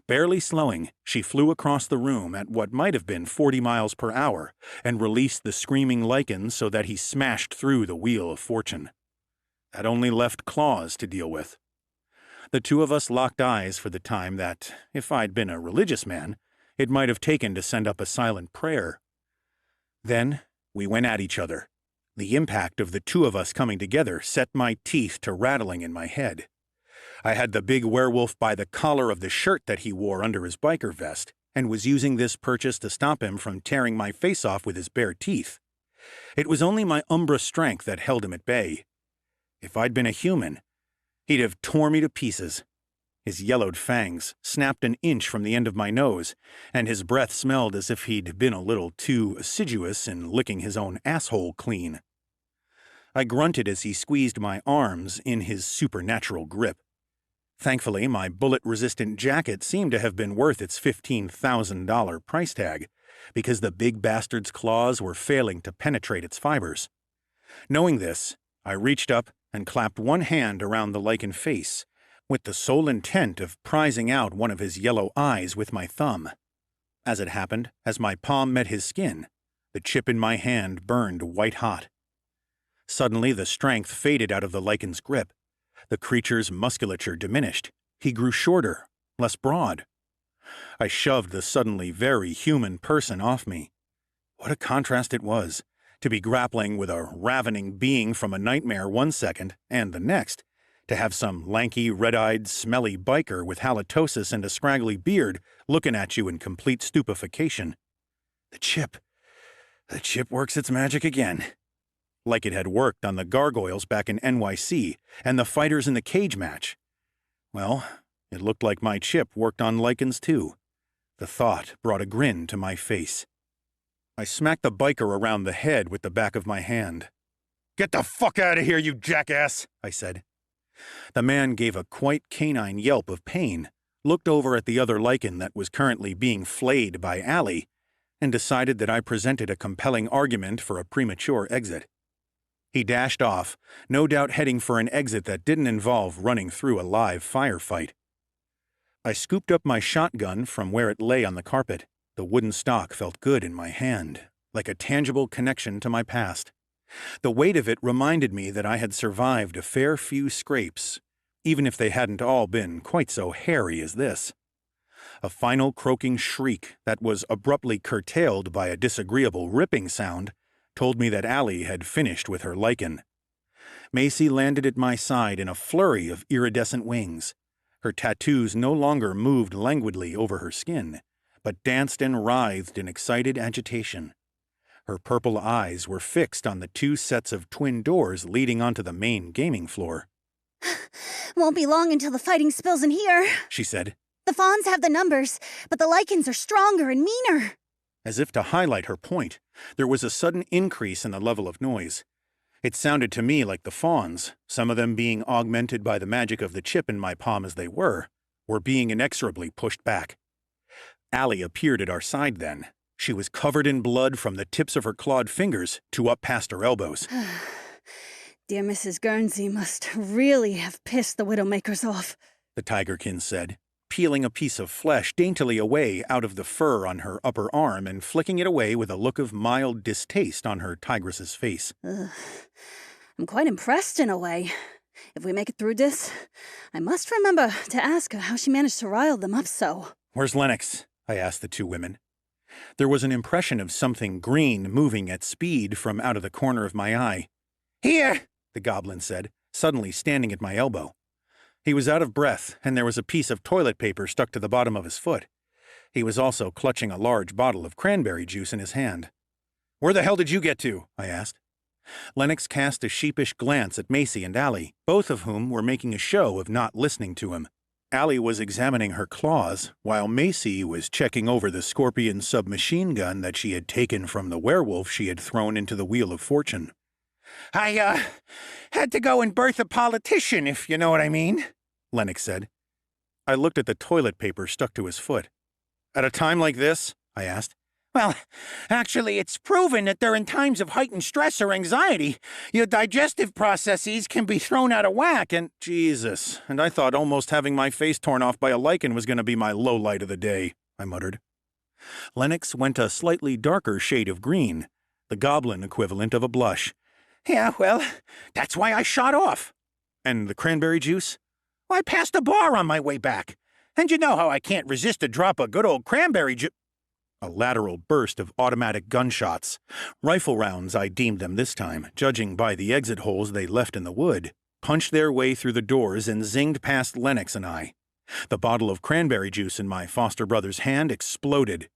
Barely slowing, she flew across the room at what might have been 40 miles per hour and released the screaming lichen so that he smashed through the wheel of fortune. That only left claws to deal with. The two of us locked eyes for the time that, if I'd been a religious man, it might have taken to send up a silent prayer. Then we went at each other. The impact of the two of us coming together set my teeth to rattling in my head. I had the big werewolf by the collar of the shirt that he wore under his biker vest, and was using this purchase to stop him from tearing my face off with his bare teeth. It was only my Umbra strength that held him at bay. If I'd been a human, he'd have torn me to pieces. His yellowed fangs snapped an inch from the end of my nose, and his breath smelled as if he'd been a little too assiduous in licking his own asshole clean. I grunted as he squeezed my arms in his supernatural grip. Thankfully, my bullet-resistant jacket seemed to have been worth its $15,000 price tag, because the big bastard's claws were failing to penetrate its fibers. Knowing this, I reached up and clapped one hand around the lichen face, with the sole intent of prizing out one of his yellow eyes with my thumb. As it happened, as my palm met his skin, the chip in my hand burned white-hot. Suddenly, the strength faded out of the lichen's grip. The creature's musculature diminished. He grew shorter, less broad. I shoved the suddenly very human person off me. What a contrast it was, to be grappling with a ravening being from a nightmare one second, and the next, To have some lanky, red-eyed, smelly biker with halitosis and a scraggly beard looking at you in complete stupefaction. The chip works its magic again. Like it had worked on the gargoyles back in NYC and the fighters in the cage match. Well, it looked like my chip worked on lichens too. The thought brought a grin to my face. I smacked the biker around the head with the back of my hand. "Get the fuck out of here, you jackass!" I said. The man gave a quite canine yelp of pain, looked over at the other lichen that was currently being flayed by Allie, and decided that I presented a compelling argument for a premature exit. He dashed off, no doubt heading for an exit that didn't involve running through a live firefight. I scooped up my shotgun from where it lay on the carpet. The wooden stock felt good in my hand, like a tangible connection to my past. The weight of it reminded me that I had survived a fair few scrapes, even if they hadn't all been quite so hairy as this. A final croaking shriek that was abruptly curtailed by a disagreeable ripping sound told me that Allie had finished with her lichen. Macy landed at my side in a flurry of iridescent wings. Her tattoos no longer moved languidly over her skin, but danced and writhed in excited agitation. Her purple eyes were fixed on the 2 sets of twin doors leading onto the main gaming floor. Won't be long until the fighting spills in here, she said. The fawns have the numbers, but the lichens are stronger and meaner. As if to highlight her point, there was a sudden increase in the level of noise. It sounded to me like the fawns, some of them being augmented by the magic of the chip in my palm as they were being inexorably pushed back. Allie appeared at our side then. She was covered in blood from the tips of her clawed fingers to up past her elbows. Dear Mrs. Guernsey must really have pissed the Widowmakers off, the tigerkin said, peeling a piece of flesh daintily away out of the fur on her upper arm and flicking it away with a look of mild distaste on her tigress's face. I'm quite impressed in a way. If we make it through this, I must remember to ask her how she managed to rile them up so. Where's Lennox? I asked the 2 women. There was an impression of something green moving at speed from out of the corner of my eye. Here, the goblin said, suddenly standing at my elbow. He was out of breath, and there was a piece of toilet paper stuck to the bottom of his foot. He was also clutching a large bottle of cranberry juice in his hand. "Where the hell did you get to?" I asked. Lennox cast a sheepish glance at Macy and Allie, both of whom were making a show of not listening to him. Allie was examining her claws, while Macy was checking over the Scorpion submachine gun that she had taken from the werewolf she had thrown into the Wheel of Fortune. I had to go and birth a politician, if you know what I mean," Lennox said. I looked at the toilet paper stuck to his foot. "At a time like this?" I asked. "Well, actually, it's proven that during times of heightened stress or anxiety, your digestive processes can be thrown out of whack and—" "Jesus, and I thought almost having my face torn off by a lichen was going to be my lowlight of the day," I muttered. Lennox went a slightly darker shade of green, the goblin equivalent of a blush. "Yeah, well, that's why I shot off." "And the cranberry juice?" "Well, I passed a bar on my way back. And you know how I can't resist a drop of good old cranberry juice." A lateral burst of automatic gunshots. Rifle rounds, I deemed them this time, judging by the exit holes they left in the wood, punched their way through the doors and zinged past Lennox and I. The bottle of cranberry juice in my foster brother's hand exploded.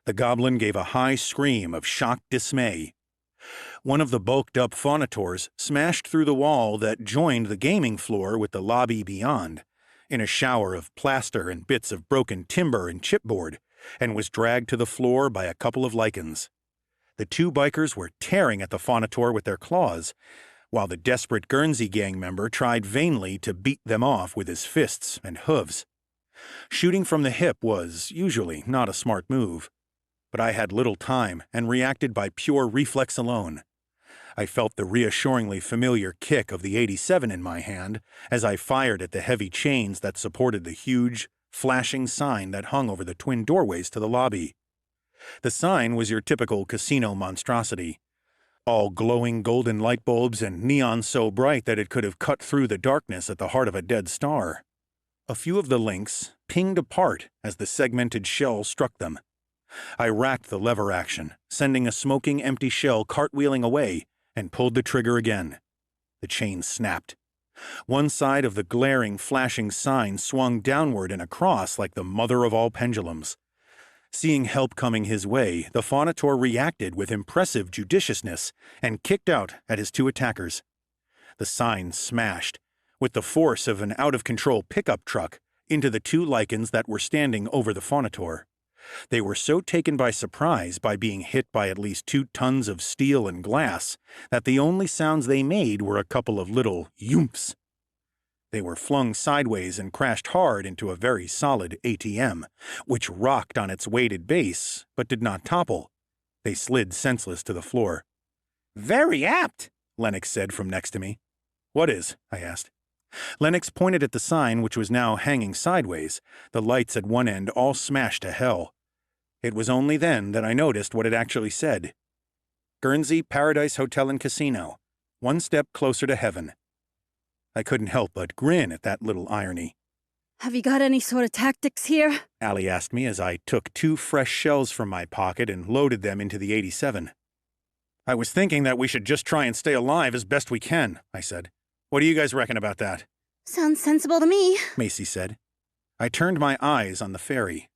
The goblin gave a high scream of shocked dismay. One of the bulked-up faunators smashed through the wall that joined the gaming floor with the lobby beyond, in a shower of plaster and bits of broken timber and chipboard, and was dragged to the floor by a couple of lichens. The 2 bikers were tearing at the faunator with their claws, while the desperate Guernsey gang member tried vainly to beat them off with his fists and hooves. Shooting from the hip was, usually, not a smart move. But I had little time and reacted by pure reflex alone. I felt the reassuringly familiar kick of the 87 in my hand as I fired at the heavy chains that supported the huge, flashing sign that hung over the twin doorways to the lobby. The sign was your typical casino monstrosity, all glowing golden light bulbs and neon so bright that it could have cut through the darkness at the heart of a dead star. A few of the links pinged apart as the segmented shell struck them. I racked the lever action, sending a smoking empty shell cartwheeling away, and pulled the trigger again. The chain snapped. One side of the glaring, flashing sign swung downward and across like the mother of all pendulums. Seeing help coming his way, the Faunator reacted with impressive judiciousness and kicked out at his two attackers. The sign smashed, with the force of an out-of-control pickup truck, into the two lichens that were standing over the Faunator. They were so taken by surprise by being hit by at least 2 tons of steel and glass that the only sounds they made were a couple of little yoomps. They were flung sideways and crashed hard into a very solid ATM, which rocked on its weighted base but did not topple. They slid senseless to the floor. Very apt, Lennox said from next to me. What is? I asked. Lennox pointed at the sign, which was now hanging sideways, the lights at one end all smashed to hell. It was only then that I noticed what it actually said. Guernsey Paradise Hotel and Casino, 1 step closer to heaven. I couldn't help but grin at that little irony. Have you got any sort of tactics here? Allie asked me as I took 2 fresh shells from my pocket and loaded them into the 87. I was thinking that we should just try and stay alive as best we can, I said. What do you guys reckon about that? Sounds sensible to me. Macy said. I turned my eyes on the fairy.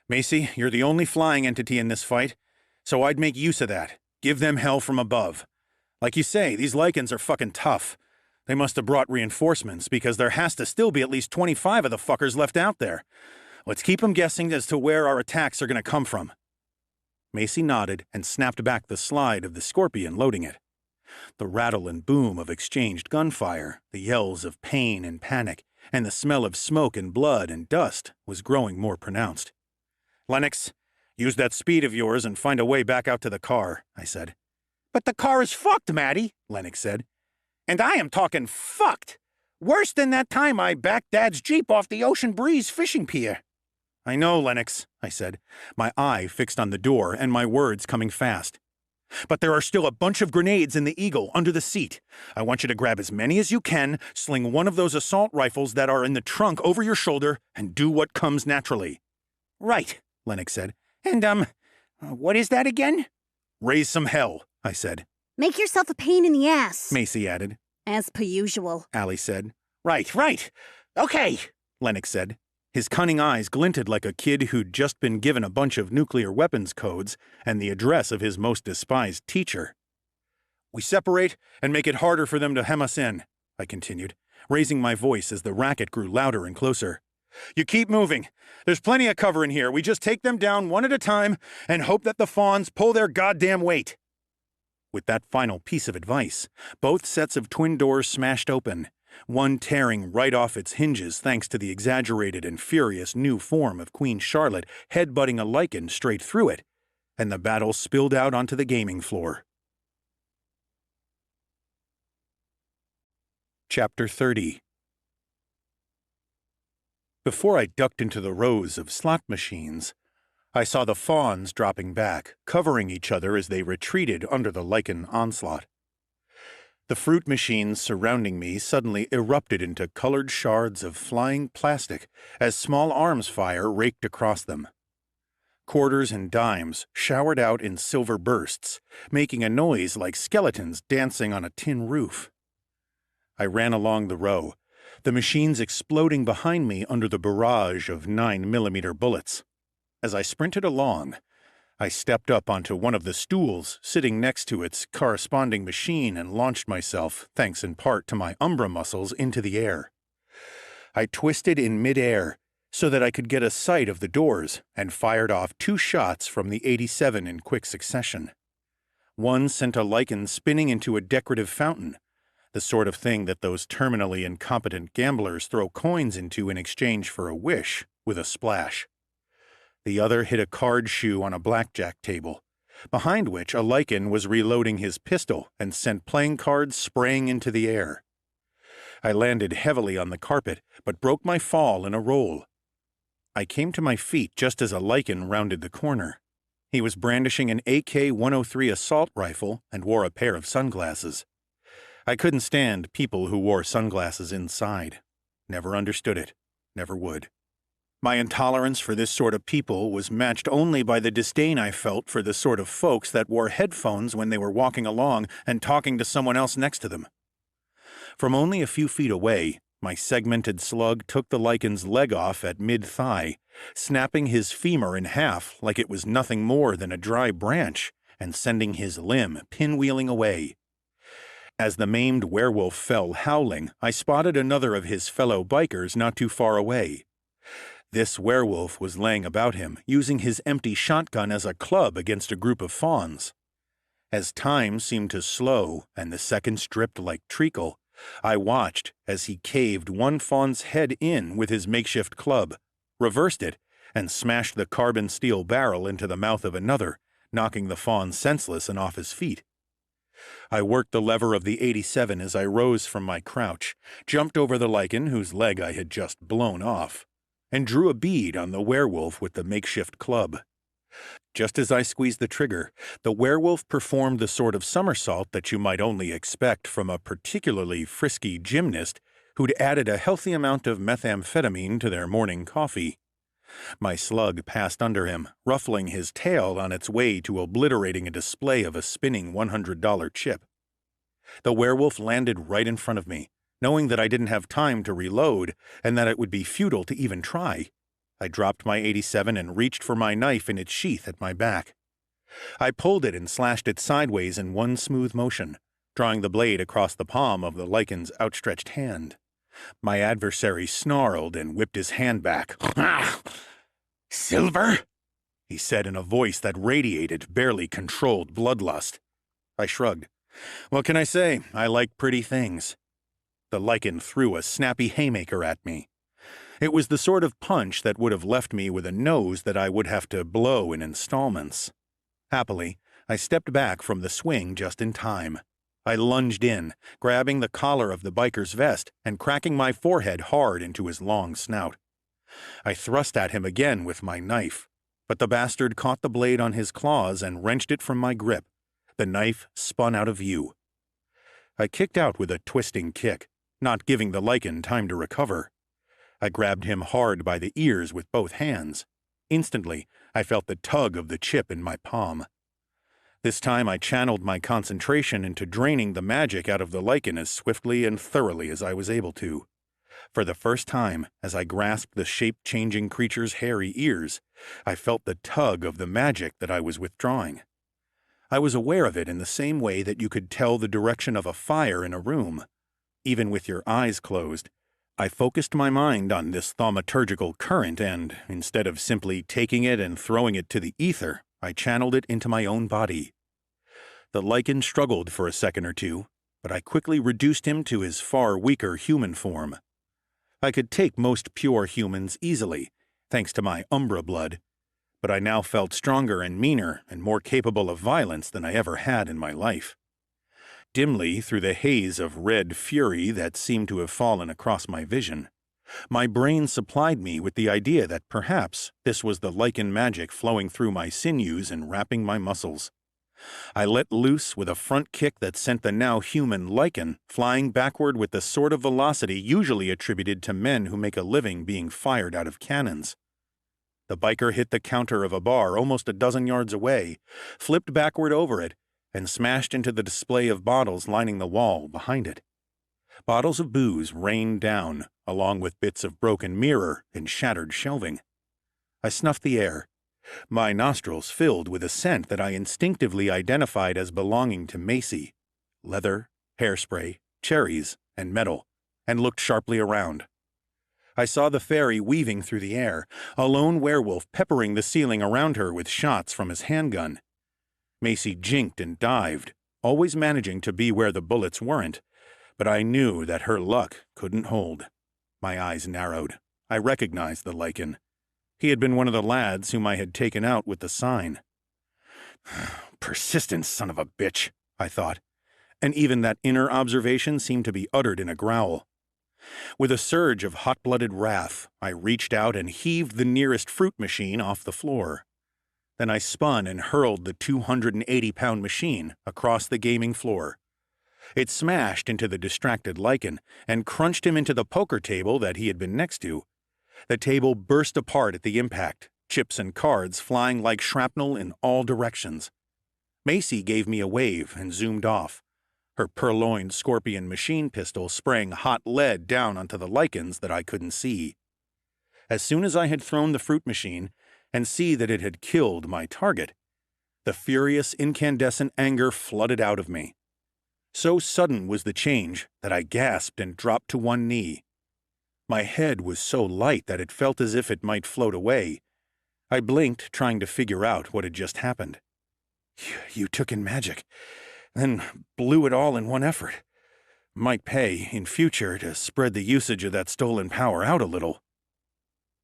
Macy, you're the only flying entity in this fight, so I'd make use of that. Give them hell from above. Like you say, these lichens are fucking tough. They must have brought reinforcements because there has to still be at least 25 of the fuckers left out there. Let's keep them guessing as to where our attacks are going to come from. Macy nodded and snapped back the slide of the scorpion, loading it. The rattle and boom of exchanged gunfire, the yells of pain and panic, and the smell of smoke and blood and dust was growing more pronounced. Lennox, use that speed of yours and find a way back out to the car, I said. But the car is fucked, Maddie, Lennox said. And I am talking fucked. Worse than that time I backed Dad's Jeep off the Ocean Breeze fishing pier. I know, Lennox, I said, my eye fixed on the door and my words coming fast. But there are still a bunch of grenades in the Eagle under the seat. I want you to grab as many as you can, sling one of those assault rifles that are in the trunk over your shoulder, and do what comes naturally. Right, Lennox said. And, what is that again? Raise some hell, I said. Make yourself a pain in the ass. Macy added. As per usual. Allie said. Right. Okay, Lennox said. His cunning eyes glinted like a kid who'd just been given a bunch of nuclear weapons codes and the address of his most despised teacher. We separate and make it harder for them to hem us in, I continued, raising my voice as the racket grew louder and closer. You keep moving. There's plenty of cover in here. We just take them down one at a time and hope that the fawns pull their goddamn weight. With that final piece of advice, both sets of twin doors smashed open, one tearing right off its hinges thanks to the exaggerated and furious new form of Queen Charlotte headbutting a lichen straight through it, and the battle spilled out onto the gaming floor. Chapter 30. Before I ducked into the rows of slot machines, I saw the fawns dropping back, covering each other as they retreated under the lichen onslaught. The fruit machines surrounding me suddenly erupted into colored shards of flying plastic as small arms fire raked across them. Quarters and dimes showered out in silver bursts, making a noise like skeletons dancing on a tin roof. I ran along the row, the machines exploding behind me under the barrage of 9mm bullets. As I sprinted along, I stepped up onto one of the stools sitting next to its corresponding machine and launched myself, thanks in part to my umbra muscles, into the air. I twisted in midair so that I could get a sight of the doors and fired off 2 shots from the 87 in quick succession. One sent a lichen spinning into a decorative fountain, the sort of thing that those terminally incompetent gamblers throw coins into in exchange for a wish, with a splash. The other hit a card shoe on a blackjack table, behind which a lichen was reloading his pistol and sent playing cards spraying into the air. I landed heavily on the carpet, but broke my fall in a roll. I came to my feet just as a lichen rounded the corner. He was brandishing an AK-103 assault rifle and wore a pair of sunglasses. I couldn't stand people who wore sunglasses inside. Never understood it. Never would. My intolerance for this sort of people was matched only by the disdain I felt for the sort of folks that wore headphones when they were walking along and talking to someone else next to them. From only a few feet away, my segmented slug took the lichen's leg off at mid-thigh, snapping his femur in half like it was nothing more than a dry branch, and sending his limb pinwheeling away. As the maimed werewolf fell howling, I spotted another of his fellow bikers not too far away. This werewolf was laying about him, using his empty shotgun as a club against a group of fawns. As time seemed to slow and the seconds dripped like treacle, I watched as he caved one fawn's head in with his makeshift club, reversed it, and smashed the carbon steel barrel into the mouth of another, knocking the fawn senseless and off his feet. I worked the lever of the 87 as I rose from my crouch, jumped over the lichen whose leg I had just blown off, and drew a bead on the werewolf with the makeshift club. Just as I squeezed the trigger, the werewolf performed the sort of somersault that you might only expect from a particularly frisky gymnast who'd added a healthy amount of methamphetamine to their morning coffee. My slug passed under him, ruffling his tail on its way to obliterating a display of a spinning $100 chip. The werewolf landed right in front of me, knowing that I didn't have time to reload and that it would be futile to even try. I dropped my 87 and reached for my knife in its sheath at my back. I pulled it and slashed it sideways in one smooth motion, drawing the blade across the palm of the lichen's outstretched hand. My adversary snarled and whipped his hand back. Ah! Silver? He said in a voice that radiated barely controlled bloodlust. I shrugged. What can I say? I like pretty things. The lichen threw a snappy haymaker at me. It was the sort of punch that would have left me with a nose that I would have to blow in installments. Happily, I stepped back from the swing just in time. I lunged in, grabbing the collar of the biker's vest and cracking my forehead hard into his long snout. I thrust at him again with my knife, but the bastard caught the blade on his claws and wrenched it from my grip. The knife spun out of view. I kicked out with a twisting kick, not giving the lichen time to recover. I grabbed him hard by the ears with both hands. Instantly, I felt the tug of the chip in my palm. This time I channeled my concentration into draining the magic out of the lichen as swiftly and thoroughly as I was able to. For the first time, as I grasped the shape-changing creature's hairy ears, I felt the tug of the magic that I was withdrawing. I was aware of it in the same way that you could tell the direction of a fire in a room. Even with your eyes closed, I focused my mind on this thaumaturgical current and, instead of simply taking it and throwing it to the ether, I channeled it into my own body. The lichen struggled for a second or two, but I quickly reduced him to his far weaker human form. I could take most pure humans easily, thanks to my Umbra blood, but I now felt stronger and meaner and more capable of violence than I ever had in my life. Dimly, through the haze of red fury that seemed to have fallen across my vision, my brain supplied me with the idea that perhaps this was the lichen magic flowing through my sinews and wrapping my muscles. I let loose with a front kick that sent the now human lichen flying backward with the sort of velocity usually attributed to men who make a living being fired out of cannons. The biker hit the counter of a bar almost a dozen yards away, flipped backward over it, and smashed into the display of bottles lining the wall behind it. Bottles of booze rained down, along with bits of broken mirror and shattered shelving. I snuffed the air, my nostrils filled with a scent that I instinctively identified as belonging to Macy: leather, hairspray, cherries, and metal, and looked sharply around. I saw the fairy weaving through the air, a lone werewolf peppering the ceiling around her with shots from his handgun. Macy jinked and dived, always managing to be where the bullets weren't, but I knew that her luck couldn't hold. My eyes narrowed. I recognized the lichen. He had been one of the lads whom I had taken out with the sign. Persistent son of a bitch, I thought, and even that inner observation seemed to be uttered in a growl. With a surge of hot-blooded wrath, I reached out and heaved the nearest fruit machine off the floor. Then I spun and hurled the 280-pound machine across the gaming floor. It smashed into the distracted lichen and crunched him into the poker table that he had been next to. The table burst apart at the impact, chips and cards flying like shrapnel in all directions. Macy gave me a wave and zoomed off. her purloined scorpion machine pistol spraying hot lead down onto the lichens that I couldn't see. As soon as I had thrown the fruit machine and see that it had killed my target, the furious incandescent anger flooded out of me. So sudden was the change that I gasped and dropped to one knee. My head was so light that it felt as if it might float away. I blinked, trying to figure out what had just happened. You took in magic, then blew it all in one effort. Might pay, in future, to spread the usage of that stolen power out a little.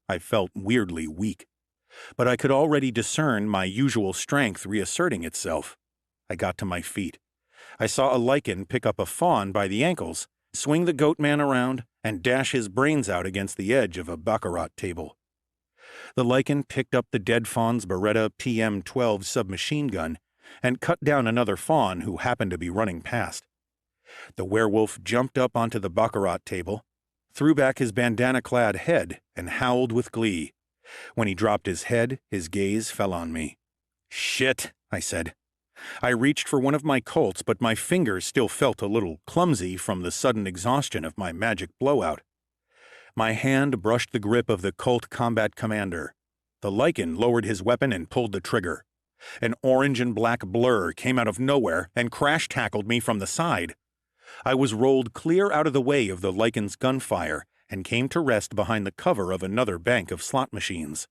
I felt weirdly weak, but I could already discern my usual strength reasserting itself. I got to my feet. I saw a lichen pick up a fawn by the ankles, swing the goat man around, and dash his brains out against the edge of a baccarat table. The lichen picked up the dead fawn's Beretta PM-12 submachine gun and cut down another fawn who happened to be running past. The werewolf jumped up onto the baccarat table, threw back his bandana-clad head, and howled with glee. When he dropped his head, his gaze fell on me. "Shit," I said. I reached for one of my Colts, but my fingers still felt a little clumsy from the sudden exhaustion of my magic blowout. My hand brushed the grip of the Colt Combat Commander. The lichen lowered his weapon and pulled the trigger. An orange and black blur came out of nowhere and crash-tackled me from the side. I was rolled clear out of the way of the lichen's gunfire and came to rest behind the cover of another bank of slot machines.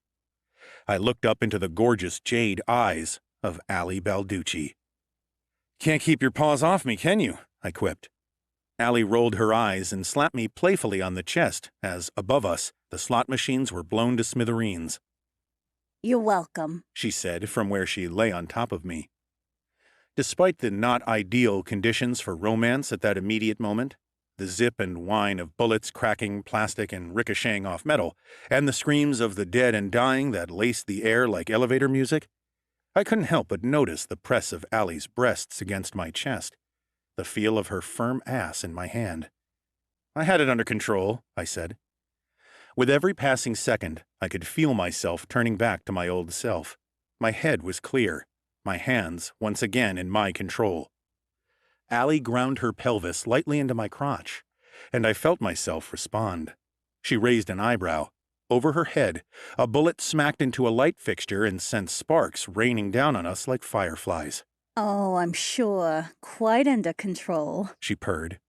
I looked up into the gorgeous jade eyes of Allie Balducci. "Can't keep your paws off me, can you?" I quipped. Allie rolled her eyes and slapped me playfully on the chest as, above us, the slot machines were blown to smithereens. You're welcome, she said from where she lay on top of me. Despite the not ideal conditions for romance at that immediate moment, the zip and whine of bullets cracking plastic and ricocheting off metal, and the screams of the dead and dying that laced the air like elevator music, I couldn't help but notice the press of Allie's breasts against my chest, the feel of her firm ass in my hand. "I had it under control," I said. With every passing second, I could feel myself turning back to my old self. My head was clear, my hands once again in my control. Allie ground her pelvis lightly into my crotch, and I felt myself respond. She raised an eyebrow. Over her head, a bullet smacked into a light fixture and sent sparks raining down on us like fireflies. Oh, I'm sure. Quite under control, she purred.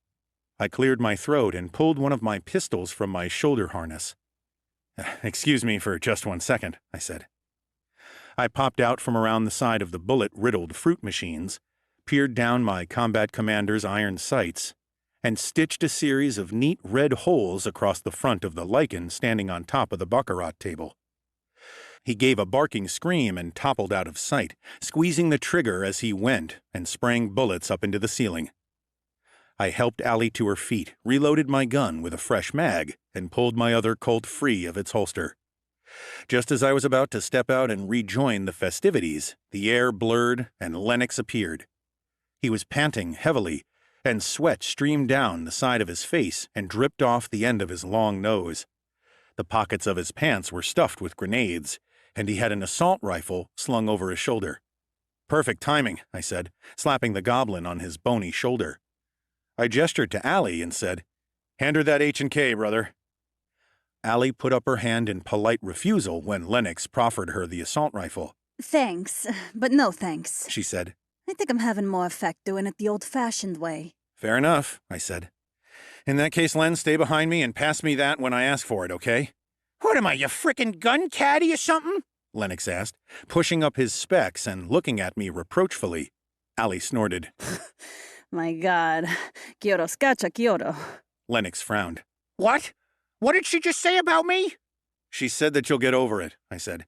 I cleared my throat and pulled one of my pistols from my shoulder harness. "Excuse me for just 1 second," I said. I popped out from around the side of the bullet-riddled fruit machines, peered down my combat commander's iron sights, and stitched a series of neat red holes across the front of the lichen standing on top of the baccarat table. He gave a barking scream and toppled out of sight, squeezing the trigger as he went and spraying bullets up into the ceiling. I helped Allie to her feet, reloaded my gun with a fresh mag, and pulled my other Colt free of its holster. Just as I was about to step out and rejoin the festivities, the air blurred and Lennox appeared. He was panting heavily, and sweat streamed down the side of his face and dripped off the end of his long nose. The pockets of his pants were stuffed with grenades, and he had an assault rifle slung over his shoulder. "Perfect timing," I said, slapping the goblin on his bony shoulder. I gestured to Allie and said, "Hand her that H&K, brother." Allie put up her hand in polite refusal when Lennox proffered her the assault rifle. Thanks, but no thanks, she said. I think I'm having more effect doing it the old-fashioned way. Fair enough, I said. In that case, Len, stay behind me and pass me that when I ask for it, okay? What am I, your frickin' gun caddy or something? Lennox asked, pushing up his specs and looking at me reproachfully. Allie snorted. My God. Quiero scotcha, quiero. Lennox frowned. What? What did she just say about me? She said that you'll get over it, I said.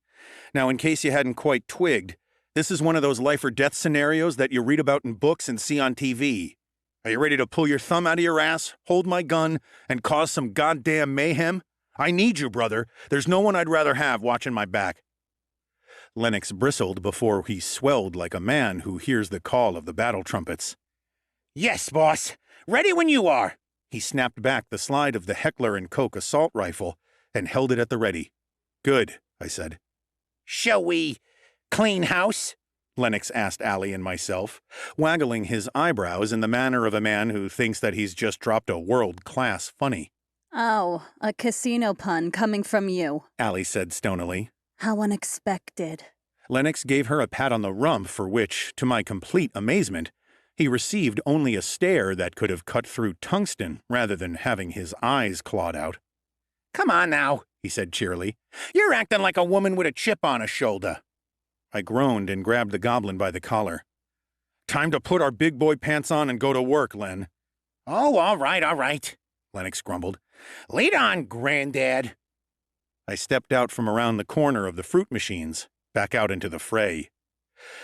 Now, in case you hadn't quite twigged, this is one of those life or death scenarios that you read about in books and see on TV. Are you ready to pull your thumb out of your ass, hold my gun, and cause some goddamn mayhem? I need you, brother. There's no one I'd rather have watching my back. Lennox bristled before he swelled like a man who hears the call of the battle trumpets. Yes, boss. Ready when you are. He snapped back the slide of the Heckler & Koch assault rifle and held it at the ready. Good, I said. Shall we clean house? Lennox asked Allie and myself, waggling his eyebrows in the manner of a man who thinks that he's just dropped a world-class funny. Oh, a casino pun coming from you. Allie said stonily. How unexpected. Lennox gave her a pat on the rump for which, to my complete amazement, he received only a stare that could have cut through tungsten rather than having his eyes clawed out. Come on now, he said cheerily. You're acting like a woman with a chip on her shoulder. I groaned and grabbed the goblin by the collar. Time to put our big boy pants on and go to work, Len. Oh, all right, Lennox grumbled. Lead on, Granddad. I stepped out from around the corner of the fruit machines, back out into the fray.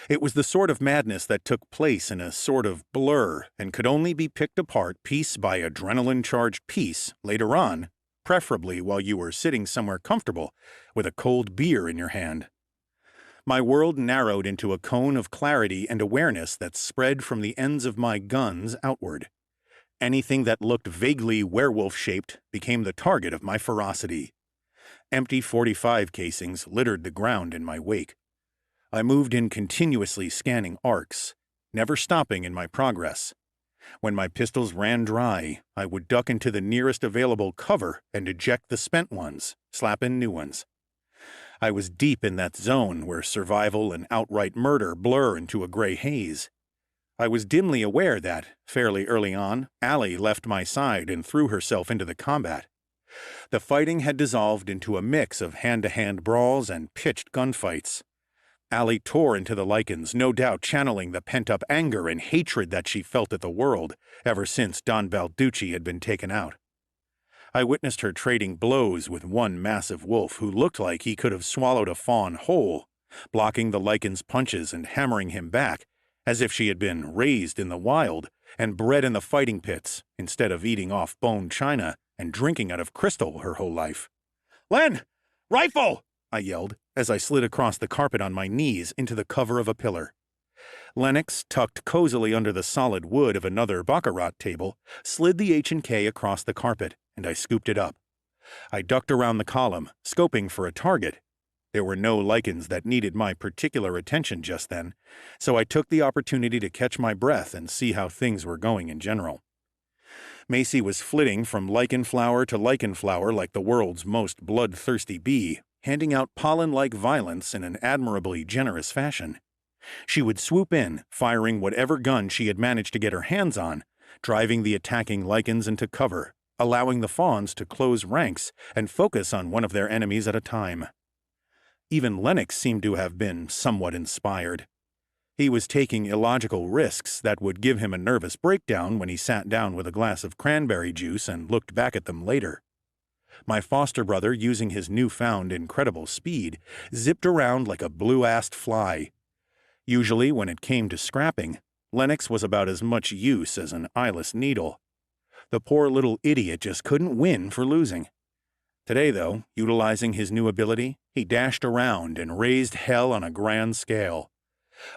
It was the sort of madness that took place in a sort of blur and could only be picked apart piece by adrenaline-charged piece later on, preferably while you were sitting somewhere comfortable with a cold beer in your hand. My world narrowed into a cone of clarity and awareness that spread from the ends of my guns outward. Anything that looked vaguely werewolf-shaped became the target of my ferocity. Empty .45 casings littered the ground in my wake. I moved in continuously scanning arcs, never stopping in my progress. When my pistols ran dry, I would duck into the nearest available cover and eject the spent ones, slap in new ones. I was deep in that zone where survival and outright murder blur into a gray haze. I was dimly aware that, fairly early on, Allie left my side and threw herself into the combat. The fighting had dissolved into a mix of hand-to-hand brawls and pitched gunfights. Allie tore into the lichens, no doubt channeling the pent-up anger and hatred that she felt at the world ever since Don Balducci had been taken out. I witnessed her trading blows with one massive wolf who looked like he could have swallowed a fawn whole, blocking the lichen's punches and hammering him back, as if she had been raised in the wild and bred in the fighting pits instead of eating off bone china and drinking out of crystal her whole life. "Len! Rifle!" I yelled as I slid across the carpet on my knees into the cover of a pillar. Lennox, tucked cozily under the solid wood of another baccarat table, slid the H&K across the carpet, and I scooped it up. I ducked around the column, scoping for a target. There were no lichens that needed my particular attention just then, so I took the opportunity to catch my breath and see how things were going in general. Macy was flitting from lichen flower to lichen flower like the world's most bloodthirsty bee, handing out pollen-like violence in an admirably generous fashion. She would swoop in, firing whatever gun she had managed to get her hands on, driving the attacking lichens into cover, allowing the fawns to close ranks and focus on one of their enemies at a time. Even Lennox seemed to have been somewhat inspired. He was taking illogical risks that would give him a nervous breakdown when he sat down with a glass of cranberry juice and looked back at them later. My foster brother, using his newfound incredible speed, zipped around like a blue-assed fly. Usually, when it came to scrapping, Lennox was about as much use as an eyeless needle. The poor little idiot just couldn't win for losing. Today, though, utilizing his new ability, he dashed around and raised hell on a grand scale.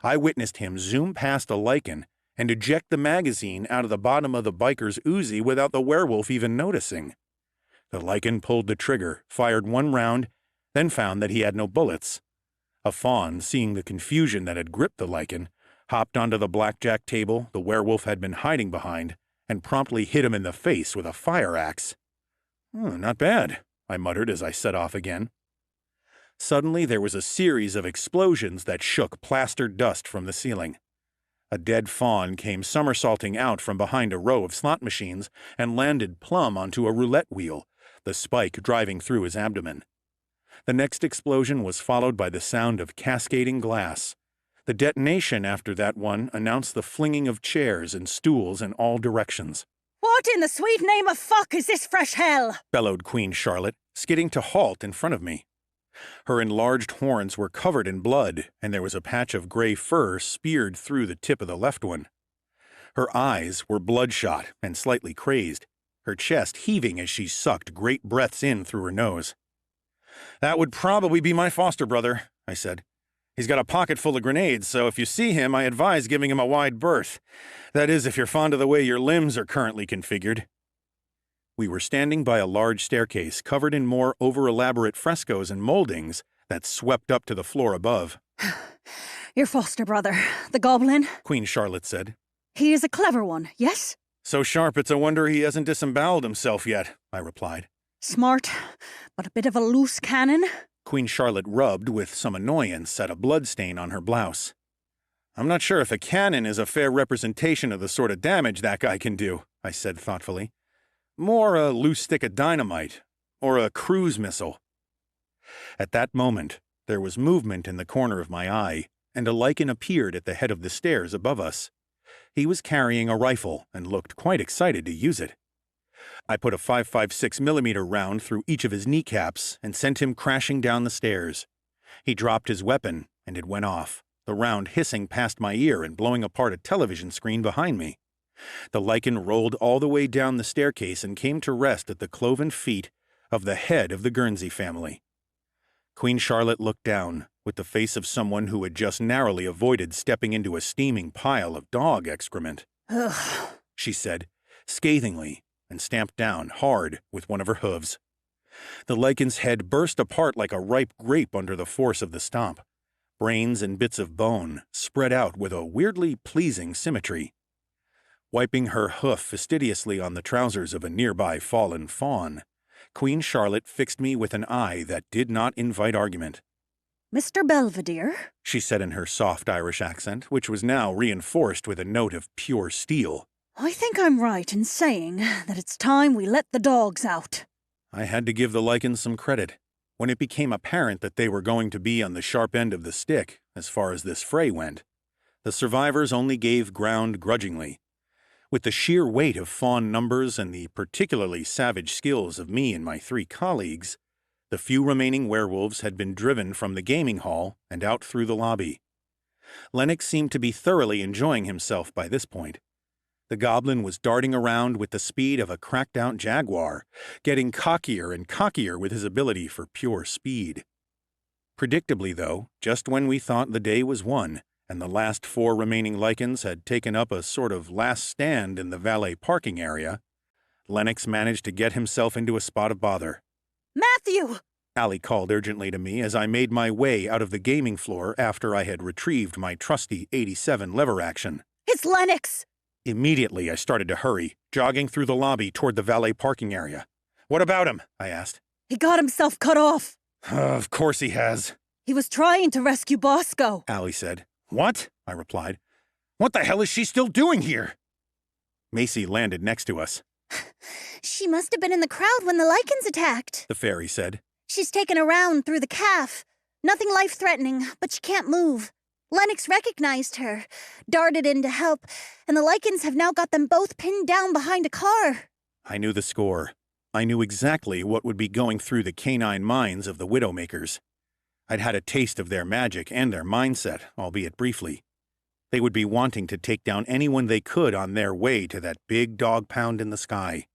I witnessed him zoom past a lichen and eject the magazine out of the bottom of the biker's Uzi without the werewolf even noticing. The lichen pulled the trigger, fired one round, then found that he had no bullets. A fawn, seeing the confusion that had gripped the lichen, hopped onto the blackjack table the werewolf had been hiding behind and promptly hit him in the face with a fire axe. Not bad," I muttered as I set off again. Suddenly there was a series of explosions that shook plastered dust from the ceiling. A dead fawn came somersaulting out from behind a row of slot machines and landed plumb onto a roulette wheel, the spike driving through his abdomen. The next explosion was followed by the sound of cascading glass. The detonation after that one announced the flinging of chairs and stools in all directions. What in the sweet name of fuck is this fresh hell? Bellowed Queen Charlotte, skidding to halt in front of me. Her enlarged horns were covered in blood, and there was a patch of gray fur speared through the tip of the left one. Her eyes were bloodshot and slightly crazed, her chest heaving as she sucked great breaths in through her nose. "That would probably be my foster brother," I said. "He's got a pocket full of grenades, so if you see him, I advise giving him a wide berth. That is, if you're fond of the way your limbs are currently configured." We were standing by a large staircase covered in more over-elaborate frescoes and moldings that swept up to the floor above. Your foster brother, the goblin. Queen Charlotte said. He is a clever one, yes? So sharp it's a wonder he hasn't disemboweled himself yet, I replied. Smart, but a bit of a loose cannon. Queen Charlotte rubbed with some annoyance at a bloodstain on her blouse. I'm not sure if a cannon is a fair representation of the sort of damage that guy can do, I said thoughtfully. More a loose stick of dynamite, or a cruise missile. At that moment, there was movement in the corner of my eye, and a lichen appeared at the head of the stairs above us. He was carrying a rifle and looked quite excited to use it. I put a 5.56mm round through each of his kneecaps and sent him crashing down the stairs. He dropped his weapon, and it went off, the round hissing past my ear and blowing apart a television screen behind me. The lichen rolled all the way down the staircase and came to rest at the cloven feet of the head of the Guernsey family. Queen Charlotte looked down, with the face of someone who had just narrowly avoided stepping into a steaming pile of dog excrement. Ugh. She said, scathingly, and stamped down hard with one of her hooves. The lichen's head burst apart like a ripe grape under the force of the stomp. Brains and bits of bone spread out with a weirdly pleasing symmetry. Wiping her hoof fastidiously on the trousers of a nearby fallen fawn, Queen Charlotte fixed me with an eye that did not invite argument. Mr. Belvedere? She said in her soft Irish accent, which was now reinforced with a note of pure steel. I think I'm right in saying that it's time we let the dogs out. I had to give the lichens some credit. When it became apparent that they were going to be on the sharp end of the stick, as far as this fray went, the survivors only gave ground grudgingly. With the sheer weight of fawn numbers and the particularly savage skills of me and my 3 colleagues, the few remaining werewolves had been driven from the gaming hall and out through the lobby. Lennox seemed to be thoroughly enjoying himself by this point. The goblin was darting around with the speed of a cracked-out jaguar, getting cockier and cockier with his ability for pure speed. Predictably, though, just when we thought the day was won, and the last 4 remaining lichens had taken up a sort of last stand in the valet parking area, Lennox managed to get himself into a spot of bother. Matthew! Allie called urgently to me as I made my way out of the gaming floor after I had retrieved my trusty 87 lever action. It's Lennox! Immediately, I started to hurry, jogging through the lobby toward the valet parking area. What about him? I asked. He got himself cut off. Of course he has, He was trying to rescue Bosco. Allie said. What? I replied. What the hell is she still doing here? Macy landed next to us. She must have been in the crowd when the lichens attacked. The fairy said. She's taken a round through the calf. Nothing life-threatening, but she can't move. Lennox recognized her, darted in to help, and the lichens have now got them both pinned down behind a car. I knew the score. I knew exactly what would be going through the canine minds of the Widowmakers. I'd had a taste of their magic and their mindset, albeit briefly. They would be wanting to take down anyone they could on their way to that big dog pound in the sky.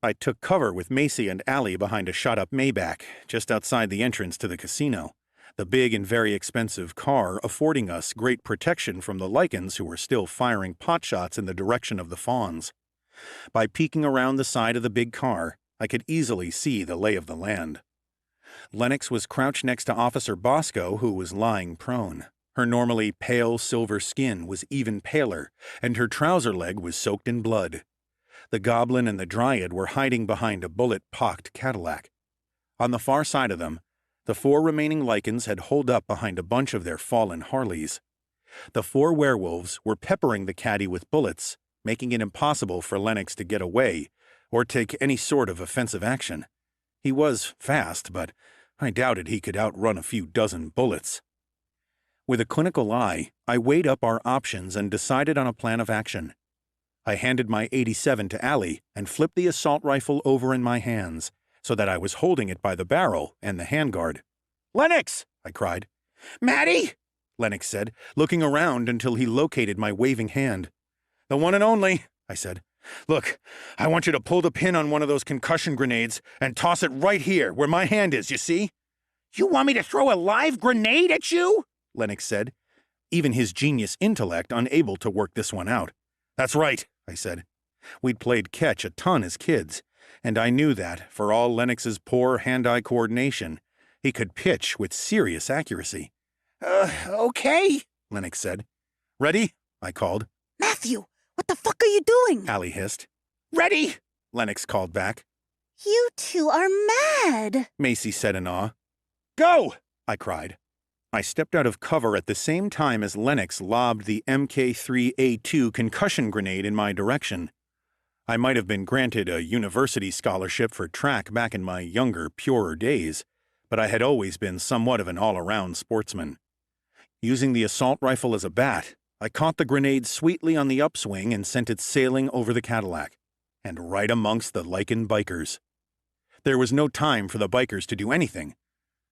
I took cover with Macy and Allie behind a shot-up Maybach, just outside the entrance to the casino, the big and very expensive car affording us great protection from the lichens who were still firing potshots in the direction of the fawns. By peeking around the side of the big car, I could easily see the lay of the land. Lennox was crouched next to Officer Bosco, who was lying prone. Her normally pale silver skin was even paler, and her trouser leg was soaked in blood. The goblin and the dryad were hiding behind a bullet-pocked Cadillac. On the far side of them, the 4 remaining lichens had holed up behind a bunch of their fallen Harleys. The 4 werewolves were peppering the caddy with bullets, making it impossible for Lennox to get away or take any sort of offensive action. He was fast, but I doubted he could outrun a few dozen bullets. With a clinical eye, I weighed up our options and decided on a plan of action. I handed my 87 to Allie and flipped the assault rifle over in my hands, so that I was holding it by the barrel and the handguard. Lennox! I cried. Maddie! Lennox said, looking around until he located my waving hand. The one and only, I said. Look, I want you to pull the pin on one of those concussion grenades and toss it right here, where my hand is, you see? You want me to throw a live grenade at you? Lennox said, even his genius intellect unable to work this one out. That's right, I said. We'd played catch a ton as kids, and I knew that, for all Lennox's poor hand-eye coordination, he could pitch with serious accuracy. Okay, Lennox said. Ready? I called. Matthew, what the fuck are you doing? Allie hissed. ready. Lennox called back. You two are mad. Macy said in awe. Go! I cried. I stepped out of cover at the same time as Lennox lobbed the MK3A2 concussion grenade in my direction. I might have been granted a university scholarship for track back in my younger, purer days, but I had always been somewhat of an all-around sportsman. Using the assault rifle as a bat, I caught the grenade sweetly on the upswing and sent it sailing over the Cadillac, and right amongst the lichen bikers. There was no time for the bikers to do anything.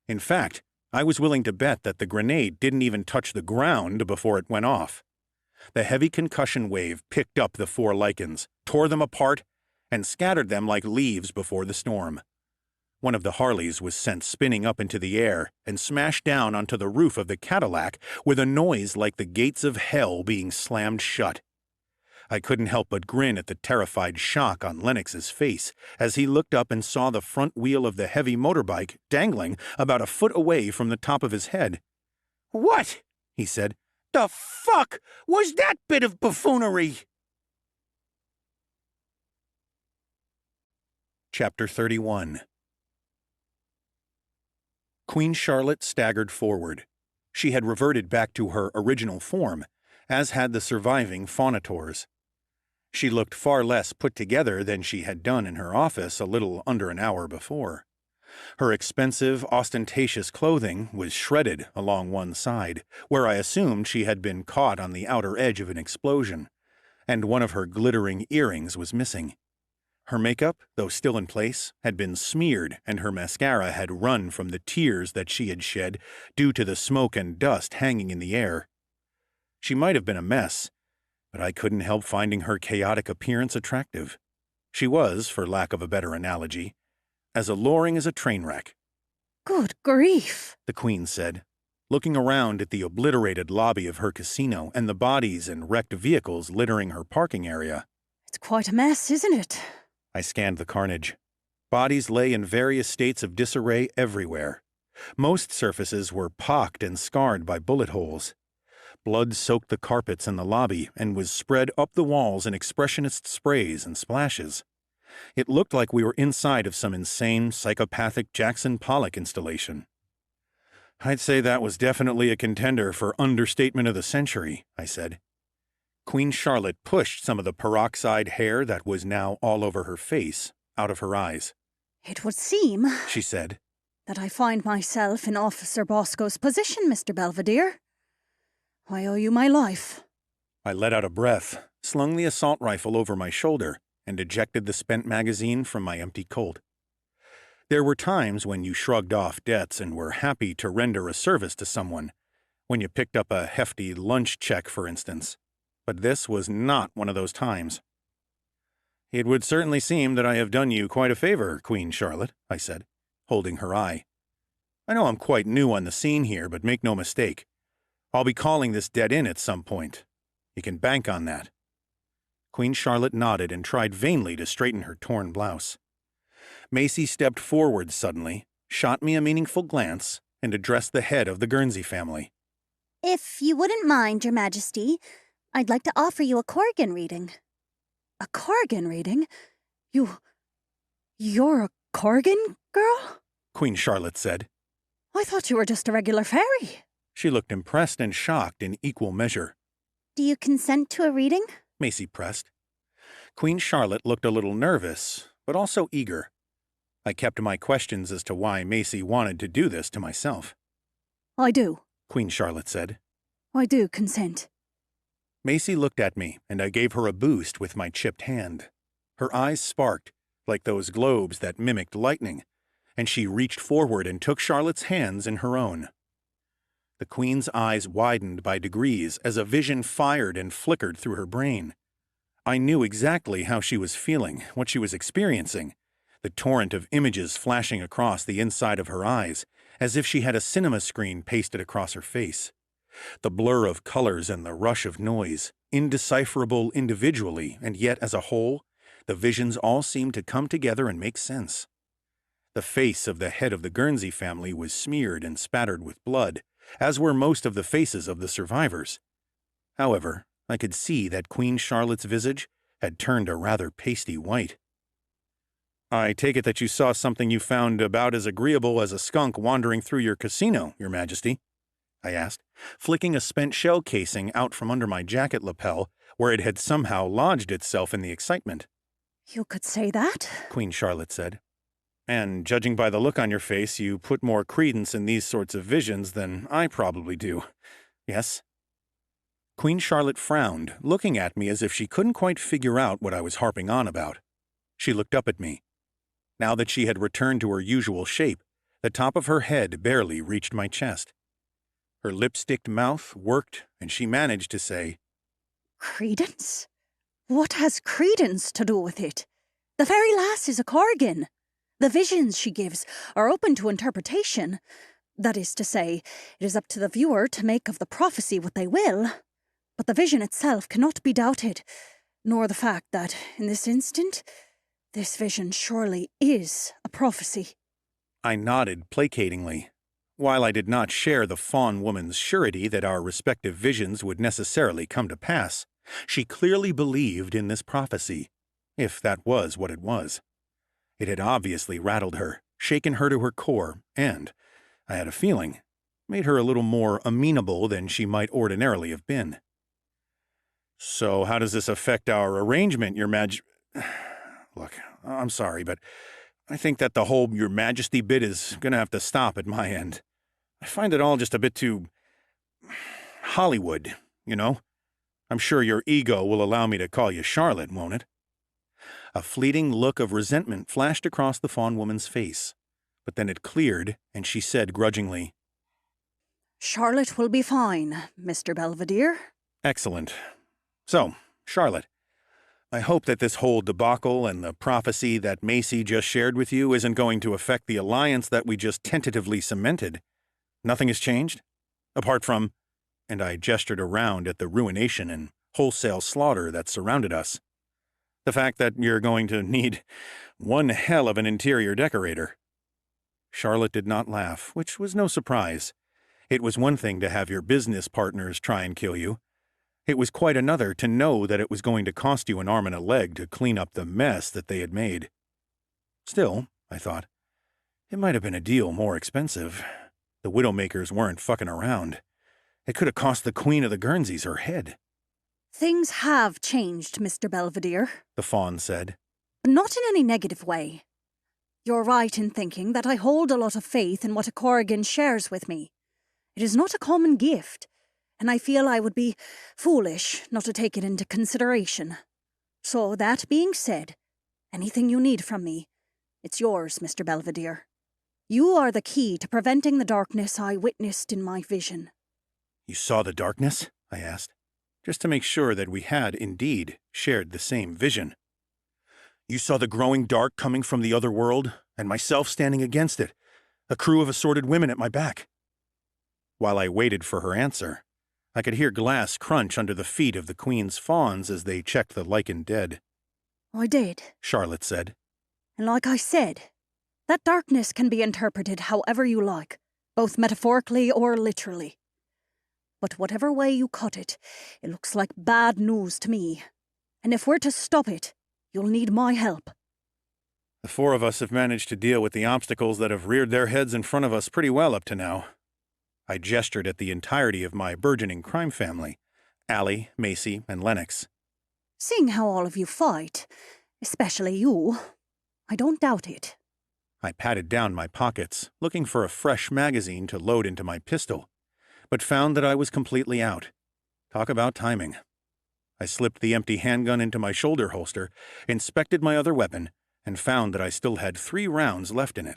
In fact, I was willing to bet that the grenade didn't even touch the ground before it went off. The heavy concussion wave picked up the 4 lichens, tore them apart, and scattered them like leaves before the storm. One of the Harleys was sent spinning up into the air and smashed down onto the roof of the Cadillac with a noise like the gates of hell being slammed shut. I couldn't help but grin at the terrified shock on Lennox's face as he looked up and saw the front wheel of the heavy motorbike dangling about a foot away from the top of his head. What? He said. The fuck was that bit of buffoonery? Chapter 31. Queen Charlotte staggered forward. She had reverted back to her original form, as had the surviving faunators. She looked far less put together than she had done in her office a little under an hour before. Her expensive, ostentatious clothing was shredded along one side, where I assumed she had been caught on the outer edge of an explosion, and one of her glittering earrings was missing. Her makeup, though still in place, had been smeared, and her mascara had run from the tears that she had shed due to the smoke and dust hanging in the air. She might have been a mess, but I couldn't help finding her chaotic appearance attractive. She was, for lack of a better analogy, as alluring as a train wreck. Good grief, The Queen said, looking around at the obliterated lobby of her casino and the bodies and wrecked vehicles littering her parking area. it's quite a mess, isn't it? I scanned the carnage. Bodies lay in various states of disarray everywhere. Most surfaces were pocked and scarred by bullet holes. Blood soaked the carpets in the lobby and was spread up the walls in expressionist sprays and splashes. It looked like we were inside of some insane, psychopathic Jackson Pollock installation. I'd say that was definitely a contender for understatement of the century, I said. Queen Charlotte pushed some of the peroxide hair that was now all over her face out of her eyes. It would seem, She said, that I find myself in Officer Bosco's position, Mr. Belvedere. I owe you my life. I let out a breath, slung the assault rifle over my shoulder, and ejected the spent magazine from my empty Colt. There were times when you shrugged off debts and were happy to render a service to someone, when you picked up a hefty lunch check, for instance. But this was not one of those times. It would certainly seem that I have done you quite a favor, Queen Charlotte, I said, holding her eye. I know I'm quite new on the scene here, but make no mistake. I'll be calling this dead in at some point. You can bank on that. Queen Charlotte nodded and tried vainly to straighten her torn blouse. Macy stepped forward suddenly, shot me a meaningful glance, and addressed the head of the Guernsey family. If you wouldn't mind, Your Majesty, I'd like to offer you a Corrigan reading. A Corrigan reading? You're a Corrigan girl? Queen Charlotte said. I thought you were just a regular fairy. She looked impressed and shocked in equal measure. Do you consent to a reading? Macy pressed. Queen Charlotte looked a little nervous, but also eager. I kept my questions as to why Macy wanted to do this to myself. I do. Queen Charlotte said. I do consent. Macy looked at me, and I gave her a boost with my chipped hand. Her eyes sparked, like those globes that mimicked lightning, and she reached forward and took Charlotte's hands in her own. The Queen's eyes widened by degrees as a vision fired and flickered through her brain. I knew exactly how she was feeling, what she was experiencing, the torrent of images flashing across the inside of her eyes, as if she had a cinema screen pasted across her face. The blur of colors and the rush of noise, indecipherable individually and yet as a whole, the visions all seemed to come together and make sense. The face of the head of the Guernsey family was smeared and spattered with blood, as were most of the faces of the survivors. However, I could see that Queen Charlotte's visage had turned a rather pasty white. I take it that you saw something you found about as agreeable as a skunk wandering through your casino, Your Majesty? I asked, flicking a spent shell casing out from under my jacket lapel, where it had somehow lodged itself in the excitement. You could say that? Queen Charlotte said. And judging by the look on your face, you put more credence in these sorts of visions than I probably do. Yes? Queen Charlotte frowned, looking at me as if she couldn't quite figure out what I was harping on about. She looked up at me. Now that she had returned to her usual shape, the top of her head barely reached my chest. Her lipsticked mouth worked, and she managed to say, Credence? What has credence to do with it? The fairy lass is a Corrigan. The visions she gives are open to interpretation. That is to say, it is up to the viewer to make of the prophecy what they will. But the vision itself cannot be doubted, nor the fact that, in this instant, this vision surely is a prophecy. I nodded placatingly. While I did not share the fawn woman's surety that our respective visions would necessarily come to pass, she clearly believed in this prophecy, if that was what it was. It had obviously rattled her, shaken her to her core, and, I had a feeling, made her a little more amenable than she might ordinarily have been. So how does this affect our arrangement, Your Look, I'm sorry, but I think that the whole Your Majesty bit is going to have to stop at my end. I find it all just a bit too Hollywood, you know? I'm sure your ego will allow me to call you Charlotte, won't it? A fleeting look of resentment flashed across the fawn woman's face, but then it cleared, and she said grudgingly, Charlotte will be fine, Mr. Belvedere. Excellent. So, Charlotte, I hope that this whole debacle and the prophecy that Macy just shared with you isn't going to affect the alliance that we just tentatively cemented. Nothing has changed? Apart from, and I gestured around at the ruination and wholesale slaughter that surrounded us. The fact that you're going to need one hell of an interior decorator. Charlotte did not laugh, which was no surprise. It was one thing to have your business partners try and kill you. It was quite another to know that it was going to cost you an arm and a leg to clean up the mess that they had made. Still, I thought, it might have been a deal more expensive. The Widowmakers weren't fucking around. It could have cost the Queen of the Guernseys her head. Things have changed, Mr. Belvedere. The fawn said. But not in any negative way. You're right in thinking that I hold a lot of faith in what a Corrigan shares with me. It is not a common gift, and I feel I would be foolish not to take it into consideration. So, that being said, anything you need from me, it's yours, Mr. Belvedere. You are the key to preventing the darkness I witnessed in my vision. You saw the darkness? I asked, just to make sure that we had, indeed, shared the same vision. You saw the growing dark coming from the other world, and myself standing against it, a crew of assorted women at my back. While I waited for her answer, I could hear glass crunch under the feet of the Queen's fawns as they checked the lichened dead. I did, Charlotte said. And like I said, that darkness can be interpreted however you like, both metaphorically or literally. But whatever way you cut it, it looks like bad news to me. And if we're to stop it, you'll need my help. The four of us have managed to deal with the obstacles that have reared their heads in front of us pretty well up to now. I gestured at the entirety of my burgeoning crime family, Allie, Macy, and Lennox. Seeing how all of you fight, especially you, I don't doubt it. I patted down my pockets, looking for a fresh magazine to load into my pistol, but found that I was completely out. Talk about timing. I slipped the empty handgun into my shoulder holster, inspected my other weapon, and found that I still had 3 rounds left in it.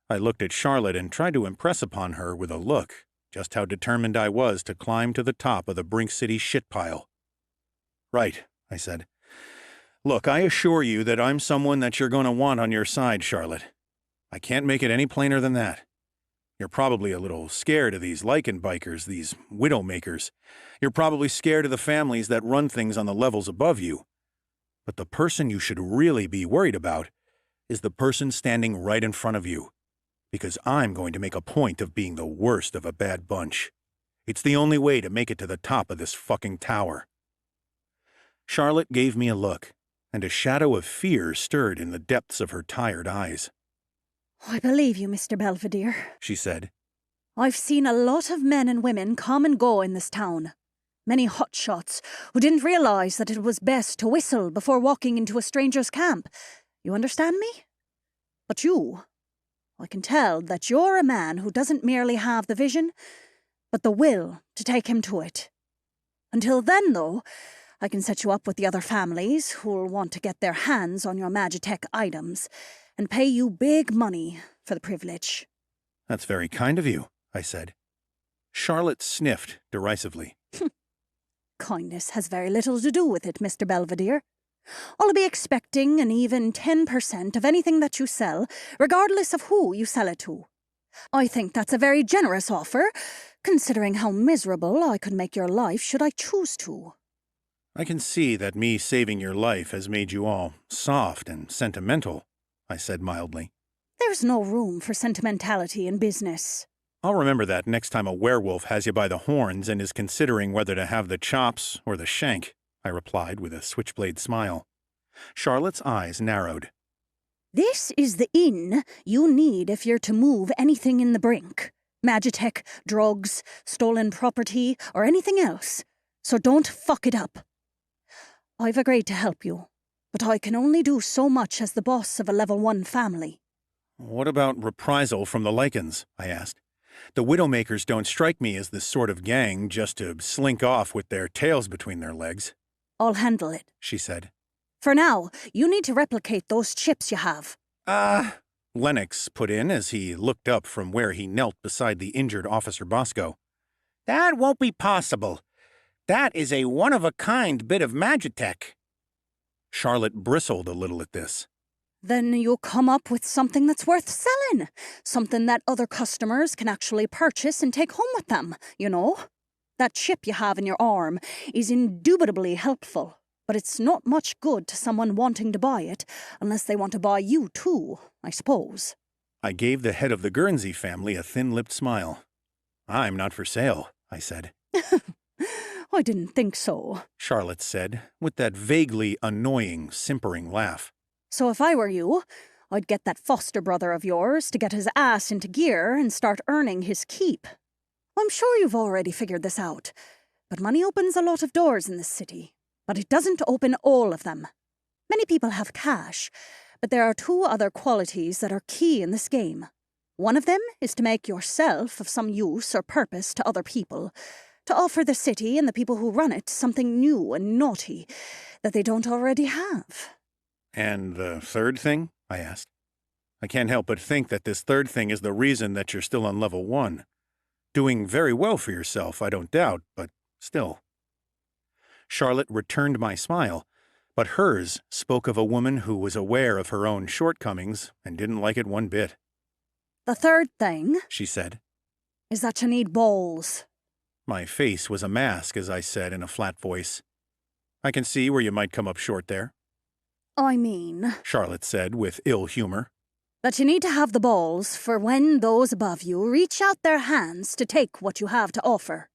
I looked at Charlotte and tried to impress upon her with a look just how determined I was to climb to the top of the Brink City shit pile. Right, I said. Look, I assure you that I'm someone that you're going to want on your side, Charlotte. I can't make it any plainer than that. You're probably a little scared of these lichen bikers, these widowmakers. You're probably scared of the families that run things on the levels above you. But the person you should really be worried about is the person standing right in front of you. because I'm going to make a point of being the worst of a bad bunch. It's the only way to make it to the top of this fucking tower." Charlotte gave me a look, and a shadow of fear stirred in the depths of her tired eyes. "I believe you, Mr. Belvedere," She said, "I've seen a lot of men and women come and go in this town. Many hotshots who didn't realize that it was best to whistle before walking into a stranger's camp. You understand me? But you, I can tell that you're a man who doesn't merely have the vision, but the will to take him to it. Until then, though, I can set you up with the other families who'll want to get their hands on your Magitech items and pay you big money for the privilege." "That's very kind of you," I said. Charlotte sniffed derisively. "Kindness has very little to do with it, Mr. Belvedere. I'll be expecting an even 10% of anything that you sell, regardless of who you sell it to. I think that's a very generous offer, considering how miserable I could make your life should I choose to." "I can see that me saving your life has made you all soft and sentimental," I said mildly. "There's no room for sentimentality in business." "I'll remember that next time a werewolf has you by the horns and is considering whether to have the chops or the shank," I replied with a switchblade smile. Charlotte's eyes narrowed. "This is the inn you need if you're to move anything in the Brink. Magitech, drugs, stolen property, or anything else. So don't fuck it up. I've agreed to help you, but I can only do so much as the boss of a level 1 family." "What about reprisal from the Lycans?" I asked. "The Widowmakers don't strike me as the sort of gang just to slink off with their tails between their legs." "I'll handle it," she said. "For now, you need to replicate those chips you have." Lennox put in as he looked up from where he knelt beside the injured Officer Bosco. That won't be possible. That is a one-of-a-kind bit of Magitech." Charlotte bristled a little at this. "Then you come up with something that's worth selling. Something that other customers can actually purchase and take home with them, you know? That chip you have in your arm is indubitably helpful, but it's not much good to someone wanting to buy it unless they want to buy you too, I suppose." I gave the head of the Guernsey family a thin-lipped smile. "I'm not for sale," I said. "I didn't think so," Charlotte said, with that vaguely annoying, simpering laugh. "So if I were you, I'd get that foster brother of yours to get his ass into gear and start earning his keep. I'm sure you've already figured this out, but money opens a lot of doors in this city, but it doesn't open all of them. Many people have cash, but there are 2 other qualities that are key in this game. One of them is to make yourself of some use or purpose to other people, to offer the city and the people who run it something new and naughty that they don't already have." "And the third thing?" I asked. "I can't help but think that this third thing is the reason that you're still on level 1. Doing very well for yourself, I don't doubt, but still." Charlotte returned my smile, but hers spoke of a woman who was aware of her own shortcomings and didn't like it one bit. "The third thing," she said, "is that you need balls." My face was a mask as I said in a flat voice, "I can see where you might come up short there," "I mean," Charlotte said with ill humor, "that you need to have the balls for when those above you reach out their hands to take what you have to offer.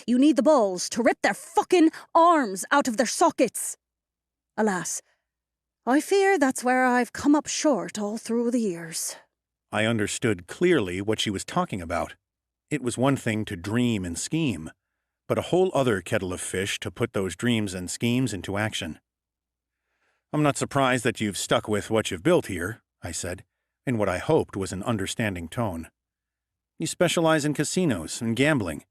You need the balls to rip their fucking arms out of their sockets. Alas, I fear that's where I've come up short all through the years." I understood clearly what she was talking about. It was one thing to dream and scheme, but a whole other kettle of fish to put those dreams and schemes into action. "I'm not surprised that you've stuck with what you've built here," I said, in what I hoped was an understanding tone. "You specialize in casinos and gambling.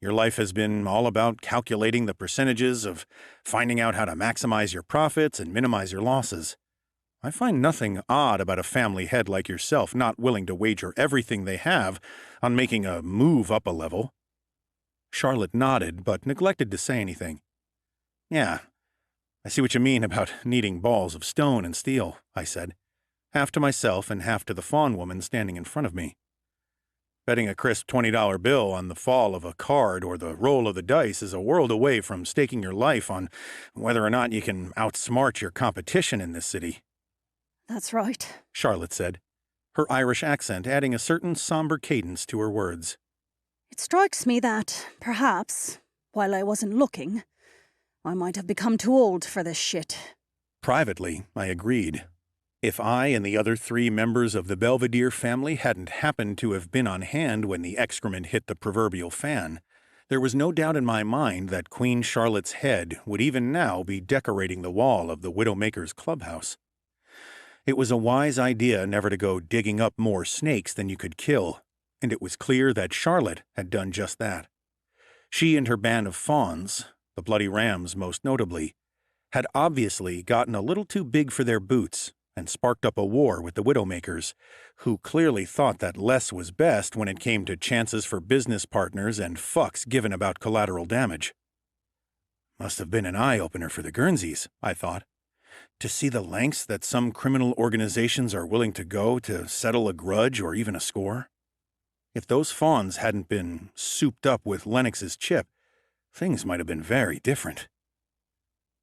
Your life has been all about calculating the percentages, of finding out how to maximize your profits and minimize your losses. I find nothing odd about a family head like yourself not willing to wager everything they have on making a move up a level." Charlotte nodded, but neglected to say anything. "Yeah, I see what you mean about needing balls of stone and steel," I said, half to myself and half to the fawn woman standing in front of me. "Betting a crisp $20 bill on the fall of a card or the roll of the dice is a world away from staking your life on whether or not you can outsmart your competition in this city." "That's right," Charlotte said. her Irish accent adding a certain somber cadence to her words. It strikes me that, perhaps, while I wasn't looking, I might have become too old for this shit. Privately, I agreed. If I and the other 3 members of the Belvedere family hadn't happened to have been on hand when the excrement hit the proverbial fan, there was no doubt in my mind that Queen Charlotte's head would even now be decorating the wall of the Widowmaker's clubhouse. It was a wise idea never to go digging up more snakes than you could kill, and it was clear that Charlotte had done just that. She and her band of fawns, the Bloody Rams most notably, had obviously gotten a little too big for their boots and sparked up a war with the Widowmakers, who clearly thought that less was best when it came to chances for business partners and fucks given about collateral damage. Must have been an eye-opener for the Guernseys, I thought, to see the lengths that some criminal organizations are willing to go to settle a grudge or even a score. If those fawns hadn't been souped up with Lennox's chip, things might have been very different.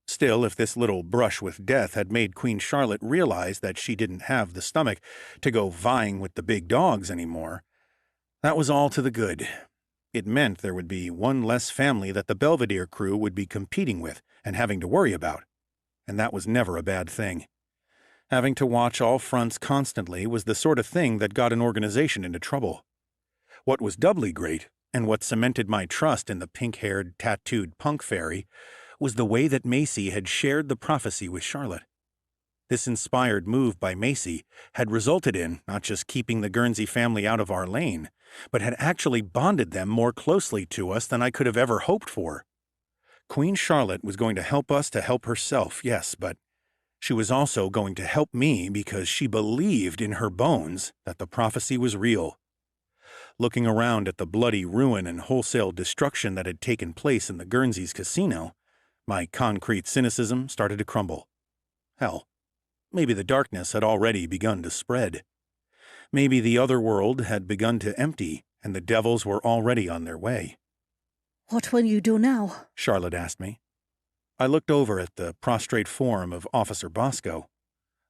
Still, if this little brush with death had made Queen Charlotte realize that she didn't have the stomach to go vying with the big dogs anymore, that was all to the good. It meant there would be one less family that the Belvedere crew would be competing with and having to worry about, and that was never a bad thing. Having to watch all fronts constantly was the sort of thing that got an organization into trouble. What was doubly great, and what cemented my trust in the pink-haired, tattooed punk fairy, was the way that Macy had shared the prophecy with Charlotte. This inspired move by Macy had resulted in not just keeping the Guernsey family out of our lane, but had actually bonded them more closely to us than I could have ever hoped for. Queen Charlotte was going to help us to help herself, yes, but she was also going to help me because she believed in her bones that the prophecy was real. Looking around at the bloody ruin and wholesale destruction that had taken place in the Guernseys casino, my concrete cynicism started to crumble. Hell, maybe the darkness had already begun to spread. Maybe the other world had begun to empty, and the devils were already on their way. What will you do now? Charlotte asked me. I looked over at the prostrate form of Officer Bosco.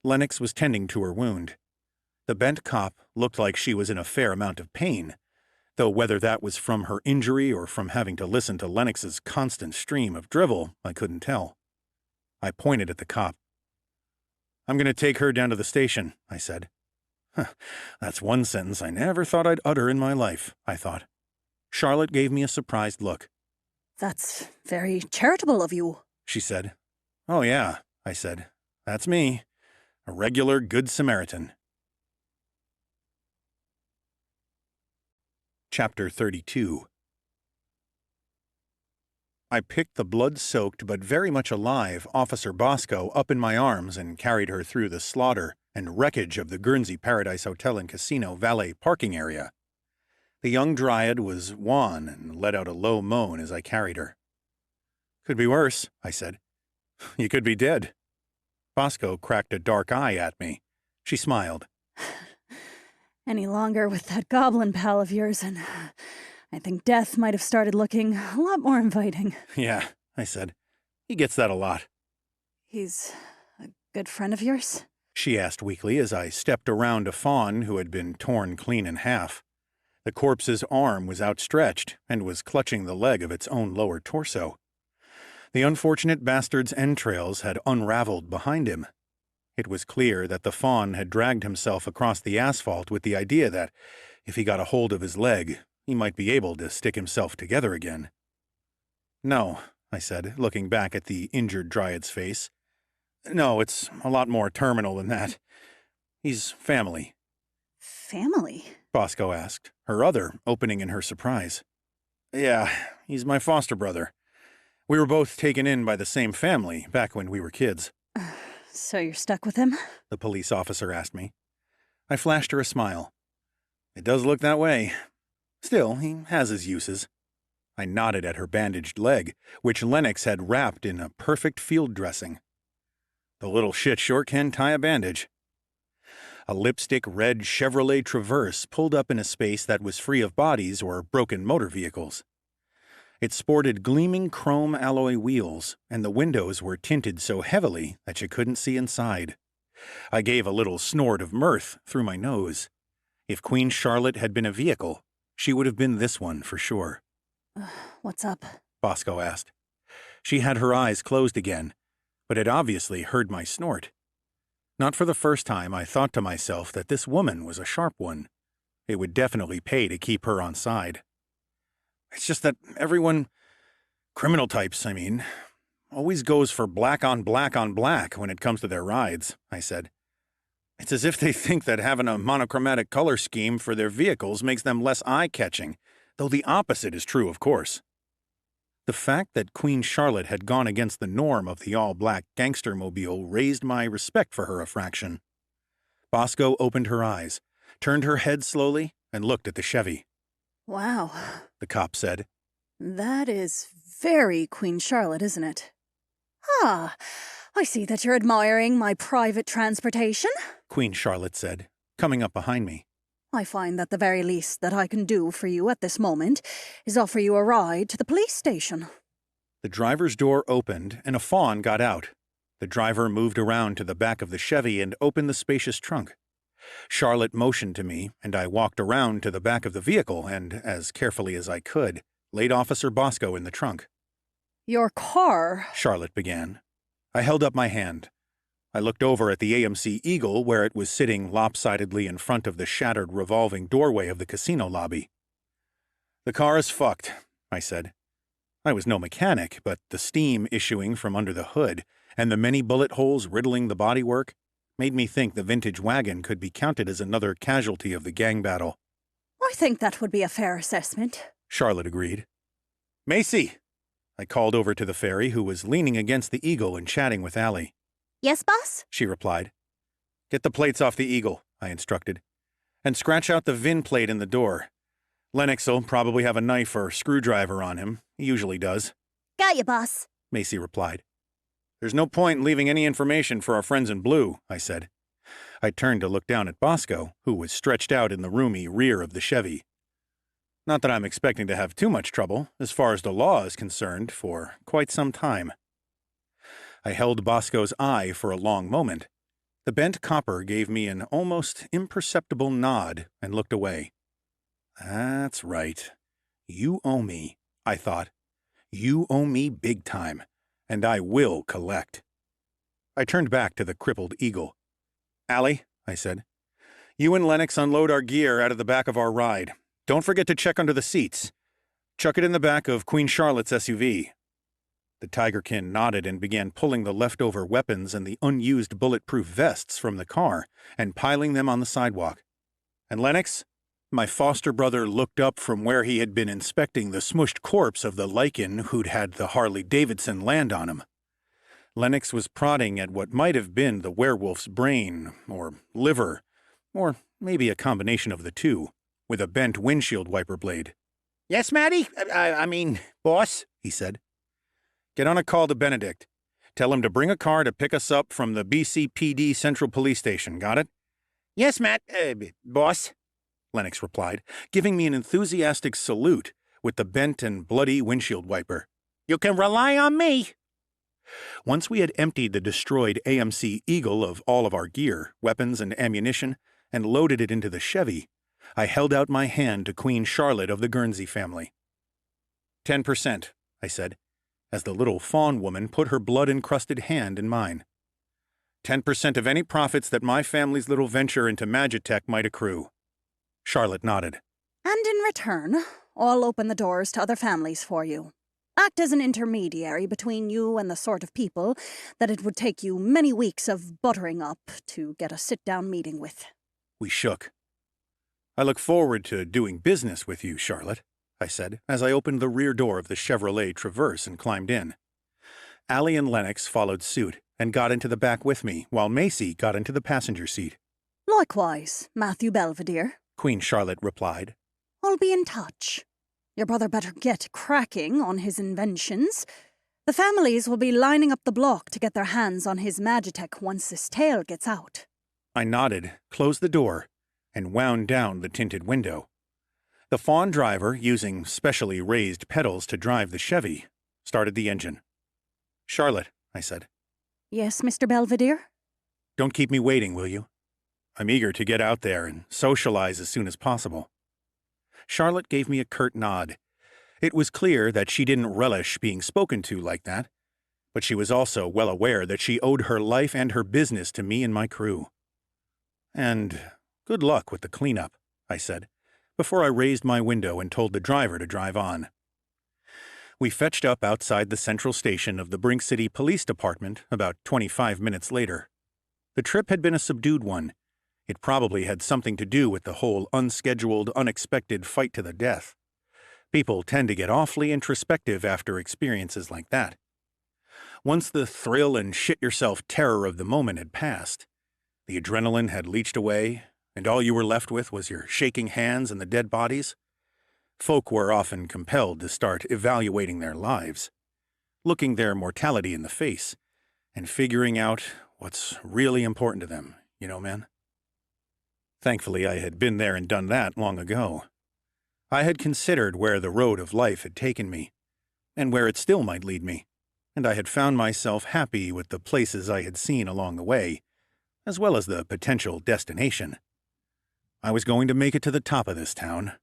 Lennox was tending to her wound. The bent cop looked like she was in a fair amount of pain, though whether that was from her injury or from having to listen to Lennox's constant stream of drivel, I couldn't tell. I pointed at the cop. "I'm going to take her down to the station," I said. That's one sentence I never thought I'd utter in my life, I thought. Charlotte gave me a surprised look. That's very charitable of you, she said. "Oh yeah," I said. "That's me. A regular Good Samaritan." Chapter 32. I picked the blood-soaked but very much alive Officer Bosco up in my arms and carried her through the slaughter and wreckage of the Guernsey Paradise Hotel and Casino valet parking area. The young dryad was wan and let out a low moan as I carried her. "Could be worse," I said. "You could be dead." Bosco cracked a dark eye at me. She smiled. Any longer with that goblin pal of yours, and I think death might have started looking a lot more inviting. "Yeah," I said. "He gets that a lot." He's a good friend of yours? She asked weakly as I stepped around a fawn who had been torn clean in half. The corpse's arm was outstretched and was clutching the leg of its own lower torso. The unfortunate bastard's entrails had unraveled behind him. It was clear that the fawn had dragged himself across the asphalt with the idea that, if he got a hold of his leg, he might be able to stick himself together again. "No," I said, looking back at the injured dryad's face. "No, it's a lot more terminal than that. He's family." Family? Bosco asked, her other opening in her surprise. "Yeah, he's my foster brother. We were both taken in by the same family back when we were kids." So you're stuck with him? The police officer asked me. I flashed her a smile. "It does look that way. Still, he has his uses." I nodded at her bandaged leg, which Lennox had wrapped in a perfect field dressing. "The little shit sure can tie a bandage." A lipstick red Chevrolet Traverse pulled up in a space that was free of bodies or broken motor vehicles. It sported gleaming chrome alloy wheels, and the windows were tinted so heavily that you couldn't see inside. I gave a little snort of mirth through my nose. If Queen Charlotte had been a vehicle, she would have been this one for sure. What's up? Bosco asked. She had her eyes closed again, but had obviously heard my snort. Not for the first time, I thought to myself that this woman was a sharp one. It would definitely pay to keep her on side. It's just that everyone, criminal types, I mean, always goes for black on black on black when it comes to their rides, I said. It's as if they think that having a monochromatic color scheme for their vehicles makes them less eye-catching, though the opposite is true, of course. The fact that Queen Charlotte had gone against the norm of the all-black gangster-mobile raised my respect for her a fraction. Bosco opened her eyes, turned her head slowly, and looked at the Chevy. Wow. The cop said. That is very Queen Charlotte, isn't it? Ah, I see that you're admiring my private transportation. Queen Charlotte said, coming up behind me. I find that the very least that I can do for you at this moment is offer you a ride to the police station. The driver's door opened and a fawn got out. The driver moved around to the back of the Chevy and opened the spacious trunk. Charlotte motioned to me, and I walked around to the back of the vehicle and, as carefully as I could, laid Officer Bosco in the trunk. Your car, Charlotte began. I held up my hand. I looked over at the AMC Eagle where it was sitting lopsidedly in front of the shattered revolving doorway of the casino lobby. The car is fucked, I said. I was no mechanic, but the steam issuing from under the hood and the many bullet holes riddling the bodywork made me think the vintage wagon could be counted as another casualty of the gang battle. I think that would be a fair assessment, Charlotte agreed. Macy! I called over to the fairy, who was leaning against the Eagle and chatting with Allie. Yes, boss? She replied. Get the plates off the Eagle, I instructed, and scratch out the VIN plate in the door. Lennox'll probably have a knife or screwdriver on him. He usually does. Got ya, boss. Macy replied. There's no point in leaving any information for our friends in blue, I said. I turned to look down at Bosco, who was stretched out in the roomy rear of the Chevy. Not that I'm expecting to have too much trouble, as far as the law is concerned, for quite some time. I held Bosco's eye for a long moment. The bent copper gave me an almost imperceptible nod and looked away. That's right. You owe me, I thought. You owe me big time, and I will collect. I turned back to the crippled Eagle. Allie, I said, you and Lennox unload our gear out of the back of our ride. Don't forget to check under the seats. Chuck it in the back of Queen Charlotte's SUV. The tigerkin nodded and began pulling the leftover weapons and the unused bulletproof vests from the car and piling them on the sidewalk. And Lennox? My foster brother looked up from where he had been inspecting the smushed corpse of the lichen who'd had the Harley-Davidson land on him. Lennox was prodding at what might have been the werewolf's brain, or liver, or maybe a combination of the two, with a bent windshield wiper blade. Yes, Matty? Boss? He said. Get on a call to Benedict. Tell him to bring a car to pick us up from the BCPD Central Police Station, got it? Yes, boss? Lennox replied, giving me an enthusiastic salute with the bent and bloody windshield wiper. You can rely on me. Once we had emptied the destroyed AMC Eagle of all of our gear, weapons, and ammunition, and loaded it into the Chevy, I held out my hand to Queen Charlotte of the Guernsey family. 10%, I said, as the little fawn woman put her blood-encrusted hand in mine. 10% of any profits that my family's little venture into Magitech might accrue. Charlotte nodded. And in return, I'll open the doors to other families for you. Act as an intermediary between you and the sort of people that it would take you many weeks of buttering up to get a sit-down meeting with. We shook. I look forward to doing business with you, Charlotte, I said, as I opened the rear door of the Chevrolet Traverse and climbed in. Allie and Lennox followed suit and got into the back with me, while Macy got into the passenger seat. Likewise, Matthew Belvedere, Queen Charlotte replied. I'll be in touch. Your brother better get cracking on his inventions. The families will be lining up the block to get their hands on his Magitech once this tale gets out. I nodded, closed the door, and wound down the tinted window. The fawn driver, using specially raised pedals to drive the Chevy, started the engine. Charlotte, I said. Yes, Mr. Belvedere? Don't keep me waiting, will you? I'm eager to get out there and socialize as soon as possible. Charlotte gave me a curt nod. It was clear that she didn't relish being spoken to like that, but she was also well aware that she owed her life and her business to me and my crew. And good luck with the cleanup, I said, before I raised my window and told the driver to drive on. We fetched up outside the central station of the Brink City Police Department about 25 minutes later. The trip had been a subdued one. It probably had something to do with the whole unscheduled, unexpected fight to the death. People tend to get awfully introspective after experiences like that. Once the thrill and shit-yourself terror of the moment had passed, the adrenaline had leached away, and all you were left with was your shaking hands and the dead bodies, folk were often compelled to start evaluating their lives, looking their mortality in the face, and figuring out what's really important to them, you know, man. Thankfully, I had been there and done that long ago. I had considered where the road of life had taken me, and where it still might lead me, and I had found myself happy with the places I had seen along the way, as well as the potential destination. I was going to make it to the top of this town.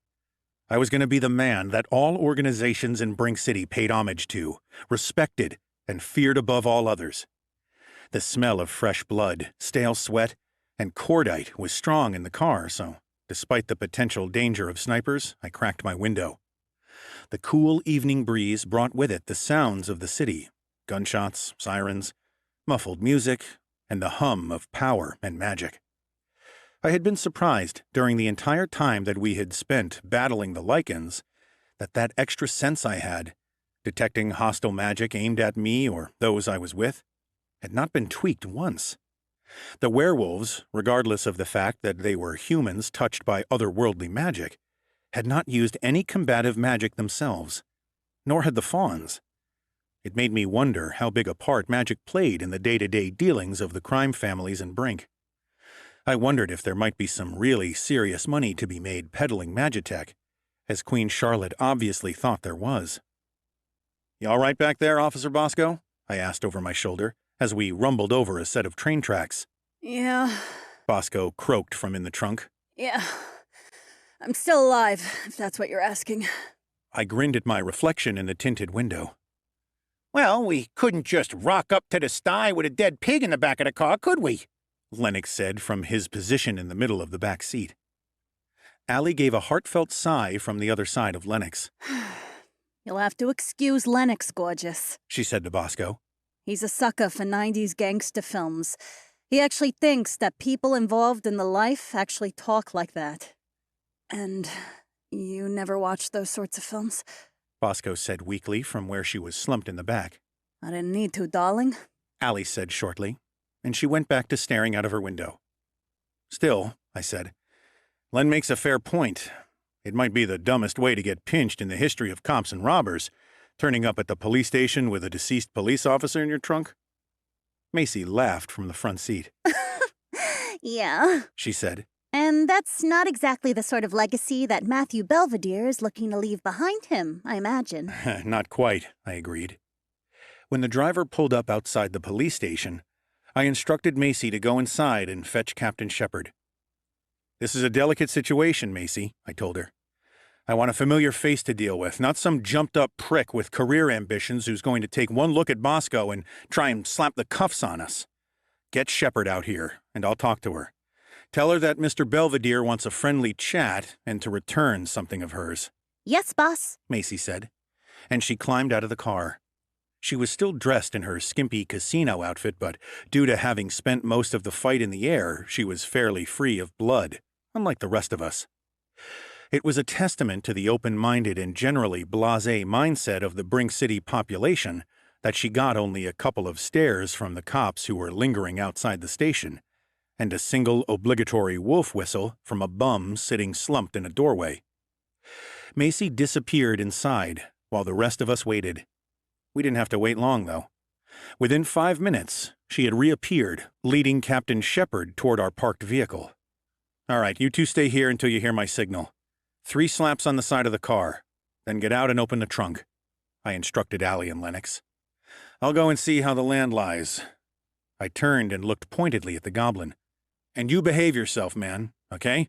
I was going to be the man that all organizations in Brink City paid homage to, respected, and feared above all others. The smell of fresh blood, stale sweat, and cordite was strong in the car, so, despite the potential danger of snipers, I cracked my window. The cool evening breeze brought with it the sounds of the city, gunshots, sirens, muffled music, and the hum of power and magic. I had been surprised during the entire time that we had spent battling the lichens that extra sense I had, detecting hostile magic aimed at me or those I was with, had not been tweaked once. The werewolves, regardless of the fact that they were humans touched by otherworldly magic, had not used any combative magic themselves, nor had the fawns. It made me wonder how big a part magic played in the day-to-day dealings of the crime families in Brink. I wondered if there might be some really serious money to be made peddling magitech, as Queen Charlotte obviously thought there was. "You all right back there, Officer Bosco?" I asked over my shoulder, as we rumbled over a set of train tracks. Yeah. Bosco croaked from in the trunk. Yeah. I'm still alive, if that's what you're asking. I grinned at my reflection in the tinted window. Well, we couldn't just rock up to the sty with a dead pig in the back of the car, could we? Lennox said from his position in the middle of the back seat. Allie gave a heartfelt sigh from the other side of Lennox. You'll have to excuse Lennox, gorgeous, She said to Bosco. He's a sucker for 90s gangster films. He actually thinks that people involved in the life actually talk like that. And you never watched those sorts of films? Bosco said weakly from where she was slumped in the back. I didn't need to, darling. Allie said shortly, and she went back to staring out of her window. Still, I said, Len makes a fair point. It might be the dumbest way to get pinched in the history of cops and robbers, turning up at the police station with a deceased police officer in your trunk. Macy laughed from the front seat. Yeah. She said. And that's not exactly the sort of legacy that Matthew Belvedere is looking to leave behind him, I imagine. Not quite, I agreed. When the driver pulled up outside the police station, I instructed Macy to go inside and fetch Captain Shepard. This is a delicate situation, Macy, I told her. I want a familiar face to deal with, not some jumped-up prick with career ambitions who's going to take one look at Bosco and try and slap the cuffs on us. Get Shepard out here, and I'll talk to her. Tell her that Mr. Belvedere wants a friendly chat and to return something of hers. Yes, boss. Macy said, and she climbed out of the car. She was still dressed in her skimpy casino outfit, but due to having spent most of the fight in the air, she was fairly free of blood, unlike the rest of us. It was a testament to the open-minded and generally blasé mindset of the Brink City population that she got only a couple of stares from the cops who were lingering outside the station, and a single obligatory wolf whistle from a bum sitting slumped in a doorway. Macy disappeared inside, while the rest of us waited. We didn't have to wait long, though. Within 5 minutes, she had reappeared, leading Captain Shepard toward our parked vehicle. All right, you two stay here until you hear my signal. 3 slaps on the side of the car, then get out and open the trunk, I instructed Allie and Lennox. I'll go and see how the land lies. I turned and looked pointedly at the goblin. And you behave yourself, man, okay?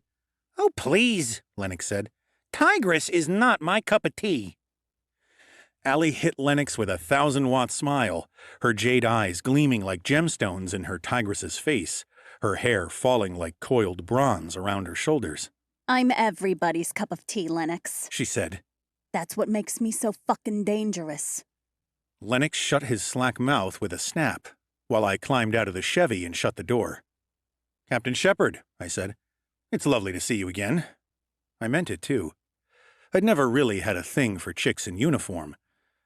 Oh, please, Lennox said. Tigress is not my cup of tea. Allie hit Lennox with a 1,000-watt smile, her jade eyes gleaming like gemstones in her tigress's face, her hair falling like coiled bronze around her shoulders. I'm everybody's cup of tea, Lennox. She said. That's what makes me so fucking dangerous. Lennox shut his slack mouth with a snap, while I climbed out of the Chevy and shut the door. Captain Shepard, I said. It's lovely to see you again. I meant it, too. I'd never really had a thing for chicks in uniform,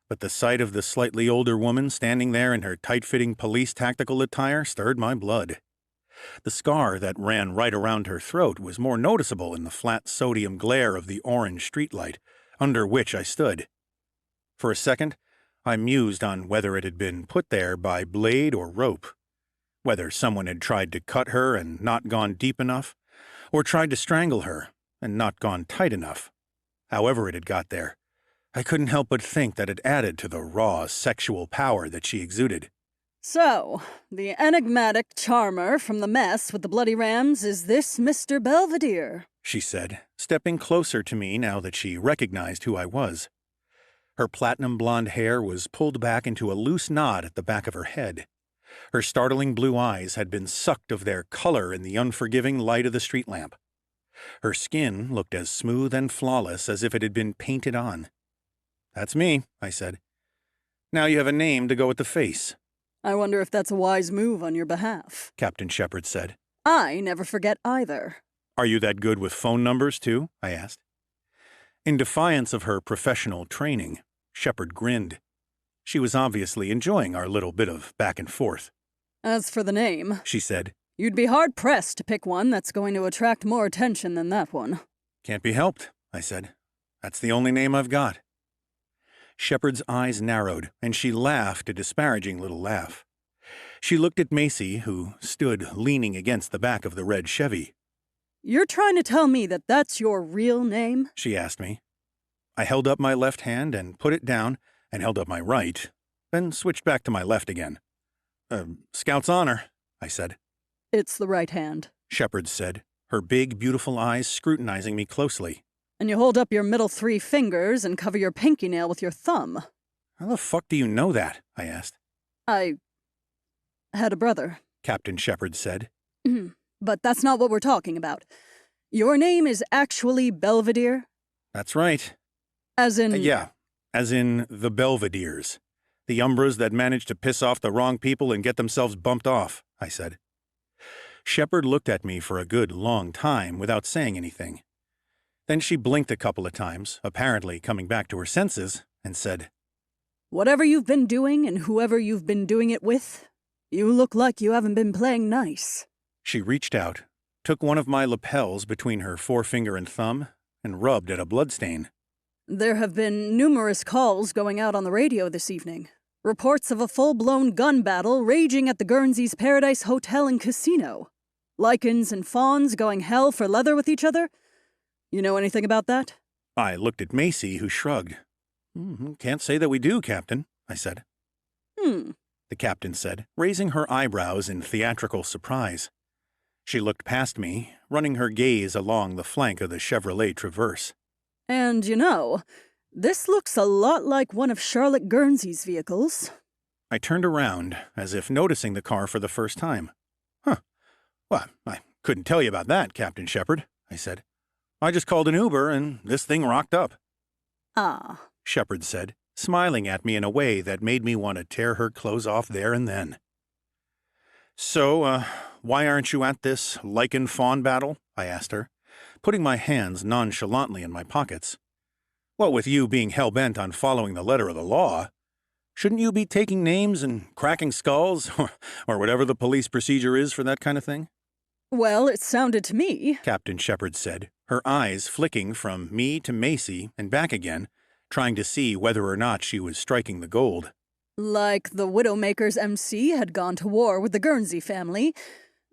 but the sight of the slightly older woman standing there in her tight-fitting police tactical attire stirred my blood. The scar that ran right around her throat was more noticeable in the flat sodium glare of the orange streetlight, under which I stood. For a second, I mused on whether it had been put there by blade or rope, whether someone had tried to cut her and not gone deep enough, or tried to strangle her and not gone tight enough. However it had got there, I couldn't help but think that it added to the raw sexual power that she exuded. So, the enigmatic charmer from the mess with the bloody rams is this Mr. Belvedere, she said, stepping closer to me now that she recognized who I was. Her platinum blonde hair was pulled back into a loose knot at the back of her head. Her startling blue eyes had been sucked of their color in the unforgiving light of the street lamp. Her skin looked as smooth and flawless as if it had been painted on. That's me, I said. Now you have a name to go with the face. I wonder if that's a wise move on your behalf, Captain Shepard said. I never forget either. Are you that good with phone numbers, too? I asked. In defiance of her professional training, Shepard grinned. She was obviously enjoying our little bit of back and forth. As for the name, she said, you'd be hard-pressed to pick one that's going to attract more attention than that one. Can't be helped, I said. That's the only name I've got. Shepard's eyes narrowed, and she laughed a disparaging little laugh. She looked at Macy, who stood leaning against the back of the red Chevy. You're trying to tell me that that's your real name? She asked me. I held up my left hand and put it down, and held up my right, then switched back to my left again. Scout's honor, I said. It's the right hand, Shepard said, her big, beautiful eyes scrutinizing me closely. And you hold up your middle 3 fingers and cover your pinky nail with your thumb. How the fuck do you know that? I asked. I had a brother, Captain Shepard said. But that's not what we're talking about. Your name is actually Belvedere? That's right. As in... Yeah, as in the Belvederes. The Umbras that managed to piss off the wrong people and get themselves bumped off, I said. Shepard looked at me for a good long time without saying anything. Then she blinked a couple of times, apparently coming back to her senses, and said, Whatever you've been doing and whoever you've been doing it with, you look like you haven't been playing nice. She reached out, took one of my lapels between her forefinger and thumb, and rubbed at a bloodstain. There have been numerous calls going out on the radio this evening. Reports of a full-blown gun battle raging at the Guernsey's Paradise Hotel and Casino. Lichens and fawns going hell for leather with each other. You know anything about that? I looked at Macy, who shrugged. Can't say that we do, Captain, I said. The captain said, raising her eyebrows in theatrical surprise. She looked past me, running her gaze along the flank of the Chevrolet Traverse. And you know, this looks a lot like one of Charlotte Guernsey's vehicles. I turned around, as if noticing the car for the first time. Well, I couldn't tell you about that, Captain Shepard, I said. I just called an Uber, and this thing rocked up. Ah, Shepard said, smiling at me in a way that made me want to tear her clothes off there and then. So, why aren't you at this lichen fawn battle? I asked her, putting my hands nonchalantly in my pockets. What with you being hell-bent on following the letter of the law, shouldn't you be taking names and cracking skulls, or whatever the police procedure is for that kind of thing? well, it sounded to me, Captain Shepard said, her eyes flicking from me to Macy and back again, trying to see whether or not she was striking the gold. like the Widowmaker's MC had gone to war with the Guernsey family,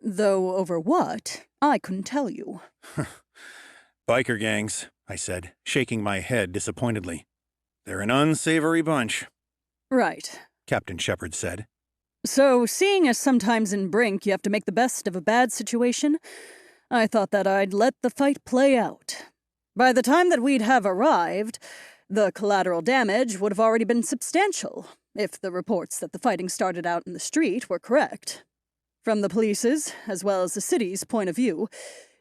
though over what, I couldn't tell you. Biker gangs, I said, shaking my head disappointedly. They're an unsavory bunch. Right, Captain Shepard said. So, seeing as sometimes in Brink you have to make the best of a bad situation, I thought that I'd let the fight play out. By the time that we'd have arrived, the collateral damage would have already been substantial, if the reports that the fighting started out in the street were correct. From the police's, as well as the city's, point of view,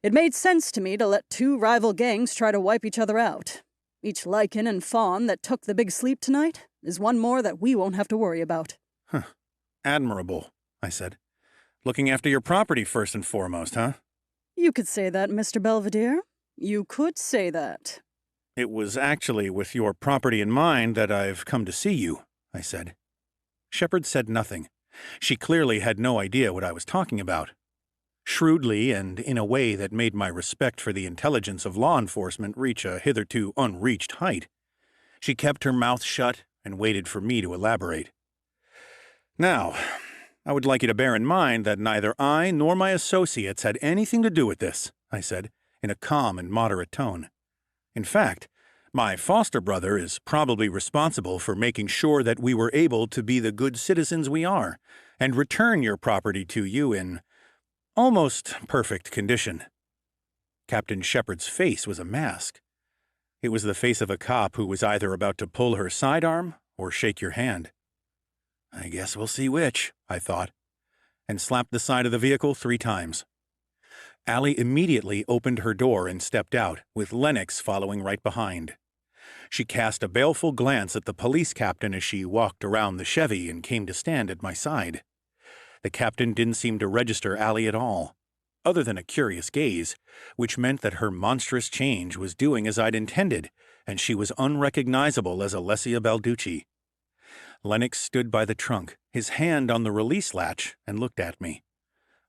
it made sense to me to let two rival gangs try to wipe each other out. Each lichen and fawn that took the big sleep tonight is one more that we won't have to worry about. Huh. Admirable, I said. Looking after your property first and foremost, huh? You could say that, Mr. Belvedere. You could say that. It was actually with your property in mind that I've come to see you, I said. Shepard said nothing. She clearly had no idea what I was talking about. Shrewdly, and in a way that made my respect for the intelligence of law enforcement reach a hitherto unreached height, she kept her mouth shut and waited for me to elaborate. Now, I would like you to bear in mind that neither I nor my associates had anything to do with this, I said, in a calm and moderate tone. In fact, my foster brother is probably responsible for making sure that we were able to be the good citizens we are, and return your property to you in almost perfect condition. Captain Shepard's face was a mask. It was the face of a cop who was either about to pull her sidearm or shake your hand. I guess we'll see which, I thought, and slapped the side of the vehicle 3 times. Allie immediately opened her door and stepped out, with Lennox following right behind. She cast a baleful glance at the police captain as she walked around the Chevy and came to stand at my side. The captain didn't seem to register Allie at all, other than a curious gaze, which meant that her monstrous change was doing as I'd intended, and she was unrecognizable as Alessia Balducci. Lennox stood by the trunk, his hand on the release latch, and looked at me.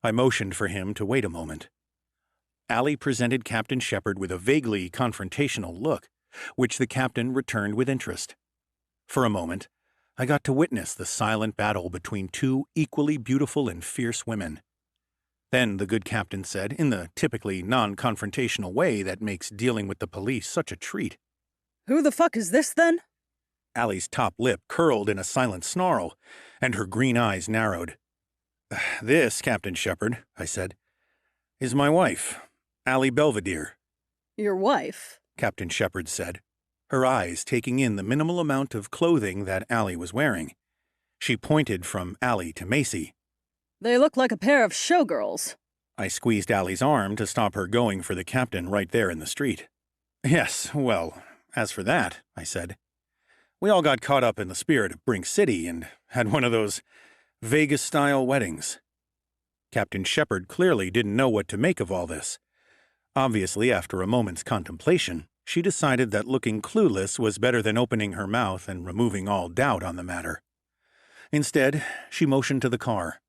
I motioned for him to wait a moment. Allie presented Captain Shepard with a vaguely confrontational look, which the captain returned with interest. For a moment, I got to witness the silent battle between 2 equally beautiful and fierce women. Then the good captain said, in the typically non-confrontational way that makes dealing with the police such a treat, Who the fuck is this, then? Allie's top lip curled in a silent snarl, and her green eyes narrowed. This, Captain Shepard, I said, is my wife, Allie Belvedere. Your wife? Captain Shepard said, her eyes taking in the minimal amount of clothing that Allie was wearing. She pointed from Allie to Macy. They look like a pair of showgirls. I squeezed Allie's arm to stop her going for the captain right there in the street. Yes, well, as for that, I said, we all got caught up in the spirit of Brink City and had one of those Vegas-style weddings. Captain Shepard clearly didn't know what to make of all this. Obviously, after a moment's contemplation, she decided that looking clueless was better than opening her mouth and removing all doubt on the matter. Instead, she motioned to the car.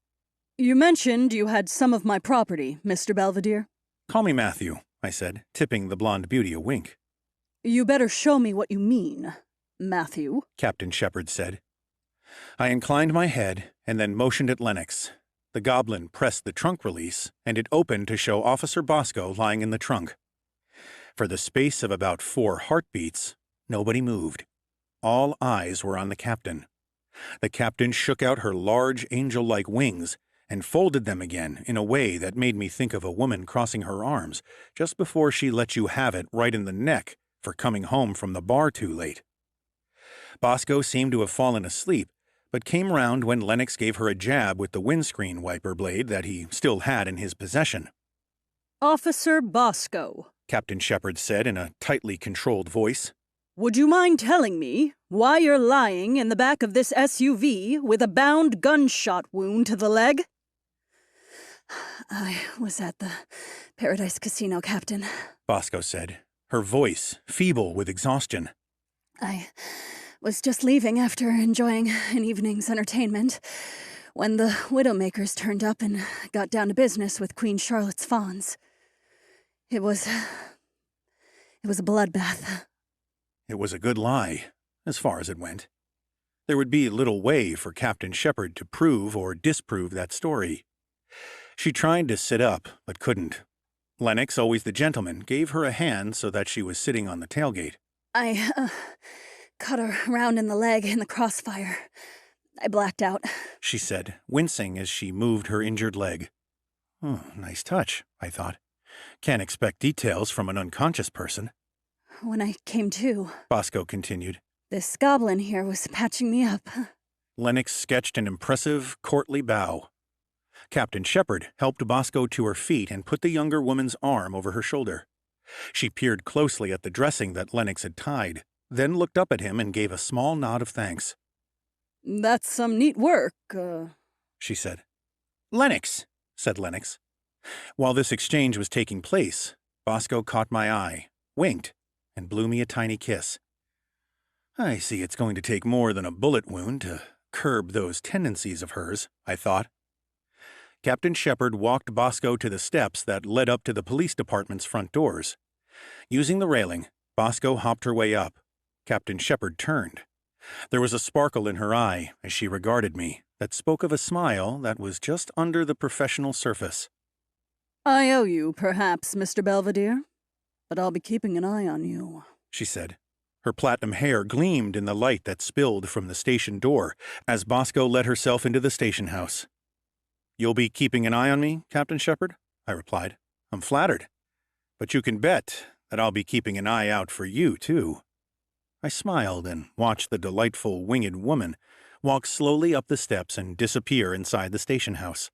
You mentioned you had some of my property, Mr. Belvedere. Call me Matthew, I said, tipping the blonde beauty a wink. You better show me what you mean, Matthew, Captain Shepard said. I inclined my head and then motioned at Lennox. The goblin pressed the trunk release, and it opened to show Officer Bosco lying in the trunk. For the space of about 4 heartbeats, nobody moved. All eyes were on the captain. The captain shook out her large angel-like wings and folded them again in a way that made me think of a woman crossing her arms just before she let you have it right in the neck for coming home from the bar too late. Bosco seemed to have fallen asleep, but came round when Lennox gave her a jab with the windscreen wiper blade that he still had in his possession. Officer Bosco, Captain Shepard said in a tightly controlled voice. Would you mind telling me why you're lying in the back of this SUV with a bound gunshot wound to the leg? I was at the Paradise Casino, Captain. Bosco said, her voice feeble with exhaustion. I was just leaving after enjoying an evening's entertainment when the Widowmakers turned up and got down to business with Queen Charlotte's fawns. It was a bloodbath. It was a good lie, as far as it went. There would be little way for Captain Shepard to prove or disprove that story. She tried to sit up, but couldn't. Lennox, always the gentleman, gave her a hand so that she was sitting on the tailgate. I cut her round in the leg in the crossfire. I blacked out. she said, wincing as she moved her injured leg. Oh, nice touch, I thought. Can't expect details from an unconscious person. When I came to, Bosco continued. this goblin here was patching me up. Lennox sketched an impressive, courtly bow. Captain Shepard helped Bosco to her feet and put the younger woman's arm over her shoulder. She peered closely at the dressing that Lennox had tied, then looked up at him and gave a small nod of thanks. That's some neat work, she said. Lennox, said Lennox. While this exchange was taking place, Bosco caught my eye, winked, and blew me a tiny kiss. I see it's going to take more than a bullet wound to curb those tendencies of hers, I thought. Captain Shepard walked Bosco to the steps that led up to the police department's front doors. Using the railing, Bosco hopped her way up. Captain Shepard turned. There was a sparkle in her eye as she regarded me that spoke of a smile that was just under the professional surface. I owe you, perhaps, Mr. Belvedere, but I'll be keeping an eye on you, she said. Her platinum hair gleamed in the light that spilled from the station door as Bosco let herself into the station house. You'll be keeping an eye on me, Captain Shepard? I replied. I'm flattered. But you can bet that I'll be keeping an eye out for you, too. I smiled and watched the delightful winged woman walk slowly up the steps and disappear inside the station house.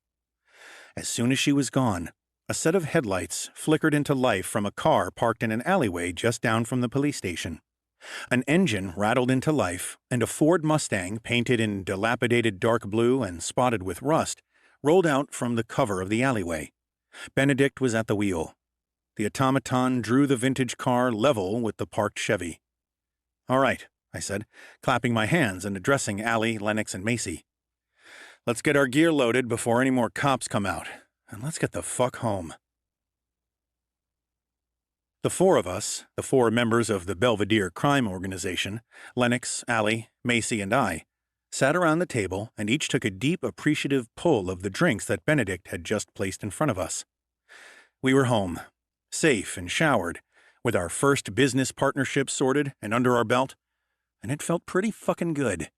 As soon as she was gone, a set of headlights flickered into life from a car parked in an alleyway just down from the police station. An engine rattled into life, and a Ford Mustang, painted in dilapidated dark blue and spotted with rust, rolled out from the cover of the alleyway. Benedict was at the wheel. The automaton drew the vintage car level with the parked Chevy. All right, I said, clapping my hands and addressing Allie, Lennox, and Macy. Let's get our gear loaded before any more cops come out, and let's get the fuck home. The four of us, the four members of the Belvedere Crime Organization, Lennox, Allie, Macy, and I, sat around the table and each took a deep, appreciative pull of the drinks that Benedict had just placed in front of us. We were home, safe and showered, with our first business partnership sorted and under our belt, and it felt pretty fucking good.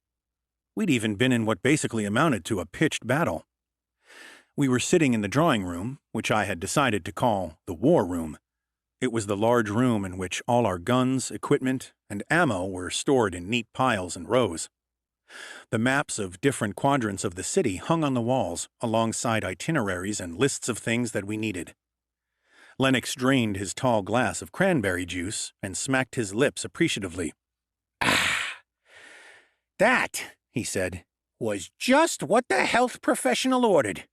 We'd even been in what basically amounted to a pitched battle. We were sitting in the drawing room, which I had decided to call the war room. It was the large room in which all our guns, equipment, and ammo were stored in neat piles and rows. The maps of different quadrants of the city hung on the walls, alongside itineraries and lists of things that we needed. Lennox drained his tall glass of cranberry juice and smacked his lips appreciatively. That, he said, was just what the health professional ordered.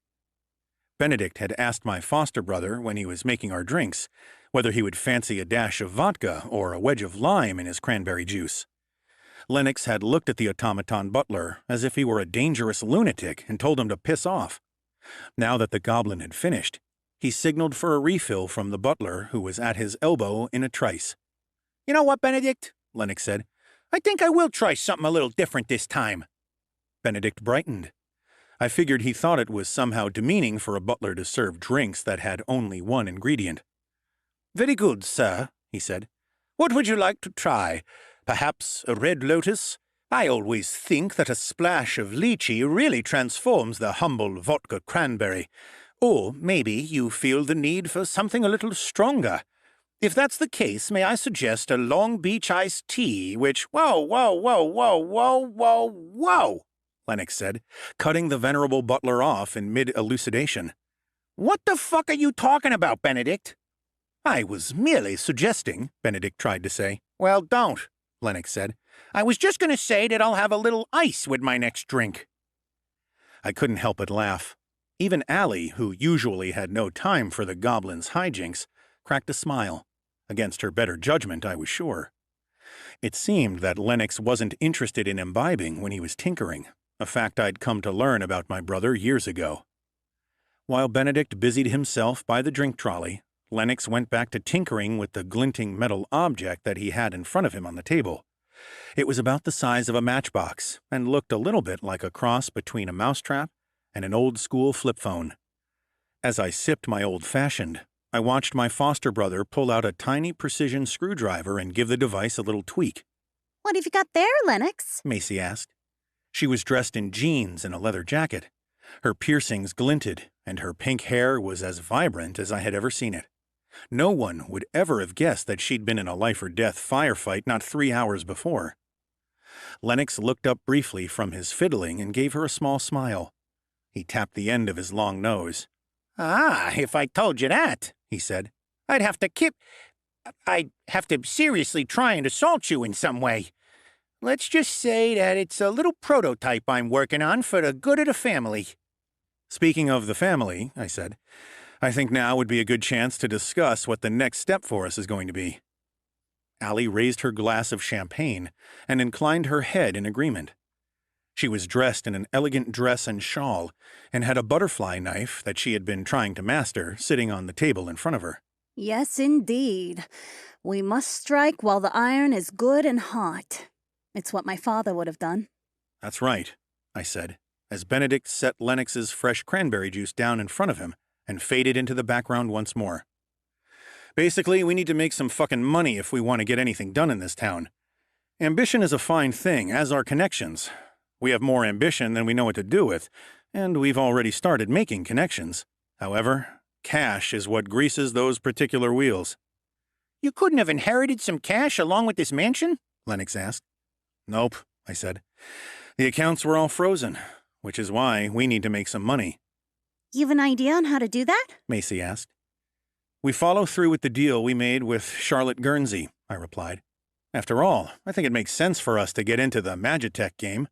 Benedict had asked my foster brother, when he was making our drinks, whether he would fancy a dash of vodka or a wedge of lime in his cranberry juice. Lennox had looked at the automaton butler as if he were a dangerous lunatic and told him to piss off. Now that the goblin had finished, he signaled for a refill from the butler, who was at his elbow in a trice. You know what, Benedict? Lennox said. I think I will try something a little different this time. Benedict brightened. I figured he thought it was somehow demeaning for a butler to serve drinks that had only one ingredient. Very good, sir, he said. What would you like to try? Perhaps a red lotus? I always think that a splash of lychee really transforms the humble vodka cranberry. Or maybe you feel the need for something a little stronger. If that's the case, may I suggest a Long Beach iced tea, which— Whoa, whoa, whoa, whoa, whoa, whoa, whoa, Lennox said, cutting the venerable butler off in mid-elucidation. What the fuck are you talking about, Benedict? I was merely suggesting, Benedict tried to say. Well, don't, Lennox said. I was just going to say that I'll have a little ice with my next drink. I couldn't help but laugh. Even Allie, who usually had no time for the goblin's hijinks, cracked a smile. Against her better judgment, I was sure. It seemed that Lennox wasn't interested in imbibing when he was tinkering, a fact I'd come to learn about my brother years ago. While Benedict busied himself by the drink trolley, Lennox went back to tinkering with the glinting metal object that he had in front of him on the table. It was about the size of a matchbox and looked a little bit like a cross between a mousetrap and an old-school flip phone. As I sipped my old-fashioned, I watched my foster brother pull out a tiny precision screwdriver and give the device a little tweak. What have you got there, Lennox? Macy asked. She was dressed in jeans and a leather jacket. Her piercings glinted, and her pink hair was as vibrant as I had ever seen it. No one would ever have guessed that she'd been in a life-or-death firefight not 3 hours before. Lennox looked up briefly from his fiddling and gave her a small smile. He tapped the end of his long nose. Ah, if I told you that, he said, I'd have to seriously try and assault you in some way. Let's just say that it's a little prototype I'm working on for the good of the family. Speaking of the family, I said, I think now would be a good chance to discuss what the next step for us is going to be. Allie raised her glass of champagne and inclined her head in agreement. She was dressed in an elegant dress and shawl, and had a butterfly knife that she had been trying to master sitting on the table in front of her. Yes, indeed. We must strike while the iron is good and hot. It's what my father would have done. That's right, I said, as Benedict set Lennox's fresh cranberry juice down in front of him and faded into the background once more. Basically, we need to make some fucking money if we want to get anything done in this town. Ambition is a fine thing, as are connections. We have more ambition than we know what to do with, and we've already started making connections. However, cash is what greases those particular wheels. You couldn't have inherited some cash along with this mansion? Lennox asked. Nope, I said. The accounts were all frozen, which is why we need to make some money. You have an idea on how to do that? Macy asked. We follow through with the deal we made with Charlotte Guernsey, I replied. After all, I think it makes sense for us to get into the Magitech game.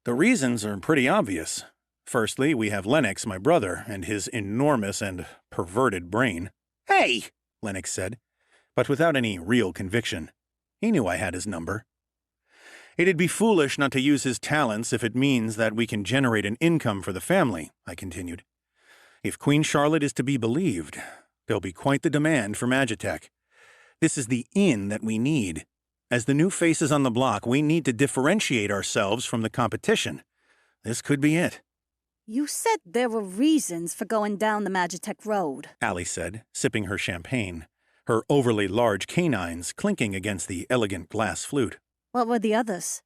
The reasons are pretty obvious. Firstly, we have Lennox, my brother, and his enormous and perverted brain. Hey, Lennox said, but without any real conviction. He knew I had his number. It'd be foolish not to use his talents if it means that we can generate an income for the family, I continued. If Queen Charlotte is to be believed, there'll be quite the demand for Magitech. This is the in that we need. As the new faces on the block, we need to differentiate ourselves from the competition. This could be it. You said there were reasons for going down the Magitech road, Allie said, sipping her champagne, her overly large canines clinking against the elegant glass flute. What were the others?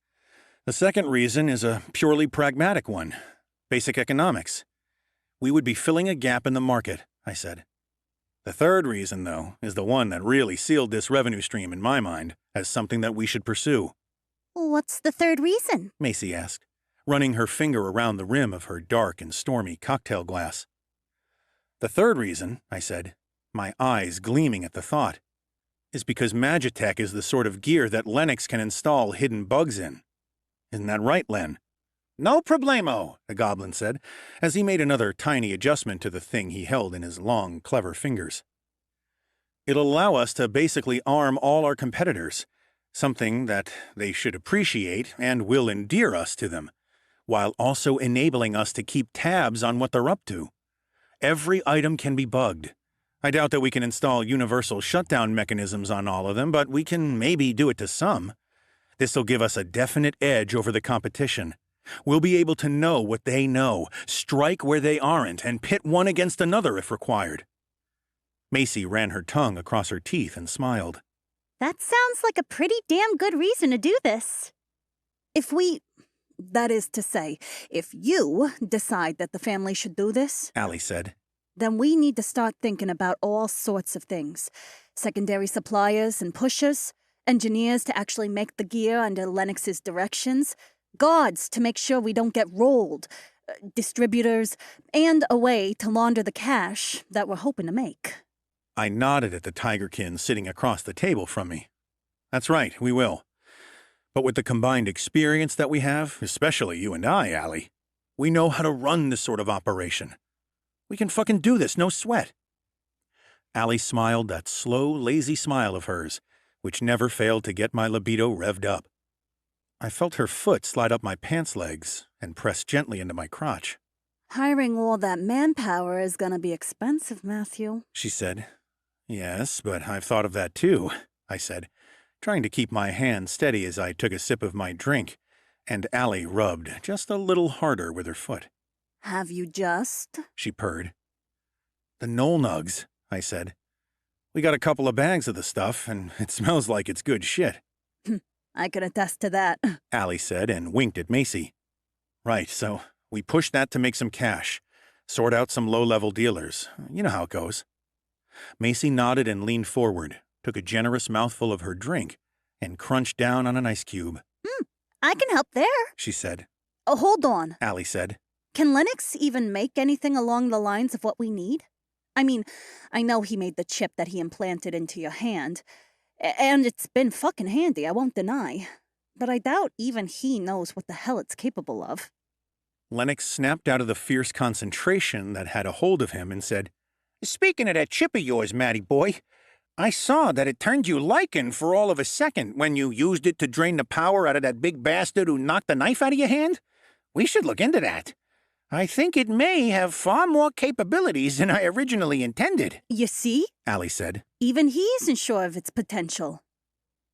The second reason is a purely pragmatic one. Basic economics. We would be filling a gap in the market, I said. The third reason, though, is the one that really sealed this revenue stream in my mind as something that we should pursue. What's the third reason? Macy asked, running her finger around the rim of her dark and stormy cocktail glass. The third reason, I said, my eyes gleaming at the thought, is because Magitech is the sort of gear that Lennox can install hidden bugs in. Isn't that right, Len? No problemo, the goblin said, as he made another tiny adjustment to the thing he held in his long, clever fingers. It'll allow us to basically arm all our competitors, something that they should appreciate and will endear us to them, while also enabling us to keep tabs on what they're up to. Every item can be bugged. I doubt that we can install universal shutdown mechanisms on all of them, but we can maybe do it to some. This'll give us a definite edge over the competition. We'll be able to know what they know, strike where they aren't, and pit one against another if required. Macy ran her tongue across her teeth and smiled. That sounds like a pretty damn good reason to do this. That is to say, if you decide that the family should do this, Allie said, then we need to start thinking about all sorts of things. Secondary suppliers and pushers, engineers to actually make the gear under Lennox's directions, guards to make sure we don't get rolled, distributors, and a way to launder the cash that we're hoping to make. I nodded at the tigerkin sitting across the table from me. That's right, we will. But with the combined experience that we have, especially you and I, Allie, we know how to run this sort of operation. We can fucking do this, no sweat. Allie smiled that slow, lazy smile of hers, which never failed to get my libido revved up. I felt her foot slide up my pants legs and press gently into my crotch. Hiring all that manpower is gonna be expensive, Matthew, She said. Yes, but I've thought of that too, I said, trying to keep my hand steady as I took a sip of my drink, and Allie rubbed just a little harder with her foot. Have you just? She purred. The Knoll Nugs, I said. We got a couple of bags of the stuff, and it smells like it's good shit. I could attest to that. Allie said and winked at Macy. Right, so we pushed that to make some cash, sort out some low-level dealers. You know how it goes. Macy nodded and leaned forward, took a generous mouthful of her drink, and crunched down on an ice cube. I can help there. She said. Oh, hold on. Allie said. Can Lennox even make anything along the lines of what we need? I mean, I know he made the chip that he implanted into your hand, and it's been fucking handy, I won't deny. But I doubt even he knows what the hell it's capable of. Lennox snapped out of the fierce concentration that had a hold of him and said, Speaking of that chip of yours, Matty boy, I saw that it turned you lichen for all of a second when you used it to drain the power out of that big bastard who knocked the knife out of your hand. We should look into that. I think it may have far more capabilities than I originally intended. You see? Allie said. Even he isn't sure of its potential.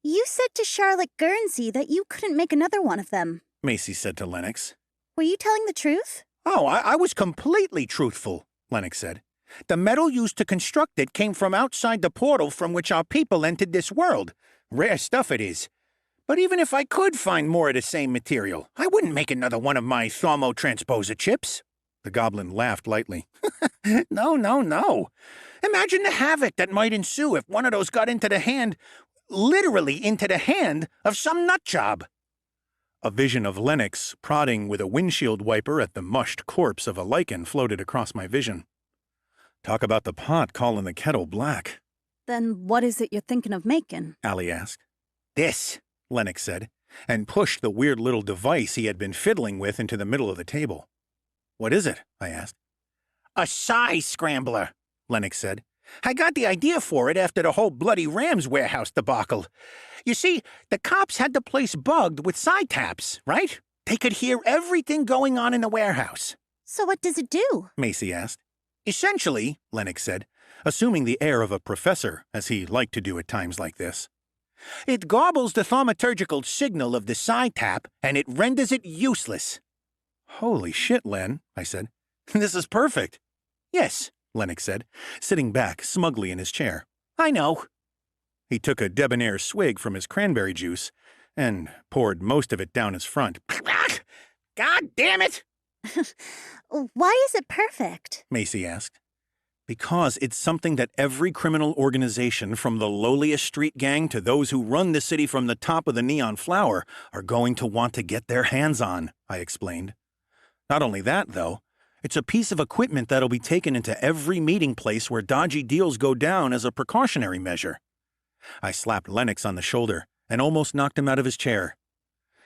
You said to Charlotte Guernsey that you couldn't make another one of them. Macy said to Lennox. Were you telling the truth? Oh, I was completely truthful, Lennox said. The metal used to construct it came from outside the portal from which our people entered this world. Rare stuff it is. But even if I could find more of the same material, I wouldn't make another one of my thermotransposer chips. The goblin laughed lightly. No. Imagine the havoc that might ensue if one of those got into the hand, literally into the hand, of some nutjob. A vision of Lennox prodding with a windshield wiper at the mushed corpse of a lichen floated across my vision. Talk about the pot calling the kettle black. Then what is it you're thinking of making? Allie asked. This, Lennox said, and pushed the weird little device he had been fiddling with into the middle of the table. What is it? I asked. a size scrambler, Lennox said. I got the idea for it after the whole bloody Rams warehouse debacle. You see, the cops had the place bugged with side taps, right? They could hear everything going on in the warehouse. So what does it do? Macy asked. Essentially, Lennox said, assuming the air of a professor, as he liked to do at times like this. It gobbles the thaumaturgical signal of the side tap, and it renders it useless. Holy shit, Len, I said. This is perfect. Yes, Lennox said, sitting back smugly in his chair. I know. He took a debonair swig from his cranberry juice and poured most of it down his front. God damn it! Why is it perfect? Macy asked. Because it's something that every criminal organization, from the lowliest street gang to those who run the city from the top of the Neon Flower, are going to want to get their hands on, I explained. Not only that, though, it's a piece of equipment that'll be taken into every meeting place where dodgy deals go down as a precautionary measure. I slapped Lennox on the shoulder and almost knocked him out of his chair.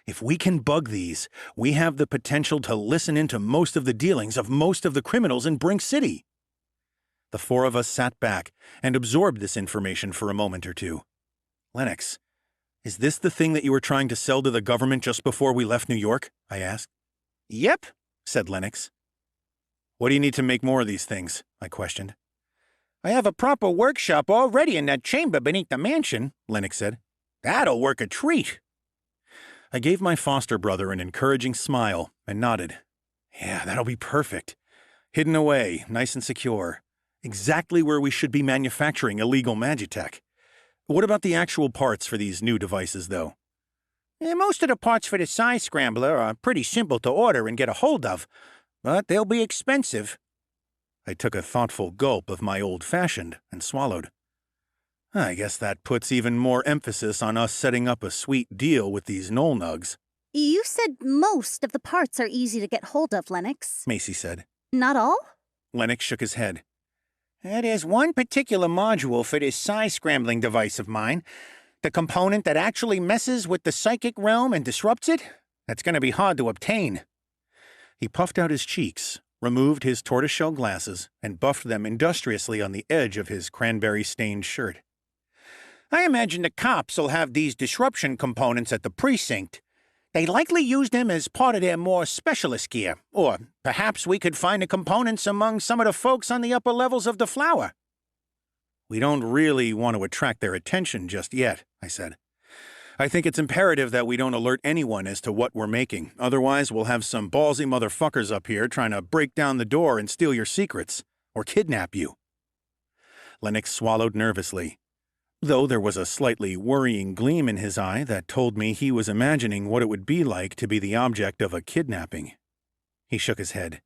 If we can bug these, we have the potential to listen into most of the dealings of most of the criminals in Brink City. The four of us sat back and absorbed this information for a moment or two. Lennox, is this the thing that you were trying to sell to the government just before we left New York? I asked. Yep, said Lennox. What do you need to make more of these things? I questioned. I have a proper workshop already in that chamber beneath the mansion, Lennox said. That'll work a treat. I gave my foster brother an encouraging smile and nodded. Yeah, that'll be perfect. Hidden away, nice and secure. Exactly where we should be manufacturing illegal magitech. What about the actual parts for these new devices, though? Most of the parts for the size scrambler are pretty simple to order and get a hold of, but they'll be expensive. I took a thoughtful gulp of my old-fashioned and swallowed. I guess that puts even more emphasis on us setting up a sweet deal with these Knoll Nugs. You said most of the parts are easy to get hold of, Lennox. Macy said. Not all? Lennox shook his head. There's one particular module for this size scrambling device of mine. The component that actually messes with the psychic realm and disrupts it? That's going to be hard to obtain. He puffed out his cheeks, removed his tortoiseshell glasses, and buffed them industriously on the edge of his cranberry-stained shirt. I imagine the cops will have these disruption components at the precinct. They likely use them as part of their more specialist gear, or perhaps we could find the components among some of the folks on the upper levels of the flower. We don't really want to attract their attention just yet, I said. I think it's imperative that we don't alert anyone as to what we're making. Otherwise, we'll have some ballsy motherfuckers up here trying to break down the door and steal your secrets, or kidnap you. Lennox swallowed nervously, though there was a slightly worrying gleam in his eye that told me he was imagining what it would be like to be the object of a kidnapping. He shook his head.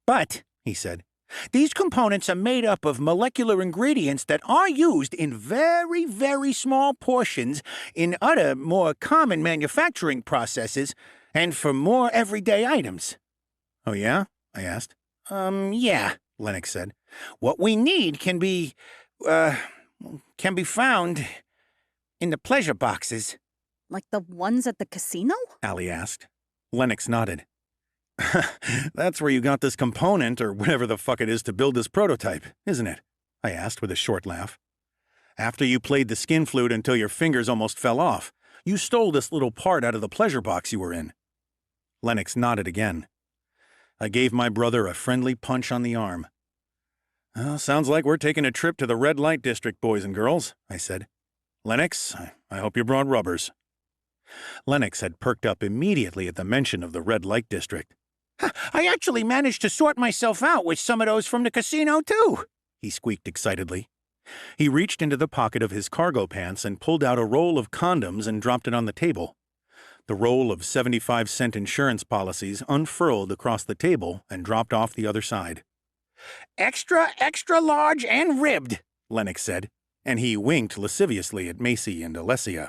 But, he said, these components are made up of molecular ingredients that are used in very, very small portions in other, more common manufacturing processes and for more everyday items. Oh, yeah? I asked. Yeah, Lennox said. What we need can be found in the pleasure boxes. Like the ones at the casino? Allie asked. Lennox nodded. That's where you got this component, or whatever the fuck it is, to build this prototype, isn't it? I asked with a short laugh. After you played the skin flute until your fingers almost fell off, you stole this little part out of the pleasure box you were in. Lennox nodded again. I gave my brother a friendly punch on the arm. Well, sounds like we're taking a trip to the red light district, boys and girls, I said. Lennox, I hope you brought rubbers. Lennox had perked up immediately at the mention of the red light district. I actually managed to sort myself out with some of those from the casino, too, he squeaked excitedly. He reached into the pocket of his cargo pants and pulled out a roll of condoms and dropped it on the table. The roll of 75-cent insurance policies unfurled across the table and dropped off the other side. Extra, extra large and ribbed, Lennox said, and he winked lasciviously at Macy and Alessia.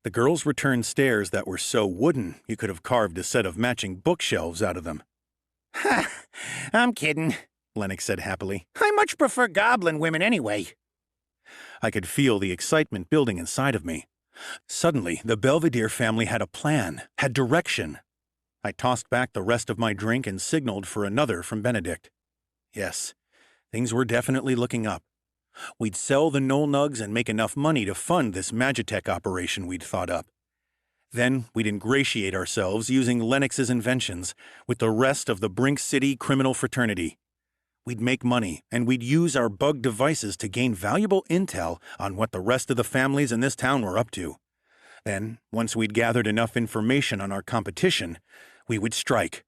The girls returned stares that were so wooden you could have carved a set of matching bookshelves out of them. Ha! I'm kidding, Lennox said happily. I much prefer goblin women anyway. I could feel the excitement building inside of me. Suddenly, the Belvedere family had a plan, had direction. I tossed back the rest of my drink and signaled for another from Benedict. Yes, things were definitely looking up. We'd sell the Knoll Nugs and make enough money to fund this Magitech operation we'd thought up. Then we'd ingratiate ourselves using Lennox's inventions with the rest of the Brink City criminal fraternity. We'd make money, and we'd use our bug devices to gain valuable intel on what the rest of the families in this town were up to. Then, once we'd gathered enough information on our competition, we would strike.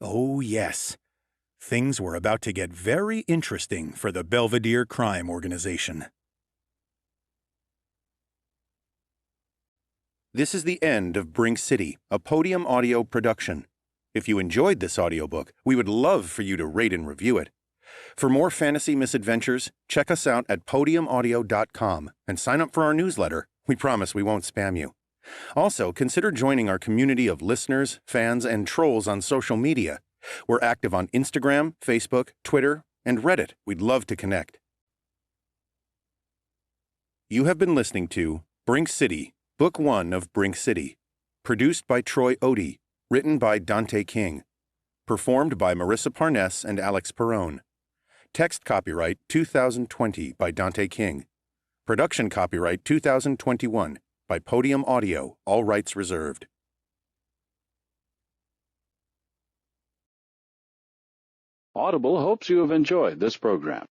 Oh, yes. Things were about to get very interesting for the Belvedere Crime Organization. This is the end of Brink City, a Podium Audio production. If you enjoyed this audiobook, we would love for you to rate and review it. For more fantasy misadventures, check us out at podiumaudio.com and sign up for our newsletter. We promise we won't spam you. Also, consider joining our community of listeners, fans, and trolls on social media. We're active on Instagram, Facebook, Twitter, and Reddit. We'd love to connect. You have been listening to Brink City, Book 1 of Brink City. Produced by Troy Odie. Written by Dante King. Performed by Marissa Parness and Alex Perrone. Text copyright 2020 by Dante King. Production copyright 2021 by Podium Audio, all rights reserved. Audible hopes you have enjoyed this program.